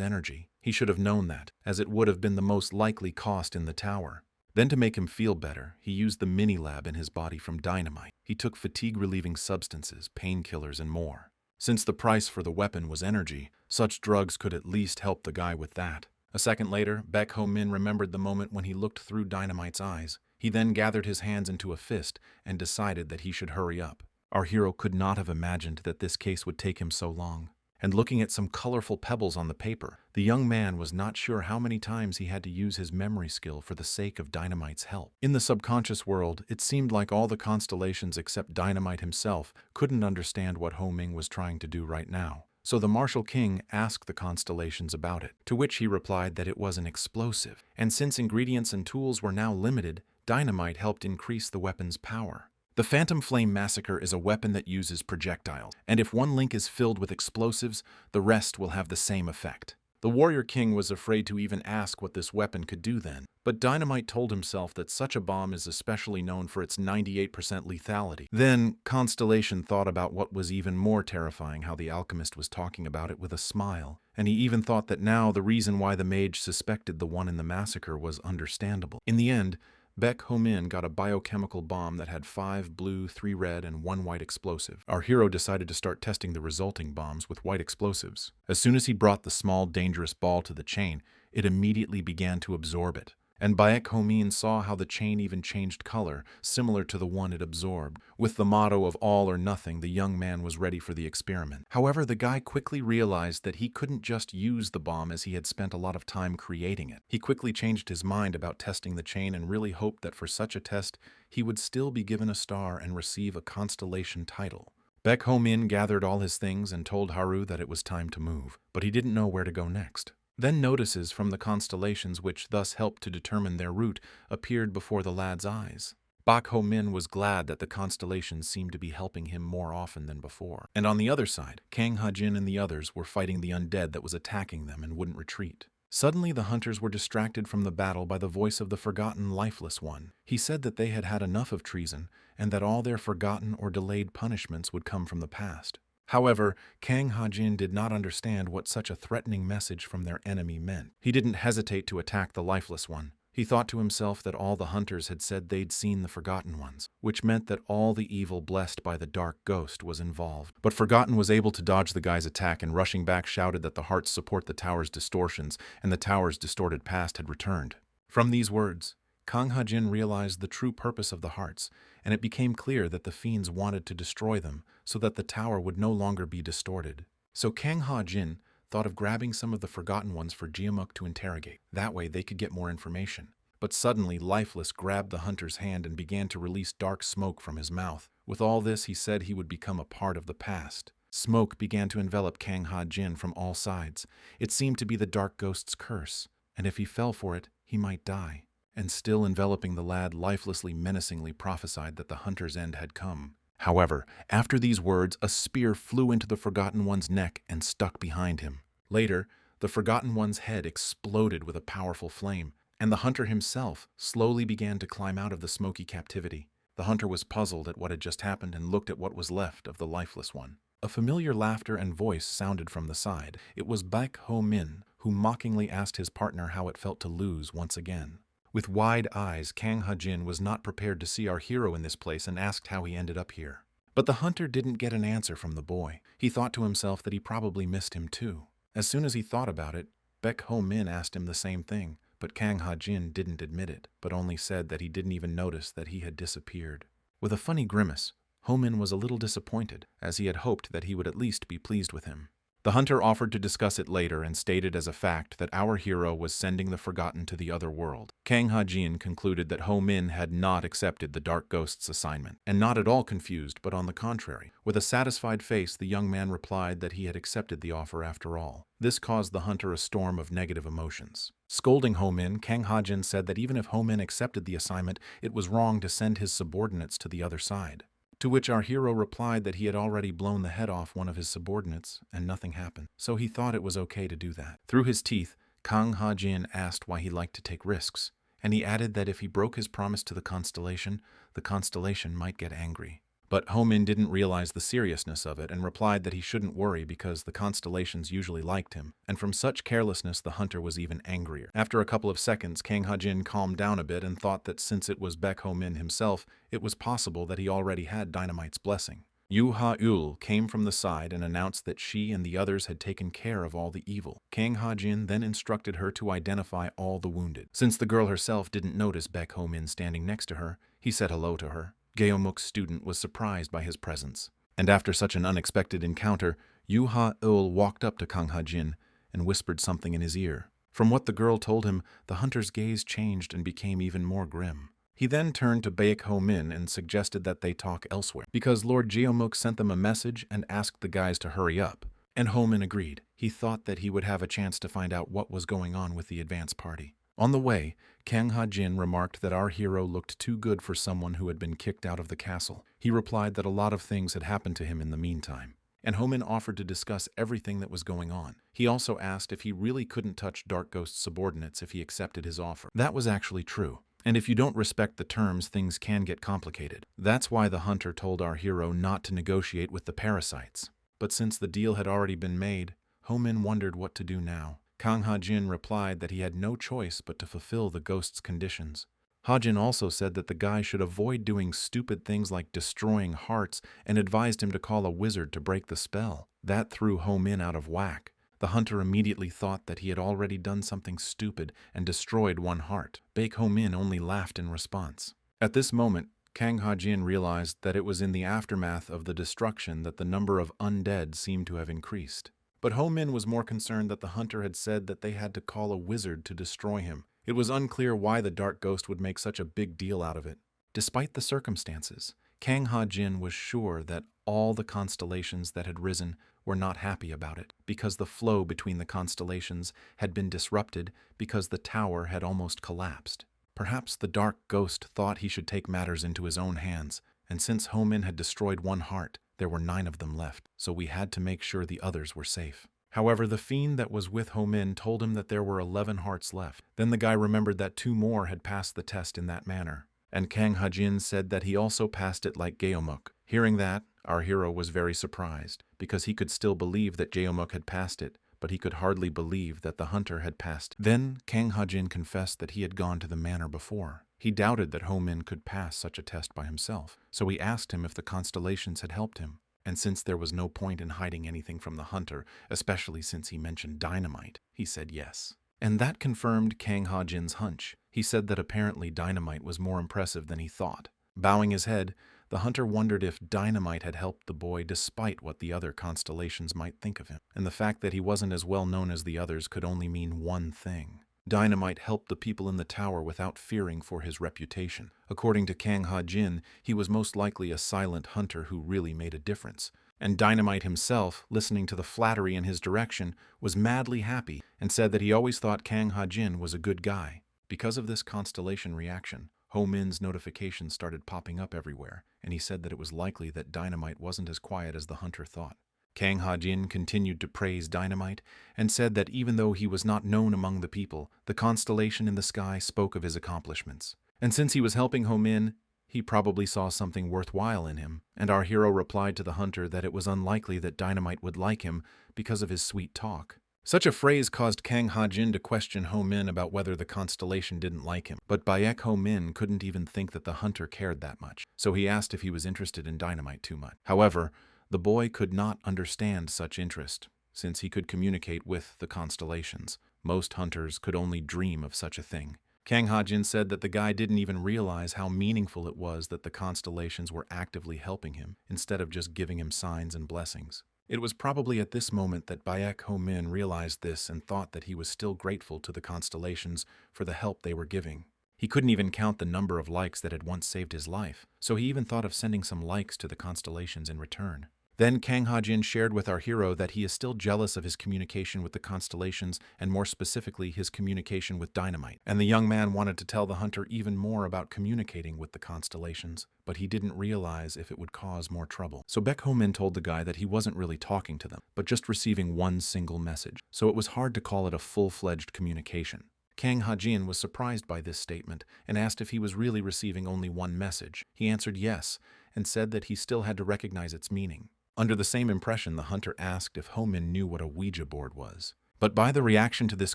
energy. He should have known that, as it would have been the most likely cost in the tower. Then, to make him feel better, he used the mini-lab in his body from Dynamite. He took fatigue-relieving substances, painkillers, and more. Since the price for the weapon was energy, such drugs could at least help the guy with that. A second later, Baek Ho-min remembered the moment when he looked through Dynamite's eyes. He then gathered his hands into a fist and decided that he should hurry up. Our hero could not have imagined that this case would take him so long. And looking at some colorful pebbles on the paper, the young man was not sure how many times he had to use his memory skill for the sake of Dynamite's help. In the subconscious world, it seemed like all the constellations except Dynamite himself couldn't understand what Ho-min was trying to do right now. So the Martial King asked the constellations about it, to which he replied that it was an explosive. And since ingredients and tools were now limited, Dynamite helped increase the weapon's power. The Phantom Flame Massacre is a weapon that uses projectiles, and if one link is filled with explosives, the rest will have the same effect. The Warrior King was afraid to even ask what this weapon could do then, but Dynamite told himself that such a bomb is especially known for its 98% lethality. Then, Constellation thought about what was even more terrifying, how the alchemist was talking about it with a smile, and he even thought that now the reason why the mage suspected the one in the massacre was understandable. In the end, Baek Ho-min got a biochemical bomb that had 5 blue, 3 red, and 1 white explosive. Our hero decided to start testing the resulting bombs with white explosives. As soon as he brought the small, dangerous ball to the chain, it immediately began to absorb it. And Baek Ho-min saw how the chain even changed color, similar to the one it absorbed. With the motto of all or nothing, the young man was ready for the experiment. However, the guy quickly realized that he couldn't just use the bomb as he had spent a lot of time creating it. He quickly changed his mind about testing the chain and really hoped that for such a test, he would still be given a star and receive a constellation title. Baek Ho-min gathered all his things and told Haru that it was time to move, but he didn't know where to go next. Then notices from the constellations, which thus helped to determine their route, appeared before the lad's eyes. Baek Ho-min was glad that the constellations seemed to be helping him more often than before. And on the other side, Kang Ha-jin and the others were fighting the undead that was attacking them and wouldn't retreat. Suddenly the hunters were distracted from the battle by the voice of the forgotten lifeless one. He said that they had had enough of treason, and that all their forgotten or delayed punishments would come from the past. However, Kang Ha-jin did not understand what such a threatening message from their enemy meant. He didn't hesitate to attack the lifeless one. He thought to himself that all the hunters had said they'd seen the Forgotten Ones, which meant that all the evil blessed by the Dark Ghost was involved. But Forgotten was able to dodge the guy's attack and rushing back shouted that the hearts support the tower's distortions and the tower's distorted past had returned. From these words, Kang Ha-jin realized the true purpose of the hearts, and it became clear that the fiends wanted to destroy them so that the tower would no longer be distorted. So Kang Ha-jin thought of grabbing some of the Forgotten Ones for Jiamuk to interrogate. That way they could get more information. But suddenly Lifeless grabbed the hunter's hand and began to release dark smoke from his mouth. With all this, he said he would become a part of the past. Smoke began to envelop Kang Ha-jin from all sides. It seemed to be the Dark Ghost's curse, and if he fell for it, he might die. And still enveloping the lad, lifelessly menacingly prophesied that the hunter's end had come. However, after these words, a spear flew into the Forgotten One's neck and stuck behind him. Later, the Forgotten One's head exploded with a powerful flame, and the hunter himself slowly began to climb out of the smoky captivity. The hunter was puzzled at what had just happened and looked at what was left of the lifeless one. A familiar laughter and voice sounded from the side. It was Baek Ho Min, who mockingly asked his partner how it felt to lose once again. With wide eyes, Kang Ha-jin was not prepared to see our hero in this place and asked how he ended up here. But the hunter didn't get an answer from the boy. He thought to himself that he probably missed him too. As soon as he thought about it, Baek Ho Min asked him the same thing, but Kang Ha-jin didn't admit it, but only said that he didn't even notice that he had disappeared. With a funny grimace, Ho Min was a little disappointed, as he had hoped that he would at least be pleased with him. The hunter offered to discuss it later and stated as a fact that our hero was sending the forgotten to the other world. Kang Ha-jin concluded that Ho Min had not accepted the Dark Ghost's assignment, and not at all confused, but on the contrary. With a satisfied face, the young man replied that he had accepted the offer after all. This caused the hunter a storm of negative emotions. Scolding Ho Min, Kang Ha-jin said that even if Ho Min accepted the assignment, it was wrong to send his subordinates to the other side. To which our hero replied that he had already blown the head off one of his subordinates, and nothing happened. So he thought it was okay to do that. Through his teeth, Kang Ha-jin asked why he liked to take risks, and he added that if he broke his promise to the constellation might get angry. But Ho Min didn't realize the seriousness of it and replied that he shouldn't worry because the constellations usually liked him, and from such carelessness the hunter was even angrier. After a couple of seconds, Kang Ha-jin calmed down a bit and thought that since it was Baek Ho Min himself, it was possible that he already had Dynamite's blessing. Yu Ha-ul came from the side and announced that she and the others had taken care of all the evil. Kang Ha-jin then instructed her to identify all the wounded. Since the girl herself didn't notice Baek Ho Min standing next to her, he said hello to her. Geomuk's student was surprised by his presence, and after such an unexpected encounter, Yu Ha-ul walked up to Kang Ha-jin and whispered something in his ear. From what the girl told him, the hunter's gaze changed and became even more grim. He then turned to Baek Ho Min and suggested that they talk elsewhere, because Lord Geomuk sent them a message and asked the guys to hurry up. And Ho Min agreed. He thought that he would have a chance to find out what was going on with the advance party. On the way, Kang Ha-jin remarked that our hero looked too good for someone who had been kicked out of the castle. He replied that a lot of things had happened to him in the meantime, and Ho Min offered to discuss everything that was going on. He also asked if he really couldn't touch Dark Ghost's subordinates if he accepted his offer. That was actually true, and if you don't respect the terms, things can get complicated. That's why the hunter told our hero not to negotiate with the parasites. But since the deal had already been made, Ho Min wondered what to do now. Kang Ha-jin replied that he had no choice but to fulfill the ghost's conditions. Ha-jin also said that the guy should avoid doing stupid things like destroying hearts and advised him to call a wizard to break the spell. That threw Ho Min out of whack. The hunter immediately thought that he had already done something stupid and destroyed one heart. Baek Ho Min only laughed in response. At this moment, Kang Ha-jin realized that it was in the aftermath of the destruction that the number of undead seemed to have increased. But Ho Min was more concerned that the hunter had said that they had to call a wizard to destroy him. It was unclear why the Dark Ghost would make such a big deal out of it. Despite the circumstances, Kang Ha-jin was sure that all the constellations that had risen were not happy about it, because the flow between the constellations had been disrupted because the tower had almost collapsed. Perhaps the Dark Ghost thought he should take matters into his own hands, and since Ho Min had destroyed one heart, there were 9 of them left, so we had to make sure the others were safe. However, the fiend that was with Ho Min told him that there were 11 hearts left. Then the guy remembered that 2 more had passed the test in that manner, and Kang Ha-jin said that he also passed it like Geomuk. Hearing that, our hero was very surprised, because he could still believe that Geomuk had passed it, but he could hardly believe that the hunter had passed. Then Kang Ha-jin confessed that he had gone to the manor before. He doubted that Ho Min could pass such a test by himself, so he asked him if the constellations had helped him. And since there was no point in hiding anything from the hunter, especially since he mentioned dynamite, he said yes. And that confirmed Kang Ha-jin's hunch. He said that apparently dynamite was more impressive than he thought. Bowing his head, the hunter wondered if dynamite had helped the boy despite what the other constellations might think of him. And the fact that he wasn't as well known as the others could only mean one thing. Dynamite helped the people in the tower without fearing for his reputation. According to Kang Ha-jin, he was most likely a silent hunter who really made a difference. And Dynamite himself, listening to the flattery in his direction, was madly happy and said that he always thought Kang Ha-jin was a good guy. Because of this constellation reaction, Ho Min's notifications started popping up everywhere, and he said that it was likely that Dynamite wasn't as quiet as the hunter thought. Kang Ha-jin continued to praise Dynamite and said that even though he was not known among the people, the constellation in the sky spoke of his accomplishments. And since he was helping Ho Min, He probably saw something worthwhile in him, and our hero replied to the hunter that it was unlikely that Dynamite would like him because of his sweet talk. Such a phrase caused Kang Ha-jin to question Ho-min about whether the constellation didn't like him, but Baek Ho-min couldn't even think that the hunter cared that much, so he asked if he was interested in Dynamite too much. However, the boy could not understand such interest, since he could communicate with the constellations. Most hunters could only dream of such a thing. Kang Ha-jin said that the guy didn't even realize how meaningful it was that the constellations were actively helping him, instead of just giving him signs and blessings. It was probably at this moment that Baek Ho-min realized this and thought that he was still grateful to the constellations for the help they were giving. He couldn't even count the number of likes that had once saved his life, so he even thought of sending some likes to the constellations in return. Then Kang Ha-jin shared with our hero that he is still jealous of his communication with the constellations, and more specifically his communication with Dynamite. And the young man wanted to tell the hunter even more about communicating with the constellations, but he didn't realize if it would cause more trouble. So Baek Ho-min told the guy that he wasn't really talking to them, but just receiving one single message, so it was hard to call it a full-fledged communication. Kang Ha-jin was surprised by this statement and asked if he was really receiving only one message. He answered yes, and said that he still had to recognize its meaning. Under the same impression, the hunter asked if Ho-min knew what a Ouija board was. But by the reaction to this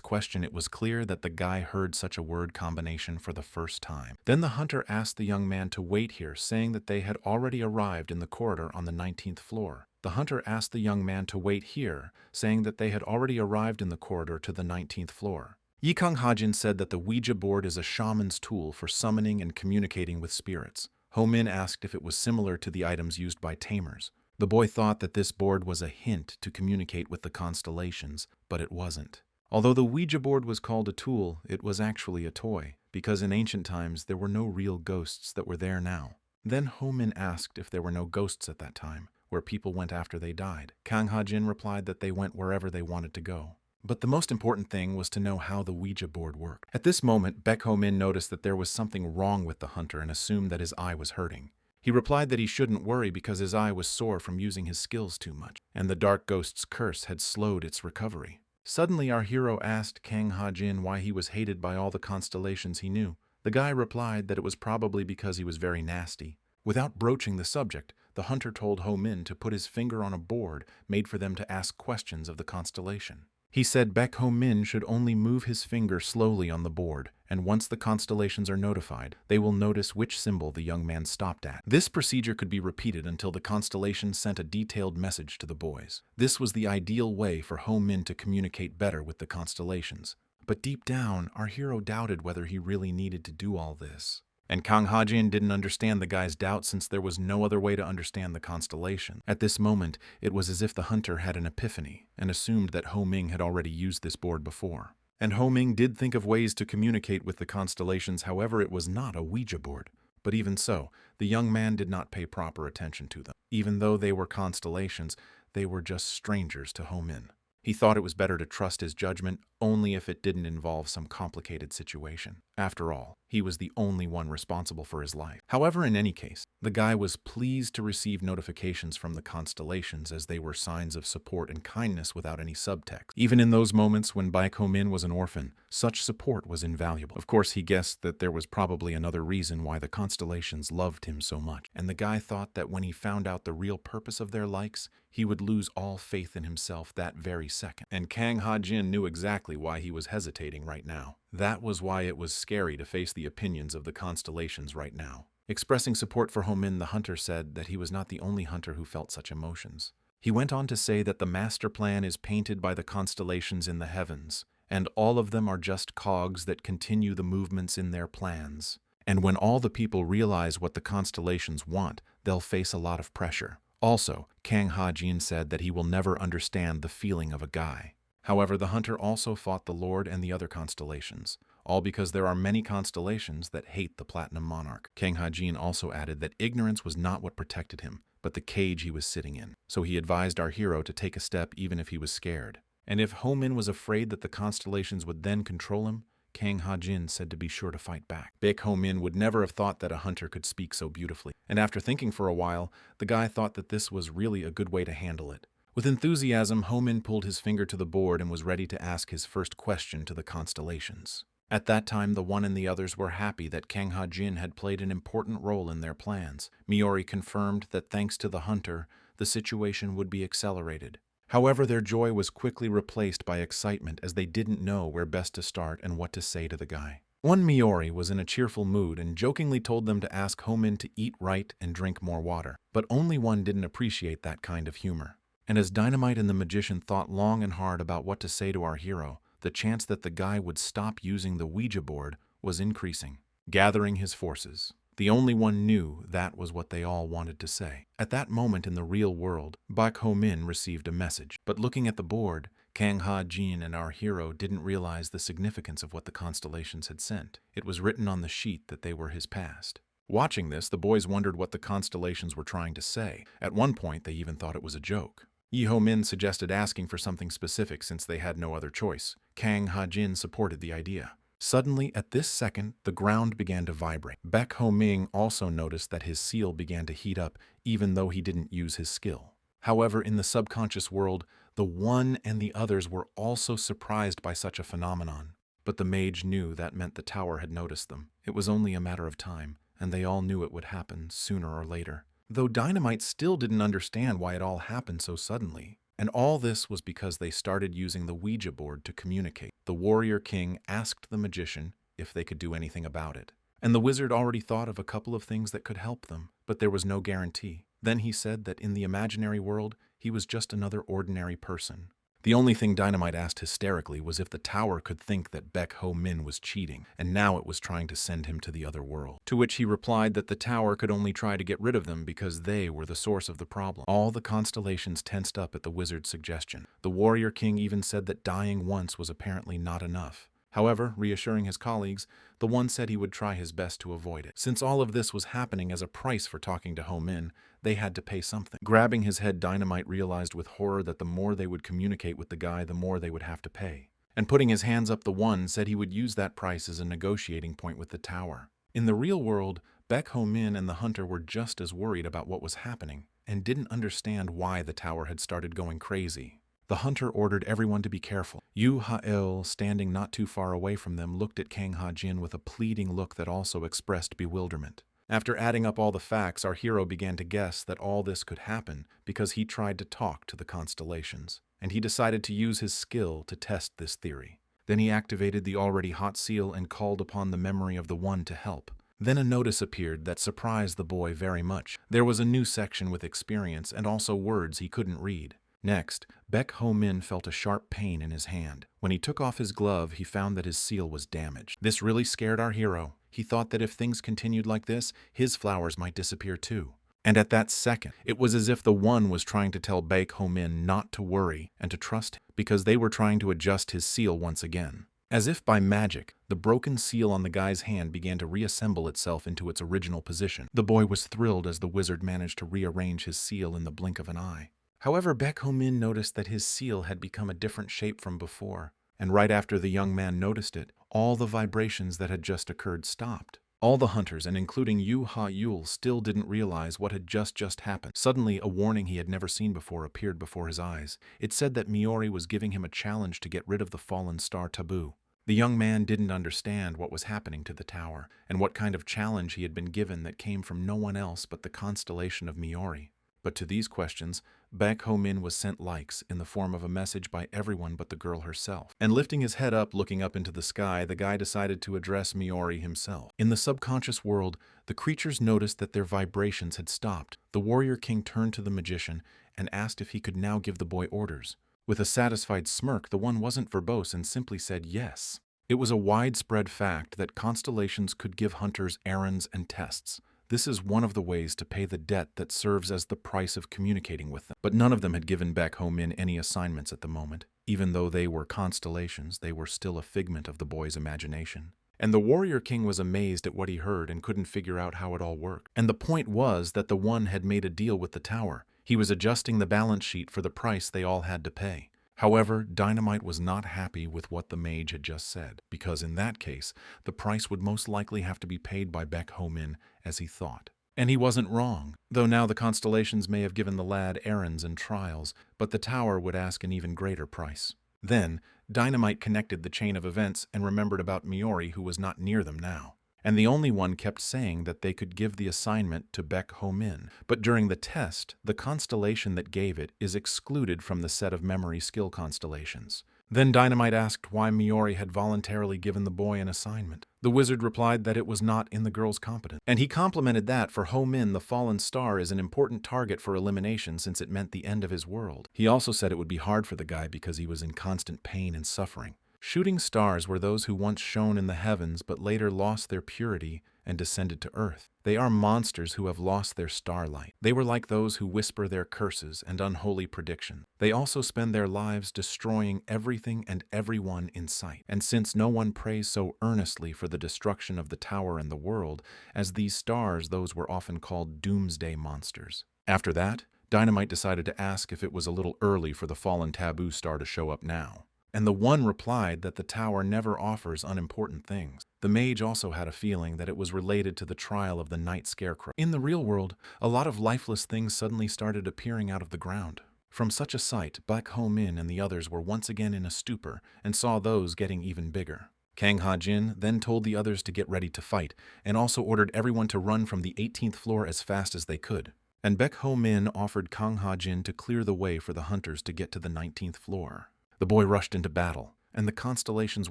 question, it was clear that the guy heard such a word combination for the first time. Then the hunter asked the young man to wait here, saying that they had already arrived in the corridor on the 19th floor. The hunter asked the young man to wait here, saying that they had already arrived in the corridor to the 19th floor. Kang Ha-jin said that the Ouija board is a shaman's tool for summoning and communicating with spirits. Ho-min asked if it was similar to the items used by tamers. The boy thought that this board was a hint to communicate with the constellations, but it wasn't. Although the Ouija board was called a tool, it was actually a toy, because in ancient times there were no real ghosts that were there now. Then Ho-min asked if there were no ghosts at that time, where people went after they died. Kang Ha-jin replied that they went wherever they wanted to go. But the most important thing was to know how the Ouija board worked. At this moment, Baek Ho-min noticed that there was something wrong with the hunter and assumed that his eye was hurting. He replied that he shouldn't worry because his eye was sore from using his skills too much, and the dark ghost's curse had slowed its recovery. Suddenly our hero asked Kang Ha-jin why he was hated by all the constellations he knew. The guy replied that it was probably because he was very nasty. Without broaching the subject, the hunter told Ho-min to put his finger on a board made for them to ask questions of the constellation. He said Baek Ho-min should only move his finger slowly on the board, and once the constellations are notified, they will notice which symbol the young man stopped at. This procedure could be repeated until the constellation sent a detailed message to the boys. This was the ideal way for Ho-min to communicate better with the constellations. But deep down, our hero doubted whether he really needed to do all this. And Kang Ha-jin didn't understand the guy's doubt since there was no other way to understand the constellation. At this moment, it was as if the hunter had an epiphany and assumed that Ho-min had already used this board before. And Ho-min did think of ways to communicate with the constellations, however it was not a Ouija board. But even so, the young man did not pay proper attention to them. Even though they were constellations, they were just strangers to Ho-min. He thought it was better to trust his judgment only if it didn't involve some complicated situation. After all, he was the only one responsible for his life. However, in any case, the guy was pleased to receive notifications from the constellations as they were signs of support and kindness without any subtext. Even in those moments when Baek Ho-min was an orphan, such support was invaluable. Of course, he guessed that there was probably another reason why the constellations loved him so much, and the guy thought that when he found out the real purpose of their likes, he would lose all faith in himself that very second. And Kang Ha-jin knew exactly why he was hesitating right now. That was why it was scary to face the opinions of the constellations right now. Expressing support for Ho-min, the hunter said that he was not the only hunter who felt such emotions. He went on to say that the master plan is painted by the constellations in the heavens, and all of them are just cogs that continue the movements in their plans. And when all the people realize what the constellations want, they'll face a lot of pressure. Also, Kang Ha-jin said that he will never understand the feeling of a guy. However, the hunter also fought the Lord and the other constellations, all because there are many constellations that hate the Platinum Monarch. Kang Ha-jin also added that ignorance was not what protected him, but the cage he was sitting in. So he advised our hero to take a step even if he was scared. And if Ho-min was afraid that the constellations would then control him, Kang Ha-jin said to be sure to fight back. Baek Ho-min would never have thought that a hunter could speak so beautifully. And after thinking for a while, the guy thought that this was really a good way to handle it. With enthusiasm, Ho-min pulled his finger to the board and was ready to ask his first question to the constellations. At that time, the one and the others were happy that Kang Ha-jin had played an important role in their plans. Miori confirmed that thanks to the hunter, the situation would be accelerated. However, their joy was quickly replaced by excitement as they didn't know where best to start and what to say to the guy. One Miori was in a cheerful mood and jokingly told them to ask Homin to eat right and drink more water, but only one didn't appreciate that kind of humor. And as Dynamite and the magician thought long and hard about what to say to our hero, the chance that the guy would stop using the Ouija board was increasing. Gathering his forces, the only one knew that was what they all wanted to say. At that moment in the real world, Bak Ho-min received a message. But looking at the board, Kang Ha-jin and our hero didn't realize the significance of what the constellations had sent. It was written on the sheet that they were his past. Watching this, the boys wondered what the constellations were trying to say. At one point, they even thought it was a joke. Yi Ho-min suggested asking for something specific since they had no other choice. Kang Ha-jin supported the idea. Suddenly, at this second, the ground began to vibrate. Baek Ho-ming also noticed that his seal began to heat up, even though he didn't use his skill. However, in the subconscious world, the one and the others were also surprised by such a phenomenon. But the mage knew that meant the tower had noticed them. It was only a matter of time, and they all knew it would happen sooner or later. Though Dynamite still didn't understand why it all happened so suddenly. And all this was because they started using the Ouija board to communicate. The warrior king asked the magician if they could do anything about it. And the wizard already thought of a couple of things that could help them, but there was no guarantee. Then he said that in the imaginary world, he was just another ordinary person. The only thing Dynamite asked hysterically was if the tower could think that Baek Ho-min was cheating, and now it was trying to send him to the other world. To which he replied that the tower could only try to get rid of them because they were the source of the problem. All the constellations tensed up at the wizard's suggestion. The warrior king even said that dying once was apparently not enough. However, reassuring his colleagues, the one said he would try his best to avoid it. Since all of this was happening as a price for talking to Ho-min, they had to pay something. Grabbing his head, Dynamite realized with horror that the more they would communicate with the guy, the more they would have to pay. And putting his hands up, the one said he would use that price as a negotiating point with the tower. In the real world, Baek Ho-min and the hunter were just as worried about what was happening, and didn't understand why the tower had started going crazy. The hunter ordered everyone to be careful. Yahello, standing not too far away from them, looked at Kang Ha-jin with a pleading look that also expressed bewilderment. After adding up all the facts, our hero began to guess that all this could happen because he tried to talk to the constellations, and he decided to use his skill to test this theory. Then he activated the already hot seal and called upon the memory of the one to help. Then a notice appeared that surprised the boy very much. There was a new section with experience and also words he couldn't read. Next, Baek Ho-min felt a sharp pain in his hand. When he took off his glove, he found that his seal was damaged. This really scared our hero. He thought that if things continued like this, his flowers might disappear too. And at that second, it was as if the one was trying to tell Baek Ho-min not to worry and to trust him, because they were trying to adjust his seal once again. As if by magic, the broken seal on the guy's hand began to reassemble itself into its original position. The boy was thrilled as the wizard managed to rearrange his seal in the blink of an eye. However, Baek Ho-min noticed that his seal had become a different shape from before, and right after the young man noticed it, all the vibrations that had just occurred stopped. All the hunters, and including Yu Ha-yul, still didn't realize what had just happened. Suddenly, a warning he had never seen before appeared before his eyes. It said that Miori was giving him a challenge to get rid of the fallen star taboo. The young man didn't understand what was happening to the tower, and what kind of challenge he had been given that came from no one else but the constellation of Miori. But to these questions, Baek Ho-min was sent likes in the form of a message by everyone but the girl herself. And lifting his head up, looking up into the sky, the guy decided to address Miori himself. In the subconscious world, the creatures noticed that their vibrations had stopped. The warrior king turned to the magician and asked if he could now give the boy orders. With a satisfied smirk, the one wasn't verbose and simply said yes. It was a widespread fact that constellations could give hunters errands and tests. This is one of the ways to pay the debt that serves as the price of communicating with them. But none of them had given Baek Ho-min any assignments at the moment. Even though they were constellations, they were still a figment of the boy's imagination. And the warrior king was amazed at what he heard and couldn't figure out how it all worked. And the point was that the one had made a deal with the tower. He was adjusting the balance sheet for the price they all had to pay. However, Dynamite was not happy with what the mage had just said, because in that case, the price would most likely have to be paid by Baek Ho-min as he thought. And he wasn't wrong, though now the constellations may have given the lad errands and trials, but the tower would ask an even greater price. Then, Dynamite connected the chain of events and remembered about Miori, who was not near them now. And the only one kept saying that they could give the assignment to Baek Ho-min. But during the test, the constellation that gave it is excluded from the set of memory skill constellations. Then Dynamite asked why Miori had voluntarily given the boy an assignment. The wizard replied that it was not in the girl's competence. And he complimented that for Ho-min, the fallen star, is an important target for elimination since it meant the end of his world. He also said it would be hard for the guy because he was in constant pain and suffering. Shooting stars were those who once shone in the heavens but later lost their purity and descended to earth. They are monsters who have lost their starlight. They were like those who whisper their curses and unholy predictions. They also spend their lives destroying everything and everyone in sight. And since no one prays so earnestly for the destruction of the tower and the world, as these stars, those were often called doomsday monsters. After that, Dynamite decided to ask if it was a little early for the fallen taboo star to show up now. And the one replied that the tower never offers unimportant things. The mage also had a feeling that it was related to the trial of the night scarecrow. In the real world, a lot of lifeless things suddenly started appearing out of the ground. From such a sight, Baek Ho-min and the others were once again in a stupor and saw those getting even bigger. Kang Ha-jin then told the others to get ready to fight and also ordered everyone to run from the 18th floor as fast as they could. And Baek Ho-min offered Kang Ha-jin to clear the way for the hunters to get to the 19th floor. The boy rushed into battle, and the constellations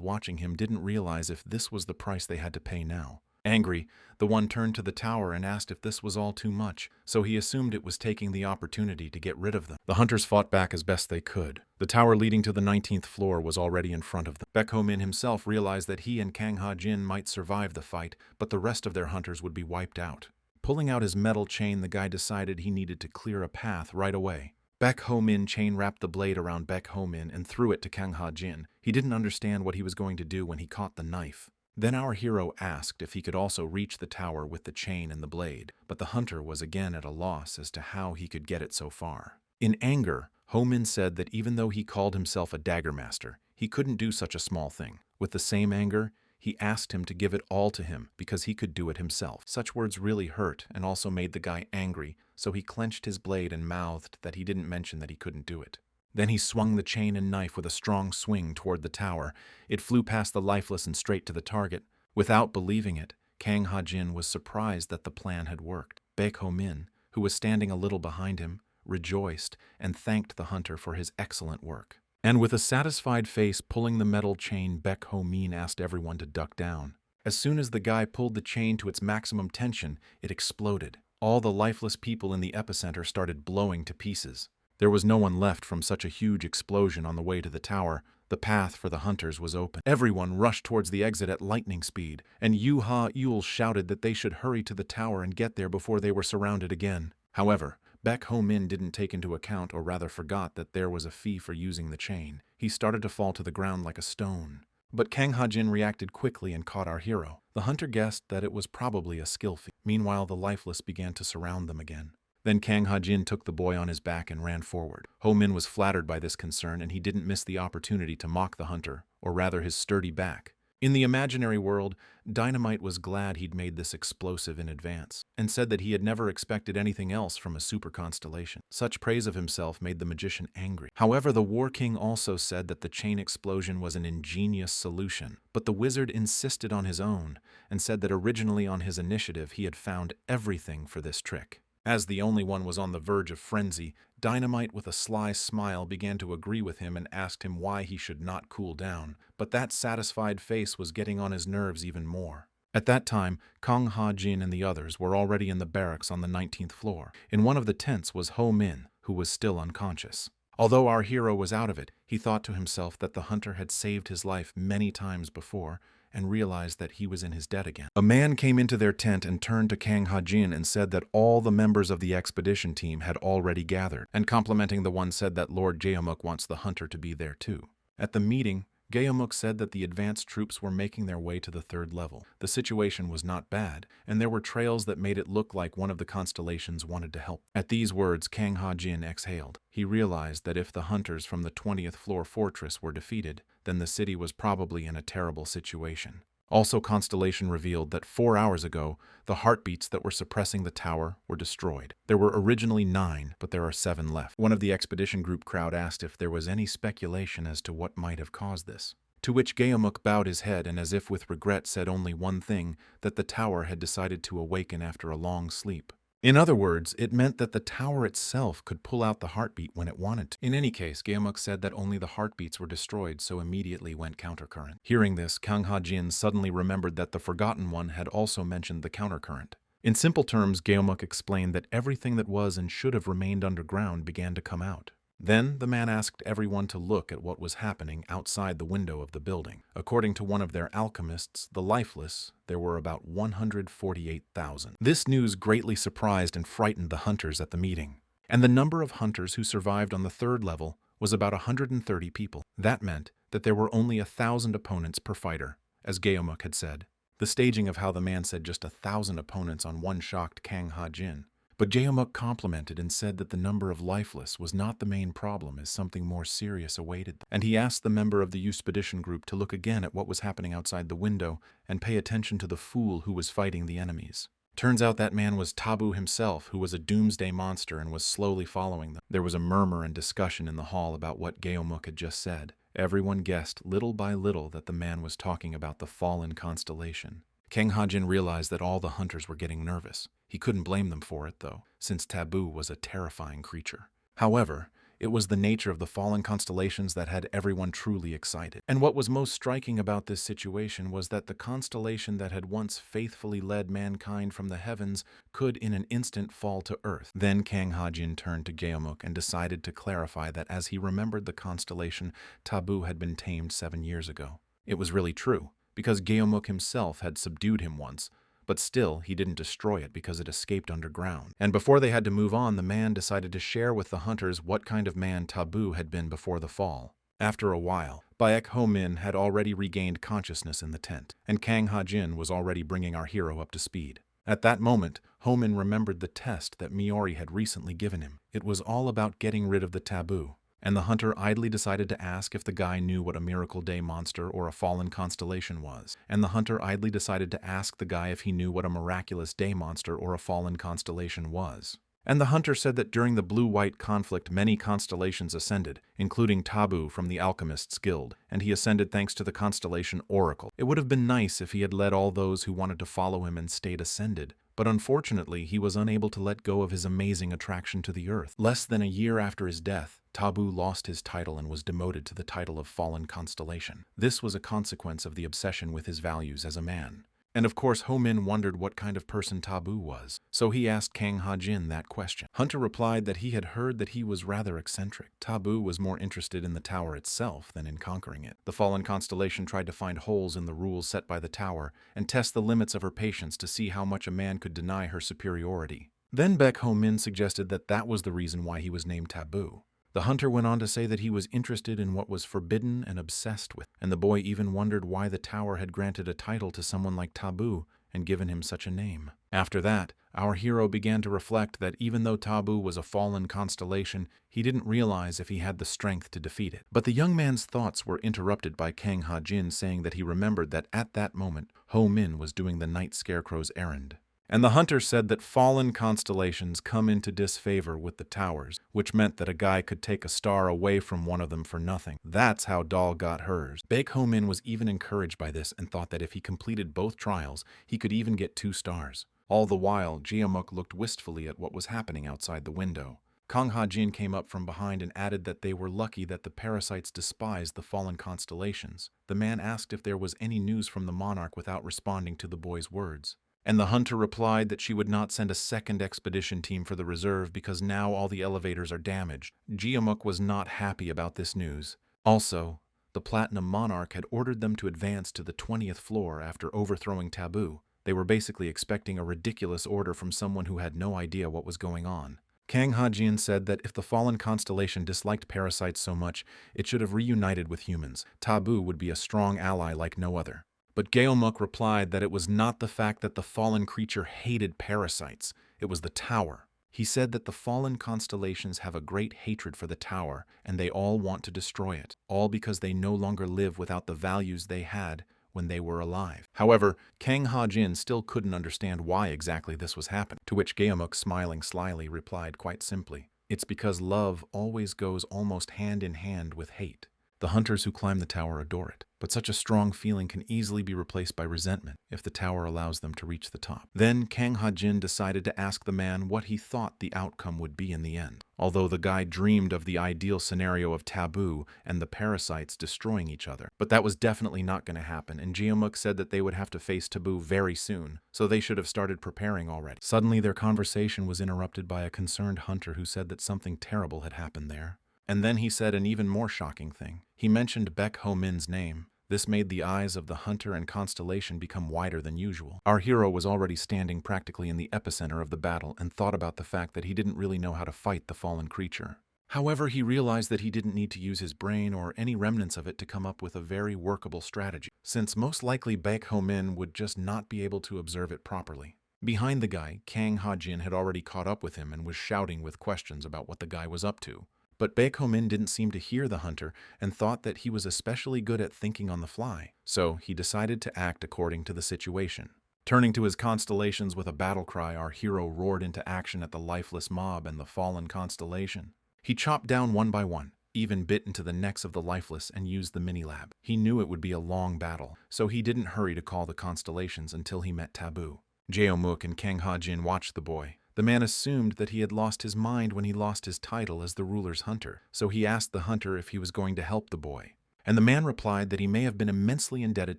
watching him didn't realize if this was the price they had to pay now. Angry, the one turned to the tower and asked if this was all too much, so he assumed it was taking the opportunity to get rid of them. The hunters fought back as best they could. The tower leading to the 19th floor was already in front of them. Baek Ho-min himself realized that he and Kang Ha-jin might survive the fight, but the rest of their hunters would be wiped out. Pulling out his metal chain, the guy decided he needed to clear a path right away. Baek Ho-min chain-wrapped the blade around Baek Ho-min and threw it to Kang Ha-jin. He didn't understand what he was going to do when he caught the knife. Then our hero asked if he could also reach the tower with the chain and the blade, but the hunter was again at a loss as to how he could get it so far. In anger, Ho-min said that even though he called himself a dagger master, he couldn't do such a small thing. With the same anger, he asked him to give it all to him because he could do it himself. Such words really hurt and also made the guy angry, so he clenched his blade and mouthed that he didn't mention that he couldn't do it. Then he swung the chain and knife with a strong swing toward the tower. It flew past the lifeless and straight to the target. Without believing it, Kang Ha-jin was surprised that the plan had worked. Baek Ho-min, who was standing a little behind him, rejoiced and thanked the hunter for his excellent work. And with a satisfied face pulling the metal chain, Baek Ho-min asked everyone to duck down. As soon as the guy pulled the chain to its maximum tension, it exploded. All the lifeless people in the epicenter started blowing to pieces. There was no one left from such a huge explosion on the way to the tower. The path for the hunters was open. Everyone rushed towards the exit at lightning speed, and Yu Ha-eul shouted that they should hurry to the tower and get there before they were surrounded again. However, Baek Ho-min didn't take into account, or rather forgot, that there was a fee for using the chain. He started to fall to the ground like a stone. But Kang Ha-jin reacted quickly and caught our hero. The hunter guessed that it was probably a skill fee. Meanwhile, the lifeless began to surround them again. Then Kang Ha-jin took the boy on his back and ran forward. Ho-min was flattered by this concern, and he didn't miss the opportunity to mock the hunter, or rather his sturdy back. In the imaginary world, Dynamite was glad he'd made this explosive in advance, and said that he had never expected anything else from a super constellation. Such praise of himself made the magician angry. However, the War King also said that the chain explosion was an ingenious solution, but the wizard insisted on his own, and said that originally on his initiative he had found everything for this trick. As the only one was on the verge of frenzy, Dynamite with a sly smile began to agree with him and asked him why he should not cool down, but that satisfied face was getting on his nerves even more. At that time, Kang Ha-jin and the others were already in the barracks on the 19th floor. In one of the tents was Ho-min, who was still unconscious. Although our hero was out of it, he thought to himself that the hunter had saved his life many times before, and realized that he was in his debt again. A man came into their tent and turned to Kang Ha-jin and said that all the members of the expedition team had already gathered, and complimenting the one said that Lord Jaeomuk wants the hunter to be there too. At the meeting, Jaeomuk said that the advanced troops were making their way to the 3rd level. The situation was not bad, and there were trails that made it look like one of the constellations wanted to help. At these words, Kang Ha-jin exhaled. He realized that if the hunters from the 20th floor fortress were defeated, then the city was probably in a terrible situation. Also, Constellation revealed that 4 hours ago, the heartbeats that were suppressing the tower were destroyed. There were originally 9, but there are 7 left. One of the expedition group crowd asked if there was any speculation as to what might have caused this. To which Geomuk bowed his head and as if with regret said only one thing, that the tower had decided to awaken after a long sleep. In other words, it meant that the tower itself could pull out the heartbeat when it wanted to. In any case, Geomuk said that only the heartbeats were destroyed, so immediately went countercurrent. Hearing this, Kang Ha-jin suddenly remembered that the Forgotten One had also mentioned the countercurrent. In simple terms, Geomuk explained that everything that was and should have remained underground began to come out. Then the man asked everyone to look at what was happening outside the window of the building. According to one of their alchemists, the lifeless, there were about 148,000. This news greatly surprised and frightened the hunters at the meeting. And the number of hunters who survived on the 3rd level was about 130 people. That meant that there were only 1,000 opponents per fighter, as Geomuk had said. The staging of how the man said just 1,000 opponents on one shocked Kang Ha-jin. But Geomuk complimented and said that the number of lifeless was not the main problem, as something more serious awaited them. And he asked the member of the expedition group to look again at what was happening outside the window and pay attention to the fool who was fighting the enemies. Turns out that man was Tabu himself, who was a doomsday monster and was slowly following them. There was a murmur and discussion in the hall about what Geomuk had just said. Everyone guessed little by little that the man was talking about the fallen constellation. Kang Ha-jin realized that all the hunters were getting nervous. He couldn't blame them for it, though, since Tabu was a terrifying creature. However, it was the nature of the fallen constellations that had everyone truly excited. And what was most striking about this situation was that the constellation that had once faithfully led mankind from the heavens could in an instant fall to earth. Then Kang Ha-jin turned to Geomuk and decided to clarify that as he remembered the constellation, Tabu had been tamed 7 years ago. It was really true, because Geomuk himself had subdued him once, but still he didn't destroy it because it escaped underground. And before they had to move on, the man decided to share with the hunters what kind of man Tabu had been before the fall. After a while, Baek Ho-min had already regained consciousness in the tent, and Kang Ha-jin was already bringing our hero up to speed. At that moment, Ho-min remembered the test that Miori had recently given him. It was all about getting rid of the taboo. And the hunter idly decided to ask if the guy knew what a miracle day monster or a fallen constellation was. And the hunter idly decided to ask the guy if he knew what a miraculous day monster or a fallen constellation was. And the hunter said that during the blue-white conflict many constellations ascended, including Tabu from the Alchemists Guild, and he ascended thanks to the constellation Oracle. It would have been nice if he had led all those who wanted to follow him and stayed ascended, but unfortunately he was unable to let go of his amazing attraction to the earth. Less than a year after his death, Tabu lost his title and was demoted to the title of Fallen Constellation. This was a consequence of the obsession with his values as a man. And of course Ho-min wondered what kind of person Tabu was, so he asked Kang Ha-jin that question. Hunter replied that he had heard that he was rather eccentric. Tabu was more interested in the tower itself than in conquering it. The fallen constellation tried to find holes in the rules set by the tower and test the limits of her patience to see how much a man could deny her superiority. Then Baek Ho-min suggested that that was the reason why he was named Tabu. The hunter went on to say that he was interested in what was forbidden and obsessed with, and the boy even wondered why the tower had granted a title to someone like Tabu and given him such a name. After that, our hero began to reflect that even though Tabu was a fallen constellation, he didn't realize if he had the strength to defeat it. But the young man's thoughts were interrupted by Kang Ha-jin saying that he remembered that at that moment, Ho-min was doing the Night Scarecrow's errand. And the hunter said that fallen constellations come into disfavor with the towers, which meant that a guy could take a star away from one of them for nothing. That's how Doll got hers. Baek Ho-min was even encouraged by this and thought that if he completed both trials, he could even get 2 stars. All the while, Geomuk looked wistfully at what was happening outside the window. Kang Ha-jin came up from behind and added that they were lucky that the parasites despised the fallen constellations. The man asked if there was any news from the monarch without responding to the boy's words. And the hunter replied that she would not send a second expedition team for the reserve because now all the elevators are damaged. Geomuk was not happy about this news. Also, the Platinum Monarch had ordered them to advance to the 20th floor after overthrowing Tabu. They were basically expecting a ridiculous order from someone who had no idea what was going on. Kang Ha-jin said that if the fallen constellation disliked parasites so much, it should have reunited with humans. Tabu would be a strong ally like no other. But Geomuk replied that it was not the fact that the fallen creature hated parasites, it was the tower. He said that the fallen constellations have a great hatred for the tower, and they all want to destroy it, all because they no longer live without the values they had when they were alive. However, Kang Ha-jin still couldn't understand why exactly this was happening, to which Geomuk, smiling slyly, replied quite simply, "It's because love always goes almost hand in hand with hate. The hunters who climb the tower adore it, but such a strong feeling can easily be replaced by resentment if the tower allows them to reach the top." Then Kang Ha-jin decided to ask the man what he thought the outcome would be in the end. Although the guy dreamed of the ideal scenario of taboo and the parasites destroying each other. But that was definitely not going to happen, and Geomuk said that they would have to face taboo very soon, so they should have started preparing already. Suddenly their conversation was interrupted by a concerned hunter who said that something terrible had happened there. And then he said an even more shocking thing. He mentioned Baek Ho-min's name. This made the eyes of the hunter and constellation become wider than usual. Our hero was already standing practically in the epicenter of the battle and thought about the fact that he didn't really know how to fight the fallen creature. However, he realized that he didn't need to use his brain or any remnants of it to come up with a very workable strategy, since most likely Baek Ho-min would just not be able to observe it properly. Behind the guy, Kang Ha-jin had already caught up with him and was shouting with questions about what the guy was up to. But Baek Ho-min didn't seem to hear the hunter and thought that he was especially good at thinking on the fly, so he decided to act according to the situation. Turning to his constellations with a battle cry, our hero roared into action at the lifeless mob and the fallen constellation. He chopped down one by one, even bit into the necks of the lifeless and used the mini-lab. He knew it would be a long battle, so he didn't hurry to call the constellations until he met Taboo. Geomuk and Kang Ha-jin watched the boy. The man assumed that he had lost his mind when he lost his title as the ruler's hunter, so he asked the hunter if he was going to help the boy. And the man replied that he may have been immensely indebted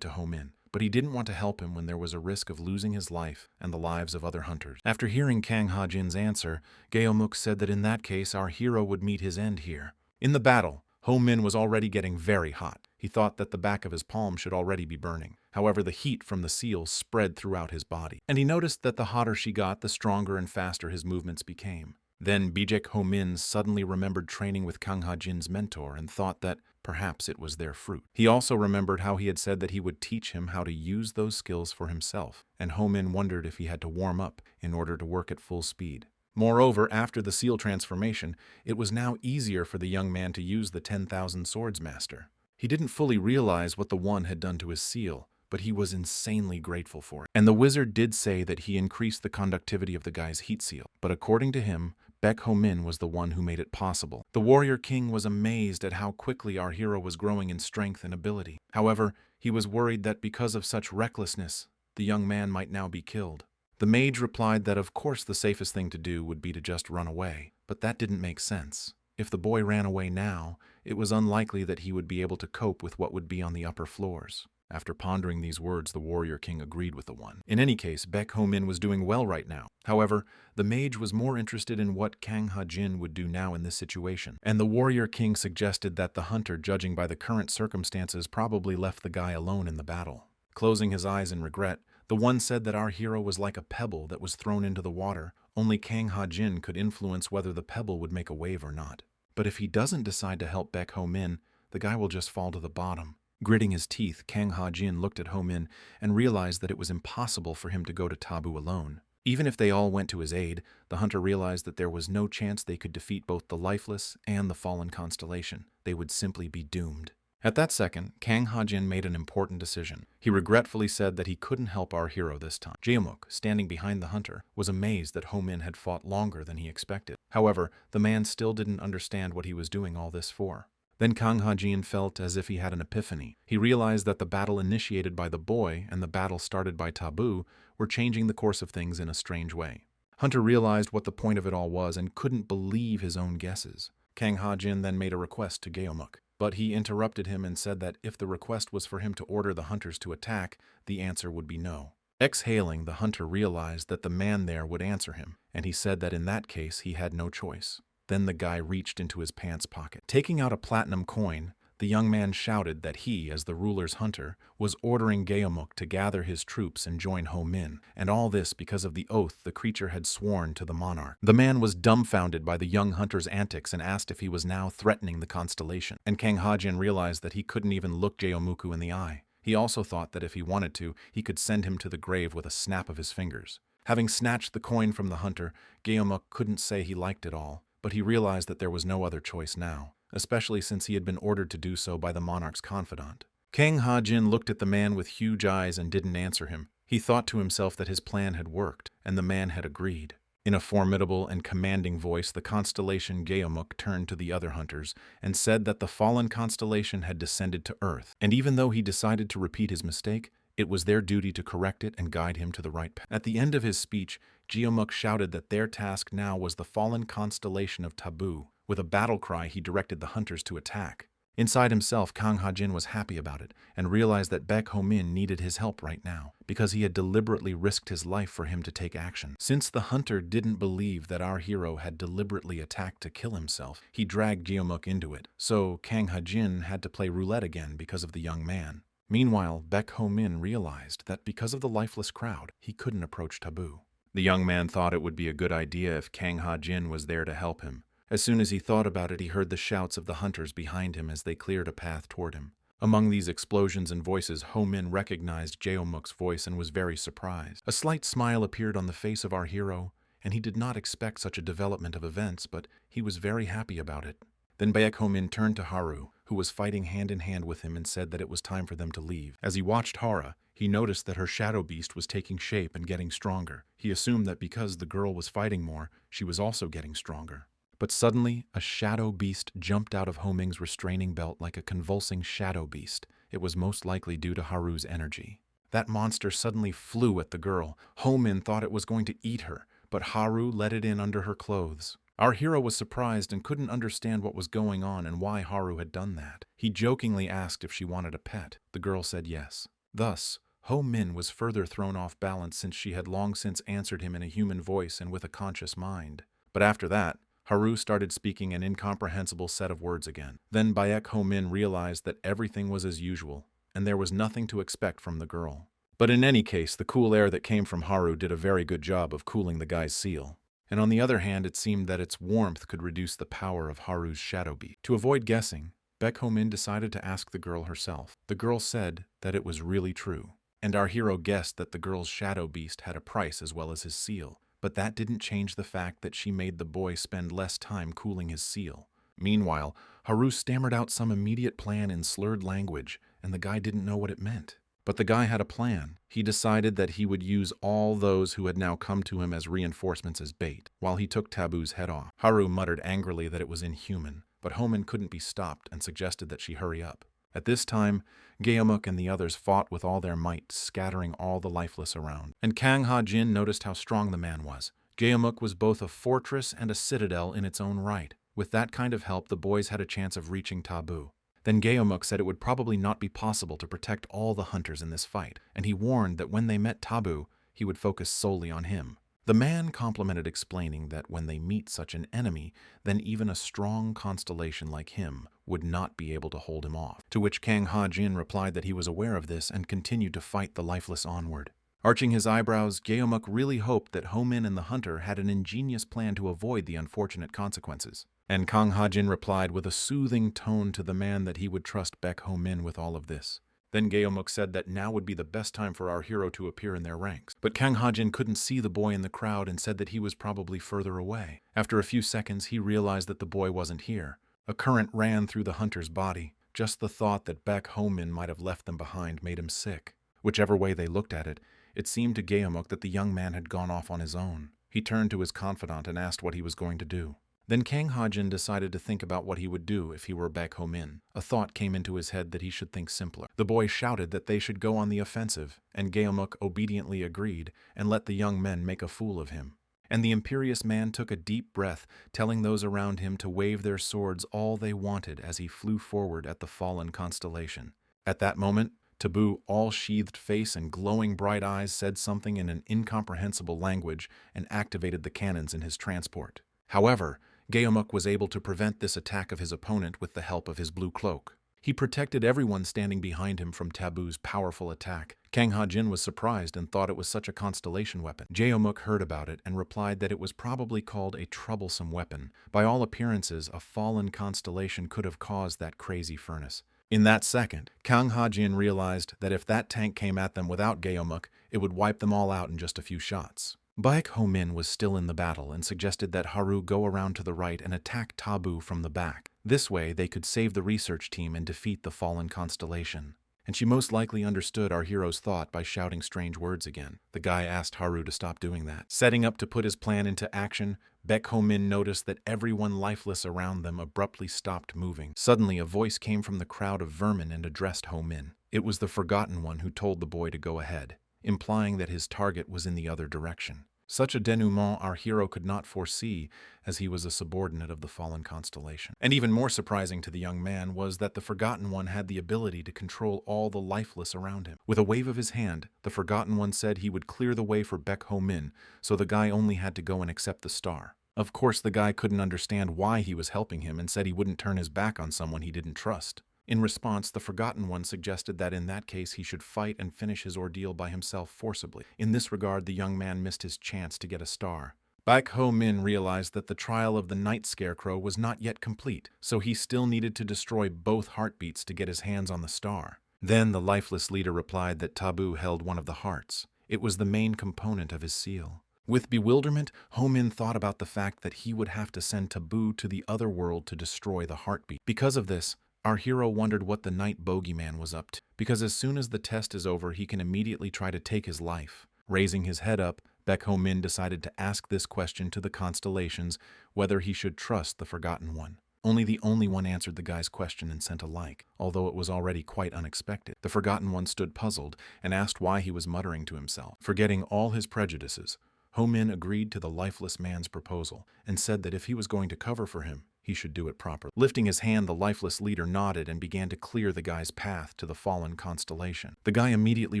to Ho-min, but he didn't want to help him when there was a risk of losing his life and the lives of other hunters. After hearing Kang Ha-jin's answer, Geomuk said that in that case our hero would meet his end here. In the battle, Ho-min was already getting very hot. He thought that the back of his palm should already be burning. However, the heat from the seal spread throughout his body, and he noticed that the hotter she got, the stronger and faster his movements became. Then Baek Ho-min suddenly remembered training with Kang Ha-jin's mentor and thought that perhaps it was their fruit. He also remembered how he had said that he would teach him how to use those skills for himself, and Ho-min wondered if he had to warm up in order to work at full speed. Moreover, after the seal transformation, it was now easier for the young man to use the 10,000 Swords Master. He didn't fully realize what the one had done to his seal, but he was insanely grateful for it. And the wizard did say that he increased the conductivity of the guy's heat seal, but according to him, Baek Ho-min was the one who made it possible. The warrior king was amazed at how quickly our hero was growing in strength and ability. However, he was worried that because of such recklessness, the young man might now be killed. The mage replied that of course the safest thing to do would be to just run away, but that didn't make sense. If the boy ran away now, it was unlikely that he would be able to cope with what would be on the upper floors. After pondering these words, the warrior king agreed with the one. In any case, Baek Ho-min was doing well right now. However, the mage was more interested in what Kang Ha-jin would do now in this situation, and the warrior king suggested that the hunter, judging by the current circumstances, probably left the guy alone in the battle. Closing his eyes in regret, the one said that our hero was like a pebble that was thrown into the water. Only Kang Ha-jin could influence whether the pebble would make a wave or not. But if he doesn't decide to help Baek Ho-min, the guy will just fall to the bottom. Gritting his teeth, Kang Ha-jin looked at Ho-min and realized that it was impossible for him to go to Taboo alone. Even if they all went to his aid, the hunter realized that there was no chance they could defeat both the lifeless and the fallen constellation. They would simply be doomed. At that second, Kang Ha-jin made an important decision. He regretfully said that he couldn't help our hero this time. Geomuk, standing behind the hunter, was amazed that Ho-min had fought longer than he expected. However, the man still didn't understand what he was doing all this for. Then Kang Ha-jin felt as if he had an epiphany. He realized that the battle initiated by the boy and the battle started by Taboo were changing the course of things in a strange way. Hunter realized what the point of it all was and couldn't believe his own guesses. Kang Ha-jin then made a request to Geomuk, but he interrupted him and said that if the request was for him to order the hunters to attack, the answer would be no. Exhaling, the hunter realized that the man there would answer him, and he said that in that case he had no choice. Then the guy reached into his pants pocket. Taking out a platinum coin, the young man shouted that he, as the ruler's hunter, was ordering Geomuk to gather his troops and join Ho-min, and all this because of the oath the creature had sworn to the monarch. The man was dumbfounded by the young hunter's antics and asked if he was now threatening the constellation, and Kang Ha-jin realized that he couldn't even look Geomuku in the eye. He also thought that if he wanted to, he could send him to the grave with a snap of his fingers. Having snatched the coin from the hunter, Geomuk couldn't say he liked it all, but he realized that there was no other choice now, especially since he had been ordered to do so by the monarch's confidant. Kang Ha-jin looked at the man with huge eyes and didn't answer him. He thought to himself that his plan had worked, and the man had agreed. In a formidable and commanding voice, the constellation Geomuk turned to the other hunters and said that the fallen constellation had descended to Earth, and even though he decided to repeat his mistake, it was their duty to correct it and guide him to the right path. At the end of his speech, Geomuk shouted that their task now was the fallen constellation of Taboo. With a battle cry, he directed the hunters to attack. Inside himself, Kang Ha-jin was happy about it and realized that Baek Ho-min needed his help right now because he had deliberately risked his life for him to take action. Since the hunter didn't believe that our hero had deliberately attacked to kill himself, he dragged Geomuk into it, so Kang Ha-jin had to play roulette again because of the young man. Meanwhile, Baek Ho-min realized that because of the lifeless crowd, he couldn't approach Taboo. The young man thought it would be a good idea if Kang Ha-jin was there to help him. As soon as he thought about it, he heard the shouts of the hunters behind him as they cleared a path toward him. Among these explosions and voices, Ho-min recognized Geomuk's voice and was very surprised. A slight smile appeared on the face of our hero, and he did not expect such a development of events, but he was very happy about it. Then Baek Ho-min turned to Haru, who was fighting hand in hand with him, and said that it was time for them to leave. As he watched Hara, he noticed that her shadow beast was taking shape and getting stronger. He assumed that because the girl was fighting more, she was also getting stronger. But suddenly, a shadow beast jumped out of Ho-ming's restraining belt like a convulsing shadow beast. It was most likely due to Haru's energy. That monster suddenly flew at the girl. Ho-min thought it was going to eat her, but Haru let it in under her clothes. Our hero was surprised and couldn't understand what was going on and why Haru had done that. He jokingly asked if she wanted a pet. The girl said yes. Thus, Ho-min was further thrown off balance since she had long since answered him in a human voice and with a conscious mind. But after that, Haru started speaking an incomprehensible set of words again. Then Baek Ho-min realized that everything was as usual, and there was nothing to expect from the girl. But in any case, the cool air that came from Haru did a very good job of cooling the guy's seal. And on the other hand, it seemed that its warmth could reduce the power of Haru's shadow beast. To avoid guessing, Baek Ho-min decided to ask the girl herself. The girl said that it was really true, and our hero guessed that the girl's shadow beast had a price as well as his seal. But that didn't change the fact that she made the boy spend less time cooling his seal. Meanwhile, Haru stammered out some immediate plan in slurred language, and the guy didn't know what it meant. But the guy had a plan. He decided that he would use all those who had now come to him as reinforcements as bait, while he took Taboo's head off. Haru muttered angrily that it was inhuman, but Ho-min couldn't be stopped and suggested that she hurry up. At this time, Geomuk and the others fought with all their might, scattering all the lifeless around. And Kang Ha-jin noticed how strong the man was. Geomuk was both a fortress and a citadel in its own right. With that kind of help, the boys had a chance of reaching Taboo. Then Geomuk said it would probably not be possible to protect all the hunters in this fight, and he warned that when they met Taboo, he would focus solely on him. The man complimented, explaining that when they meet such an enemy, then even a strong constellation like him would not be able to hold him off. To which Kang Ha-jin replied that he was aware of this and continued to fight the lifeless onward. Arching his eyebrows, Geomuk really hoped that Ho-min and the hunter had an ingenious plan to avoid the unfortunate consequences. And Kang Ha-jin replied with a soothing tone to the man that he would trust Baek Ho-min with all of this. Then Geomuk said that now would be the best time for our hero to appear in their ranks. But Kang Ha-jin couldn't see the boy in the crowd and said that he was probably further away. After a few seconds, he realized that the boy wasn't here. A current ran through the hunter's body. Just the thought that Baek Ho-min might have left them behind made him sick. Whichever way they looked at it, it seemed to Geomuk that the young man had gone off on his own. He turned to his confidant and asked what he was going to do. Then Kang Ha-jin decided to think about what he would do if he were Baek Ho-min. A thought came into his head that he should think simpler. The boy shouted that they should go on the offensive, and Geomuk obediently agreed and let the young men make a fool of him. And the imperious man took a deep breath, telling those around him to wave their swords all they wanted as he flew forward at the fallen constellation. At that moment, Taboo, all sheathed face and glowing bright eyes, said something in an incomprehensible language and activated the cannons in his transport. However, Geomuk was able to prevent this attack of his opponent with the help of his blue cloak. He protected everyone standing behind him from Taboo's powerful attack. Kang Ha-jin was surprised and thought it was such a constellation weapon. Geomuk heard about it and replied that it was probably called a troublesome weapon. By all appearances, a fallen constellation could have caused that crazy furnace. In that second, Kang Ha-jin realized that if that tank came at them without Geomuk, it would wipe them all out in just a few shots. Baek Ho-min was still in the battle and suggested that Haru go around to the right and attack Taboo from the back. This way, they could save the research team and defeat the fallen constellation. and she most likely understood our hero's thought by shouting strange words again. The guy asked Haru to stop doing that. Setting up to put his plan into action, Baek Ho-min noticed that everyone lifeless around them abruptly stopped moving. Suddenly, a voice came from the crowd of vermin and addressed Ho-min. It was the Forgotten One who told the boy to go ahead, implying that his target was in the other direction. Such a denouement our hero could not foresee, as he was a subordinate of the fallen constellation. And even more surprising to the young man was that the Forgotten One had the ability to control all the lifeless around him. With a wave of his hand, the Forgotten One said he would clear the way for Baek Ho-min, so the guy only had to go and accept the star. Of course, the guy couldn't understand why he was helping him and said he wouldn't turn his back on someone he didn't trust. In response, the Forgotten One suggested that in that case he should fight and finish his ordeal by himself forcibly. In this regard, the young man missed his chance to get a star. Baek Ho-min realized that the trial of the Night Scarecrow was not yet complete, so he still needed to destroy both heartbeats to get his hands on the star. Then the lifeless leader replied that Taboo held one of the hearts. It was the main component of his seal. With bewilderment, Ho-min thought about the fact that he would have to send Taboo to the other world to destroy the heartbeat. Because of this, our hero wondered what the night bogeyman was up to, because as soon as the test is over, he can immediately try to take his life. Raising his head up, Baek Ho-min decided to ask this question to the constellations, whether he should trust the Forgotten One. Only the only one answered the guy's question and sent a like, although it was already quite unexpected. The Forgotten One stood puzzled and asked why he was muttering to himself. Forgetting all his prejudices, Ho-min agreed to the lifeless man's proposal and said that if he was going to cover for him, he should do it properly. Lifting his hand, the lifeless leader nodded and began to clear the guy's path to the fallen constellation. The guy immediately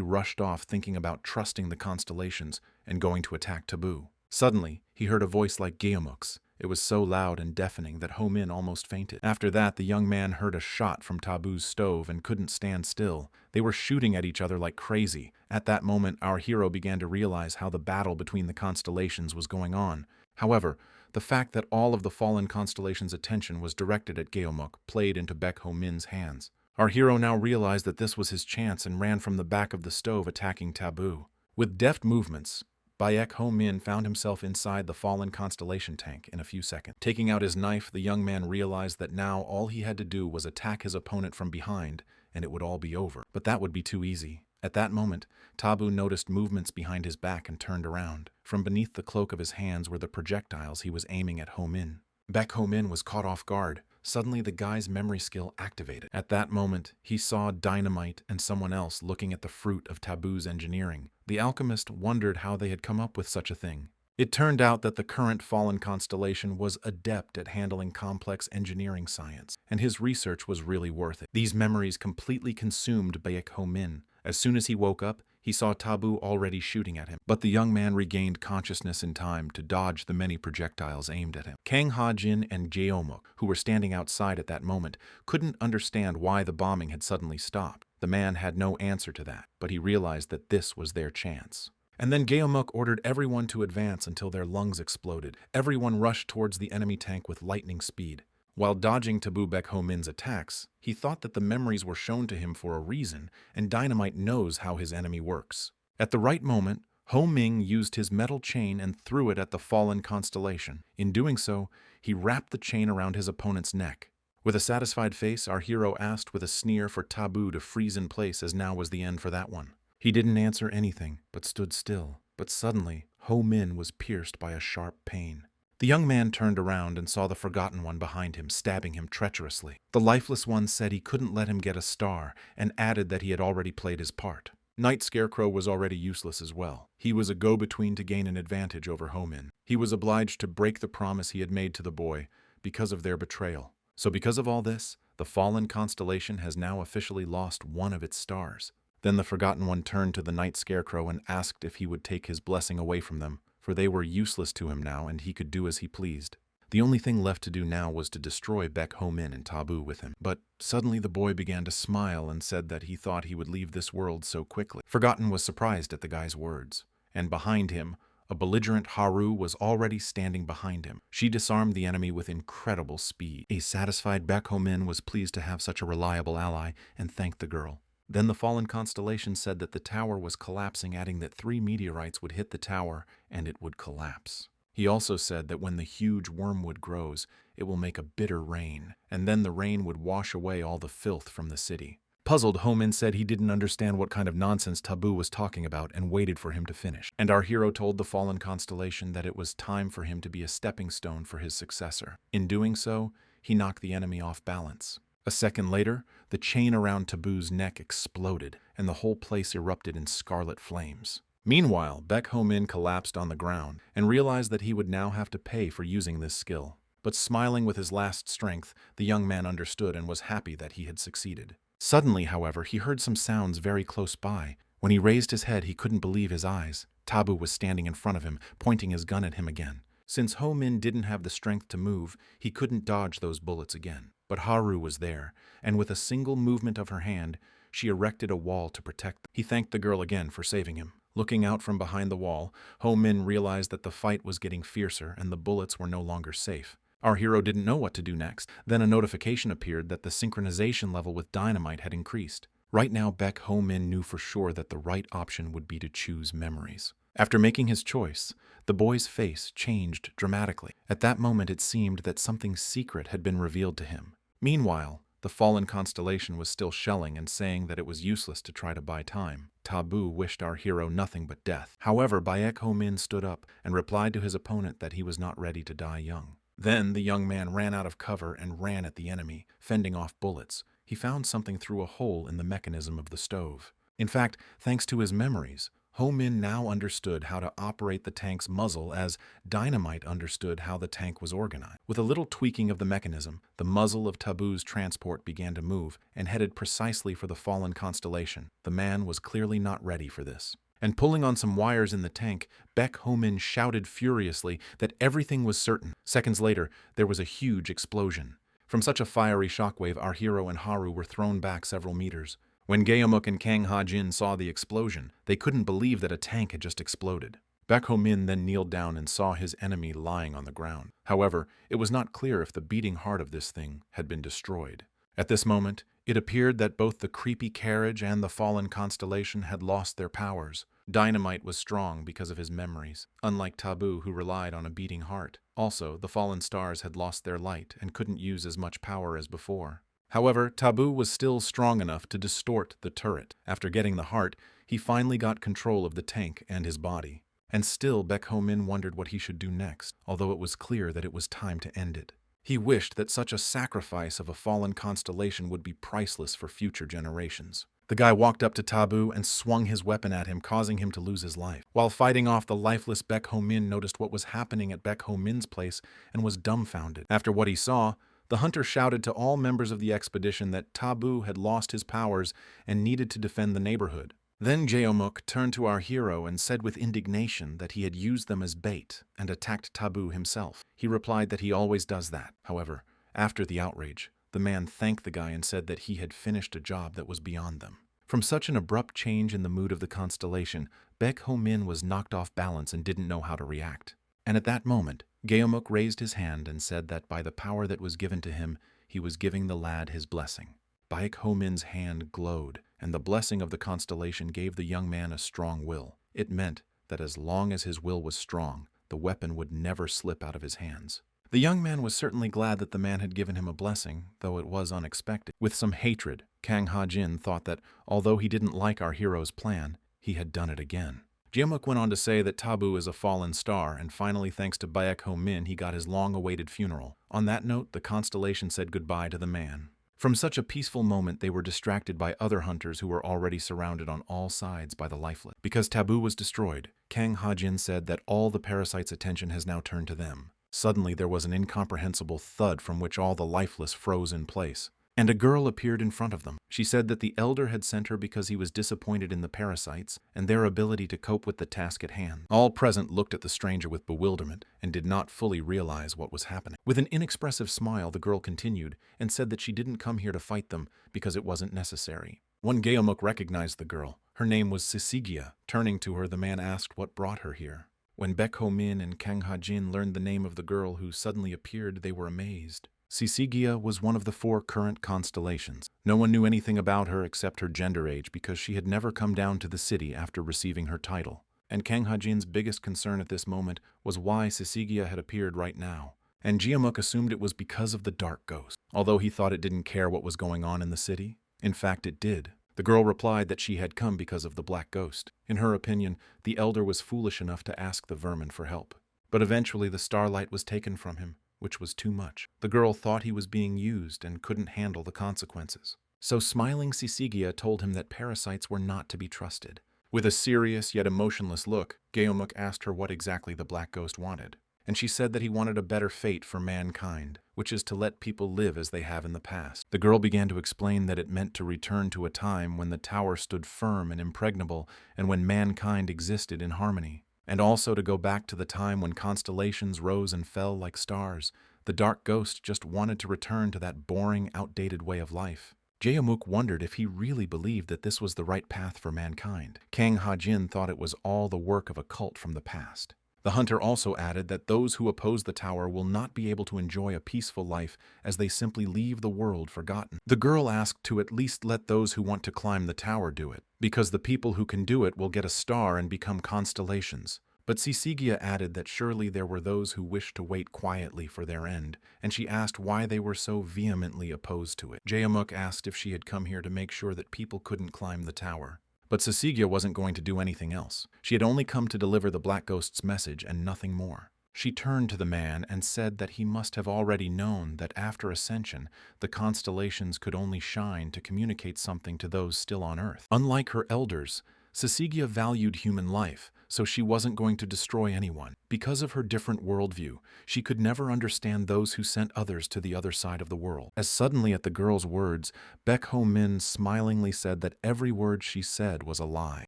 rushed off, thinking about trusting the constellations and going to attack Taboo. Suddenly, he heard a voice like Geomuk's. It was so loud and deafening that Ho-min almost fainted. After that, the young man heard a shot from Taboo's stove and couldn't stand still. They were shooting at each other like crazy. At that moment, our hero began to realize how the battle between the constellations was going on. However, the fact that all of the fallen constellation's attention was directed at Geomuk played into Baek Ho-min's hands. Our hero now realized that this was his chance and ran from the back of the stove, attacking Taboo. With deft movements, Baek Ho-min found himself inside the fallen constellation tank in a few seconds. Taking out his knife, the young man realized that now all he had to do was attack his opponent from behind, and it would all be over. But that would be too easy. At that moment, Taboo noticed movements behind his back and turned around. From beneath the cloak of his hands were the projectiles he was aiming at Ho-min. Baek Ho-min was caught off guard. Suddenly, the guy's memory skill activated. At that moment, he saw Dynamite and someone else looking at the fruit of Taboo's engineering. The alchemist wondered how they had come up with such a thing. It turned out that the current fallen constellation was adept at handling complex engineering science, and his research was really worth it. These memories completely consumed Baek Ho-min. As soon as he woke up, he saw Taboo already shooting at him, but the young man regained consciousness in time to dodge the many projectiles aimed at him. Kang Ha-jin and Geomuk, who were standing outside at that moment, couldn't understand why the bombing had suddenly stopped. The man had no answer to that, but he realized that this was their chance. And then Geomuk ordered everyone to advance until their lungs exploded. Everyone rushed towards the enemy tank with lightning speed. While dodging Taboo Baek Ho-min's attacks, he thought that the memories were shown to him for a reason, and Dynamite knows how his enemy works. At the right moment, Ho-min used his metal chain and threw it at the fallen constellation. In doing so, he wrapped the chain around his opponent's neck. With a satisfied face, our hero asked with a sneer for Taboo to freeze in place, as now was the end for that one. He didn't answer anything, but stood still. But suddenly, Ho-min was pierced by a sharp pain. The young man turned around and saw the Forgotten One behind him, stabbing him treacherously. The lifeless one said he couldn't let him get a star, and added that he had already played his part. Night Scarecrow was already useless as well. He was a go-between to gain an advantage over Ho-min. He was obliged to break the promise he had made to the boy because of their betrayal. So because of all this, the fallen constellation has now officially lost one of its stars. Then the Forgotten One turned to the Night Scarecrow and asked if he would take his blessing away from them, for they were useless to him now and he could do as he pleased. The only thing left to do now was to destroy Baek Ho-min and Taboo with him. But suddenly the boy began to smile and said that he thought he would leave this world so quickly. Forgotten was surprised at the guy's words, and behind him, a belligerent Haru was already standing behind him. She disarmed the enemy with incredible speed. A satisfied Baek Ho-min was pleased to have such a reliable ally and thanked the girl. Then the fallen constellation said that the tower was collapsing, adding that 3 meteorites would hit the tower and it would collapse. He also said that when the huge wormwood grows, it will make a bitter rain, and then the rain would wash away all the filth from the city. Puzzled, Homin said he didn't understand what kind of nonsense Taboo was talking about and waited for him to finish. And our hero told the fallen constellation that it was time for him to be a stepping stone for his successor. In doing so, he knocked the enemy off balance. A second later, the chain around Taboo's neck exploded, and the whole place erupted in scarlet flames. Meanwhile, Baek Ho-min collapsed on the ground and realized that he would now have to pay for using this skill. But smiling with his last strength, the young man understood and was happy that he had succeeded. Suddenly, however, he heard some sounds very close by. When he raised his head, he couldn't believe his eyes. Taboo was standing in front of him, pointing his gun at him again. Since Ho-min didn't have the strength to move, he couldn't dodge those bullets again. But Haru was there, and with a single movement of her hand, she erected a wall to protect them. He thanked the girl again for saving him. Looking out from behind the wall, Ho-min realized that the fight was getting fiercer and the bullets were no longer safe. Our hero didn't know what to do next. Then a notification appeared that the synchronization level with dynamite had increased. Right now, Baek Ho-min knew for sure that the right option would be to choose memories. After making his choice, the boy's face changed dramatically. At that moment, it seemed that something secret had been revealed to him. Meanwhile, the fallen constellation was still shelling and saying that it was useless to try to buy time. Taboo wished our hero nothing but death. However, Baek Ho-min stood up and replied to his opponent that he was not ready to die young. Then the young man ran out of cover and ran at the enemy, fending off bullets. He found something through a hole in the mechanism of the stove. In fact, thanks to his memories, Ho-min now understood how to operate the tank's muzzle as Dynamite understood how the tank was organized. With a little tweaking of the mechanism, the muzzle of Taboo's transport began to move and headed precisely for the fallen constellation. The man was clearly not ready for this. And pulling on some wires in the tank, Baek Ho-min shouted furiously that everything was certain. Seconds later, there was a huge explosion. From such a fiery shockwave, our hero and Haru were thrown back several meters. When Gaeomuk and Kang Ha-jin saw the explosion, they couldn't believe that a tank had just exploded. Baek Ho-min then kneeled down and saw his enemy lying on the ground. However, it was not clear if the beating heart of this thing had been destroyed. At this moment, it appeared that both the creepy carriage and the fallen constellation had lost their powers. Dynamite was strong because of his memories, unlike Taboo, who relied on a beating heart. Also, the fallen stars had lost their light and couldn't use as much power as before. However, Taboo was still strong enough to distort the turret. After getting the heart, he finally got control of the tank and his body. And still, Baek Ho-min wondered what he should do next, although it was clear that it was time to end it. He wished that such a sacrifice of a fallen constellation would be priceless for future generations. The guy walked up to Taboo and swung his weapon at him, causing him to lose his life. While fighting off the lifeless Baek Ho-min noticed what was happening at Baek Ho-min's place and was dumbfounded. After what he saw, the hunter shouted to all members of the expedition that Taboo had lost his powers and needed to defend the neighborhood. Then Gaeomuk turned to our hero and said with indignation that he had used them as bait and attacked Taboo himself. He replied that he always does that. However, after the outrage, the man thanked the guy and said that he had finished a job that was beyond them. From such an abrupt change in the mood of the constellation, Baek Ho-min was knocked off balance and didn't know how to react. And at that moment, Gaeomuk raised his hand and said that by the power that was given to him, he was giving the lad his blessing. Baek Ho-min's hand glowed, and the blessing of the constellation gave the young man a strong will. It meant that as long as his will was strong, the weapon would never slip out of his hands. The young man was certainly glad that the man had given him a blessing, though it was unexpected. With some hatred, Kang Ha-jin thought that, although he didn't like our hero's plan, he had done it again. Gaeomuk went on to say that Taboo is a fallen star, and finally, thanks to Baek Ho-min, he got his long-awaited funeral. On that note, the constellation said goodbye to the man. From such a peaceful moment, they were distracted by other hunters who were already surrounded on all sides by the lifeless. Because Taboo was destroyed, Kang Ha-jin said that all the parasites' attention has now turned to them. Suddenly, there was an incomprehensible thud from which all the lifeless froze in place. And a girl appeared in front of them. She said that the elder had sent her because he was disappointed in the parasites and their ability to cope with the task at hand. All present looked at the stranger with bewilderment and did not fully realize what was happening. With an inexpressive smile, the girl continued and said that she didn't come here to fight them because it wasn't necessary. One Gaeomuk recognized the girl. Her name was Syzygia. Turning to her, the man asked what brought her here. When Baek Ho-min and Kang Ha-jin learned the name of the girl who suddenly appeared, they were amazed. Syzygia was one of the 4 current constellations. No one knew anything about her except her gender age because she had never come down to the city after receiving her title. And Kang Ha-jin's biggest concern at this moment was why Syzygia had appeared right now. And Gaeomuk assumed it was because of the dark ghost. Although he thought it didn't care what was going on in the city, In fact, it did. The girl replied that she had come because of the black ghost. In her opinion, the elder was foolish enough to ask the vermin for help. But eventually the starlight was taken from him, which was too much. The girl thought he was being used and couldn't handle the consequences. So smiling Sisigia told him that parasites were not to be trusted. With a serious yet emotionless look, Geomuk asked her what exactly the black ghost wanted. And she said that he wanted a better fate for mankind, which is to let people live as they have in the past. The girl began to explain that it meant to return to a time when the tower stood firm and impregnable and when mankind existed in harmony. And also to go back to the time when constellations rose and fell like stars. The dark ghost just wanted to return to that boring, outdated way of life. Geomuk wondered if he really believed that this was the right path for mankind. Kang Ha-jin thought it was all the work of a cult from the past. The hunter also added that those who oppose the tower will not be able to enjoy a peaceful life as they simply leave the world forgotten. The girl asked to at least let those who want to climb the tower do it, because the people who can do it will get a star and become constellations. But Sisigia added that surely there were those who wished to wait quietly for their end, and she asked why they were so vehemently opposed to it. Geomuk asked if she had come here to make sure that people couldn't climb the tower. But Sisigia wasn't going to do anything else. She had only come to deliver the Black Ghost's message and nothing more. She turned to the man and said that he must have already known that after ascension, the constellations could only shine to communicate something to those still on Earth. Unlike her elders, Sisigia valued human life, so she wasn't going to destroy anyone. Because of her different worldview, she could never understand those who sent others to the other side of the world. As suddenly at the girl's words, Baek Ho-min smilingly said that every word she said was a lie.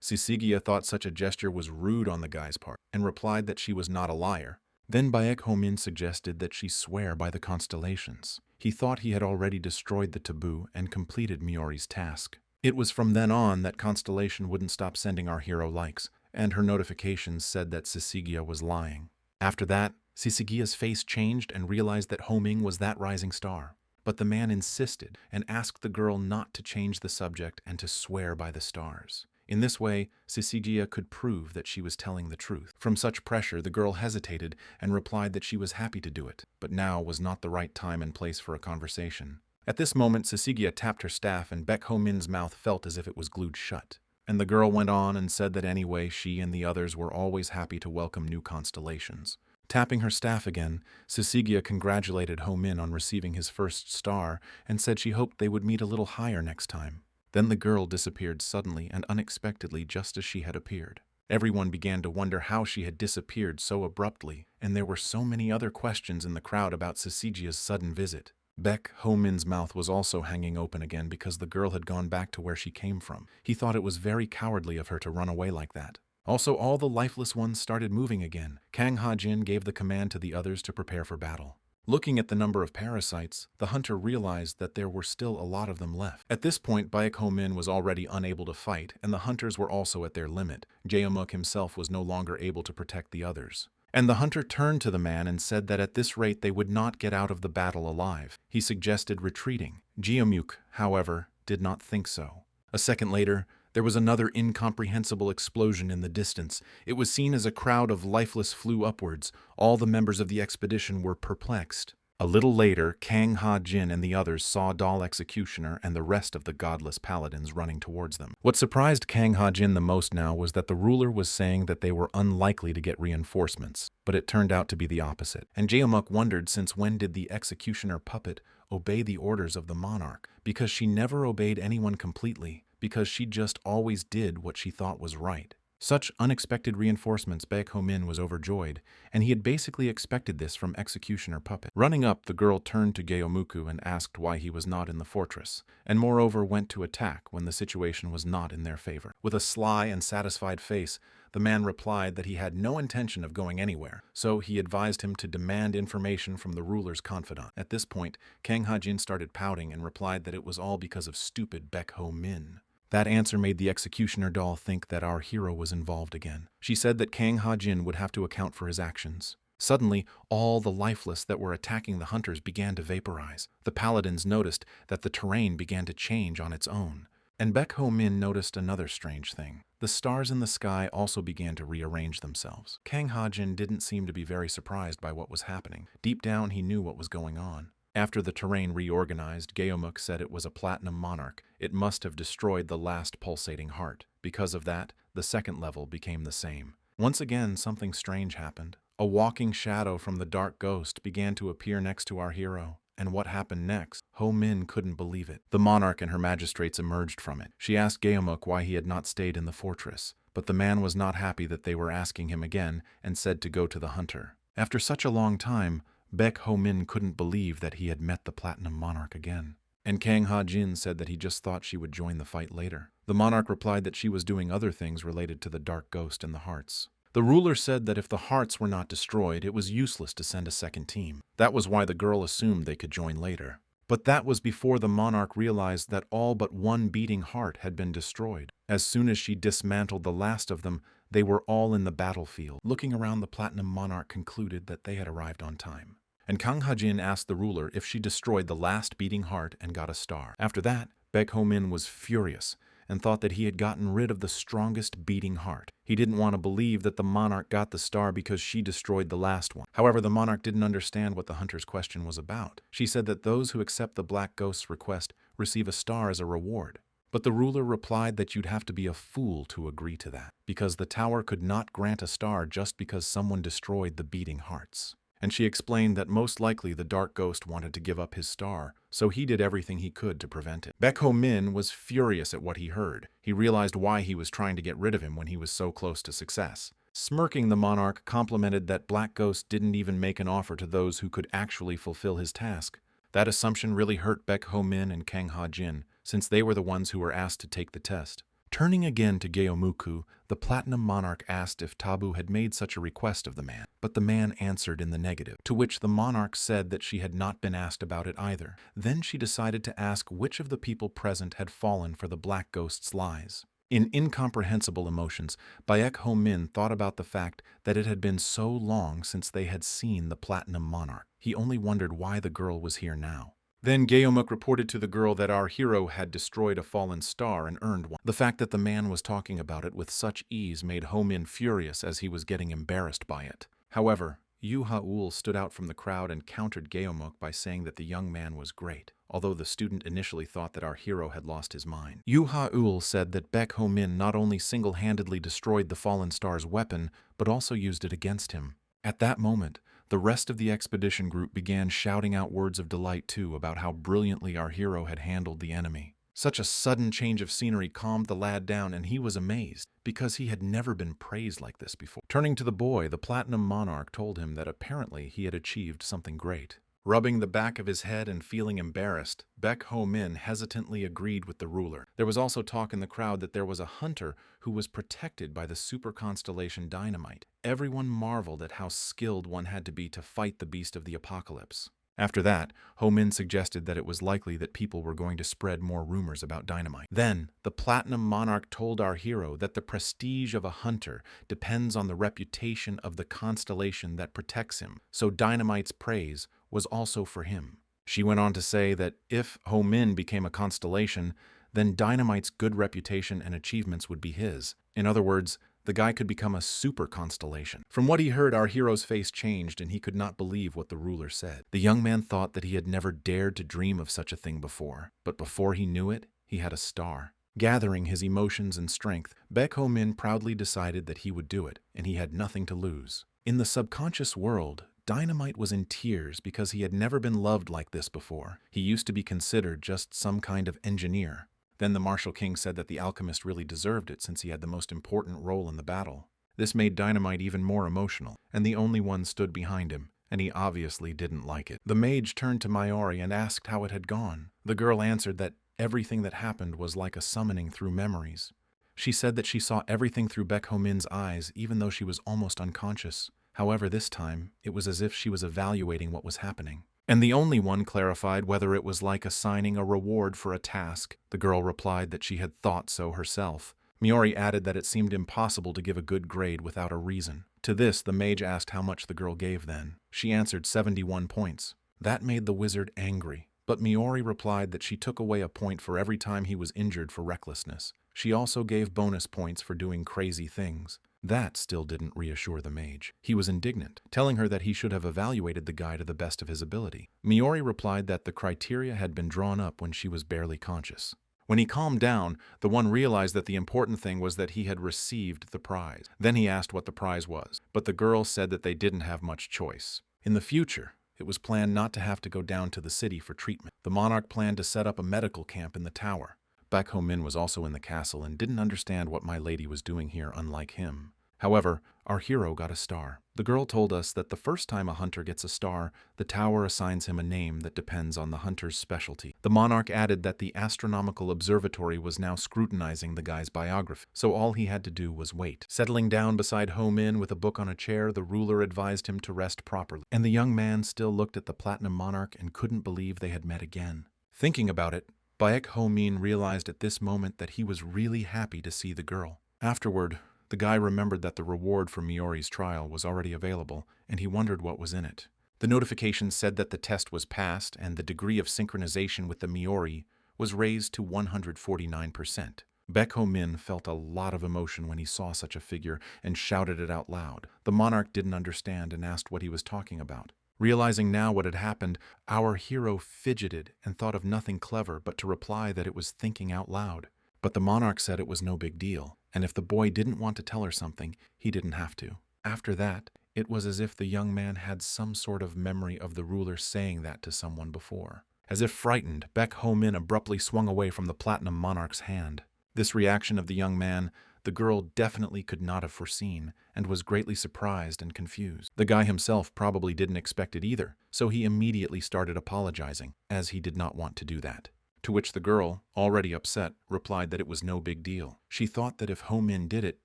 Sisigia thought such a gesture was rude on the guy's part, and replied that she was not a liar. Then Baek Ho-min suggested that she swear by the constellations. He thought he had already destroyed the taboo and completed Miori's task. It was from then on that Constellation wouldn't stop sending our hero likes, and her notifications said that Sisigia was lying. After that, Sisigia's face changed and realized that Ho-ming was that rising star. But the man insisted and asked the girl not to change the subject and to swear by the stars. In this way, Sisigia could prove that she was telling the truth. From such pressure, the girl hesitated and replied that she was happy to do it, but now was not the right time and place for a conversation. At this moment, Sisigia tapped her staff and Baek Ho-min's mouth felt as if it was glued shut. And the girl went on and said that anyway she and the others were always happy to welcome new constellations. Tapping her staff again, Sisigia congratulated Ho-min on receiving his first star and said she hoped they would meet a little higher next time. Then the girl disappeared suddenly and unexpectedly just as she had appeared. Everyone began to wonder how she had disappeared so abruptly, and there were so many other questions in the crowd about Sisigia's sudden visit. Baek Ho-min's mouth was also hanging open again because the girl had gone back to where she came from. He thought it was very cowardly of her to run away like that. Also, all the lifeless ones started moving again. Kang Ha-jin gave the command to the others to prepare for battle. Looking at the number of parasites, the hunter realized that there were still a lot of them left. At this point, Baek Ho-min was already unable to fight, and the hunters were also at their limit. Geomuk himself was no longer able to protect the others. And the hunter turned to the man and said that at this rate they would not get out of the battle alive. He suggested retreating. Geomuk, however, did not think so. A second later, there was another incomprehensible explosion in the distance. It was seen as a crowd of lifeless flew upwards. All the members of the expedition were perplexed. A little later, Kang Ha-jin and the others saw Doll Executioner and the rest of the godless paladins running towards them. What surprised Kang Ha-jin the most now was that the ruler was saying that they were unlikely to get reinforcements, but it turned out to be the opposite. And Geomuk wondered since when did the Executioner puppet obey the orders of the monarch? Because she never obeyed anyone completely, because she just always did what she thought was right. Such unexpected reinforcements, Baek Ho-min was overjoyed, and he had basically expected this from Executioner Puppet. Running up, the girl turned to Geomuku and asked why he was not in the fortress, and moreover went to attack when the situation was not in their favor. With a sly and satisfied face, the man replied that he had no intention of going anywhere, so he advised him to demand information from the ruler's confidant. At this point, Kang Ha-jin started pouting and replied that it was all because of stupid Baek Ho-min. That answer made the Executioner doll think that our hero was involved again. She said that Kang Ha-jin would have to account for his actions. Suddenly, all the lifeless that were attacking the hunters began to vaporize. The paladins noticed that the terrain began to change on its own. And Baek Ho-min noticed another strange thing. The stars in the sky also began to rearrange themselves. Kang Ha-jin didn't seem to be very surprised by what was happening. Deep down, he knew what was going on. After the terrain reorganized, Geomuk said it was a platinum monarch. It must have destroyed the last pulsating heart. Because of that, the second level became the same. Once again, something strange happened. A walking shadow from the dark ghost began to appear next to our hero. And what happened next? Ho Min couldn't believe it. The monarch and her magistrates emerged from it. She asked Geomuk why he had not stayed in the fortress, but the man was not happy that they were asking him again and said to go to the hunter. After such a long time, Baek Ho Min couldn't believe that he had met the Platinum Monarch again. And Kang Ha Jin said that he just thought she would join the fight later. The monarch replied that she was doing other things related to the dark ghost and the hearts. The ruler said that if the hearts were not destroyed, it was useless to send a second team. That was why the girl assumed they could join later. But that was before the monarch realized that all but one beating heart had been destroyed. As soon as she dismantled the last of them, they were all in the battlefield. Looking around, the Platinum Monarch concluded that they had arrived on time. And Kang Ha-jin asked the ruler if she destroyed the last beating heart and got a star. After that, Baek Ho-min was furious and thought that he had gotten rid of the strongest beating heart. He didn't want to believe that the monarch got the star because she destroyed the last one. However, the monarch didn't understand what the hunter's question was about. She said that those who accept the Black Ghost's request receive a star as a reward. But the ruler replied that you'd have to be a fool to agree to that, because the tower could not grant a star just because someone destroyed the beating hearts. And she explained that most likely the dark ghost wanted to give up his star, so he did everything he could to prevent it. Baek Ho-min was furious at what he heard. He realized why he was trying to get rid of him when he was so close to success. Smirking, the monarch complimented that Black Ghost didn't even make an offer to those who could actually fulfill his task. That assumption really hurt Baek Ho-min and Kang Ha-jin, since they were the ones who were asked to take the test. Turning again to Geomuku, the Platinum Monarch asked if Tabu had made such a request of the man, but the man answered in the negative, to which the monarch said that she had not been asked about it either. Then she decided to ask which of the people present had fallen for the Black Ghost's lies. In incomprehensible emotions, Baek Ho-min thought about the fact that it had been so long since they had seen the Platinum Monarch. He only wondered why the girl was here now. Then Geomuk reported to the girl that our hero had destroyed a fallen star and earned one. The fact that the man was talking about it with such ease made Ho-min furious as he was getting embarrassed by it. However, Yu Ha-ul stood out from the crowd and countered Geomuk by saying that the young man was great, although the student initially thought that our hero had lost his mind. Yu Ha-ul said that Baek Ho-min not only single-handedly destroyed the fallen star's weapon, but also used it against him. At that moment, the rest of the expedition group began shouting out words of delight too about how brilliantly our hero had handled the enemy. Such a sudden change of scenery calmed the lad down, and he was amazed, because he had never been praised like this before. Turning to the boy, the Platinum Monarch told him that apparently he had achieved something great. Rubbing the back of his head and feeling embarrassed, Baek Ho-min hesitantly agreed with the ruler. There was also talk in the crowd that there was a hunter who was protected by the super constellation Dynamite. Everyone marveled at how skilled one had to be to fight the beast of the apocalypse. After that, Ho-min suggested that it was likely that people were going to spread more rumors about Dynamite. Then, the Platinum Monarch told our hero that the prestige of a hunter depends on the reputation of the constellation that protects him, so Dynamite's praise was also for him. She went on to say that if Ho-min became a constellation, then Dynamite's good reputation and achievements would be his. In other words, the guy could become a super constellation. From what he heard, our hero's face changed and he could not believe what the ruler said. The young man thought that he had never dared to dream of such a thing before, but before he knew it, he had a star. Gathering his emotions and strength, Baek Ho-min proudly decided that he would do it, and he had nothing to lose. In the subconscious world, Dynamite was in tears because he had never been loved like this before. He used to be considered just some kind of engineer. Then the Martial King said that the alchemist really deserved it since he had the most important role in the battle. This made Dynamite even more emotional, and the only one stood behind him, and he obviously didn't like it. The mage turned to Mayuri and asked how it had gone. The girl answered that everything that happened was like a summoning through memories. She said that she saw everything through Baek Ho-min's eyes, even though she was almost unconscious. However, this time, it was as if she was evaluating what was happening. And the only one clarified whether it was like assigning a reward for a task. The girl replied that she had thought so herself. Miori added that it seemed impossible to give a good grade without a reason. To this, the mage asked how much the girl gave then. She answered 71 points. That made the wizard angry. But Miori replied that she took away a point for every time he was injured for recklessness. She also gave bonus points for doing crazy things. That still didn't reassure the mage. He was indignant, telling her that he should have evaluated the guy to the best of his ability. Miori replied that the criteria had been drawn up when she was barely conscious. When he calmed down, the one realized that the important thing was that he had received the prize. Then he asked what the prize was, but the girl said that they didn't have much choice. In the future, it was planned not to have to go down to the city for treatment. The monarch planned to set up a medical camp in the tower. Baek Ho-min was also in the castle and didn't understand what my lady was doing here, unlike him. However, our hero got a star. The girl told us that the first time a hunter gets a star, the tower assigns him a name that depends on the hunter's specialty. The monarch added that the astronomical observatory was now scrutinizing the guy's biography, so all he had to do was wait. Settling down beside Ho-min with a book on a chair, the ruler advised him to rest properly, and the young man still looked at the platinum monarch and couldn't believe they had met again. Thinking about it, Baek Ho-min realized at this moment that he was really happy to see the girl. Afterward, the guy remembered that the reward for Miori's trial was already available, and he wondered what was in it. The notification said that the test was passed and the degree of synchronization with the Miori was raised to 149%. Baek Ho-min felt a lot of emotion when he saw such a figure and shouted it out loud. The monarch didn't understand and asked what he was talking about. Realizing now what had happened, our hero fidgeted and thought of nothing clever but to reply that it was thinking out loud. But the monarch said it was no big deal, and if the boy didn't want to tell her something, he didn't have to. After that, it was as if the young man had some sort of memory of the ruler saying that to someone before. As if frightened, Baek Ho-min abruptly swung away from the platinum monarch's hand. This reaction of the young man, the girl definitely could not have foreseen, and was greatly surprised and confused. The guy himself probably didn't expect it either, so he immediately started apologizing, as he did not want to do that. To which the girl, already upset, replied that it was no big deal. She thought that if Ho-min did it,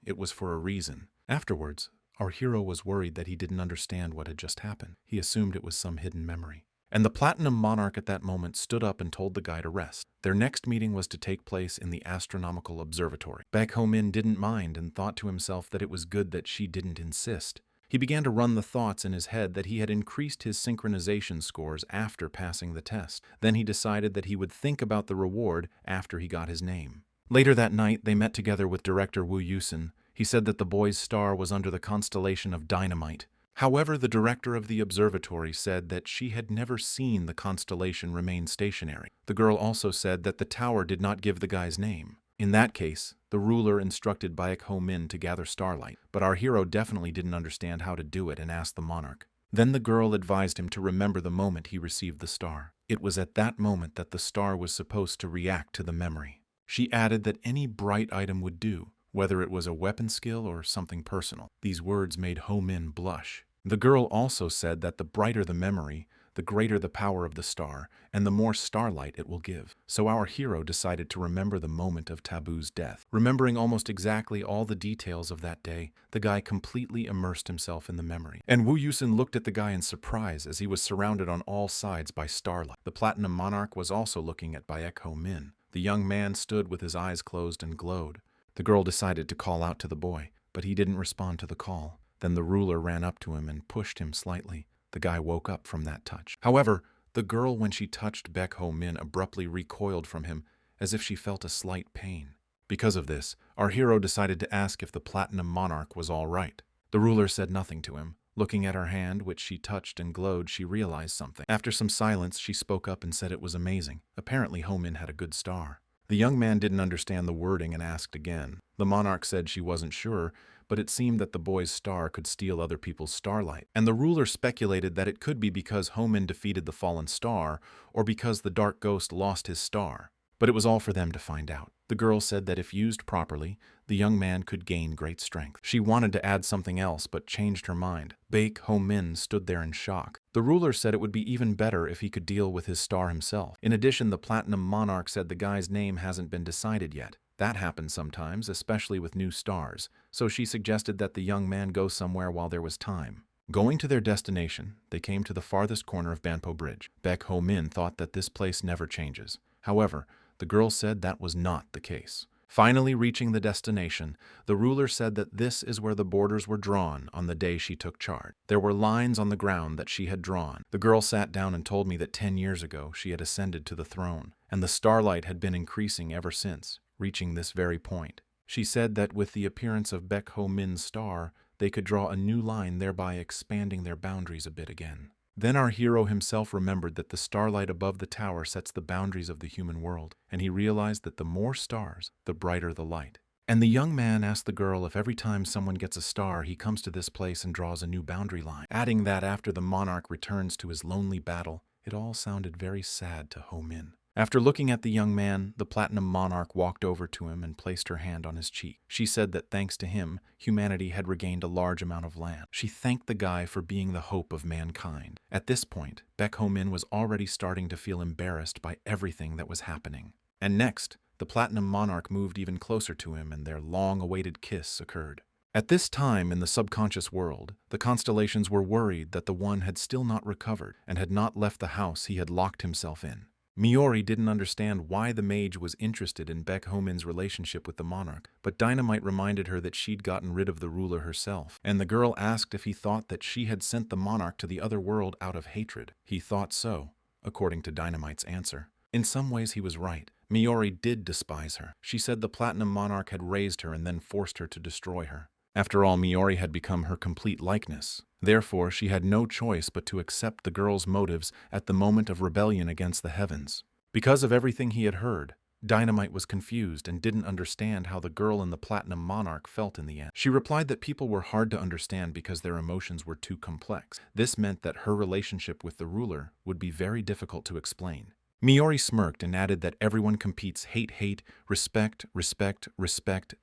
it was for a reason. Afterwards, our hero was worried that he didn't understand what had just happened. He assumed it was some hidden memory. And the platinum monarch at that moment stood up and told the guy to rest. Their next meeting was to take place in the astronomical observatory. Baek Ho-min didn't mind and thought to himself that it was good that she didn't insist. He began to run the thoughts in his head that he had increased his synchronization scores after passing the test. Then he decided that he would think about the reward after he got his name. Later that night, they met together with director Woo Yusin. He said that the boy's star was under the constellation of Dynamite. However, the director of the observatory said that she had never seen the constellation remain stationary. The girl also said that the tower did not give the guy's name. In that case, the ruler instructed Baek Ho-min to gather starlight, but our hero definitely didn't understand how to do it and asked the monarch. Then the girl advised him to remember the moment he received the star. It was at that moment that the star was supposed to react to the memory. She added that any bright item would do, whether it was a weapon skill or something personal. These words made Ho-min blush. The girl also said that the brighter the memory, the greater the power of the star, and the more starlight it will give. So our hero decided to remember the moment of Taboo's death. Remembering almost exactly all the details of that day, the guy completely immersed himself in the memory. And Woo Yusin looked at the guy in surprise as he was surrounded on all sides by starlight. The platinum monarch was also looking at Baek Ho-min. The young man stood with his eyes closed and glowed. The girl decided to call out to the boy, but he didn't respond to the call. Then the ruler ran up to him and pushed him slightly. The guy woke up from that touch. However, the girl, when she touched Baek Ho-min, abruptly recoiled from him, as if she felt a slight pain. Because of this, our hero decided to ask if the platinum monarch was all right. The ruler said nothing to him. Looking at her hand, which she touched and glowed, she realized something. After some silence, she spoke up and said it was amazing. Apparently, Ho-min had a good star. The young man didn't understand the wording and asked again. The monarch said she wasn't sure, but it seemed that the boy's star could steal other people's starlight. And the ruler speculated that it could be because Ho-min defeated the fallen star, or because the dark ghost lost his star. But it was all for them to find out. The girl said that if used properly, the young man could gain great strength. She wanted to add something else, but changed her mind. Baek Ho-min stood there in shock. The ruler said it would be even better if he could deal with his star himself. In addition, the platinum monarch said the guy's name hasn't been decided yet. That happens sometimes, especially with new stars, so she suggested that the young man go somewhere while there was time. Going to their destination, they came to the farthest corner of Banpo Bridge. Baek Ho-min thought that this place never changes. However, the girl said that was not the case. Finally reaching the destination, the ruler said that this is where the borders were drawn on the day she took charge. There were lines on the ground that she had drawn. The girl sat down and told me that 10 years ago she had ascended to the throne, and the starlight had been increasing ever since, reaching this very point. She said that with the appearance of Baek Ho Min's star, they could draw a new line, thereby expanding their boundaries a bit again. Then our hero himself remembered that the starlight above the tower sets the boundaries of the human world, and he realized that the more stars, the brighter the light. And the young man asked the girl if every time someone gets a star, he comes to this place and draws a new boundary line, adding that after the monarch returns to his lonely battle, it all sounded very sad to Ho Min. After looking at the young man, the Platinum Monarch walked over to him and placed her hand on his cheek. She said that thanks to him, humanity had regained a large amount of land. She thanked the guy for being the hope of mankind. At this point, Baek Ho Min was already starting to feel embarrassed by everything that was happening. And next, the Platinum Monarch moved even closer to him and their long-awaited kiss occurred. At this time in the subconscious world, the constellations were worried that the one had still not recovered and had not left the house he had locked himself in. Miori didn't understand why the mage was interested in Baek Ho Min's relationship with the monarch, but Dynamite reminded her that she'd gotten rid of the ruler herself, and the girl asked if he thought that she had sent the monarch to the other world out of hatred. He thought so, according to Dynamite's answer. In some ways he was right. Miori did despise her. She said the Platinum Monarch had raised her and then forced her to destroy her. After all, Miori had become her complete likeness. Therefore, she had no choice but to accept the girl's motives at the moment of rebellion against the heavens. Because of everything he had heard, Dynamite was confused and didn't understand how the girl and the Platinum Monarch felt in the end. She replied that people were hard to understand because their emotions were too complex. This meant that her relationship with the ruler would be very difficult to explain. Miori smirked and added that everyone competes hate, respect,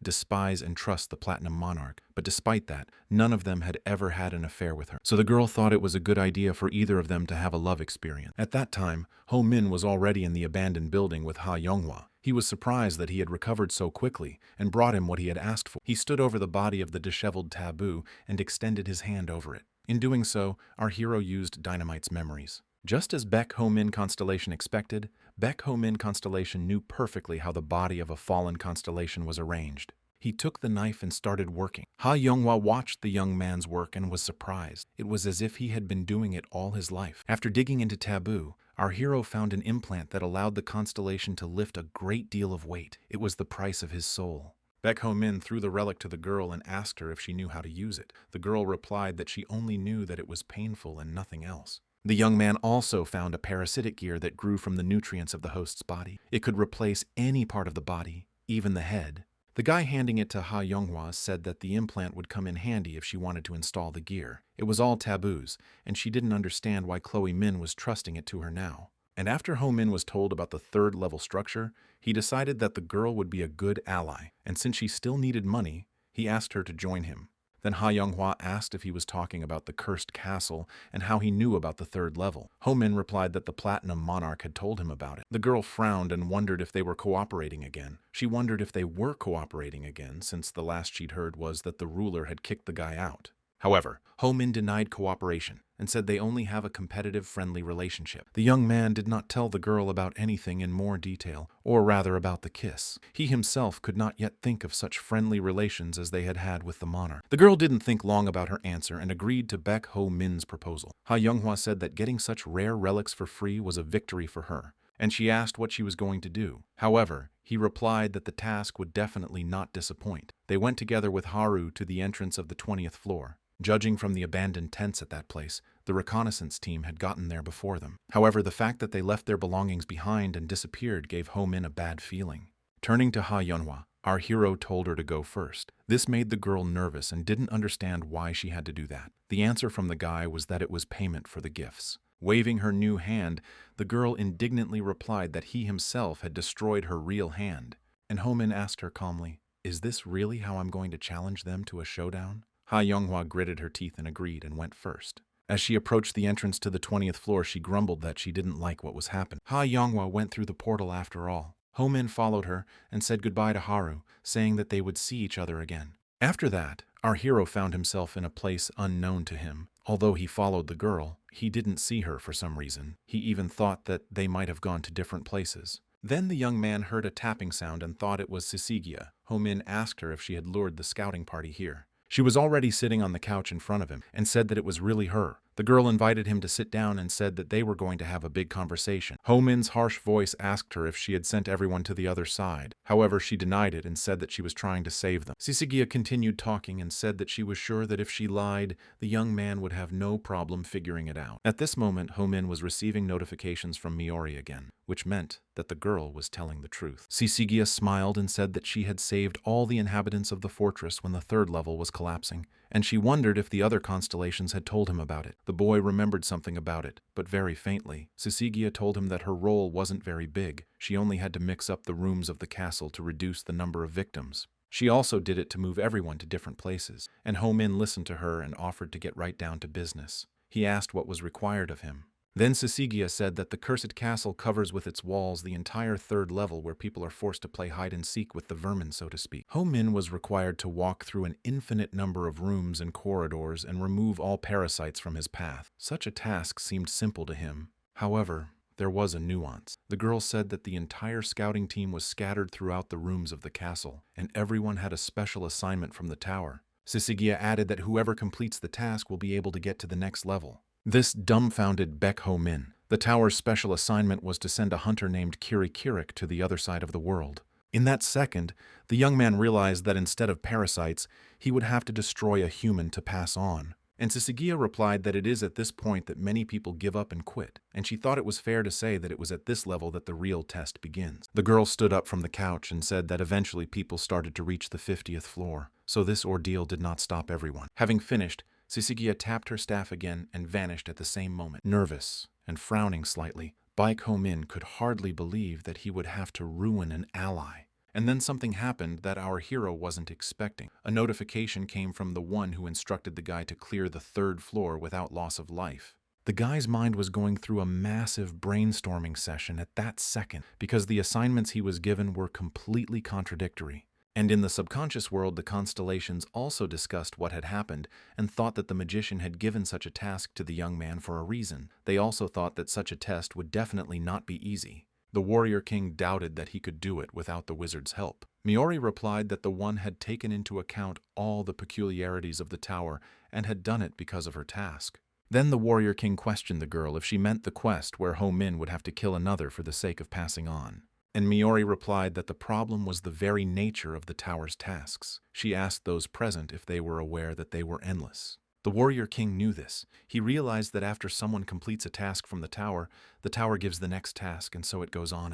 despise, and trust the Platinum Monarch. But despite that, none of them had ever had an affair with her. So the girl thought it was a good idea for either of them to have a love experience. At that time, Ho Min was already in the abandoned building with Ha Yonghwa. He was surprised that he had recovered so quickly and brought him what he had asked for. He stood over the body of the disheveled taboo and extended his hand over it. In doing so, our hero used Dynamite's memories. Just as Baek Ho Min Constellation expected, Baek Ho Min Constellation knew perfectly how the body of a fallen constellation was arranged. He took the knife and started working. Ha Yonghwa watched the young man's work and was surprised. It was as if he had been doing it all his life. After digging into taboo, our hero found an implant that allowed the constellation to lift a great deal of weight. It was the price of his soul. Baek Ho Min threw the relic to the girl and asked her if she knew how to use it. The girl replied that she only knew that it was painful and nothing else. The young man also found a parasitic gear that grew from the nutrients of the host's body. It could replace any part of the body, even the head. The guy handing it to Ha Yonghwa said that the implant would come in handy if she wanted to install the gear. It was all taboos, and she didn't understand why Chloe Min was trusting it to her now. And after Ho Min was told about the third-level structure, he decided that the girl would be a good ally, and since she still needed money, he asked her to join him. Then Ha Yonghwa asked if he was talking about the cursed castle and how he knew about the third level. Ho Min replied that the Platinum Monarch had told him about it. The girl frowned and wondered if they were cooperating again. She wondered if they were cooperating again, since the last she'd heard was that the ruler had kicked the guy out. However, Ho Min denied cooperation and said they only have a competitive, friendly relationship. The young man did not tell the girl about anything in more detail, or rather about the kiss. He himself could not yet think of such friendly relations as they had had with the monarch. The girl didn't think long about her answer and agreed to Baek Ho Min's proposal. Ha Yonghwa said that getting such rare relics for free was a victory for her, and she asked what she was going to do. However, he replied that the task would definitely not disappoint. They went together with Haru to the entrance of the 20th floor. Judging from the abandoned tents at that place, the reconnaissance team had gotten there before them. However, the fact that they left their belongings behind and disappeared gave Ho Min a bad feeling. Turning to Ha Yonghwa, our hero told her to go first. This made the girl nervous and didn't understand why she had to do that. The answer from the guy was that it was payment for the gifts. Waving her new hand, the girl indignantly replied that he himself had destroyed her real hand. And Ho Min asked her calmly, "Is this really how I'm going to challenge them to a showdown?" Ha Yonghwa gritted her teeth and agreed and went first. As she approached the entrance to the 20th floor, she grumbled that she didn't like what was happening. Ha Yonghwa went through the portal after all. Ho Min followed her and said goodbye to Haru, saying that they would see each other again. After that, our hero found himself in a place unknown to him. Although he followed the girl, he didn't see her for some reason. He even thought that they might have gone to different places. Then the young man heard a tapping sound and thought it was Sisigia. Ho Min asked her if she had lured the scouting party here. She was already sitting on the couch in front of him and said that it was really her. The girl invited him to sit down and said that they were going to have a big conversation. Ho Min's harsh voice asked her if she had sent everyone to the other side. However, she denied it and said that she was trying to save them. Syzygia continued talking and said that she was sure that if she lied, the young man would have no problem figuring it out. At this moment, Ho Min was receiving notifications from Miori again, which meant that the girl was telling the truth. Syzygia smiled and said that she had saved all the inhabitants of the fortress when the third level was collapsing, and she wondered if the other constellations had told him about it. The boy remembered something about it, but very faintly. Syzygia told him that her role wasn't very big. She only had to mix up the rooms of the castle to reduce the number of victims. She also did it to move everyone to different places, and Ho Min listened to her and offered to get right down to business. He asked what was required of him. Then Syzygia said that the cursed castle covers with its walls the entire third level where people are forced to play hide-and-seek with the vermin, so to speak. Ho Min was required to walk through an infinite number of rooms and corridors and remove all parasites from his path. Such a task seemed simple to him. However, there was a nuance. The girl said that the entire scouting team was scattered throughout the rooms of the castle, and everyone had a special assignment from the tower. Syzygia added that whoever completes the task will be able to get to the next level. This dumbfounded Beck Ho Min. The tower's special assignment was to send a hunter named Kiri Kirik to the other side of the world. In that second, the young man realized that instead of parasites, he would have to destroy a human to pass on. And Syzygia replied that it is at this point that many people give up and quit, and she thought it was fair to say that it was at this level that the real test begins. The girl stood up from the couch and said that eventually people started to reach the 50th floor, so this ordeal did not stop everyone. Having finished, Syzygia tapped her staff again and vanished at the same moment. Nervous and frowning slightly, Baek Ho Min could hardly believe that he would have to ruin an ally. And then something happened that our hero wasn't expecting. A notification came from the one who instructed the guy to clear the third floor without loss of life. The guy's mind was going through a massive brainstorming session at that second because the assignments he was given were completely contradictory. And in the subconscious world, the constellations also discussed what had happened and thought that the magician had given such a task to the young man for a reason. They also thought that such a test would definitely not be easy. The warrior king doubted that he could do it without the wizard's help. Miori replied that the one had taken into account all the peculiarities of the tower and had done it because of her task. Then the warrior king questioned the girl if she meant the quest where Ho Min would have to kill another for the sake of passing on. And Miori replied that the problem was the very nature of the tower's tasks. She asked those present if they were aware that they were endless. The warrior king knew this. He realized that after someone completes a task from the tower gives the next task, and so it goes on.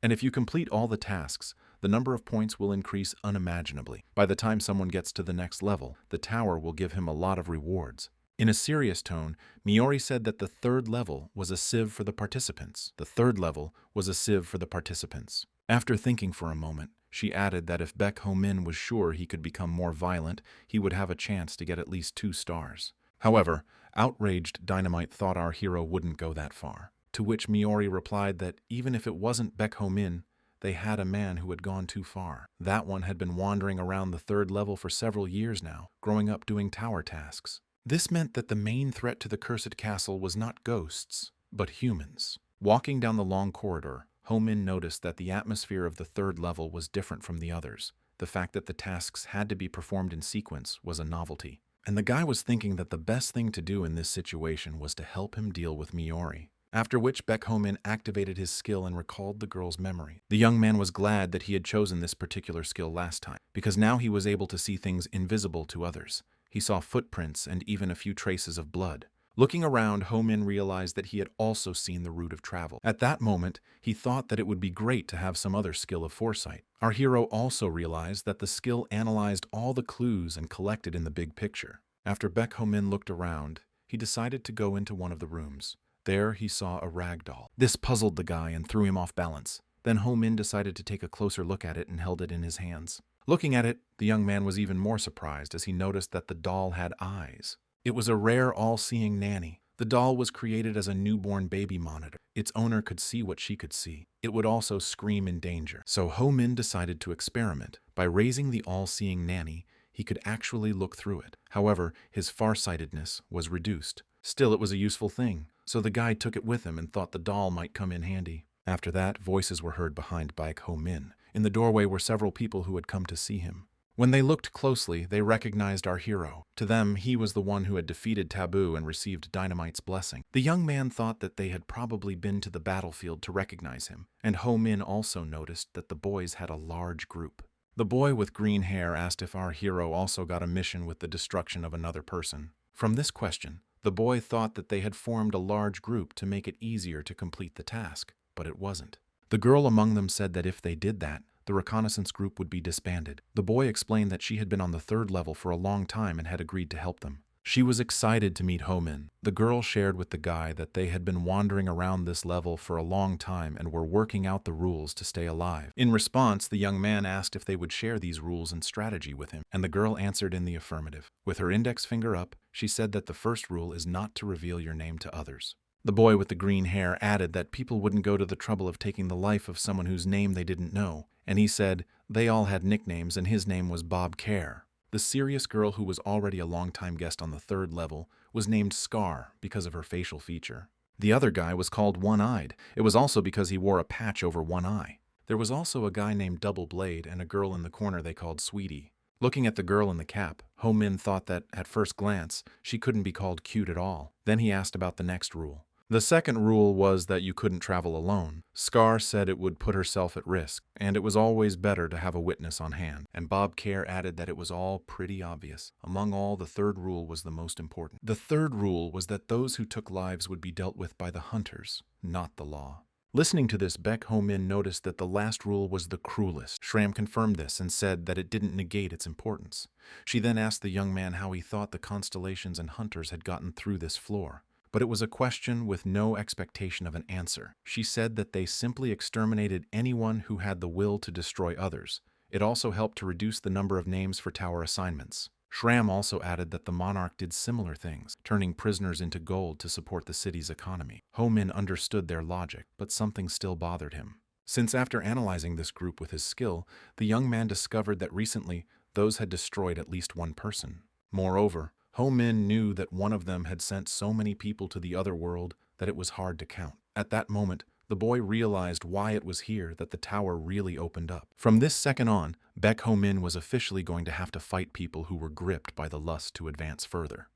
And if you complete all the tasks, the number of points will increase unimaginably. By the time someone gets to the next level, the tower will give him a lot of rewards. In a serious tone, Miori said that the third level was a sieve for the participants. The third level was a sieve for the participants. After thinking for a moment, she added that if Baek Ho Min was sure he could become more violent, he would have a chance to get at least 2 stars. However, outraged Dynamite thought our hero wouldn't go that far, to which Miori replied that even if it wasn't Baek Ho Min, they had a man who had gone too far. That one had been wandering around the third level for several years now, growing up doing tower tasks. This meant that the main threat to the cursed castle was not ghosts, but humans. Walking down the long corridor, Ho Min noticed that the atmosphere of the third level was different from the others. The fact that the tasks had to be performed in sequence was a novelty. And the guy was thinking that the best thing to do in this situation was to help him deal with Miori. After which Baek Ho Min activated his skill and recalled the girl's memory. The young man was glad that he had chosen this particular skill last time, because now he was able to see things invisible to others. He saw footprints and even a few traces of blood. Looking around, Ho Min realized that he had also seen the route of travel. At that moment, he thought that it would be great to have some other skill of foresight. Our hero also realized that the skill analyzed all the clues and collected in the big picture. After Baek Ho Min looked around, he decided to go into one of the rooms. There he saw a rag doll. This puzzled the guy and threw him off balance. Then Ho Min decided to take a closer look at it and held it in his hands. Looking at it, the young man was even more surprised as he noticed that the doll had eyes. It was a rare all-seeing nanny. The doll was created as a newborn baby monitor. Its owner could see what she could see. It would also scream in danger. So Ho Min decided to experiment. By raising the all-seeing nanny, he could actually look through it. However, his farsightedness was reduced. Still, it was a useful thing, so the guy took it with him and thought the doll might come in handy. After that, voices were heard behind Baek Ho Min. In the doorway were several people who had come to see him. When they looked closely, they recognized our hero. To them, he was the one who had defeated Taboo and received Dynamite's blessing. The young man thought that they had probably been to the battlefield to recognize him, and Ho Min also noticed that the boys had a large group. The boy with green hair asked if our hero also got a mission with the destruction of another person. From this question, the boy thought that they had formed a large group to make it easier to complete the task, but it wasn't. The girl among them said that if they did that, the reconnaissance group would be disbanded. The boy explained that she had been on the 3rd level for a long time and had agreed to help them. She was excited to meet Ho Min. The girl shared with the guy that they had been wandering around this level for a long time and were working out the rules to stay alive. In response, the young man asked if they would share these rules and strategy with him, and the girl answered in the affirmative. With her index finger up, she said that the first rule is not to reveal your name to others. The boy with the green hair added that people wouldn't go to the trouble of taking the life of someone whose name they didn't know, and he said they all had nicknames and his name was Bob Care. The serious girl who was already a long-time guest on the 3rd level was named Scar because of her facial feature. The other guy was called One-Eyed. It was also because he wore a patch over one eye. There was also a guy named Double Blade and a girl in the corner they called Sweetie. Looking at the girl in the cap, Ho Min thought that, at first glance, she couldn't be called cute at all. Then he asked about the next rule. The second rule was that you couldn't travel alone. Scar said it would put herself at risk, and it was always better to have a witness on hand. And Bob Care added that it was all pretty obvious. Among all, the 3rd rule was the most important. The 3rd rule was that those who took lives would be dealt with by the hunters, not the law. Listening to this, Baek Ho Min noticed that the last rule was the cruelest. Shram confirmed this and said that it didn't negate its importance. She then asked the young man how he thought the constellations and hunters had gotten through this floor. But it was a question with no expectation of an answer. She said that they simply exterminated anyone who had the will to destroy others. It also helped to reduce the number of names for tower assignments. Shram also added that the monarch did similar things, turning prisoners into gold to support the city's economy. Ho Min understood their logic, but something still bothered him. Since after analyzing this group with his skill, the young man discovered that recently those had destroyed at least one person. Moreover, Ho Min knew that one of them had sent so many people to the other world that it was hard to count. At that moment, the boy realized why it was here that the tower really opened up. From this second on, Baek Ho Min was officially going to have to fight people who were gripped by the lust to advance further.